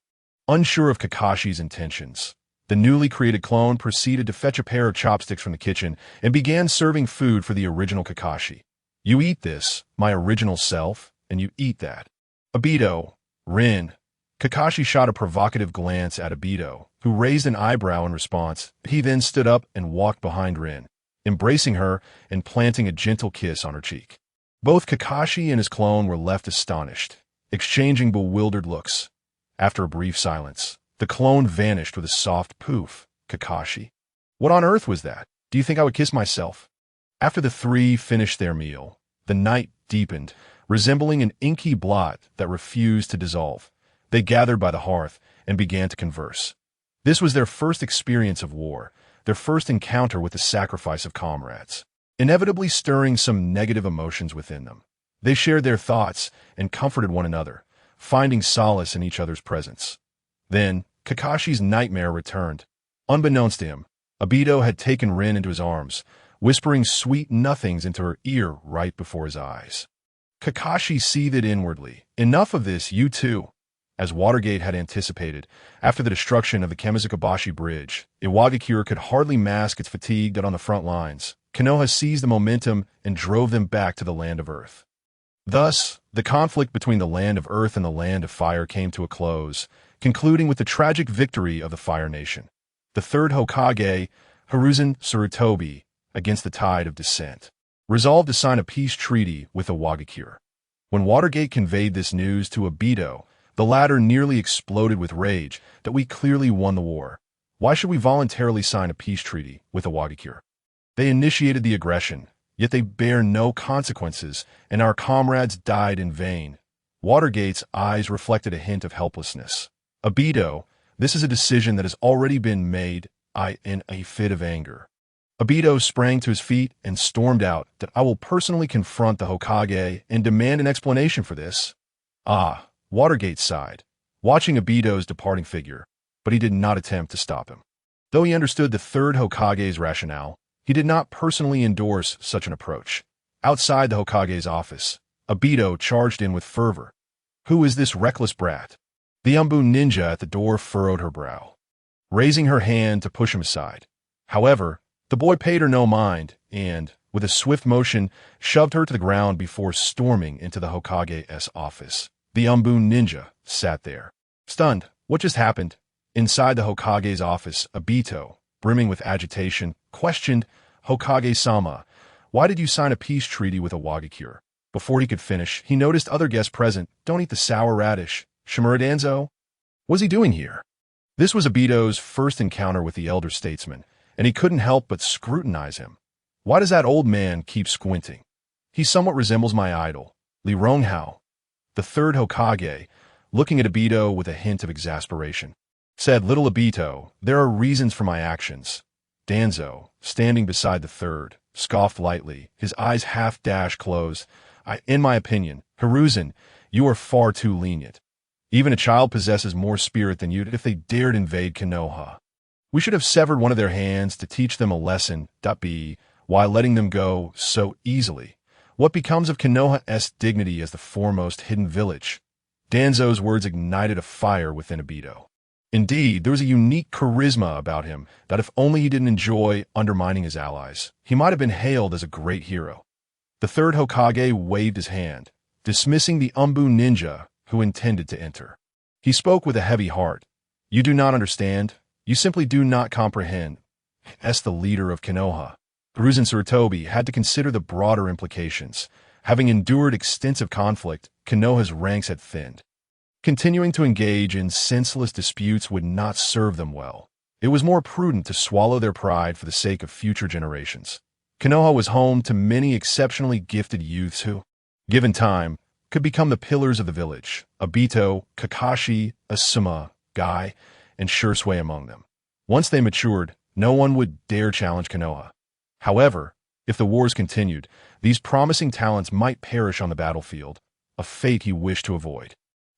[SPEAKER 1] Unsure of Kakashi's intentions, the newly created clone proceeded to fetch a pair of chopsticks from the kitchen and began serving food for the original Kakashi. You eat this, my original self, and you eat that. Obito, Rin. Kakashi shot a provocative glance at Obito, who raised an eyebrow in response. He then stood up and walked behind Rin, embracing her and planting a gentle kiss on her cheek. Both Kakashi and his clone were left astonished, exchanging bewildered looks. After a brief silence, the clone vanished with a soft poof. Kakashi. What on earth was that? Do you think I would kiss myself? After the 3 finished their meal, the night deepened, resembling an inky blot that refused to dissolve. They gathered by the hearth and began to converse. This was their first experience of war, their first encounter with the sacrifice of comrades, inevitably stirring some negative emotions within them. They shared their thoughts and comforted one another, finding solace in each other's presence. Then, Kakashi's nightmare returned. Unbeknownst to him, Obito had taken Rin into his arms, whispering sweet nothings into her ear right before his eyes. Kakashi seethed inwardly. Enough of this, you too. As Watergate had anticipated, after the destruction of the Kamizukabashi Bridge, Iwagakure could hardly mask its fatigue on the front lines. Konoha seized the momentum and drove them back to the land of Earth. Thus, the conflict between the land of Earth and the land of Fire came to a close, concluding with the tragic victory of the Fire Nation. The third Hokage, Hiruzen Sarutobi, against the tide of dissent, resolved to sign a peace treaty with Iwagakure. When Watergate conveyed this news to Obito, the latter nearly exploded with rage that we clearly won the war. Why should we voluntarily sign a peace treaty with Iwagakure? They initiated the aggression, yet they bear no consequences, and our comrades died in vain. Watergate's eyes reflected a hint of helplessness. Obito, this is a decision that has already been made, in a fit of anger. Obito sprang to his feet and stormed out that I will personally confront the Hokage and demand an explanation for this. Watergate sighed, watching Obito's departing figure, but he did not attempt to stop him. Though he understood the third Hokage's rationale, He did not personally endorse such an approach. Outside the Hokage's office, Obito charged in with fervor. "Who is this reckless brat?" The Umbu ninja at the door furrowed her brow, raising her hand to push him aside. However, the boy paid her no mind and, with a swift motion, shoved her to the ground before storming into the Hokage's office. The Umbu ninja sat there, stunned. What just happened? Inside the Hokage's office, Obito, brimming with agitation, questioned, "Hokage-sama, why did you sign a peace treaty with a Wagakure?" Before he could finish, he noticed other guests present. "Don't eat the sour radish. Shimura Danzo? What's he doing here?" This was Obito's first encounter with the elder statesman, and he couldn't help but scrutinize him. "Why does that old man keep squinting? He somewhat resembles my idol, Li Ronghao." The third Hokage, looking at Obito with a hint of exasperation, said, "Little Obito, there are reasons for my actions." Danzo, standing beside the third, scoffed lightly, his eyes half-dashed closed. In my opinion, Hiruzen, you are far too lenient. Even a child possesses more spirit than you if they dared invade Konoha. We should have severed one of their hands to teach them a lesson, while letting them go so easily. What becomes of Konoha's dignity as the foremost hidden village?" Danzo's words ignited a fire within Obito. Indeed, there was a unique charisma about him that if only he didn't enjoy undermining his allies, he might have been hailed as a great hero. The third Hokage waved his hand, dismissing the Umbu ninja who intended to enter. He spoke with a heavy heart. "You do not understand. You simply do not comprehend." As the leader of Konoha, Hiruzen Sarutobi had to consider the broader implications. Having endured extensive conflict, Konoha's ranks had thinned. Continuing to engage in senseless disputes would not serve them well. It was more prudent to swallow their pride for the sake of future generations. Konoha was home to many exceptionally gifted youths who, given time, could become the pillars of the village. Obito, Kakashi, Asuma, Guy, and Shursui among them. Once they matured, no one would dare challenge Konoha. However, if the wars continued, these promising talents might perish on the battlefield, a fate he wished to avoid.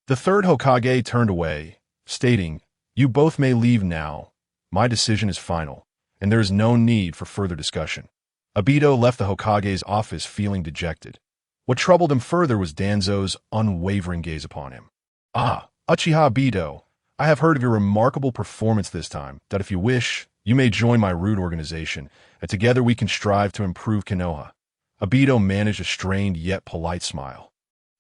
[SPEAKER 1] The third Hokage turned away, stating, "You both may leave now. My decision is final, and there is no need for further discussion." Obito left the Hokage's office feeling dejected. What troubled him further was Danzo's unwavering gaze upon him. "Ah, Uchiha Obito, I have heard of your remarkable performance this time, that if you wish, you may join my rude organization, and together we can strive to improve Konoha." Obito managed a strained yet polite smile.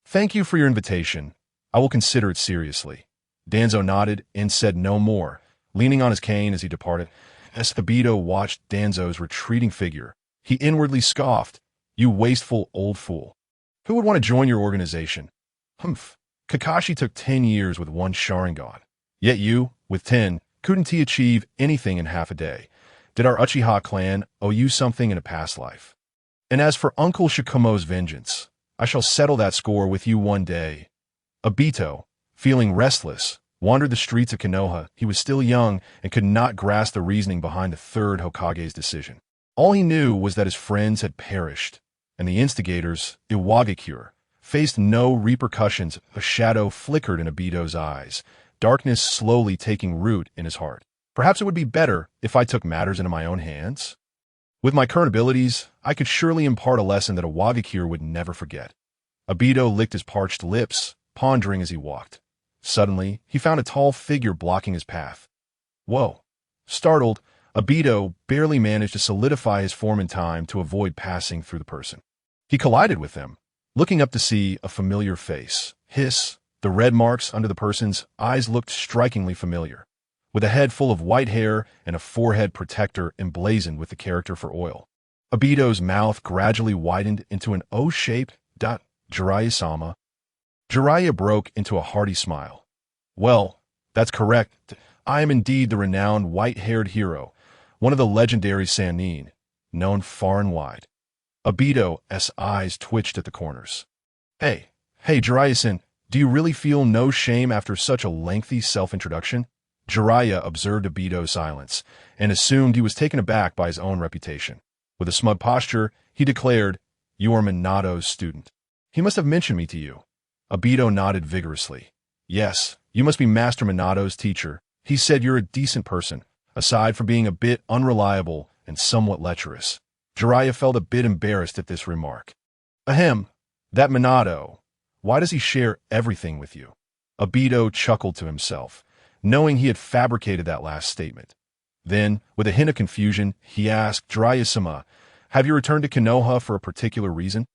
[SPEAKER 1] "Thank you for your invitation. I will consider it seriously." Danzo nodded and said no more, leaning on his cane as he departed. As Obito watched Danzo's retreating figure, he inwardly scoffed, "You wasteful old fool. Who would want to join your organization? Humph. Kakashi took 10 years with one Sharingan. Yet you, with 10, couldn't he achieve anything in half a day? Did our Uchiha clan owe you something in a past life? And as for Uncle Shikumo's vengeance, I shall settle that score with you one day." Obito, feeling restless, wandered the streets of Konoha. He was still young and could not grasp the reasoning behind the third Hokage's decision. All he knew was that his friends had perished, and the instigators, Iwagakure, faced no repercussions. A shadow flickered in Obito's eyes, darkness slowly taking root in his heart. Perhaps it would be better if I took matters into my own hands? With my current abilities, I could surely impart a lesson that a Wagakure would never forget. Obito licked his parched lips, pondering as he walked. Suddenly, he found a tall figure blocking his path. Whoa! Startled, Obito barely managed to solidify his form in time to avoid passing through the person. He collided with them, looking up to see a familiar face. The red marks under the person's eyes looked strikingly familiar, with a head full of white hair and a forehead protector emblazoned with the character for oil. Obito's mouth gradually widened into an O-shaped dot. Jiraiya-sama. Jiraiya broke into a hearty smile. "Well, that's correct. I am indeed the renowned white-haired hero, one of the legendary Sannin, known far and wide." Obito's eyes twitched at the corners. Hey, Jiraiya-san, do you really feel no shame after such a lengthy self-introduction?" Jiraiya observed Obito's silence and assumed he was taken aback by his own reputation. With a smug posture, he declared, "You are Minato's student. He must have mentioned me to you." Obito nodded vigorously. "Yes, you must be Master Minato's teacher. He said you're a decent person, aside from being a bit unreliable and somewhat lecherous. Jiraiya felt a bit embarrassed at this remark. Ahem, that Minato. Why does he share everything with you? Obito chuckled to himself, knowing he had fabricated that last statement. Then, with a hint of confusion, he asked, Jiraiya-sama, have you returned to Konoha for a particular reason?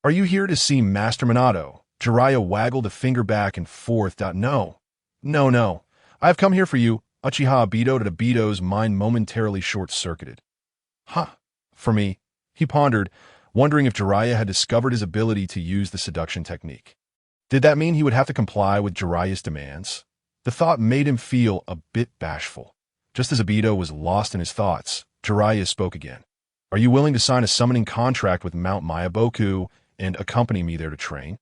[SPEAKER 1] Are you here to see Master Minato? Jiraiya waggled a finger back and forth. No. I have come here for you, Uchiha Obito. Obito's mind momentarily short-circuited. Huh. For me, he pondered, wondering if Jiraiya had discovered his ability to use the seduction technique. Did that mean he would have to comply with Jiraiya's demands? The thought made him feel a bit bashful. Just as Obito was lost in his thoughts, Jiraiya spoke again. Are you willing to sign a summoning contract with Mount Mayaboku and accompany me there to train?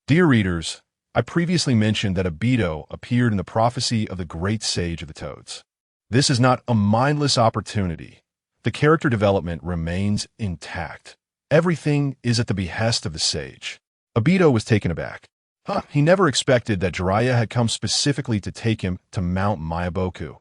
[SPEAKER 1] Dear readers, I previously mentioned that Obito appeared in the prophecy of the great sage of the Toads. This is not a mindless opportunity. The character development remains intact. Everything is at the behest of the sage. Obito was taken aback. He never expected that Jiraiya had come specifically to take him to Mount Mayaboku.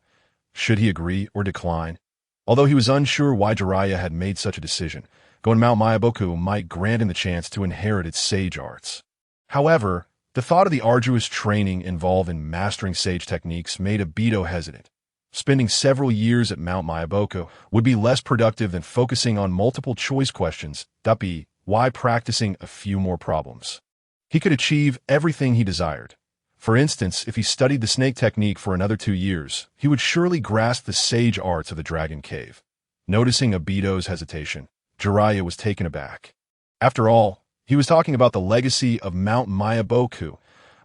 [SPEAKER 1] Should he agree or decline? Although he was unsure why Jiraiya had made such a decision, going to Mount Mayaboku might grant him the chance to inherit its sage arts. However, the thought of the arduous training involved in mastering sage techniques made Obito hesitant. Spending several years at Mount Mayaboku would be less productive than focusing on multiple choice questions. Why practicing a few more problems? He could achieve everything he desired. For instance, if he studied the snake technique for another 2 years, he would surely grasp the sage arts of the Dragon Cave. Noticing Obito's hesitation, Jiraiya was taken aback. After all, he was talking about the legacy of Mount Mayaboku,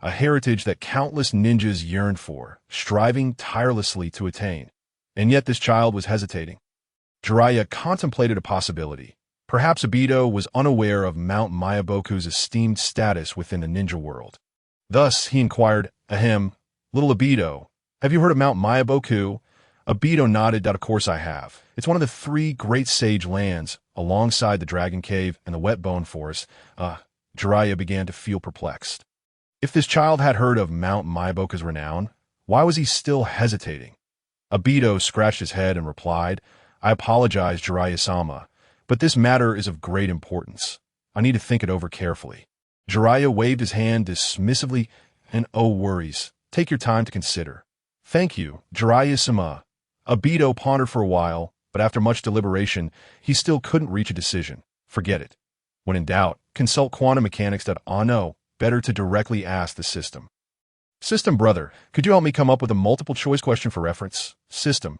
[SPEAKER 1] a heritage that countless ninjas yearned for, striving tirelessly to attain. And yet this child was hesitating. Jiraiya contemplated a possibility. Perhaps Obito was unaware of Mount Mayaboku's esteemed status within the ninja world. Thus, he inquired, little Obito, have you heard of Mount Mayaboku? Obito nodded. Of course I have. It's one of the 3 great sage lands, alongside the Dragon Cave and the Wet Bone Forest. Jiraiya began to feel perplexed. If this child had heard of Mount Mayaboku's renown, why was he still hesitating? Obito scratched his head and replied, I apologize, Jiraiya-sama, but this matter is of great importance. I need to think it over carefully. Jiraiya waved his hand dismissively, and oh worries, take your time to consider. Thank you, Jiraiya-sama. Obito pondered for a while, but after much deliberation, he still couldn't reach a decision. Forget it. When in doubt, consult quantum mechanics. No, better to directly ask the system. System brother, could you help me come up with a multiple choice question for reference? System.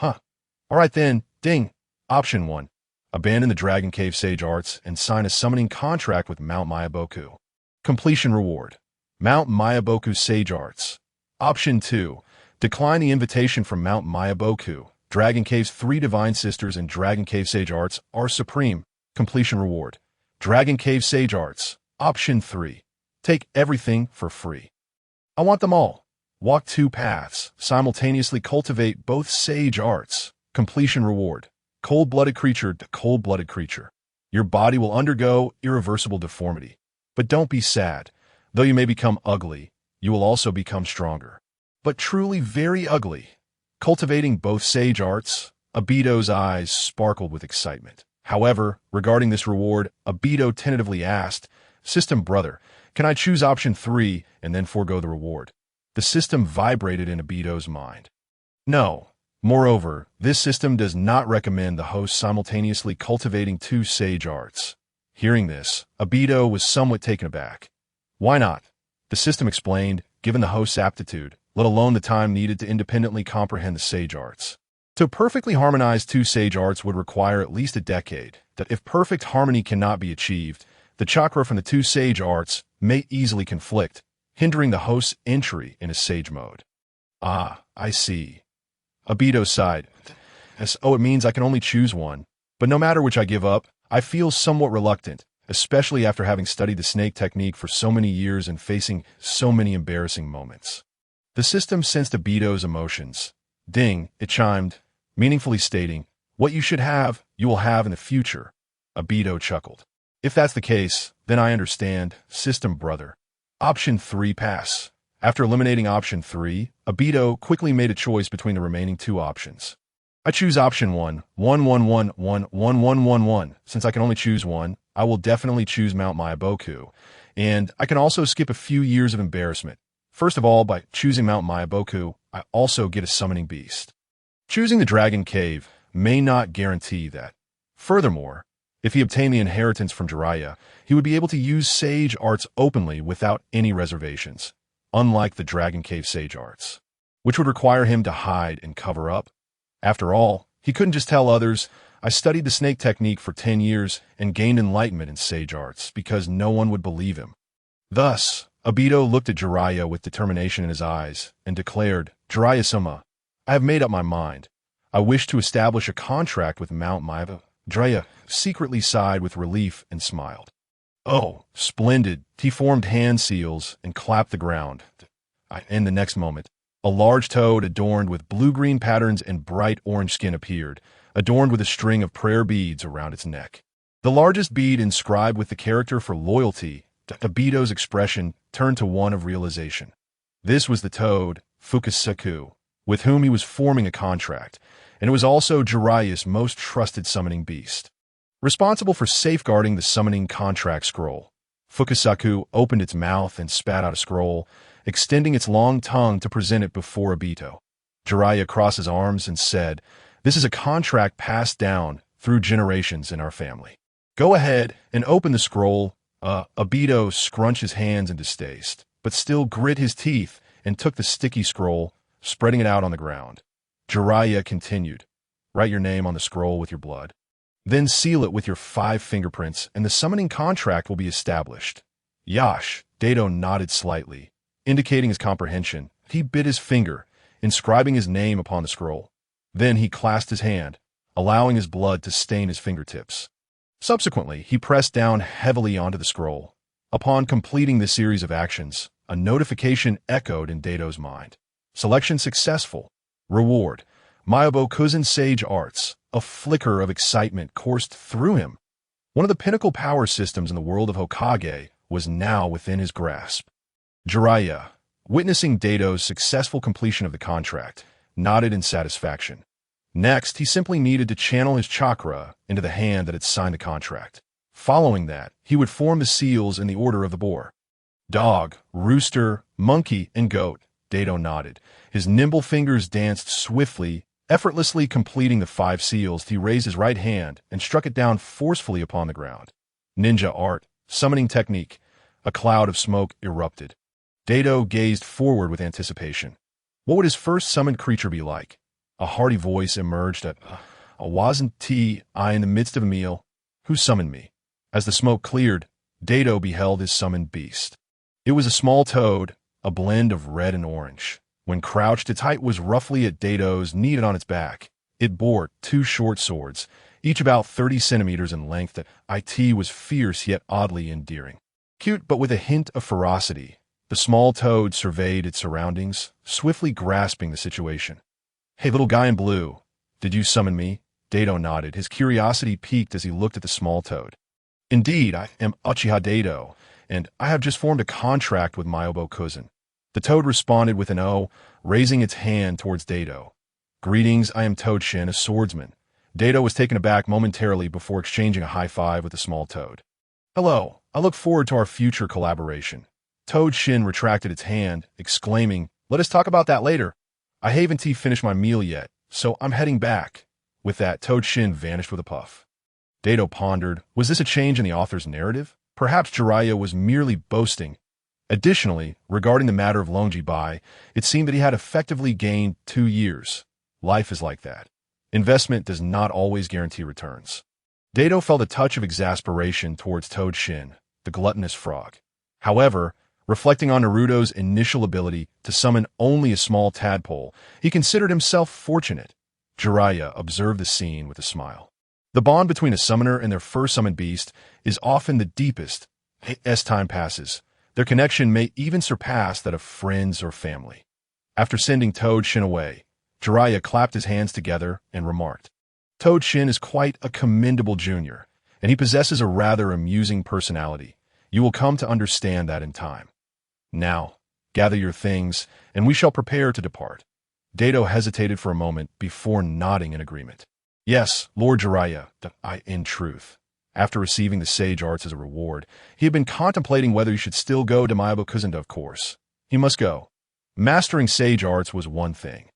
[SPEAKER 1] Alright then, ding. Option 1. Abandon the Dragon Cave Sage Arts and sign a summoning contract with Mount Mayaboku. Completion reward. Mount Mayaboku Sage Arts. Option 2. Decline the invitation from Mount Mayaboku. Dragon Cave's 3 Divine Sisters and Dragon Cave Sage Arts are supreme. Completion reward. Dragon Cave Sage Arts. Option 3. Take everything for free. I want them all. Walk 2 paths. Simultaneously cultivate both Sage Arts. Completion reward. Cold-blooded creature to cold-blooded creature. Your body will undergo irreversible deformity. But don't be sad. Though you may become ugly, you will also become stronger. But truly very ugly. Cultivating both Sage Arts, Obito's eyes sparkled with excitement. However, regarding this reward, Obito tentatively asked, System brother, can I choose option 3 and then forego the reward? The system vibrated in Obito's mind. No. Moreover, this system does not recommend the host simultaneously cultivating 2 Sage Arts. Hearing this, Obito was somewhat taken aback. Why not? The system explained, given the host's aptitude, let alone the time needed to independently comprehend the Sage Arts. To perfectly harmonize 2 Sage Arts would require at least a decade. That if perfect harmony cannot be achieved, the chakra from the 2 Sage Arts may easily conflict, hindering the host's entry into Sage mode. Ah, I see. Obito sighed. It means I can only choose one. But no matter which I give up, I feel somewhat reluctant, especially after having studied the snake technique for so many years and facing so many embarrassing moments. The system sensed Obito's emotions. Ding, it chimed, meaningfully stating, what you should have, you will have in the future. Obito chuckled. If that's the case, then I understand, system brother. Option 3 pass. After eliminating option 3, Obito quickly made a choice between the remaining 2 options. I choose option 1, 1. Since I can only choose one, I will definitely choose Mount Myaboku. And I can also skip a few years of embarrassment. First of all, by choosing Mount Myaboku, I also get a summoning beast. Choosing the Dragon Cave may not guarantee that. Furthermore, if he obtained the inheritance from Jiraiya, he would be able to use sage arts openly without any reservations, unlike the Dragon Cave sage arts, which would require him to hide and cover up. After all, he couldn't just tell others, I studied the snake technique for 10 years and gained enlightenment in sage arts, because no one would believe him. Thus, Obito looked at Jiraiya with determination in his eyes and declared, Jiraiya-sama, I have made up my mind. I wish to establish a contract with Mount Maiba. Jiraiya secretly sighed with relief and smiled. Oh, splendid. He formed hand seals and clapped the ground. In the next moment, a large toad adorned with blue-green patterns and bright orange skin appeared, adorned with a string of prayer beads around its neck. The largest bead inscribed with the character for loyalty, Obito's expression turned to one of realization. This was the toad, Fukasaku, with whom he was forming a contract, and it was also Jiraiya's most trusted summoning beast. Responsible for safeguarding the summoning contract scroll, Fukasaku opened its mouth and spat out a scroll, extending its long tongue to present it before Obito. Jiraiya crossed his arms and said, This is a contract passed down through generations in our family. Go ahead and open the scroll. Obito scrunched his hands in distaste, but still grit his teeth and took the sticky scroll, spreading it out on the ground. Jiraiya continued, Write your name on the scroll with your blood. Then seal it with your 5 fingerprints, and the summoning contract will be established. Yash, Dato nodded slightly, indicating his comprehension. He bit his finger, inscribing his name upon the scroll. Then he clasped his hand, allowing his blood to stain his fingertips. Subsequently, he pressed down heavily onto the scroll. Upon completing this series of actions, a notification echoed in Dato's mind. Selection successful. Reward. Myabokuzen Sage Arts. A flicker of excitement coursed through him. One of the pinnacle power systems in the world of Hokage was now within his grasp. Jiraiya, witnessing Dato's successful completion of the contract, nodded in satisfaction. Next, he simply needed to channel his chakra into the hand that had signed the contract. Following that, he would form the seals in the order of the boar. Dog, rooster, monkey, and goat. Dato nodded. His nimble fingers danced swiftly, effortlessly completing the 5 seals. He raised his right hand and struck it down forcefully upon the ground. Ninja art, summoning technique. A cloud of smoke erupted. Dato gazed forward with anticipation. What would his first summoned creature be like? A hearty voice emerged at, Wasn't I in the midst of a meal? Who summoned me? As the smoke cleared, Dato beheld his summoned beast. It was a small toad, a blend of red and orange. When crouched, its height was roughly at Dato's, kneed on its back. It bore 2 short swords, each about 30 centimeters in length. It was fierce yet oddly endearing. Cute but with a hint of ferocity, the small toad surveyed its surroundings, swiftly grasping the situation. Hey, little guy in blue, did you summon me? Dato nodded, his curiosity piqued as he looked at the small toad. Indeed, I am Uchiha Dato, and I have just formed a contract with Myabokuzen. The toad responded with an O, raising its hand towards Dato. Greetings, I am Toad Shin, a swordsman. Dato was taken aback momentarily before exchanging a high five with the small toad. Hello, I look forward to our future collaboration. Toad Shin retracted its hand, exclaiming, Let us talk about that later. I haven't finished my meal yet, so I'm heading back. With that, Toad Shin vanished with a puff. Dato pondered, was this a change in the author's narrative? Perhaps Jiraiya was merely boasting. Additionally, regarding the matter of Longji-bai, it seemed that he had effectively gained 2 years. Life is like that. Investment does not always guarantee returns. Dato felt a touch of exasperation towards Toad Shin, the gluttonous frog. However, reflecting on Naruto's initial ability to summon only a small tadpole, he considered himself fortunate. Jiraiya observed the scene with a smile. The bond between a summoner and their first summoned beast is often the deepest. As time passes, their connection may even surpass that of friends or family. After sending Toad Shin away, Jiraiya clapped his hands together and remarked, Toad Shin is quite a commendable junior, and he possesses a rather amusing personality. You will come to understand that in time. Now, gather your things, and we shall prepare to depart. Dato hesitated for a moment before nodding in agreement. Yes, Lord Jiraiya, in truth. After receiving the sage arts as a reward, he had been contemplating whether he should still go to Myobokuzen. Of course, he must go. Mastering sage arts was one thing.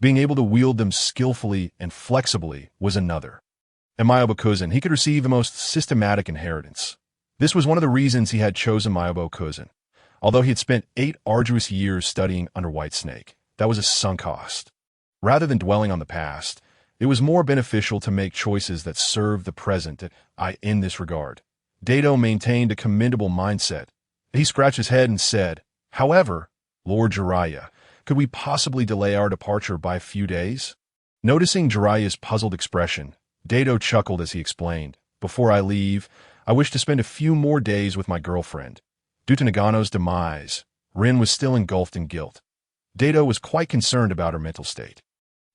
[SPEAKER 1] Being able to wield them skillfully and flexibly was another. At Myobokuzen, he could receive the most systematic inheritance. This was one of the reasons he had chosen Myobokuzen. Although he had spent 8 arduous years studying under Whitesnake, that was a sunk cost. Rather than dwelling on the past, it was more beneficial to make choices that served the present. In this regard, Dato maintained a commendable mindset. He scratched his head and said, "However, Lord Jiraiya, could we possibly delay our departure by a few days?" Noticing Jiraiya's puzzled expression, Dato chuckled as he explained, "Before I leave, I wish to spend a few more days with my girlfriend." Due to Nagano's demise, Rin was still engulfed in guilt. Dato was quite concerned about her mental state.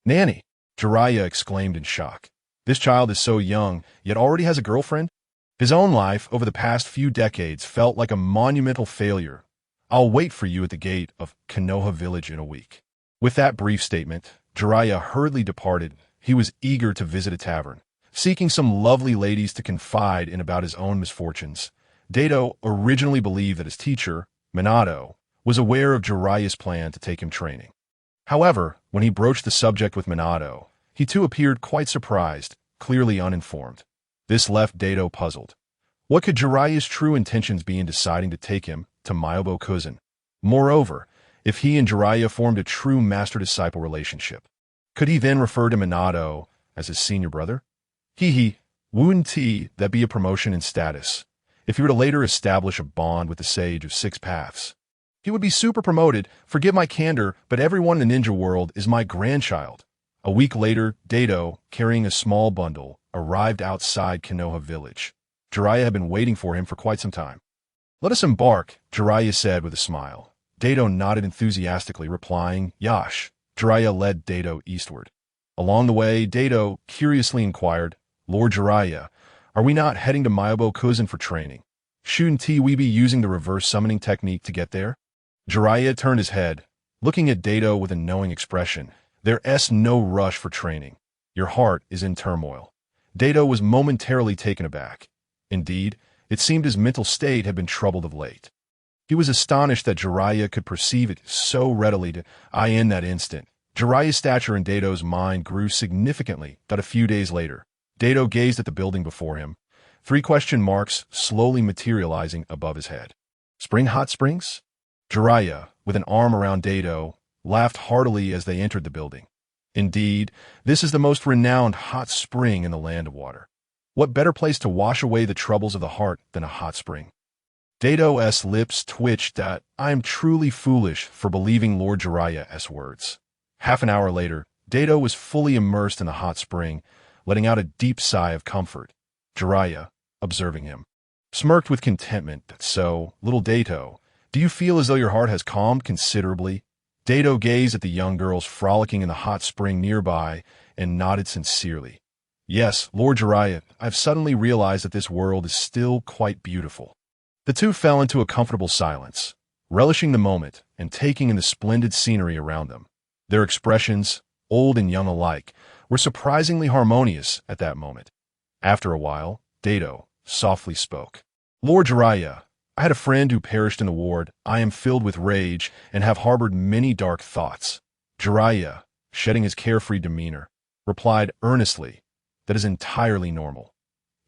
[SPEAKER 1] "Nanny!" Jiraiya exclaimed in shock. This child is so young, yet already has a girlfriend? His own life over the past few decades felt like a monumental failure. "I'll wait for you at the gate of Konoha village in a week." With that brief statement, Jiraiya hurriedly departed. He was eager to visit a tavern, seeking some lovely ladies to confide in about his own misfortunes. Dato originally believed that his teacher, Minato, was aware of Jiraiya's plan to take him training. However, when he broached the subject with Minato, he too appeared quite surprised, clearly uninformed. This left Dato puzzled. What could Jiraiya's true intentions be in deciding to take him to Myobokuzen? Moreover, if he and Jiraiya formed a true master-disciple relationship, could he then refer to Minato as his senior brother? Wouldn't that be a promotion in status? If he were to later establish a bond with the Sage of Six Paths, he would be super promoted. Forgive my candor, but everyone in the ninja world is my grandchild. A week later, Dato, carrying a small bundle, arrived outside Konoha village. Jiraiya had been waiting for him for quite some time. "Let us embark," Jiraiya said with a smile. Dato nodded enthusiastically, replying, "Yash." Jiraiya led Dato eastward. Along the way, Dato curiously inquired, "Lord Jiraiya, are we not heading to Myobokuzen for training? Shouldn't we be using the reverse summoning technique to get there?" Jiraiya turned his head, looking at Dato with a knowing expression. "There's no rush for training. Your heart is in turmoil." Dato was momentarily taken aback. Indeed, it seemed his mental state had been troubled of late. He was astonished that Jiraiya could perceive it so readily. In that instant, Jiraiya's stature in Dato's mind grew significantly. A few days later, Dato gazed at the building before him, 3 question marks slowly materializing above his head. "Spring hot springs?" Jiraiya, with an arm around Dato, laughed heartily as they entered the building. "Indeed, this is the most renowned hot spring in the land of water. What better place to wash away the troubles of the heart than a hot spring?" Dato's lips twitched. "I am truly foolish for believing Lord Jiraiya's words." Half an hour later, Dato was fully immersed in the hot spring, letting out a deep sigh of comfort. Jiraiya, observing him, smirked with contentment. "So, little Dato, do you feel as though your heart has calmed considerably?" Dato gazed at the young girls frolicking in the hot spring nearby and nodded sincerely. "Yes, Lord Jiraiya, I've suddenly realized that this world is still quite beautiful." The two fell into a comfortable silence, relishing the moment and taking in the splendid scenery around them. Their expressions, old and young alike, were surprisingly harmonious at that moment. After a while, Dato softly spoke. "Lord Jiraiya, I had a friend who perished in the war. I am filled with rage and have harbored many dark thoughts." Jiraiya, shedding his carefree demeanor, replied earnestly, "That is entirely normal.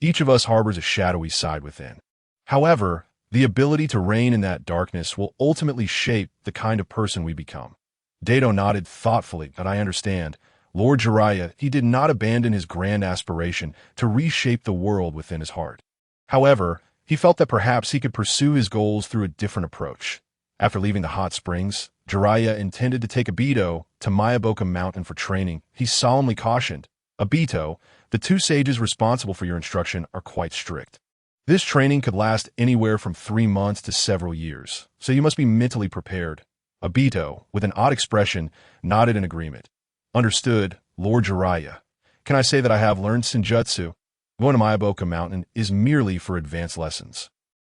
[SPEAKER 1] Each of us harbors a shadowy side within. However, the ability to reign in that darkness will ultimately shape the kind of person we become." Dato nodded thoughtfully. "I understand. Lord Jiraiya, he did not abandon his grand aspiration to reshape the world within his heart. However, he felt that perhaps he could pursue his goals through a different approach. After leaving the hot springs, Jiraiya intended to take Obito to Myoboku Mountain for training. He solemnly cautioned, "Obito, the 2 sages responsible for your instruction are quite strict. This training could last anywhere from 3 months to several years, so you must be mentally prepared." Obito, with an odd expression, nodded in agreement. "Understood, Lord Jiraiya. Can I say that I have learned Senjutsu? Going to Myoboku Mountain is merely for advanced lessons."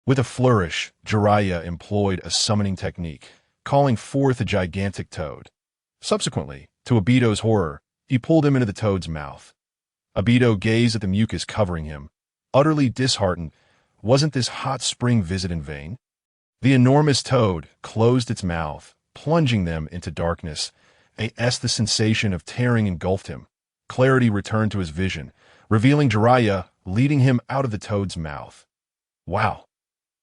[SPEAKER 1] With a flourish, Jiraiya employed a summoning technique, calling forth a gigantic toad. Subsequently, To Obito's horror, he pulled him into the toad's mouth. Obito gazed at the mucus covering him, utterly disheartened. Wasn't this hot spring visit in vain? The enormous toad closed its mouth, plunging them into darkness. The sensation of tearing engulfed him. Clarity returned to his vision, revealing Jiraiya leading him out of the toad's mouth. "Wow!"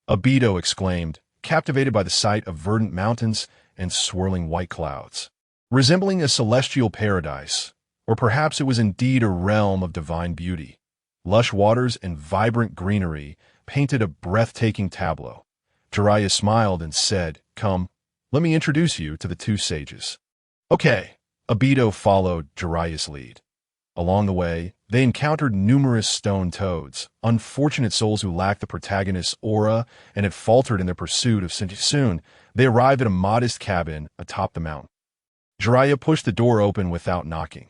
[SPEAKER 1] Obito exclaimed, captivated by the sight of verdant mountains and swirling white clouds. Resembling a celestial paradise, or perhaps it was indeed a realm of divine beauty. Lush waters and vibrant greenery painted a breathtaking tableau. Jiraiya smiled and said, "Come, let me introduce you to the two sages." "Okay." Obito followed Jiraiya's lead. Along the way, they encountered numerous stone toads, unfortunate souls who lacked the protagonist's aura and had faltered in their pursuit of Senju. Soon, they arrived at a modest cabin atop the mountain. Jiraiya pushed the door open without knocking.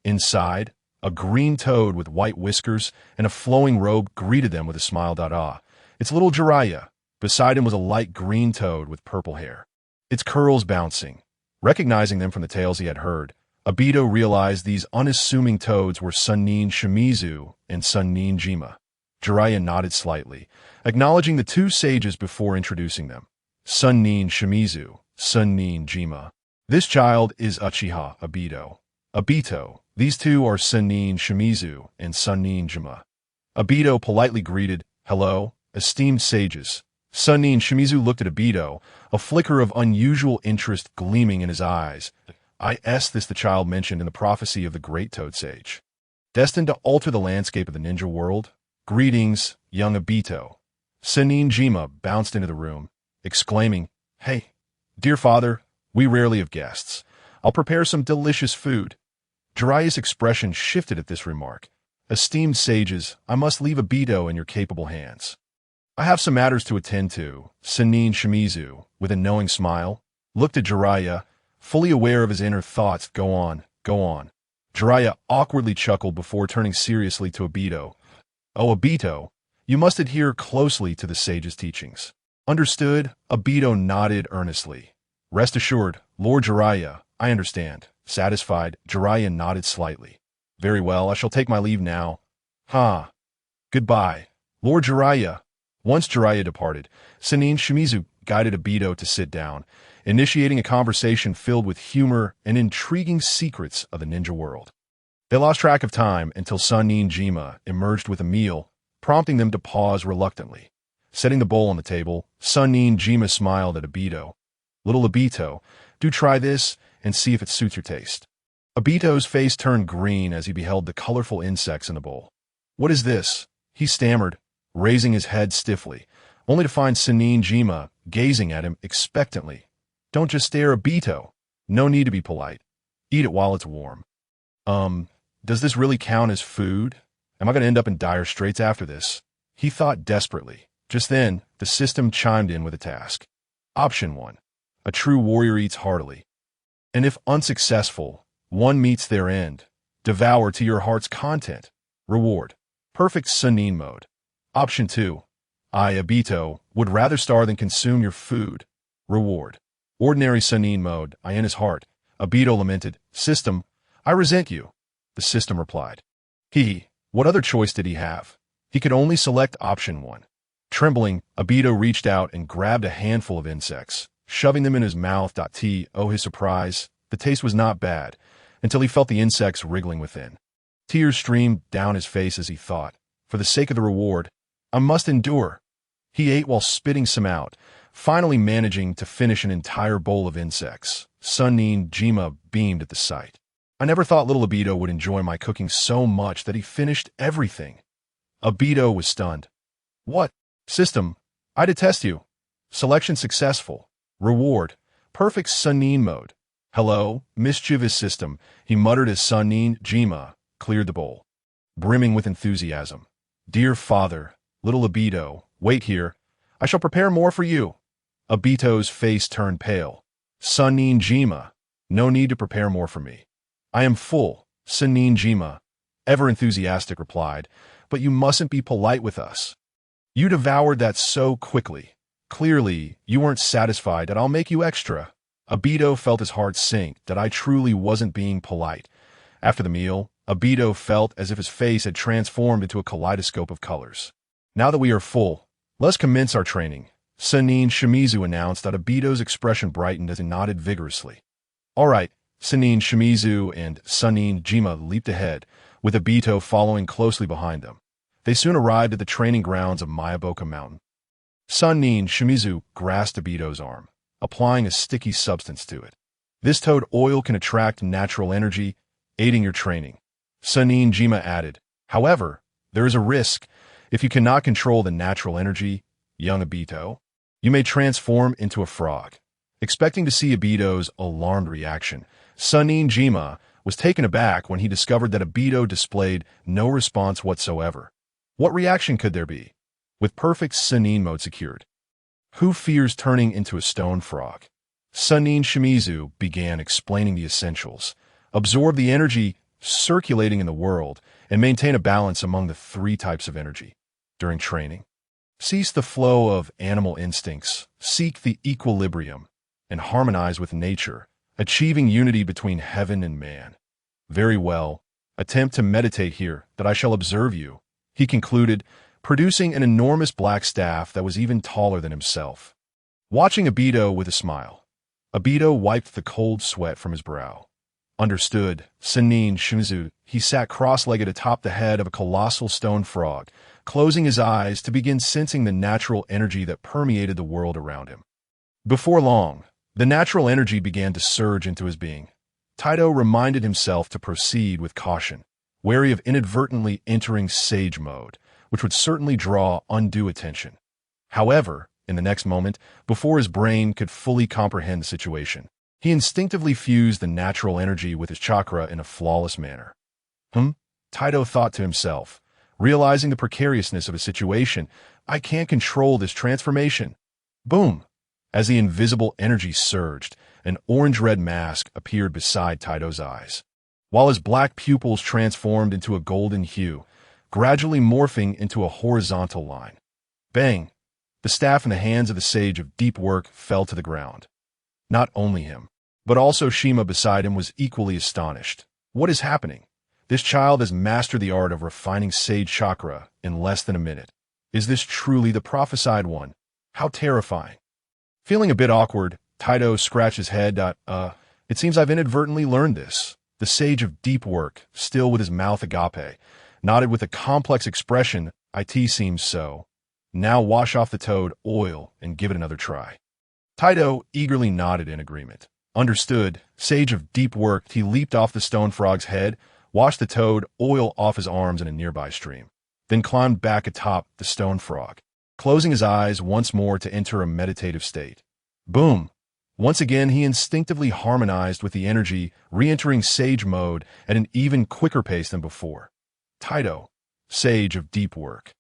[SPEAKER 1] Inside, a green toad with white whiskers and a flowing robe greeted them with a smile. "Ah, it's little Jiraiya." Beside him was a light green toad with purple hair, its curls bouncing. Recognizing them from the tales he had heard, Obito realized these unassuming toads were Sannin Shimizu and Sannin Jima. Jiraiya nodded slightly, acknowledging the two sages before introducing them. Sannin Shimizu, Sannin Jima. "This child is Uchiha Obito. Obito, these two are Sannin Shimizu and Sannin Jima." Obito politely greeted, "Hello, esteemed sages." Sannin Shimizu looked at Obito, a flicker of unusual interest gleaming in his eyes. This the child mentioned in the prophecy of the great Toad Sage, destined to alter the landscape of the ninja world. "Greetings, young Obito." Sannin Jima bounced into the room, exclaiming, "Hey, dear father, we rarely have guests. I'll prepare some delicious food." Jiraiya's expression shifted at this remark. "Esteemed sages, I must leave Obito in your capable hands. I have some matters to attend to." Sannin Shimizu, with a knowing smile, looked at Jiraiya, fully aware of his inner thoughts. Go on, go on." Jiraiya awkwardly chuckled before turning seriously to Obito. "Oh, Obito, you must adhere closely to the sage's teachings." "Understood." Obito nodded earnestly. "Rest assured, Lord Jiraiya, I understand." Satisfied, Jiraiya nodded slightly. "Very well, I shall take my leave now." "Ha! Goodbye, Lord Jiraiya." Once Jiraiya departed, Sannin Shimizu guided Obito to sit down, initiating a conversation filled with humor and intriguing secrets of the ninja world. They lost track of time until Sannin Jima emerged with a meal, prompting them to pause reluctantly. Setting the bowl on the table, Sannin Jima smiled at Obito. "Little Obito, do try this and see if it suits your taste." Obito's face turned green as he beheld the colorful insects in the bowl. "What is this?" he stammered, raising his head stiffly, only to find Sannin Jima gazing at him expectantly. "Don't just stare, Obito. No need to be polite. Eat it while it's warm." Does this really count as food? Am I going to end up in dire straits after this?" he thought desperately. Just then, the system chimed in with a task. Option 1. A true warrior eats heartily. And if unsuccessful, one meets their end. Devour to your heart's content. Reward. Perfect Sannin mode. Option 2. I, Obito, would rather starve than consume your food. Reward. Ordinary Sannin mode. I in his heart. Obito lamented. "System, I resent you." The system replied. What other choice did he have? He could only select option 1. Trembling, Obito reached out and grabbed a handful of insects, shoving them in his mouth. Oh, his surprise. The taste was not bad, until he felt the insects wriggling within. Tears streamed down his face as he thought, for the sake of the reward, I must endure. He ate while spitting some out, finally managing to finish an entire bowl of insects. Sannin Jima beamed at the sight. "I never thought little Obito would enjoy my cooking so much that he finished everything." Obito was stunned. "What? System, I detest you." Selection successful. Reward. Perfect Sannin mode. "Hello, mischievous system," he muttered as Sannin Jima cleared the bowl, brimming with enthusiasm. "Dear father, little Obito, wait here. I shall prepare more for you." Obito's face turned pale. "Sannin Jima, no need to prepare more for me. I am full." Sannin Jima, ever enthusiastic, replied, "But you mustn't be polite with us. You devoured that so quickly. Clearly, you weren't satisfied, and I'll make you extra." Obito felt his heart sink that I truly wasn't being polite. After the meal, Obito felt as if his face had transformed into a kaleidoscope of colors. Now that we are full, let's commence our training. Sannin Shimizu announced that Obito's expression brightened as he nodded vigorously. All right, Sannin Shimizu and Sannin Jima leaped ahead, with Obito following closely behind them. They soon arrived at the training grounds of Mayaboka Mountain. Sannin Shimizu grasped Obito's arm, applying a sticky substance to it. This toad oil can attract natural energy, aiding your training. Sannin Jima added, however, there is a risk. If you cannot control the natural energy, young Obito, you may transform into a frog. Expecting to see Obito's alarmed reaction, Sannin Jima was taken aback when he discovered that Obito displayed no response whatsoever. What reaction could there be? With perfect Sannin mode secured, who fears turning into a stone frog? Sannin Shimizu began explaining the essentials. Absorb the energy circulating in the world and maintain a balance among the three types of energy. During training, cease the flow of animal instincts, seek the equilibrium, and harmonize with nature, achieving unity between heaven and man. Very well. Attempt to meditate here, that I shall observe you, he concluded, producing an enormous black staff that was even taller than himself. Watching Obito with a smile, Obito wiped the cold sweat from his brow. Understood, Sannin Shimizu. He sat cross-legged atop the head of a colossal stone frog, closing his eyes to begin sensing the natural energy that permeated the world around him. Before long, the natural energy began to surge into his being. Taito reminded himself to proceed with caution, wary of inadvertently entering sage mode, which would certainly draw undue attention. However, in the next moment, before his brain could fully comprehend the situation, he instinctively fused the natural energy with his chakra in a flawless manner. Taito thought to himself, realizing the precariousness of his situation, I can't control this transformation. Boom! As the invisible energy surged, an orange-red mask appeared beside Taito's eyes, while his black pupils transformed into a golden hue, gradually morphing into a horizontal line. Bang! The staff in the hands of the sage of deep work fell to the ground. Not only him, but also Shima beside him was equally astonished. What is happening? This child has mastered the art of refining sage chakra in less than a minute. Is this truly the prophesied one? How terrifying. Feeling a bit awkward, Taito scratched his head. It seems I've inadvertently learned this. The sage of deep work, still with his mouth agape, nodded with a complex expression. It seems so. Now wash off the toad oil and give it another try. Taito eagerly nodded in agreement. Understood, sage of deep work. He leaped off the stone frog's head, washed the toad oil off his arms in a nearby stream, then climbed back atop the stone frog, closing his eyes once more to enter a meditative state. Boom! Once again, he instinctively harmonized with the energy, re-entering sage mode at an even quicker pace than before. Taito, sage of deep work.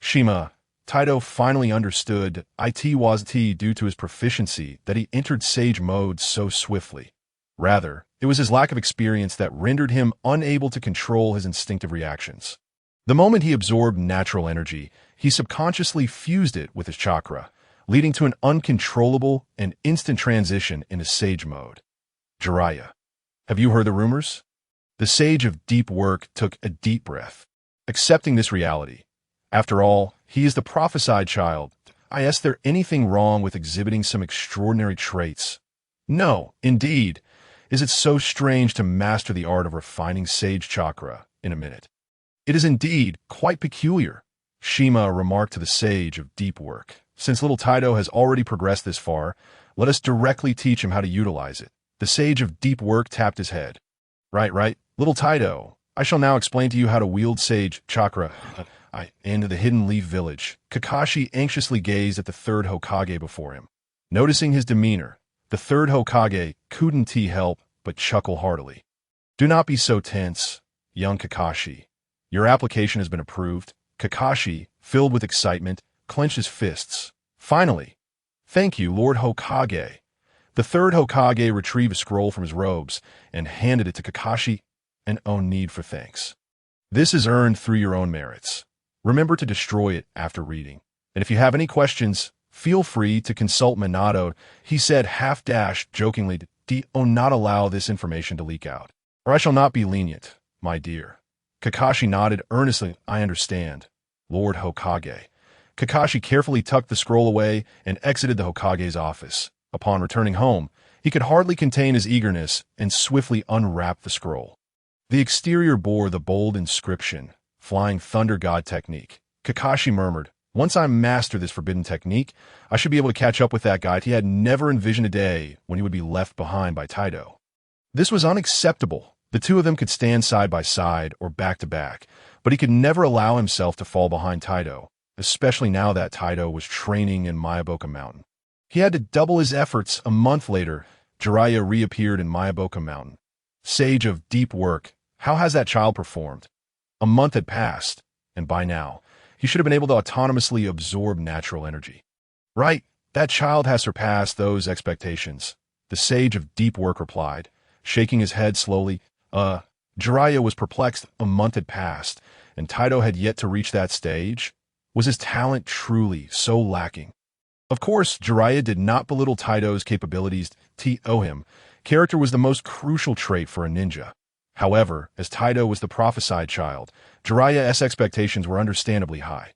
[SPEAKER 1] Shima, Taito finally understood it was due to his proficiency that he entered sage mode so swiftly. Rather, it was his lack of experience that rendered him unable to control his instinctive reactions. The moment he absorbed natural energy, he subconsciously fused it with his chakra, leading to an uncontrollable and instant transition into sage mode. Jiraiya, have you heard the rumors? The sage of deep work took a deep breath, accepting this reality. After all, he is the prophesied child. Is there anything wrong with exhibiting some extraordinary traits? No, indeed. Is it so strange to master the art of refining sage chakra in a minute? It is indeed quite peculiar, Shima remarked to the sage of deep work. Since little Taito has already progressed this far, let us directly teach him how to utilize it. The sage of deep work tapped his head. Right, little Taito. I shall now explain to you how to wield sage chakra. Into the Hidden Leaf Village. Kakashi anxiously gazed at the third Hokage before him. Noticing his demeanor, the third Hokage couldn't help but chuckle heartily. Do not be so tense, young Kakashi. Your application has been approved. Kakashi, filled with excitement, clenched his fists. Finally, thank you, Lord Hokage. The third Hokage retrieved a scroll from his robes and handed it to Kakashi, and no need for thanks. This is earned through your own merits. Remember to destroy it after reading. And if you have any questions, Feel free to consult Minato, he said half-dashed jokingly. Do not allow this information to leak out, or I shall not be lenient, my dear. Kakashi nodded earnestly. I understand, Lord Hokage. Kakashi carefully tucked the scroll away and exited the Hokage's office. Upon returning home, he could hardly contain his eagerness and swiftly unwrapped the scroll. The exterior bore the bold inscription, Flying Thunder God Technique. Kakashi murmured, once I master this forbidden technique, I should be able to catch up with that guy. He had never envisioned a day when he would be left behind by Taito. This was unacceptable. The two of them could stand side by side or back to back, but he could never allow himself to fall behind Taito, especially now that Taito was training in Mayaboka Mountain. He had to double his efforts. A month later, Jiraiya reappeared in Mayaboka Mountain. Sage of deep work, how has that child performed? A month had passed, and by now, he should have been able to autonomously absorb natural energy. Right, that child has surpassed those expectations, the sage of deep work replied, shaking his head slowly. Jiraiya was perplexed. A month had passed, and Taito had yet to reach that stage. Was his talent truly so lacking? Of course, Jiraiya did not belittle Taito's capabilities. Him, character was the most crucial trait for a ninja. However, as Taito was the prophesied child, Jiraiya's expectations were understandably high.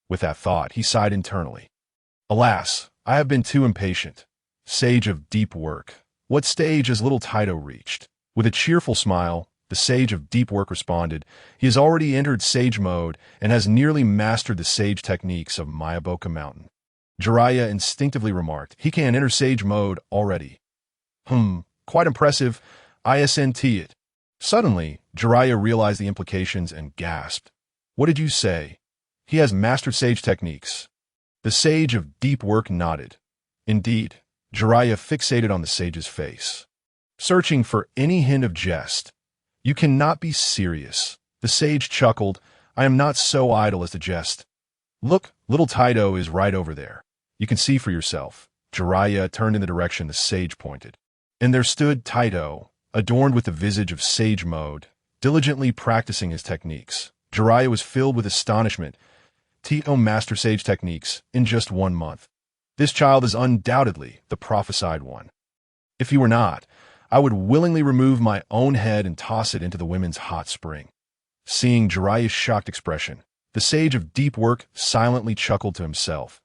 [SPEAKER 1] With that thought, he sighed internally. Alas, I have been too impatient. Sage of deep work. What stage has little Taito reached? With a cheerful smile, the sage of deep work responded, he has already entered sage mode and has nearly mastered the sage techniques of Mayaboka Mountain. Jiraiya instinctively remarked, he can enter sage mode already. Quite impressive. ISNT it. Suddenly, Jiraiya realized the implications and gasped. What did you say? He has mastered sage techniques. The sage of deep work nodded. Indeed, Jiraiya fixated on the sage's face, searching for any hint of jest. You cannot be serious. The sage chuckled. I am not so idle as to jest. Look, little Taito is right over there. You can see for yourself. Jiraiya turned in the direction the sage pointed. And there stood Taito, adorned with the visage of sage mode, diligently practicing his techniques. Jiraiya was filled with astonishment. Taito mastered sage techniques in just 1 month. This child is undoubtedly the prophesied one. If he were not, I would willingly remove my own head and toss it into the women's hot spring. Seeing Jiraiya's shocked expression, the sage of deep work silently chuckled to himself.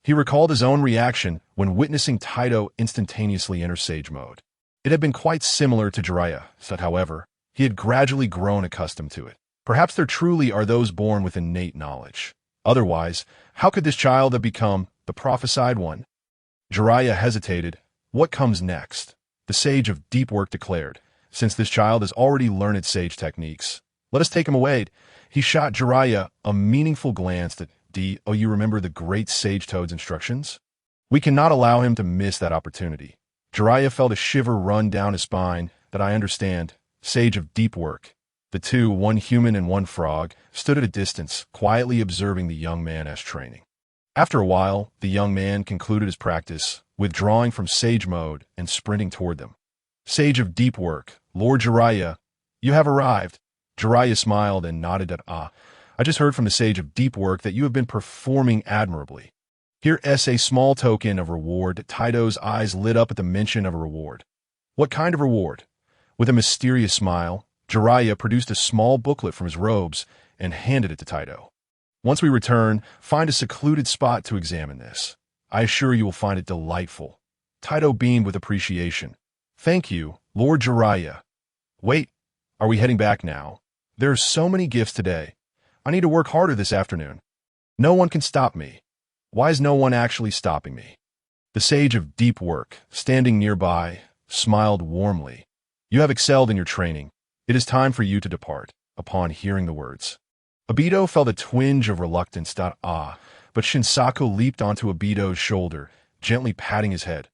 [SPEAKER 1] He recalled his own reaction when witnessing Taito instantaneously enter sage mode. It had been quite similar to Jiraiya, but however, he had gradually grown accustomed to it. Perhaps there truly are those born with innate knowledge. Otherwise, how could this child have become the prophesied one? Jiraiya hesitated. What comes next? The sage of deep work declared, since this child has already learned sage techniques, let us take him away. He shot Jiraiya a meaningful glance that, you remember the great Sage Toad's instructions? We cannot allow him to miss that opportunity. Jiraiya felt a shiver run down his spine. That I understand. Sage of deep work. The two, one human and one frog, stood at a distance, quietly observing the young man's training. After a while, the young man concluded his practice, withdrawing from sage mode and sprinting toward them. Sage of deep work, Lord Jiraiya, you have arrived. Jiraiya smiled and nodded at I just heard from the sage of deep work that you have been performing admirably. Here is a small token of reward. Taito's eyes lit up at the mention of a reward. What kind of reward? With a mysterious smile, Jiraiya produced a small booklet from his robes and handed it to Taito. Once we return, find a secluded spot to examine this. I assure you will find it delightful. Taito beamed with appreciation. Thank you, Lord Jiraiya. Wait, are we heading back now? There are so many gifts today. I need to work harder this afternoon. No one can stop me. Why is no one actually stopping me? The sage of deep work, standing nearby, smiled warmly. You have excelled in your training. It is time for you to depart. Upon hearing the words, Obito felt a twinge of reluctance. But Shinsaku leaped onto Obito's shoulder, gently patting his head.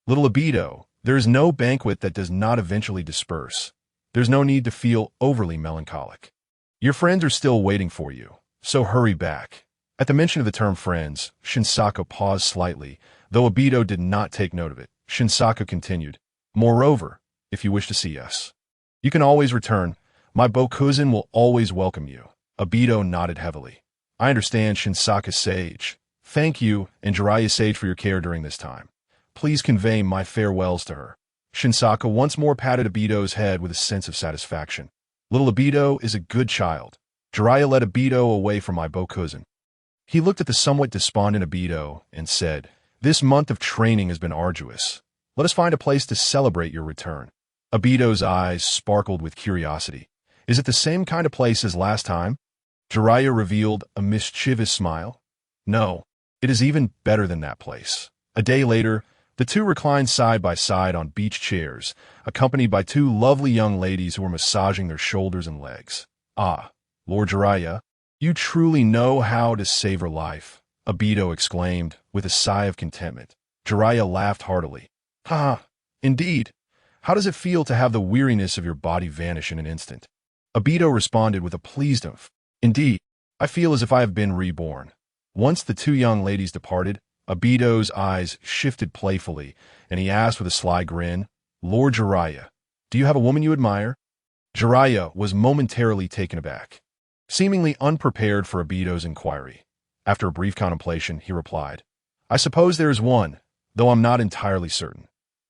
[SPEAKER 1] Little Obito, there is no banquet that does not eventually disperse. There's no need to feel overly melancholic. Your friends are still waiting for you, so hurry back. At the mention of the term friends, Shinsaku paused slightly, though Obito did not take note of it. Shinsaku continued, Moreover, if you wish to see us, you can always return. My Bokuzen will always welcome you. Obito nodded heavily. I understand, Shinsaku sage. Thank you, and Jiraiya Sage, for your care during this time. Please convey my farewells to her. Shinsaka once more patted Obito's head with a sense of satisfaction. Little Obito is a good child. Jiraiya led Obito away from my Bokuzen. He looked at the somewhat despondent Obito and said, "This month of training has been arduous. Let us find a place to celebrate your return." Obito's eyes sparkled with curiosity. "Is it the same kind of place as last time?" Jiraiya revealed a mischievous smile. "No, it is even better than that place." A day later, the two reclined side by side on beach chairs, accompanied by two lovely young ladies who were massaging their shoulders and legs. "Ah, Lord Jiraiya, you truly know how to savor life," Obito exclaimed with a sigh of contentment. Jiraiya laughed heartily. "Ha, indeed. How does it feel to have the weariness of your body vanish in an instant?" Obito responded with a pleased "Of. Indeed, I feel as if I have been reborn." Once the two young ladies departed, Obito's eyes shifted playfully, and he asked with a sly grin, "Lord Jiraiya, do you have a woman you admire?" Jiraiya was momentarily taken aback, seemingly unprepared for Obito's inquiry. After a brief contemplation, he replied, "I suppose there is one, though I'm not entirely certain."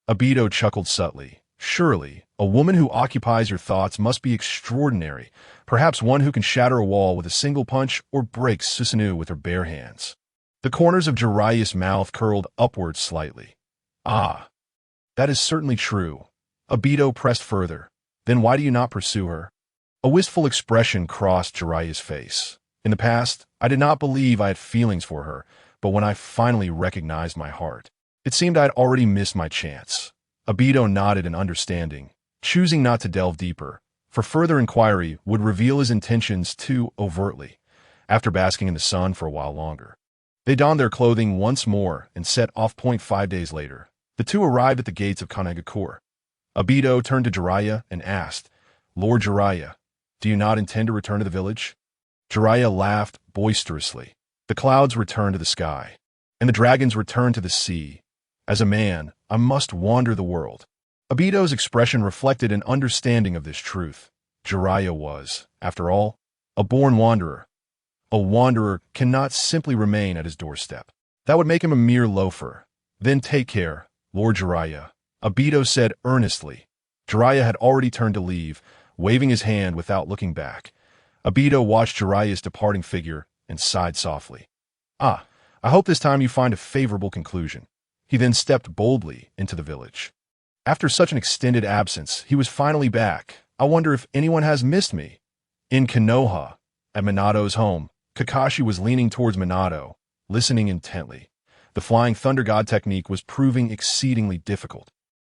[SPEAKER 1] Obito chuckled subtly. "Surely, a woman who occupies your thoughts must be extraordinary, perhaps one who can shatter a wall with a single punch or break Susanoo with her bare hands." The corners of Jiraiya's mouth curled upwards slightly. "Ah, that is certainly true." Obito pressed further. "Then why do you not pursue her?" A wistful expression crossed Jiraiya's face. "In the past, I did not believe I had feelings for her, but when I finally recognized my heart, it seemed I had already missed my chance." Obito nodded in understanding, choosing not to delve deeper, for further inquiry would reveal his intentions too overtly. After basking in the sun for a while longer, they donned their clothing once more and set off. 5 days later, the two arrived at the gates of Kanagakure. Obito turned to Jiraiya and asked, "Lord Jiraiya, do you not intend to return to the village?" Jiraiya laughed boisterously. "The clouds return to the sky, and the dragons return to the sea. As a man, I must wander the world." Obito's expression reflected an understanding of this truth. Jiraiya was, after all, a born wanderer. A wanderer cannot simply remain at his doorstep. That would make him a mere loafer. "Then take care, Lord Jiraiya," Obito said earnestly. Jiraiya had already turned to leave, waving his hand without looking back. Obito watched Jiraiya's departing figure and sighed softly. "Ah, I hope this time you find a favorable conclusion." He then stepped boldly into the village. After such an extended absence, he was finally back. "I wonder if anyone has missed me." In Konoha, at Minato's home, Kakashi was leaning towards Minato, listening intently. The Flying Thunder God technique was proving exceedingly difficult.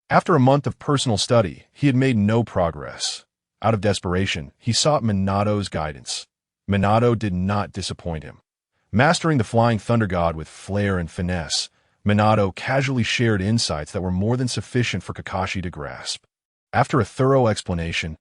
[SPEAKER 1] After a month of personal study, he had made no progress. Out of desperation, he sought Minato's guidance. Minato did not disappoint him. Mastering the Flying Thunder God with flair and finesse, Minato casually shared insights that were more than sufficient for Kakashi to grasp. After a thorough explanation,